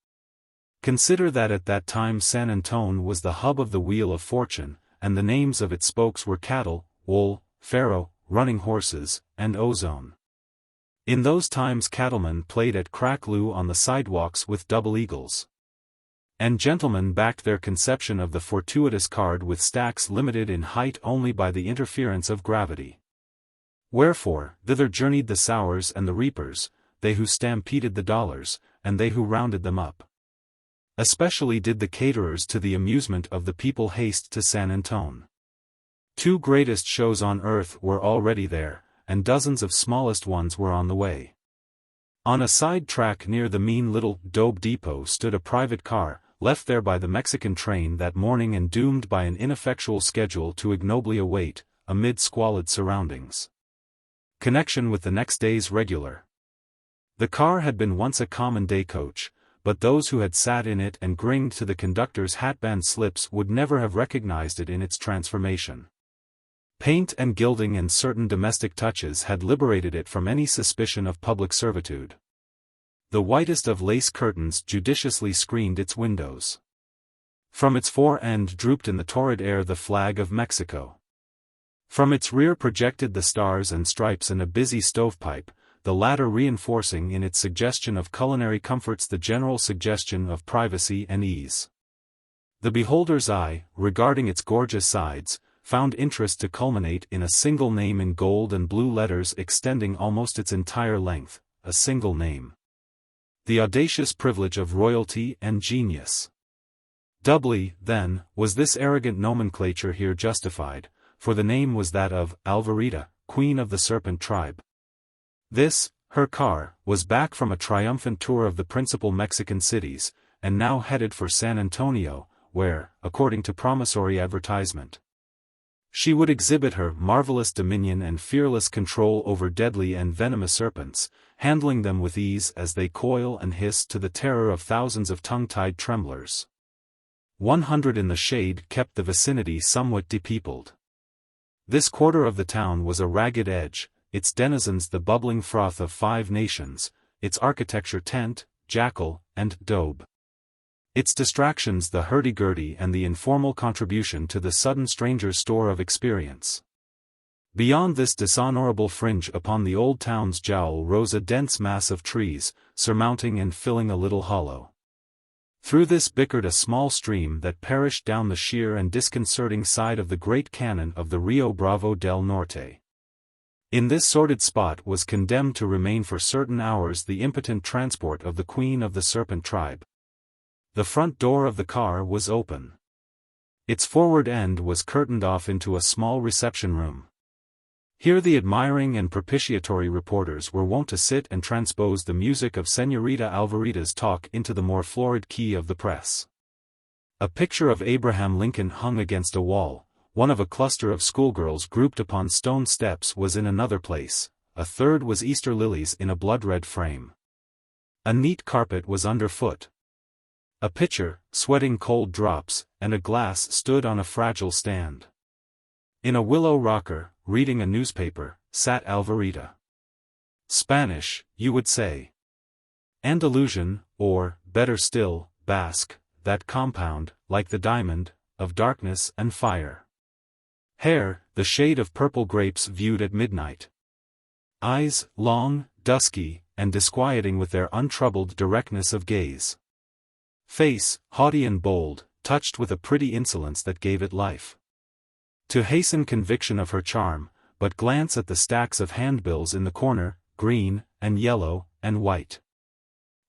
Consider that at that time San Antone was the hub of the Wheel of Fortune, and the names of its spokes were Cattle, Wool, Faro, Running Horses, and Ozone. In those times cattlemen played at crack-loo on the sidewalks with double eagles. And gentlemen backed their conception of the fortuitous card with stacks limited in height only by the interference of gravity. Wherefore, thither journeyed the sowers and the reapers, they who stampeded the dollars, and they who rounded them up. Especially did the caterers to the amusement of the people haste to San Antone. 2 greatest shows on earth were already there, and dozens of smallest ones were on the way. On a side track near the mean little dope depot stood a private car, left there by the Mexican train that morning and doomed by an ineffectual schedule to ignobly await, amid squalid surroundings, connection with the next day's regular. The car had been once a common day coach, but those who had sat in it and grinned to the conductor's hatband slips would never have recognized it in its transformation. Paint and gilding and certain domestic touches had liberated it from any suspicion of public servitude. The whitest of lace curtains judiciously screened its windows. From its fore end drooped in the torrid air the flag of Mexico. From its rear projected the stars and stripes and a busy stovepipe, the latter reinforcing in its suggestion of culinary comforts the general suggestion of privacy and ease. The beholder's eye, regarding its gorgeous sides, found interest to culminate in a single name in gold and blue letters extending almost its entire length, a single name. The audacious privilege of royalty and genius. Doubly, then, was this arrogant nomenclature here justified, for the name was that of Alvarita, Queen of the Serpent tribe. This, her car, was back from a triumphant tour of the principal Mexican cities, and now headed for San Antonio, where, according to promissory advertisement, she would exhibit her marvelous dominion and fearless control over deadly and venomous serpents, handling them with ease as they coil and hiss to the terror of thousands of tongue-tied tremblers. 100 in the shade kept the vicinity somewhat depeopled. This quarter of the town was a ragged edge, its denizens the bubbling froth of 5 nations, its architecture tent, jackal, and daub. Its distractions the hurdy-gurdy and the informal contribution to the sudden stranger's store of experience. Beyond this dishonorable fringe upon the old town's jowl rose a dense mass of trees, surmounting and filling a little hollow. Through this bickered a small stream that perished down the sheer and disconcerting side of the great canon of the Rio Bravo del Norte. In this sordid spot was condemned to remain for certain hours the impotent transport of the Queen of the Serpent tribe. The front door of the car was open. Its forward end was curtained off into a small reception room. Here the admiring and propitiatory reporters were wont to sit and transpose the music of Señorita Alvarita's talk into the more florid key of the press. A picture of Abraham Lincoln hung against a wall, one of a cluster of schoolgirls grouped upon stone steps was in another place, a third was Easter lilies in a blood-red frame. A neat carpet was underfoot. A pitcher, sweating cold drops, and a glass stood on a fragile stand. In a willow rocker, reading a newspaper, sat Alvarita. Spanish, you would say. Andalusian, or, better still, Basque, that compound, like the diamond, of darkness and fire. Hair, the shade of purple grapes viewed at midnight. Eyes, long, dusky, and disquieting with their untroubled directness of gaze. Face, haughty and bold, touched with a pretty insolence that gave it life. To hasten conviction of her charm, but glance at the stacks of handbills in the corner, green, and yellow, and white.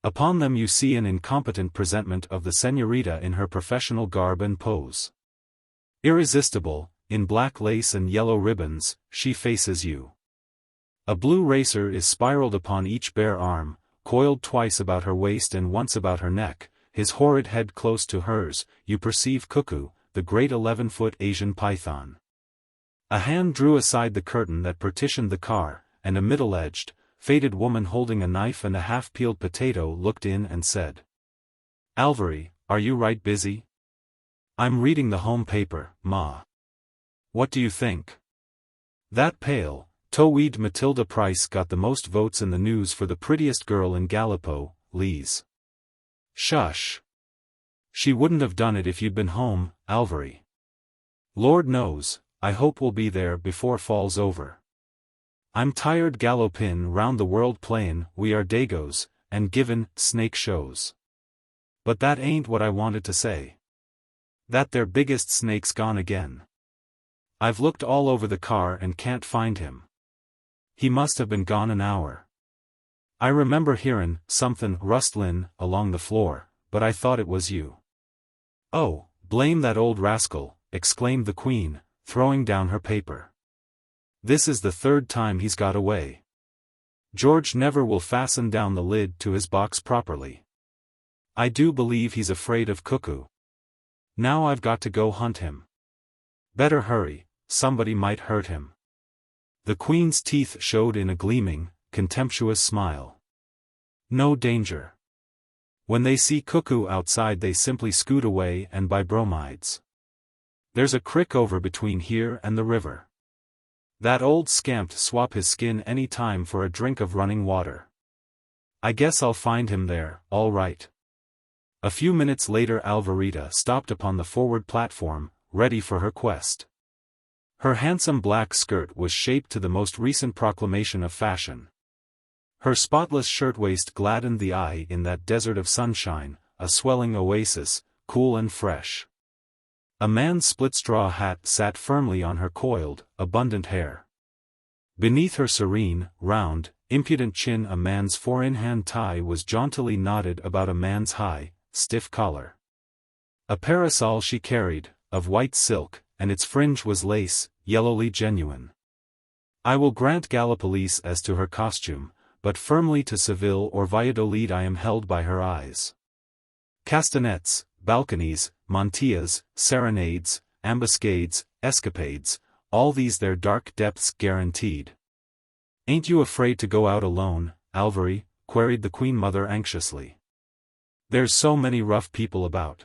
Upon them you see an incompetent presentment of the señorita in her professional garb and pose. Irresistible, in black lace and yellow ribbons, she faces you. A blue racer is spiraled upon each bare arm, coiled twice about her waist and once about her neck, his horrid head close to hers. You perceive Cuckoo, the great 11-foot Asian python. A hand drew aside the curtain that partitioned the car, and a middle-aged, faded woman holding a knife and a half-peeled potato looked in and said, "Alvary, are you right busy?" "I'm reading the home paper, Ma." "What do you think?" "That pale, tow-weed Matilda Price got the most votes in the news for the prettiest girl in Gallipo, Lise." "Shush. She wouldn't have done it if you'd been home, Alvary." "Lord knows, I hope we'll be there before fall's over. I'm tired gallopin' round the world playin' We Are Dagos, and givin' snake shows. But that ain't what I wanted to say. That their biggest snake's gone again. I've looked all over the car and can't find him. He must have been gone an hour. I remember hearin' somethin' rustlin' along the floor, but I thought it was you." "Oh, blame that old rascal," exclaimed the Queen, throwing down her paper. "This is the 3rd time he's got away. George never will fasten down the lid to his box properly. I do believe he's afraid of Cuckoo. Now I've got to go hunt him. Better hurry, somebody might hurt him." The Queen's teeth showed in a gleaming, contemptuous smile. "No danger. When they see Cuckoo outside they simply scoot away and buy bromides. There's a crick over between here and the river. That old scamp'd swap his skin any time for a drink of running water. I guess I'll find him there, all right." A few minutes later Alvarita stopped upon the forward platform, ready for her quest. Her handsome black skirt was shaped to the most recent proclamation of fashion. Her spotless shirtwaist gladdened the eye in that desert of sunshine, a swelling oasis, cool and fresh. A man's split-straw hat sat firmly on her coiled, abundant hair. Beneath her serene, round, impudent chin a man's four-in-hand tie was jauntily knotted about a man's high, stiff collar. A parasol she carried, of white silk, and its fringe was lace, yellowly genuine. I will grant Gallipolis as to her costume, but firmly to Seville or Valladolid I am held by her eyes. Castanets, balconies, mantillas, serenades, ambuscades, escapades, all these their dark depths guaranteed. "Ain't you afraid to go out alone, Alvari?" queried the Queen Mother anxiously. "There's so many rough people about."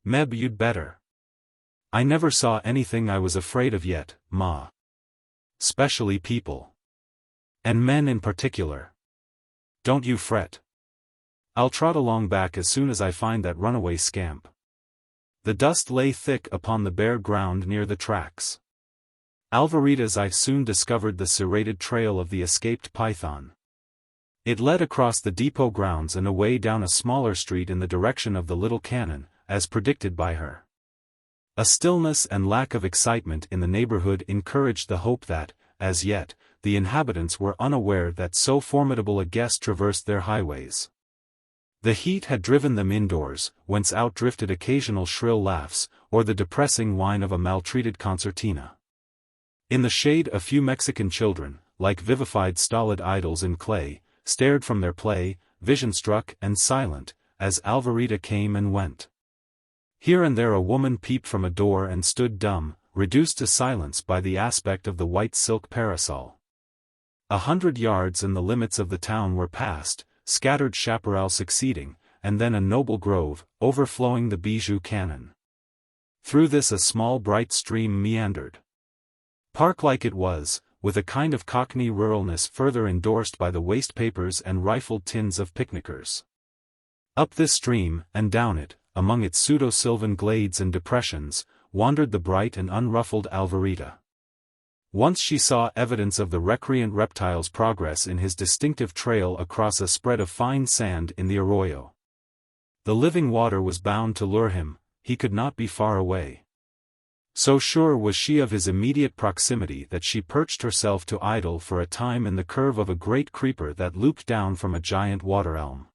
"Meb, you'd better." "I never saw anything I was afraid of yet, Ma. Specially people. And men in particular. Don't you fret. I'll trot along back as soon as I find that runaway scamp." The dust lay thick upon the bare ground near the tracks. Alvarita's eye soon discovered the serrated trail of the escaped python. It led across the depot grounds and away down a smaller street in the direction of the little cannon, as predicted by her. A stillness and lack of excitement in the neighborhood encouraged the hope that, as yet, the inhabitants were unaware that so formidable a guest traversed their highways. The heat had driven them indoors, whence out drifted occasional shrill laughs, or the depressing whine of a maltreated concertina. In the shade a few Mexican children, like vivified stolid idols in clay, stared from their play, vision-struck and silent, as Alvarita came and went. Here and there a woman peeped from a door and stood dumb, reduced to silence by the aspect of the white silk parasol. 100 yards and the limits of the town were passed, scattered chaparral succeeding, and then a noble grove, overflowing the Bijou Canon. Through this a small bright stream meandered. Park-like it was, with a kind of cockney ruralness further endorsed by the waste papers and rifled tins of picnickers. Up this stream, and down it, among its pseudo-sylvan glades and depressions, wandered the bright and unruffled Alvarita. Once she saw evidence of the recreant reptile's progress in his distinctive trail across a spread of fine sand in the arroyo. The living water was bound to lure him, he could not be far away. So sure was she of his immediate proximity that she perched herself to idle for a time in the curve of a great creeper that looped down from a giant water elm.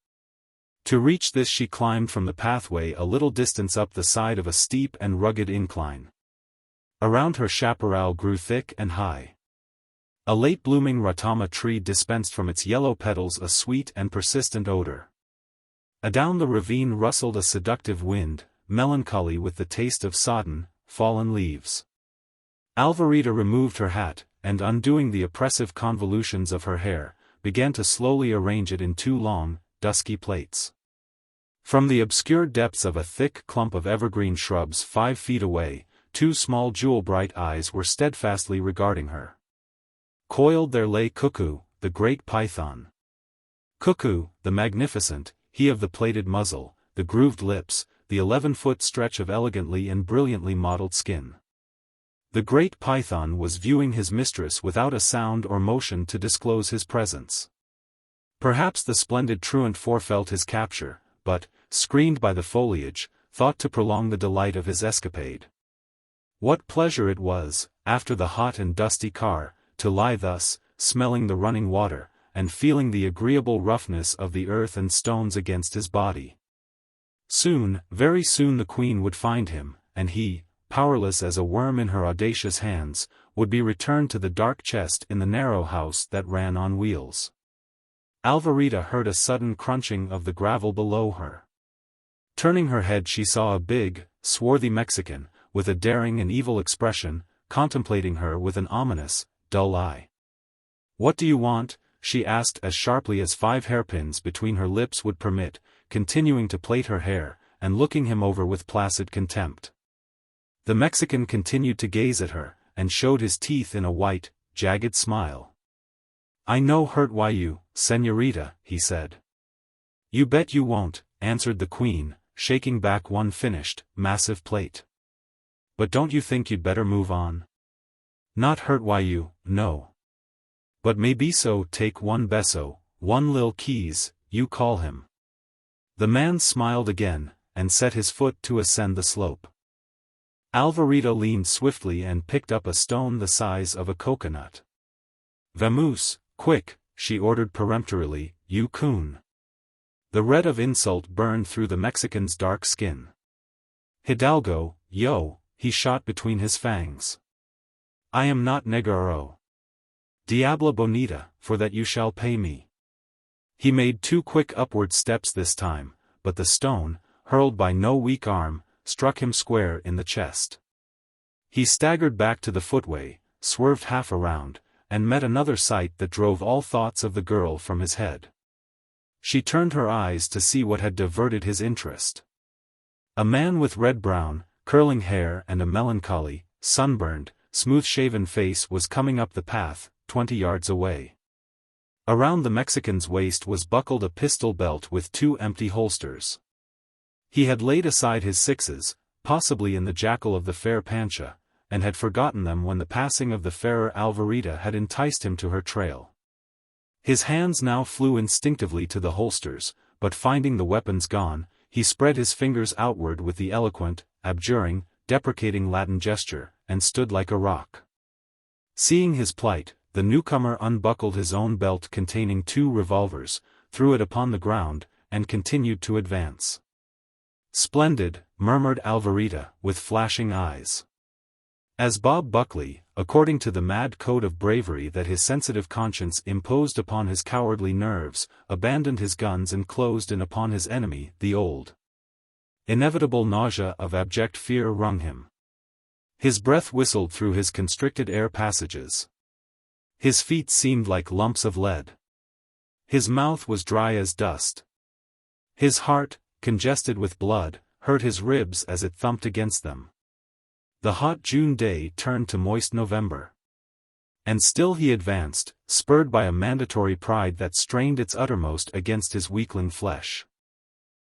To reach this she climbed from the pathway a little distance up the side of a steep and rugged incline. Around her chaparral grew thick and high. A late-blooming ratama tree dispensed from its yellow petals a sweet and persistent odor. Adown the ravine rustled a seductive wind, melancholy with the taste of sodden, fallen leaves. Alvarita removed her hat, and undoing the oppressive convolutions of her hair, began to slowly arrange it in two long, dusky plaits. From the obscure depths of a thick clump of evergreen shrubs 5 feet away, 2 small jewel-bright eyes were steadfastly regarding her. Coiled there lay Cuckoo, the great python. Cuckoo, the magnificent, he of the plaited muzzle, the grooved lips, the 11-foot stretch of elegantly and brilliantly modeled skin. The great python was viewing his mistress without a sound or motion to disclose his presence. Perhaps the splendid truant forefelt his capture, but, screened by the foliage, thought to prolong the delight of his escapade. What pleasure it was, after the hot and dusty car, to lie thus, smelling the running water, and feeling the agreeable roughness of the earth and stones against his body. Soon, very soon the Queen would find him, and he, powerless as a worm in her audacious hands, would be returned to the dark chest in the narrow house that ran on wheels. Alvarita heard a sudden crunching of the gravel below her. Turning her head she saw a big, swarthy Mexican, with a daring and evil expression, contemplating her with an ominous, dull eye. "What do you want?" she asked as sharply as 5 hairpins between her lips would permit, continuing to plait her hair, and looking him over with placid contempt. The Mexican continued to gaze at her, and showed his teeth in a white, jagged smile. "I no hurt why you, señorita," he said. "You bet you won't," answered the Queen, shaking back one finished, massive plate. "But don't you think you'd better move on?" "Not hurt why you, no. But maybe so take one beso, one lil keys, you call him." The man smiled again, and set his foot to ascend the slope. Alvarita leaned swiftly and picked up a stone the size of a coconut. "Vamos, quick," she ordered peremptorily, "you coon." The red of insult burned through the Mexican's dark skin. "Hidalgo, yo," he shot between his fangs. "I am not negro. Diabla bonita, for that you shall pay me." He made 2 quick upward steps this time, but the stone, hurled by no weak arm, struck him square in the chest. He staggered back to the footway, swerved half around, and met another sight that drove all thoughts of the girl from his head. She turned her eyes to see what had diverted his interest. A man with red-brown, curling hair and a melancholy, sunburned, smooth-shaven face was coming up the path, 20 yards away. Around the Mexican's waist was buckled a pistol belt with 2 empty holsters. He had laid aside his sixes, possibly in the jackal of the fair Pancha, and had forgotten them when the passing of the fairer Alvarita had enticed him to her trail. His hands now flew instinctively to the holsters, but finding the weapons gone, he spread his fingers outward with the eloquent, abjuring, deprecating Latin gesture, and stood like a rock. Seeing his plight, the newcomer unbuckled his own belt containing 2 revolvers, threw it upon the ground, and continued to advance. "Splendid," murmured Alvarita, with flashing eyes. As Bob Buckley, according to the mad code of bravery that his sensitive conscience imposed upon his cowardly nerves, abandoned his guns and closed in upon his enemy, the old inevitable nausea of abject fear wrung him. His breath whistled through his constricted air passages. His feet seemed like lumps of lead. His mouth was dry as dust. His heart, congested with blood, hurt his ribs as it thumped against them. The hot June day turned to moist November. And still he advanced, spurred by a mandatory pride that strained its uttermost against his weakling flesh.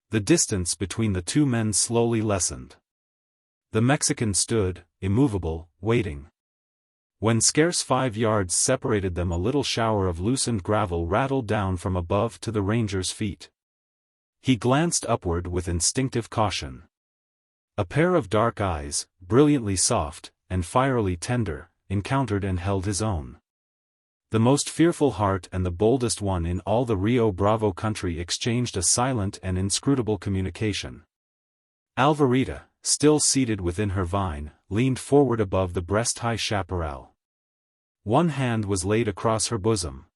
The distance between the 2 men slowly lessened. The Mexican stood, immovable, waiting. When scarce 5 yards separated them, a little shower of loosened gravel rattled down from above to the ranger's feet. He glanced upward with instinctive caution. A pair of dark eyes, brilliantly soft, and fierily tender, encountered and held his own. The most fearful heart and the boldest one in all the Rio Bravo country exchanged a silent and inscrutable communication. Alvarita, still seated within her vine, leaned forward above the breast-high chaparral. One hand was laid across her bosom.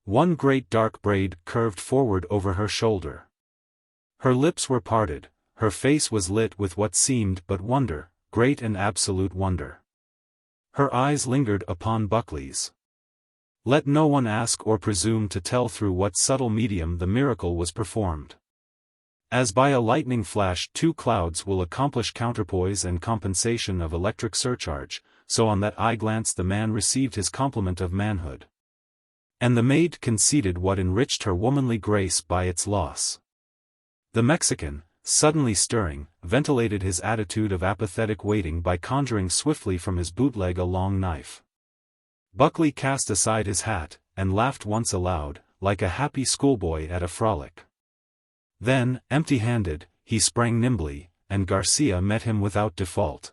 One great dark braid curved forward over her shoulder. Her lips were parted, her face was lit with what seemed but wonder, great and absolute wonder. Her eyes lingered upon Buckley's. Let no one ask or presume to tell through what subtle medium the miracle was performed. As by a lightning flash 2 clouds will accomplish counterpoise and compensation of electric surcharge, so on that eye glance the man received his complement of manhood. And the maid conceded what enriched her womanly grace by its loss. The Mexican, suddenly stirring, ventilated his attitude of apathetic waiting by conjuring swiftly from his bootleg a long knife. Buckley cast aside his hat, and laughed once aloud, like a happy schoolboy at a frolic. Then, empty-handed, he sprang nimbly, and Garcia met him without default.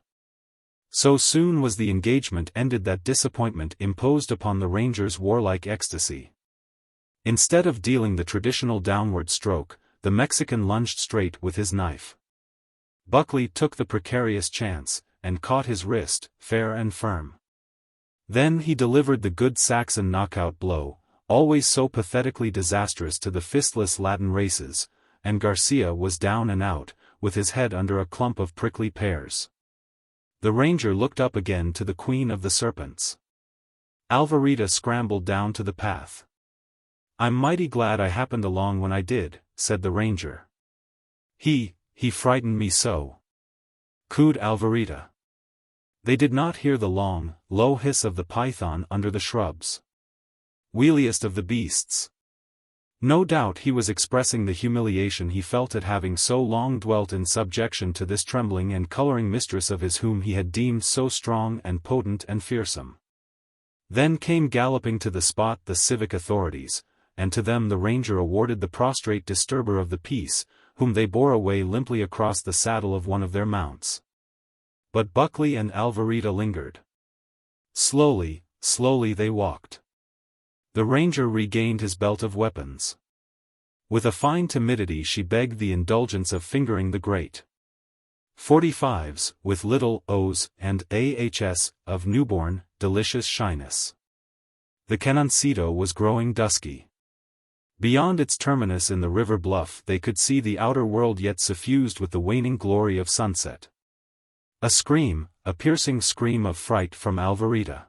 So soon was the engagement ended that disappointment imposed upon the ranger's warlike ecstasy. Instead of dealing the traditional downward stroke, the Mexican lunged straight with his knife. Buckley took the precarious chance, and caught his wrist, fair and firm. Then he delivered the good Saxon knockout blow, always so pathetically disastrous to the fistless Latin races, and Garcia was down and out, with his head under a clump of prickly pears. The ranger looked up again to the Queen of the Serpents. Alvarita scrambled down to the path. "I'm mighty glad I happened along when I did," said the ranger. He frightened me so," cooed Alvarita. They did not hear the long, low hiss of the python under the shrubs. Wheeliest of the beasts. No doubt he was expressing the humiliation he felt at having so long dwelt in subjection to this trembling and coloring mistress of his whom he had deemed so strong and potent and fearsome. Then came galloping to the spot the civic authorities, and to them the ranger awarded the prostrate disturber of the peace, whom they bore away limply across the saddle of one of their mounts. But Buckley and Alvarita lingered. Slowly, slowly they walked. The ranger regained his belt of weapons. With a fine timidity she begged the indulgence of fingering the great 45s, with little O's and AHS, of newborn, delicious shyness. The canoncito was growing dusky. Beyond its terminus in the river bluff they could see the outer world yet suffused with the waning glory of sunset. A scream, a piercing scream of fright from Alvarita.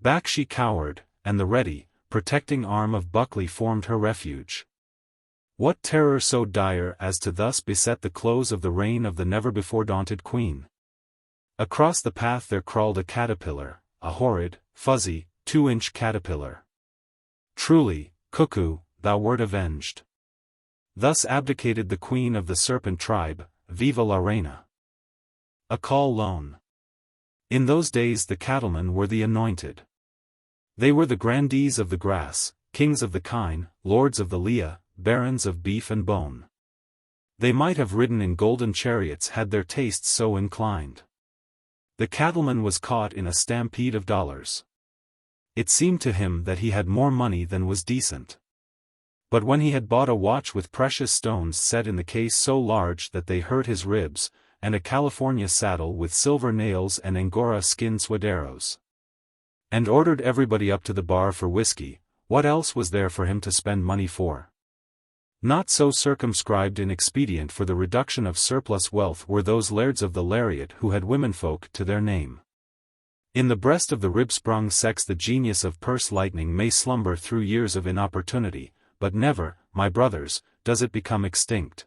Back she cowered, and the ready, protecting arm of Buckley formed her refuge. What terror so dire as to thus beset the close of the reign of the never-before-daunted queen? Across the path there crawled a caterpillar, a horrid, fuzzy, 2-inch caterpillar. Truly, cuckoo, thou wert avenged. Thus abdicated the queen of the serpent tribe, viva la reina. A call lone. In those days the cattlemen were the anointed. They were the grandees of the grass, kings of the kine, lords of the lea, barons of beef and bone. They might have ridden in golden chariots had their tastes so inclined. The cattleman was caught in a stampede of dollars. It seemed to him that he had more money than was decent. But when he had bought a watch with precious stones set in the case so large that they hurt his ribs, and a California saddle with silver nails and Angora skin suaderos, and ordered everybody up to the bar for whiskey, what else was there for him to spend money for? Not so circumscribed in expedient for the reduction of surplus wealth were those lairds of the lariat who had womenfolk to their name. In the breast of the rib-sprung sex the genius of purse lightning may slumber through years of inopportunity, but never, my brothers, does it become extinct.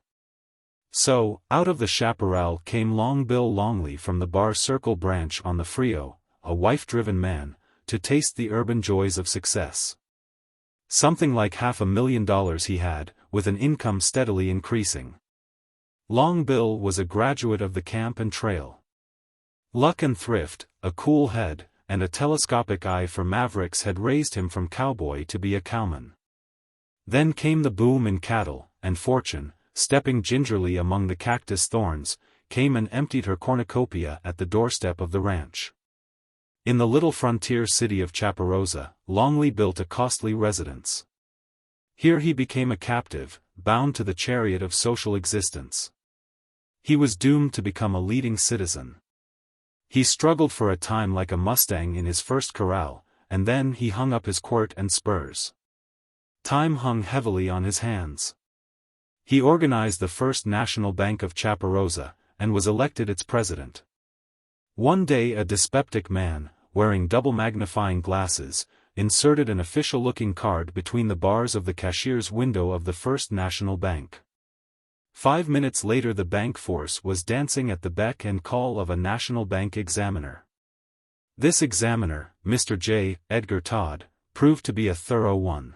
So, out of the chaparral came Long Bill Longley from the Bar Circle branch on the Frio, a wife-driven man, to taste the urban joys of success. Something like $500,000 he had, with an income steadily increasing. Long Bill was a graduate of the camp and trail. Luck and thrift, a cool head, and a telescopic eye for mavericks had raised him from cowboy to be a cowman. Then came the boom in cattle, and fortune, stepping gingerly among the cactus thorns, came and emptied her cornucopia at the doorstep of the ranch. In the little frontier city of Chaparosa, Longley built a costly residence. Here he became a captive, bound to the chariot of social existence. He was doomed to become a leading citizen. He struggled for a time like a mustang in his first corral, and then he hung up his quirt and spurs. Time hung heavily on his hands. He organized the First National Bank of Chaparosa, and was elected its president. One day a dyspeptic man, wearing double magnifying glasses, inserted an official-looking card between the bars of the cashier's window of the First National Bank. 5 minutes later the bank force was dancing at the beck and call of a national bank examiner. This examiner, Mr. J. Edgar Todd, proved to be a thorough one.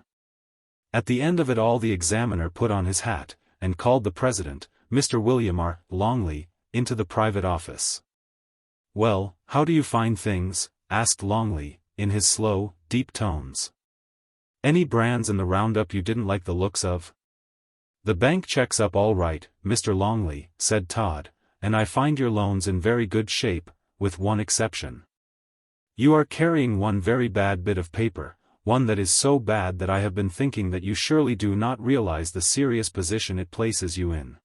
At the end of it all the examiner put on his hat, and called the president, Mr. William R. Longley, into the private office. "Well, how do you find things?" asked Longley, in his slow, deep tones. "Any brands in the roundup you didn't like the looks of?" "The bank checks up all right, Mr. Longley," said Todd, "and I find your loans in very good shape, with one exception. You are carrying one very bad bit of paper, one that is so bad that I have been thinking that you surely do not realize the serious position it places you in.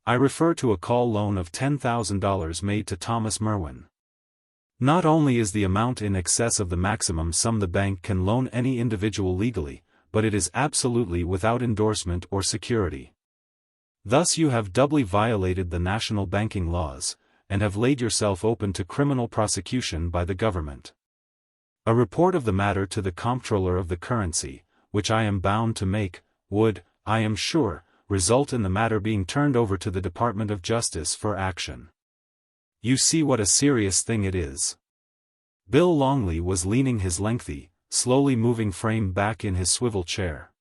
I refer to a call loan of $10,000 made to Thomas Merwin. Not only is the amount in excess of the maximum sum the bank can loan any individual legally, but it is absolutely without endorsement or security. Thus you have doubly violated the national banking laws, and have laid yourself open to criminal prosecution by the government. A report of the matter to the Comptroller of the Currency, which I am bound to make, would, I am sure, result in the matter being turned over to the Department of Justice for action. You see what a serious thing it is." Bill Longley was leaning his lengthy, slowly moving frame back in his swivel chair.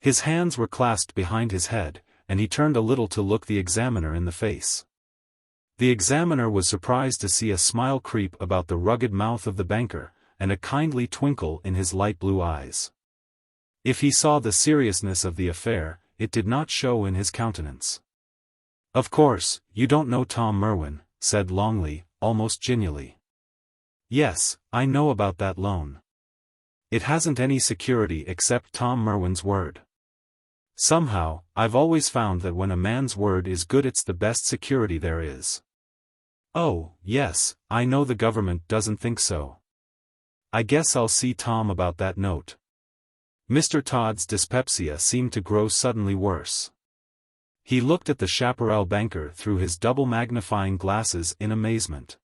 His hands were clasped behind his head, and he turned a little to look the examiner in the face. The examiner was surprised to see a smile creep about the rugged mouth of the banker, and a kindly twinkle in his light blue eyes. If he saw the seriousness of the affair, it did not show in his countenance. "Of course, you don't know Tom Merwin," said Longley, almost genially. "Yes, I know about that loan. It hasn't any security except Tom Merwin's word. Somehow, I've always found that when a man's word is good it's the best security there is." "Oh, yes, I know the government doesn't think so. I guess I'll see Tom about that note." Mr. Todd's dyspepsia seemed to grow suddenly worse. He looked at the chaparral banker through his double magnifying glasses in amazement.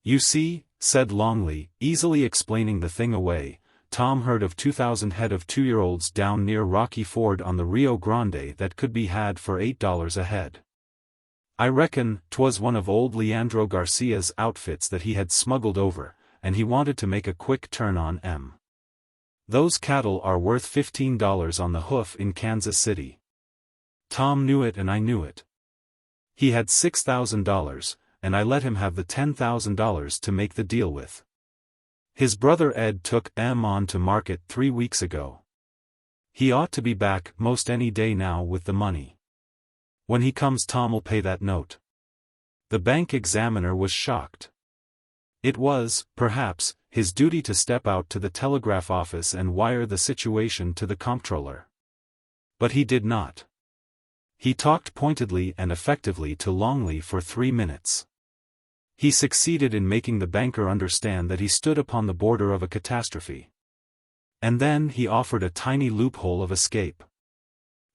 "You see," said Longley, easily explaining the thing away, "Tom heard of 2,000 head of 2-year-olds down near Rocky Ford on the Rio Grande that could be had for $8 a head. I reckon 'twas one of old Leandro Garcia's outfits that he had smuggled over, and he wanted to make a quick turn on 'em. Those cattle are worth $15 on the hoof in Kansas City." Tom knew it and I knew it. He had $6,000, and I let him have the $10,000 to make the deal with. His brother Ed took 'em on to market 3 weeks ago. He ought to be back most any day now with the money. When he comes, Tom'll pay that note. The bank examiner was shocked. It was, perhaps, his duty to step out to the telegraph office and wire the situation to the comptroller. But he did not. He talked pointedly and effectively to Longley for 3 minutes. He succeeded in making the banker understand that he stood upon the border of a catastrophe. And then he offered a tiny loophole of escape.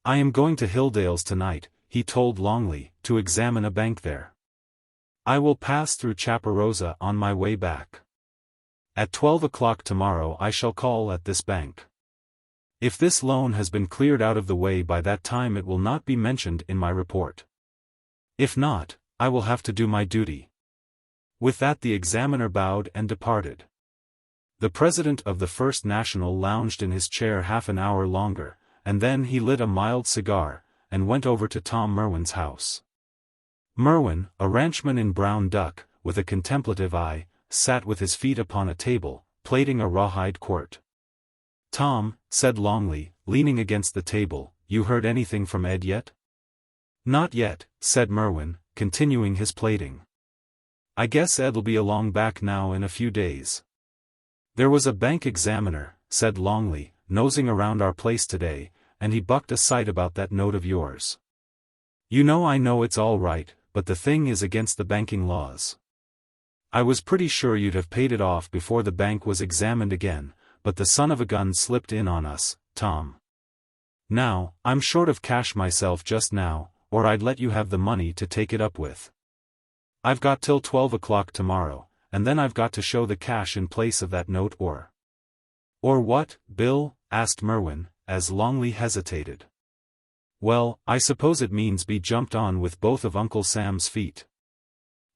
"I am going to Hilldale's tonight," he told Longley, "to examine a bank there. I will pass through Chaparosa on my way back. At 12 o'clock tomorrow I shall call at this bank. If this loan has been cleared out of the way by that time, it will not be mentioned in my report. If not, I will have to do my duty." With that the examiner bowed and departed. The president of the First National lounged in his chair half an hour longer, and then he lit a mild cigar, and went over to Tom Merwin's house. Merwin, a ranchman in brown duck, with a contemplative eye, sat with his feet upon a table, plating a rawhide quart. "Tom," said Longley, leaning against the table, "you heard anything from Ed yet?" "Not yet," said Merwin, continuing his plating. "I guess Ed'll be along back now in a few days." "There was a bank examiner," said Longley, "nosing around our place today, and he bucked a sight about that note of yours. You know, I know it's all right, but the thing is against the banking laws. I was pretty sure you'd have paid it off before the bank was examined again, but the son of a gun slipped in on us, Tom. Now, I'm short of cash myself just now, or I'd let you have the money to take it up with. I've got till 12 o'clock tomorrow, and then I've got to show the cash in place of that note or what, Bill?" asked Merwin, as Longley hesitated. "Well, I suppose it means be jumped on with both of Uncle Sam's feet."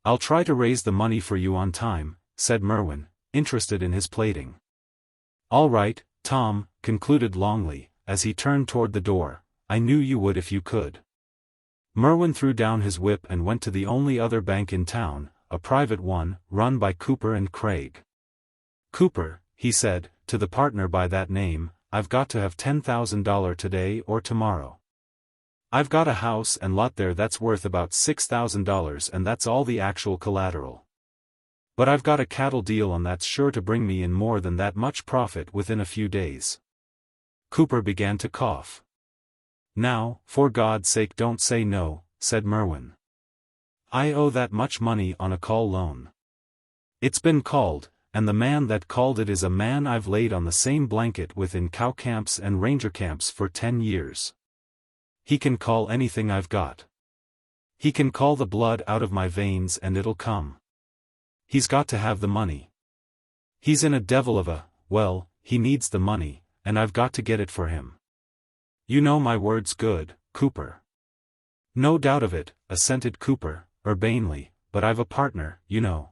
"I'll try to raise the money for you on time," said Merwin, interested in his plating. "All right, Tom," concluded Longley, as he turned toward the door, "I knew you would if you could." Merwin threw down his whip and went to the only other bank in town, a private one, run by Cooper and Craig. "Cooper," he said, to the partner by that name, "I've got to have $10,000 today or tomorrow. I've got a house and lot there that's worth about $6,000, and that's all the actual collateral. But I've got a cattle deal on that's sure to bring me in more than that much profit within a few days." Cooper began to cough. "Now, for God's sake don't say no," said Merwin. "I owe that much money on a call loan. It's been called, and the man that called it is a man I've laid on the same blanket with in cow camps and ranger camps for 10 years. He can call anything I've got. He can call the blood out of my veins and it'll come. He's got to have the money. He's in a devil of a, well, he needs the money, and I've got to get it for him. You know my word's good, Cooper." "No doubt of it," assented Cooper, urbanely, "but I've a partner, you know.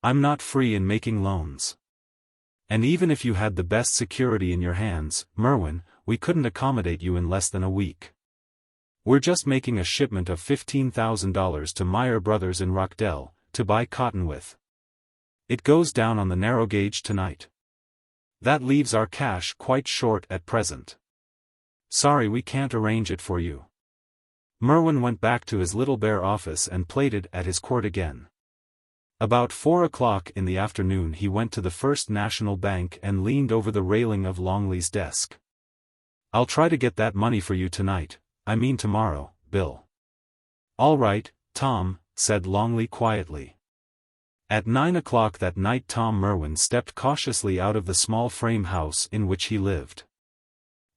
I'm not free in making loans. And even if you had the best security in your hands, Merwin, we couldn't accommodate you in less than a week. We're just making a shipment of $15,000 to Meyer Brothers in Rockdell, to buy cotton with. It goes down on the narrow gauge tonight. That leaves our cash quite short at present. Sorry we can't arrange it for you." Merwin went back to his little bare office and plated at his quart again. About 4 o'clock in the afternoon he went to the First National Bank and leaned over the railing of Longley's desk. "I'll try to get that money for you tonight, I mean tomorrow, Bill." "All right, Tom," said Longley quietly. At 9 o'clock that night Tom Merwin stepped cautiously out of the small frame house in which he lived.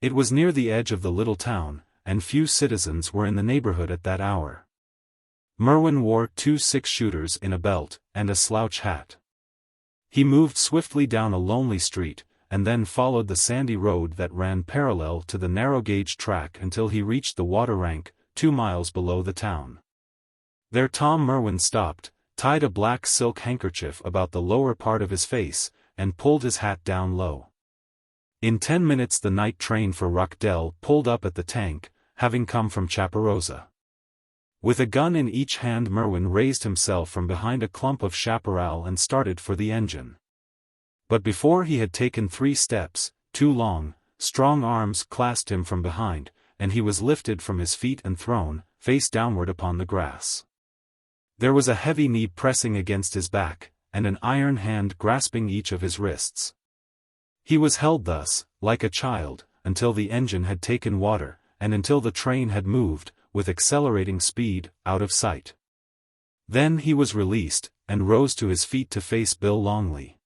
It was near the edge of the little town, and few citizens were in the neighborhood at that hour. Merwin wore 2 6-shooters in a belt, and a slouch hat. He moved swiftly down a lonely street, and then followed the sandy road that ran parallel to the narrow-gauge track until he reached the water rank, 2 miles below the town. There Tom Merwin stopped, tied a black silk handkerchief about the lower part of his face, and pulled his hat down low. In 10 minutes the night train for Rockdell pulled up at the tank, having come from Chaparosa. With a gun in each hand Merwin raised himself from behind a clump of chaparral and started for the engine. But before he had taken 3 steps, 2 long, strong arms clasped him from behind, and he was lifted from his feet and thrown, face downward upon the grass. There was a heavy knee pressing against his back, and an iron hand grasping each of his wrists. He was held thus, like a child, until the engine had taken water, and until the train had moved, with accelerating speed, out of sight. Then he was released, and rose to his feet to face Bill Longley.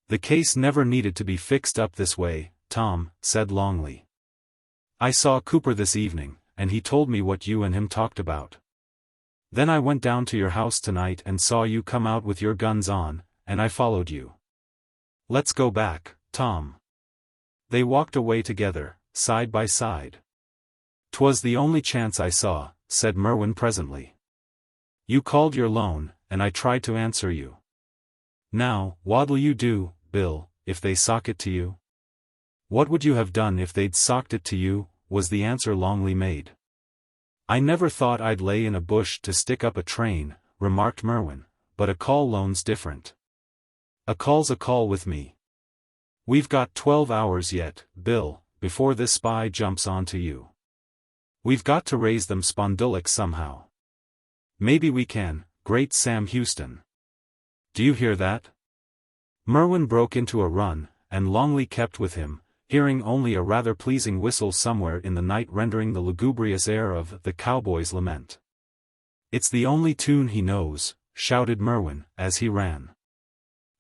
"The case never needed to be fixed up this way, Tom," said Longley. "I saw Cooper this evening, and he told me what you and him talked about. Then I went down to your house tonight and saw you come out with your guns on, and I followed you. Let's go back, Tom." They walked away together, side by side. "'Twas the only chance I saw," said Merwin presently. "You called your loan, and I tried to answer you. Now, what'll you do, Bill, if they sock it to you?" "What would you have done if they'd socked it to you?" was the answer Longley made. "I never thought I'd lay in a bush to stick up a train," remarked Merwin, "but a call loan's different. A call's a call with me. We've got 12 hours yet, Bill, before this spy jumps onto you. We've got to raise them spondulics somehow. Maybe we can, great Sam Houston. Do you hear that?" Merwin broke into a run, and Longley kept with him, hearing only a rather pleasing whistle somewhere in the night rendering the lugubrious air of The Cowboy's Lament. "It's the only tune he knows," shouted Merwin, as he ran.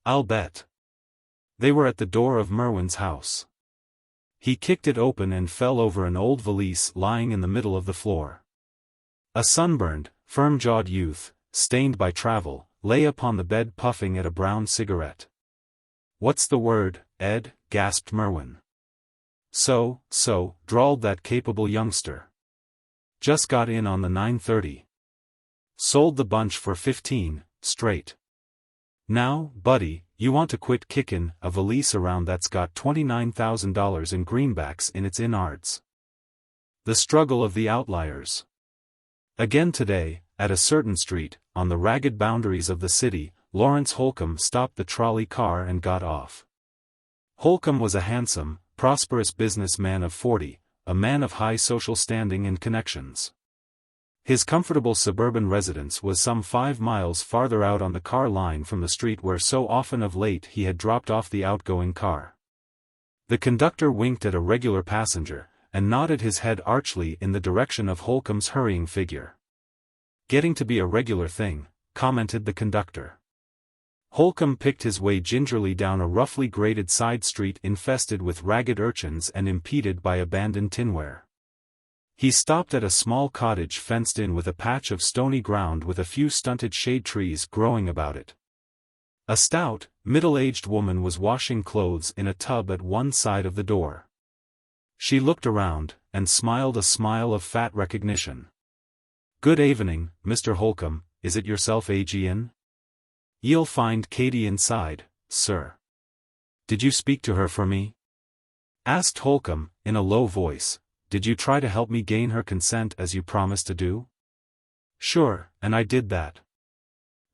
"I'll bet." They were at the door of Merwin's house. He kicked it open and fell over an old valise lying in the middle of the floor. A sunburned, firm-jawed youth, stained by travel, lay upon the bed puffing at a brown cigarette. "What's the word, Ed?" gasped Merwin. So, drawled that capable youngster. "Just got in on the 9:30. Sold the bunch for 15, straight. Now, buddy, you want to quit kicking a valise around that's got $29,000 in greenbacks in its innards." The struggle of the outliers. Again today, at a certain street, on the ragged boundaries of the city, Lawrence Holcomb stopped the trolley car and got off. Holcomb was a handsome, prosperous businessman of 40, a man of high social standing and connections. His comfortable suburban residence was some 5 miles farther out on the car line from the street where so often of late he had dropped off the outgoing car. The conductor winked at a regular passenger, and nodded his head archly in the direction of Holcomb's hurrying figure. "Getting to be a regular thing," commented the conductor. Holcomb picked his way gingerly down a roughly graded side street infested with ragged urchins and impeded by abandoned tinware. He stopped at a small cottage fenced in with a patch of stony ground with a few stunted shade trees growing about it. A stout, middle-aged woman was washing clothes in a tub at one side of the door. She looked around, and smiled a smile of fat recognition. "Good evening, Mr. Holcomb, is it yourself Aegean? Ye'll find Katie inside, sir." "Did you speak to her for me?" asked Holcomb, in a low voice. "Did you try to help me gain her consent as you promised to do?" "Sure, and I did that.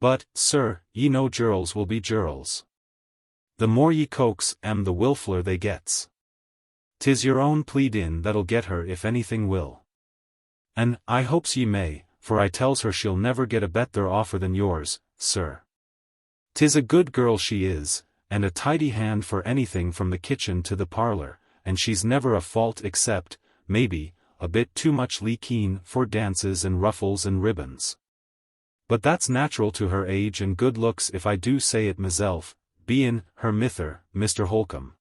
But, sir, ye know girls will be girls. The more ye coax 'em the wilfuller they gets. 'Tis your own pleadin' that'll get her if anything will. An' I hopes ye may, for I tells her she'll never get a betther offer than yours, sir. 'Tis a good girl she is, and a tidy hand for anything from the kitchen to the parlor, and she's never a fault except, maybe, a bit too much keen for dances and ruffles and ribbons. But that's natural to her age and good looks if I do say it myself, bein' her mither, Mr. Holcomb.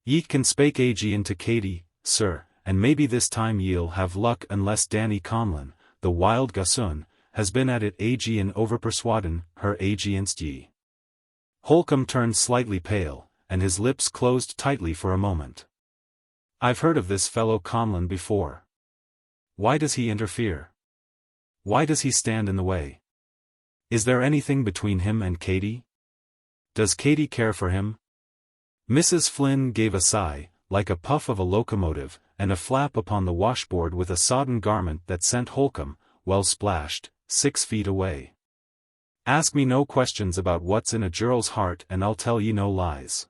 Ye can spake Aegean to Katie, sir, and maybe this time ye'll have luck unless Danny Conlon, the wild gossoon, has been at it agin overpersuadin her against ye. Holcomb turned slightly pale, and his lips closed tightly for a moment. I've heard of this fellow Conlon before. Why does he interfere? Why does he stand in the way? Is there anything between him and Katy? Does Katy care for him? Mrs. Flynn gave a sigh, like a puff of a locomotive, and a flap upon the washboard with a sodden garment that sent Holcomb, well splashed, 6 feet away. Ask me no questions about what's in a girl's heart and I'll tell ye no lies.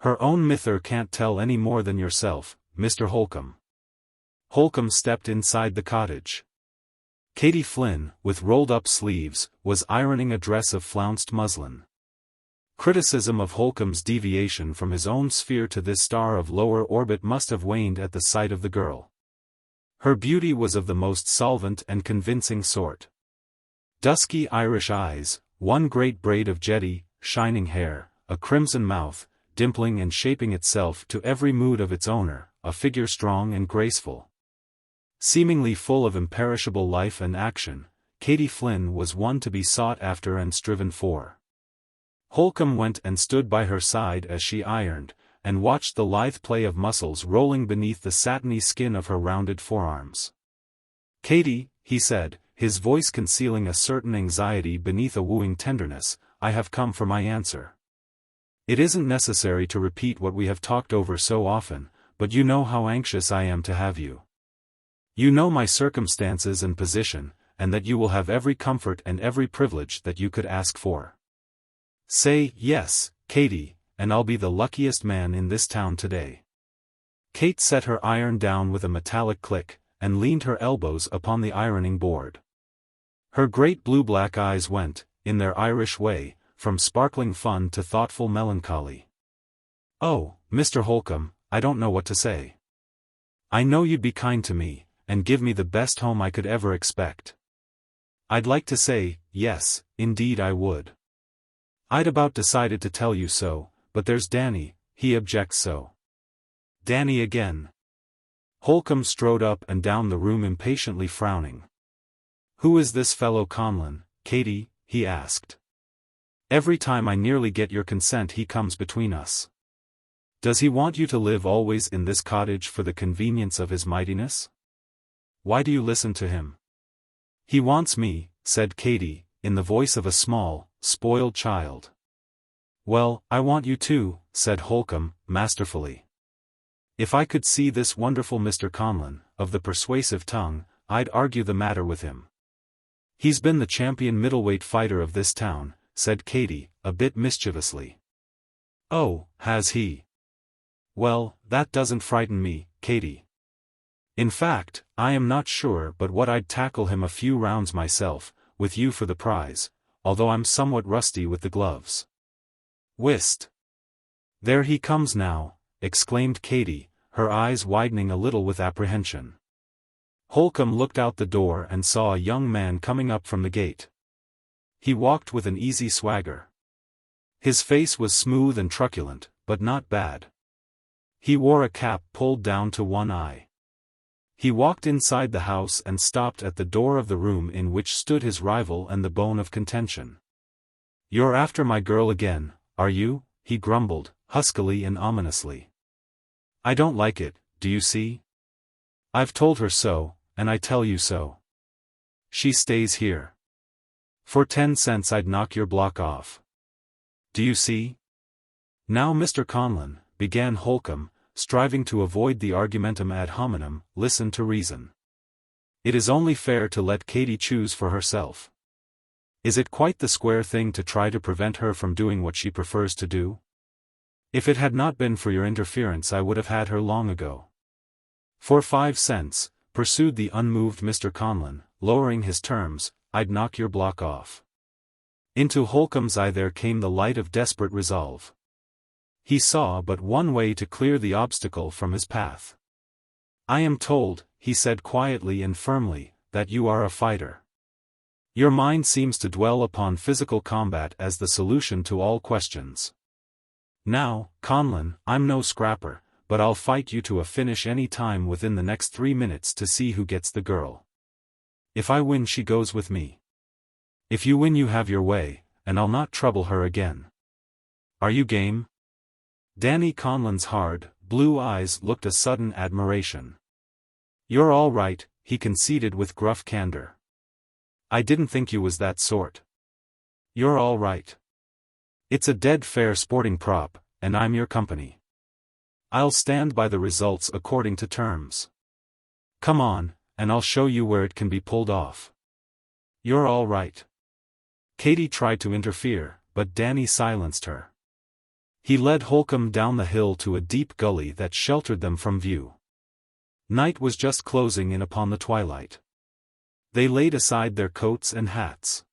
Her own mither can't tell any more than yourself, Mr. Holcomb. Holcomb stepped inside the cottage. Katy Flynn, with rolled-up sleeves, was ironing a dress of flounced muslin. Criticism of Holcomb's deviation from his own sphere to this star of lower orbit must have waned at the sight of the girl. Her beauty was of the most solvent and convincing sort. Dusky Irish eyes, one great braid of jetty, shining hair, a crimson mouth, dimpling and shaping itself to every mood of its owner, a figure strong and graceful. Seemingly full of imperishable life and action, Katy Flynn was one to be sought after and striven for. Holcomb went and stood by her side as she ironed, and watched the lithe play of muscles rolling beneath the satiny skin of her rounded forearms. Katy, he said, his voice concealing a certain anxiety beneath a wooing tenderness, I have come for my answer. It isn't necessary to repeat what we have talked over so often, but you know how anxious I am to have you. You know my circumstances and position, and that you will have every comfort and every privilege that you could ask for. Say, yes, Katy, and I'll be the luckiest man in this town today. Kate set her iron down with a metallic click, and leaned her elbows upon the ironing board. Her great blue-black eyes went, in their Irish way, from sparkling fun to thoughtful melancholy. Oh, Mr. Holcomb, I don't know what to say. I know you'd be kind to me, and give me the best home I could ever expect. I'd like to say, yes, indeed I would. I'd about decided to tell you so, but there's Danny, he objects so. Danny again. Holcomb strode up and down the room impatiently frowning. Who is this fellow Conlon, Katy? He asked. Every time I nearly get your consent he comes between us. Does he want you to live always in this cottage for the convenience of his mightiness? Why do you listen to him? He wants me, said Katy, in the voice of a small, spoiled child. Well, I want you too, said Holcomb, masterfully. If I could see this wonderful Mr. Conlon, of the persuasive tongue, I'd argue the matter with him. He's been the champion middleweight fighter of this town, said Katy, a bit mischievously. Oh, has he? Well, that doesn't frighten me, Katy. In fact, I am not sure but what I'd tackle him a few rounds myself, with you for the prize, although I'm somewhat rusty with the gloves. Whist! There he comes now, exclaimed Katy, her eyes widening a little with apprehension. Holcomb looked out the door and saw a young man coming up from the gate. He walked with an easy swagger. His face was smooth and truculent, but not bad. He wore a cap pulled down to one eye. He walked inside the house and stopped at the door of the room in which stood his rival and the bone of contention. You're after my girl again, are you? He grumbled, huskily and ominously. I don't like it, do you see? I've told her so, and I tell you so. She stays here. For 10 cents I'd knock your block off. Do you see? Now Mr. Conlon, began Holcomb, striving to avoid the argumentum ad hominem, listen to reason. It is only fair to let Katy choose for herself. Is it quite the square thing to try to prevent her from doing what she prefers to do? If it had not been for your interference I would have had her long ago. For 5 cents, pursued the unmoved Mr. Conlon, lowering his terms, I'd knock your block off. Into Holcomb's eye there came the light of desperate resolve. He saw but one way to clear the obstacle from his path. I am told, he said quietly and firmly, that you are a fighter. Your mind seems to dwell upon physical combat as the solution to all questions. Now, Conlon, I'm no scrapper, but I'll fight you to a finish any time within the next 3 minutes to see who gets the girl. If I win, she goes with me. If you win, you have your way, and I'll not trouble her again. Are you game?" Danny Conlon's hard, blue eyes looked a sudden admiration. "You're all right," he conceded with gruff candor. "I didn't think you was that sort. You're all right. It's a dead fair sporting prop, and I'm your company. I'll stand by the results according to terms. Come on, and I'll show you where it can be pulled off." "You're all right." Katie tried to interfere, but Danny silenced her. He led Holcomb down the hill to a deep gully that sheltered them from view. Night was just closing in upon the twilight. They laid aside their coats and hats.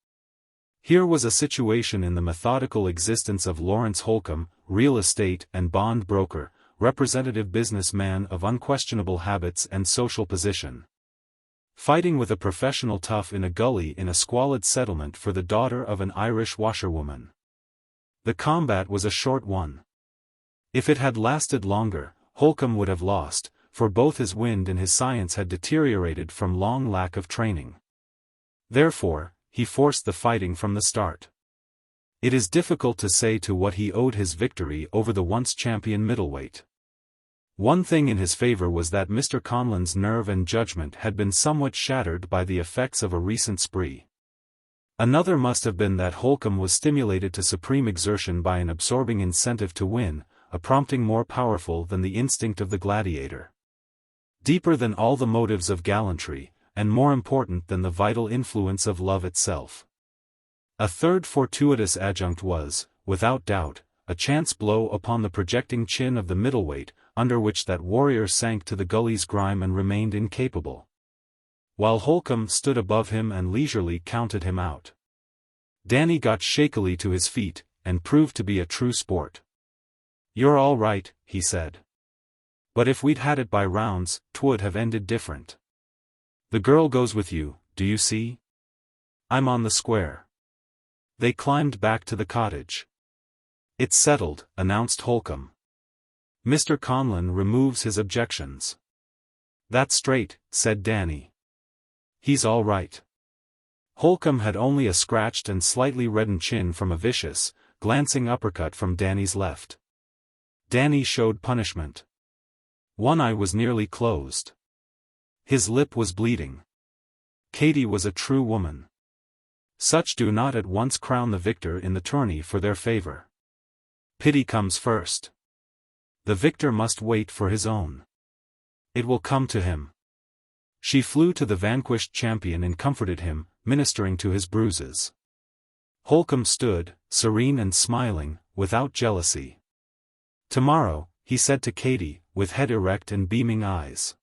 Here was a situation in the methodical existence of Lawrence Holcomb, real estate and bond broker, representative businessman of unquestionable habits and social position. Fighting with a professional tough in a gully in a squalid settlement for the daughter of an Irish washerwoman. The combat was a short one. If it had lasted longer, Holcomb would have lost, for both his wind and his science had deteriorated from long lack of training. Therefore, he forced the fighting from the start. It is difficult to say to what he owed his victory over the once champion middleweight. One thing in his favor was that Mr. Conlon's nerve and judgment had been somewhat shattered by the effects of a recent spree. Another must have been that Holcomb was stimulated to supreme exertion by an absorbing incentive to win, a prompting more powerful than the instinct of the gladiator. Deeper than all the motives of gallantry, and more important than the vital influence of love itself. A third fortuitous adjunct was, without doubt, a chance blow upon the projecting chin of the middleweight, under which that warrior sank to the gully's grime and remained incapable. While Holcomb stood above him and leisurely counted him out. Danny got shakily to his feet, and proved to be a true sport. "You're all right," he said. "But if we'd had it by rounds, 'twould have ended different. The girl goes with you, do you see? I'm on the square." They climbed back to the cottage. "It's settled," announced Holcomb. "Mr. Conlon removes his objections." "That's straight," said Danny. "He's all right." Holcomb had only a scratched and slightly reddened chin from a vicious, glancing uppercut from Danny's left. Danny showed punishment. One eye was nearly closed. His lip was bleeding. Katie was a true woman. Such do not at once crown the victor in the tourney for their favor. Pity comes first. The victor must wait for his own. It will come to him. She flew to the vanquished champion and comforted him, ministering to his bruises. Holcomb stood, serene and smiling, without jealousy. "Tomorrow," he said to Katie, with head erect and beaming eyes.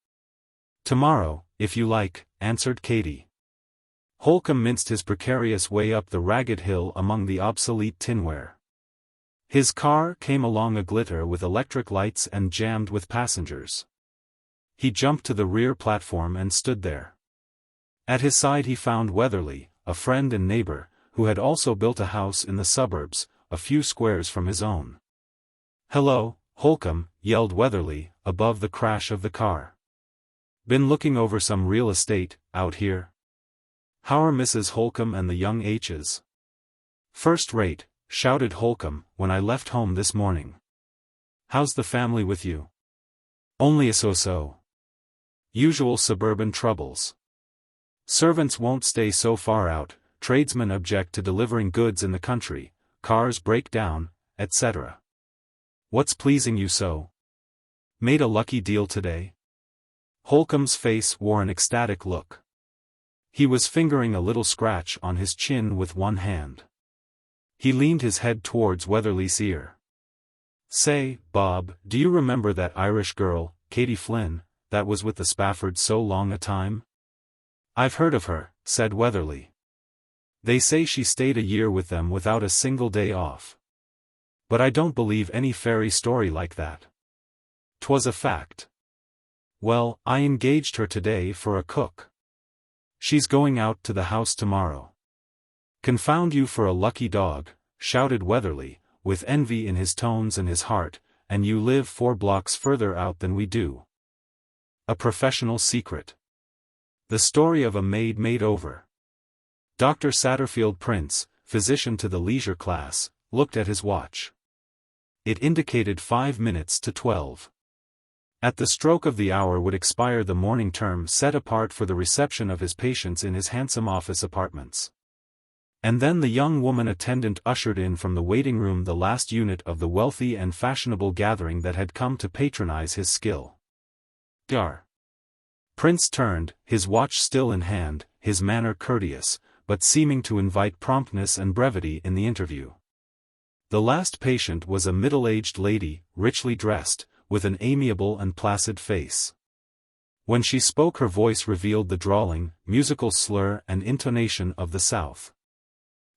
"Tomorrow, if you like," answered Katie. Holcomb minced his precarious way up the ragged hill among the obsolete tinware. His car came along a-glitter with electric lights and jammed with passengers. He jumped to the rear platform and stood there. At his side he found Weatherly, a friend and neighbor, who had also built a house in the suburbs, a few squares from his own. "Hello, Holcomb," yelled Weatherly, above the crash of the car. "Been looking over some real estate, out here? How are Mrs. Holcomb and the young H's?" "First rate," shouted Holcomb, "when I left home this morning. How's the family with you?" "Only a so-so. Usual suburban troubles. Servants won't stay so far out, tradesmen object to delivering goods in the country, cars break down, etc. What's pleasing you so? Made a lucky deal today?" Holcomb's face wore an ecstatic look. He was fingering a little scratch on his chin with one hand. He leaned his head towards Weatherly's ear. "Say, Bob, do you remember that Irish girl, Katie Flynn, that was with the Spaffords so long a time?" "I've heard of her," said Weatherly. "They say she stayed a year with them without a single day off. But I don't believe any fairy story like that. 'Twas a fact. Well, I engaged her today for a cook. She's going out to the house tomorrow." "Confound you for a lucky dog," shouted Weatherly, with envy in his tones and his heart, and you live 4 blocks further out than we do. A professional secret. The story of a maid made over. Dr. Satterfield Prince, physician to the leisure class, looked at his watch. It indicated 5 minutes to 12. At the stroke of the hour would expire the morning term set apart for the reception of his patients in his handsome office apartments. And then the young woman attendant ushered in from the waiting room the last unit of the wealthy and fashionable gathering that had come to patronize his skill. Gar. Prince turned, his watch still in hand, his manner courteous, but seeming to invite promptness and brevity in the interview. The last patient was a middle-aged lady, richly dressed, with an amiable and placid face. When she spoke her voice revealed the drawling, musical slur and intonation of the South.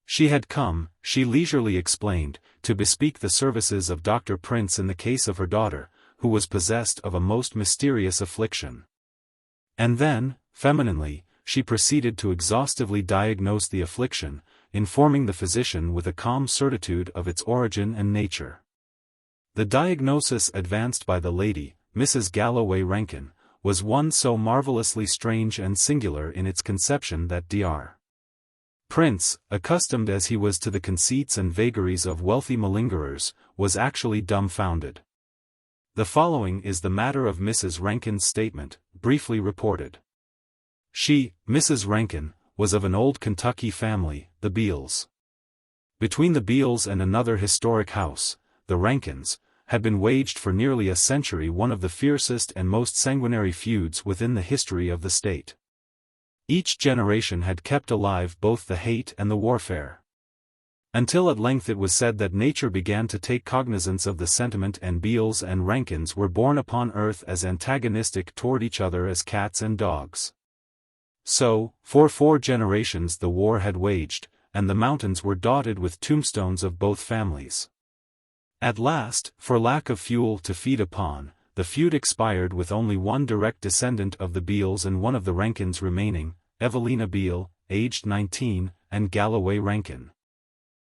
She had come, she leisurely explained, to bespeak the services of Dr. Prince in the case of her daughter, who was possessed of a most mysterious affliction. And then, femininely, she proceeded to exhaustively diagnose the affliction, informing the physician with a calm certitude of its origin and nature. The diagnosis advanced by the lady, Mrs. Galloway Rankin, was one so marvelously strange and singular in its conception that Dr. Prince, accustomed as he was to the conceits and vagaries of wealthy malingerers, was actually dumbfounded. The following is the matter of Mrs. Rankin's statement, briefly reported. She, Mrs. Rankin, was of an old Kentucky family, the Beals. Between the Beals and another historic house, the Rankins, had been waged for nearly a century one of the fiercest and most sanguinary feuds within the history of the state. Each generation had kept alive both the hate and the warfare. Until at length it was said that nature began to take cognizance of the sentiment and Beals and Rankins were born upon earth as antagonistic toward each other as cats and dogs. So, for 4 generations the war had waged, and the mountains were dotted with tombstones of both families. At last, for lack of fuel to feed upon, the feud expired with only one direct descendant of the Beals and one of the Rankins remaining, Evelina Beal, aged 19, and Galloway Rankin,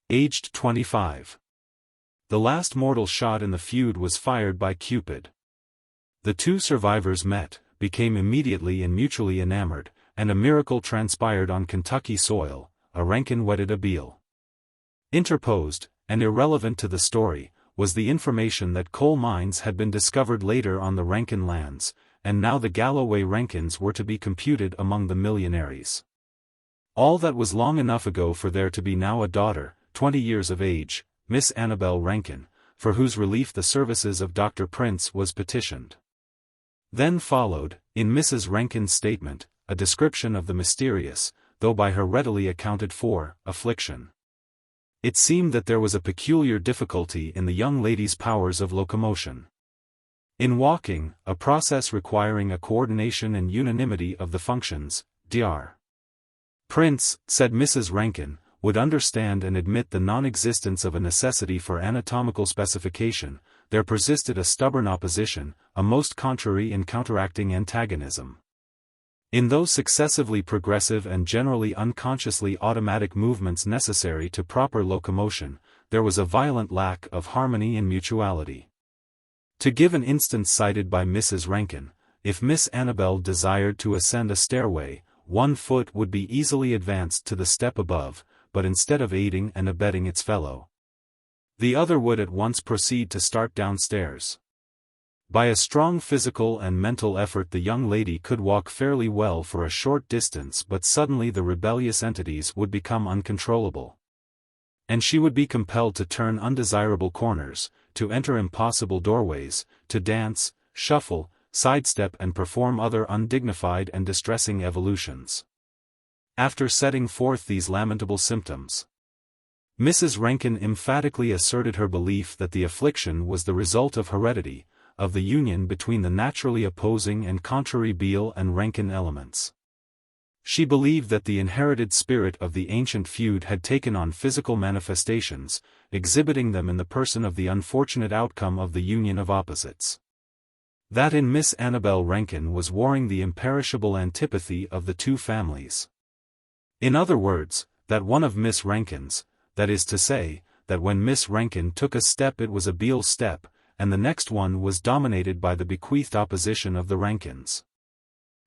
aged 25. The last mortal shot in the feud was fired by Cupid. The 2 survivors met, became immediately and mutually enamored, and a miracle transpired on Kentucky soil, a Rankin wedded a Beal. Interposed, and irrelevant to the story, was the information that coal mines had been discovered later on the Rankin lands, and now the Galloway Rankins were to be computed among the millionaires. All that was long enough ago for there to be now a daughter, 20 years of age, Miss Annabel Rankin, for whose relief the services of Dr. Prince was petitioned. Then followed, in Mrs. Rankin's statement, a description of the mysterious, though by her readily accounted for, affliction. It seemed that there was a peculiar difficulty in the young lady's powers of locomotion. In walking, a process requiring a coordination and unanimity of the functions, Dr. Prince, said Mrs. Rankin, would understand and admit the non-existence of a necessity for anatomical specification, there persisted a stubborn opposition, a most contrary and counteracting antagonism. In those successively progressive and generally unconsciously automatic movements necessary to proper locomotion, there was a violent lack of harmony and mutuality. To give an instance cited by Mrs. Rankin, if Miss Annabel desired to ascend a stairway, one foot would be easily advanced to the step above, but instead of aiding and abetting its fellow, the other would at once proceed to start downstairs. By a strong physical and mental effort the young lady could walk fairly well for a short distance, but suddenly the rebellious entities would become uncontrollable. And she would be compelled to turn undesirable corners, to enter impossible doorways, to dance, shuffle, sidestep and perform other undignified and distressing evolutions. After setting forth these lamentable symptoms, Mrs. Rankin emphatically asserted her belief that the affliction was the result of heredity, of the union between the naturally opposing and contrary Beal and Rankin elements. She believed that the inherited spirit of the ancient feud had taken on physical manifestations, exhibiting them in the person of the unfortunate outcome of the union of opposites. That in Miss Annabel Rankin was warring the imperishable antipathy of the 2 families. In other words, that one of Miss Rankin's, that is to say, that when Miss Rankin took a step it was a Beal step, and the next one was dominated by the bequeathed opposition of the Rankins.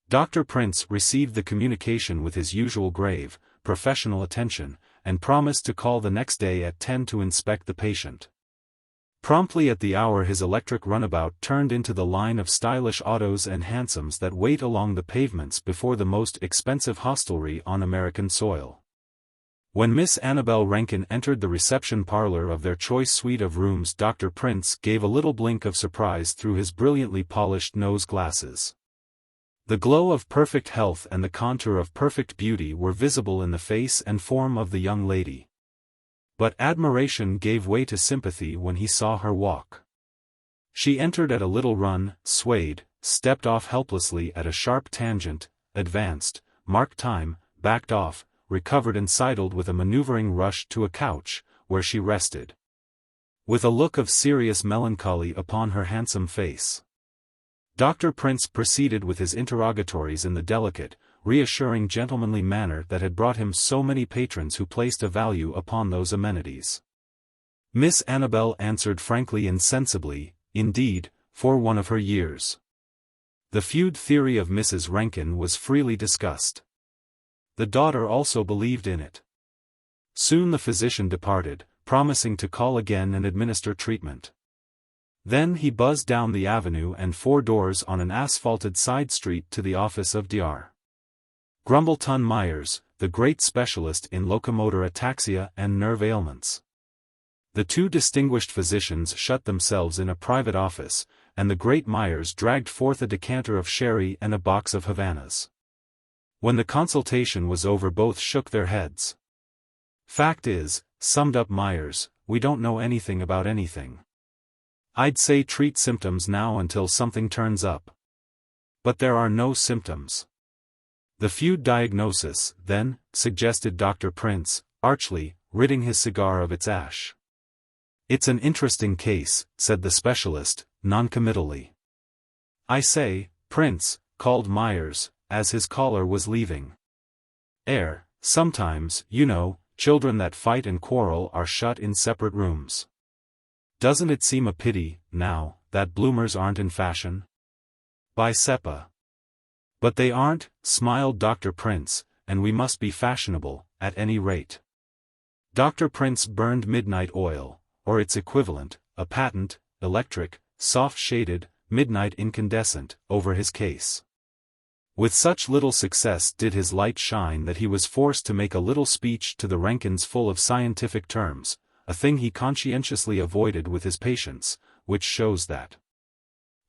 Dr. Prince received the communication with his usual grave, professional attention, and promised to call the next day at 10 to inspect the patient. Promptly at the hour his electric runabout turned into the line of stylish autos and hansoms that wait along the pavements before the most expensive hostelry on American soil. When Miss Annabel Rankin entered the reception parlor of their choice suite of rooms, Dr. Prince gave a little blink of surprise through his brilliantly polished nose glasses. The glow of perfect health and the contour of perfect beauty were visible in the face and form of the young lady. But admiration gave way to sympathy when he saw her walk. She entered at a little run, swayed, stepped off helplessly at a sharp tangent, advanced, marked time, backed off, recovered and sidled with a maneuvering rush to a couch, where she rested, with a look of serious melancholy upon her handsome face. Dr. Prince proceeded with his interrogatories in the delicate, reassuring gentlemanly manner that had brought him so many patrons who placed a value upon those amenities. Miss Annabel answered frankly and sensibly, indeed, for one of her years. The feud theory of Mrs. Rankin was freely discussed. The daughter also believed in it. Soon the physician departed, promising to call again and administer treatment. Then he buzzed down the avenue and 4 doors on an asphalted side street to the office of Dr. Grumbleton Myers, the great specialist in locomotor ataxia and nerve ailments. The 2 distinguished physicians shut themselves in a private office, and the great Myers dragged forth a decanter of sherry and a box of Havanas. When the consultation was over, both shook their heads. "Fact is," summed up Myers, "we don't know anything about anything. I'd say treat symptoms now until something turns up. But there are no symptoms." "The feud diagnosis, then," suggested Dr. Prince, archly, ridding his cigar of its ash. "It's an interesting case," said the specialist, noncommittally. "I say, Prince," called Myers, as his caller was leaving. Sometimes, you know, children that fight and quarrel are shut in separate rooms. Doesn't it seem a pity, now, that bloomers aren't in fashion? By Seppa. But they aren't," smiled Dr. Prince, "and we must be fashionable, at any rate." Dr. Prince burned midnight oil, or its equivalent, a patent, electric, soft-shaded, midnight incandescent, over his case. With such little success did his light shine that he was forced to make a little speech to the Rankins full of scientific terms, a thing he conscientiously avoided with his patients, which shows that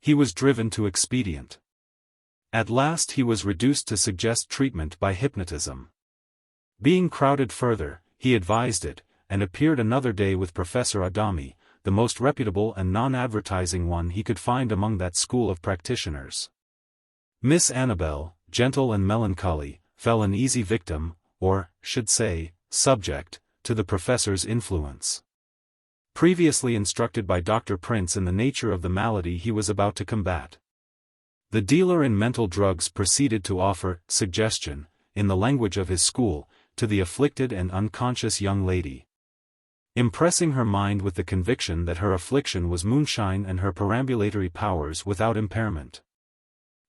he was driven to expedient. At last he was reduced to suggest treatment by hypnotism. Being crowded further, he advised it, and appeared another day with Professor Adami, the most reputable and non-advertising one he could find among that school of practitioners. Miss Annabel, gentle and melancholy, fell an easy victim, or, should say, subject, to the professor's influence. Previously instructed by Dr. Prince in the nature of the malady he was about to combat, the dealer in mental drugs proceeded to offer suggestion, in the language of his school, to the afflicted and unconscious young lady, impressing her mind with the conviction that her affliction was moonshine and her perambulatory powers without impairment.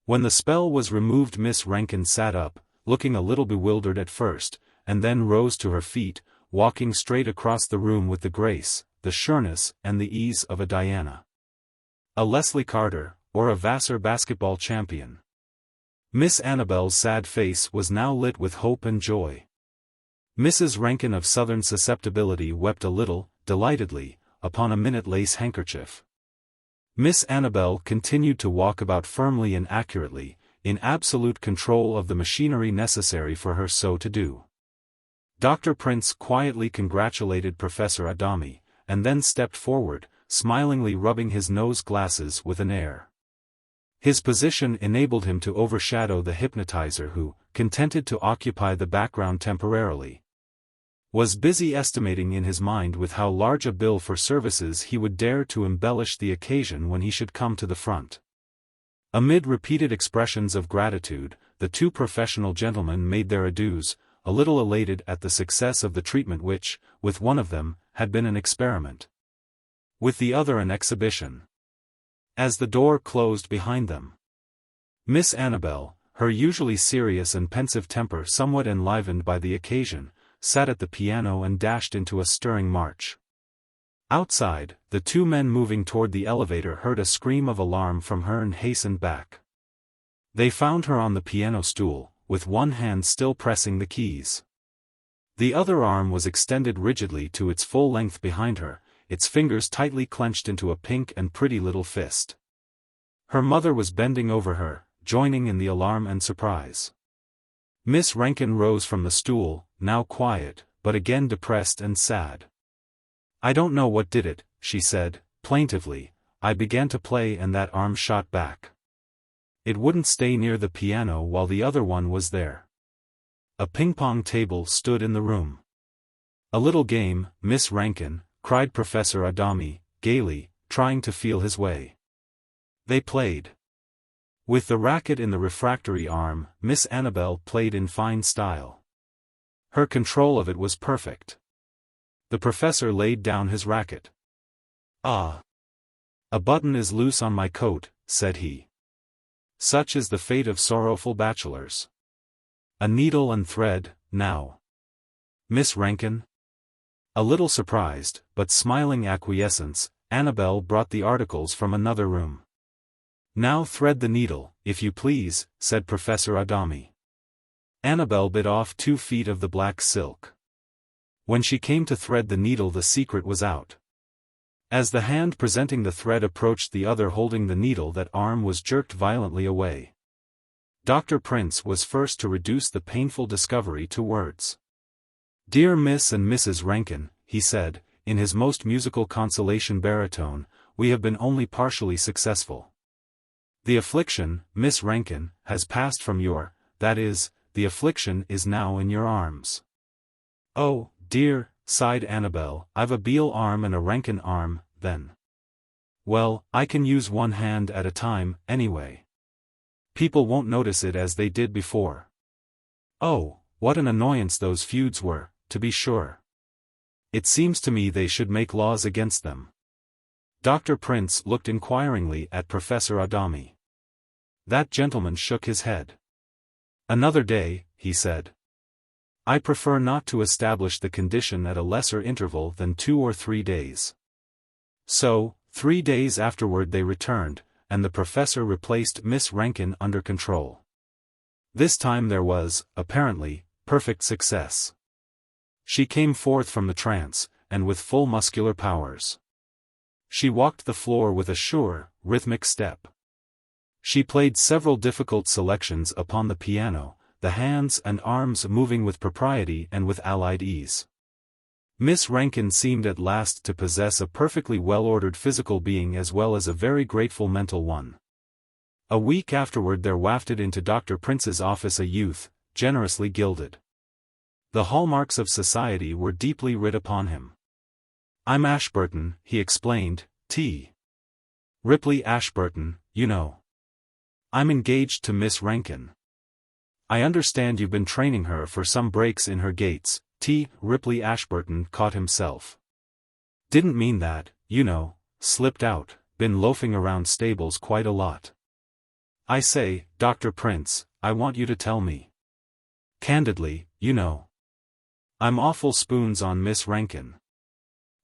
When the spell was removed, Miss Rankin sat up, looking a little bewildered at first, and then rose to her feet, walking straight across the room with the grace, the sureness and the ease of a Diana, a Leslie Carter, or a Vassar basketball champion. Miss Annabel's sad face was now lit with hope and joy. Mrs. Rankin of Southern susceptibility wept a little, delightedly, upon a minute lace handkerchief. Miss Annabel continued to walk about firmly and accurately, in absolute control of the machinery necessary for her so to do. Dr. Prince quietly congratulated Professor Adami, and then stepped forward, smilingly rubbing his nose glasses with an air. His position enabled him to overshadow the hypnotizer who, contented to occupy the background temporarily, was busy estimating in his mind with how large a bill for services he would dare to embellish the occasion when he should come to the front. Amid repeated expressions of gratitude, the 2 professional gentlemen made their adieus, a little elated at the success of the treatment which, with one of them, had been an experiment, with the other an exhibition. as the door closed behind them. Miss Annabel, her usually serious and pensive temper somewhat enlivened by the occasion, sat at the piano and dashed into a stirring march. Outside, the two men moving toward the elevator heard a scream of alarm from her and hastened back. They found her on the piano stool, with one hand still pressing the keys. The other arm was extended rigidly to its full length behind her, its fingers tightly clenched into a pink and pretty little fist. Her mother was bending over her, joining in the alarm and surprise. Miss Rankin rose from the stool, now quiet, but again depressed and sad. "I don't know what did it," she said, plaintively. "I began to play and that arm shot back. It wouldn't stay near the piano while the other one was there." A ping-pong table stood in the room. "A little game, Miss Rankin," cried Professor Adami, gaily, trying to feel his way. They played. With the racket in the refractory arm, Miss Annabel played in fine style. Her control of it was perfect. The professor laid down his racket. "Ah! A button is loose on my coat," said he. "Such is the fate of sorrowful bachelors. A needle and thread, now. Miss Rankin?" A little surprised, but smiling acquiescence, Annabel brought the articles from another room. "Now thread the needle, if you please," said Professor Adami. Annabel bit off 2 feet of the black silk. When she came to thread the needle, the secret was out. As the hand presenting the thread approached the other holding the needle, that arm was jerked violently away. Dr. Prince was first to reduce the painful discovery to words. "Dear Miss and Mrs. Rankin," he said, in his most musical consolation baritone, "we have been only partially successful. The affliction, Miss Rankin, has passed from your, that is, the affliction is now in your arms." "Oh, dear," sighed Annabel, "I've a Beale arm and a Rankin arm, then. Well, I can use one hand at a time, anyway. People won't notice it as they did before. Oh, what an annoyance those feuds were, to be sure. It seems to me they should make laws against them." Dr. Prince looked inquiringly at Professor Adami. That gentleman shook his head. "Another day," he said. "I prefer not to establish the condition at a lesser interval than 2 or 3 days." So, 3 days afterward they returned, and the professor replaced Miss Rankin under control. This time there was, apparently, perfect success. She came forth from the trance, and with full muscular powers. She walked the floor with a sure, rhythmic step. She played several difficult selections upon the piano, the hands and arms moving with propriety and with allied ease. Miss Rankin seemed at last to possess a perfectly well-ordered physical being as well as a very grateful mental one. A week afterward there wafted into Dr. Prince's office a youth, generously gilded. The hallmarks of society were deeply writ upon him. "I'm Ashburton," he explained, "T. Ripley Ashburton, you know. I'm engaged to Miss Rankin. I understand you've been training her for some breaks in her gaits." T. Ripley Ashburton caught himself. "Didn't mean that, you know, slipped out, been loafing around stables quite a lot. I say, Dr. Prince, I want you to tell me. Candidly, you know. I'm awful spoons on Miss Rankin.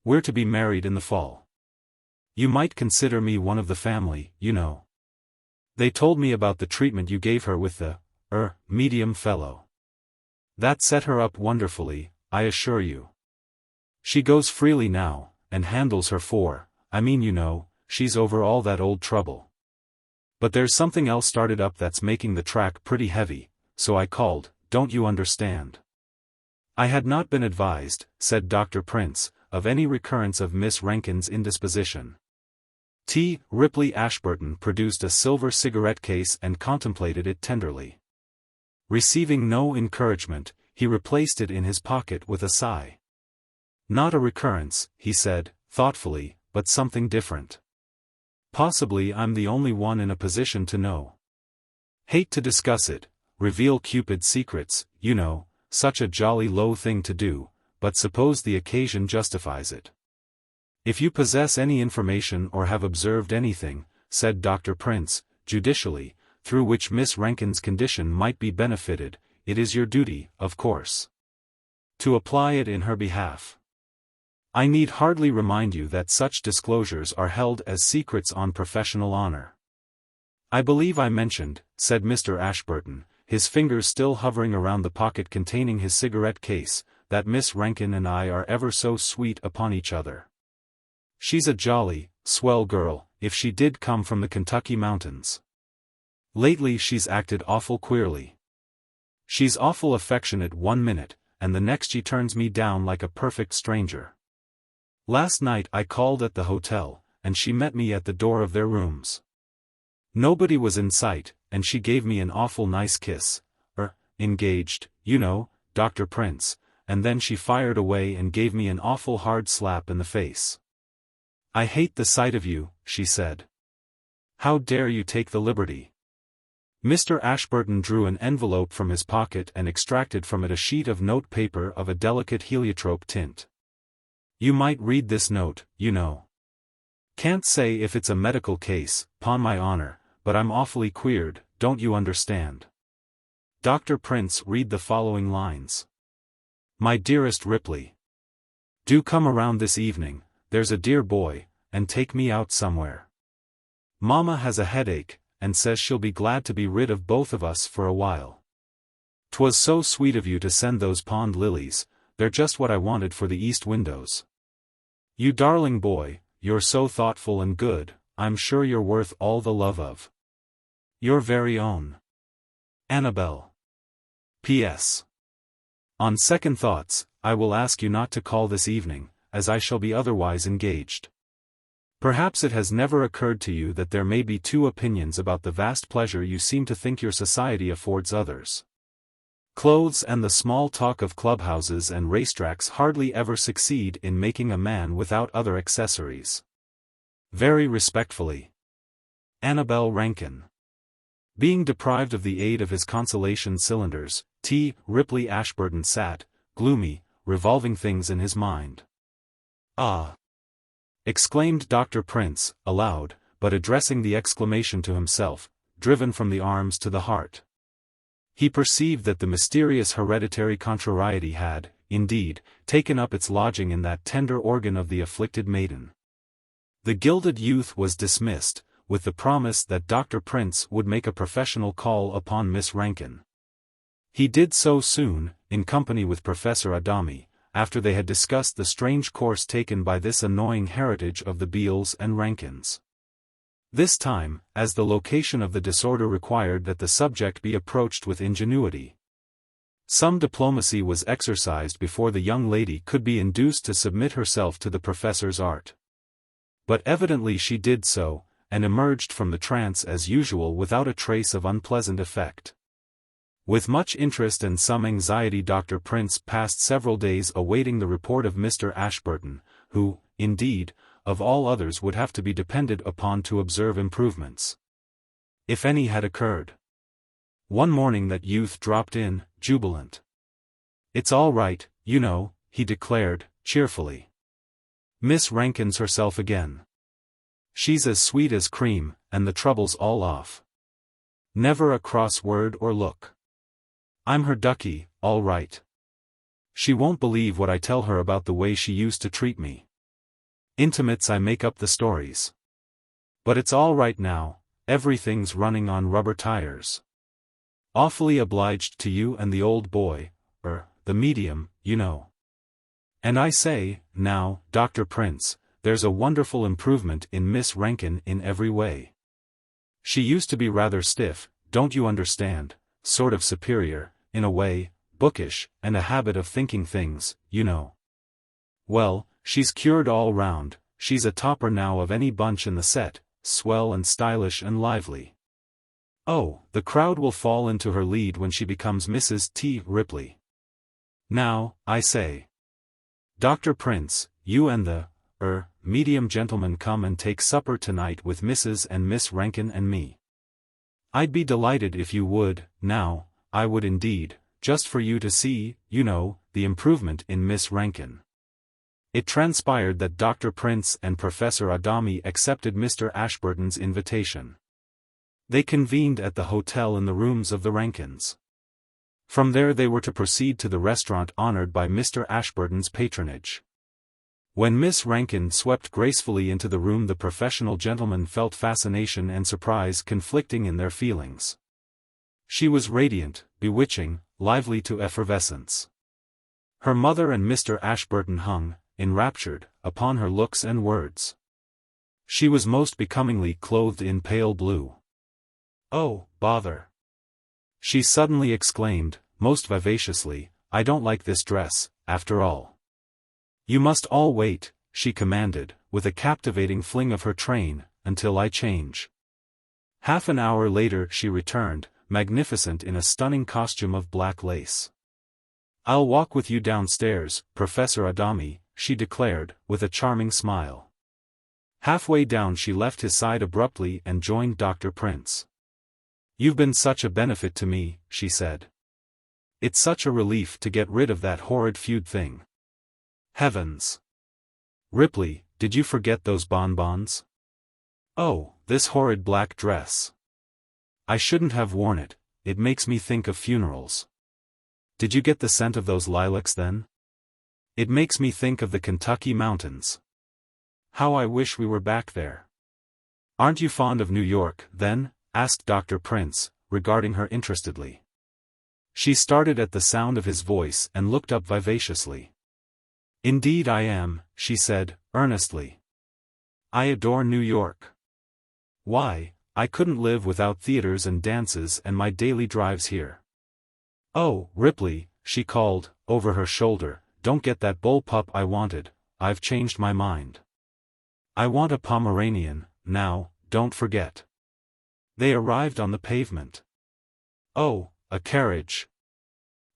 We're to be married in the fall. You might consider me one of the family, you know. They told me about the treatment you gave her with the, medium fellow. That set her up wonderfully, I assure you. She goes freely now, and handles her you know, she's over all that old trouble. But there's something else started up that's making the track pretty heavy, so I called, don't you understand?" "I had not been advised," said Dr. Prince, "of any recurrence of Miss Rankin's indisposition." T. Ripley Ashburton produced a silver cigarette case and contemplated it tenderly. Receiving no encouragement, he replaced it in his pocket with a sigh. "Not a recurrence," he said, thoughtfully, "but something different. Possibly I'm the only one in a position to know. Hate to discuss it, reveal Cupid's secrets, you know, such a jolly low thing to do, but suppose the occasion justifies it. If you possess any information or have observed anything, said Dr. Prince, judicially, through which Miss Rankin's condition might be benefited, it is your duty, of course, to apply it in her behalf. I need hardly remind you that such disclosures are held as secrets on professional honor. I believe I mentioned, said Mr. Ashburton, his fingers still hovering around the pocket containing his cigarette case, that Miss Rankin and I are ever so sweet upon each other. She's a jolly, swell girl, if she did come from the Kentucky mountains. Lately she's acted awful queerly. She's awful affectionate one minute, and the next she turns me down like a perfect stranger. Last night I called at the hotel, and she met me at the door of their rooms. Nobody was in sight, and she gave me an awful nice kiss. Engaged, you know, Dr. Prince, and then she fired away and gave me an awful hard slap in the face. I hate the sight of you, she said. How dare you take the liberty? Mr. Ashburton drew an envelope from his pocket and extracted from it a sheet of note paper of a delicate heliotrope tint. You might read this note, you know. Can't say if it's a medical case, 'pon my honor, but I'm awfully queered, don't you understand? Dr. Prince read the following lines. My dearest Ripley. Do come around this evening, there's a dear boy, and take me out somewhere. Mama has a headache, and says she'll be glad to be rid of both of us for a while. 'Twas so sweet of you to send those pond lilies, they're just what I wanted for the east windows. You darling boy, you're so thoughtful and good, I'm sure you're worth all the love of your very own Annabelle. P.S. On second thoughts, I will ask you not to call this evening, as I shall be otherwise engaged. Perhaps it has never occurred to you that there may be two opinions about the vast pleasure you seem to think your society affords others. Clothes and the small talk of clubhouses and racetracks hardly ever succeed in making a man without other accessories. Very respectfully, Annabelle Rankin. Being deprived of the aid of his consolation cylinders, T. Ripley Ashburton sat, gloomy, revolving things in his mind. Ah! Exclaimed Dr. Prince, aloud, but addressing the exclamation to himself, driven from the arms to the heart. He perceived that the mysterious hereditary contrariety had, indeed, taken up its lodging in that tender organ of the afflicted maiden. The gilded youth was dismissed, with the promise that Dr. Prince would make a professional call upon Miss Rankin. He did so soon, in company with Professor Adami, after they had discussed the strange course taken by this annoying heritage of the Beals and Rankins. This time, as the location of the disorder required that the subject be approached with ingenuity. Some diplomacy was exercised before the young lady could be induced to submit herself to the professor's art. But evidently she did so, and emerged from the trance as usual without a trace of unpleasant effect. With much interest and some anxiety Dr. Prince passed several days awaiting the report of Mr. Ashburton, who, indeed, of all others would have to be depended upon to observe improvements, if any had occurred. One morning that youth dropped in, jubilant. It's all right, you know, he declared, cheerfully. Miss Rankin's herself again. She's as sweet as cream, and the trouble's all off. Never a cross word or look. I'm her ducky, all right. She won't believe what I tell her about the way she used to treat me. Intimates I make up the stories. But it's all right now, everything's running on rubber tires. Awfully obliged to you and the old boy, the medium, you know. And I say, now, Dr. Prince, there's a wonderful improvement in Miss Rankin in every way. She used to be rather stiff, don't you understand, sort of superior, in a way, bookish, and a habit of thinking things, you know. Well, she's cured all round, she's a topper now of any bunch in the set, swell and stylish and lively. Oh, the crowd will fall into her lead when she becomes Mrs. T. Ripley. Now, I say, Dr. Prince, you and the, medium gentleman come and take supper tonight with Mrs. and Miss Rankin and me. I'd be delighted if you would, now, I would indeed, just for you to see, you know, the improvement in Miss Rankin. It transpired that Dr. Prince and Professor Adami accepted Mr. Ashburton's invitation. They convened at the hotel in the rooms of the Rankins. From there they were to proceed to the restaurant honored by Mr. Ashburton's patronage. When Miss Rankin swept gracefully into the room, the professional gentleman felt fascination and surprise conflicting in their feelings. She was radiant, bewitching, lively to effervescence. Her mother and Mr. Ashburton hung, enraptured, upon her looks and words. She was most becomingly clothed in pale blue. "Oh, bother!" she suddenly exclaimed, most vivaciously, "I don't like this dress, after all." "You must all wait," she commanded, with a captivating fling of her train, "until I change." Half an hour later she returned, magnificent in a stunning costume of black lace. "I'll walk with you downstairs, Professor Adami," she declared, with a charming smile. Halfway down she left his side abruptly and joined Dr. Prince. "You've been such a benefit to me," she said. "It's such a relief to get rid of that horrid feud thing. Heavens! Ripley, did you forget those bonbons? Oh, this horrid black dress. I shouldn't have worn it, it makes me think of funerals. Did you get the scent of those lilacs then? It makes me think of the Kentucky mountains. How I wish we were back there." "Aren't you fond of New York, then?" asked Dr. Prince, regarding her interestedly. She started at the sound of his voice and looked up vivaciously. "Indeed I am," she said, earnestly. "I adore New York. Why, I couldn't live without theaters and dances and my daily drives here." "Oh, Ripley," she called, over her shoulder, "don't get that bull pup I wanted, I've changed my mind. I want a Pomeranian, now, don't forget." They arrived on the pavement. "Oh, a carriage!"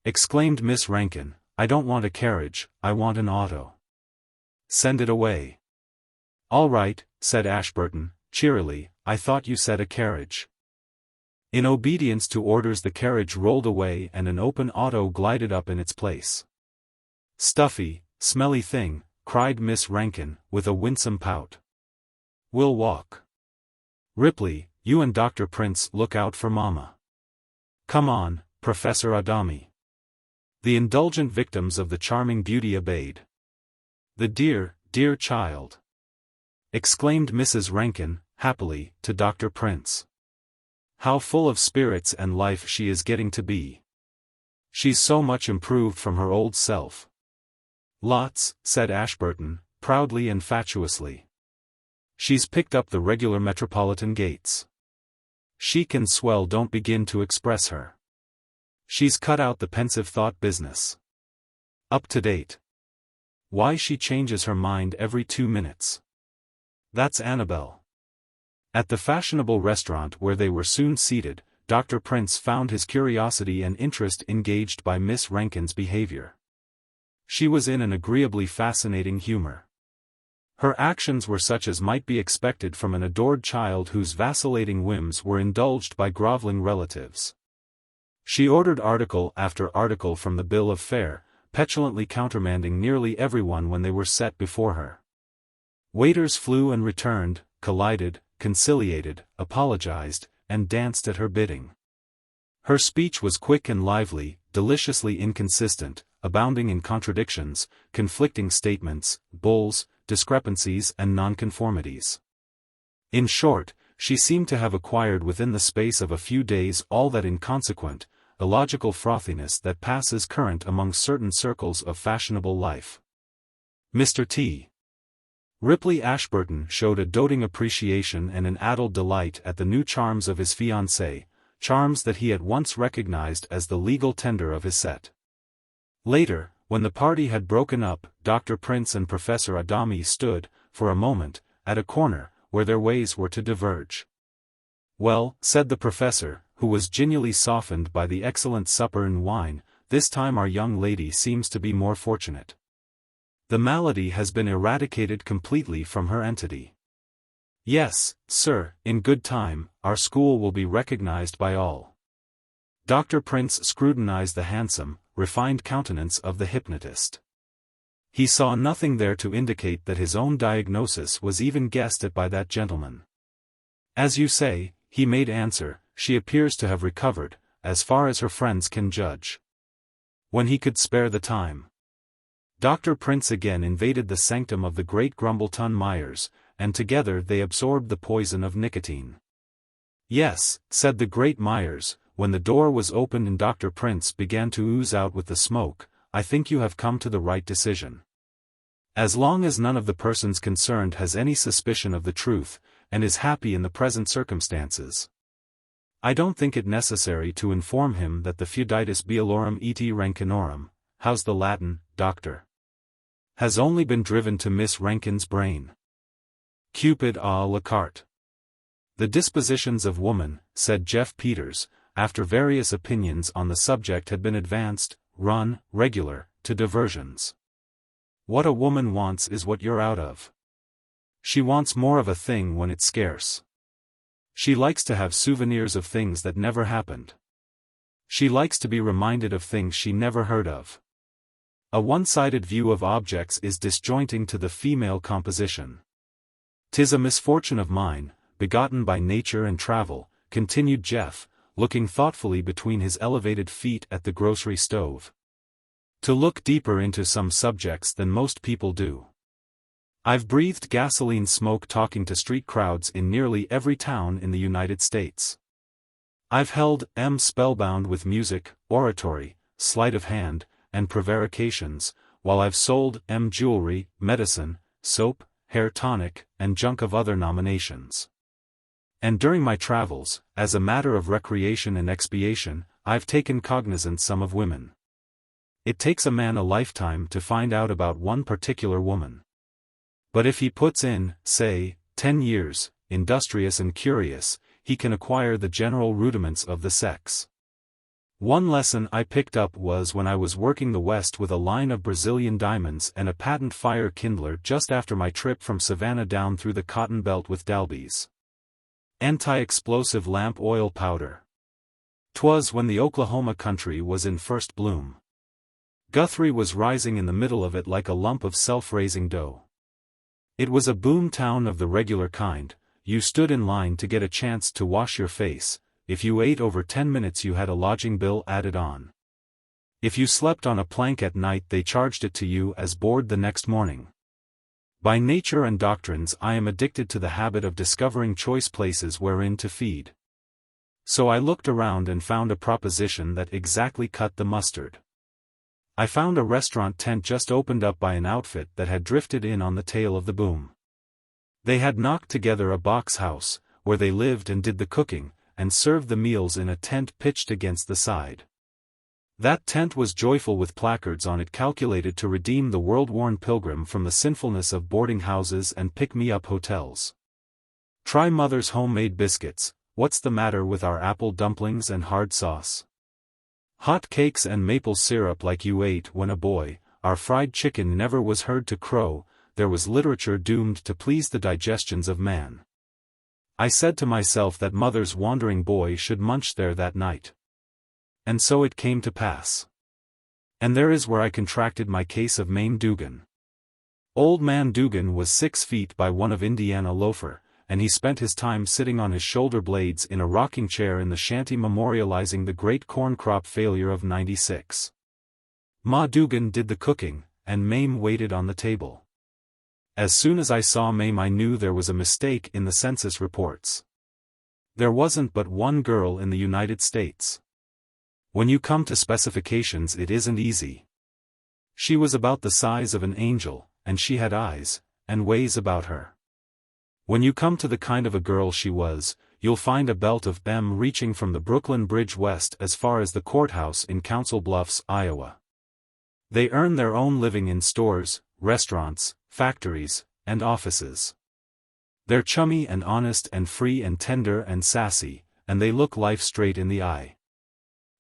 exclaimed Miss Rankin. "I don't want a carriage, I want an auto. Send it away." "All right," said Ashburton, cheerily, "I thought you said a carriage." In obedience to orders the carriage rolled away and an open auto glided up in its place. "Stuffy, smelly thing," cried Miss Rankin, with a winsome pout. "We'll walk. Ripley, you and Dr. Prince look out for Mama. Come on, Professor Adami." The indulgent victims of the charming beauty obeyed. "The dear, dear child!" exclaimed Mrs. Rankin, happily, to Dr. Prince. "How full of spirits and life she is getting to be. She's so much improved from her old self." "Lots," said Ashburton, proudly and fatuously. "She's picked up the regular metropolitan gaits. Chic and swell don't begin to express her. She's cut out the pensive thought business. Up to date. Why, she changes her mind every 2 minutes. That's Annabelle." At the fashionable restaurant where they were soon seated, Dr. Prince found his curiosity and interest engaged by Miss Rankin's behavior. She was in an agreeably fascinating humor. Her actions were such as might be expected from an adored child whose vacillating whims were indulged by groveling relatives. She ordered article after article from the bill of fare, petulantly countermanding nearly everyone when they were set before her. Waiters flew and returned, collided, conciliated, apologized, and danced at her bidding. Her speech was quick and lively, deliciously inconsistent, abounding in contradictions, conflicting statements, bulls, discrepancies and nonconformities. In short, she seemed to have acquired within the space of a few days all that inconsequent, illogical frothiness that passes current among certain circles of fashionable life. Mr. T. Ripley Ashburton showed a doting appreciation and an addled delight at the new charms of his fiancée, charms that he at once recognized as the legal tender of his set. Later, when the party had broken up, Dr. Prince and Professor Adami stood, for a moment, at a corner, where their ways were to diverge. "Well," said the professor, who was genially softened by the excellent supper and wine, "this time our young lady seems to be more fortunate. The malady has been eradicated completely from her entity. Yes, sir, in good time, our school will be recognized by all." Dr. Prince scrutinized the handsome, refined countenance of the hypnotist. He saw nothing there to indicate that his own diagnosis was even guessed at by that gentleman. As you say, he made answer, she appears to have recovered, as far as her friends can judge. When he could spare the time. Dr. Prince again invaded the sanctum of the great Grumbleton Myers, and together they absorbed the poison of nicotine. Yes, said the great Myers, when the door was opened and Dr. Prince began to ooze out with the smoke, I think you have come to the right decision. As long as none of the persons concerned has any suspicion of the truth, and is happy in the present circumstances. I don't think it necessary to inform him that the Feuditus Bealorum et Rancinorum, how's the Latin, doctor? Has only been driven to Miss Rankin's brain. Cupid à la carte. The dispositions of woman, said Jeff Peters, after various opinions on the subject had been advanced, run, regular, to diversions. What a woman wants is what you're out of. She wants more of a thing when it's scarce. She likes to have souvenirs of things that never happened. She likes to be reminded of things she never heard of. A one-sided view of objects is disjointing to the female composition. 'Tis a misfortune of mine, begotten by nature and travel, continued Jeff, looking thoughtfully between his elevated feet at the grocery stove. To look deeper into some subjects than most people do. I've breathed gasoline smoke talking to street crowds in nearly every town in the United States. I've held spellbound with music, oratory, sleight of hand, and prevarications, while I've sold jewelry, medicine, soap, hair tonic, and junk of other nominations. And during my travels, as a matter of recreation and expiation, I've taken cognizance some of women. It takes a man a lifetime to find out about one particular woman. But if he puts in, say, 10 years, industrious and curious, he can acquire the general rudiments of the sex. One lesson I picked up was when I was working the West with a line of Brazilian diamonds and a patent fire kindler just after my trip from Savannah down through the cotton belt with Dalby's anti-explosive lamp oil powder. 'Twas when the Oklahoma country was in first bloom. Guthrie was rising in the middle of it like a lump of self-raising dough. It was a boom town of the regular kind. You stood in line to get a chance to wash your face. If you ate over 10 minutes you had a lodging bill added on. If you slept on a plank at night they charged it to you as board the next morning. By nature and doctrines I am addicted to the habit of discovering choice places wherein to feed. So I looked around and found a proposition that exactly cut the mustard. I found a restaurant tent just opened up by an outfit that had drifted in on the tail of the boom. They had knocked together a box house, where they lived and did the cooking, and served the meals in a tent pitched against the side. That tent was joyful with placards on it calculated to redeem the world-worn pilgrim from the sinfulness of boarding houses and pick-me-up hotels. Try Mother's homemade biscuits, what's the matter with our apple dumplings and hard sauce? Hot cakes and maple syrup like you ate when a boy, our fried chicken never was heard to crow, there was literature doomed to please the digestions of man. I said to myself that Mother's wandering boy should munch there that night. And so it came to pass. And there is where I contracted my case of Mame Dugan. Old man Dugan was 6 feet by 1 of Indiana loafer, and he spent his time sitting on his shoulder blades in a rocking chair in the shanty memorializing the great corn crop failure of '96. Ma Dugan did the cooking, and Mame waited on the table. As soon as I saw Mame I knew there was a mistake in the census reports. There wasn't but one girl in the United States. When you come to specifications it isn't easy. She was about the size of an angel, and she had eyes, and ways about her. When you come to the kind of a girl she was, you'll find a belt of them reaching from the Brooklyn Bridge west as far as the courthouse in Council Bluffs, Iowa. They earn their own living in stores, restaurants, factories, and offices. They're chummy and honest and free and tender and sassy, and they look life straight in the eye.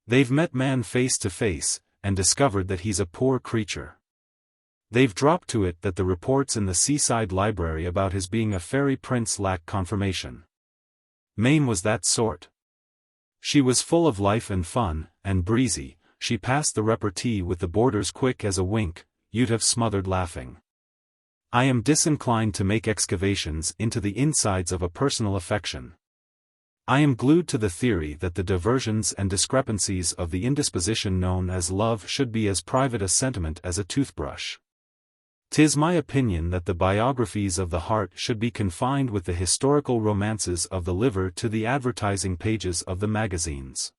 They've met man face to face, and discovered that he's a poor creature. They've dropped to it that the reports in the Seaside Library about his being a fairy prince lack confirmation. Mame was that sort. She was full of life and fun, and breezy. She passed the repartee with the boarders quick as a wink. you'd have smothered laughing. I am disinclined to make excavations into the insides of a personal affection. I am glued to the theory that the diversions and discrepancies of the indisposition known as love should be as private a sentiment as a toothbrush. 'Tis my opinion that the biographies of the heart should be confined with the historical romances of the liver to the advertising pages of the magazines.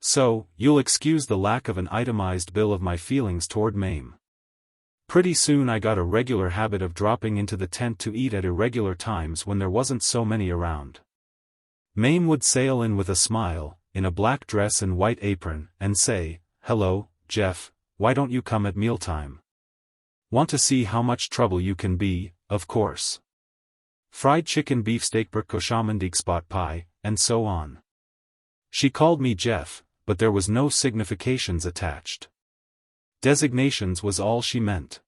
So, you'll excuse the lack of an itemized bill of my feelings toward Mame. Pretty soon I got a regular habit of dropping into the tent to eat at irregular times when there wasn't so many around. Mame would sail in with a smile, in a black dress and white apron, and say, "Hello, Jeff, why don't you come at mealtime? Want to see how much trouble you can be, of course. Fried chicken beefsteak berkoshamandig spot pie," and so on. She called me Jeff, but there was no significations attached. Designations was all she meant.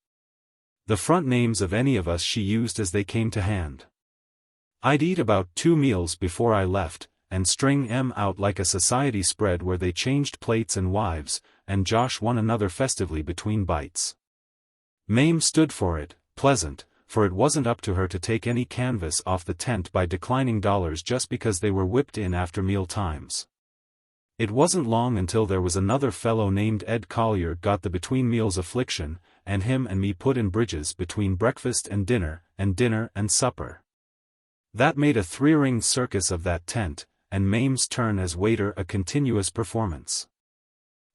The front names of any of us she used as they came to hand. I'd eat about 2 meals before I left, and string M out like a society spread where they changed plates and wives, and josh one another festively between bites. Mame stood for it, pleasant, for it wasn't up to her to take any canvas off the tent by declining dollars just because they were whipped in after meal times. It wasn't long until there was another fellow named Ed Collier got the between meals affliction, and him and me put in bridges between breakfast and dinner and supper. That made a 3-ring circus of that tent, and Mame's turn as waiter a continuous performance.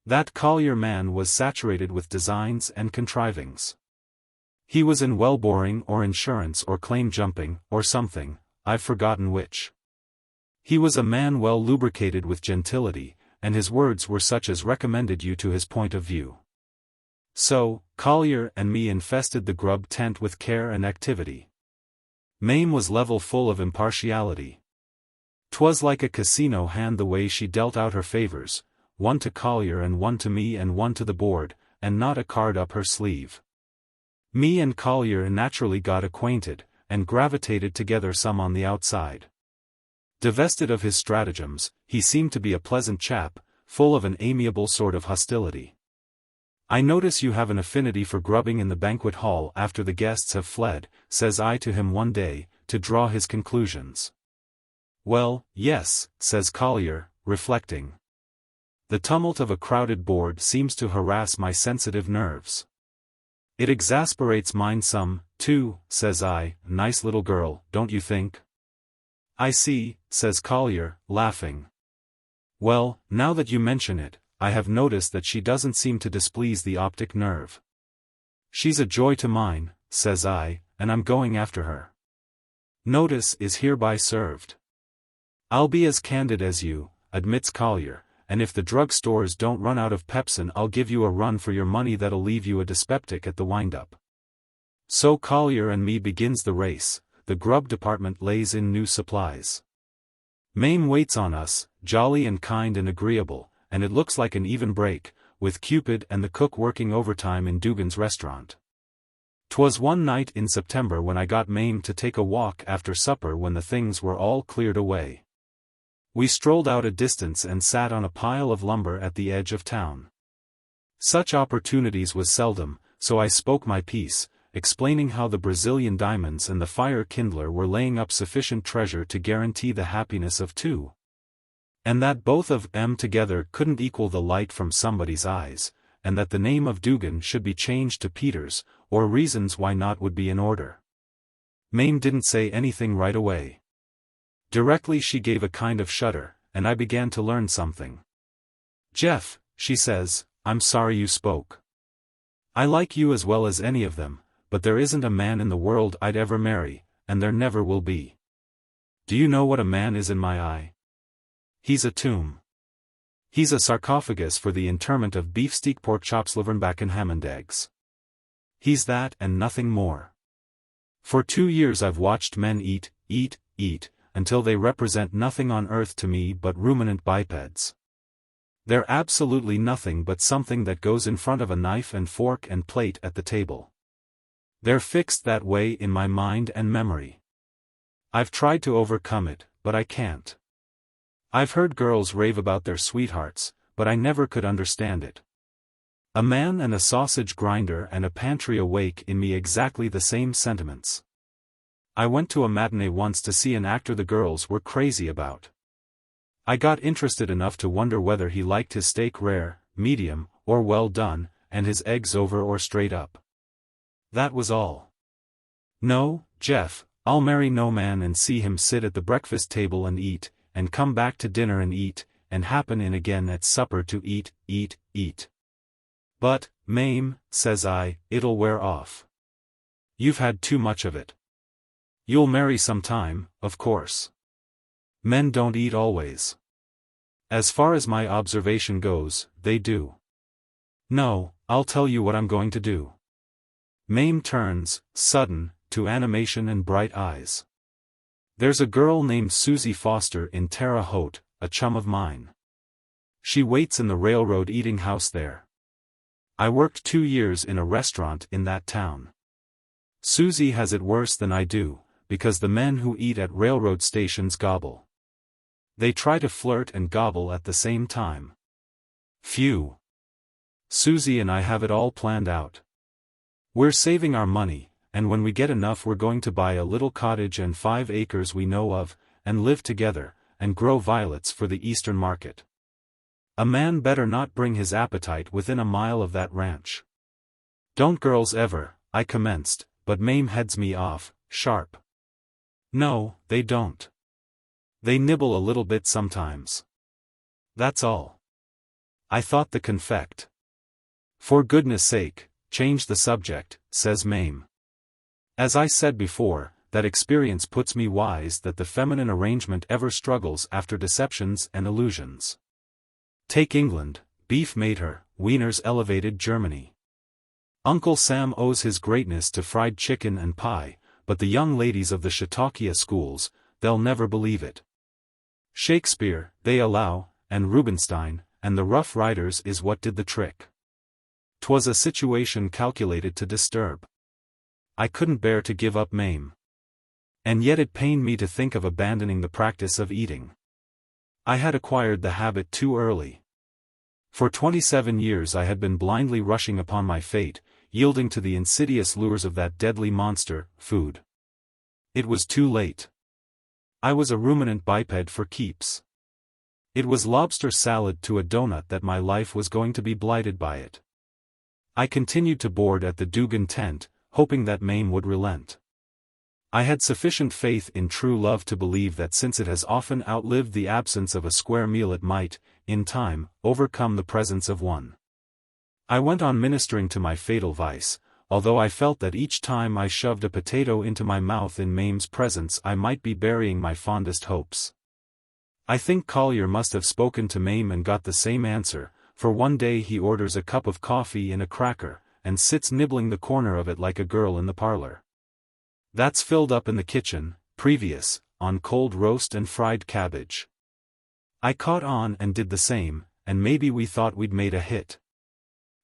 That Collier man was saturated with designs and contrivings. He was in wellboring or insurance or claim jumping, or something, I've forgotten which. He was a man well lubricated with gentility, and his words were such as recommended you to his point of view. So, Collier and me infested the grub tent with care and activity. Mame was level full of impartiality. 'Twas like a casino hand the way she dealt out her favors, one to Collier and one to me and one to the board, and not a card up her sleeve. Me and Collier naturally got acquainted, and gravitated together some on the outside. Divested of his stratagems, he seemed to be a pleasant chap, full of an amiable sort of hostility. "I notice you have an affinity for grubbing in the banquet hall after the guests have fled," says I to him one day, to draw his conclusions. "Well, yes," says Collier, reflecting. "The tumult of a crowded board seems to harass my sensitive nerves. It exasperates mine some, too," says I. "Nice little girl, don't you think?" "I see," says Collier, laughing. "Well, now that you mention it, I have noticed that she doesn't seem to displease the optic nerve." "She's a joy to mine," says I, "and I'm going after her. Notice is hereby served." "I'll be as candid as you," admits Collier, "and if the drug stores don't run out of pepsin I'll give you a run for your money that'll leave you a dyspeptic at the windup." So Collier and me begins the race, the grub department lays in new supplies. Mame waits on us, jolly and kind and agreeable, and it looks like an even break, with Cupid and the cook working overtime in Dugan's restaurant. 'Twas one night in September when I got Mame to take a walk after supper when the things were all cleared away. We strolled out a distance and sat on a pile of lumber at the edge of town. Such opportunities was seldom, so I spoke my piece, explaining how the Brazilian diamonds and the fire kindler were laying up sufficient treasure to guarantee the happiness of 2. And that both of them together couldn't equal the light from somebody's eyes, and that the name of Dugan should be changed to Peters, or reasons why not would be in order. Mame didn't say anything right away. Directly she gave a kind of shudder, and I began to learn something. "Jeff," she says, "I'm sorry you spoke. I like you as well as any of them, but there isn't a man in the world I'd ever marry, and there never will be. Do you know what a man is in my eye? He's a tomb. He's a sarcophagus for the interment of beefsteak, pork chops, liverback and ham and eggs. He's that and nothing more. For 2 years I've watched men eat, until they represent nothing on earth to me but ruminant bipeds. They're absolutely nothing but something that goes in front of a knife and fork and plate at the table. They're fixed that way in my mind and memory. I've tried to overcome it, but I can't. I've heard girls rave about their sweethearts, but I never could understand it. A man and a sausage grinder and a pantry awake in me exactly the same sentiments. I went to a matinee once to see an actor the girls were crazy about. I got interested enough to wonder whether he liked his steak rare, medium, or well done, and his eggs over or straight up. That was all. No, Jeff, I'll marry no man and see him sit at the breakfast table and eat, and come back to dinner and eat, and happen in again at supper to eat. But, Mame, says I, it'll wear off. You've had too much of it. You'll marry sometime, of course. Men don't eat always. As far as my observation goes, they do. No, I'll tell you what I'm going to do. Mame turns, sudden, to animation and bright eyes. There's a girl named Susie Foster in Terre Haute, a chum of mine. She waits in the railroad eating house there. I worked 2 years in a restaurant in that town. Susie has it worse than I do, because the men who eat at railroad stations gobble. They try to flirt and gobble at the same time. Phew. Susie and I have it all planned out. We're saving our money, and when we get enough we're going to buy a little cottage and 5 acres we know of, and live together, and grow violets for the Eastern market. A man better not bring his appetite within a mile of that ranch. Don't girls ever, I commenced, but Mame heads me off, sharp. No, they don't. They nibble a little bit sometimes. That's all. I thought the confect. For goodness sake, change the subject, says Mame. As I said before, that experience puts me wise that the feminine arrangement ever struggles after deceptions and illusions. Take England, beef made her, wieners elevated Germany. Uncle Sam owes his greatness to fried chicken and pie, but the young ladies of the Chautauqua schools, they'll never believe it. Shakespeare, they allow, and Rubinstein, and the Rough Riders is what did the trick. 'Twas a situation calculated to disturb. I couldn't bear to give up Mame. And yet it pained me to think of abandoning the practice of eating. I had acquired the habit too early. For 27 years I had been blindly rushing upon my fate, yielding to the insidious lures of that deadly monster, food. It was too late. I was a ruminant biped for keeps. It was lobster salad to a donut that my life was going to be blighted by it. I continued to board at the Dugan tent, hoping that Mame would relent. I had sufficient faith in true love to believe that since it has often outlived the absence of a square meal it might, in time, overcome the presence of one. I went on ministering to my fatal vice, although I felt that each time I shoved a potato into my mouth in Mame's presence I might be burying my fondest hopes. I think Collier must have spoken to Mame and got the same answer, for one day he orders a cup of coffee and a cracker, and sits nibbling the corner of it like a girl in the parlor. That's filled up in the kitchen, previous, on cold roast and fried cabbage. I caught on and did the same, and maybe we thought we'd made a hit.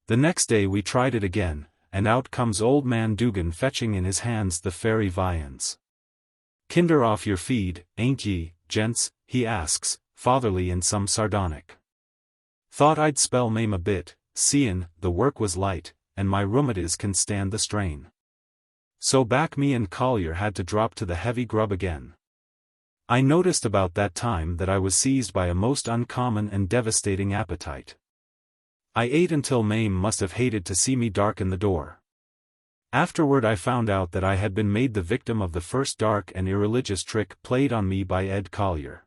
The next day we tried it again, and out comes old man Dugan fetching in his hands the fairy viands. "Kinder off your feed, ain't ye, gents?" he asks, fatherly and some sardonic. Thought I'd spell Mame a bit, seein' the work was light, and my rheumatiz can stand the strain. So back me and Collier had to drop to the heavy grub again. I noticed about that time that I was seized by a most uncommon and devastating appetite. I ate until Mame must have hated to see me darken the door. Afterward I found out that I had been made the victim of the first dark and irreligious trick played on me by Ed Collier.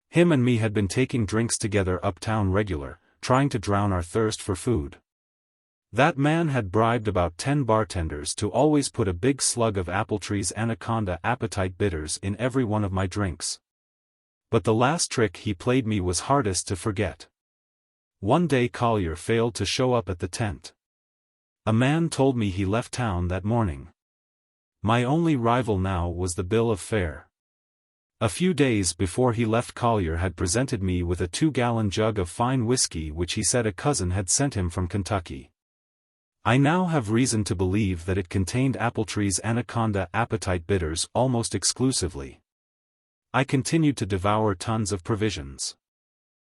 Him and me had been taking drinks together uptown regular, trying to drown our thirst for food. That man had bribed about 10 bartenders to always put a big slug of Appletree's Anaconda Appetite Bitters in every one of my drinks. But the last trick he played me was hardest to forget. One day Collier failed to show up at the tent. A man told me he left town that morning. My only rival now was the bill of fare. A few days before he left Collier had presented me with a 2-gallon jug of fine whiskey which he said a cousin had sent him from Kentucky. I now have reason to believe that it contained Appletree's Anaconda Appetite Bitters almost exclusively. I continued to devour tons of provisions.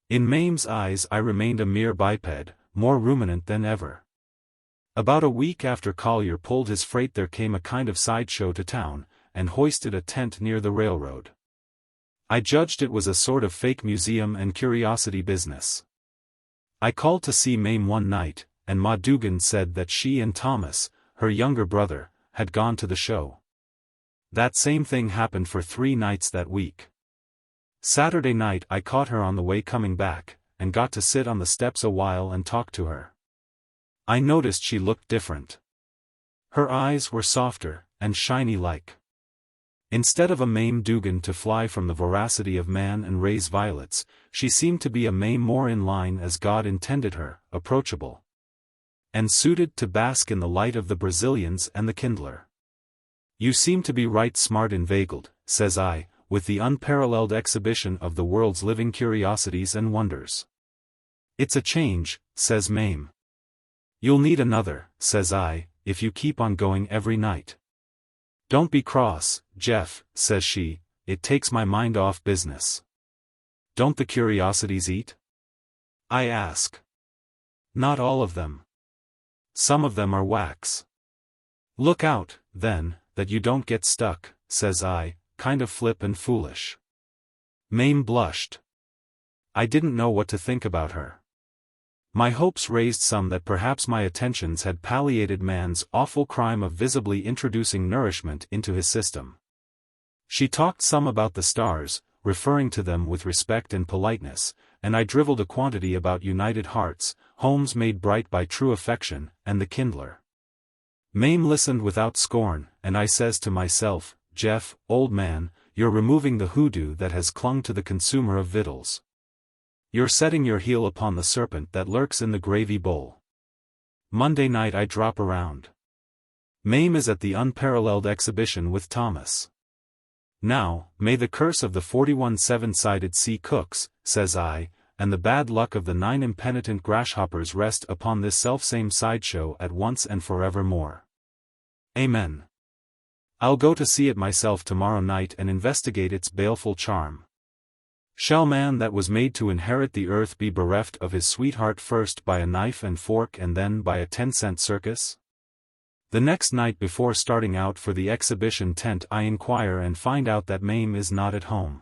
In Mame's eyes I remained a mere biped, more ruminant than ever. About a week after Collier pulled his freight there came a kind of sideshow to town, and hoisted a tent near the railroad. I judged it was a sort of fake museum and curiosity business. I called to see Mame one night, and Ma Dugan said that she and Thomas, her younger brother, had gone to the show. That same thing happened for 3 nights that week. Saturday night I caught her on the way coming back, and got to sit on the steps a while and talk to her. I noticed she looked different. Her eyes were softer, and shiny like. Instead of a Mame Dugan to fly from the voracity of man and raise violets, she seemed to be a Mame more in line as God intended her, approachable, and suited to bask in the light of the Brazilians and the kindler. "You seem to be right smart inveigled," says I, "with the unparalleled exhibition of the world's living curiosities and wonders." "It's a change," says Mame. "You'll need another," says I, "if you keep on going every night." "Don't be cross, Jeff," says she, "it takes my mind off business." "Don't the curiosities eat?" I ask. "Not all of them. Some of them are wax." "Look out, then, that you don't get stuck," says I, kind of flip and foolish. Mame blushed. I didn't know what to think about her. My hopes raised some that perhaps my attentions had palliated man's awful crime of visibly introducing nourishment into his system. She talked some about the stars, referring to them with respect and politeness, and I drivelled a quantity about united hearts, homes made bright by true affection, and the kindler. Mame listened without scorn, and I says to myself, "Jeff, old man, you're removing the hoodoo that has clung to the consumer of victuals. You're setting your heel upon the serpent that lurks in the gravy bowl." Monday night I drop around. Mame is at the unparalleled exhibition with Thomas. "Now, may the curse of the 41 seven-sided sea cooks," says I, "and the bad luck of the 9 impenitent grasshoppers rest upon this selfsame sideshow at once and forevermore. Amen. I'll go to see it myself tomorrow night and investigate its baleful charm. Shall man that was made to inherit the earth be bereft of his sweetheart first by a knife and fork and then by a 10-cent circus?" The next night before starting out for the exhibition tent I inquire and find out that Mame is not at home.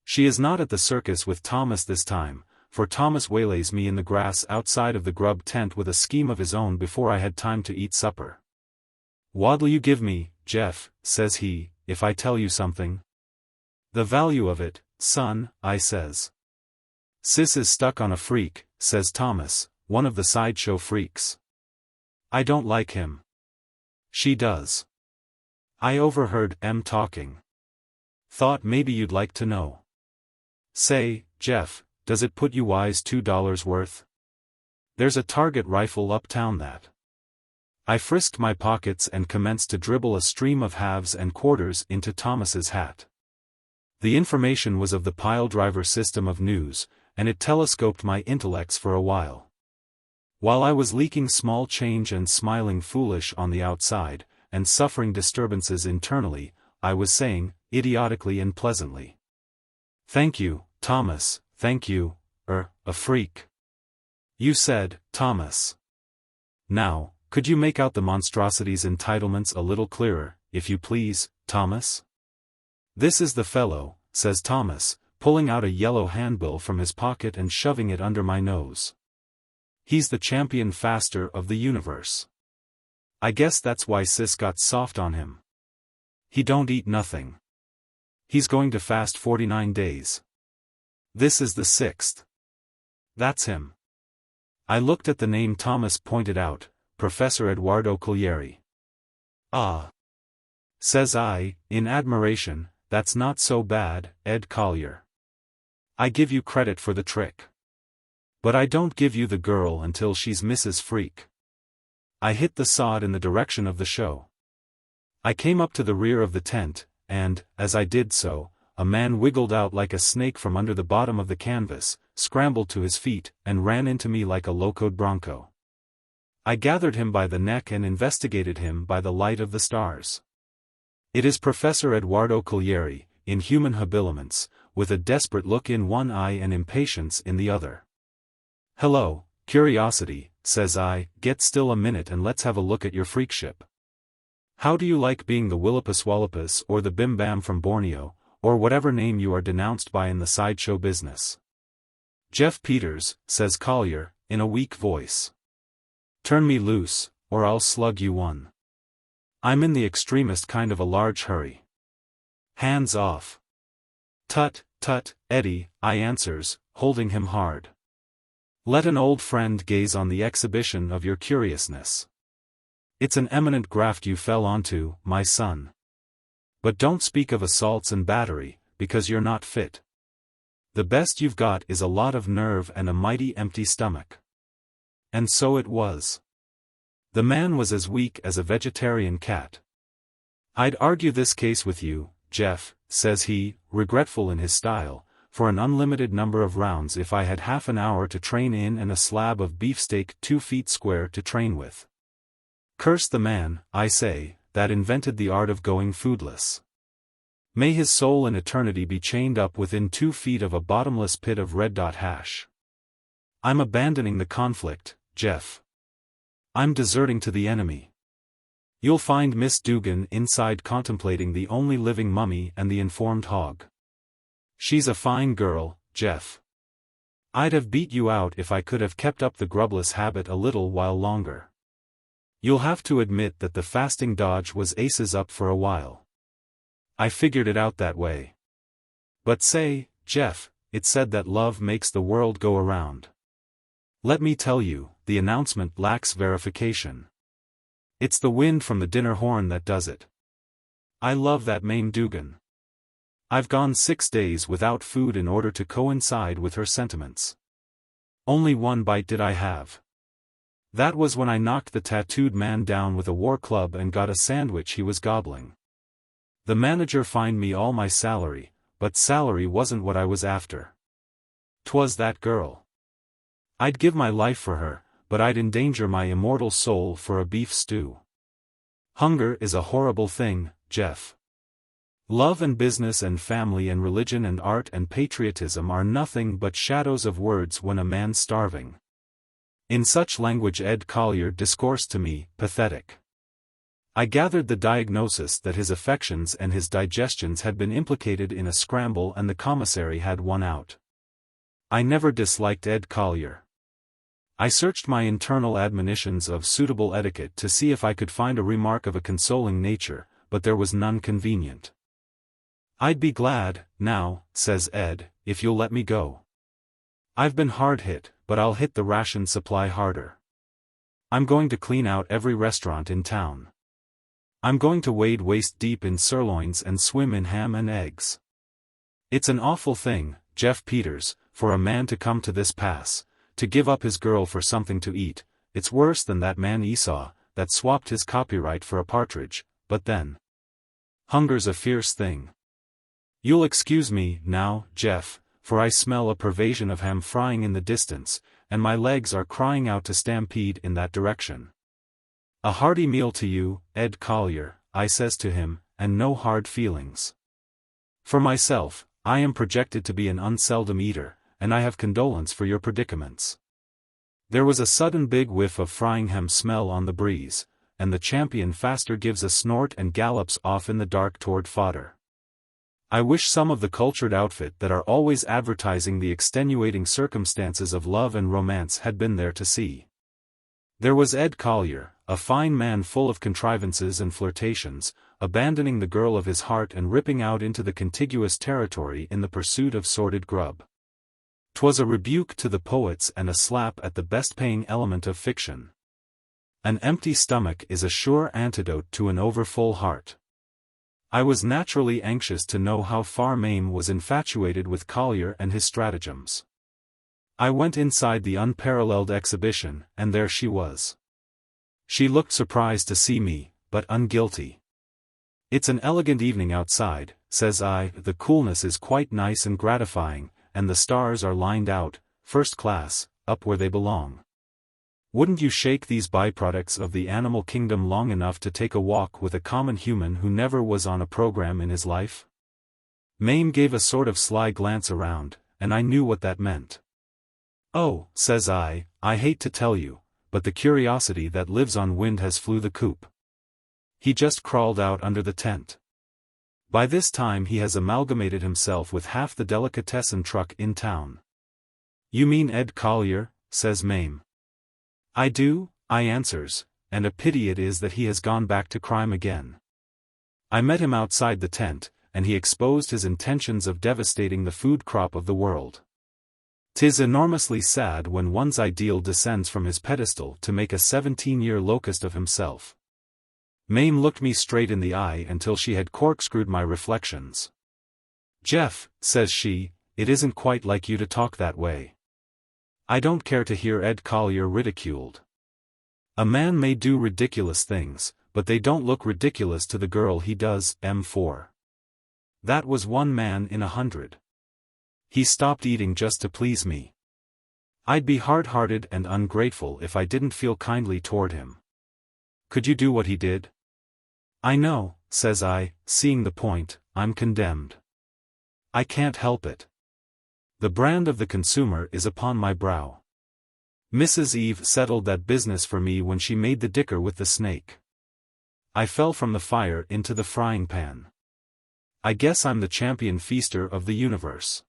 She is not at the circus with Thomas this time, for Thomas waylays me in the grass outside of the grub tent with a scheme of his own before I had time to eat supper. "What'll you give me, Jeff," says he, "if I tell you something?" "The value of it, son," I says. "Sis is stuck on a freak," says Thomas, "one of the sideshow freaks. I don't like him. She does. I overheard em talking. Thought maybe you'd like to know." "Say, Jeff, does it put you wise $2 worth? There's a target rifle uptown that." I frisked my pockets and commenced to dribble a stream of halves and quarters into Thomas's hat. The information was of the pile-driver system of news, and it telescoped my intellects for a while. While I was leaking small change and smiling foolish on the outside, and suffering disturbances internally, I was saying, idiotically and pleasantly, "Thank you, Thomas, thank you, a freak." "You said, Thomas. Now, could you make out the monstrosity's entitlements a little clearer, if you please, Thomas?" "This is the fellow," says Thomas, pulling out a yellow handbill from his pocket and shoving it under my nose. "He's the champion faster of the universe. I guess that's why sis got soft on him. He don't eat nothing. He's going to fast 49 days. This is the 6th. That's him." I looked at the name Thomas pointed out, Professor Eduardo Courier. "Ah," says I, in admiration, "that's not so bad, Ed Collier. I give you credit for the trick. But I don't give you the girl until she's Mrs. Freak." I hit the sod in the direction of the show. I came up to the rear of the tent, and, as I did so, a man wiggled out like a snake from under the bottom of the canvas, scrambled to his feet, and ran into me like a locoed bronco. I gathered him by the neck and investigated him by the light of the stars. It is Professor Eduardo Courier, in human habiliments, with a desperate look in one eye and impatience in the other. "Hello, Curiosity, says I, get still a minute and let's have a look at your freakship. How do you like being the Willipus or the Bim Bam from Borneo, or whatever name you are denounced by in the sideshow business? Jeff Peters, says Collier, in a weak voice. Turn me loose, or I'll slug you one. I'm in the extremest kind of a large hurry. Hands off. Tut, tut, Eddie, I answers, holding him hard. Let an old friend gaze on the exhibition of your curiousness. It's an eminent graft you fell onto, my son. But don't speak of assaults and battery, because you're not fit. The best you've got is a lot of nerve and a mighty empty stomach. And so it was. The man was as weak as a vegetarian cat. I'd argue this case with you, Jeff, says he, regretful in his style, for an unlimited number of rounds if I had half an hour to train in and a slab of beefsteak 2 feet square to train with. Curse the man, I say, that invented the art of going foodless. May his soul in eternity be chained up within 2 feet of a bottomless pit of red dot hash. I'm abandoning the conflict, Jeff. I'm deserting to the enemy. You'll find Miss Dugan inside contemplating the only living mummy and the informed hog. She's a fine girl, Jeff. I'd have beat you out if I could have kept up the grubless habit a little while longer. You'll have to admit that the fasting dodge was aces up for a while. I figured it out that way. But say, Jeff, it's said that love makes the world go around. Let me tell you, the announcement lacks verification. It's the wind from the dinner horn that does it. I love that Mame Dugan. I've gone 6 days without food in order to coincide with her sentiments. Only one bite did I have. That was when I knocked the tattooed man down with a war club and got a sandwich he was gobbling. The manager fined me all my salary, but salary wasn't what I was after. 'Twas that girl. I'd give my life for her, but I'd endanger my immortal soul for a beef stew. Hunger is a horrible thing, Jeff. Love and business and family and religion and art and patriotism are nothing but shadows of words when a man's starving. In such language Ed Collier discoursed to me, pathetic. I gathered the diagnosis that his affections and his digestions had been implicated in a scramble and the commissary had won out. I never disliked Ed Collier. I searched my internal admonitions of suitable etiquette to see if I could find a remark of a consoling nature, but there was none convenient. I'd be glad, now, says Ed, if you'll let me go. I've been hard hit, but I'll hit the ration supply harder. I'm going to clean out every restaurant in town. I'm going to wade waist deep in sirloins and swim in ham and eggs. It's an awful thing, Jeff Peters, for a man to come to this pass, to give up his girl for something to eat. It's worse than that man Esau, that swapped his copyright for a partridge, but then. Hunger's a fierce thing. You'll excuse me, now, Jeff, for I smell a pervasion of ham frying in the distance, and my legs are crying out to stampede in that direction. A hearty meal to you, Ed Collier, I says to him, and no hard feelings. For myself, I am projected to be an unseldom eater, and I have condolence for your predicaments. There was a sudden big whiff of frying ham smell on the breeze, and the champion faster gives a snort and gallops off in the dark toward fodder. I wish some of the cultured outfit that are always advertising the extenuating circumstances of love and romance had been there to see. There was Ed Collier, a fine man full of contrivances and flirtations, abandoning the girl of his heart and ripping out into the contiguous territory in the pursuit of sordid grub. 'Twas a rebuke to the poets and a slap at the best-paying element of fiction. An empty stomach is a sure antidote to an overfull heart. I was naturally anxious to know how far Mame was infatuated with Collier and his stratagems. I went inside the unparalleled exhibition, and there she was. She looked surprised to see me, but unguilty. It's an elegant evening outside, says I, the coolness is quite nice and gratifying, and the stars are lined out, first class, up where they belong. Wouldn't you shake these byproducts of the animal kingdom long enough to take a walk with a common human who never was on a program in his life? Mame gave a sort of sly glance around, and I knew what that meant. "Oh," says I hate to tell you, but the curiosity that lives on wind has flew the coop. He just crawled out under the tent. By this time he has amalgamated himself with half the delicatessen truck in town." "You mean Ed Collier?" says Mame. "I do," I answers, "and a pity it is that he has gone back to crime again. I met him outside the tent, and he exposed his intentions of devastating the food crop of the world. 'Tis enormously sad when one's ideal descends from his pedestal to make a 17-year locust of himself." Mame looked me straight in the eye until she had corkscrewed my reflections. "Jeff," says she, "it isn't quite like you to talk that way. I don't care to hear Ed Collier ridiculed. A man may do ridiculous things, but they don't look ridiculous to the girl he does them for. That was one man in 100. He stopped eating just to please me. I'd be hard-hearted and ungrateful if I didn't feel kindly toward him. Could you do what he did?" "I know," says I, seeing the point, "I'm condemned. I can't help it. The brand of the consumer is upon my brow. Mrs. Eve settled that business for me when she made the dicker with the snake. I fell from the fire into the frying pan. I guess I'm the champion feaster of the universe."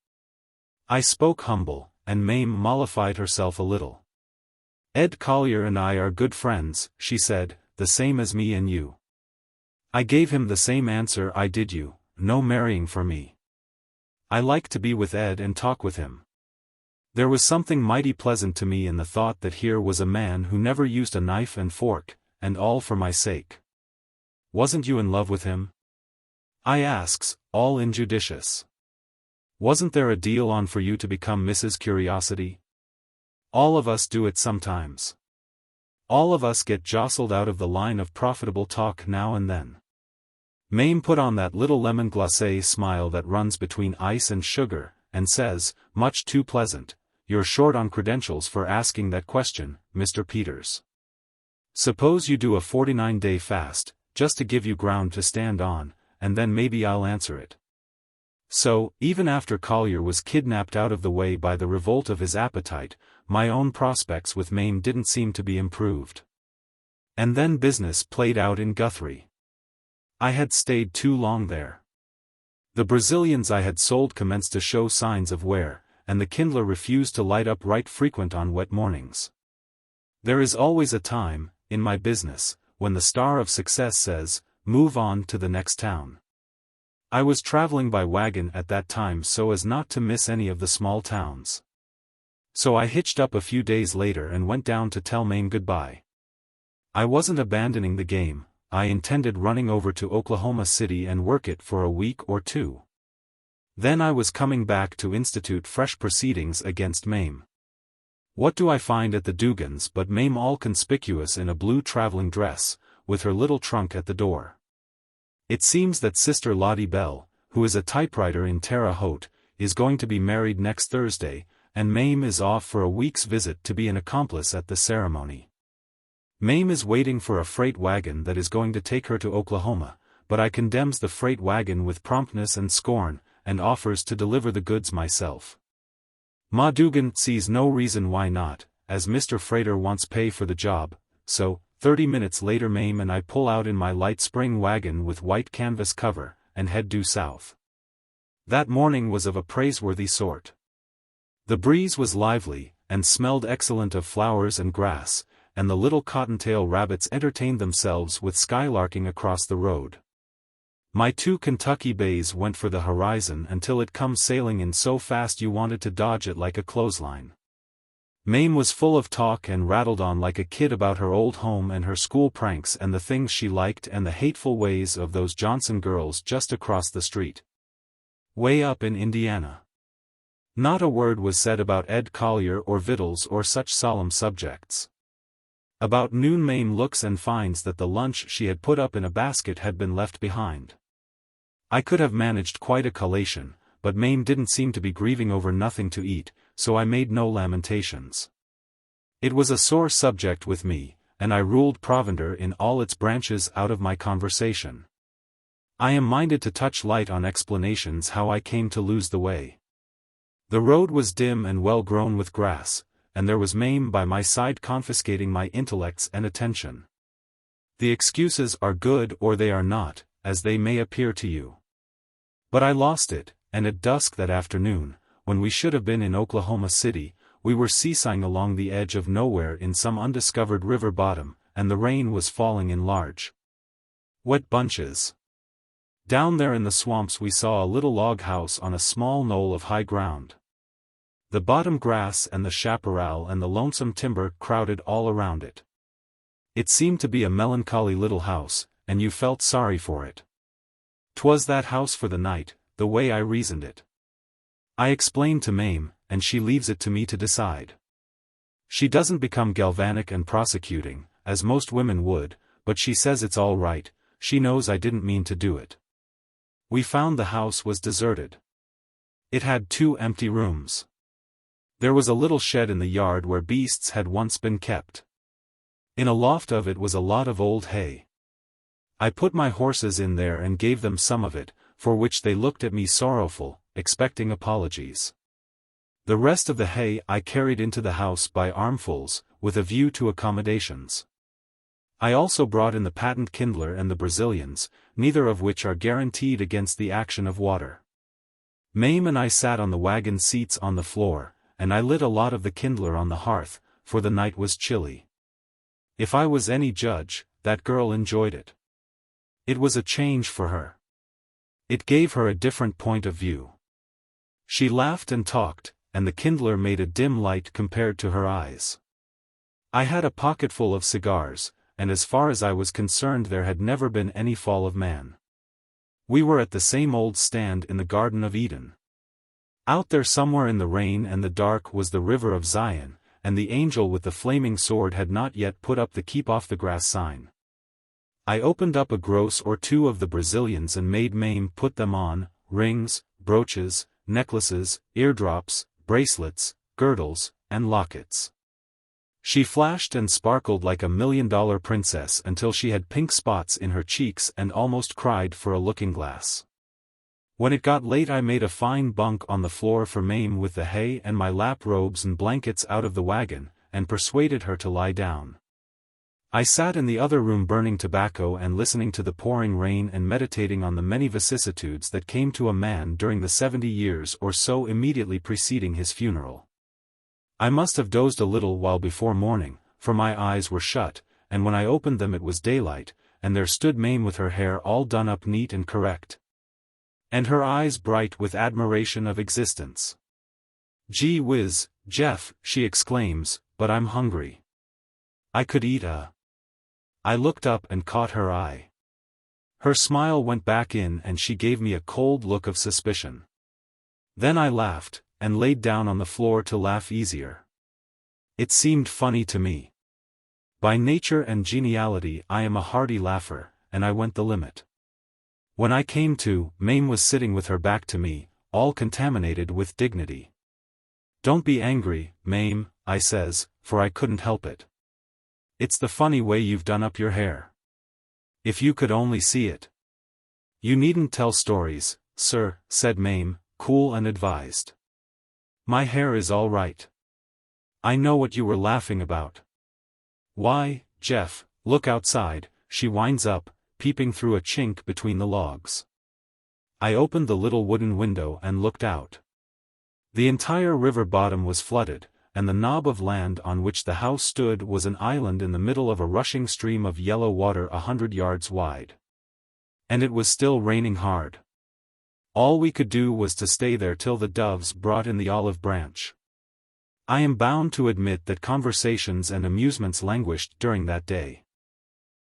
I spoke humble, and Mame mollified herself a little. "Ed Collier and I are good friends," she said, "the same as me and you." I gave him the same answer I did you, no marrying for me. I like to be with Ed and talk with him. There was something mighty pleasant to me in the thought that here was a man who never used a knife and fork, and all for my sake. "Wasn't you in love with him?" I asks, all injudicious. "Wasn't there a deal on for you to become Mrs. Curiosity? All of us do it sometimes. All of us get jostled out of the line of profitable talk now and then." Mame put on that little lemon glacé smile that runs between ice and sugar, and says, much too pleasant, "You're short on credentials for asking that question, Mr. Peters. Suppose you do a 49-day fast, just to give you ground to stand on, and then maybe I'll answer it." So, even after Collier was kidnapped out of the way by the revolt of his appetite, my own prospects with Mame didn't seem to be improved. And then business played out in Guthrie. I had stayed too long there. The Brazilians I had sold commenced to show signs of wear, and the kindler refused to light up right frequent on wet mornings. There is always a time, in my business, when the star of success says, "Move on to the next town." I was traveling by wagon at that time so as not to miss any of the small towns. So I hitched up a few days later and went down to tell Mame goodbye. I wasn't abandoning the game, I intended running over to Oklahoma City and work it for a week or two. Then I was coming back to institute fresh proceedings against Mame. What do I find at the Dugans but Mame all conspicuous in a blue traveling dress, with her little trunk at the door. It seems that Sister Lottie Bell, who is a typewriter in Terre Haute, is going to be married next Thursday, and Mame is off for a week's visit to be an accomplice at the ceremony. Mame is waiting for a freight wagon that is going to take her to Oklahoma, but I condemns the freight wagon with promptness and scorn, and offers to deliver the goods myself. Ma Dugan sees no reason why not, as Mr. Freighter wants pay for the job, so, 30 minutes later Mame and I pull out in my light spring wagon with white canvas cover, and head due south. That morning was of a praiseworthy sort. The breeze was lively, and smelled excellent of flowers and grass, and the little cottontail rabbits entertained themselves with skylarking across the road. My 2 Kentucky bays went for the horizon until it come sailing in so fast you wanted to dodge it like a clothesline. Mame was full of talk and rattled on like a kid about her old home and her school pranks and the things she liked and the hateful ways of those Johnson girls just across the street. Way up in Indiana. Not a word was said about Ed Collier or victuals or such solemn subjects. About noon Mame looks and finds that the lunch she had put up in a basket had been left behind. I could have managed quite a collation, but Mame didn't seem to be grieving over nothing to eat, so I made no lamentations. It was a sore subject with me, and I ruled provender in all its branches out of my conversation. I am minded to touch light on explanations how I came to lose the way. The road was dim and well grown with grass, and there was Mame by my side confiscating my intellects and attention. The excuses are good or they are not, as they may appear to you. But I lost it, and at dusk that afternoon, when we should have been in Oklahoma City, we were seesaing along the edge of nowhere in some undiscovered river bottom, and the rain was falling in large, wet bunches. Down there in the swamps we saw a little log house on a small knoll of high ground. The bottom grass and the chaparral and the lonesome timber crowded all around it. It seemed to be a melancholy little house, and you felt sorry for it. 'Twas that house for the night, the way I reasoned it. I explained to Mame, and she leaves it to me to decide. She doesn't become galvanic and prosecuting, as most women would, but she says it's all right, she knows I didn't mean to do it. We found the house was deserted. It had 2 empty rooms. There was a little shed in the yard where beasts had once been kept. In a loft of it was a lot of old hay. I put my horses in there and gave them some of it, for which they looked at me sorrowful, expecting apologies. The rest of the hay I carried into the house by armfuls, with a view to accommodations. I also brought in the patent kindler and the Brazilians, neither of which are guaranteed against the action of water. Mame and I sat on the wagon seats on the floor, and I lit a lot of the kindler on the hearth, for the night was chilly. If I was any judge, that girl enjoyed it. It was a change for her. It gave her a different point of view. She laughed and talked, and the kindler made a dim light compared to her eyes. I had a pocketful of cigars, and as far as I was concerned there had never been any fall of man. We were at the same old stand in the Garden of Eden. Out there somewhere in the rain and the dark was the River of Zion, and the angel with the flaming sword had not yet put up the Keep Off the Grass sign. I opened up a gross or 2 of the Brazilians and made Mame put them on, rings, brooches, necklaces, eardrops, bracelets, girdles, and lockets. She flashed and sparkled like a $1,000,000 princess until she had pink spots in her cheeks and almost cried for a looking-glass. When it got late I made a fine bunk on the floor for Mame with the hay and my lap robes and blankets out of the wagon, and persuaded her to lie down. I sat in the other room burning tobacco and listening to the pouring rain and meditating on the many vicissitudes that came to a man during the 70 years or so immediately preceding his funeral. I must have dozed a little while before morning, for my eyes were shut, and when I opened them it was daylight, and there stood Mame with her hair all done up neat and correct, and her eyes bright with admiration of existence. "Gee whiz, Jeff," she exclaims, "but I'm hungry. I could eat a..." I looked up and caught her eye. Her smile went back in and she gave me a cold look of suspicion. Then I laughed, and laid down on the floor to laugh easier. It seemed funny to me. By nature and geniality I am a hearty laugher, and I went the limit. When I came to, Mame was sitting with her back to me, all contaminated with dignity. "Don't be angry, Mame," I says, for I couldn't help it. "It's the funny way you've done up your hair. If you could only see it." "You needn't tell stories, sir," said Mame, cool and advised. "My hair is all right. I know what you were laughing about." "Why, Jeff, look outside," she winds up, peeping through a chink between the logs. I opened the little wooden window and looked out. The entire river bottom was flooded, and the knob of land on which the house stood was an island in the middle of a rushing stream of yellow water 100 yards wide. And it was still raining hard. All we could do was to stay there till the doves brought in the olive branch. I am bound to admit that conversations and amusements languished during that day.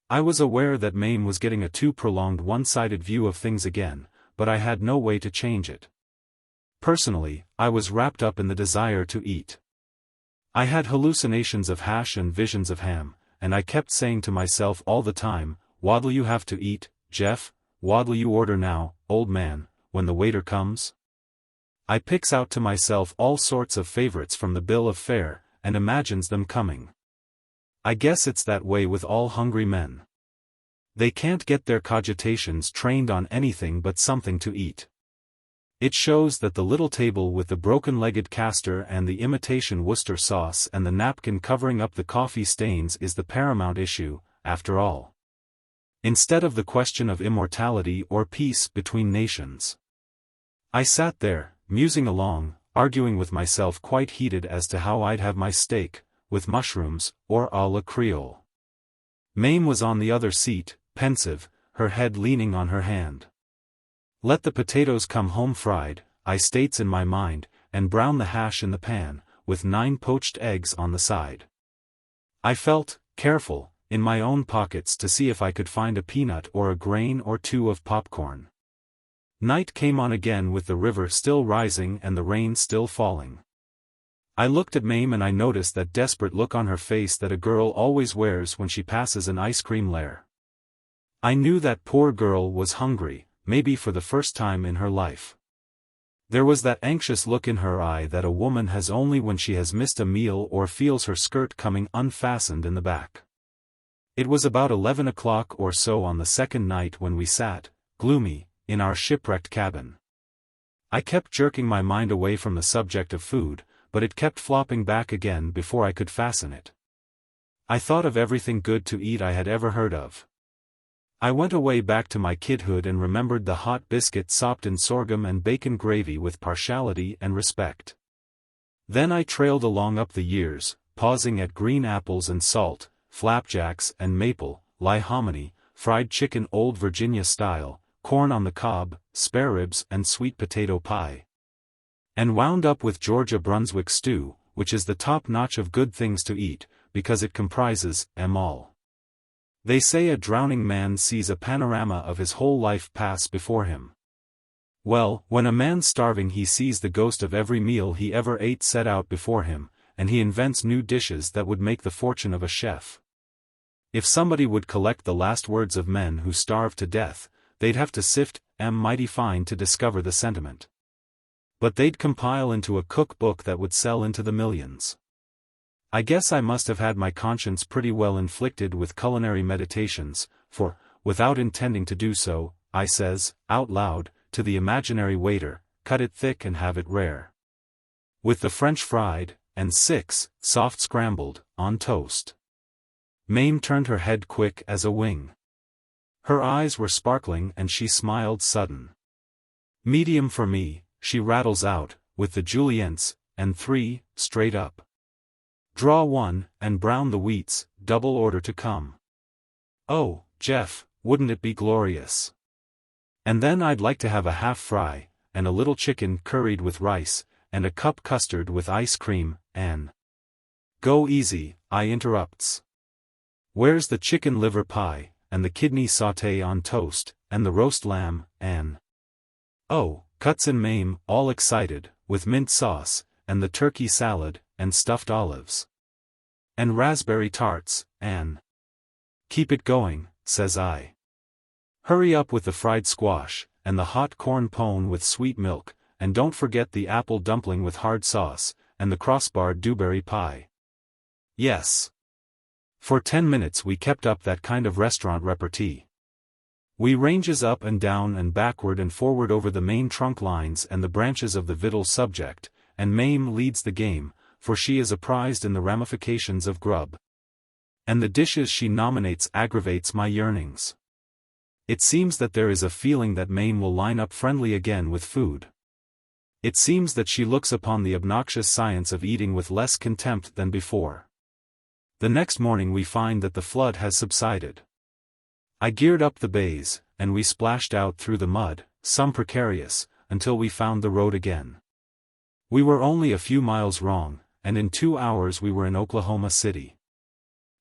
I was aware that Mame was getting a too prolonged one-sided view of things again, but I had no way to change it. Personally, I was wrapped up in the desire to eat. I had hallucinations of hash and visions of ham, and I kept saying to myself all the time, "What'll you have to eat, Jeff? What'll you order now, old man, when the waiter comes?" I picks out to myself all sorts of favorites from the bill of fare, and imagines them coming. I guess it's that way with all hungry men. They can't get their cogitations trained on anything but something to eat. It shows that the little table with the broken-legged caster and the imitation Worcester sauce and the napkin covering up the coffee stains is the paramount issue, after all. Instead of the question of immortality or peace between nations. I sat there, musing along, arguing with myself quite heated as to how I'd have my steak, with mushrooms, or à la Creole. Mame was on the other seat, pensive, her head leaning on her hand. Let the potatoes come home fried, I states in my mind, and brown the hash in the pan, with 9 poached eggs on the side. I felt, careful, in my own pockets to see if I could find a peanut or a grain or 2 of popcorn. Night came on again with the river still rising and the rain still falling. I looked at Mame and I noticed that desperate look on her face that a girl always wears when she passes an ice cream lair. I knew that poor girl was hungry, maybe for the first time in her life. There was that anxious look in her eye that a woman has only when she has missed a meal or feels her skirt coming unfastened in the back. It was about 11 o'clock or so on the second night when we sat, gloomy, in our shipwrecked cabin. I kept jerking my mind away from the subject of food, but it kept flopping back again before I could fasten it. I thought of everything good to eat I had ever heard of. I went away back to my kidhood and remembered the hot biscuit sopped in sorghum and bacon gravy with partiality and respect. Then I trailed along up the years, pausing at green apples and salt, flapjacks and maple, hominy, fried chicken old Virginia style, corn on the cob, spare ribs and sweet potato pie. And wound up with Georgia Brunswick stew, which is the top notch of good things to eat, because it comprises all. They say a drowning man sees a panorama of his whole life pass before him. Well, when a man's starving he sees the ghost of every meal he ever ate set out before him, and he invents new dishes that would make the fortune of a chef. If somebody would collect the last words of men who starved to death, they'd have to sift mighty fine to discover the sentiment. But they'd compile into a cookbook that would sell into the millions. I guess I must have had my conscience pretty well inflicted with culinary meditations, for, without intending to do so, I says, out loud, to the imaginary waiter, cut it thick and have it rare. With the French fried, and 6, soft scrambled, on toast. Mame turned her head quick as a wing. Her eyes were sparkling and she smiled sudden. Medium for me, she rattles out, with the juliennes, and 3, straight up. Draw 1, and brown the wheats, double order to come. Oh, Jeff, wouldn't it be glorious? And then I'd like to have a half fry, and a little chicken curried with rice, and a cup custard with ice cream, and... Go easy, I interrupts. Where's the chicken liver pie, and the kidney sauté on toast, and the roast lamb, and... Oh, cuts in Mame, all excited, with mint sauce, and the turkey salad, and stuffed olives. And raspberry tarts, and... Keep it going, says I. Hurry up with the fried squash, and the hot corn pone with sweet milk, and don't forget the apple dumpling with hard sauce, and the crossbarred dewberry pie. Yes. For 10 minutes we kept up that kind of restaurant repartee. We ranges up and down and backward and forward over the main trunk lines and the branches of the victual subject, and Mame leads the game, for she is apprised in the ramifications of grub. And the dishes she nominates aggravates my yearnings. It seems that there is a feeling that Mame will line up friendly again with food. It seems that she looks upon the obnoxious science of eating with less contempt than before. The next morning we find that the flood has subsided. I geared up the bays, and we splashed out through the mud, some precarious, until we found the road again. We were only a few miles wrong, and in 2 hours we were in Oklahoma City.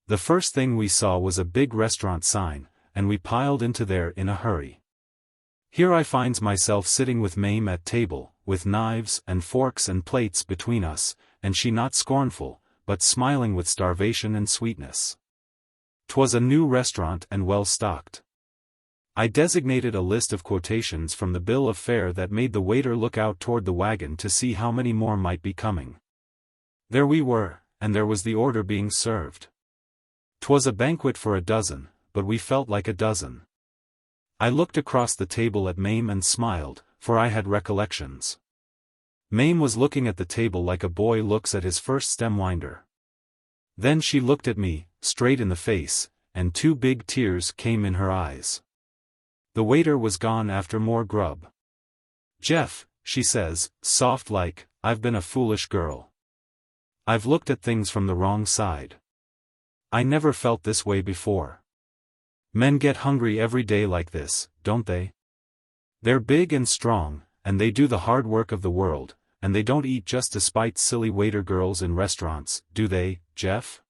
The first thing we saw was a big restaurant sign, and we piled into there in a hurry. Here I finds myself sitting with Mame at table, with knives and forks and plates between us, and she not scornful, but smiling with starvation and sweetness. 'Twas a new restaurant and well stocked. I designated a list of quotations from the bill of fare that made the waiter look out toward the wagon to see how many more might be coming. There we were, and there was the order being served. 'Twas a banquet for a dozen, but we felt like a dozen. I looked across the table at Mame and smiled, for I had recollections. Mame was looking at the table like a boy looks at his first stem winder. Then she looked at me, straight in the face, and 2 big tears came in her eyes. The waiter was gone after more grub. "Jeff," she says, soft like, "I've been a foolish girl. I've looked at things from the wrong side. I never felt this way before. Men get hungry every day like this, don't they? They're big and strong, and they do the hard work of the world, and they don't eat just to spite silly waiter girls in restaurants, do they, Jeff?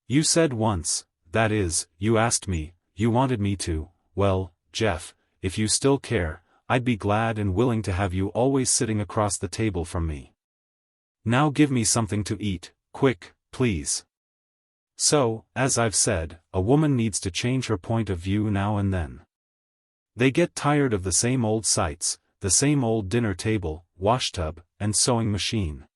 You said once, that is, you asked me, you wanted me to, well, Jeff, if you still care, I'd be glad and willing to have you always sitting across the table from me. Now give me something to eat, quick, please." So, as I've said, a woman needs to change her point of view now and then. They get tired of the same old sights, the same old dinner table, washtub, and sewing machine.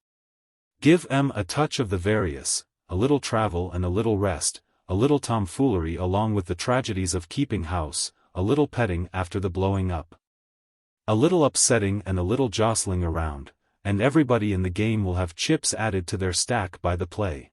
Give 'em a touch of the various, a little travel and a little rest, a little tomfoolery along with the tragedies of keeping house, a little petting after the blowing up. A little upsetting and a little jostling around, and everybody in the game will have chips added to their stack by the play.